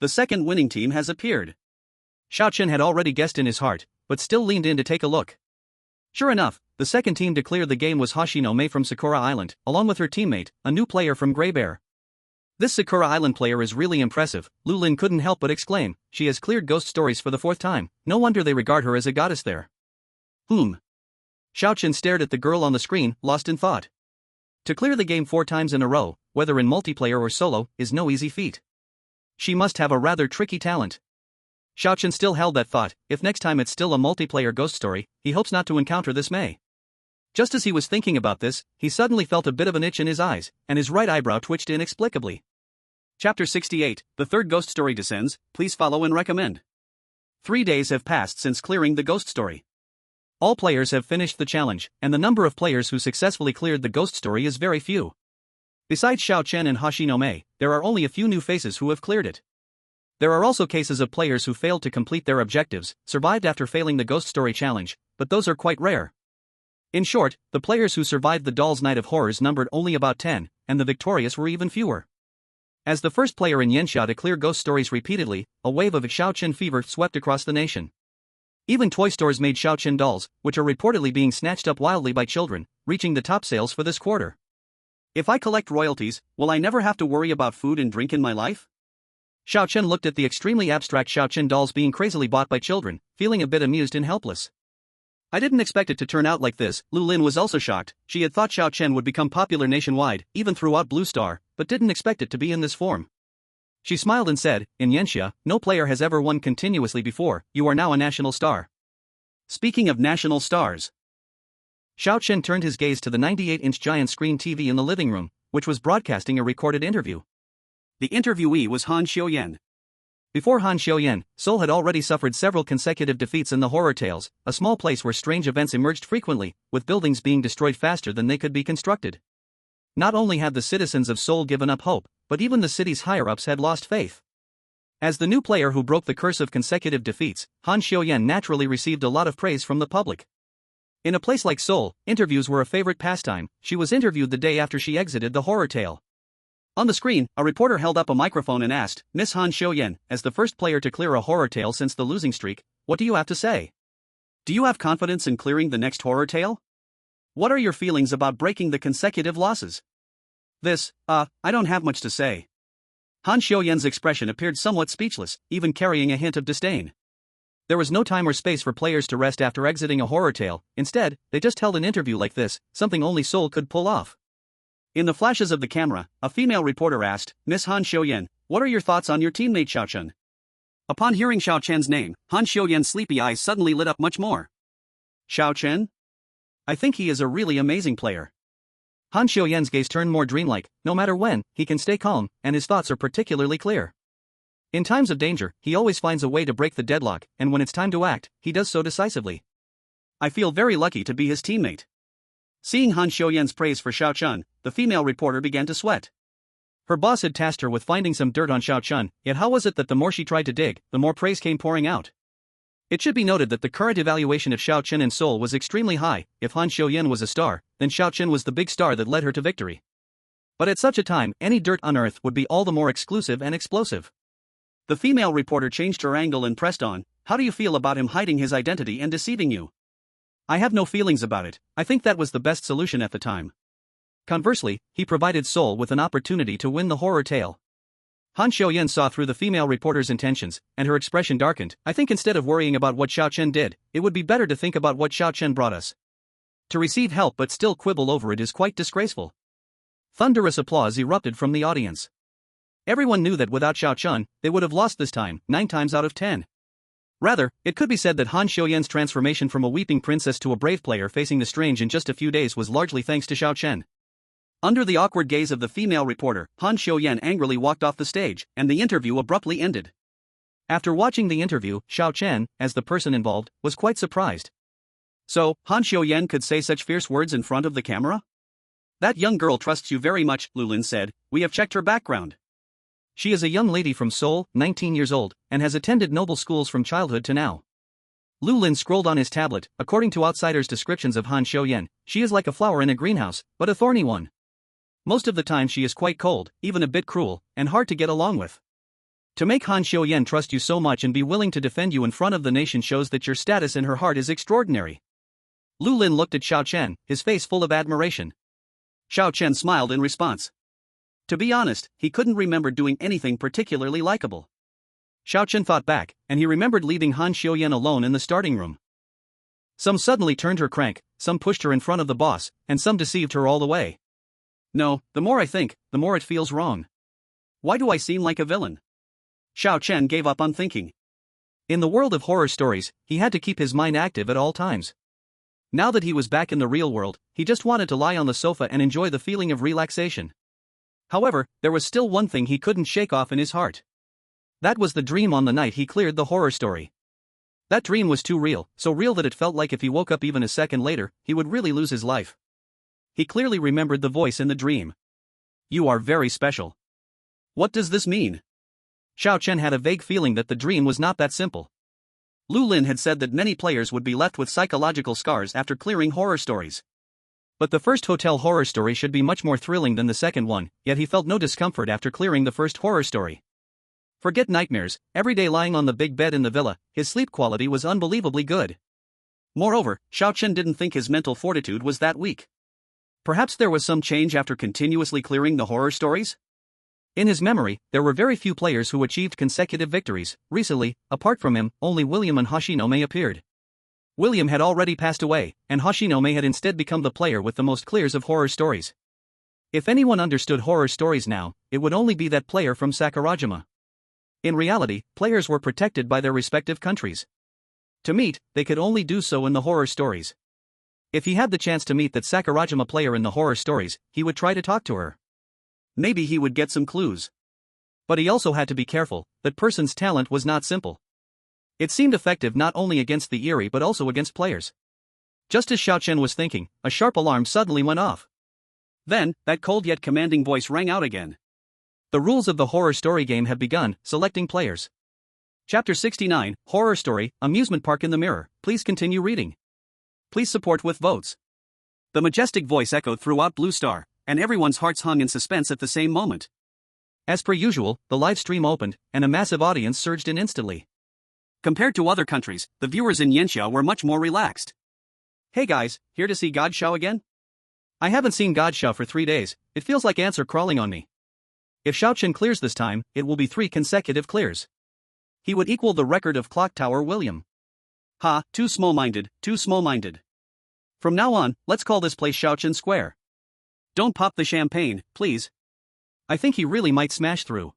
"The second winning team has appeared." Xiao Chen had already guessed in his heart, but still leaned in to take a look. Sure enough, the second team to clear the game was Hoshino Mei from Sakura Island, along with her teammate, a new player from Grey Bear. This Sakura Island player is really impressive, Lu Lin couldn't help but exclaim. She has cleared ghost stories for the fourth time, no wonder they regard her as a goddess there. Xiao Chen stared at the girl on the screen, lost in thought. To clear the game 4 times in a row, whether in multiplayer or solo, is no easy feat. She must have a rather tricky talent. Xiao Chen still held that thought. If next time it's still a multiplayer ghost story, he hopes not to encounter this Mei. Just as he was thinking about this, he suddenly felt a bit of an itch in his eyes, and his right eyebrow twitched inexplicably. Chapter 68, the third ghost story descends. Please follow and recommend. 3 days have passed since clearing the ghost story. All players have finished the challenge, and the number of players who successfully cleared the ghost story is very few. Besides Xiao Chen and Hoshino Mei, there are only a few new faces who have cleared it. There are also cases of players who failed to complete their objectives, survived after failing the ghost story challenge, but those are quite rare. In short, the players who survived the Doll's Night of Horrors numbered only about 10, and the victorious were even fewer. As the first player in Yanxia to clear ghost stories repeatedly, a wave of Xiao Chen fever swept across the nation. Even toy stores made Xiao Chen dolls, which are reportedly being snatched up wildly by children, reaching the top sales for this quarter. If I collect royalties, will I never have to worry about food and drink in my life? Xiao Chen looked at the extremely abstract Xiao Chen dolls being crazily bought by children, feeling a bit amused and helpless. I didn't expect it to turn out like this. Lu Lin was also shocked. She had thought Xiao Chen would become popular nationwide, even throughout Blue Star, but didn't expect it to be in this form. She smiled and said, "In Yanxia, no player has ever won continuously before. You are now a national star." Speaking of national stars, Xiao Chen turned his gaze to the 98-inch giant screen TV in the living room, which was broadcasting a recorded interview. The interviewee was Han Xiuyan. Before Han Xiuyan, Seoul had already suffered several consecutive defeats in the horror tales, a small place where strange events emerged frequently, with buildings being destroyed faster than they could be constructed. Not only had the citizens of Seoul given up hope, but even the city's higher-ups had lost faith. As the new player who broke the curse of consecutive defeats, Han Xiuyan naturally received a lot of praise from the public. In a place like Seoul, interviews were a favorite pastime. She was interviewed the day after she exited the horror tale. On the screen, a reporter held up a microphone and asked, "Miss Han Xiaoyan, as the first player to clear a horror tale since the losing streak, what do you have to say? Do you have confidence in clearing the next horror tale? What are your feelings about breaking the consecutive losses?" I don't have much to say. Han Xiaoyan's expression appeared somewhat speechless, even carrying a hint of disdain. There was no time or space for players to rest after exiting a horror tale. Instead, they just held an interview like this, something only Seoul could pull off. In the flashes of the camera, a female reporter asked, "Miss Han Xiaoyan, what are your thoughts on your teammate Xiao Chen?" Upon hearing Xiao Chen's name, Han Xiaoyan's sleepy eyes suddenly lit up much more. "Xiao Chen? I think he is a really amazing player." Han Xiaoyan's gaze turned more dreamlike. No matter when, he can stay calm, and his thoughts are particularly clear. In times of danger, he always finds a way to break the deadlock, and when it's time to act, he does so decisively. "I feel very lucky to be his teammate." Seeing Han Xiaoyan's praise for Xiao Chen, the female reporter began to sweat. Her boss had tasked her with finding some dirt on Xiao Chen, yet how was it that the more she tried to dig, the more praise came pouring out? It should be noted that the current evaluation of Xiao Chen in Seoul was extremely high. If Han Xiaoyan was a star, then Xiao Chen was the big star that led her to victory. But at such a time, any dirt unearthed would be all the more exclusive and explosive. The female reporter changed her angle and pressed on, "How do you feel about him hiding his identity and deceiving you?" "I have no feelings about it. I think that was the best solution at the time." Conversely, he provided Seoul with an opportunity to win the horror tale. Han Xiaoyan saw through the female reporter's intentions, and her expression darkened. "I think instead of worrying about what Xiao Chen did, it would be better to think about what Xiao Chen brought us. To receive help but still quibble over it is quite disgraceful." Thunderous applause erupted from the audience. Everyone knew that without Xiao Chen, they would have lost this time, 9 times out of 10. Rather, it could be said that Han Xiaoyan's transformation from a weeping princess to a brave player facing the strange in just a few days was largely thanks to Xiao Chen. Under the awkward gaze of the female reporter, Han Xiaoyan angrily walked off the stage, and the interview abruptly ended. After watching the interview, Xiao Chen, as the person involved, was quite surprised. "So, Han Xiaoyan could say such fierce words in front of the camera?" "That young girl trusts you very much," Lulin said. "We have checked her background. She is a young lady from Seoul, 19 years old, and has attended noble schools from childhood to now." Lulin scrolled on his tablet. According to outsiders' descriptions of Han Xiaoyan, she is like a flower in a greenhouse, but a thorny one. Most of the time she is quite cold, even a bit cruel, and hard to get along with. To make Han Xiaoyan trust you so much and be willing to defend you in front of the nation shows that your status in her heart is extraordinary. Lulin looked at Xiao Chen, his face full of admiration. Xiao Chen smiled in response. To be honest, he couldn't remember doing anything particularly likable. Xiao Chen thought back, and he remembered leaving Han Xiaoyan alone in the starting room. Some suddenly turned her crank, some pushed her in front of the boss, and some deceived her all the way. No, the more I think, the more it feels wrong. Why do I seem like a villain? Xiao Chen gave up on thinking. In the world of horror stories, he had to keep his mind active at all times. Now that he was back in the real world, he just wanted to lie on the sofa and enjoy the feeling of relaxation. However, there was still one thing he couldn't shake off in his heart. That was the dream on the night he cleared the horror story. That dream was too real, so real that it felt like if he woke up even a second later, he would really lose his life. He clearly remembered the voice in the dream. "You are very special." What does this mean? Xiao Chen had a vague feeling that the dream was not that simple. Lulin had said that many players would be left with psychological scars after clearing horror stories. But the first hotel horror story should be much more thrilling than the second one, yet he felt no discomfort after clearing the first horror story. Forget nightmares, every day lying on the big bed in the villa, his sleep quality was unbelievably good. Moreover, Xiao Chen didn't think his mental fortitude was that weak. Perhaps there was some change after continuously clearing the horror stories? In his memory, there were very few players who achieved consecutive victories. Recently, apart from him, only William and Hoshinome appeared. William had already passed away, and Hoshinome had instead become the player with the most clears of horror stories. If anyone understood horror stories now, it would only be that player from Sakurajima. In reality, players were protected by their respective countries. To meet, they could only do so in the horror stories. If he had the chance to meet that Sakurajima player in the horror stories, he would try to talk to her. Maybe he would get some clues. But he also had to be careful, that person's talent was not simple. It seemed effective not only against the eerie but also against players. Just as Xiao Chen was thinking, a sharp alarm suddenly went off. Then, that cold yet commanding voice rang out again. The rules of the horror story game have begun, selecting players. Chapter 69, Horror Story, Amusement Park in the Mirror. Please continue reading. Please support with votes. The majestic voice echoed throughout Blue Star, and everyone's hearts hung in suspense at the same moment. As per usual, the live stream opened, and a massive audience surged in instantly. Compared to other countries, the viewers in Yanxia were much more relaxed. Hey guys, here to see God Xiao again? I haven't seen God Xiao for 3 days, it feels like ants are crawling on me. If Xiao Chen clears this time, it will be 3 consecutive clears. He would equal the record of Clock Tower William. Ha, too small-minded, too small-minded. From now on, let's call this place Xiao Chen Square. Don't pop the champagne, please. I think he really might smash through.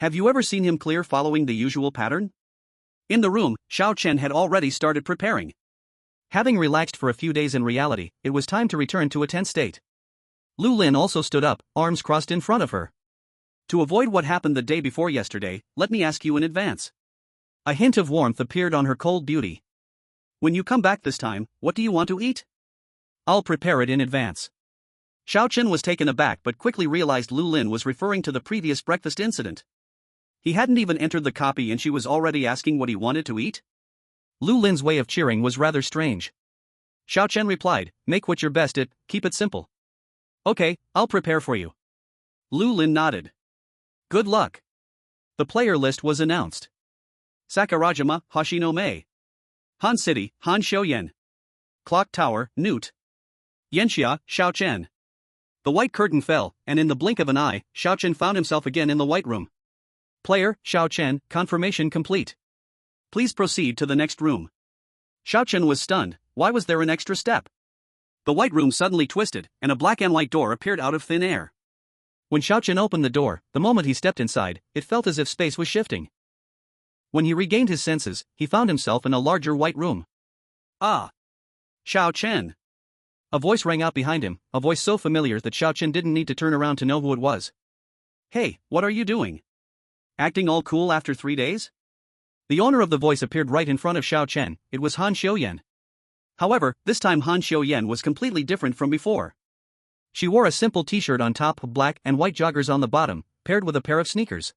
Have you ever seen him clear following the usual pattern? In the room, Xiao Chen had already started preparing. Having relaxed for a few days in reality, it was time to return to a tense state. Lu Lin also stood up, arms crossed in front of her. To avoid what happened the day before yesterday, let me ask you in advance. A hint of warmth appeared on her cold beauty. When you come back this time, what do you want to eat? I'll prepare it in advance. Xiao Chen was taken aback but quickly realized Lu Lin was referring to the previous breakfast incident. He hadn't even entered the copy and she was already asking what he wanted to eat? Lu Lin's way of cheering was rather strange. Xiao Chen replied, make what you're best at, keep it simple. Okay, I'll prepare for you. Lu Lin nodded. Good luck. The player list was announced. Sakurajima, Hashino-mei. Han City, Han Xiuyan. Clock Tower, Newt. Yanxia, Xiao Chen. The white curtain fell, and in the blink of an eye, Xiao Chen found himself again in the White Room. Player, Xiao Chen, confirmation complete. Please proceed to the next room. Xiao Chen was stunned. Why was there an extra step? The White Room suddenly twisted, and a black and white door appeared out of thin air. When Xiao Chen opened the door, the moment he stepped inside, it felt as if space was shifting. When he regained his senses, he found himself in a larger white room. Ah! Xiao Chen! A voice rang out behind him, a voice so familiar that Xiao Chen didn't need to turn around to know who it was. Hey, what are you doing? Acting all cool after 3 days? The owner of the voice appeared right in front of Xiao Chen. It was Han Xiuyan. However, this time Han Xiuyan was completely different from before. She wore a simple t-shirt on top, black and white joggers on the bottom, paired with a pair of sneakers.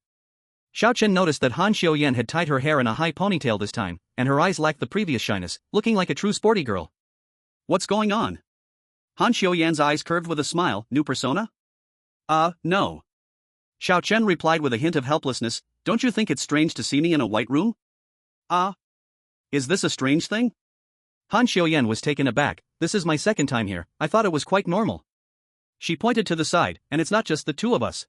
Xiao Chen noticed that Han Xiuyan had tied her hair in a high ponytail this time, and her eyes lacked the previous shyness, looking like a true sporty girl. What's going on? Han Xiuyan's eyes curved with a smile. New persona? No. Xiao Chen replied with a hint of helplessness, don't you think it's strange to see me in a white room? Is this a strange thing? Han Xiuyan was taken aback. This is my second time here, I thought it was quite normal. She pointed to the side, and it's not just the two of us.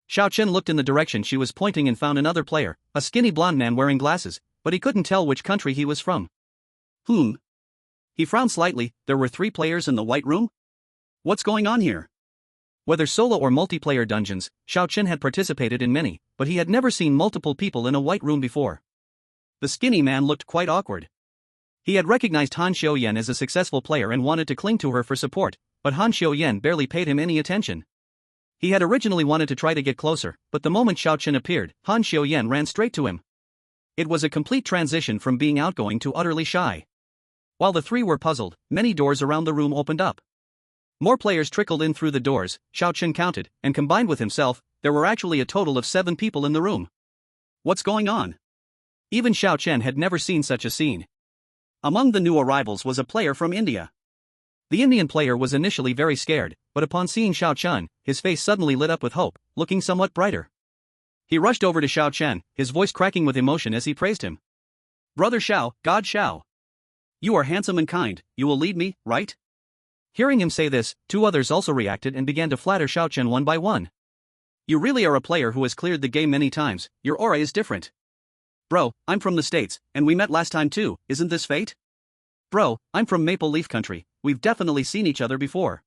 Xiao Chen looked in the direction she was pointing and found another player, a skinny blonde man wearing glasses, but he couldn't tell which country he was from. He frowned slightly. There were 3 players in the White Room? What's going on here? Whether solo or multiplayer dungeons, Xiao Chen had participated in many, but he had never seen multiple people in a White Room before. The skinny man looked quite awkward. He had recognized Han Xiuyan as a successful player and wanted to cling to her for support, but Han Xiuyan barely paid him any attention. He had originally wanted to try to get closer, but the moment Xiao Chen appeared, Han Xiuyan ran straight to him. It was a complete transition from being outgoing to utterly shy. While the 3 were puzzled, many doors around the room opened up. More players trickled in through the doors, Xiao Chen counted, and combined with himself, there were actually a total of 7 people in the room. What's going on? Even Xiao Chen had never seen such a scene. Among the new arrivals was a player from India. The Indian player was initially very scared, but upon seeing Xiao Chen, his face suddenly lit up with hope, looking somewhat brighter. He rushed over to Xiao Chen, his voice cracking with emotion as he praised him. Brother Xiao, God Xiao. You are handsome and kind, you will lead me, right? Hearing him say this, 2 others also reacted and began to flatter Xiao Chen one by one. You really are a player who has cleared the game many times, your aura is different. Bro, I'm from the States, and we met last time too, isn't this fate? Bro, I'm from Maple Leaf Country, we've definitely seen each other before.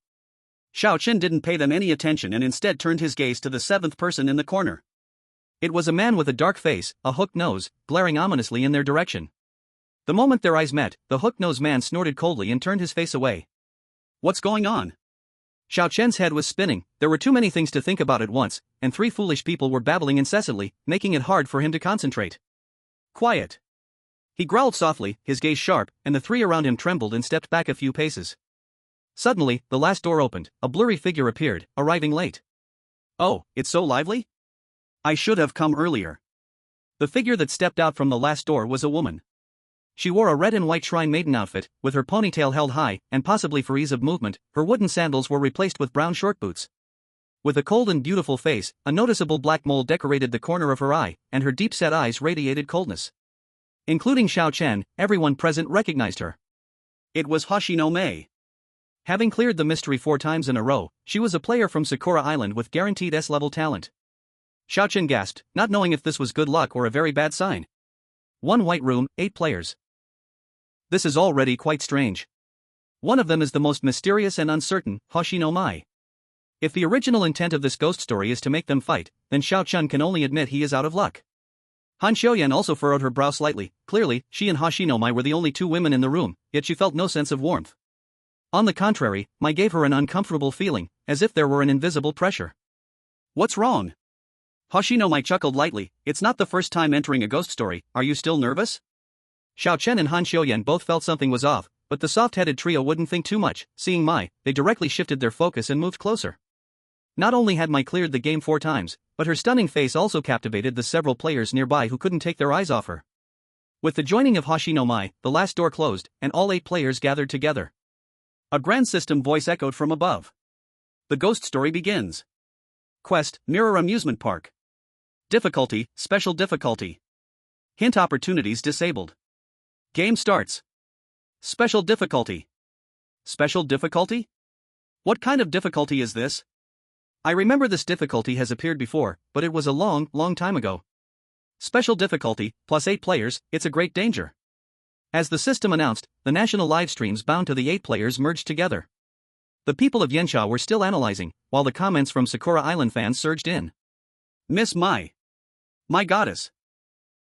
Xiao Chen didn't pay them any attention and instead turned his gaze to the 7th person in the corner. It was a man with a dark face, a hooked nose, glaring ominously in their direction. The moment their eyes met, the hooked-nosed man snorted coldly and turned his face away. What's going on? Xiao Chen's head was spinning. There were too many things to think about at once, and 3 foolish people were babbling incessantly, making it hard for him to concentrate. Quiet. He growled softly, his gaze sharp, and the 3 around him trembled and stepped back a few paces. Suddenly, the last door opened, a blurry figure appeared, arriving late. Oh, it's so lively? I should have come earlier. The figure that stepped out from the last door was a woman. She wore a red and white shrine maiden outfit, with her ponytail held high, and possibly for ease of movement, her wooden sandals were replaced with brown short boots. With a cold and beautiful face, a noticeable black mole decorated the corner of her eye, and her deep-set eyes radiated coldness. Including Xiao Chen, everyone present recognized her. It was Hoshino Mei. Having cleared the mystery 4 times in a row, she was a player from Sakura Island with guaranteed S-level talent. Xiao Chen gasped, not knowing if this was good luck or a very bad sign. 1 white room, 8 players. This is already quite strange. One of them is the most mysterious and uncertain, Hoshino Mai. If the original intent of this ghost story is to make them fight, then Xiao Chen can only admit he is out of luck. Han Xiuyan also furrowed her brow slightly. Clearly, she and Hoshino Mai were the only 2 women in the room, yet she felt no sense of warmth. On the contrary, Mai gave her an uncomfortable feeling, as if there were an invisible pressure. What's wrong? Hoshino Mai chuckled lightly. It's not the first time entering a ghost story, are you still nervous? Xiao Chen and Han Xiuyan both felt something was off, but the soft-headed trio wouldn't think too much. Seeing Mai, they directly shifted their focus and moved closer. Not only had Mai cleared the game 4 times, but her stunning face also captivated the several players nearby who couldn't take their eyes off her. With the joining of Hoshino Mai, the last door closed, and all 8 players gathered together. A grand system voice echoed from above. The ghost story begins. Quest, Mirror Amusement Park. Difficulty, Special Difficulty. Hint opportunities disabled. Game starts. Special Difficulty. Special Difficulty? What kind of difficulty is this? I remember this difficulty has appeared before, but it was a long time ago. Special Difficulty, plus 8 players, it's a great danger. As the system announced, the national live streams bound to the 8 players merged together. The people of Yensha were still analyzing, while the comments from Sakura Island fans surged in. Miss Mai. My goddess.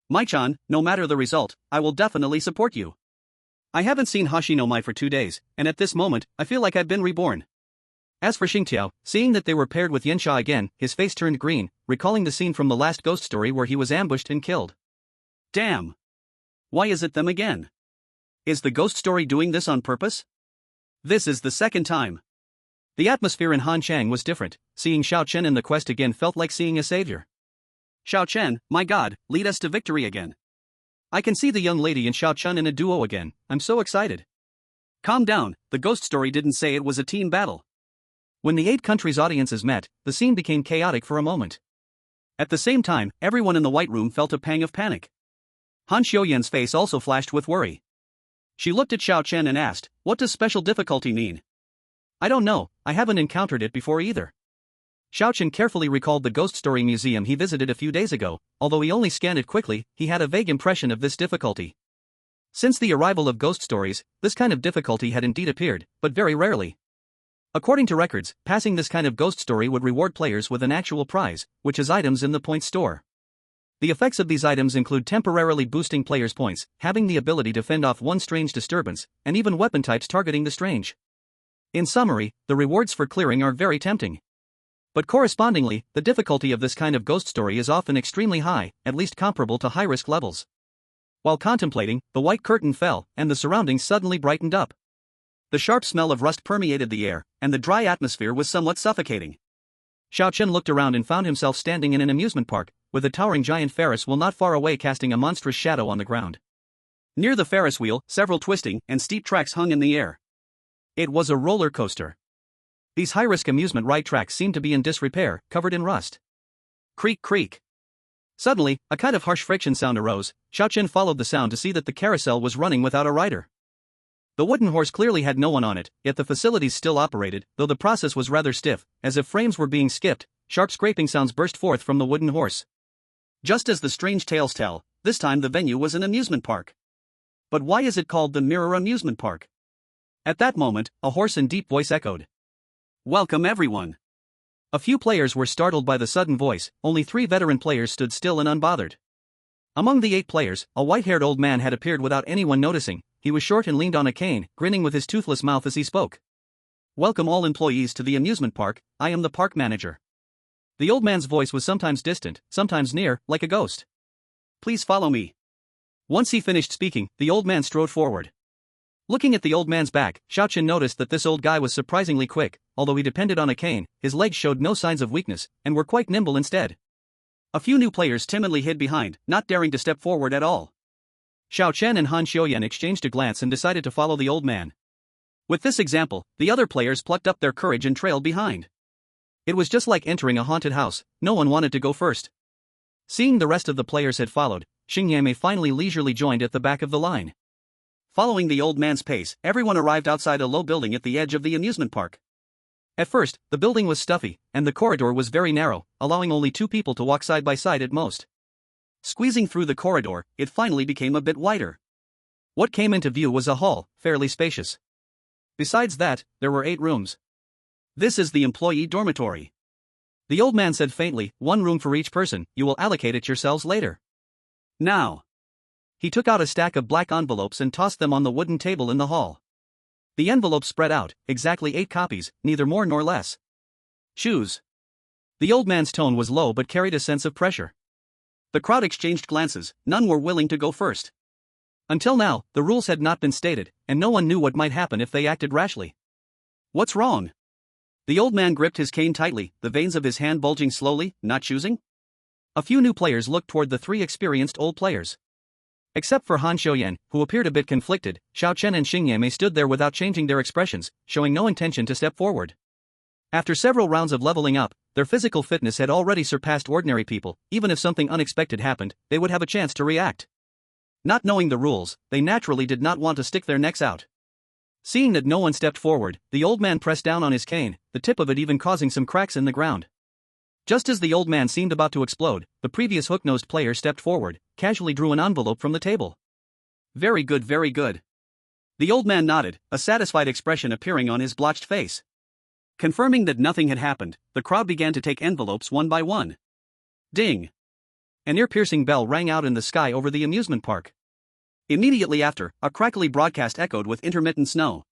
Mai-chan, no matter the result, I will definitely support you. I haven't seen Hoshino Mai for 2 days, and at this moment, I feel like I've been reborn. As for Xingtiao, seeing that they were paired with Yensha again, his face turned green, recalling the scene from the last ghost story where he was ambushed and killed. Damn. Why is it them again? Is the ghost story doing this on purpose? This is the 2nd time. The atmosphere in Hanchang was different. Seeing Xiao Chen in the quest again felt like seeing a savior. Xiao Chen, my god, lead us to victory again. I can see the young lady and Xiao Chen in a duo again, I'm so excited. Calm down, the ghost story didn't say it was a team battle. When the 8 countries' audiences met, the scene became chaotic for a moment. At the same time, everyone in the white room felt a pang of panic. Han Xiuyan's face also flashed with worry. She looked at Xiao Chen and asked, what does special difficulty mean? I don't know, I haven't encountered it before either. Xiao Chen carefully recalled the ghost story museum he visited a few days ago. Although he only scanned it quickly, he had a vague impression of this difficulty. Since the arrival of ghost stories, this kind of difficulty had indeed appeared, but very rarely. According to records, passing this kind of ghost story would reward players with an actual prize, which is items in the points store. The effects of these items include temporarily boosting players' points, having the ability to fend off one strange disturbance, and even weapon types targeting the strange. In summary, the rewards for clearing are very tempting. But correspondingly, the difficulty of this kind of ghost story is often extremely high, at least comparable to high-risk levels. While contemplating, the white curtain fell, and the surroundings suddenly brightened up. The sharp smell of rust permeated the air, and the dry atmosphere was somewhat suffocating. Xiao Chen looked around and found himself standing in an amusement park, with a towering giant Ferris wheel not far away casting a monstrous shadow on the ground. Near the Ferris wheel, several twisting and steep tracks hung in the air. It was a roller coaster. These high-risk amusement ride tracks seemed to be in disrepair, covered in rust. Creak creak. Suddenly, a kind of harsh friction sound arose. Xiao Chen followed the sound to see that the carousel was running without a rider. The wooden horse clearly had no one on it, yet the facilities still operated, though the process was rather stiff, as if frames were being skipped. Sharp scraping sounds burst forth from the wooden horse. Just as the strange tales tell, this time the venue was an amusement park. But why is it called the Mirror Amusement Park? At that moment, a hoarse and deep voice echoed. Welcome everyone. A few players were startled by the sudden voice. Only 3 veteran players stood still and unbothered. Among the 8 players, a white-haired old man had appeared without anyone noticing. He was short and leaned on a cane, grinning with his toothless mouth as he spoke. Welcome all employees to the amusement park, I am the park manager. The old man's voice was sometimes distant, sometimes near, like a ghost. Please follow me. Once he finished speaking, the old man strode forward. Looking at the old man's back, Xiao Chen noticed that this old guy was surprisingly quick. Although he depended on a cane, his legs showed no signs of weakness, and were quite nimble instead. A few new players timidly hid behind, not daring to step forward at all. Xiao Chen and Han Xiuyan exchanged a glance and decided to follow the old man. With this example, the other players plucked up their courage and trailed behind. It was just like entering a haunted house, no one wanted to go first. Seeing the rest of the players had followed, Xingyame finally leisurely joined at the back of the line. Following the old man's pace, everyone arrived outside a low building at the edge of the amusement park. At first, the building was stuffy, and the corridor was very narrow, allowing only 2 people to walk side by side at most. Squeezing through the corridor, it finally became a bit wider. What came into view was a hall, fairly spacious. Besides that, there were 8 rooms. This is the employee dormitory. The old man said faintly, 1 room for each person, you will allocate it yourselves later. Now. He took out a stack of black envelopes and tossed them on the wooden table in the hall. The envelopes spread out, exactly 8 copies, neither more nor less. Choose. The old man's tone was low but carried a sense of pressure. The crowd exchanged glances, none were willing to go first. Until now, the rules had not been stated, and no one knew what might happen if they acted rashly. What's wrong? The old man gripped his cane tightly, the veins of his hand bulging slowly, not choosing. A few new players looked toward the 3 experienced old players. Except for Han Xiuyan, who appeared a bit conflicted, Xiao Chen and Xingyame stood there without changing their expressions, showing no intention to step forward. After several rounds of leveling up, their physical fitness had already surpassed ordinary people. Even if something unexpected happened, they would have a chance to react. Not knowing the rules, they naturally did not want to stick their necks out. Seeing that no one stepped forward, the old man pressed down on his cane, the tip of it even causing some cracks in the ground. Just as the old man seemed about to explode, the previous hook-nosed player stepped forward, casually drew an envelope from the table. Very good, very good. The old man nodded, a satisfied expression appearing on his blotched face. Confirming that nothing had happened, the crowd began to take envelopes one by one. Ding! An ear-piercing bell rang out in the sky over the amusement park. Immediately after, a crackly broadcast echoed with intermittent snow.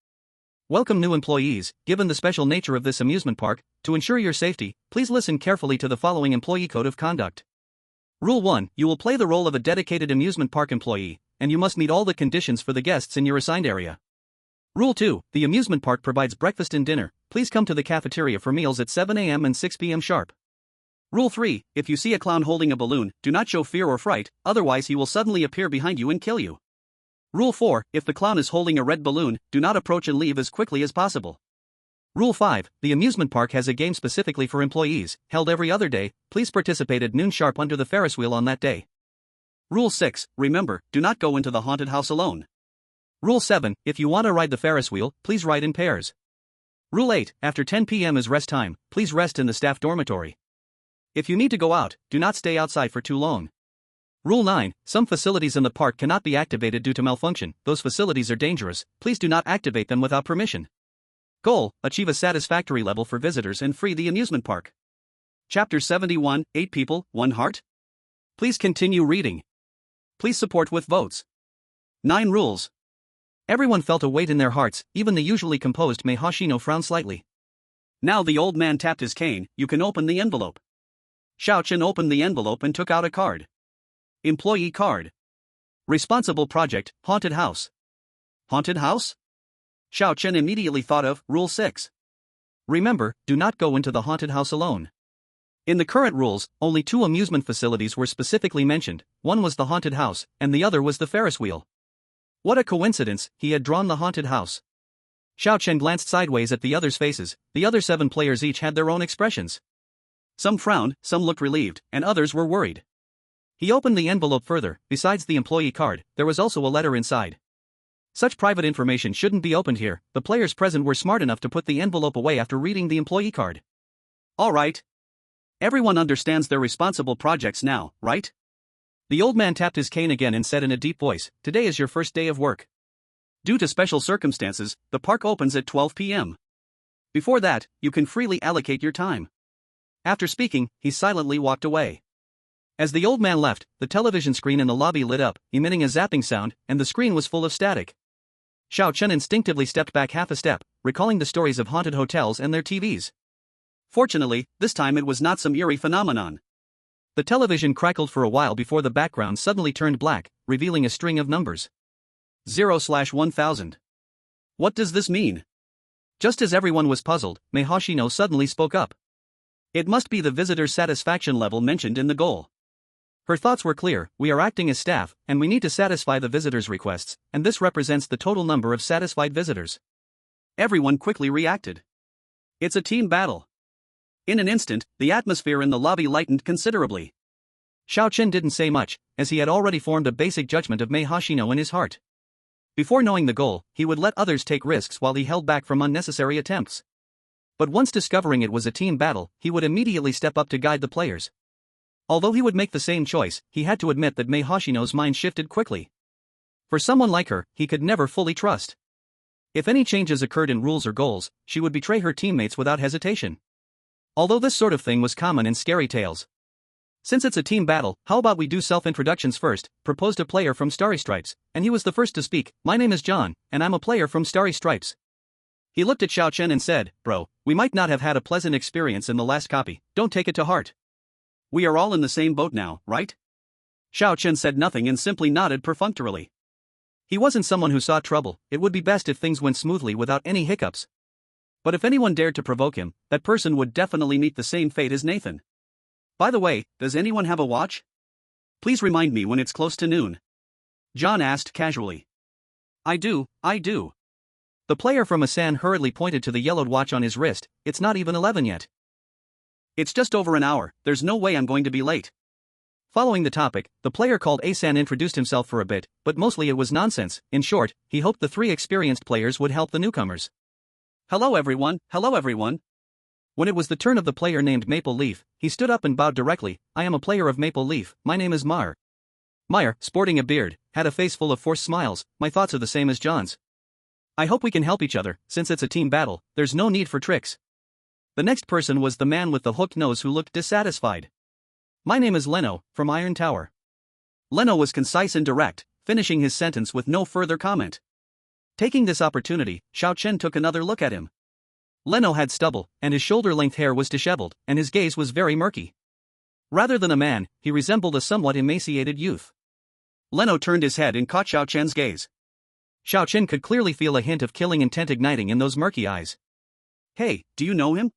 Welcome new employees, given the special nature of this amusement park, to ensure your safety, please listen carefully to the following employee code of conduct. Rule 1, you will play the role of a dedicated amusement park employee, and you must meet all the conditions for the guests in your assigned area. Rule 2, the amusement park provides breakfast and dinner, please come to the cafeteria for meals at 7 a.m. and 6 p.m. sharp. Rule 3, if you see a clown holding a balloon, do not show fear or fright, otherwise he will suddenly appear behind you and kill you. Rule 4, if the clown is holding a red balloon, do not approach and leave as quickly as possible. Rule 5, the amusement park has a game specifically for employees, held every other day, please participate at noon sharp under the Ferris wheel on that day. Rule 6, remember, do not go into the haunted house alone. Rule 7, if you want to ride the Ferris wheel, please ride in pairs. Rule 8, after 10 p.m. is rest time, please rest in the staff dormitory. If you need to go out, do not stay outside for too long. Rule 9, some facilities in the park cannot be activated due to malfunction, those facilities are dangerous, please do not activate them without permission. Goal, achieve a satisfactory level for visitors and free the amusement park. Chapter 71, 8 people, 1 heart? Please continue reading. Please support with votes. 9 rules. Everyone felt a weight in their hearts, even the usually composed Mei Hoshino frowned slightly. Now the old man tapped his cane, you can open the envelope. Xiao Chen opened the envelope and took out a card. Employee card. Responsible project, haunted house. Haunted house? Xiao Chen immediately thought of Rule 6. Remember, do not go into the haunted house alone. In the current rules, only 2 amusement facilities were specifically mentioned, one was the haunted house, and the other was the Ferris wheel. What a coincidence, he had drawn the haunted house. Xiao Chen glanced sideways at the others' faces, the other 7 players each had their own expressions. Some frowned, some looked relieved, and others were worried. He opened the envelope further, besides the employee card, there was also a letter inside. Such private information shouldn't be opened here, the players present were smart enough to put the envelope away after reading the employee card. Alright. Everyone understands their responsible projects now, right? The old man tapped his cane again and said in a deep voice, today is your first day of work. Due to special circumstances, the park opens at 12 p.m. Before that, you can freely allocate your time. After speaking, he silently walked away. As the old man left, the television screen in the lobby lit up, emitting a zapping sound, and the screen was full of static. Xiao Chen instinctively stepped back half a step, recalling the stories of haunted hotels and their TVs. Fortunately, this time it was not some eerie phenomenon. The television crackled for a while before the background suddenly turned black, revealing a string of numbers. 0/1000. What does this mean? Just as everyone was puzzled, Mei Hoshino suddenly spoke up. It must be the visitor's satisfaction level mentioned in the goal. Her thoughts were clear: we are acting as staff, and we need to satisfy the visitors' requests, and this represents the total number of satisfied visitors. Everyone quickly reacted. It's a team battle. In an instant, the atmosphere in the lobby lightened considerably. Xiao Chen didn't say much, as he had already formed a basic judgment of Mei Hoshino in his heart. Before knowing the goal, he would let others take risks while he held back from unnecessary attempts. But once discovering it was a team battle, he would immediately step up to guide the players. Although he would make the same choice, he had to admit that Mei Hoshino's mind shifted quickly. For someone like her, he could never fully trust. If any changes occurred in rules or goals, she would betray her teammates without hesitation. Although this sort of thing was common in scary tales. Since it's a team battle, how about we do self-introductions first, proposed a player from Starry Stripes, and he was the first to speak. My name is John, and I'm a player from Starry Stripes. He looked at Xiao Chen and said, bro, we might not have had a pleasant experience in the last copy, don't take it to heart. We are all in the same boat now, right? Xiao Chen said nothing and simply nodded perfunctorily. He wasn't someone who sought trouble, it would be best if things went smoothly without any hiccups. But if anyone dared to provoke him, that person would definitely meet the same fate as Nathan. By the way, does anyone have a watch? Please remind me when it's close to noon. John asked casually. I do. The player from Asan hurriedly pointed to the yellowed watch on his wrist. It's not even 11 yet. It's just over an hour, there's no way I'm going to be late. Following the topic, the player called Asan introduced himself for a bit, but mostly it was nonsense. In short, he hoped the 3 experienced players would help the newcomers. Hello everyone. When it was the turn of the player named Maple Leaf, he stood up and bowed directly. I am a player of Maple Leaf, my name is Meyer. Meyer, sporting a beard, had a face full of forced smiles. My thoughts are the same as John's. I hope we can help each other, since it's a team battle, there's no need for tricks. The next person was the man with the hooked nose who looked dissatisfied. My name is Leno, from Iron Tower. Leno was concise and direct, finishing his sentence with no further comment. Taking this opportunity, Xiao Chen took another look at him. Leno had stubble, and his shoulder-length hair was disheveled, and his gaze was very murky. Rather than a man, he resembled a somewhat emaciated youth. Leno turned his head and caught Xiao Chen's gaze. Xiao Chen could clearly feel a hint of killing intent igniting in those murky eyes. Hey, do you know him?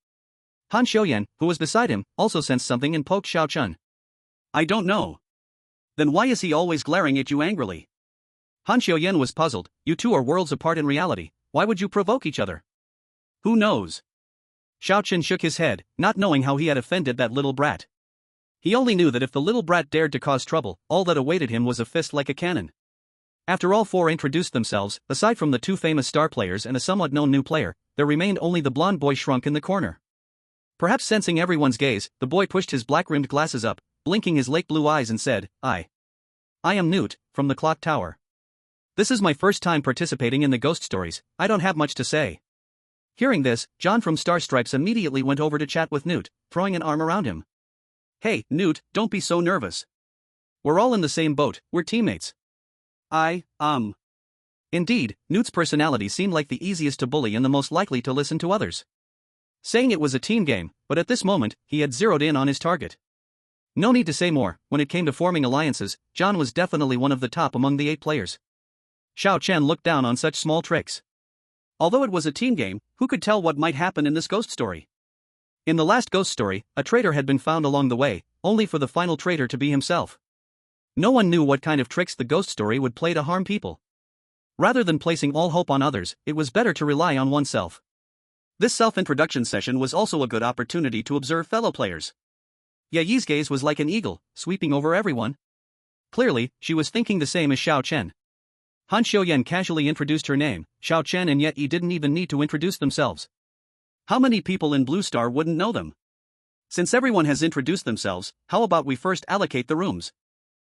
Han Xiuyan, who was beside him, also sensed something and poked Xiao Chen. I don't know. Then why is he always glaring at you angrily? Han Xiuyan was puzzled. You two are worlds apart in reality, why would you provoke each other? Who knows? Xiao Chen shook his head, not knowing how he had offended that little brat. He only knew that if the little brat dared to cause trouble, all that awaited him was a fist like a cannon. After all 4 introduced themselves, aside from the 2 famous star players and a somewhat known new player, there remained only the blonde boy shrunk in the corner. Perhaps sensing everyone's gaze, the boy pushed his black-rimmed glasses up, blinking his lake blue eyes and said, I am Newt, from the clock tower. This is my first time participating in the ghost stories, I don't have much to say. Hearing this, John from Star Stripes immediately went over to chat with Newt, throwing an arm around him. Hey, Newt, don't be so nervous. We're all in the same boat, we're teammates. Indeed, Newt's personality seemed like the easiest to bully and the most likely to listen to others. Saying it was a team game, but at this moment, he had zeroed in on his target. No need to say more, when it came to forming alliances, John was definitely one of the top among the 8 players. Xiao Chen looked down on such small tricks. Although it was a team game, who could tell what might happen in this ghost story? In the last ghost story, a traitor had been found along the way, only for the final traitor to be himself. No one knew what kind of tricks the ghost story would play to harm people. Rather than placing all hope on others, it was better to rely on oneself. This self-introduction session was also a good opportunity to observe fellow players. Yayi's gaze was like an eagle, sweeping over everyone. Clearly, she was thinking the same as Xiao Chen. Han Xiuyan casually introduced her name, Xiao Chen, and yet he didn't even need to introduce themselves. How many people in Blue Star wouldn't know them? Since everyone has introduced themselves, how about we first allocate the rooms?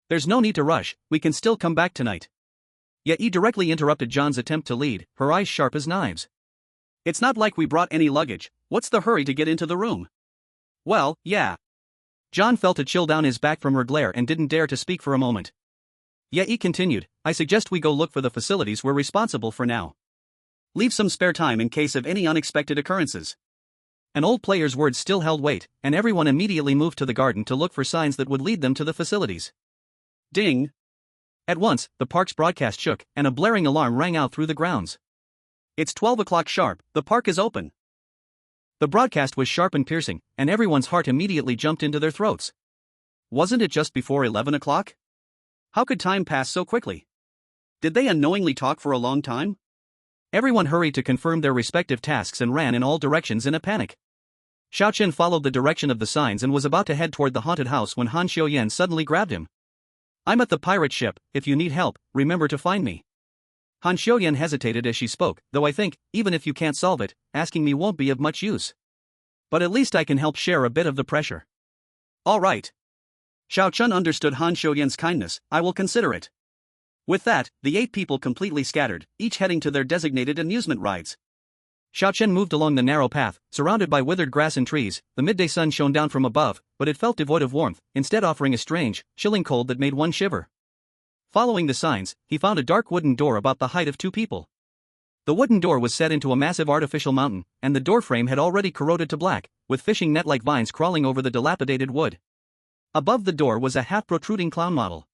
There's no need to rush, we can still come back tonight. Yi directly interrupted John's attempt to lead, her eyes sharp as knives. It's not like we brought any luggage, what's the hurry to get into the room? Well, yeah. John felt a chill down his back from her glare and didn't dare to speak for a moment. Yi continued, I suggest we go look for the facilities we're responsible for now. Leave some spare time in case of any unexpected occurrences. An old player's words still held weight, and everyone immediately moved to the garden to look for signs that would lead them to the facilities. Ding! At once, the park's broadcast shook, and a blaring alarm rang out through the grounds. It's 12 o'clock sharp, the park is open. The broadcast was sharp and piercing, and everyone's heart immediately jumped into their throats. Wasn't it just before 11 o'clock? How could time pass so quickly? Did they unknowingly talk for a long time? Everyone hurried to confirm their respective tasks and ran in all directions in a panic. Xiaochen followed the direction of the signs and was about to head toward the haunted house when Han Xiuyan suddenly grabbed him. I'm at the pirate ship, if you need help, remember to find me. Han Xiuyan hesitated as she spoke, though I think, even if you can't solve it, asking me won't be of much use. But at least I can help share a bit of the pressure. All right. Xiaochen understood Han Xiuyan's kindness, I will consider it. With that, the 8 people completely scattered, each heading to their designated amusement rides. Xiaochen moved along the narrow path, surrounded by withered grass and trees. The midday sun shone down from above, but it felt devoid of warmth, instead offering a strange, chilling cold that made one shiver. Following the signs, he found a dark wooden door about the height of 2 people. The wooden door was set into a massive artificial mountain, and the doorframe had already corroded to black, with fishing net-like vines crawling over the dilapidated wood. Above the door was a half-protruding clown model.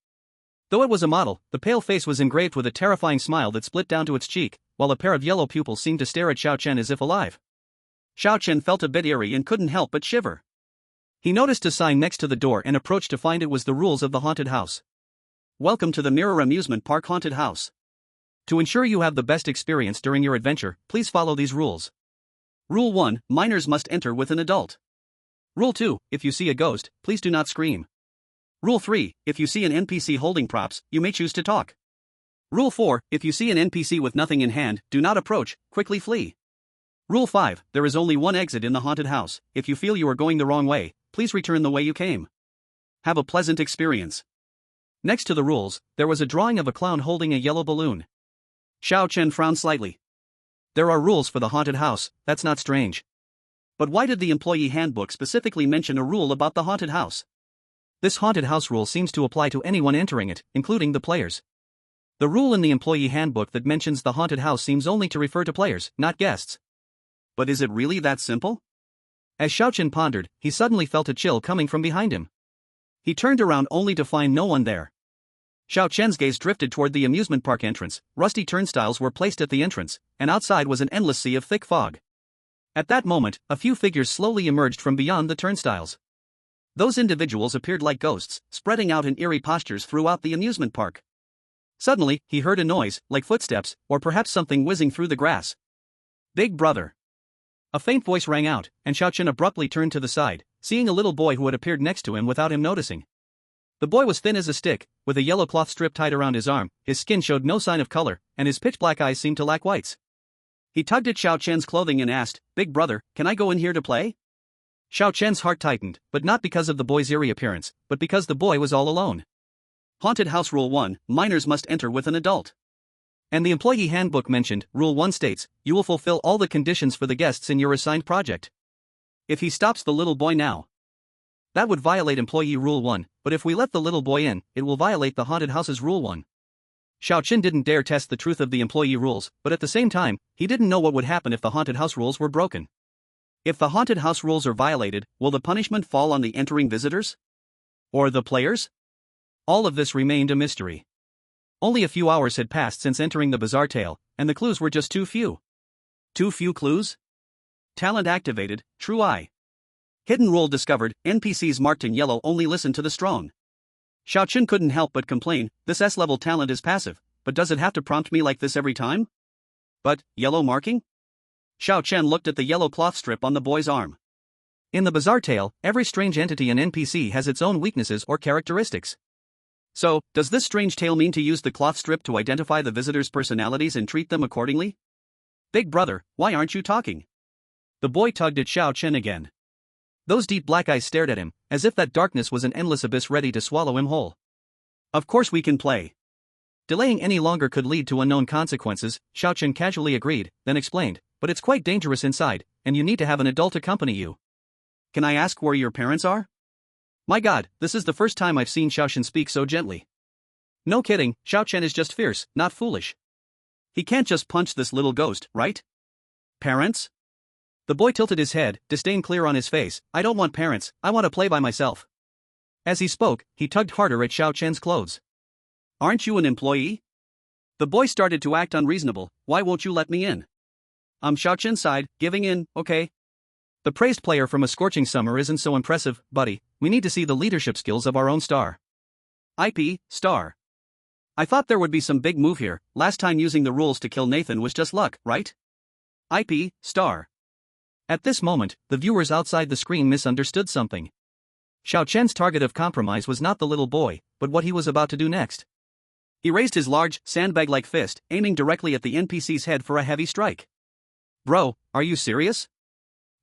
Though it was a model, the pale face was engraved with a terrifying smile that split down to its cheek, while a pair of yellow pupils seemed to stare at Xiaochen as if alive. Xiaochen felt a bit eerie and couldn't help but shiver. He noticed a sign next to the door and approached to find it was the rules of the haunted house. Welcome to the Mirror Amusement Park Haunted House. To ensure you have the best experience during your adventure, please follow these rules. Rule 1, minors must enter with an adult. Rule 2, if you see a ghost, please do not scream. Rule 3, if you see an NPC holding props, you may choose to talk. Rule 4, if you see an NPC with nothing in hand, do not approach, quickly flee. Rule 5, there is only one exit in the haunted house. If you feel you are going the wrong way, please return the way you came. Have a pleasant experience. Next to the rules, there was a drawing of a clown holding a yellow balloon. Xiaochen frowned slightly. There are rules for the haunted house, that's not strange. But why did the employee handbook specifically mention a rule about the haunted house? This haunted house rule seems to apply to anyone entering it, including the players. The rule in the employee handbook that mentions the haunted house seems only to refer to players, not guests. But is it really that simple? As Xiaochen pondered, he suddenly felt a chill coming from behind him. He turned around only to find no one there. Xiaochen's gaze drifted toward the amusement park entrance. Rusty turnstiles were placed at the entrance, and outside was an endless sea of thick fog. At that moment, a few figures slowly emerged from beyond the turnstiles. Those individuals appeared like ghosts, spreading out in eerie postures throughout the amusement park. Suddenly, he heard a noise, like footsteps, or perhaps something whizzing through the grass. Big brother. A faint voice rang out, and Xiaochen abruptly turned to the side, seeing a little boy who had appeared next to him without him noticing. The boy was thin as a stick, with a yellow cloth strip tied around his arm. His skin showed no sign of color, and his pitch-black eyes seemed to lack whites. He tugged at Xiaochen's clothing and asked, "Big brother, can I go in here to play?" Xiaochen's heart tightened, but not because of the boy's eerie appearance, but because the boy was all alone. Haunted House Rule 1, minors must enter with an adult. And the employee handbook mentioned, Rule 1 states, you will fulfill all the conditions for the guests in your assigned project. If he stops the little boy now, that would violate employee Rule 1, but if we let the little boy in, it will violate the haunted house's Rule 1. Xiaochen didn't dare test the truth of the employee rules, but at the same time, he didn't know what would happen if the haunted house rules were broken. If the haunted house rules are violated, will the punishment fall on the entering visitors? Or the players? All of this remained a mystery. Only a few hours had passed since entering the bizarre tale, and the clues were just too few. Too few clues? Talent activated, True Eye. Hidden rule discovered, NPCs marked in yellow only listen to the strong. Xiaochen couldn't help but complain, this S-level talent is passive, but does it have to prompt me like this every time? But, yellow marking? Xiaochen looked at the yellow cloth strip on the boy's arm. In the bizarre tale, every strange entity and NPC has its own weaknesses or characteristics. So, does this strange tale mean to use the cloth strip to identify the visitors' personalities and treat them accordingly? Big brother, why aren't you talking? The boy tugged at Xiaochen again. Those deep black eyes stared at him, as if that darkness was an endless abyss ready to swallow him whole. Of course we can play. Delaying any longer could lead to unknown consequences, Xiaochen casually agreed, then explained, but it's quite dangerous inside, and you need to have an adult accompany you. Can I ask where your parents are? My god, this is the first time I've seen Xiaochen speak so gently. No kidding, Xiaochen is just fierce, not foolish. He can't just punch this little ghost, right? Parents? The boy tilted his head, disdain clear on his face. I don't want parents, I want to play by myself. As he spoke, he tugged harder at Xiaochen's clothes. Aren't you an employee? The boy started to act unreasonable. Why won't you let me in? Xiaochen sighed, giving in, okay. The praised player from A Scorching Summer isn't so impressive, buddy. We need to see the leadership skills of our own star. IP, star. I thought there would be some big move here. Last time using the rules to kill Nathan was just luck, right? IP, star. At this moment, the viewers outside the screen misunderstood something. Xiao Chen's target of compromise was not the little boy, but what he was about to do next. He raised his large, sandbag-like fist, aiming directly at the NPC's head for a heavy strike. Bro, are you serious?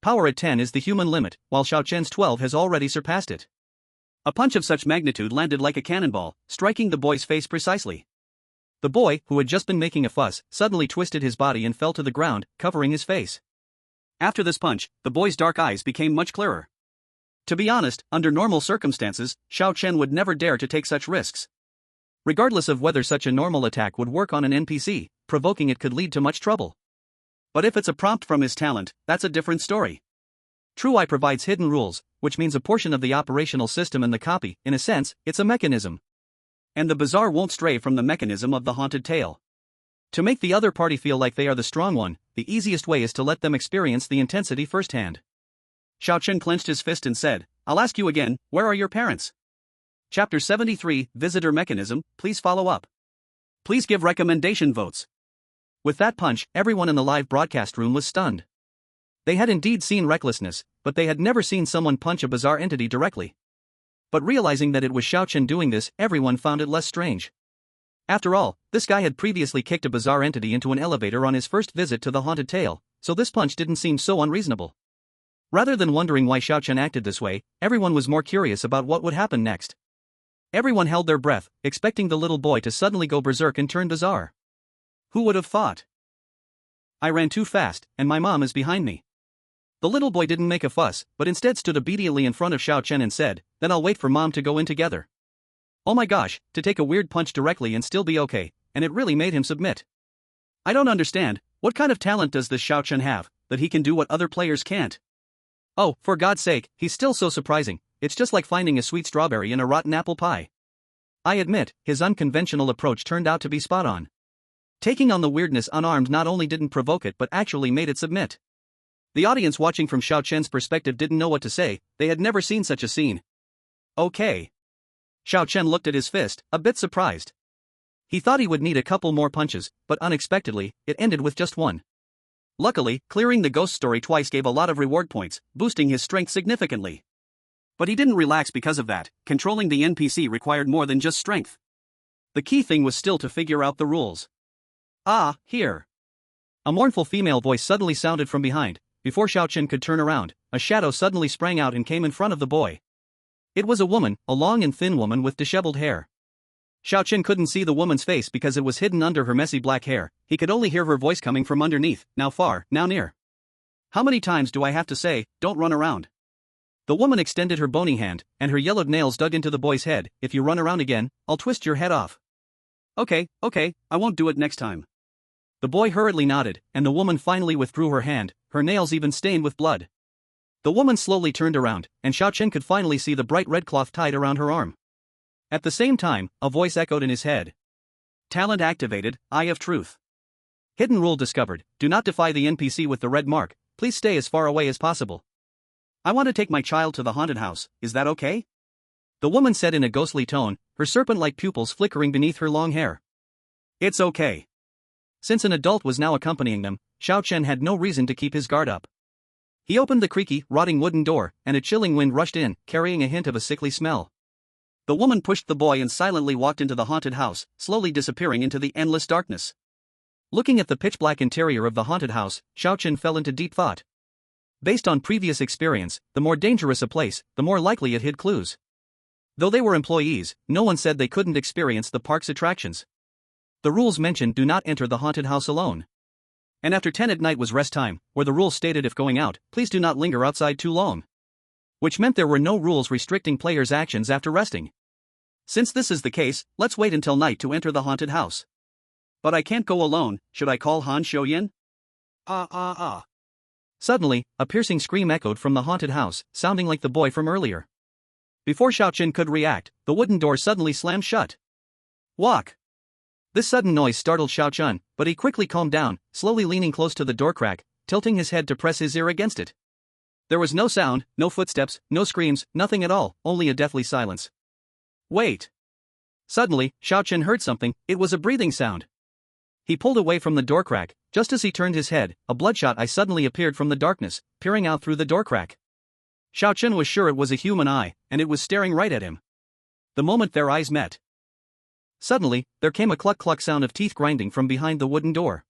Power at 10 is the human limit, while Xiao Chen's 12 has already surpassed it. A punch of such magnitude landed like a cannonball, striking the boy's face precisely. The boy, who had just been making a fuss, suddenly twisted his body and fell to the ground, covering his face. After this punch, the boy's dark eyes became much clearer. To be honest, under normal circumstances, Xiao Chen would never dare to take such risks. Regardless of whether such a normal attack would work on an NPC, provoking it could lead to much trouble. But if it's a prompt from his talent, that's a different story. True I provides hidden rules, which means a portion of the operational system and the copy, in a sense, it's a mechanism. And the bizarre won't stray from the mechanism of the haunted tale. To make the other party feel like they are the strong one, the easiest way is to let them experience the intensity firsthand. Xiao Chen clenched his fist and said, I'll ask you again, where are your parents? Chapter 73, Visitor Mechanism, please follow up. Please give recommendation votes. With that punch, everyone in the live broadcast room was stunned. They had indeed seen recklessness, but they had never seen someone punch a bizarre entity directly. But realizing that it was Xiao Chen doing this, everyone found it less strange. After all, this guy had previously kicked a bizarre entity into an elevator on his first visit to the haunted tale, so this punch didn't seem so unreasonable. Rather than wondering why Xiao Chen acted this way, everyone was more curious about what would happen next. Everyone held their breath, expecting the little boy to suddenly go berserk and turn bizarre. Who would have thought? I ran too fast, and my mom is behind me. The little boy didn't make a fuss, but instead stood obediently in front of Xiao Chen and said, then I'll wait for mom to go in together. Oh my gosh, to take a weird punch directly and still be okay, and it really made him submit. I don't understand, what kind of talent does this Xiao Chen have, that he can do what other players can't? Oh, for God's sake, he's still so surprising, it's just like finding a sweet strawberry in a rotten apple pie. I admit, his unconventional approach turned out to be spot on. Taking on the weirdness unarmed not only didn't provoke it but actually made it submit. The audience watching from Xiao Chen's perspective didn't know what to say, they had never seen such a scene. Okay. Xiao Chen looked at his fist, a bit surprised. He thought he would need a couple more punches, but unexpectedly, it ended with just one. Luckily, clearing the ghost story twice gave a lot of reward points, boosting his strength significantly. But he didn't relax because of that, controlling the NPC required more than just strength. The key thing was still to figure out the rules. Ah, here. A mournful female voice suddenly sounded from behind. Before Xiao Chen could turn around, a shadow suddenly sprang out and came in front of the boy. It was a woman, a long and thin woman with disheveled hair. Xiao Chen couldn't see the woman's face because it was hidden under her messy black hair, he could only hear her voice coming from underneath, now far, now near. How many times do I have to say, don't run around? The woman extended her bony hand, and her yellowed nails dug into the boy's head. If you run around again, I'll twist your head off. Okay, I won't do it next time. The boy hurriedly nodded, and the woman finally withdrew her hand, her nails even stained with blood. The woman slowly turned around, and Xiao Chen could finally see the bright red cloth tied around her arm. At the same time, a voice echoed in his head. Talent activated, Eye of Truth. Hidden rule discovered, do not defy the NPC with the red mark, please stay as far away as possible. I want to take my child to the haunted house, is that okay? The woman said in a ghostly tone, her serpent-like pupils flickering beneath her long hair. It's okay. Since an adult was now accompanying them, Xiao Chen had no reason to keep his guard up. He opened the creaky, rotting wooden door, and a chilling wind rushed in, carrying a hint of a sickly smell. The woman pushed the boy and silently walked into the haunted house, slowly disappearing into the endless darkness. Looking at the pitch-black interior of the haunted house, Xiao Chen fell into deep thought. Based on previous experience, the more dangerous a place, the more likely it hid clues. Though they were employees, no one said they couldn't experience the park's attractions. The rules mentioned do not enter the haunted house alone. And after 10 at night was rest time, where the rules stated if going out, please do not linger outside too long. Which meant there were no rules restricting players' actions after resting. Since this is the case, let's wait until night to enter the haunted house. But I can't go alone, should I call Han Xiuyin? Suddenly, a piercing scream echoed from the haunted house, sounding like the boy from earlier. Before Xiao Chen could react, the wooden door suddenly slammed shut. Walk! This sudden noise startled Xiao Chen, but he quickly calmed down, slowly leaning close to the door crack, tilting his head to press his ear against it. There was no sound, no footsteps, no screams, nothing at all, only a deathly silence. Wait. Suddenly, Xiao Chen heard something. It was a breathing sound. He pulled away from the door crack. Just as he turned his head, a bloodshot eye suddenly appeared from the darkness, peering out through the door crack. Xiao Chen was sure it was a human eye, and it was staring right at him. The moment their eyes met, suddenly, there came a cluck-cluck sound of teeth grinding from behind the wooden door.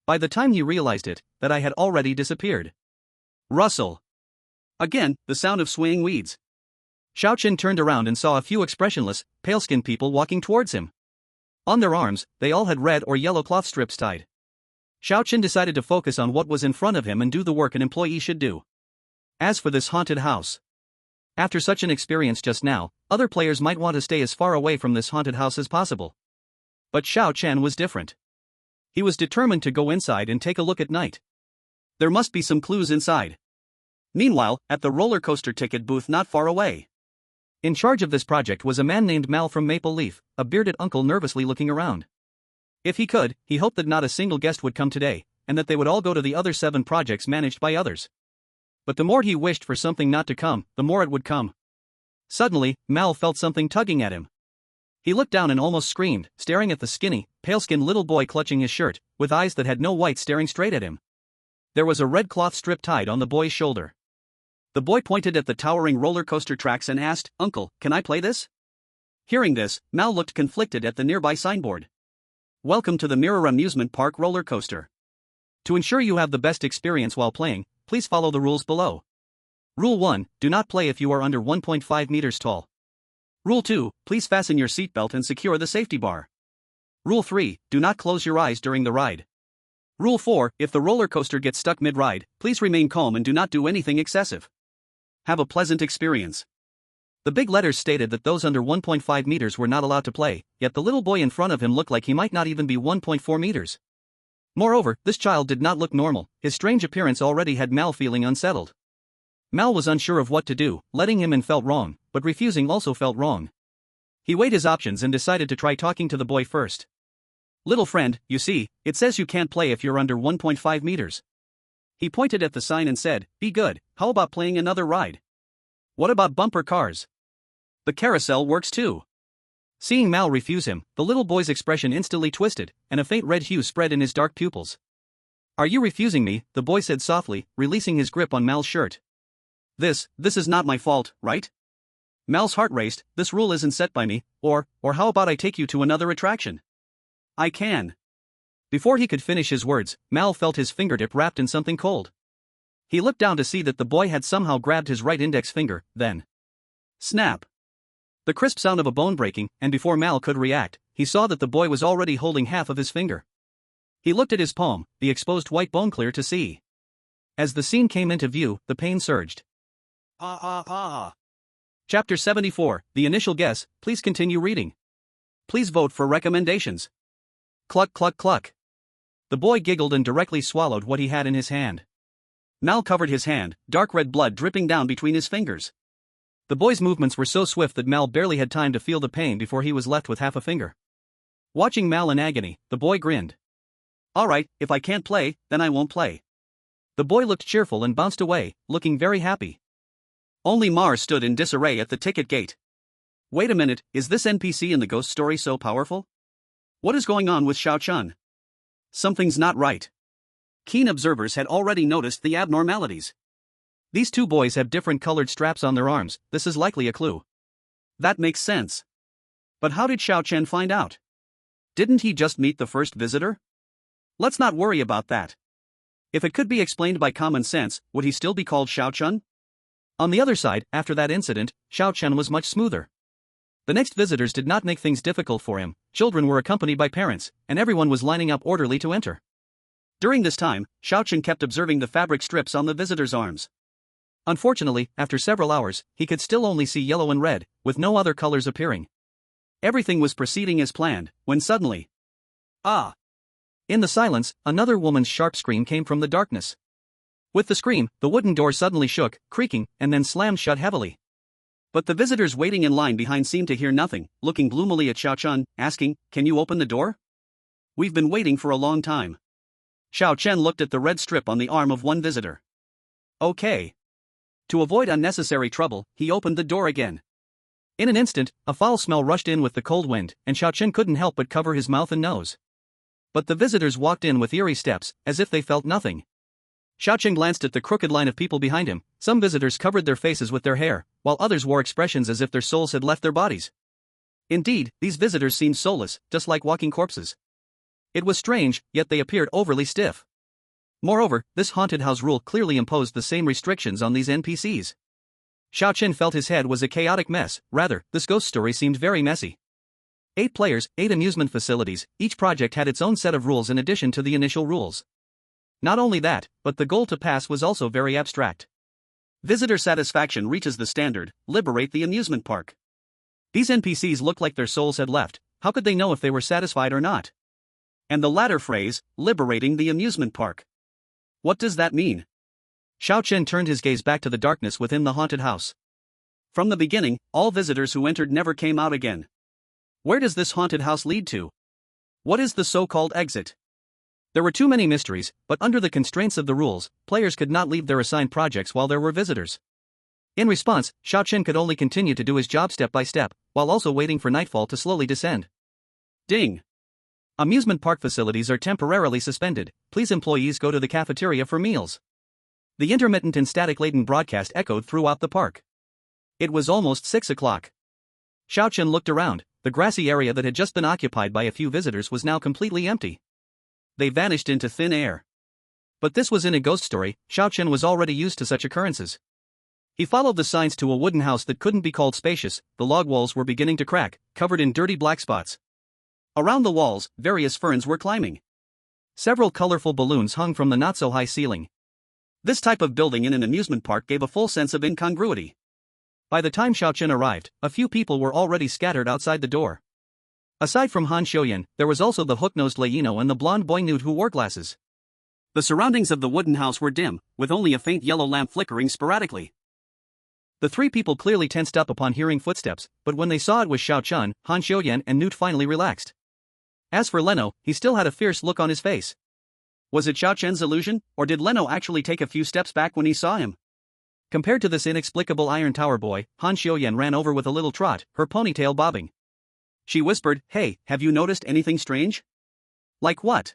By the time he realized it, that eye had already disappeared. Rustle. Again, the sound of swaying weeds. Xiao Chen turned around and saw a few expressionless, pale-skinned people walking towards him. On their arms, they all had red or yellow cloth strips tied. Xiao Chen decided to focus on what was in front of him and do the work an employee should do. As for this haunted house, after such an experience just now, other players might want to stay as far away from this haunted house as possible. But Xiao Chen was different. He was determined to go inside and take a look at night. There must be some clues inside. Meanwhile, at the roller coaster ticket booth not far away, in charge of this project was a man named Mal from Maple Leaf, a bearded uncle nervously looking around. If he could, he hoped that not a single guest would come today, and that they would all go to the other 7 projects managed by others. But the more he wished for something not to come, the more it would come. Suddenly, Mal felt something tugging at him. He looked down and almost screamed, staring at the skinny, pale-skinned little boy clutching his shirt, with eyes that had no white staring straight at him. There was a red cloth strip tied on the boy's shoulder. The boy pointed at the towering roller coaster tracks and asked, "Uncle, can I play this?" Hearing this, Mal looked conflicted at the nearby signboard. "Welcome to the Mirror Amusement Park roller coaster. To ensure you have the best experience while playing, please follow the rules below. Rule 1, do not play if you are under 1.5 meters tall. Rule 2, please fasten your seatbelt and secure the safety bar. Rule 3, do not close your eyes during the ride. Rule 4, if the roller coaster gets stuck mid-ride, please remain calm and do not do anything excessive. Have a pleasant experience." The big letters stated that those under 1.5 meters were not allowed to play, yet the little boy in front of him looked like he might not even be 1.4 meters. Moreover, this child did not look normal. His strange appearance already had Mal feeling unsettled. Mal was unsure of what to do. Letting him in felt wrong, but refusing also felt wrong. He weighed his options and decided to try talking to the boy first. "Little friend, you see, it says you can't play if you're under 1.5 meters. He pointed at the sign and said, "Be good, how about playing another ride? What about bumper cars? The carousel works too." Seeing Mal refuse him, the little boy's expression instantly twisted, and a faint red hue spread in his dark pupils. "Are you refusing me?" the boy said softly, releasing his grip on Mal's shirt. This is not my fault, right?" Mal's heart raced. "This rule isn't set by me, or how about I take you to another attraction? I can." Before he could finish his words, Mal felt his fingertip wrapped in something cold. He looked down to see that the boy had somehow grabbed his right index finger, then snap! The crisp sound of a bone breaking, and before Mal could react, he saw that the boy was already holding half of his finger. He looked at his palm, the exposed white bone clear to see. As the scene came into view, the pain surged. Chapter 74, The Initial Guess. Please continue reading. Please vote for recommendations. Cluck cluck cluck. The boy giggled and directly swallowed what he had in his hand. Mal covered his hand, dark red blood dripping down between his fingers. The boy's movements were so swift that Mal barely had time to feel the pain before he was left with half a finger. Watching Mal in agony, the boy grinned. "All right, if I can't play, then I won't play." The boy looked cheerful and bounced away, looking very happy. Only Mars stood in disarray at the ticket gate. "Wait a minute, is this NPC in the ghost story so powerful? What is going on with Xiao Chen? Something's not right." Keen observers had already noticed the abnormalities. These 2 boys have different colored straps on their arms. This is likely a clue. That makes sense. But how did Xiao Chen find out? Didn't he just meet the first visitor? Let's not worry about that. If it could be explained by common sense, would he still be called Xiao Chen? On the other side, after that incident, Xiao Chen was much smoother. The next visitors did not make things difficult for him. Children were accompanied by parents, and everyone was lining up orderly to enter. During this time, Xiao Chen kept observing the fabric strips on the visitors' arms. Unfortunately, after several hours, he could still only see yellow and red, with no other colors appearing. Everything was proceeding as planned, when suddenly... ah! In the silence, another woman's sharp scream came from the darkness. With the scream, the wooden door suddenly shook, creaking, and then slammed shut heavily. But the visitors waiting in line behind seemed to hear nothing, looking gloomily at Xiao Chen, asking, "Can you open the door? We've been waiting for a long time." Xiao Chen looked at the red strip on the arm of one visitor. "Okay. To avoid unnecessary trouble, he opened the door again. In an instant, a foul smell rushed in with the cold wind, and Xiaochen couldn't help but cover his mouth and nose. But the visitors walked in with eerie steps, as if they felt nothing. Xiaochen glanced at the crooked line of people behind him. Some visitors covered their faces with their hair, while others wore expressions as if their souls had left their bodies. Indeed, these visitors seemed soulless, just like walking corpses. It was strange, yet they appeared overly stiff. Moreover, this haunted house rule clearly imposed the same restrictions on these NPCs. Xiaochen felt his head was a chaotic mess. Rather, this ghost story seemed very messy. 8 players, 8 amusement facilities, each project had its own set of rules in addition to the initial rules. Not only that, but the goal to pass was also very abstract. Visitor satisfaction reaches the standard, liberate the amusement park. These NPCs looked like their souls had left. How could they know if they were satisfied or not? And the latter phrase, liberating the amusement park. What does that mean? Xiaochen turned his gaze back to the darkness within the haunted house. From the beginning, all visitors who entered never came out again. Where does this haunted house lead to? What is the so-called exit? There were too many mysteries, but under the constraints of the rules, players could not leave their assigned projects while there were visitors. In response, Xiaochen could only continue to do his job step by step, while also waiting for nightfall to slowly descend. Ding! Amusement park facilities are temporarily suspended. Please employees go to the cafeteria for meals. The intermittent and static-laden broadcast echoed throughout the park. It was almost 6 o'clock. Xiaochen looked around. The grassy area that had just been occupied by a few visitors was now completely empty. They vanished into thin air. But this was in a ghost story. Xiaochen was already used to such occurrences. He followed the signs to a wooden house that couldn't be called spacious. The log walls were beginning to crack, covered in dirty black spots. Around the walls, various ferns were climbing. Several colorful balloons hung from the not-so-high ceiling. This type of building in an amusement park gave a full sense of incongruity. By the time Xiaochen arrived, a few people were already scattered outside the door. Aside from Han Xiuyan, there was also the hook-nosed Leino and the blonde boy nude who wore glasses. The surroundings of the wooden house were dim, with only a faint yellow lamp flickering sporadically. The 3 people clearly tensed up upon hearing footsteps, but when they saw it was Xiaochen, Han Xiuyan and Newt finally relaxed. As for Leno, he still had a fierce look on his face. Was it Xiaochen's illusion, or did Leno actually take a few steps back when he saw him? Compared to this inexplicable Iron Tower boy, Han Xiuyan ran over with a little trot, her ponytail bobbing. She whispered, "Hey, have you noticed anything strange?" "Like what?"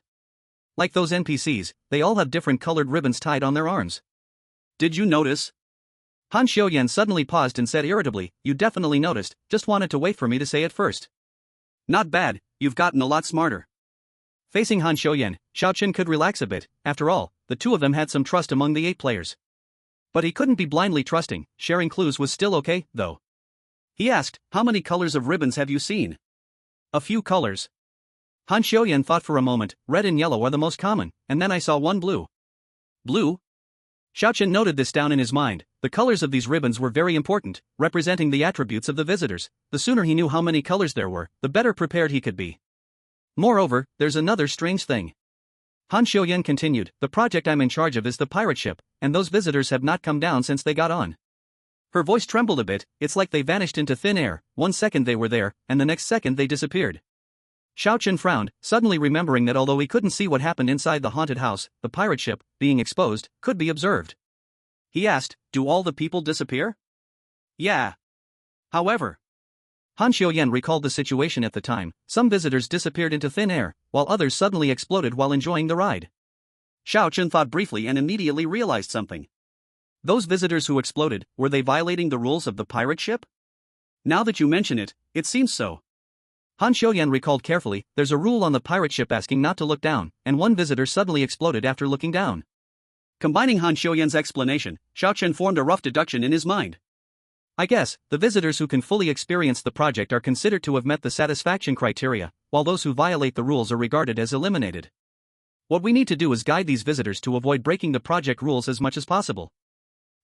"Like those NPCs, they all have different colored ribbons tied on their arms." "Did you notice?" Han Xiuyan suddenly paused and said irritably, "You definitely noticed, just wanted to wait for me to say it first." "Not bad, you've gotten a lot smarter." Facing Han Xiuyan, Xiaochen could relax a bit. After all, the two of them had some trust among the 8 players. But he couldn't be blindly trusting. Sharing clues was still okay, though. He asked, "How many colors of ribbons have you seen?" "A few colors." Han Xiuyan thought for a moment. "Red and yellow are the most common, and then I saw one blue." "Blue?" Xiaochen noted this down in his mind. The colors of these ribbons were very important, representing the attributes of the visitors. The sooner he knew how many colors there were, the better prepared he could be. "Moreover, there's another strange thing." Han Xiuyan continued, "The project I'm in charge of is the pirate ship, and those visitors have not come down since they got on." Her voice trembled a bit. "It's like they vanished into thin air. One second they were there, and the next second they disappeared." Xiaochen frowned, suddenly remembering that although he couldn't see what happened inside the haunted house, the pirate ship, being exposed, could be observed. He asked, "Do all the people disappear?" "Yeah. However," Han Xiuyan recalled the situation at the time. Some visitors disappeared into thin air, while others suddenly exploded while enjoying the ride. Xiaochen thought briefly and immediately realized something. Those visitors who exploded, were they violating the rules of the pirate ship? Now that you mention it, it seems so. Han Xiuyan recalled carefully, there's a rule on the pirate ship asking not to look down, and one visitor suddenly exploded after looking down. Combining Han Xiuyan's explanation, Xiaochen formed a rough deduction in his mind. I guess, the visitors who can fully experience the project are considered to have met the satisfaction criteria, while those who violate the rules are regarded as eliminated. What we need to do is guide these visitors to avoid breaking the project rules as much as possible.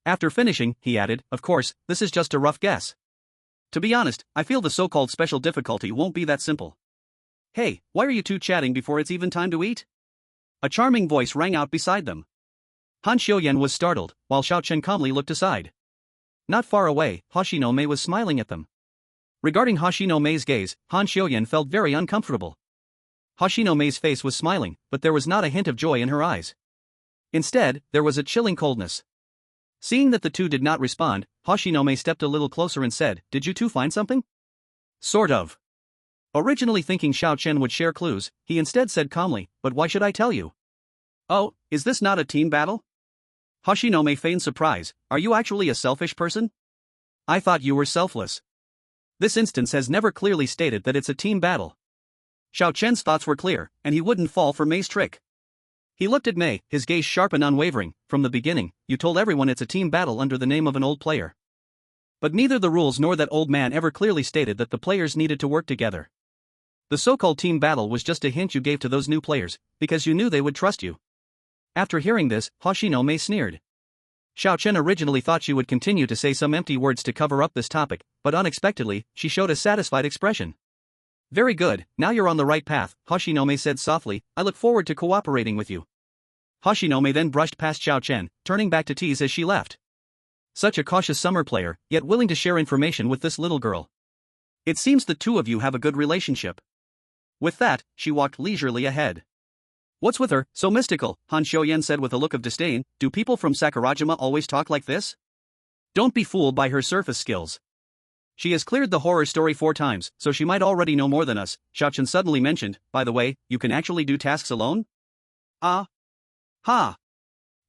After finishing, he added, of course, this is just a rough guess. To be honest, I feel the so-called special difficulty won't be that simple. Hey, why are you two chatting before it's even time to eat? A charming voice rang out beside them. Han Xiuyan was startled, while Xiaochen calmly looked aside. Not far away, Hoshino Mei was smiling at them. Regarding Hoshino Mei's gaze, Han Xiuyan felt very uncomfortable. Hoshino Mei's face was smiling, but there was not a hint of joy in her eyes. Instead, there was a chilling coldness. Seeing that the two did not respond, Hoshinome stepped a little closer and said, "Did you two find something?" "Sort of." Originally thinking Xiao Chen would share clues, he instead said calmly, "But why should I tell you?" "Oh, is this not a team battle?" Hoshinome feigned surprise. "Are you actually a selfish person? I thought you were selfless." This instance has never clearly stated that it's a team battle. Xiao Chen's thoughts were clear, and he wouldn't fall for Mei's trick. He looked at Mei, his gaze sharp and unwavering. "From the beginning, you told everyone it's a team battle under the name of an old player. But neither the rules nor that old man ever clearly stated that the players needed to work together. The so-called team battle was just a hint you gave to those new players, because you knew they would trust you." After hearing this, Hoshinome sneered. Xiao Chen originally thought she would continue to say some empty words to cover up this topic, but unexpectedly, she showed a satisfied expression. "Very good, now you're on the right path," Hoshinome said softly. "I look forward to cooperating with you." Hoshinome then brushed past Xiao Chen, turning back to tease as she left. Such a cautious summer player, yet willing to share information with this little girl. It seems the two of you have a good relationship. With that, she walked leisurely ahead. "What's with her, so mystical?" Han Xiuyan said with a look of disdain. "Do people from Sakurajima always talk like this? Don't be fooled by her surface skills. She has cleared the horror story 4 times, so she might already know more than us." Xiao Chen suddenly mentioned, "By the way, you can actually do tasks alone?" "Ah. Ha."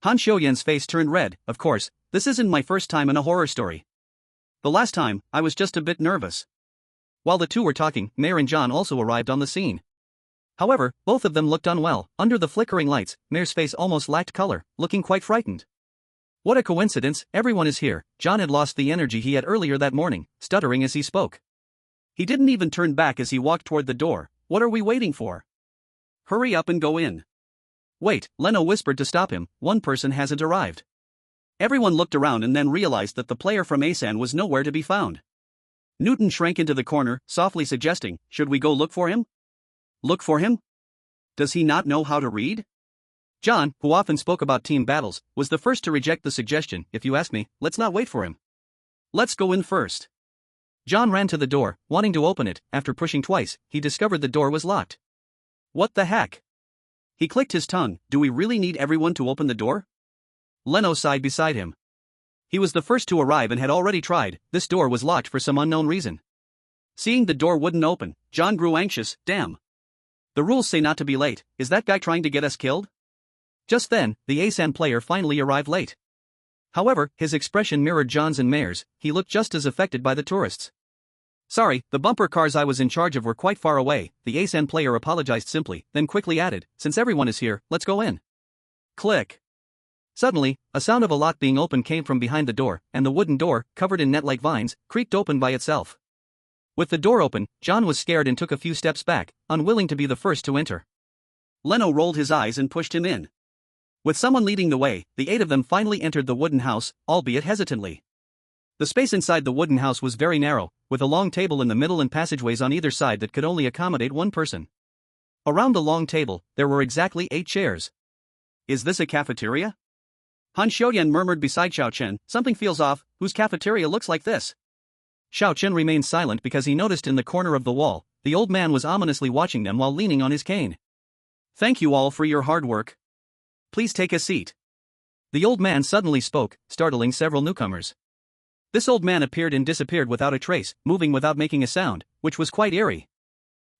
Han Xiuyan's face turned red. "Of course, this isn't my first time in a horror story. The last time, I was just a bit nervous." While the two were talking, Mayor and John also arrived on the scene. However, both of them looked unwell. Under the flickering lights, Mayor's face almost lacked color, looking quite frightened. "What a coincidence, everyone is here." John had lost the energy he had earlier that morning, stuttering as he spoke. He didn't even turn back as he walked toward the door. "What are we waiting for? Hurry up and go in." "Wait," Leno whispered to stop him, "one person hasn't arrived." Everyone looked around and then realized that the player from Asan was nowhere to be found. Newton shrank into the corner, softly suggesting, "Should we go look for him?" "Look for him? Does he not know how to read?" John, who often spoke about team battles, was the first to reject the suggestion. "If you ask me, let's not wait for him. Let's go in first." John ran to the door, wanting to open it. After pushing twice, he discovered the door was locked. "What the heck?" He clicked his tongue. "Do we really need everyone to open the door?" Leno sighed beside him. He was the first to arrive and had already tried. This door was locked for some unknown reason. Seeing the door wouldn't open, John grew anxious. "Damn. The rules say not to be late. Is that guy trying to get us killed?" Just then, the Asan player finally arrived late. However, his expression mirrored John's and Mayer's. He looked just as affected by the tourists. "Sorry, the bumper cars I was in charge of were quite far away," the Asan player apologized simply, then quickly added, "Since everyone is here, let's go in." Click. Suddenly, a sound of a lock being opened came from behind the door, and the wooden door, covered in net-like vines, creaked open by itself. With the door open, John was scared and took a few steps back, unwilling to be the first to enter. Leno rolled his eyes and pushed him in. With someone leading the way, the 8 of them finally entered the wooden house, albeit hesitantly. The space inside the wooden house was very narrow, with a long table in the middle and passageways on either side that could only accommodate one person. Around the long table, there were exactly 8 chairs. "Is this a cafeteria?" Han Xiuyan murmured beside Xiao Chen. "Something feels off. Whose cafeteria looks like this?" Xiao Chen remained silent because he noticed in the corner of the wall, the old man was ominously watching them while leaning on his cane. "Thank you all for your hard work. Please take a seat." The old man suddenly spoke, startling several newcomers. This old man appeared and disappeared without a trace, moving without making a sound, which was quite eerie.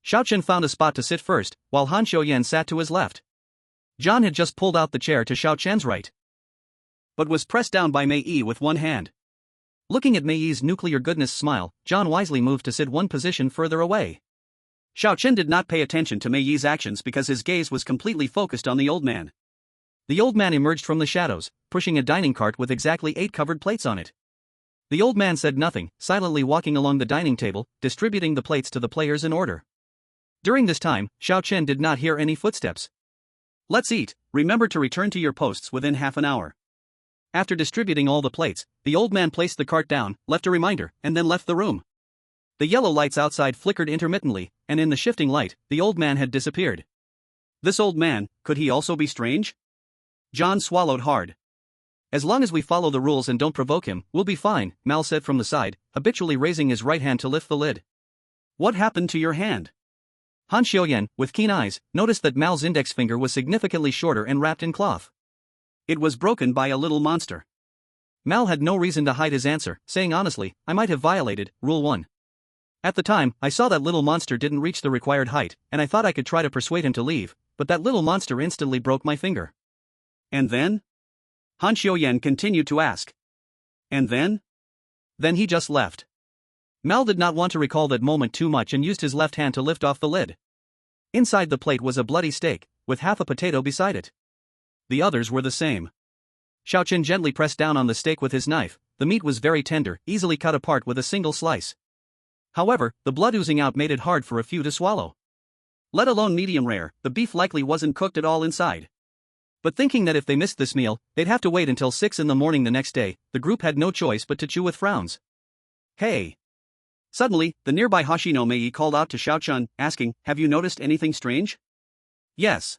Xiao Chen found a spot to sit first, while Han Xiuyan sat to his left. John had just pulled out the chair to Xiao Chen's right, but was pressed down by Mei Yi with one hand. Looking at Mei Yi's nuclear goodness smile, John wisely moved to sit one position further away. Xiao Chen did not pay attention to Mei Yi's actions because his gaze was completely focused on the old man. The old man emerged from the shadows, pushing a dining cart with exactly 8 covered plates on it. The old man said nothing, silently walking along the dining table, distributing the plates to the players in order. During this time, Xiao Chen did not hear any footsteps. "Let's eat. Remember to return to your posts within half an hour." After distributing all the plates, the old man placed the cart down, left a reminder, and then left the room. The yellow lights outside flickered intermittently, and in the shifting light, the old man had disappeared. This old man, could he also be strange? John swallowed hard. "As long as we follow the rules and don't provoke him, we'll be fine," Mal said from the side, habitually raising his right hand to lift the lid. "What happened to your hand?" Han Xiuyan, with keen eyes, noticed that Mal's index finger was significantly shorter and wrapped in cloth. "It was broken by a little monster." Mal had no reason to hide his answer, saying honestly, I might have violated Rule 1. At the time, I saw that little monster didn't reach the required height, and I thought I could try to persuade him to leave, but that little monster instantly broke my finger. And then? Han Xiuyan continued to ask. And then? Then he just left. Mal did not want to recall that moment too much and used his left hand to lift off the lid. Inside the plate was a bloody steak, with half a potato beside it. The others were the same. Xiaochen gently pressed down on the steak with his knife. The meat was very tender, easily cut apart with a single slice. However, the blood oozing out made it hard for a few to swallow. Let alone medium rare, the beef likely wasn't cooked at all inside. But thinking that if they missed this meal, they'd have to wait until 6 in the morning the next day, the group had no choice but to chew with frowns. Hey! Suddenly, the nearby Hoshino Mei called out to Xiaochen, asking, have you noticed anything strange? Yes.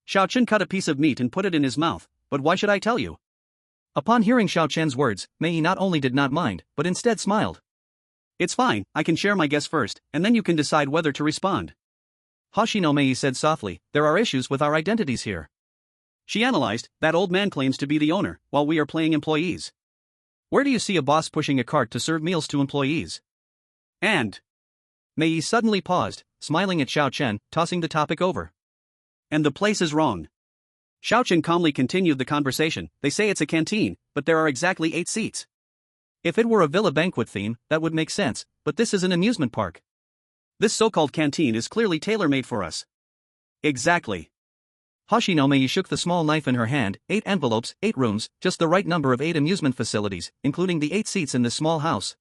Xiaochen cut a piece of meat and put it in his mouth, but why should I tell you? Upon hearing Xiaochen's words, Mei not only did not mind, but instead smiled. It's fine, I can share my guess first, and then you can decide whether to respond. Hoshino Mei said softly, there are issues with our identities here. She analyzed, that old man claims to be the owner, while we are playing employees. Where do you see a boss pushing a cart to serve meals to employees? And Mei suddenly paused, smiling at Xiaochen, tossing the topic over. And the place is wrong. Xiaochen calmly continued the conversation, they say it's a canteen, but there are exactly 8 seats. If it were a villa banquet theme, that would make sense, but this is an amusement park. This so-called canteen is clearly tailor-made for us. Exactly. Hoshino Mei shook the small knife in her hand, 8 envelopes, 8 rooms, just the right number of 8 amusement facilities, including the 8 seats in this small house.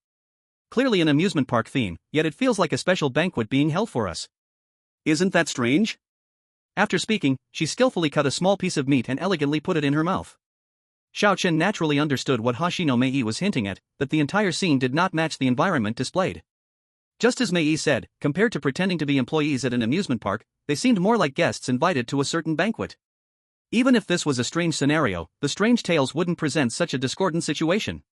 Clearly an amusement park theme, yet it feels like a special banquet being held for us. Isn't that strange? After speaking, she skillfully cut a small piece of meat and elegantly put it in her mouth. Xiaochen naturally understood what Hoshino Mei was hinting at, that the entire scene did not match the environment displayed. Just as Mei said, compared to pretending to be employees at an amusement park, they seemed more like guests invited to a certain banquet. Even if this was a strange scenario, the strange tales wouldn't present such a discordant situation.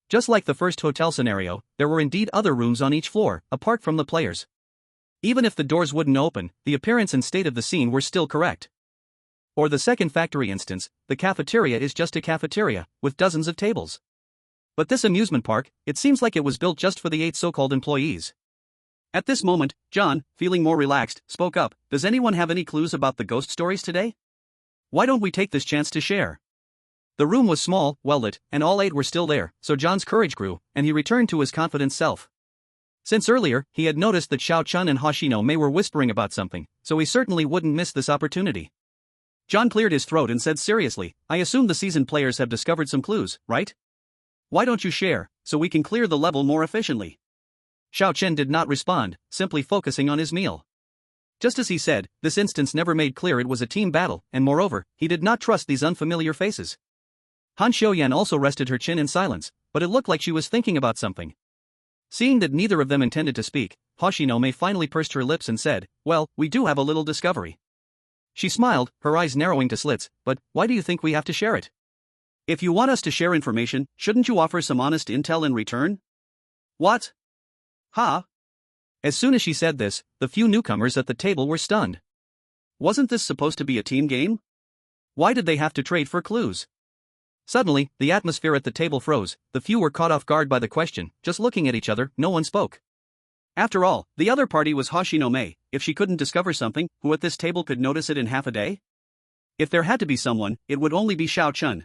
Just like the first hotel scenario, there were indeed other rooms on each floor, apart from the players. Even if the doors wouldn't open, the appearance and state of the scene were still correct. Or the second factory instance, the cafeteria is just a cafeteria, with dozens of tables. But this amusement park, it seems like it was built just for the 8 so-called employees. At this moment, John, feeling more relaxed, spoke up, does anyone have any clues about the ghost stories today? Why don't we take this chance to share? The room was small, well-lit, and all 8 were still there, so John's courage grew, and he returned to his confident self. Since earlier, he had noticed that Xiaochen and Hoshino Mei were whispering about something, so he certainly wouldn't miss this opportunity. John cleared his throat and said seriously, I assume the seasoned players have discovered some clues, right? Why don't you share, so we can clear the level more efficiently? Xiaochen did not respond, simply focusing on his meal. Just as he said, this instance never made clear it was a team battle, and moreover, he did not trust these unfamiliar faces. Han Xiuyan also rested her chin in silence, but it looked like she was thinking about something. Seeing that neither of them intended to speak, Hoshino Mei finally pursed her lips and said, well, we do have a little discovery. She smiled, her eyes narrowing to slits, but why do you think we have to share it? If you want us to share information, shouldn't you offer some honest intel in return? What? Huh? As soon as she said this, the few newcomers at the table were stunned. Wasn't this supposed to be a team game? Why did they have to trade for clues? Suddenly, the atmosphere at the table froze, the few were caught off guard by the question, just looking at each other, no one spoke. After all, the other party was Hoshino Mei, if she couldn't discover something, who at this table could notice it in half a day? If there had to be someone, it would only be Xiaochen.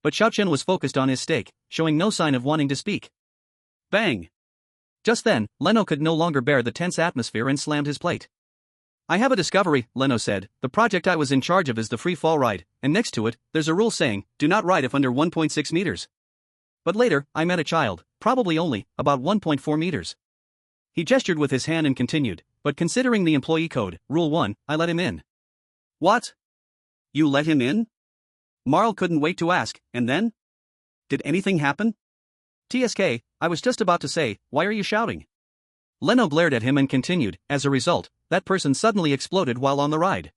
But Xiaochen was focused on his steak, showing no sign of wanting to speak. Bang! Just then, Leno could no longer bear the tense atmosphere and slammed his plate. I have a discovery, Leno said, the project I was in charge of is the free fall ride, and next to it, there's a rule saying, do not ride if under 1.6 meters. But later, I met a child, probably only, about 1.4 meters. He gestured with his hand and continued, but considering the employee code, rule 1, I let him in. What? You let him in? Marl couldn't wait to ask, and then? Did anything happen? TSK, I was just about to say, why are you shouting? Leno glared at him and continued, as a result, that person suddenly exploded while on the ride.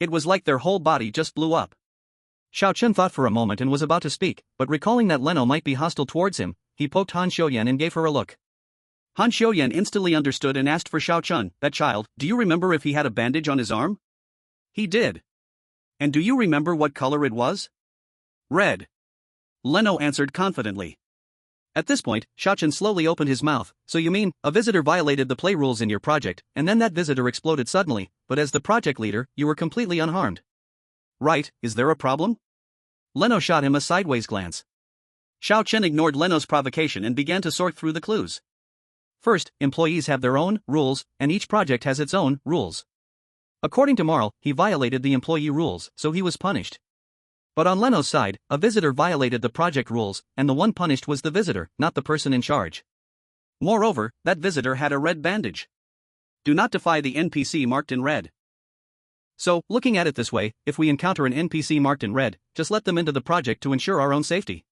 It was like their whole body just blew up. Xiaochen thought for a moment and was about to speak, but recalling that Leno might be hostile towards him, he poked Han Xiuyan and gave her a look. Han Xiuyan instantly understood and asked for Xiaochen, that child, do you remember if he had a bandage on his arm? He did. And do you remember what color it was? Red. Leno answered confidently. At this point, Xiaochen slowly opened his mouth. So you mean, a visitor violated the play rules in your project, and then that visitor exploded suddenly, but as the project leader, you were completely unharmed. Right, is there a problem? Leno shot him a sideways glance. Xiaochen ignored Leno's provocation and began to sort through the clues. First, employees have their own rules, and each project has its own rules. According to Marl, he violated the employee rules, so he was punished. But on Leno's side, a visitor violated the project rules, and the one punished was the visitor, not the person in charge. Moreover, that visitor had a red bandage. Do not defy the NPC marked in red. So, looking at it this way, if we encounter an NPC marked in red, just let them into the project to ensure our own safety.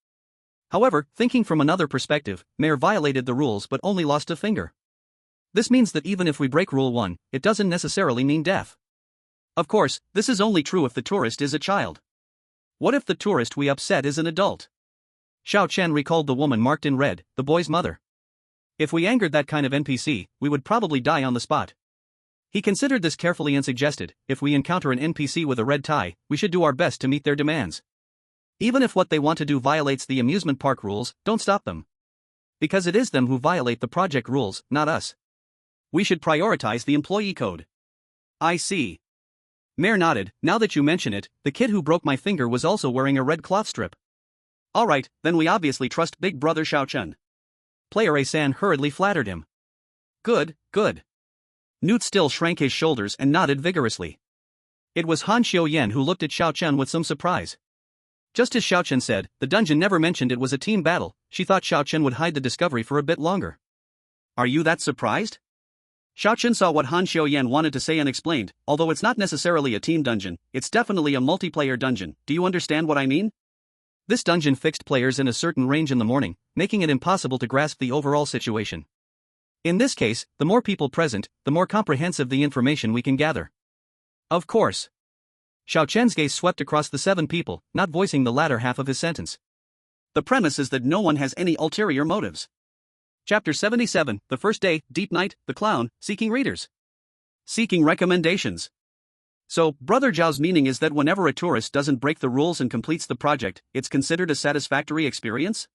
However, thinking from another perspective, Mayor violated the rules but only lost a finger. This means that even if we break Rule 1, it doesn't necessarily mean death. Of course, this is only true if the tourist is a child. What if the tourist we upset is an adult? Xiao Chen recalled the woman marked in red, the boy's mother. If we angered that kind of NPC, we would probably die on the spot. He considered this carefully and suggested, if we encounter an NPC with a red tie, we should do our best to meet their demands. Even if what they want to do violates the amusement park rules, don't stop them. Because it is them who violate the project rules, not us. We should prioritize the employee code. I see. Mayor nodded. Now that you mention it, the kid who broke my finger was also wearing a red cloth strip. Alright, then we obviously trust Big Brother Xiaochen. Player A-san hurriedly flattered him. Good, good. Newt still shrank his shoulders and nodded vigorously. It was Han Xiaoyan who looked at Xiaochen with some surprise. Just as Xiaochen said, the dungeon never mentioned it was a team battle. She thought Xiaochen would hide the discovery for a bit longer. Are you that surprised? Xiaochen saw what Han Xiaoyan wanted to say and explained, although it's not necessarily a team dungeon, it's definitely a multiplayer dungeon. Do you understand what I mean? This dungeon fixed players in a certain range in the morning, making it impossible to grasp the overall situation. In this case, the more people present, the more comprehensive the information we can gather. Of course. Xiaochen's gaze swept across the 7 people, not voicing the latter half of his sentence. The premise is that no one has any ulterior motives. Chapter 77, The First Day, Deep Night, The Clown, Seeking Readers. Seeking recommendations. So, Brother Zhao's meaning is that whenever a tourist doesn't break the rules and completes the project, it's considered a satisfactory experience?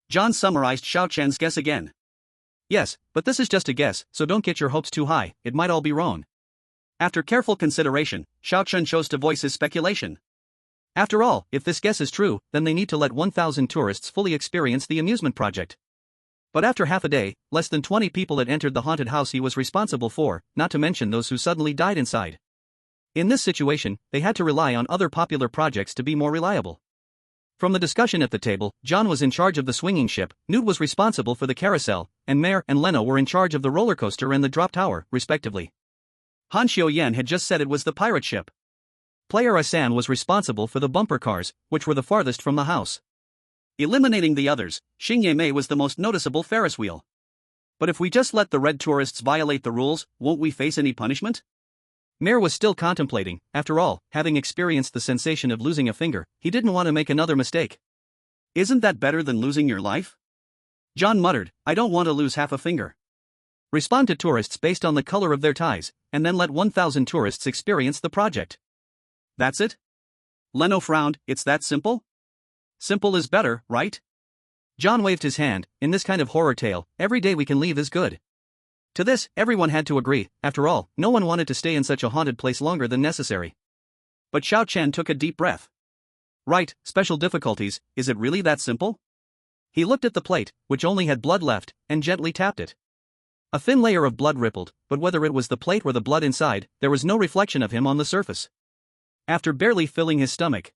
John summarized Xiaochen's guess again. Yes, but this is just a guess, so don't get your hopes too high, it might all be wrong. After careful consideration, Xiaochen chose to voice his speculation. After all, if this guess is true, then they need to let 1,000 tourists fully experience the amusement project. But after half a day, less than 20 people had entered the haunted house he was responsible for, not to mention those who suddenly died inside. In this situation, they had to rely on other popular projects to be more reliable. From the discussion at the table, John was in charge of the swinging ship, Newt was responsible for the carousel, and Mayor and Leno were in charge of the roller coaster and the drop tower, respectively. Han Xiaoyan had just said it was the pirate ship. Player Asan was responsible for the bumper cars, which were the farthest from the house. Eliminating the others, Xingye Mei was the most noticeable Ferris wheel. But if we just let the red tourists violate the rules, won't we face any punishment? Mayor was still contemplating. After all, having experienced the sensation of losing a finger, he didn't want to make another mistake. Isn't that better than losing your life? John muttered, I don't want to lose half a finger. Respond to tourists based on the color of their ties, and then let 1,000 tourists experience the project. That's it? Leno frowned. It's that simple? Simple is better, right? John waved his hand. In this kind of horror tale, every day we can leave is good. To this, everyone had to agree. After all, no one wanted to stay in such a haunted place longer than necessary. But Xiao Chen took a deep breath. Right, special difficulties, is it really that simple? He looked at the plate, which only had blood left, and gently tapped it. A thin layer of blood rippled, but whether it was the plate or the blood inside, there was no reflection of him on the surface. After barely filling his stomach,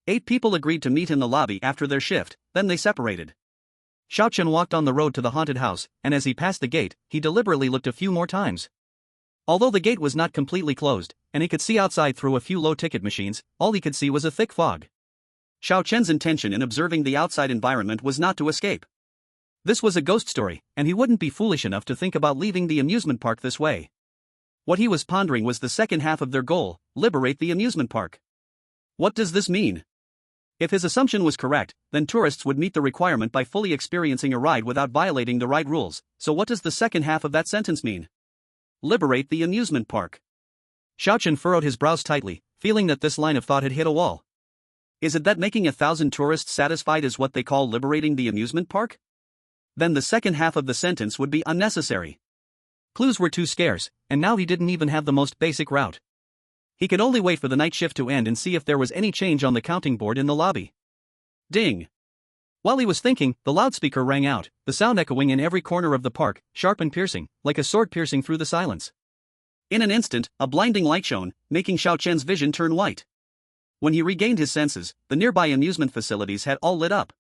8 people agreed to meet in the lobby after their shift, then they separated. Xiaochen walked on the road to the haunted house, and as he passed the gate, he deliberately looked a few more times. Although the gate was not completely closed, and he could see outside through a few low-ticket machines, all he could see was a thick fog. Xiaochen's intention in observing the outside environment was not to escape. This was a ghost story, and he wouldn't be foolish enough to think about leaving the amusement park this way. What he was pondering was the second half of their goal, liberate the amusement park. What does this mean? If his assumption was correct, then tourists would meet the requirement by fully experiencing a ride without violating the ride rules, so what does the second half of that sentence mean? Liberate the amusement park. Xiaochen furrowed his brows tightly, feeling that this line of thought had hit a wall. Is it that making 1,000 tourists satisfied is what they call liberating the amusement park? Then the second half of the sentence would be unnecessary. Clues were too scarce, and now he didn't even have the most basic route. He could only wait for the night shift to end and see if there was any change on the counting board in the lobby. Ding! While he was thinking, the loudspeaker rang out, the sound echoing in every corner of the park, sharp and piercing, like a sword piercing through the silence. In an instant, a blinding light shone, making Xiao Chen's vision turn white. When he regained his senses, the nearby amusement facilities had all lit up.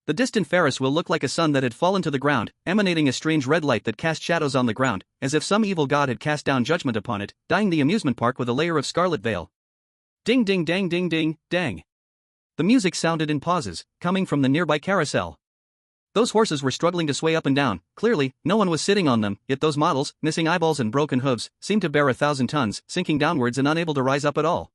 The distant Ferris wheel looked like a sun that had fallen to the ground, emanating a strange red light that cast shadows on the ground, as if some evil god had cast down judgment upon it, dyeing the amusement park with a layer of scarlet veil. Ding ding dang ding ding, dang. The music sounded in pauses, coming from the nearby carousel. Those horses were struggling to sway up and down, clearly, no one was sitting on them, yet those models, missing eyeballs and broken hooves, seemed to bear 1,000 tons, sinking downwards and unable to rise up at all.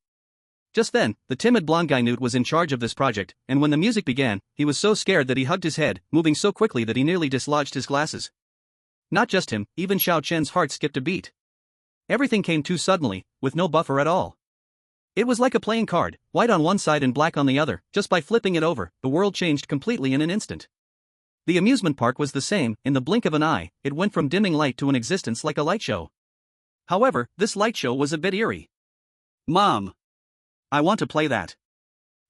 Just then, the timid blonde guy Newt was in charge of this project, and when the music began, he was so scared that he hugged his head, moving so quickly that he nearly dislodged his glasses. Not just him, even Xiao Chen's heart skipped a beat. Everything came too suddenly, with no buffer at all. It was like a playing card, white on one side and black on the other. Just by flipping it over, the world changed completely in an instant. The amusement park was the same, in the blink of an eye, it went from dimming light to an existence like a light show. However, this light show was a bit eerie. Mom! I want to play that.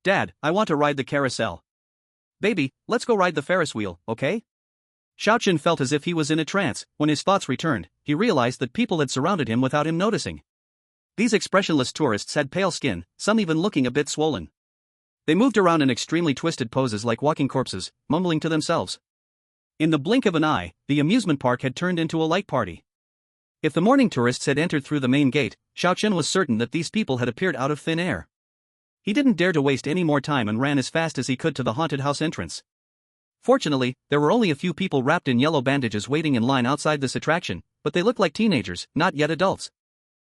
Dad, I want to ride the carousel. Baby, let's go ride the Ferris wheel, okay? Xiao Chen felt as if he was in a trance. When his thoughts returned, he realized that people had surrounded him without him noticing. These expressionless tourists had pale skin, some even looking a bit swollen. They moved around in extremely twisted poses like walking corpses, mumbling to themselves. In the blink of an eye, the amusement park had turned into a light party. If the morning tourists had entered through the main gate, Xiao Chen was certain that these people had appeared out of thin air. He didn't dare to waste any more time and ran as fast as he could to the haunted house entrance. Fortunately, there were only a few people wrapped in yellow bandages waiting in line outside this attraction, but they looked like teenagers, not yet adults.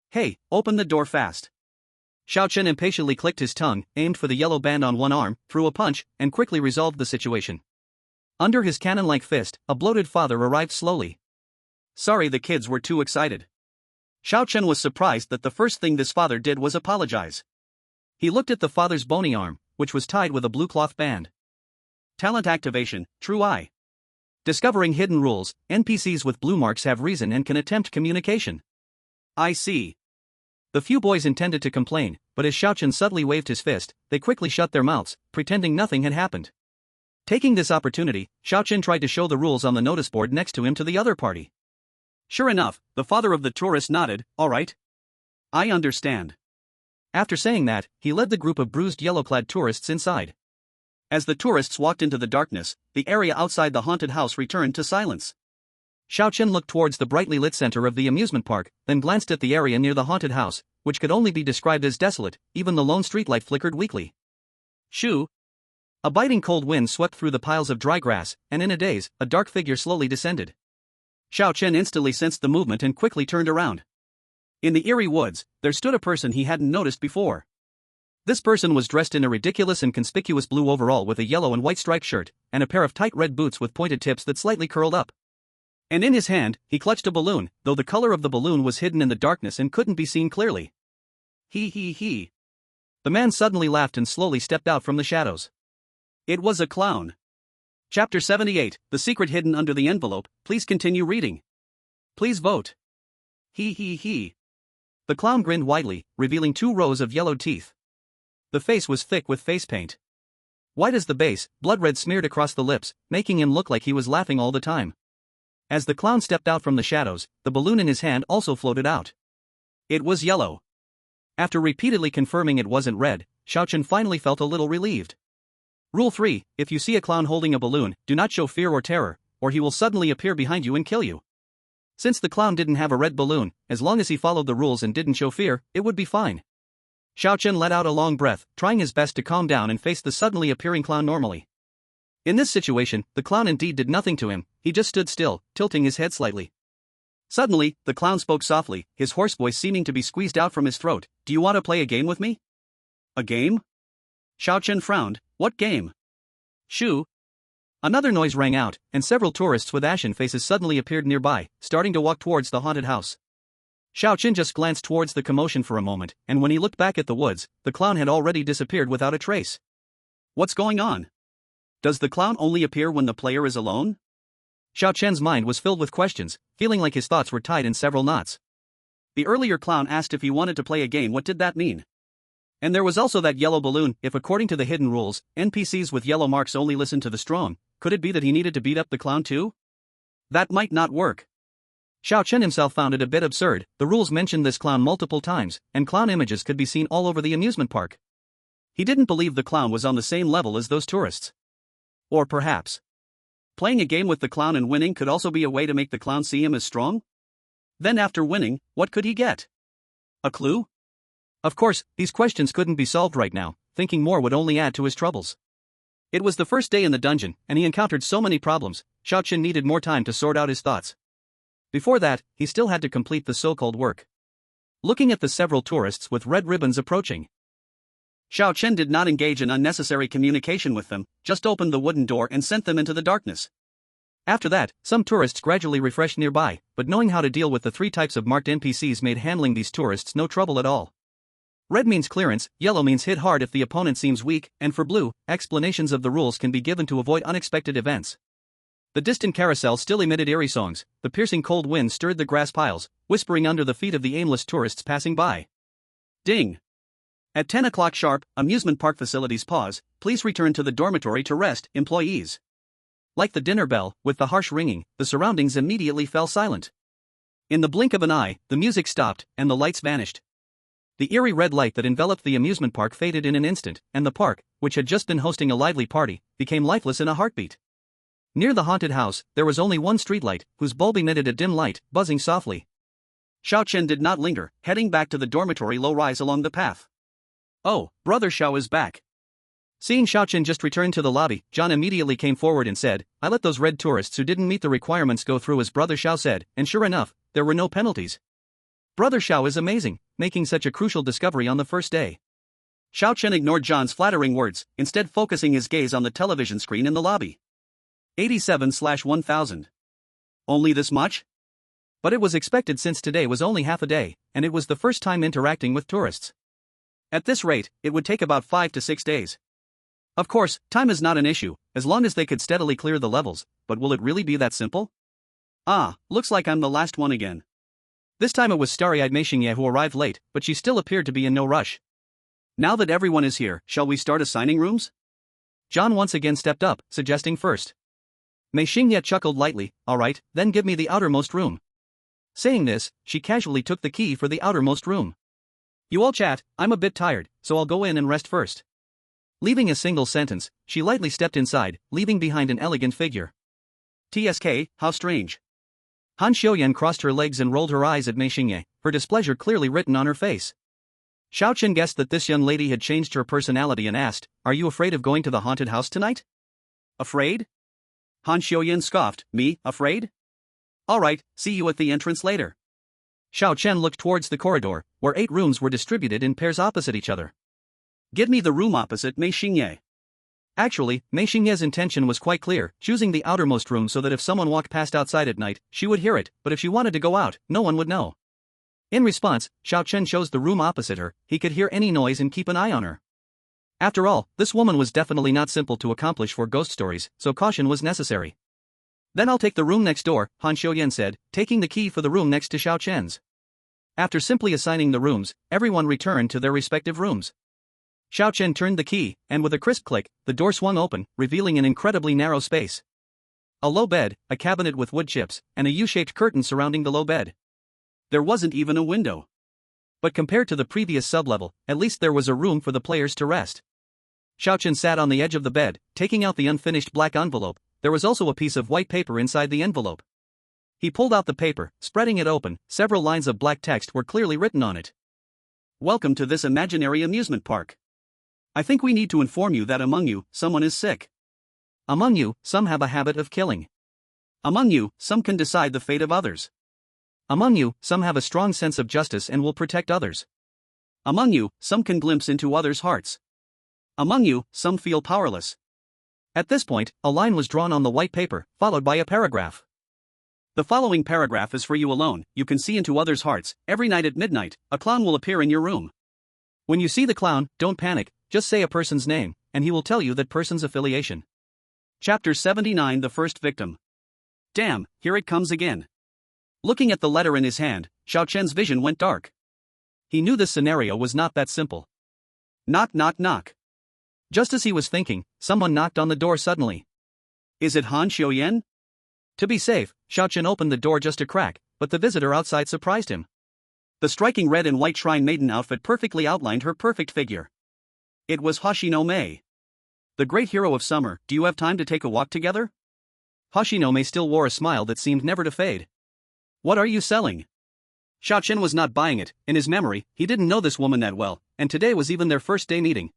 Hey, open the door fast. Xiao Chen impatiently clicked his tongue, aimed for the yellow band on one arm, threw a punch, and quickly resolved the situation. Under his cannon-like fist, a bloated father arrived slowly. Sorry, the kids were too excited. Xiao Chen was surprised that the first thing this father did was apologize. He looked at the father's bony arm, which was tied with a blue cloth band. Talent activation, True Eye. Discovering hidden rules, NPCs with blue marks have reason and can attempt communication. I see. The few boys intended to complain, but as Xiao Chen subtly waved his fist, they quickly shut their mouths, pretending nothing had happened. Taking this opportunity, Xiao Chen tried to show the rules on the notice board next to him to the other party. Sure enough, the father of the tourist nodded, all right. I understand. After saying that, he led the group of bruised yellow-clad tourists inside. As the tourists walked into the darkness, the area outside the haunted house returned to silence. Xiao Chen looked towards the brightly lit center of the amusement park, then glanced at the area near the haunted house, which could only be described as desolate. Even the lone streetlight flickered weakly. Shoo! A biting cold wind swept through the piles of dry grass, and in a daze, a dark figure slowly descended. Xiao Chen instantly sensed the movement and quickly turned around. In the eerie woods, there stood a person he hadn't noticed before. This person was dressed in a ridiculous and conspicuous blue overall with a yellow and white striped shirt, and a pair of tight red boots with pointed tips that slightly curled up. And in his hand, he clutched a balloon, though the color of the balloon was hidden in the darkness and couldn't be seen clearly. He. The man suddenly laughed and slowly stepped out from the shadows. It was a clown. Chapter 78, The Secret Hidden Under the Envelope. Please continue reading. Please vote. He. The clown grinned widely, revealing 2 rows of yellowed teeth. The face was thick with face paint. White as the base, blood red smeared across the lips, making him look like he was laughing all the time. As the clown stepped out from the shadows, the balloon in his hand also floated out. It was yellow. After repeatedly confirming it wasn't red, Xiao Chen finally felt a little relieved. Rule 3, if you see a clown holding a balloon, do not show fear or terror, or he will suddenly appear behind you and kill you. Since the clown didn't have a red balloon, as long as he followed the rules and didn't show fear, it would be fine. Xiao Chen let out a long breath, trying his best to calm down and face the suddenly appearing clown normally. In this situation, the clown indeed did nothing to him, he just stood still, tilting his head slightly. Suddenly, the clown spoke softly, his hoarse voice seeming to be squeezed out from his throat. Do you want to play a game with me? A game? Xiao Chen frowned. What game? Shoo! Another noise rang out, and several tourists with ashen faces suddenly appeared nearby, starting to walk towards the haunted house. Xiao Chen just glanced towards the commotion for a moment, and when he looked back at the woods, the clown had already disappeared without a trace. What's going on? Does the clown only appear when the player is alone? Xiao Chen's mind was filled with questions, feeling like his thoughts were tied in several knots. The earlier clown asked if he wanted to play a game. What did that mean? And there was also that yellow balloon. If according to the hidden rules, NPCs with yellow marks only listen to the strong, could it be that he needed to beat up the clown too? That might not work. Xiao Chen himself found it a bit absurd. The rules mentioned this clown multiple times, and clown images could be seen all over the amusement park. He didn't believe the clown was on the same level as those tourists. Or perhaps playing a game with the clown and winning could also be a way to make the clown see him as strong? Then after winning, what could he get? A clue? Of course, these questions couldn't be solved right now. Thinking more would only add to his troubles. It was the first day in the dungeon, and he encountered so many problems. Xiao Chen needed more time to sort out his thoughts. Before that, he still had to complete the so-called work. Looking at the several tourists with red ribbons approaching, Xiao Chen did not engage in unnecessary communication with them, just opened the wooden door and sent them into the darkness. After that, some tourists gradually refreshed nearby, but knowing how to deal with the 3 types of marked NPCs made handling these tourists no trouble at all. Red means clearance, yellow means hit hard if the opponent seems weak, and for blue, explanations of the rules can be given to avoid unexpected events. The distant carousel still emitted eerie songs, the piercing cold wind stirred the grass piles, whispering under the feet of the aimless tourists passing by. Ding! At 10 o'clock sharp, amusement park facilities pause. Please return to the dormitory to rest, employees. Like the dinner bell, with the harsh ringing, the surroundings immediately fell silent. In the blink of an eye, the music stopped, and the lights vanished. The eerie red light that enveloped the amusement park faded in an instant, and the park, which had just been hosting a lively party, became lifeless in a heartbeat. Near the haunted house, there was only one streetlight, whose bulb emitted a dim light, buzzing softly. Xiao Chen did not linger, heading back to the dormitory low-rise along the path. Oh, Brother Xiao is back. Seeing Xiao Chen just returned to the lobby, John immediately came forward and said, I let those red tourists who didn't meet the requirements go through as Brother Xiao said, and sure enough, there were no penalties. Brother Xiao is amazing, making such a crucial discovery on the first day. Xiao Chen ignored John's flattering words, instead focusing his gaze on the television screen in the lobby. 87/1000. Only this much? But it was expected since today was only half a day, and it was the first time interacting with tourists. At this rate, it would take about 5 to 6 days. Of course, time is not an issue, as long as they could steadily clear the levels, but will it really be that simple? Ah, looks like I'm the last one again. This time it was starry-eyed Mei Xingye who arrived late, but she still appeared to be in no rush. Now that everyone is here, shall we start assigning rooms? John once again stepped up, suggesting first. Mei Xingye chuckled lightly, all right, then give me the outermost room. Saying this, she casually took the key for the outermost room. You all chat, I'm a bit tired, so I'll go in and rest first. Leaving a single sentence, she lightly stepped inside, leaving behind an elegant figure. TSK, how strange. Han Xiuyan crossed her legs and rolled her eyes at Mei Xingye, her displeasure clearly written on her face. Xiao Chen guessed that this young lady had changed her personality and asked, Are you afraid of going to the haunted house tonight? Afraid? Han Xiuyan scoffed, me, afraid? All right, see you at the entrance later. Xiao Chen looked towards the corridor, where 8 rooms were distributed in pairs opposite each other. Give me the room opposite Mei Xingye. Actually, Mei Xingye's intention was quite clear, choosing the outermost room so that if someone walked past outside at night, she would hear it, but if she wanted to go out, no one would know. In response, Xiao Chen chose the room opposite her. He could hear any noise and keep an eye on her. After all, this woman was definitely not simple to accomplish for ghost stories, so caution was necessary. Then I'll take the room next door, Han Xiuyan said, taking the key for the room next to Xiao Chen's. After simply assigning the rooms, everyone returned to their respective rooms. Xiao Chen turned the key, and with a crisp click, the door swung open, revealing an incredibly narrow space. A low bed, a cabinet with wood chips, and a U-shaped curtain surrounding the low bed. There wasn't even a window. But compared to the previous sublevel, at least there was a room for the players to rest. Xiao Chen sat on the edge of the bed, taking out the unfinished black envelope. There was also a piece of white paper inside the envelope. He pulled out the paper, spreading it open. Several lines of black text were clearly written on it. Welcome to this imaginary amusement park. I think we need to inform you that among you, someone is sick. Among you, some have a habit of killing. Among you, some can decide the fate of others. Among you, some have a strong sense of justice and will protect others. Among you, some can glimpse into others' hearts. Among you, some feel powerless. At this point, a line was drawn on the white paper, followed by a paragraph. The following paragraph is for you alone. You can see into others' hearts. Every night at midnight, a clown will appear in your room. When you see the clown, don't panic, just say a person's name, and he will tell you that person's affiliation. Chapter 79 The First Victim. Damn, here it comes again. Looking at the letter in his hand, Xiao Chen's vision went dark. He knew this scenario was not that simple. Knock knock knock. Just as he was thinking, someone knocked on the door suddenly. Is it Han Xiuyan? To be safe, Xiao Chen opened the door just a crack, but the visitor outside surprised him. The striking red and white shrine maiden outfit perfectly outlined her perfect figure. It was Hoshino Mei. The great hero of summer. Do you have time to take a walk together? Hoshino Mei still wore a smile that seemed never to fade. What are you selling? Xiao Chen was not buying it. In his memory, he didn't know this woman that well, and today was even their first day meeting.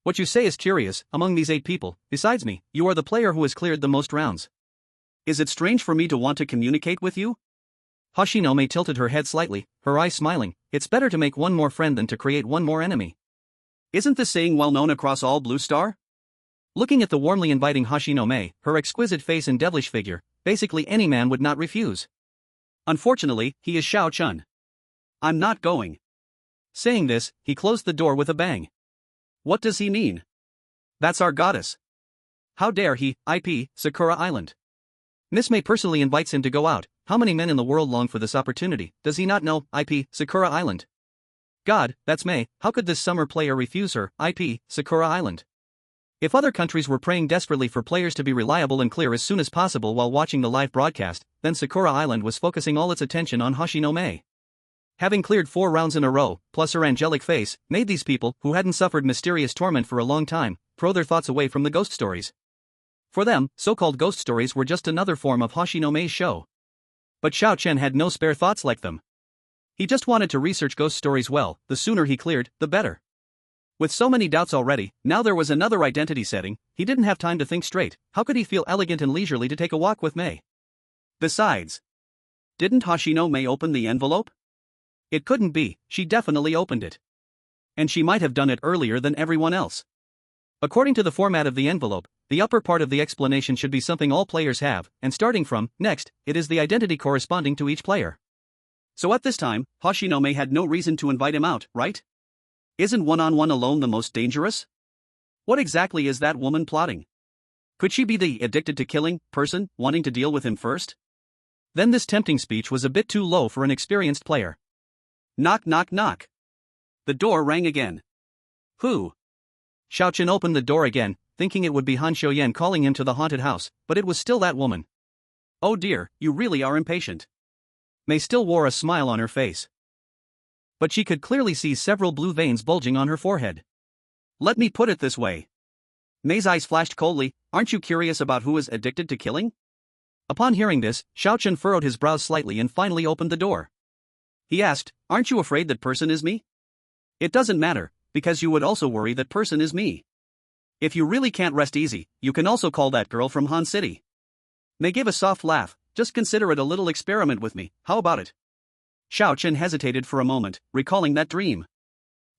What you say is curious. Among these 8 people, besides me, you are the player who has cleared the most rounds. Is it strange for me to want to communicate with you? Hoshino Mei tilted her head slightly, her eyes smiling. It's better to make one more friend than to create one more enemy. Isn't this saying well known across all Blue Star? Looking at the warmly inviting Hoshino Mei, her exquisite face and devilish figure, basically any man would not refuse. Unfortunately, he is Xiao Chun. I'm not going. Saying this, he closed the door with a bang. What does he mean? That's our goddess. How dare he, IP, Sakura Island. Miss Mei personally invites him to go out. How many men in the world long for this opportunity? Does he not know, IP, Sakura Island? God, that's Mei. How could this summer player refuse her, IP, Sakura Island? If other countries were praying desperately for players to be reliable and clear as soon as possible while watching the live broadcast, then Sakura Island was focusing all its attention on Hoshino Mei. Having cleared 4 rounds in a row, plus her angelic face, made these people, who hadn't suffered mysterious torment for a long time, throw their thoughts away from the ghost stories. For them, so-called ghost stories were just another form of Hoshino Mei's show. But Xiao Chen had no spare thoughts like them. He just wanted to research ghost stories well. The sooner he cleared, the better. With so many doubts already, now there was another identity setting. He didn't have time to think straight. How could he feel elegant and leisurely to take a walk with Mei? Besides, didn't Hoshino Mei open the envelope? It couldn't be. She definitely opened it. And she might have done it earlier than everyone else. According to the format of the envelope, the upper part of the explanation should be something all players have, and starting from, next, it is the identity corresponding to each player. So at this time, Hoshino Mei had no reason to invite him out, right? Isn't one-on-one alone the most dangerous? What exactly is that woman plotting? Could she be the addicted to killing person, wanting to deal with him first? Then this tempting speech was a bit too low for an experienced player. Knock knock knock. The door rang again. Who? Xiao Chen opened the door again, thinking it would be Han Xiuyan calling him to the haunted house, but it was still that woman. Oh dear, you really are impatient. Mei still wore a smile on her face. But she could clearly see several blue veins bulging on her forehead. Let me put it this way. Mei's eyes flashed coldly. Aren't you curious about who is addicted to killing? Upon hearing this, Xiao Chen furrowed his brows slightly and finally opened the door. He asked, aren't you afraid that person is me? It doesn't matter, because you would also worry that person is me. If you really can't rest easy, you can also call that girl from Han City. Mei gave a soft laugh. Just consider it a little experiment with me, how about it? Xiao Chen hesitated for a moment, recalling that dream.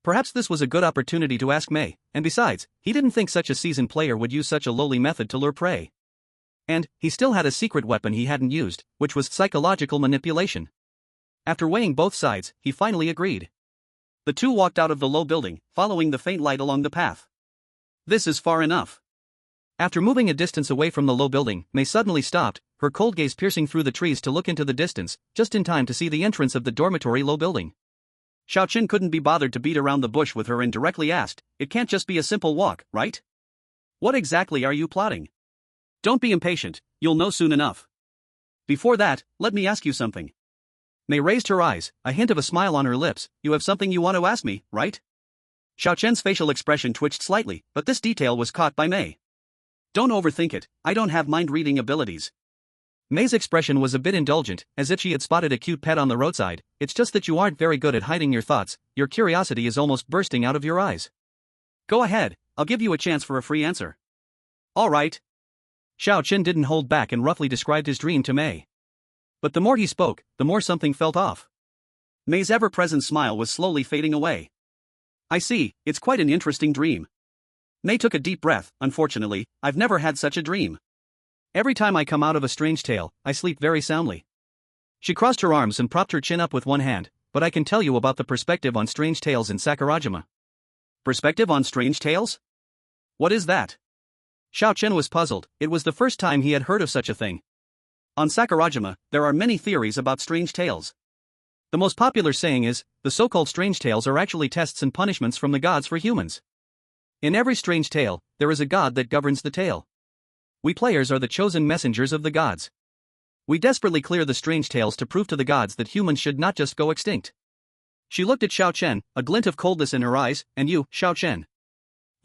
Perhaps this was a good opportunity to ask Mei, and besides, he didn't think such a seasoned player would use such a lowly method to lure prey. And, he still had a secret weapon he hadn't used, which was psychological manipulation. After weighing both sides, he finally agreed. The two walked out of the low building, following the faint light along the path. This is far enough. After moving a distance away from the low building, Mei suddenly stopped, her cold gaze piercing through the trees to look into the distance, just in time to see the entrance of the dormitory low building. Xiao Chen couldn't be bothered to beat around the bush with her and directly asked, it can't just be a simple walk, right? What exactly are you plotting? Don't be impatient, you'll know soon enough. Before that, let me ask you something. Mei raised her eyes, a hint of a smile on her lips. You have something you want to ask me, right? Xiao Chen's facial expression twitched slightly, but this detail was caught by Mei. Don't overthink it, I don't have mind-reading abilities. Mei's expression was a bit indulgent, as if she had spotted a cute pet on the roadside. It's just that you aren't very good at hiding your thoughts, your curiosity is almost bursting out of your eyes. Go ahead, I'll give you a chance for a free answer. All right. Xiao Chen didn't hold back and roughly described his dream to Mei. But the more he spoke, the more something felt off. Mei's ever-present smile was slowly fading away. I see, it's quite an interesting dream. Mei took a deep breath. Unfortunately, I've never had such a dream. Every time I come out of a strange tale, I sleep very soundly. She crossed her arms and propped her chin up with one hand, but I can tell you about the perspective on strange tales in Sakurajima. Perspective on strange tales? What is that? Xiao Chen was puzzled. It was the first time he had heard of such a thing. On Sakurajima, there are many theories about strange tales. The most popular saying is, the so-called strange tales are actually tests and punishments from the gods for humans. In every strange tale, there is a god that governs the tale. We players are the chosen messengers of the gods. We desperately clear the strange tales to prove to the gods that humans should not just go extinct. She looked at Xiao Chen, a glint of coldness in her eyes, and you, Xiao Chen.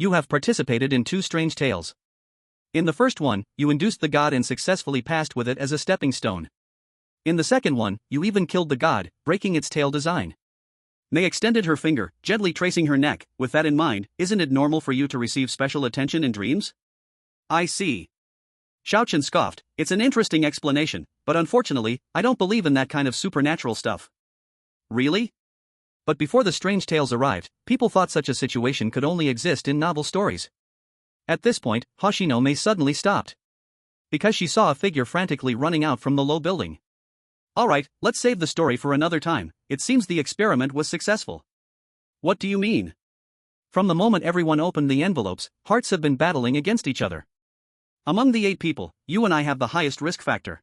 You have participated in 2 strange tales. In the first one, you induced the god and successfully passed with it as a stepping stone. In the second one, you even killed the god, breaking its tail design. Mei extended her finger, gently tracing her neck. With that in mind, isn't it normal for you to receive special attention in dreams? I see. Xiao Chen scoffed. It's an interesting explanation, but unfortunately, I don't believe in that kind of supernatural stuff. Really? But before the strange tales arrived, people thought such a situation could only exist in novel stories. At this point, Hoshino Mei suddenly stopped. Because she saw a figure frantically running out from the low building. Alright, let's save the story for another time. It seems the experiment was successful. What do you mean? From the moment everyone opened the envelopes, hearts have been battling against each other. Among the 8 people, you and I have the highest risk factor.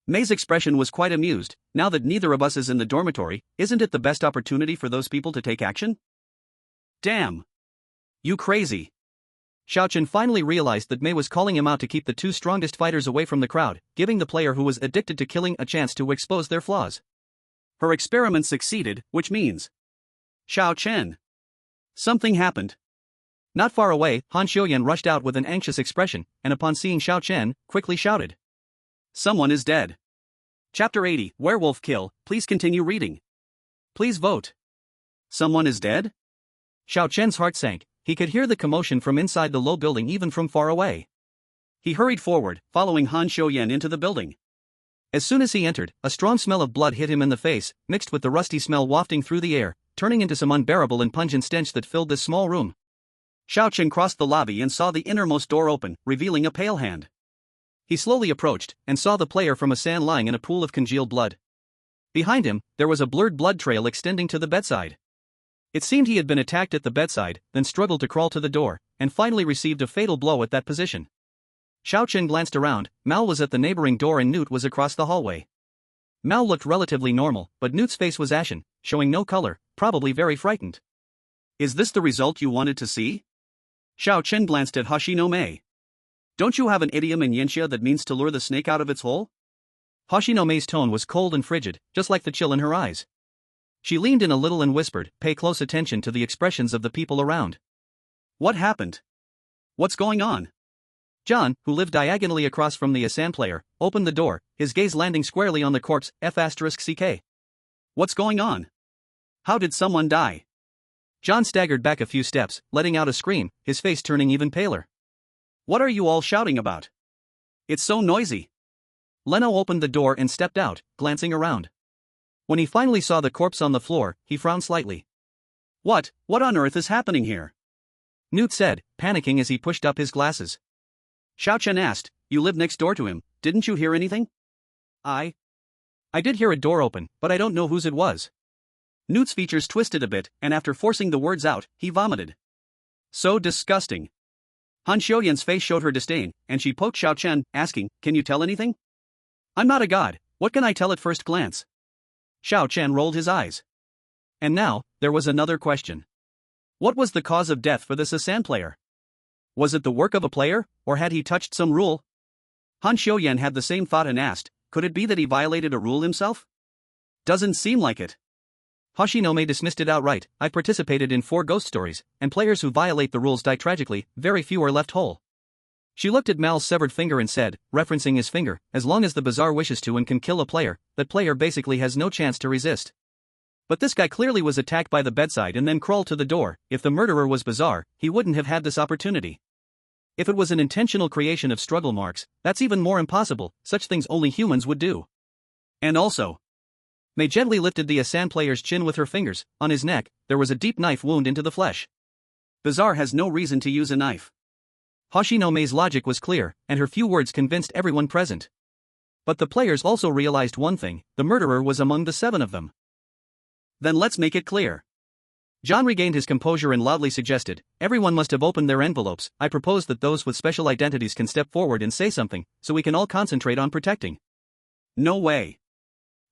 Mei's expression was quite amused. Now that neither of us is in the dormitory, isn't it the best opportunity for those people to take action? Damn. You crazy. Xiao Chen finally realized that Mei was calling him out to keep the 2 strongest fighters away from the crowd, giving the player who was addicted to killing a chance to expose their flaws. Her experiment succeeded, which means... Xiao Chen. Something happened. Not far away, Han Xiuyan rushed out with an anxious expression, and upon seeing Xiao Chen, quickly shouted. Someone is dead. Chapter 80, Werewolf Kill, please continue reading. Please vote. Someone is dead? Xiao Chen's heart sank. He could hear the commotion from inside the low building even from far away. He hurried forward, following Han Xiuyan into the building. As soon as he entered, a strong smell of blood hit him in the face, mixed with the rusty smell wafting through the air, turning into some unbearable and pungent stench that filled this small room. Xiao Chen crossed the lobby and saw the innermost door open, revealing a pale hand. He slowly approached, and saw the player from Asan lying in a pool of congealed blood. Behind him, there was a blurred blood trail extending to the bedside. It seemed he had been attacked at the bedside, then struggled to crawl to the door, and finally received a fatal blow at that position. Xiao Chen glanced around. Mal was at the neighboring door and Newt was across the hallway. Mal looked relatively normal, but Newt's face was ashen, showing no color, probably very frightened. Is this the result you wanted to see? Xiao Chen glanced at Hoshino Mei. Don't you have an idiom in Yenxia that means to lure the snake out of its hole? Hoshino Mei's tone was cold and frigid, just like the chill in her eyes. She leaned in a little and whispered, pay close attention to the expressions of the people around. What happened? What's going on? John, who lived diagonally across from the Asan player, opened the door, his gaze landing squarely on the corpse, F***CK. What's going on? How did someone die? John staggered back a few steps, letting out a scream, his face turning even paler. What are you all shouting about? It's so noisy. Leno opened the door and stepped out, glancing around. When he finally saw the corpse on the floor, he frowned slightly. What on earth is happening here? Newt said, panicking as he pushed up his glasses. Xiao Chen asked, you live next door to him, didn't you hear anything? I did hear a door open, but I don't know whose it was. Newt's features twisted a bit, and after forcing the words out, he vomited. So disgusting. Han Xiuyan's face showed her disdain, and she poked Xiao Chen, asking, can you tell anything? I'm not a god, what can I tell at first glance? Xiao Chen rolled his eyes. And now, there was another question. What was the cause of death for this Asan player? Was it the work of a player, or had he touched some rule? Han Xiuyan had the same thought and asked, could it be that he violated a rule himself? Doesn't seem like it. Hoshino Mei dismissed it outright. I participated in 4 ghost stories, and players who violate the rules die tragically, very few are left whole. She looked at Mal's severed finger and said, referencing his finger, as long as the bazaar wishes to and can kill a player, that player basically has no chance to resist. But this guy clearly was attacked by the bedside and then crawled to the door. If the murderer was bazaar, he wouldn't have had this opportunity. If it was an intentional creation of struggle marks, that's even more impossible, such things only humans would do. And also, Mei gently lifted the Asan player's chin with her fingers. On his neck, there was a deep knife wound into the flesh. Bazaar has no reason to use a knife. Hoshino Mei's logic was clear, and her few words convinced everyone present. But the players also realized one thing, the murderer was among the 7 of them. Then let's make it clear. John regained his composure and loudly suggested, "Everyone must have opened their envelopes. I propose that those with special identities can step forward and say something, so we can all concentrate on protecting." "No way."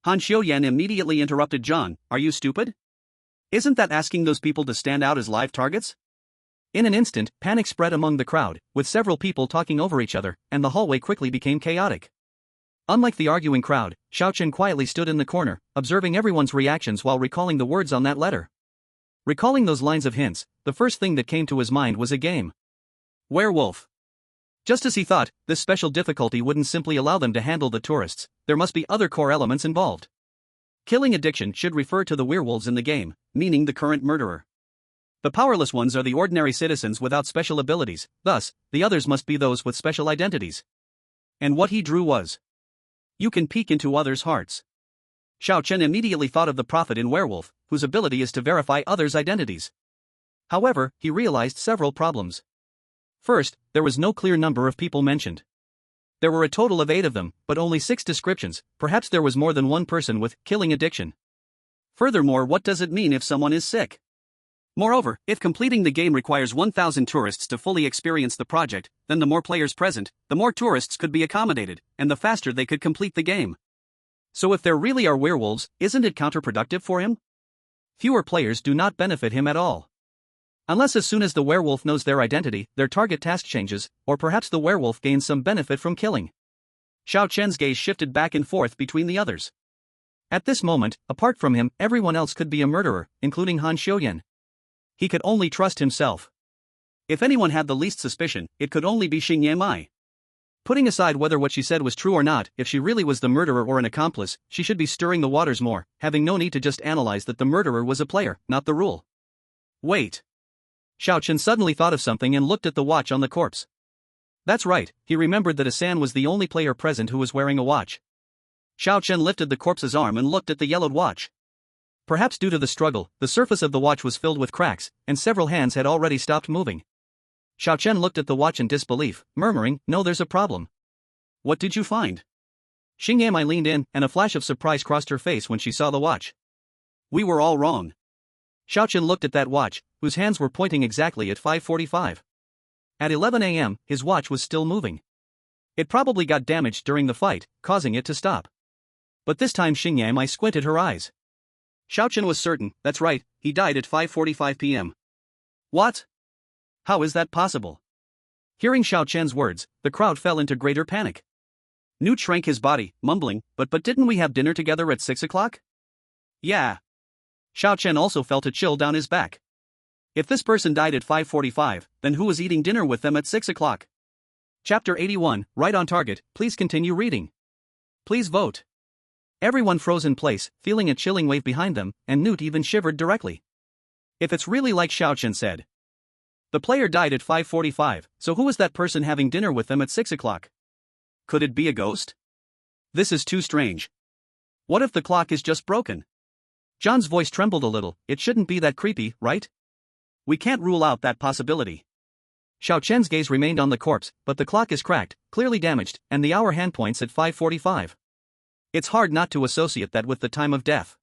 Han Xiuyan immediately interrupted John, "Are you stupid? Isn't that asking those people to stand out as live targets?" In an instant, panic spread among the crowd, with several people talking over each other, and the hallway quickly became chaotic. Unlike the arguing crowd, Xiaochen quietly stood in the corner, observing everyone's reactions while recalling the words on that letter. Recalling those lines of hints, the first thing that came to his mind was a game. Werewolf. Just as he thought, this special difficulty wouldn't simply allow them to handle the tourists, there must be other core elements involved. Killing addiction should refer to the werewolves in the game, meaning the current murderer. The powerless ones are the ordinary citizens without special abilities, thus, the others must be those with special identities. And what he drew was: "You can peek into others' hearts." Xiao Chen immediately thought of the prophet in Werewolf, whose ability is to verify others' identities. However, he realized several problems. First, there was no clear number of people mentioned. There were a total of 8 of them, but only 6 descriptions. Perhaps there was more than one person with killing addiction. Furthermore, what does it mean if someone is sick? Moreover, if completing the game requires 1,000 tourists to fully experience the project, then the more players present, the more tourists could be accommodated, and the faster they could complete the game. So if there really are werewolves, isn't it counterproductive for him? Fewer players do not benefit him at all. Unless as soon as the werewolf knows their identity, their target task changes, or perhaps the werewolf gains some benefit from killing. Xiao Chen's gaze shifted back and forth between the others. At this moment, apart from him, everyone else could be a murderer, including Han Xiuyan. He could only trust himself. If anyone had the least suspicion, it could only be Xingye Mai. Putting aside whether what she said was true or not, if she really was the murderer or an accomplice, she should be stirring the waters more, having no need to just analyze that the murderer was a player, not the rule. Wait. Xiao Chen suddenly thought of something and looked at the watch on the corpse. That's right, he remembered that Asan was the only player present who was wearing a watch. Xiao Chen lifted the corpse's arm and looked at the yellowed watch. Perhaps due to the struggle, the surface of the watch was filled with cracks, and several hands had already stopped moving. Xiao Chen looked at the watch in disbelief, murmuring, "No, there's a problem." "What did you find?" Xingye Mai leaned in, and a flash of surprise crossed her face when she saw the watch. "We were all wrong." Xiao Chen looked at that watch, whose hands were pointing exactly at 5:45. At 11 a.m., his watch was still moving. It probably got damaged during the fight, causing it to stop. But this time Xingye Mai squinted her eyes. Xiao Chen was certain, that's right, he died at 5:45 p.m. What? How is that possible? Hearing Xiao Chen's words, the crowd fell into greater panic. Newt shrank his body, mumbling, but didn't we have dinner together at 6 o'clock? Yeah. Xiao Chen also felt a chill down his back. If this person died at 5:45, then who was eating dinner with them at 6 o'clock? Chapter 81, Right on Target, please continue reading. Please vote. Everyone froze in place, feeling a chilling wave behind them, and Newt even shivered directly. If it's really like Xiao Chen said. The player died at 5:45, so who was that person having dinner with them at 6 o'clock? Could it be a ghost? This is too strange. What if the clock is just broken? John's voice trembled a little. It shouldn't be that creepy, right? We can't rule out that possibility. Xiao Chen's gaze remained on the corpse, but the clock is cracked, clearly damaged, and the hour hand points at 5:45. It's hard not to associate that with the time of death.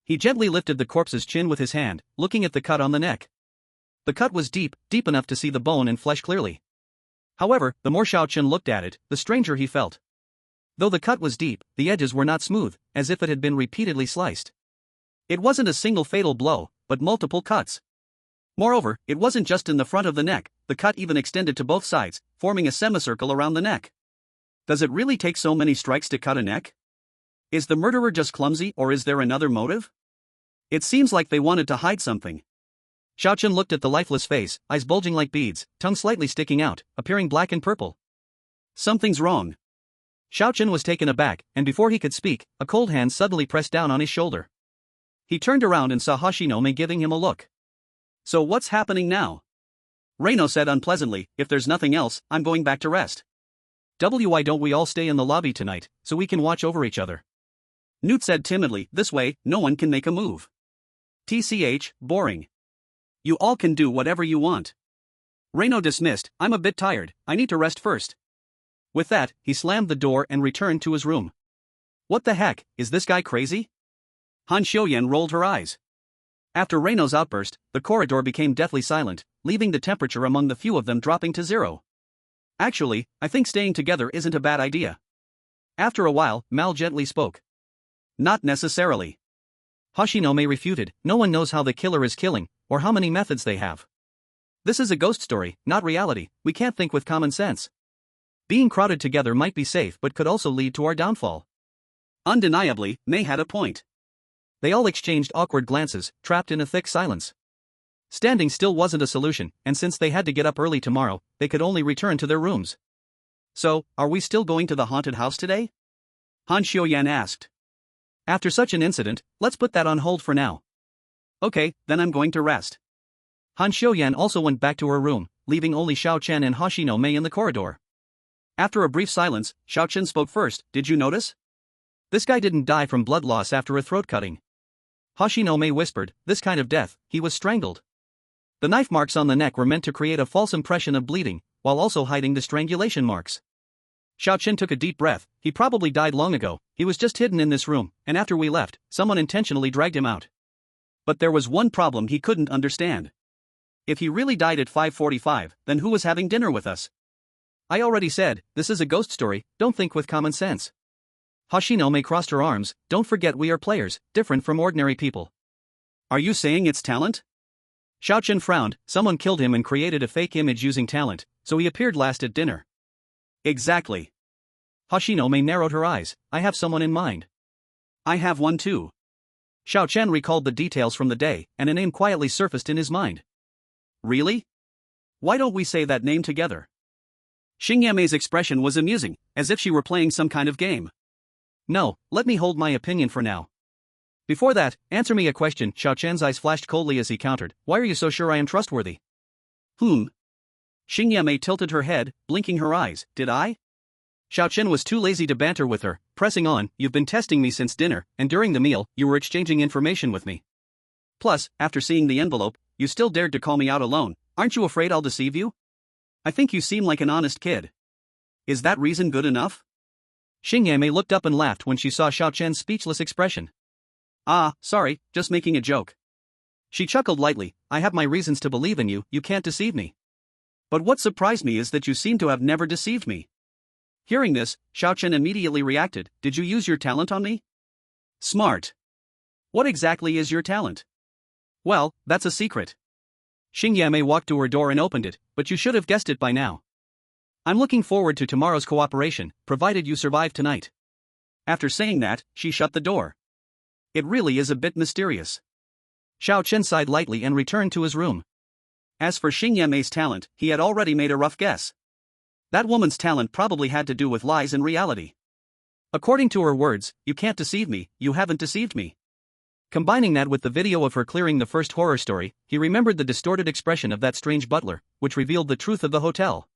He gently lifted the corpse's chin with his hand, looking at the cut on the neck. The cut was deep enough to see the bone and flesh clearly. However, the more Xiao Chen looked at it, the stranger he felt. Though the cut was deep, the edges were not smooth, as if it had been repeatedly sliced. It wasn't a single fatal blow, but multiple cuts. Moreover, it wasn't just in the front of the neck, the cut even extended to both sides, forming a semicircle around the neck. Does it really take so many strikes to cut a neck? Is the murderer just clumsy, or is there another motive? It seems like they wanted to hide something. Xiao Chen looked at the lifeless face, eyes bulging like beads, tongue slightly sticking out, appearing black and purple. Something's wrong. Xiao Chen was taken aback, and before he could speak, a cold hand suddenly pressed down on his shoulder. He turned around and saw Hashino giving him a look. So what's happening now? Reino said unpleasantly, if there's nothing else, I'm going back to rest. Why don't we all stay in the lobby tonight, so we can watch over each other? Newt said timidly, this way, no one can make a move. TCH, boring. You all can do whatever you want. Reino dismissed, I'm a bit tired, I need to rest first. With that, he slammed the door and returned to his room. What the heck, is this guy crazy? Han Xiuyan rolled her eyes. After Reino's outburst, the corridor became deathly silent, leaving the temperature among the few of them dropping to zero. Actually, I think staying together isn't a bad idea. After a while, Mal gently spoke. Not necessarily. Hoshinome refuted, no one knows how the killer is killing, or how many methods they have. This is a ghost story, not reality, we can't think with common sense. Being crowded together might be safe but could also lead to our downfall. Undeniably, May had a point. They all exchanged awkward glances, trapped in a thick silence. Standing still wasn't a solution, and since they had to get up early tomorrow, they could only return to their rooms. So, are we still going to the haunted house today? Han Xiuyan asked. After such an incident, let's put that on hold for now. Okay, then I'm going to rest. Han Xiuyan also went back to her room, leaving only Xiao Chen and Hoshinome in the corridor. After a brief silence, Xiao Chen spoke first. Did you notice? This guy didn't die from blood loss after a throat cutting. Hoshinome whispered, this kind of death, he was strangled. The knife marks on the neck were meant to create a false impression of bleeding, while also hiding the strangulation marks. Xiao Chen took a deep breath. He probably died long ago, he was just hidden in this room, and after we left, someone intentionally dragged him out. But there was one problem he couldn't understand. If he really died at 5:45, then who was having dinner with us? I already said, this is a ghost story, don't think with common sense. Hoshinome crossed her arms, don't forget we are players, different from ordinary people. Are you saying it's talent? Xiao Chen frowned, someone killed him and created a fake image using talent, so he appeared last at dinner. Exactly. Hoshinome narrowed her eyes, I have someone in mind. I have one too. Xiao Chen recalled the details from the day, and a name quietly surfaced in his mind. Really? Why don't we say that name together? Xingyame's expression was amusing, as if she were playing some kind of game. No, let me hold my opinion for now. Before that, answer me a question. Xiao Chen's eyes flashed coldly as he countered, why are you so sure I am trustworthy? Xingyame tilted her head, blinking her eyes. Did I? Xiao Chen was too lazy to banter with her, pressing on, you've been testing me since dinner, and during the meal, you were exchanging information with me. Plus, after seeing the envelope, you still dared to call me out alone, aren't you afraid I'll deceive you? I think you seem like an honest kid. Is that reason good enough? Xingyame looked up and laughed when she saw Xiao Chen's speechless expression. Ah, sorry, just making a joke. She chuckled lightly, I have my reasons to believe in you, you can't deceive me. But what surprised me is that you seem to have never deceived me. Hearing this, Xiao Chen immediately reacted, did you use your talent on me? Smart. What exactly is your talent? Well, that's a secret. Xingyame walked to her door and opened it, but you should have guessed it by now. I'm looking forward to tomorrow's cooperation, provided you survive tonight. After saying that, she shut the door. It really is a bit mysterious. Xiao Chen sighed lightly and returned to his room. As for Xingyame's talent, he had already made a rough guess. That woman's talent probably had to do with lies in reality. According to her words, you can't deceive me, you haven't deceived me. Combining that with the video of her clearing the first horror story, he remembered the distorted expression of that strange butler, which revealed the truth of the hotel.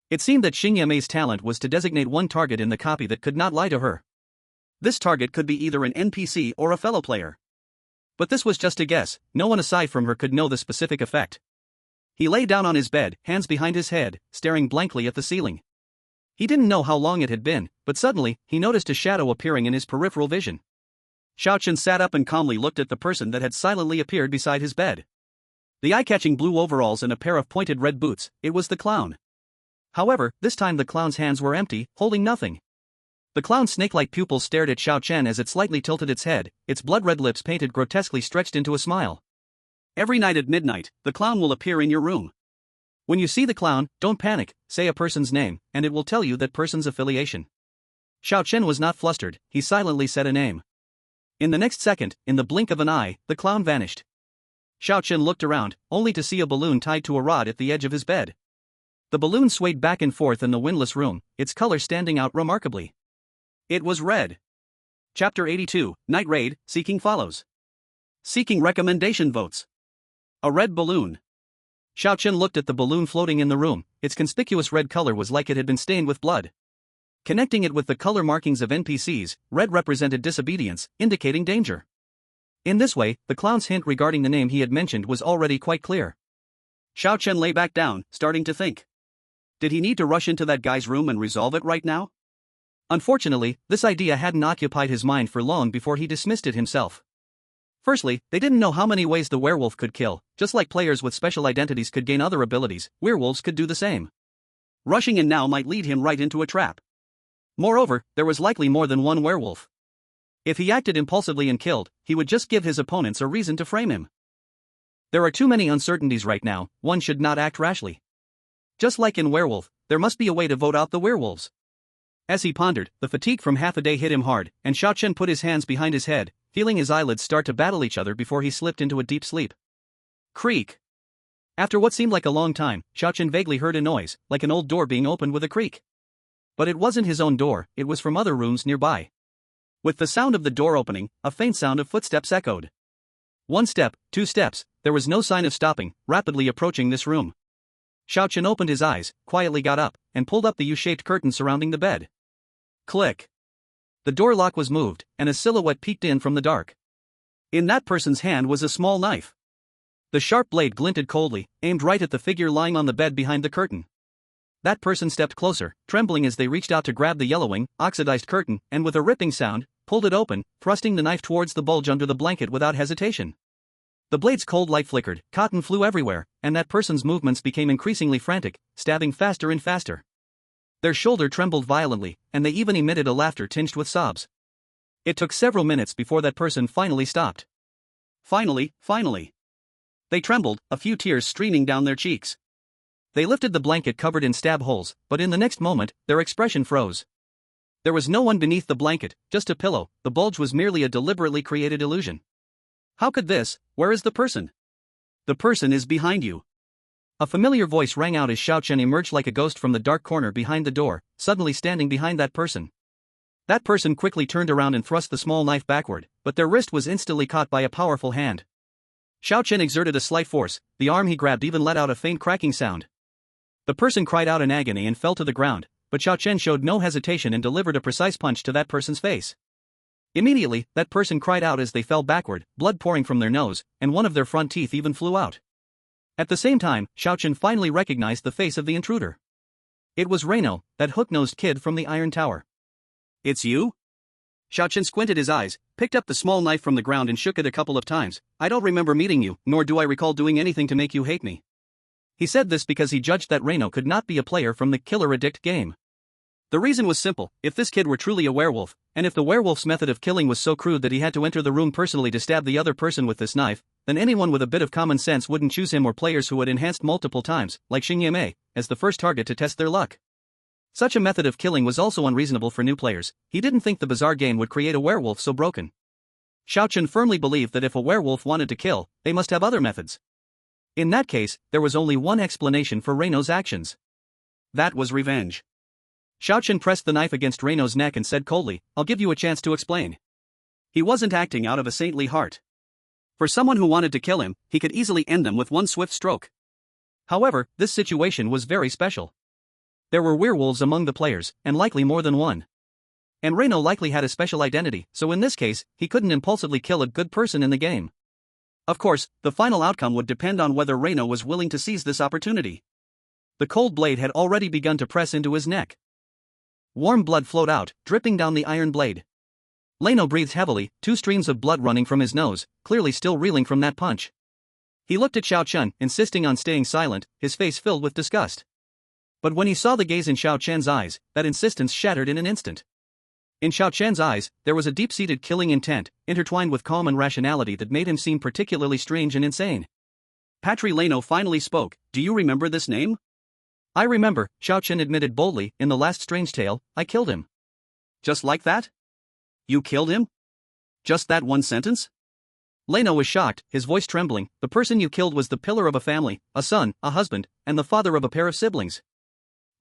It seemed that Xingyame's talent was to designate one target in the copy that could not lie to her. This target could be either an NPC or a fellow player. But this was just a guess, no one aside from her could know the specific effect. He lay down on his bed, hands behind his head, staring blankly at the ceiling. He didn't know how long it had been, but suddenly, he noticed a shadow appearing in his peripheral vision. Xiao Chen sat up and calmly looked at the person that had silently appeared beside his bed. The eye-catching blue overalls and a pair of pointed red boots, it was the clown. However, this time the clown's hands were empty, holding nothing. The clown's snake-like pupils stared at Xiao Chen as it slightly tilted its head, its blood-red lips painted grotesquely stretched into a smile. Every night at midnight, the clown will appear in your room. When you see the clown, don't panic, say a person's name, and it will tell you that person's affiliation. Xiao Chen was not flustered, he silently said a name. In the next second, in the blink of an eye, the clown vanished. Xiao Chen looked around, only to see a balloon tied to a rod at the edge of his bed. The balloon swayed back and forth in the windless room, its color standing out remarkably. It was red. Chapter 82, Night Raid, Seeking follows. Seeking recommendation votes. A red balloon. Xiao Chen looked at the balloon floating in the room, its conspicuous red color was like it had been stained with blood. Connecting it with the color markings of NPCs, red represented disobedience, indicating danger. In this way, the clown's hint regarding the name he had mentioned was already quite clear. Xiao Chen lay back down, starting to think. Did he need to rush into that guy's room and resolve it right now? Unfortunately, this idea hadn't occupied his mind for long before he dismissed it himself. Firstly, they didn't know how many ways the werewolf could kill. Just like players with special identities could gain other abilities, werewolves could do the same. Rushing in now might lead him right into a trap. Moreover, there was likely more than one werewolf. If he acted impulsively and killed, he would just give his opponents a reason to frame him. There are too many uncertainties right now, one should not act rashly. Just like in Werewolf, there must be a way to vote out the werewolves. As he pondered, the fatigue from half a day hit him hard, and Xiao Chen put his hands behind his head, feeling his eyelids start to battle each other before he slipped into a deep sleep. Creak. After what seemed like a long time, Xiao Chen vaguely heard a noise, like an old door being opened with a creak. But it wasn't his own door, it was from other rooms nearby. With the sound of the door opening, a faint sound of footsteps echoed. 1 step, 2 steps, there was no sign of stopping, rapidly approaching this room. Xiao Chen opened his eyes, quietly got up, and pulled up the U-shaped curtain surrounding the bed. Click. The door lock was moved, and a silhouette peeked in from the dark. In that person's hand was a small knife. The sharp blade glinted coldly, aimed right at the figure lying on the bed behind the curtain. That person stepped closer, trembling as they reached out to grab the yellowing, oxidized curtain, and with a ripping sound, pulled it open, thrusting the knife towards the bulge under the blanket without hesitation. The blade's cold light flickered, cotton flew everywhere, and that person's movements became increasingly frantic, stabbing faster and faster. Their shoulder trembled violently, and they even emitted a laughter tinged with sobs. It took several minutes before that person finally stopped. Finally. They trembled, a few tears streaming down their cheeks. They lifted the blanket covered in stab holes, but in the next moment, their expression froze. There was no one beneath the blanket, just a pillow. The bulge was merely a deliberately created illusion. How could this? Where is the person? The person is behind you. A familiar voice rang out as Xiao Chen emerged like a ghost from the dark corner behind the door, suddenly standing behind that person. That person quickly turned around and thrust the small knife backward, but their wrist was instantly caught by a powerful hand. Xiao Chen exerted a slight force, the arm he grabbed even let out a faint cracking sound. The person cried out in agony and fell to the ground, but Xiao Chen showed no hesitation and delivered a precise punch to that person's face. Immediately, that person cried out as they fell backward, blood pouring from their nose, and one of their front teeth even flew out. At the same time, Xiao Chen finally recognized the face of the intruder. It was Reino, that hook-nosed kid from the Iron Tower. It's you? Xiao Chen squinted his eyes, picked up the small knife from the ground and shook it a couple of times. I don't remember meeting you, nor do I recall doing anything to make you hate me. He said this because he judged that Reino could not be a player from the Killer Addict game. The reason was simple: if this kid were truly a werewolf, and if the werewolf's method of killing was so crude that he had to enter the room personally to stab the other person with this knife, then anyone with a bit of common sense wouldn't choose him or players who had enhanced multiple times, like Xingyame, as the first target to test their luck. Such a method of killing was also unreasonable for new players. He didn't think the bizarre game would create a werewolf so broken. Xiao Chen firmly believed that if a werewolf wanted to kill, they must have other methods. In that case, there was only one explanation for Reino's actions. That was revenge. Xiao Chen pressed the knife against Reino's neck and said coldly, I'll give you a chance to explain. He wasn't acting out of a saintly heart. For someone who wanted to kill him, he could easily end them with one swift stroke. However, this situation was very special. There were werewolves among the players, and likely more than one. And Reino likely had a special identity, so in this case, he couldn't impulsively kill a good person in the game. Of course, the final outcome would depend on whether Reino was willing to seize this opportunity. The cold blade had already begun to press into his neck. Warm blood flowed out, dripping down the iron blade. Reino breathed heavily, 2 streams of blood running from his nose, clearly still reeling from that punch. He looked at Xiao Chen, insisting on staying silent, his face filled with disgust. But when he saw the gaze in Xiao Chen's eyes, that insistence shattered in an instant. In Xiao Chen's eyes, there was a deep-seated killing intent, intertwined with calm and rationality that made him seem particularly strange and insane. Patry Reino finally spoke, do you remember this name? I remember, Xiao Chen admitted boldly, in the last strange tale, I killed him. Just like that? You killed him? Just that one sentence? Reino was shocked, his voice trembling. The person you killed was the pillar of a family, a son, a husband, and the father of a pair of siblings.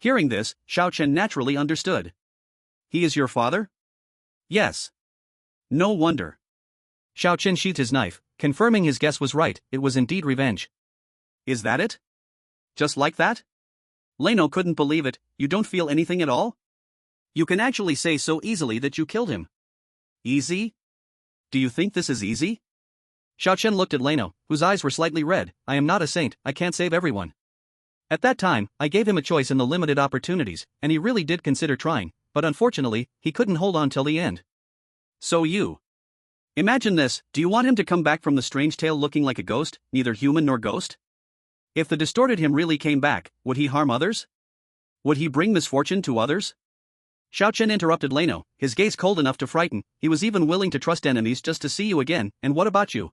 Hearing this, Xiao Chen naturally understood. He is your father? Yes. No wonder. Xiao Chen sheathed his knife, confirming his guess was right, it was indeed revenge. Is that it? Just like that? Reino couldn't believe it. You don't feel anything at all? You can actually say so easily that you killed him. Easy? Do you think this is easy? Xiao Chen looked at Reino, whose eyes were slightly red. I am not a saint, I can't save everyone. At that time, I gave him a choice in the limited opportunities, and he really did consider trying, but unfortunately, he couldn't hold on till the end. So you. Imagine this, do you want him to come back from the strange tale looking like a ghost, neither human nor ghost? If the distorted him really came back, would he harm others? Would he bring misfortune to others? Xiao Chen interrupted Leno, his gaze cold enough to frighten. He was even willing to trust enemies just to see you again. And what about you?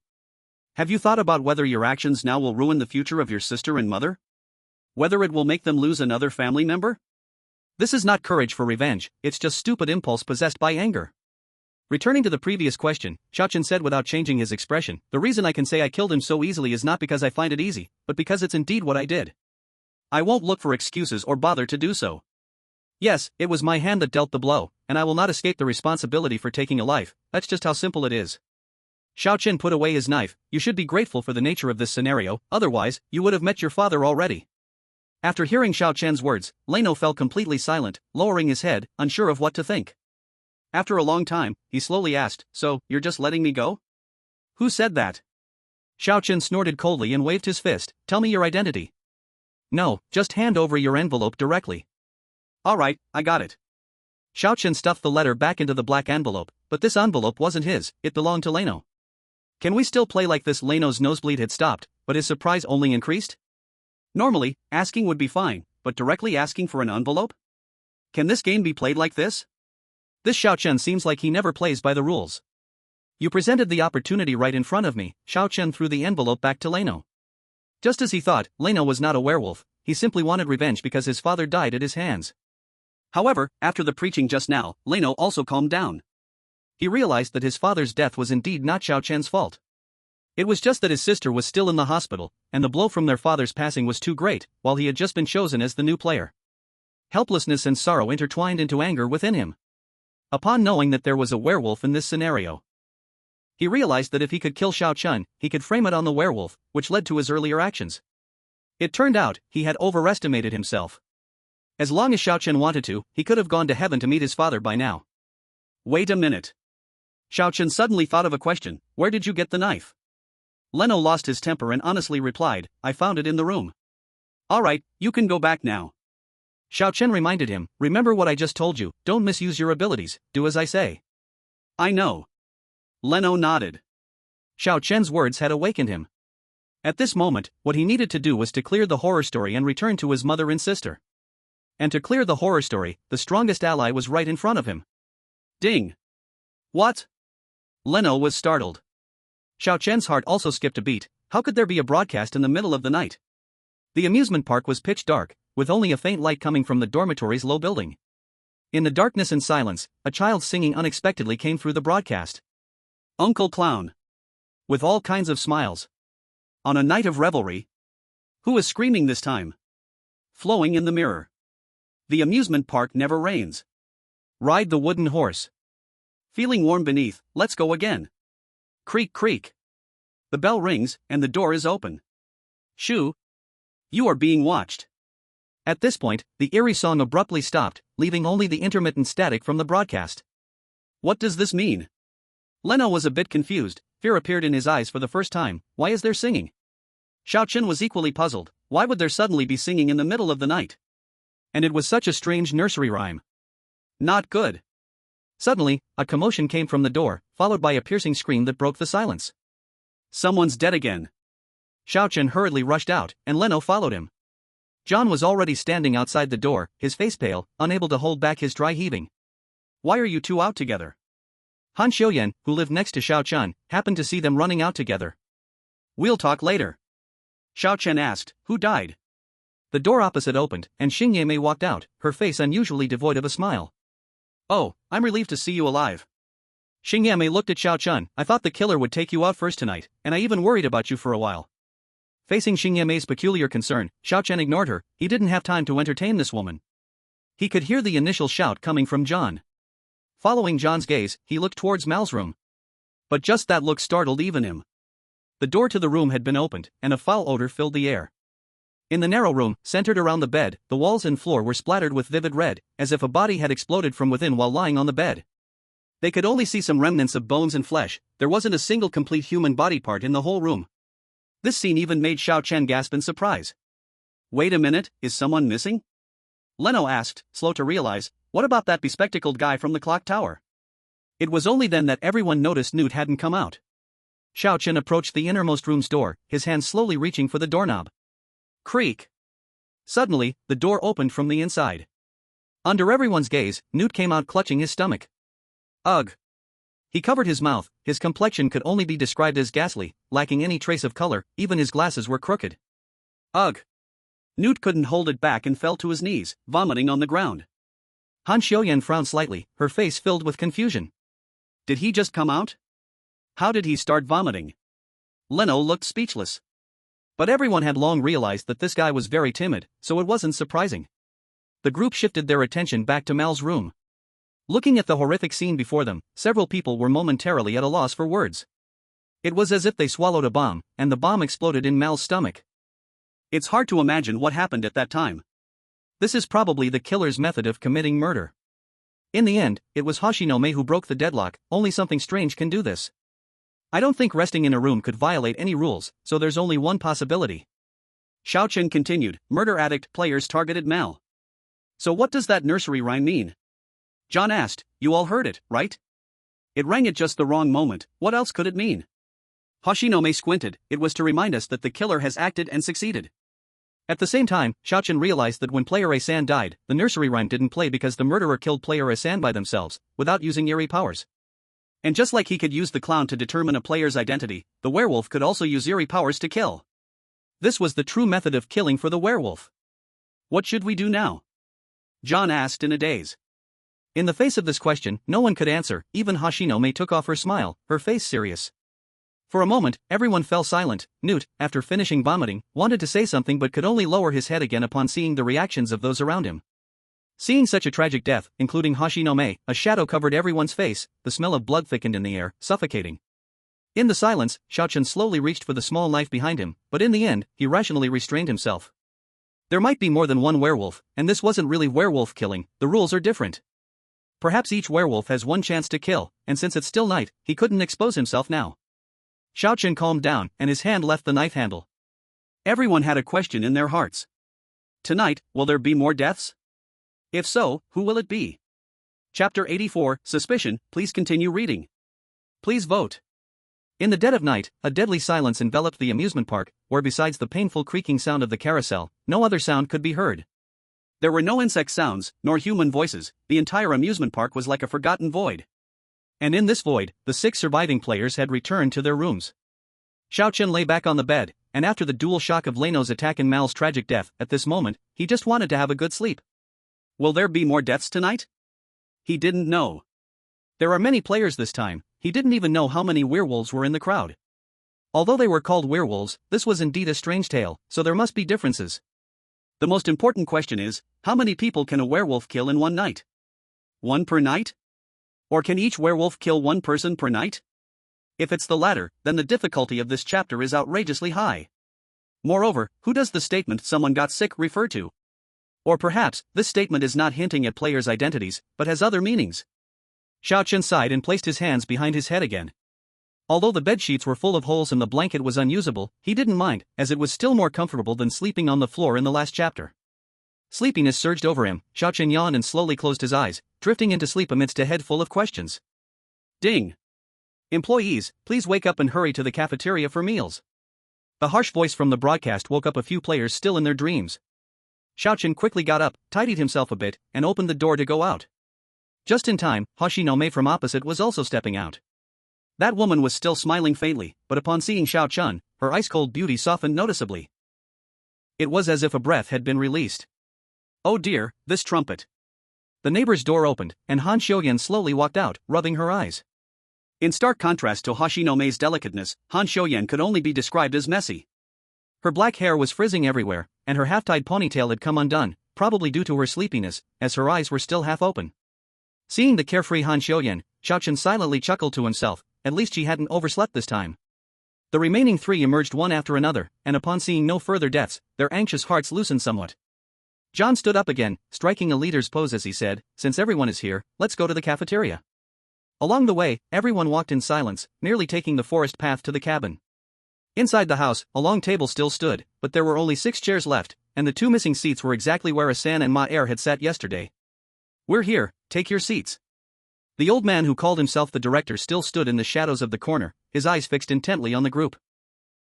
Have you thought about whether your actions now will ruin the future of your sister and mother? Whether it will make them lose another family member? This is not courage for revenge, it's just stupid impulse possessed by anger. Returning to the previous question, Xiao Chen said without changing his expression, the reason I can say I killed him so easily is not because I find it easy, but because it's indeed what I did. I won't look for excuses or bother to do so. Yes, it was my hand that dealt the blow, and I will not escape the responsibility for taking a life. That's just how simple it is. Xiao Chen put away his knife. You should be grateful for the nature of this scenario, otherwise, you would have met your father already. After hearing Xiao Chen's words, Leno fell completely silent, lowering his head, unsure of what to think. After a long time, he slowly asked, so, you're just letting me go? Who said that? Xiao Chen snorted coldly and waved his fist. Tell me your identity. No, just hand over your envelope directly. Alright, I got it. Xiao Chen stuffed the letter back into the black envelope, but this envelope wasn't his, it belonged to Leno. Can we still play like this? Leno's nosebleed had stopped, but his surprise only increased. Normally, asking would be fine, but directly asking for an envelope? Can this game be played like this? This Xiao Chen seems like he never plays by the rules. You presented the opportunity right in front of me. Xiao Chen threw the envelope back to Leno. Just as he thought, Leno was not a werewolf, he simply wanted revenge because his father died at his hands. However, after the preaching just now, Leno also calmed down. He realized that his father's death was indeed not Xiao Chen's fault. It was just that his sister was still in the hospital, and the blow from their father's passing was too great, while he had just been chosen as the new player. Helplessness and sorrow intertwined into anger within him. Upon knowing that there was a werewolf in this scenario, he realized that if he could kill Xiao Chen, he could frame it on the werewolf, which led to his earlier actions. It turned out, he had overestimated himself. As long as Xiao Chen wanted to, he could have gone to heaven to meet his father by now. Wait a minute. Xiao Chen suddenly thought of a question. Where did you get the knife? Leno lost his temper and honestly replied, I found it in the room. Alright, you can go back now. Xiao Chen reminded him, remember what I just told you, don't misuse your abilities, do as I say. I know. Leno nodded. Xiao Chen's words had awakened him. At this moment, what he needed to do was to clear the horror story and return to his mother and sister. And to clear the horror story, the strongest ally was right in front of him. Ding! What? Leno was startled. Xiao Chen's heart also skipped a beat. How could there be a broadcast in the middle of the night? The amusement park was pitch dark, with only a faint light coming from the dormitory's low building. In the darkness and silence, a child singing unexpectedly came through the broadcast. Uncle Clown. With all kinds of smiles. On a night of revelry. Who is screaming this time? Flowing in the mirror. The amusement park never rains. Ride the wooden horse. Feeling warm beneath, let's go again. Creak creak. The bell rings, and the door is open. Shoo. You are being watched. At this point, the eerie song abruptly stopped, leaving only the intermittent static from the broadcast. What does this mean? Leno was a bit confused, fear appeared in his eyes for the first time. Why is there singing? Xiao Chen was equally puzzled, why would there suddenly be singing in the middle of the night? And it was such a strange nursery rhyme. Not good. Suddenly, a commotion came from the door, followed by a piercing scream that broke the silence. Someone's dead again. Xiao Chen hurriedly rushed out, and Leno followed him. John was already standing outside the door, his face pale, unable to hold back his dry heaving. Why are you two out together? Han Xiuyan, who lived next to Xiao Chen, happened to see them running out together. We'll talk later. Xiao Chen asked, who died? The door opposite opened, and Xing Yimei walked out, her face unusually devoid of a smile. Oh, I'm relieved to see you alive. Xing Yimei looked at Xiao Chen. I thought the killer would take you out first tonight, and I even worried about you for a while. Facing Xing Yimei's peculiar concern, Xiao Chen ignored her. He didn't have time to entertain this woman. He could hear the initial shout coming from John. Following John's gaze, he looked towards Mal's room. But just that look startled even him. The door to the room had been opened, and a foul odor filled the air. In the narrow room, centered around the bed, the walls and floor were splattered with vivid red, as if a body had exploded from within while lying on the bed. They could only see some remnants of bones and flesh. There wasn't a single complete human body part in the whole room. This scene even made Xiao Chen gasp in surprise. Wait a minute, is someone missing? Leno asked, slow to realize, what about that bespectacled guy from the clock tower? It was only then that everyone noticed Newt hadn't come out. Xiao Chen approached the innermost room's door, his hand slowly reaching for the doorknob. Creak! Suddenly, the door opened from the inside. Under everyone's gaze, Newt came out clutching his stomach. Ugh! He covered his mouth, his complexion could only be described as ghastly, lacking any trace of color, even his glasses were crooked. Ugh! Newt couldn't hold it back and fell to his knees, vomiting on the ground. Han Xiuyan frowned slightly, her face filled with confusion. Did he just come out? How did he start vomiting? Leno looked speechless. But everyone had long realized that this guy was very timid, so it wasn't surprising. The group shifted their attention back to Mal's room. Looking at the horrific scene before them, several people were momentarily at a loss for words. It was as if they swallowed a bomb, and the bomb exploded in Mal's stomach. It's hard to imagine what happened at that time. This is probably the killer's method of committing murder. In the end, it was Hoshinome who broke the deadlock, only something strange can do this. I don't think resting in a room could violate any rules, so there's only one possibility. Xiao Chen continued, murder addict players targeted Mal. So what does that nursery rhyme mean? John asked, you all heard it, right? It rang at just the wrong moment, what else could it mean? Hoshinome squinted, it was to remind us that the killer has acted and succeeded. At the same time, Xiao Chen realized that when Player A-san died, the nursery rhyme didn't play because the murderer killed Player A-san by themselves, without using eerie powers. And just like he could use the clown to determine a player's identity, the werewolf could also use eerie powers to kill. This was the true method of killing for the werewolf. What should we do now? John asked in a daze. In the face of this question, no one could answer, even Hoshinome took off her smile, her face serious. For a moment, everyone fell silent. Newt, after finishing vomiting, wanted to say something but could only lower his head again upon seeing the reactions of those around him. Seeing such a tragic death, including Hoshinome, a shadow covered everyone's face, the smell of blood thickened in the air, suffocating. In the silence, Xiao Chen slowly reached for the small knife behind him, but in the end, he rationally restrained himself. There might be more than one werewolf, and this wasn't really werewolf killing, the rules are different. Perhaps each werewolf has one chance to kill, and since it's still night, he couldn't expose himself now. Xiao Chen calmed down, and his hand left the knife handle. Everyone had a question in their hearts. Tonight, will there be more deaths? If so, who will it be? Chapter 84, Suspicion, please continue reading. Please vote. In the dead of night, a deadly silence enveloped the amusement park, where besides the painful creaking sound of the carousel, no other sound could be heard. There were no insect sounds, nor human voices, the entire amusement park was like a forgotten void. And in this void, the 6 surviving players had returned to their rooms. Xiao Chen lay back on the bed, and after the dual shock of Leno's attack and Mal's tragic death, at this moment, he just wanted to have a good sleep. Will there be more deaths tonight? He didn't know. There are many players this time, he didn't even know how many werewolves were in the crowd. Although they were called werewolves, this was indeed a strange tale, so there must be differences. The most important question is, how many people can a werewolf kill in one night? 1 per night? Or can each werewolf kill 1 person per night? If it's the latter, then the difficulty of this chapter is outrageously high. Moreover, who does the statement "someone got sick" refer to? Or perhaps, this statement is not hinting at players' identities, but has other meanings. Xiao Chen sighed and placed his hands behind his head again. Although the bedsheets were full of holes and the blanket was unusable, he didn't mind, as it was still more comfortable than sleeping on the floor in the last chapter. Sleepiness surged over him. Xiao Chen yawned and slowly closed his eyes, drifting into sleep amidst a head full of questions. Ding! Employees, please wake up and hurry to the cafeteria for meals. The harsh voice from the broadcast woke up a few players still in their dreams. Xiao Chen quickly got up, tidied himself a bit, and opened the door to go out. Just in time, Hoshinome from opposite was also stepping out. That woman was still smiling faintly, but upon seeing Xiao Chen, her ice-cold beauty softened noticeably. It was as if a breath had been released. Oh dear, this trumpet. The neighbor's door opened, and Han Xiuyan slowly walked out, rubbing her eyes. In stark contrast to Hoshinome's delicateness, Han Xiuyan could only be described as messy. Her black hair was frizzing everywhere, and her half-tied ponytail had come undone, probably due to her sleepiness, as her eyes were still half open. Seeing the carefree Han Xiuyan, Xiao Chen silently chuckled to himself, at least she hadn't overslept this time. The remaining 3 emerged one after another, and upon seeing no further deaths, their anxious hearts loosened somewhat. John stood up again, striking a leader's pose as he said, "Since everyone is here, let's go to the cafeteria." Along the way, everyone walked in silence, nearly taking the forest path to the cabin. Inside the house, a long table still stood, but there were only 6 chairs left, and the 2 missing seats were exactly where Asan and Ma Er had sat yesterday. "We're here, take your seats." The old man who called himself the director still stood in the shadows of the corner, his eyes fixed intently on the group.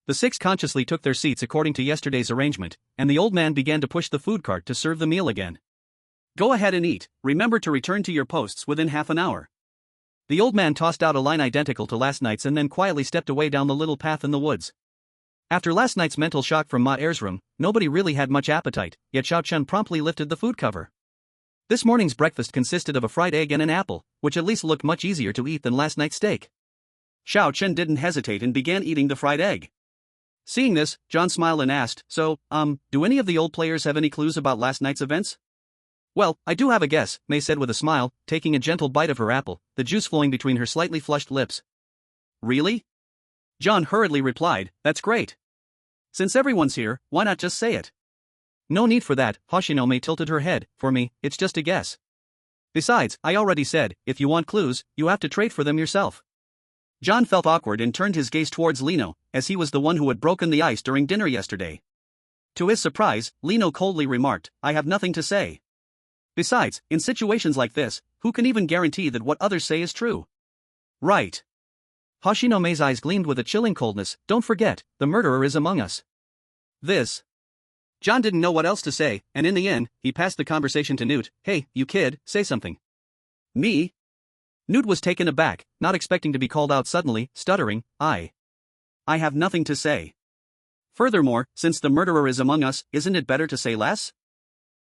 The six consciously took their seats according to yesterday's arrangement, and the old man began to push the food cart to serve the meal again. Go ahead and eat, remember to return to your posts within half an hour. The old man tossed out a line identical to last night's and then quietly stepped away down the little path in the woods. After last night's mental shock from Ma Er's room, nobody really had much appetite, yet Xiao Chen promptly lifted the food cover. This morning's breakfast consisted of a fried egg and an apple, which at least looked much easier to eat than last night's steak. Xiao Chen didn't hesitate and began eating the fried egg. Seeing this, John smiled and asked, So, do any of the old players have any clues about last night's events? Well, I do have a guess, Mei said with a smile, taking a gentle bite of her apple, the juice flowing between her slightly flushed lips. Really? John hurriedly replied, That's great. Since everyone's here, why not just say it? No need for that, Hoshinome tilted her head, for me, it's just a guess. Besides, I already said, if you want clues, you have to trade for them yourself. John felt awkward and turned his gaze towards Lino, as he was the one who had broken the ice during dinner yesterday. To his surprise, Lino coldly remarked, I have nothing to say. Besides, in situations like this, who can even guarantee that what others say is true? Right. Hoshinome's eyes gleamed with a chilling coldness, don't forget, the murderer is among us. This. John didn't know what else to say, and in the end, he passed the conversation to Newt. Hey, you kid, say something. Me? Newt was taken aback, not expecting to be called out suddenly, stuttering, I have nothing to say. Furthermore, since the murderer is among us, isn't it better to say less?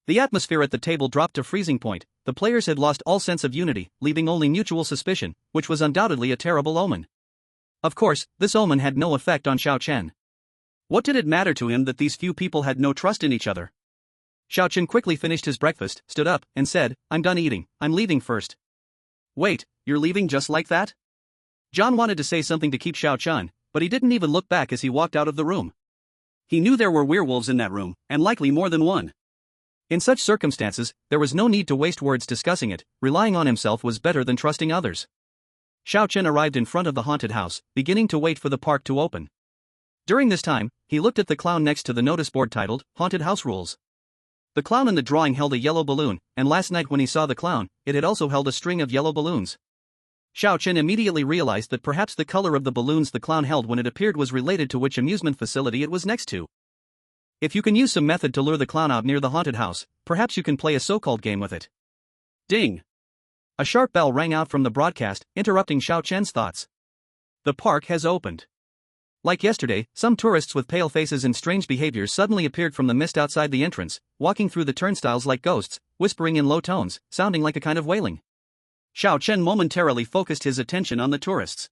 The atmosphere at the table dropped to freezing point, the players had lost all sense of unity, leaving only mutual suspicion, which was undoubtedly a terrible omen. Of course, this omen had no effect on Xiao Chen. What did it matter to him that these few people had no trust in each other? Xiao Chen quickly finished his breakfast, stood up, and said, I'm done eating, I'm leaving first. Wait, you're leaving just like that? John wanted to say something to keep Xiao Chen, but he didn't even look back as he walked out of the room. He knew there were werewolves in that room, and likely more than one. In such circumstances, there was no need to waste words discussing it, relying on himself was better than trusting others. Xiao Chen arrived in front of the haunted house, beginning to wait for the park to open. During this time, he looked at the clown next to the notice board titled, Haunted House Rules. The clown in the drawing held a yellow balloon, and last night when he saw the clown, it had also held a string of yellow balloons. Xiao Chen immediately realized that perhaps the color of the balloons the clown held when it appeared was related to which amusement facility it was next to. If you can use some method to lure the clown out near the haunted house, perhaps you can play a so-called game with it. Ding! A sharp bell rang out from the broadcast, interrupting Xiao Chen's thoughts. The park has opened. Like yesterday, some tourists with pale faces and strange behaviors suddenly appeared from the mist outside the entrance, walking through the turnstiles like ghosts, whispering in low tones, sounding like a kind of wailing. Xiao Chen momentarily focused his attention on the tourists.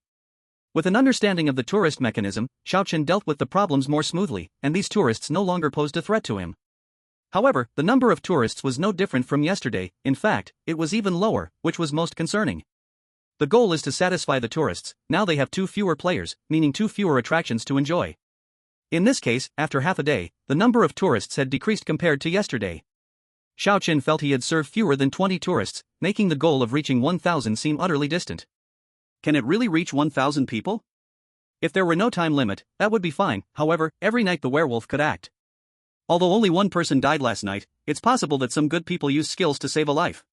With an understanding of the tourist mechanism, Xiao Chen dealt with the problems more smoothly, and these tourists no longer posed a threat to him. However, the number of tourists was no different from yesterday, in fact, it was even lower, which was most concerning. The goal is to satisfy the tourists, now they have 2 fewer players, meaning 2 fewer attractions to enjoy. In this case, after half a day, the number of tourists had decreased compared to yesterday. Xiao Chen felt he had served fewer than 20 tourists, making the goal of reaching 1,000 seem utterly distant. Can it really reach 1,000 people? If there were no time limit, that would be fine, however, every night the werewolf could act. Although only one person died last night, it's possible that some good people used skills to save a life.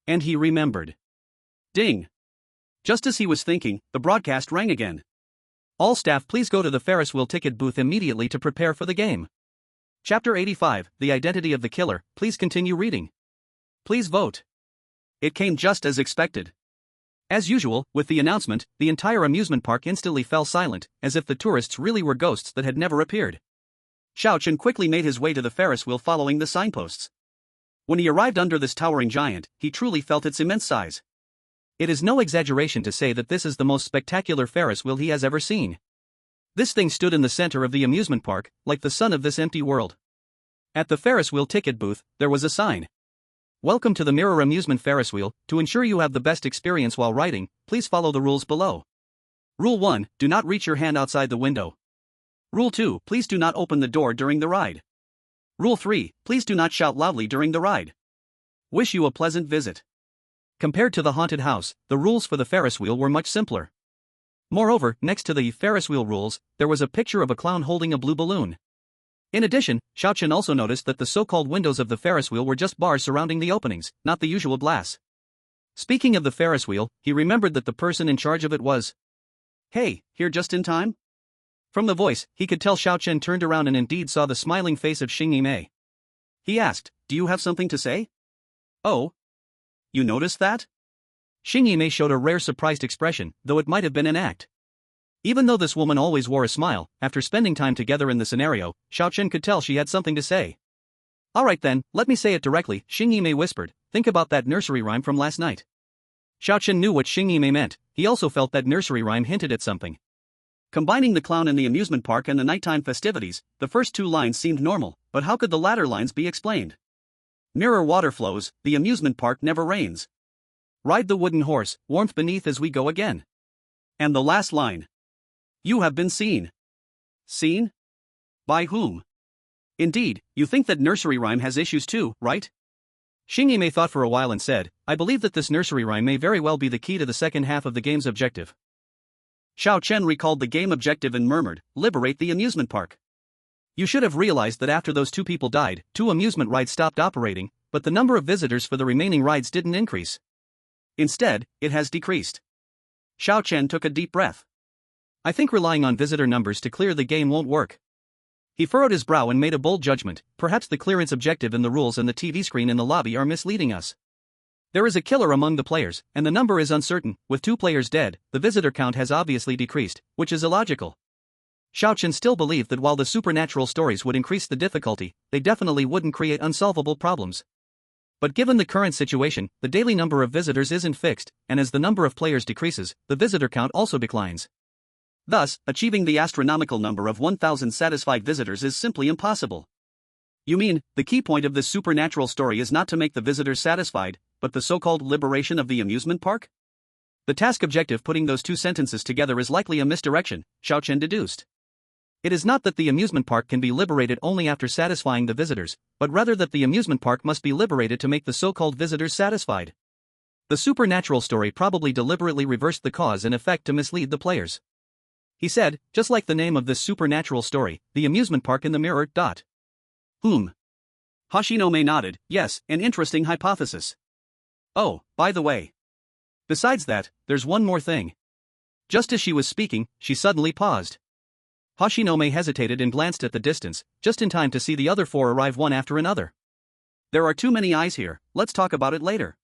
And he remembered. Ding! Just as he was thinking, the broadcast rang again. All staff please go to the Ferris wheel ticket booth immediately to prepare for the game. Chapter 85, The Identity of the Killer, please continue reading. Please vote. It came just as expected. As usual, with the announcement, the entire amusement park instantly fell silent, as if the tourists really were ghosts that had never appeared. Xiao Chen quickly made his way to the Ferris wheel following the signposts. When he arrived under this towering giant, he truly felt its immense size. It is no exaggeration to say that this is the most spectacular Ferris wheel he has ever seen. This thing stood in the center of the amusement park, like the sun of this empty world. At the Ferris wheel ticket booth, there was a sign. Welcome to the Mirror Amusement Ferris wheel. To ensure you have the best experience while riding, please follow the rules below. Rule 1, do not reach your hand outside the window. Rule 2, please do not open the door during the ride. Rule 3, please do not shout loudly during the ride. Wish you a pleasant visit. Compared to the haunted house, the rules for the Ferris wheel were much simpler. Moreover, next to the Ferris wheel rules, there was a picture of a clown holding a blue balloon. In addition, Xiao Chen also noticed that the so-called windows of the Ferris wheel were just bars surrounding the openings, not the usual glass. Speaking of the Ferris wheel, he remembered that the person in charge of it was. Hey, here just in time? From the voice, he could tell Xiao Chen turned around and indeed saw the smiling face of Xing Yimei. He asked, "Do you have something to say?" "Oh? You noticed that?" Xing Yimei showed a rare surprised expression, though it might have been an act. Even though this woman always wore a smile, after spending time together in the scenario, Xiao Chen could tell she had something to say. "Alright then, let me say it directly," Xing Yimei whispered. "Think about that nursery rhyme from last night." Xiao Chen knew what Xing Yimei meant. He also felt that nursery rhyme hinted at something. Combining the clown in the amusement park and the nighttime festivities, the first two lines seemed normal, but how could the latter lines be explained? Mirror water flows, the amusement park never rains. Ride the wooden horse, warmth beneath as we go again. And the last line. You have been seen. Seen? By whom? Indeed, you think that nursery rhyme has issues too, right? Xing Yimei thought for a while and said, "I believe that this nursery rhyme may very well be the key to the second half of the game's objective." Xiao Chen recalled the game objective and murmured, "Liberate the amusement park." You should have realized that after those two people died, 2 amusement rides stopped operating, but the number of visitors for the remaining rides didn't increase. Instead, it has decreased. Xiao Chen took a deep breath. I think relying on visitor numbers to clear the game won't work. He furrowed his brow and made a bold judgment. Perhaps the clearance objective in the rules and the TV screen in the lobby are misleading us. There is a killer among the players, and the number is uncertain. With 2 players dead, the visitor count has obviously decreased, which is illogical. Xiao Chen still believed that while the supernatural stories would increase the difficulty, they definitely wouldn't create unsolvable problems. But given the current situation, the daily number of visitors isn't fixed, and as the number of players decreases, the visitor count also declines. Thus, achieving the astronomical number of 1,000 satisfied visitors is simply impossible. You mean, the key point of this supernatural story is not to make the visitors satisfied, but the so-called liberation of the amusement park? The task objective putting those 2 sentences together is likely a misdirection, Xiao Chen deduced. It is not that the amusement park can be liberated only after satisfying the visitors, but rather that the amusement park must be liberated to make the so-called visitors satisfied. The supernatural story probably deliberately reversed the cause and effect to mislead the players. He said, just like the name of this supernatural story, the amusement park in the mirror. Hoshinome nodded, yes, an interesting hypothesis. Oh, by the way. Besides that, there's one more thing. Just as she was speaking, she suddenly paused. Hoshinome hesitated and glanced at the distance, just in time to see the other 4 arrive one after another. There are too many eyes here, let's talk about it later.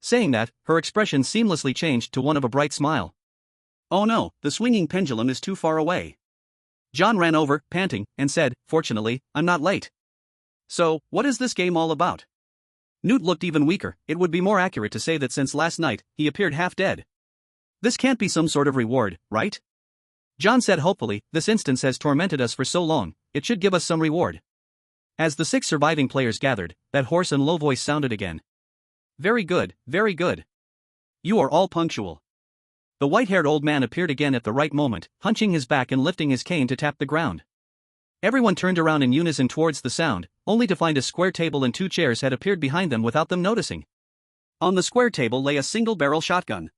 Saying that, her expression seamlessly changed to one of a bright smile. Oh no, the swinging pendulum is too far away. John ran over, panting, and said, "Fortunately, I'm not late." So, what is this game all about? Newt looked even weaker. It would be more accurate to say that since last night, he appeared half dead. This can't be some sort of reward, right? John said hopefully, this instance has tormented us for so long, it should give us some reward. As the 6 surviving players gathered, that hoarse and low voice sounded again. Very good, very good. You are all punctual. The white-haired old man appeared again at the right moment, hunching his back and lifting his cane to tap the ground. Everyone turned around in unison towards the sound, only to find a square table and 2 chairs had appeared behind them without them noticing. On the square table lay a single-barrel shotgun.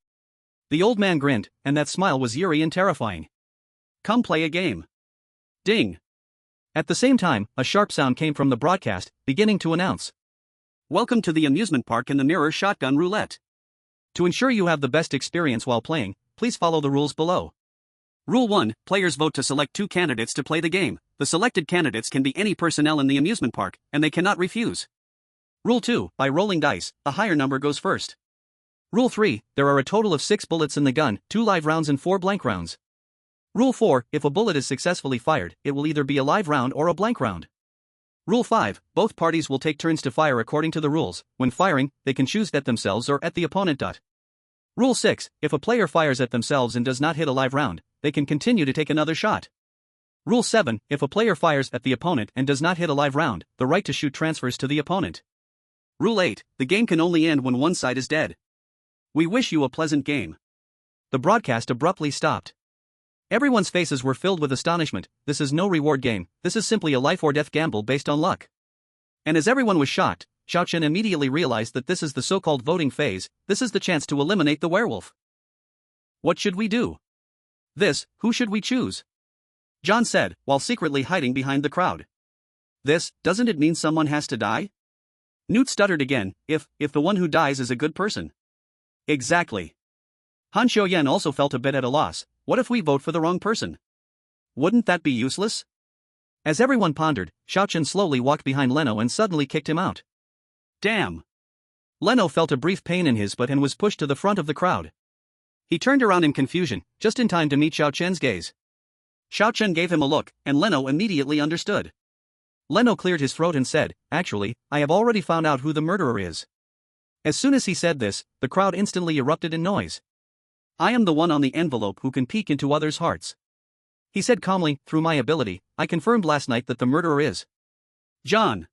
The old man grinned, and that smile was eerie and terrifying. Come play a game. Ding. At the same time, a sharp sound came from the broadcast, beginning to announce. Welcome to the amusement park in the mirror shotgun roulette. To ensure you have the best experience while playing, please follow the rules below. Rule 1, players vote to select 2 candidates to play the game. The selected candidates can be any personnel in the amusement park, and they cannot refuse. Rule 2, by rolling dice, a higher number goes first. Rule 3, there are a total of 6 bullets in the gun, 2 live rounds and 4 blank rounds. Rule 4, if a bullet is successfully fired, it will either be a live round or a blank round. Rule 5, both parties will take turns to fire according to the rules. When firing, they can choose at themselves or at the opponent. Rule 6, if a player fires at themselves and does not hit a live round, they can continue to take another shot. Rule 7, if a player fires at the opponent and does not hit a live round, the right to shoot transfers to the opponent. Rule 8, the game can only end when one side is dead. We wish you a pleasant game. The broadcast abruptly stopped. Everyone's faces were filled with astonishment. This is no reward game, this is simply a life or death gamble based on luck. And as everyone was shocked, Xiao Chen immediately realized that this is the so-called voting phase, this is the chance to eliminate the werewolf. What should we do? Who should we choose? John said, while secretly hiding behind the crowd. Doesn't it mean someone has to die? Newt stuttered again, if the one who dies is a good person. Exactly. Han Xiaoyan also felt a bit at a loss. What if we vote for the wrong person? Wouldn't that be useless? As everyone pondered, Xiaochen slowly walked behind Leno and suddenly kicked him out. Damn! Leno felt a brief pain in his butt and was pushed to the front of the crowd. He turned around in confusion, just in time to meet Xiaochen's gaze. Xiaochen gave him a look, and Leno immediately understood. Leno cleared his throat and said, "Actually, I have already found out who the murderer is." As soon as he said this, the crowd instantly erupted in noise. "I am the one on the envelope who can peek into others' hearts," he said calmly. "Through my ability, I confirmed last night that the murderer is John."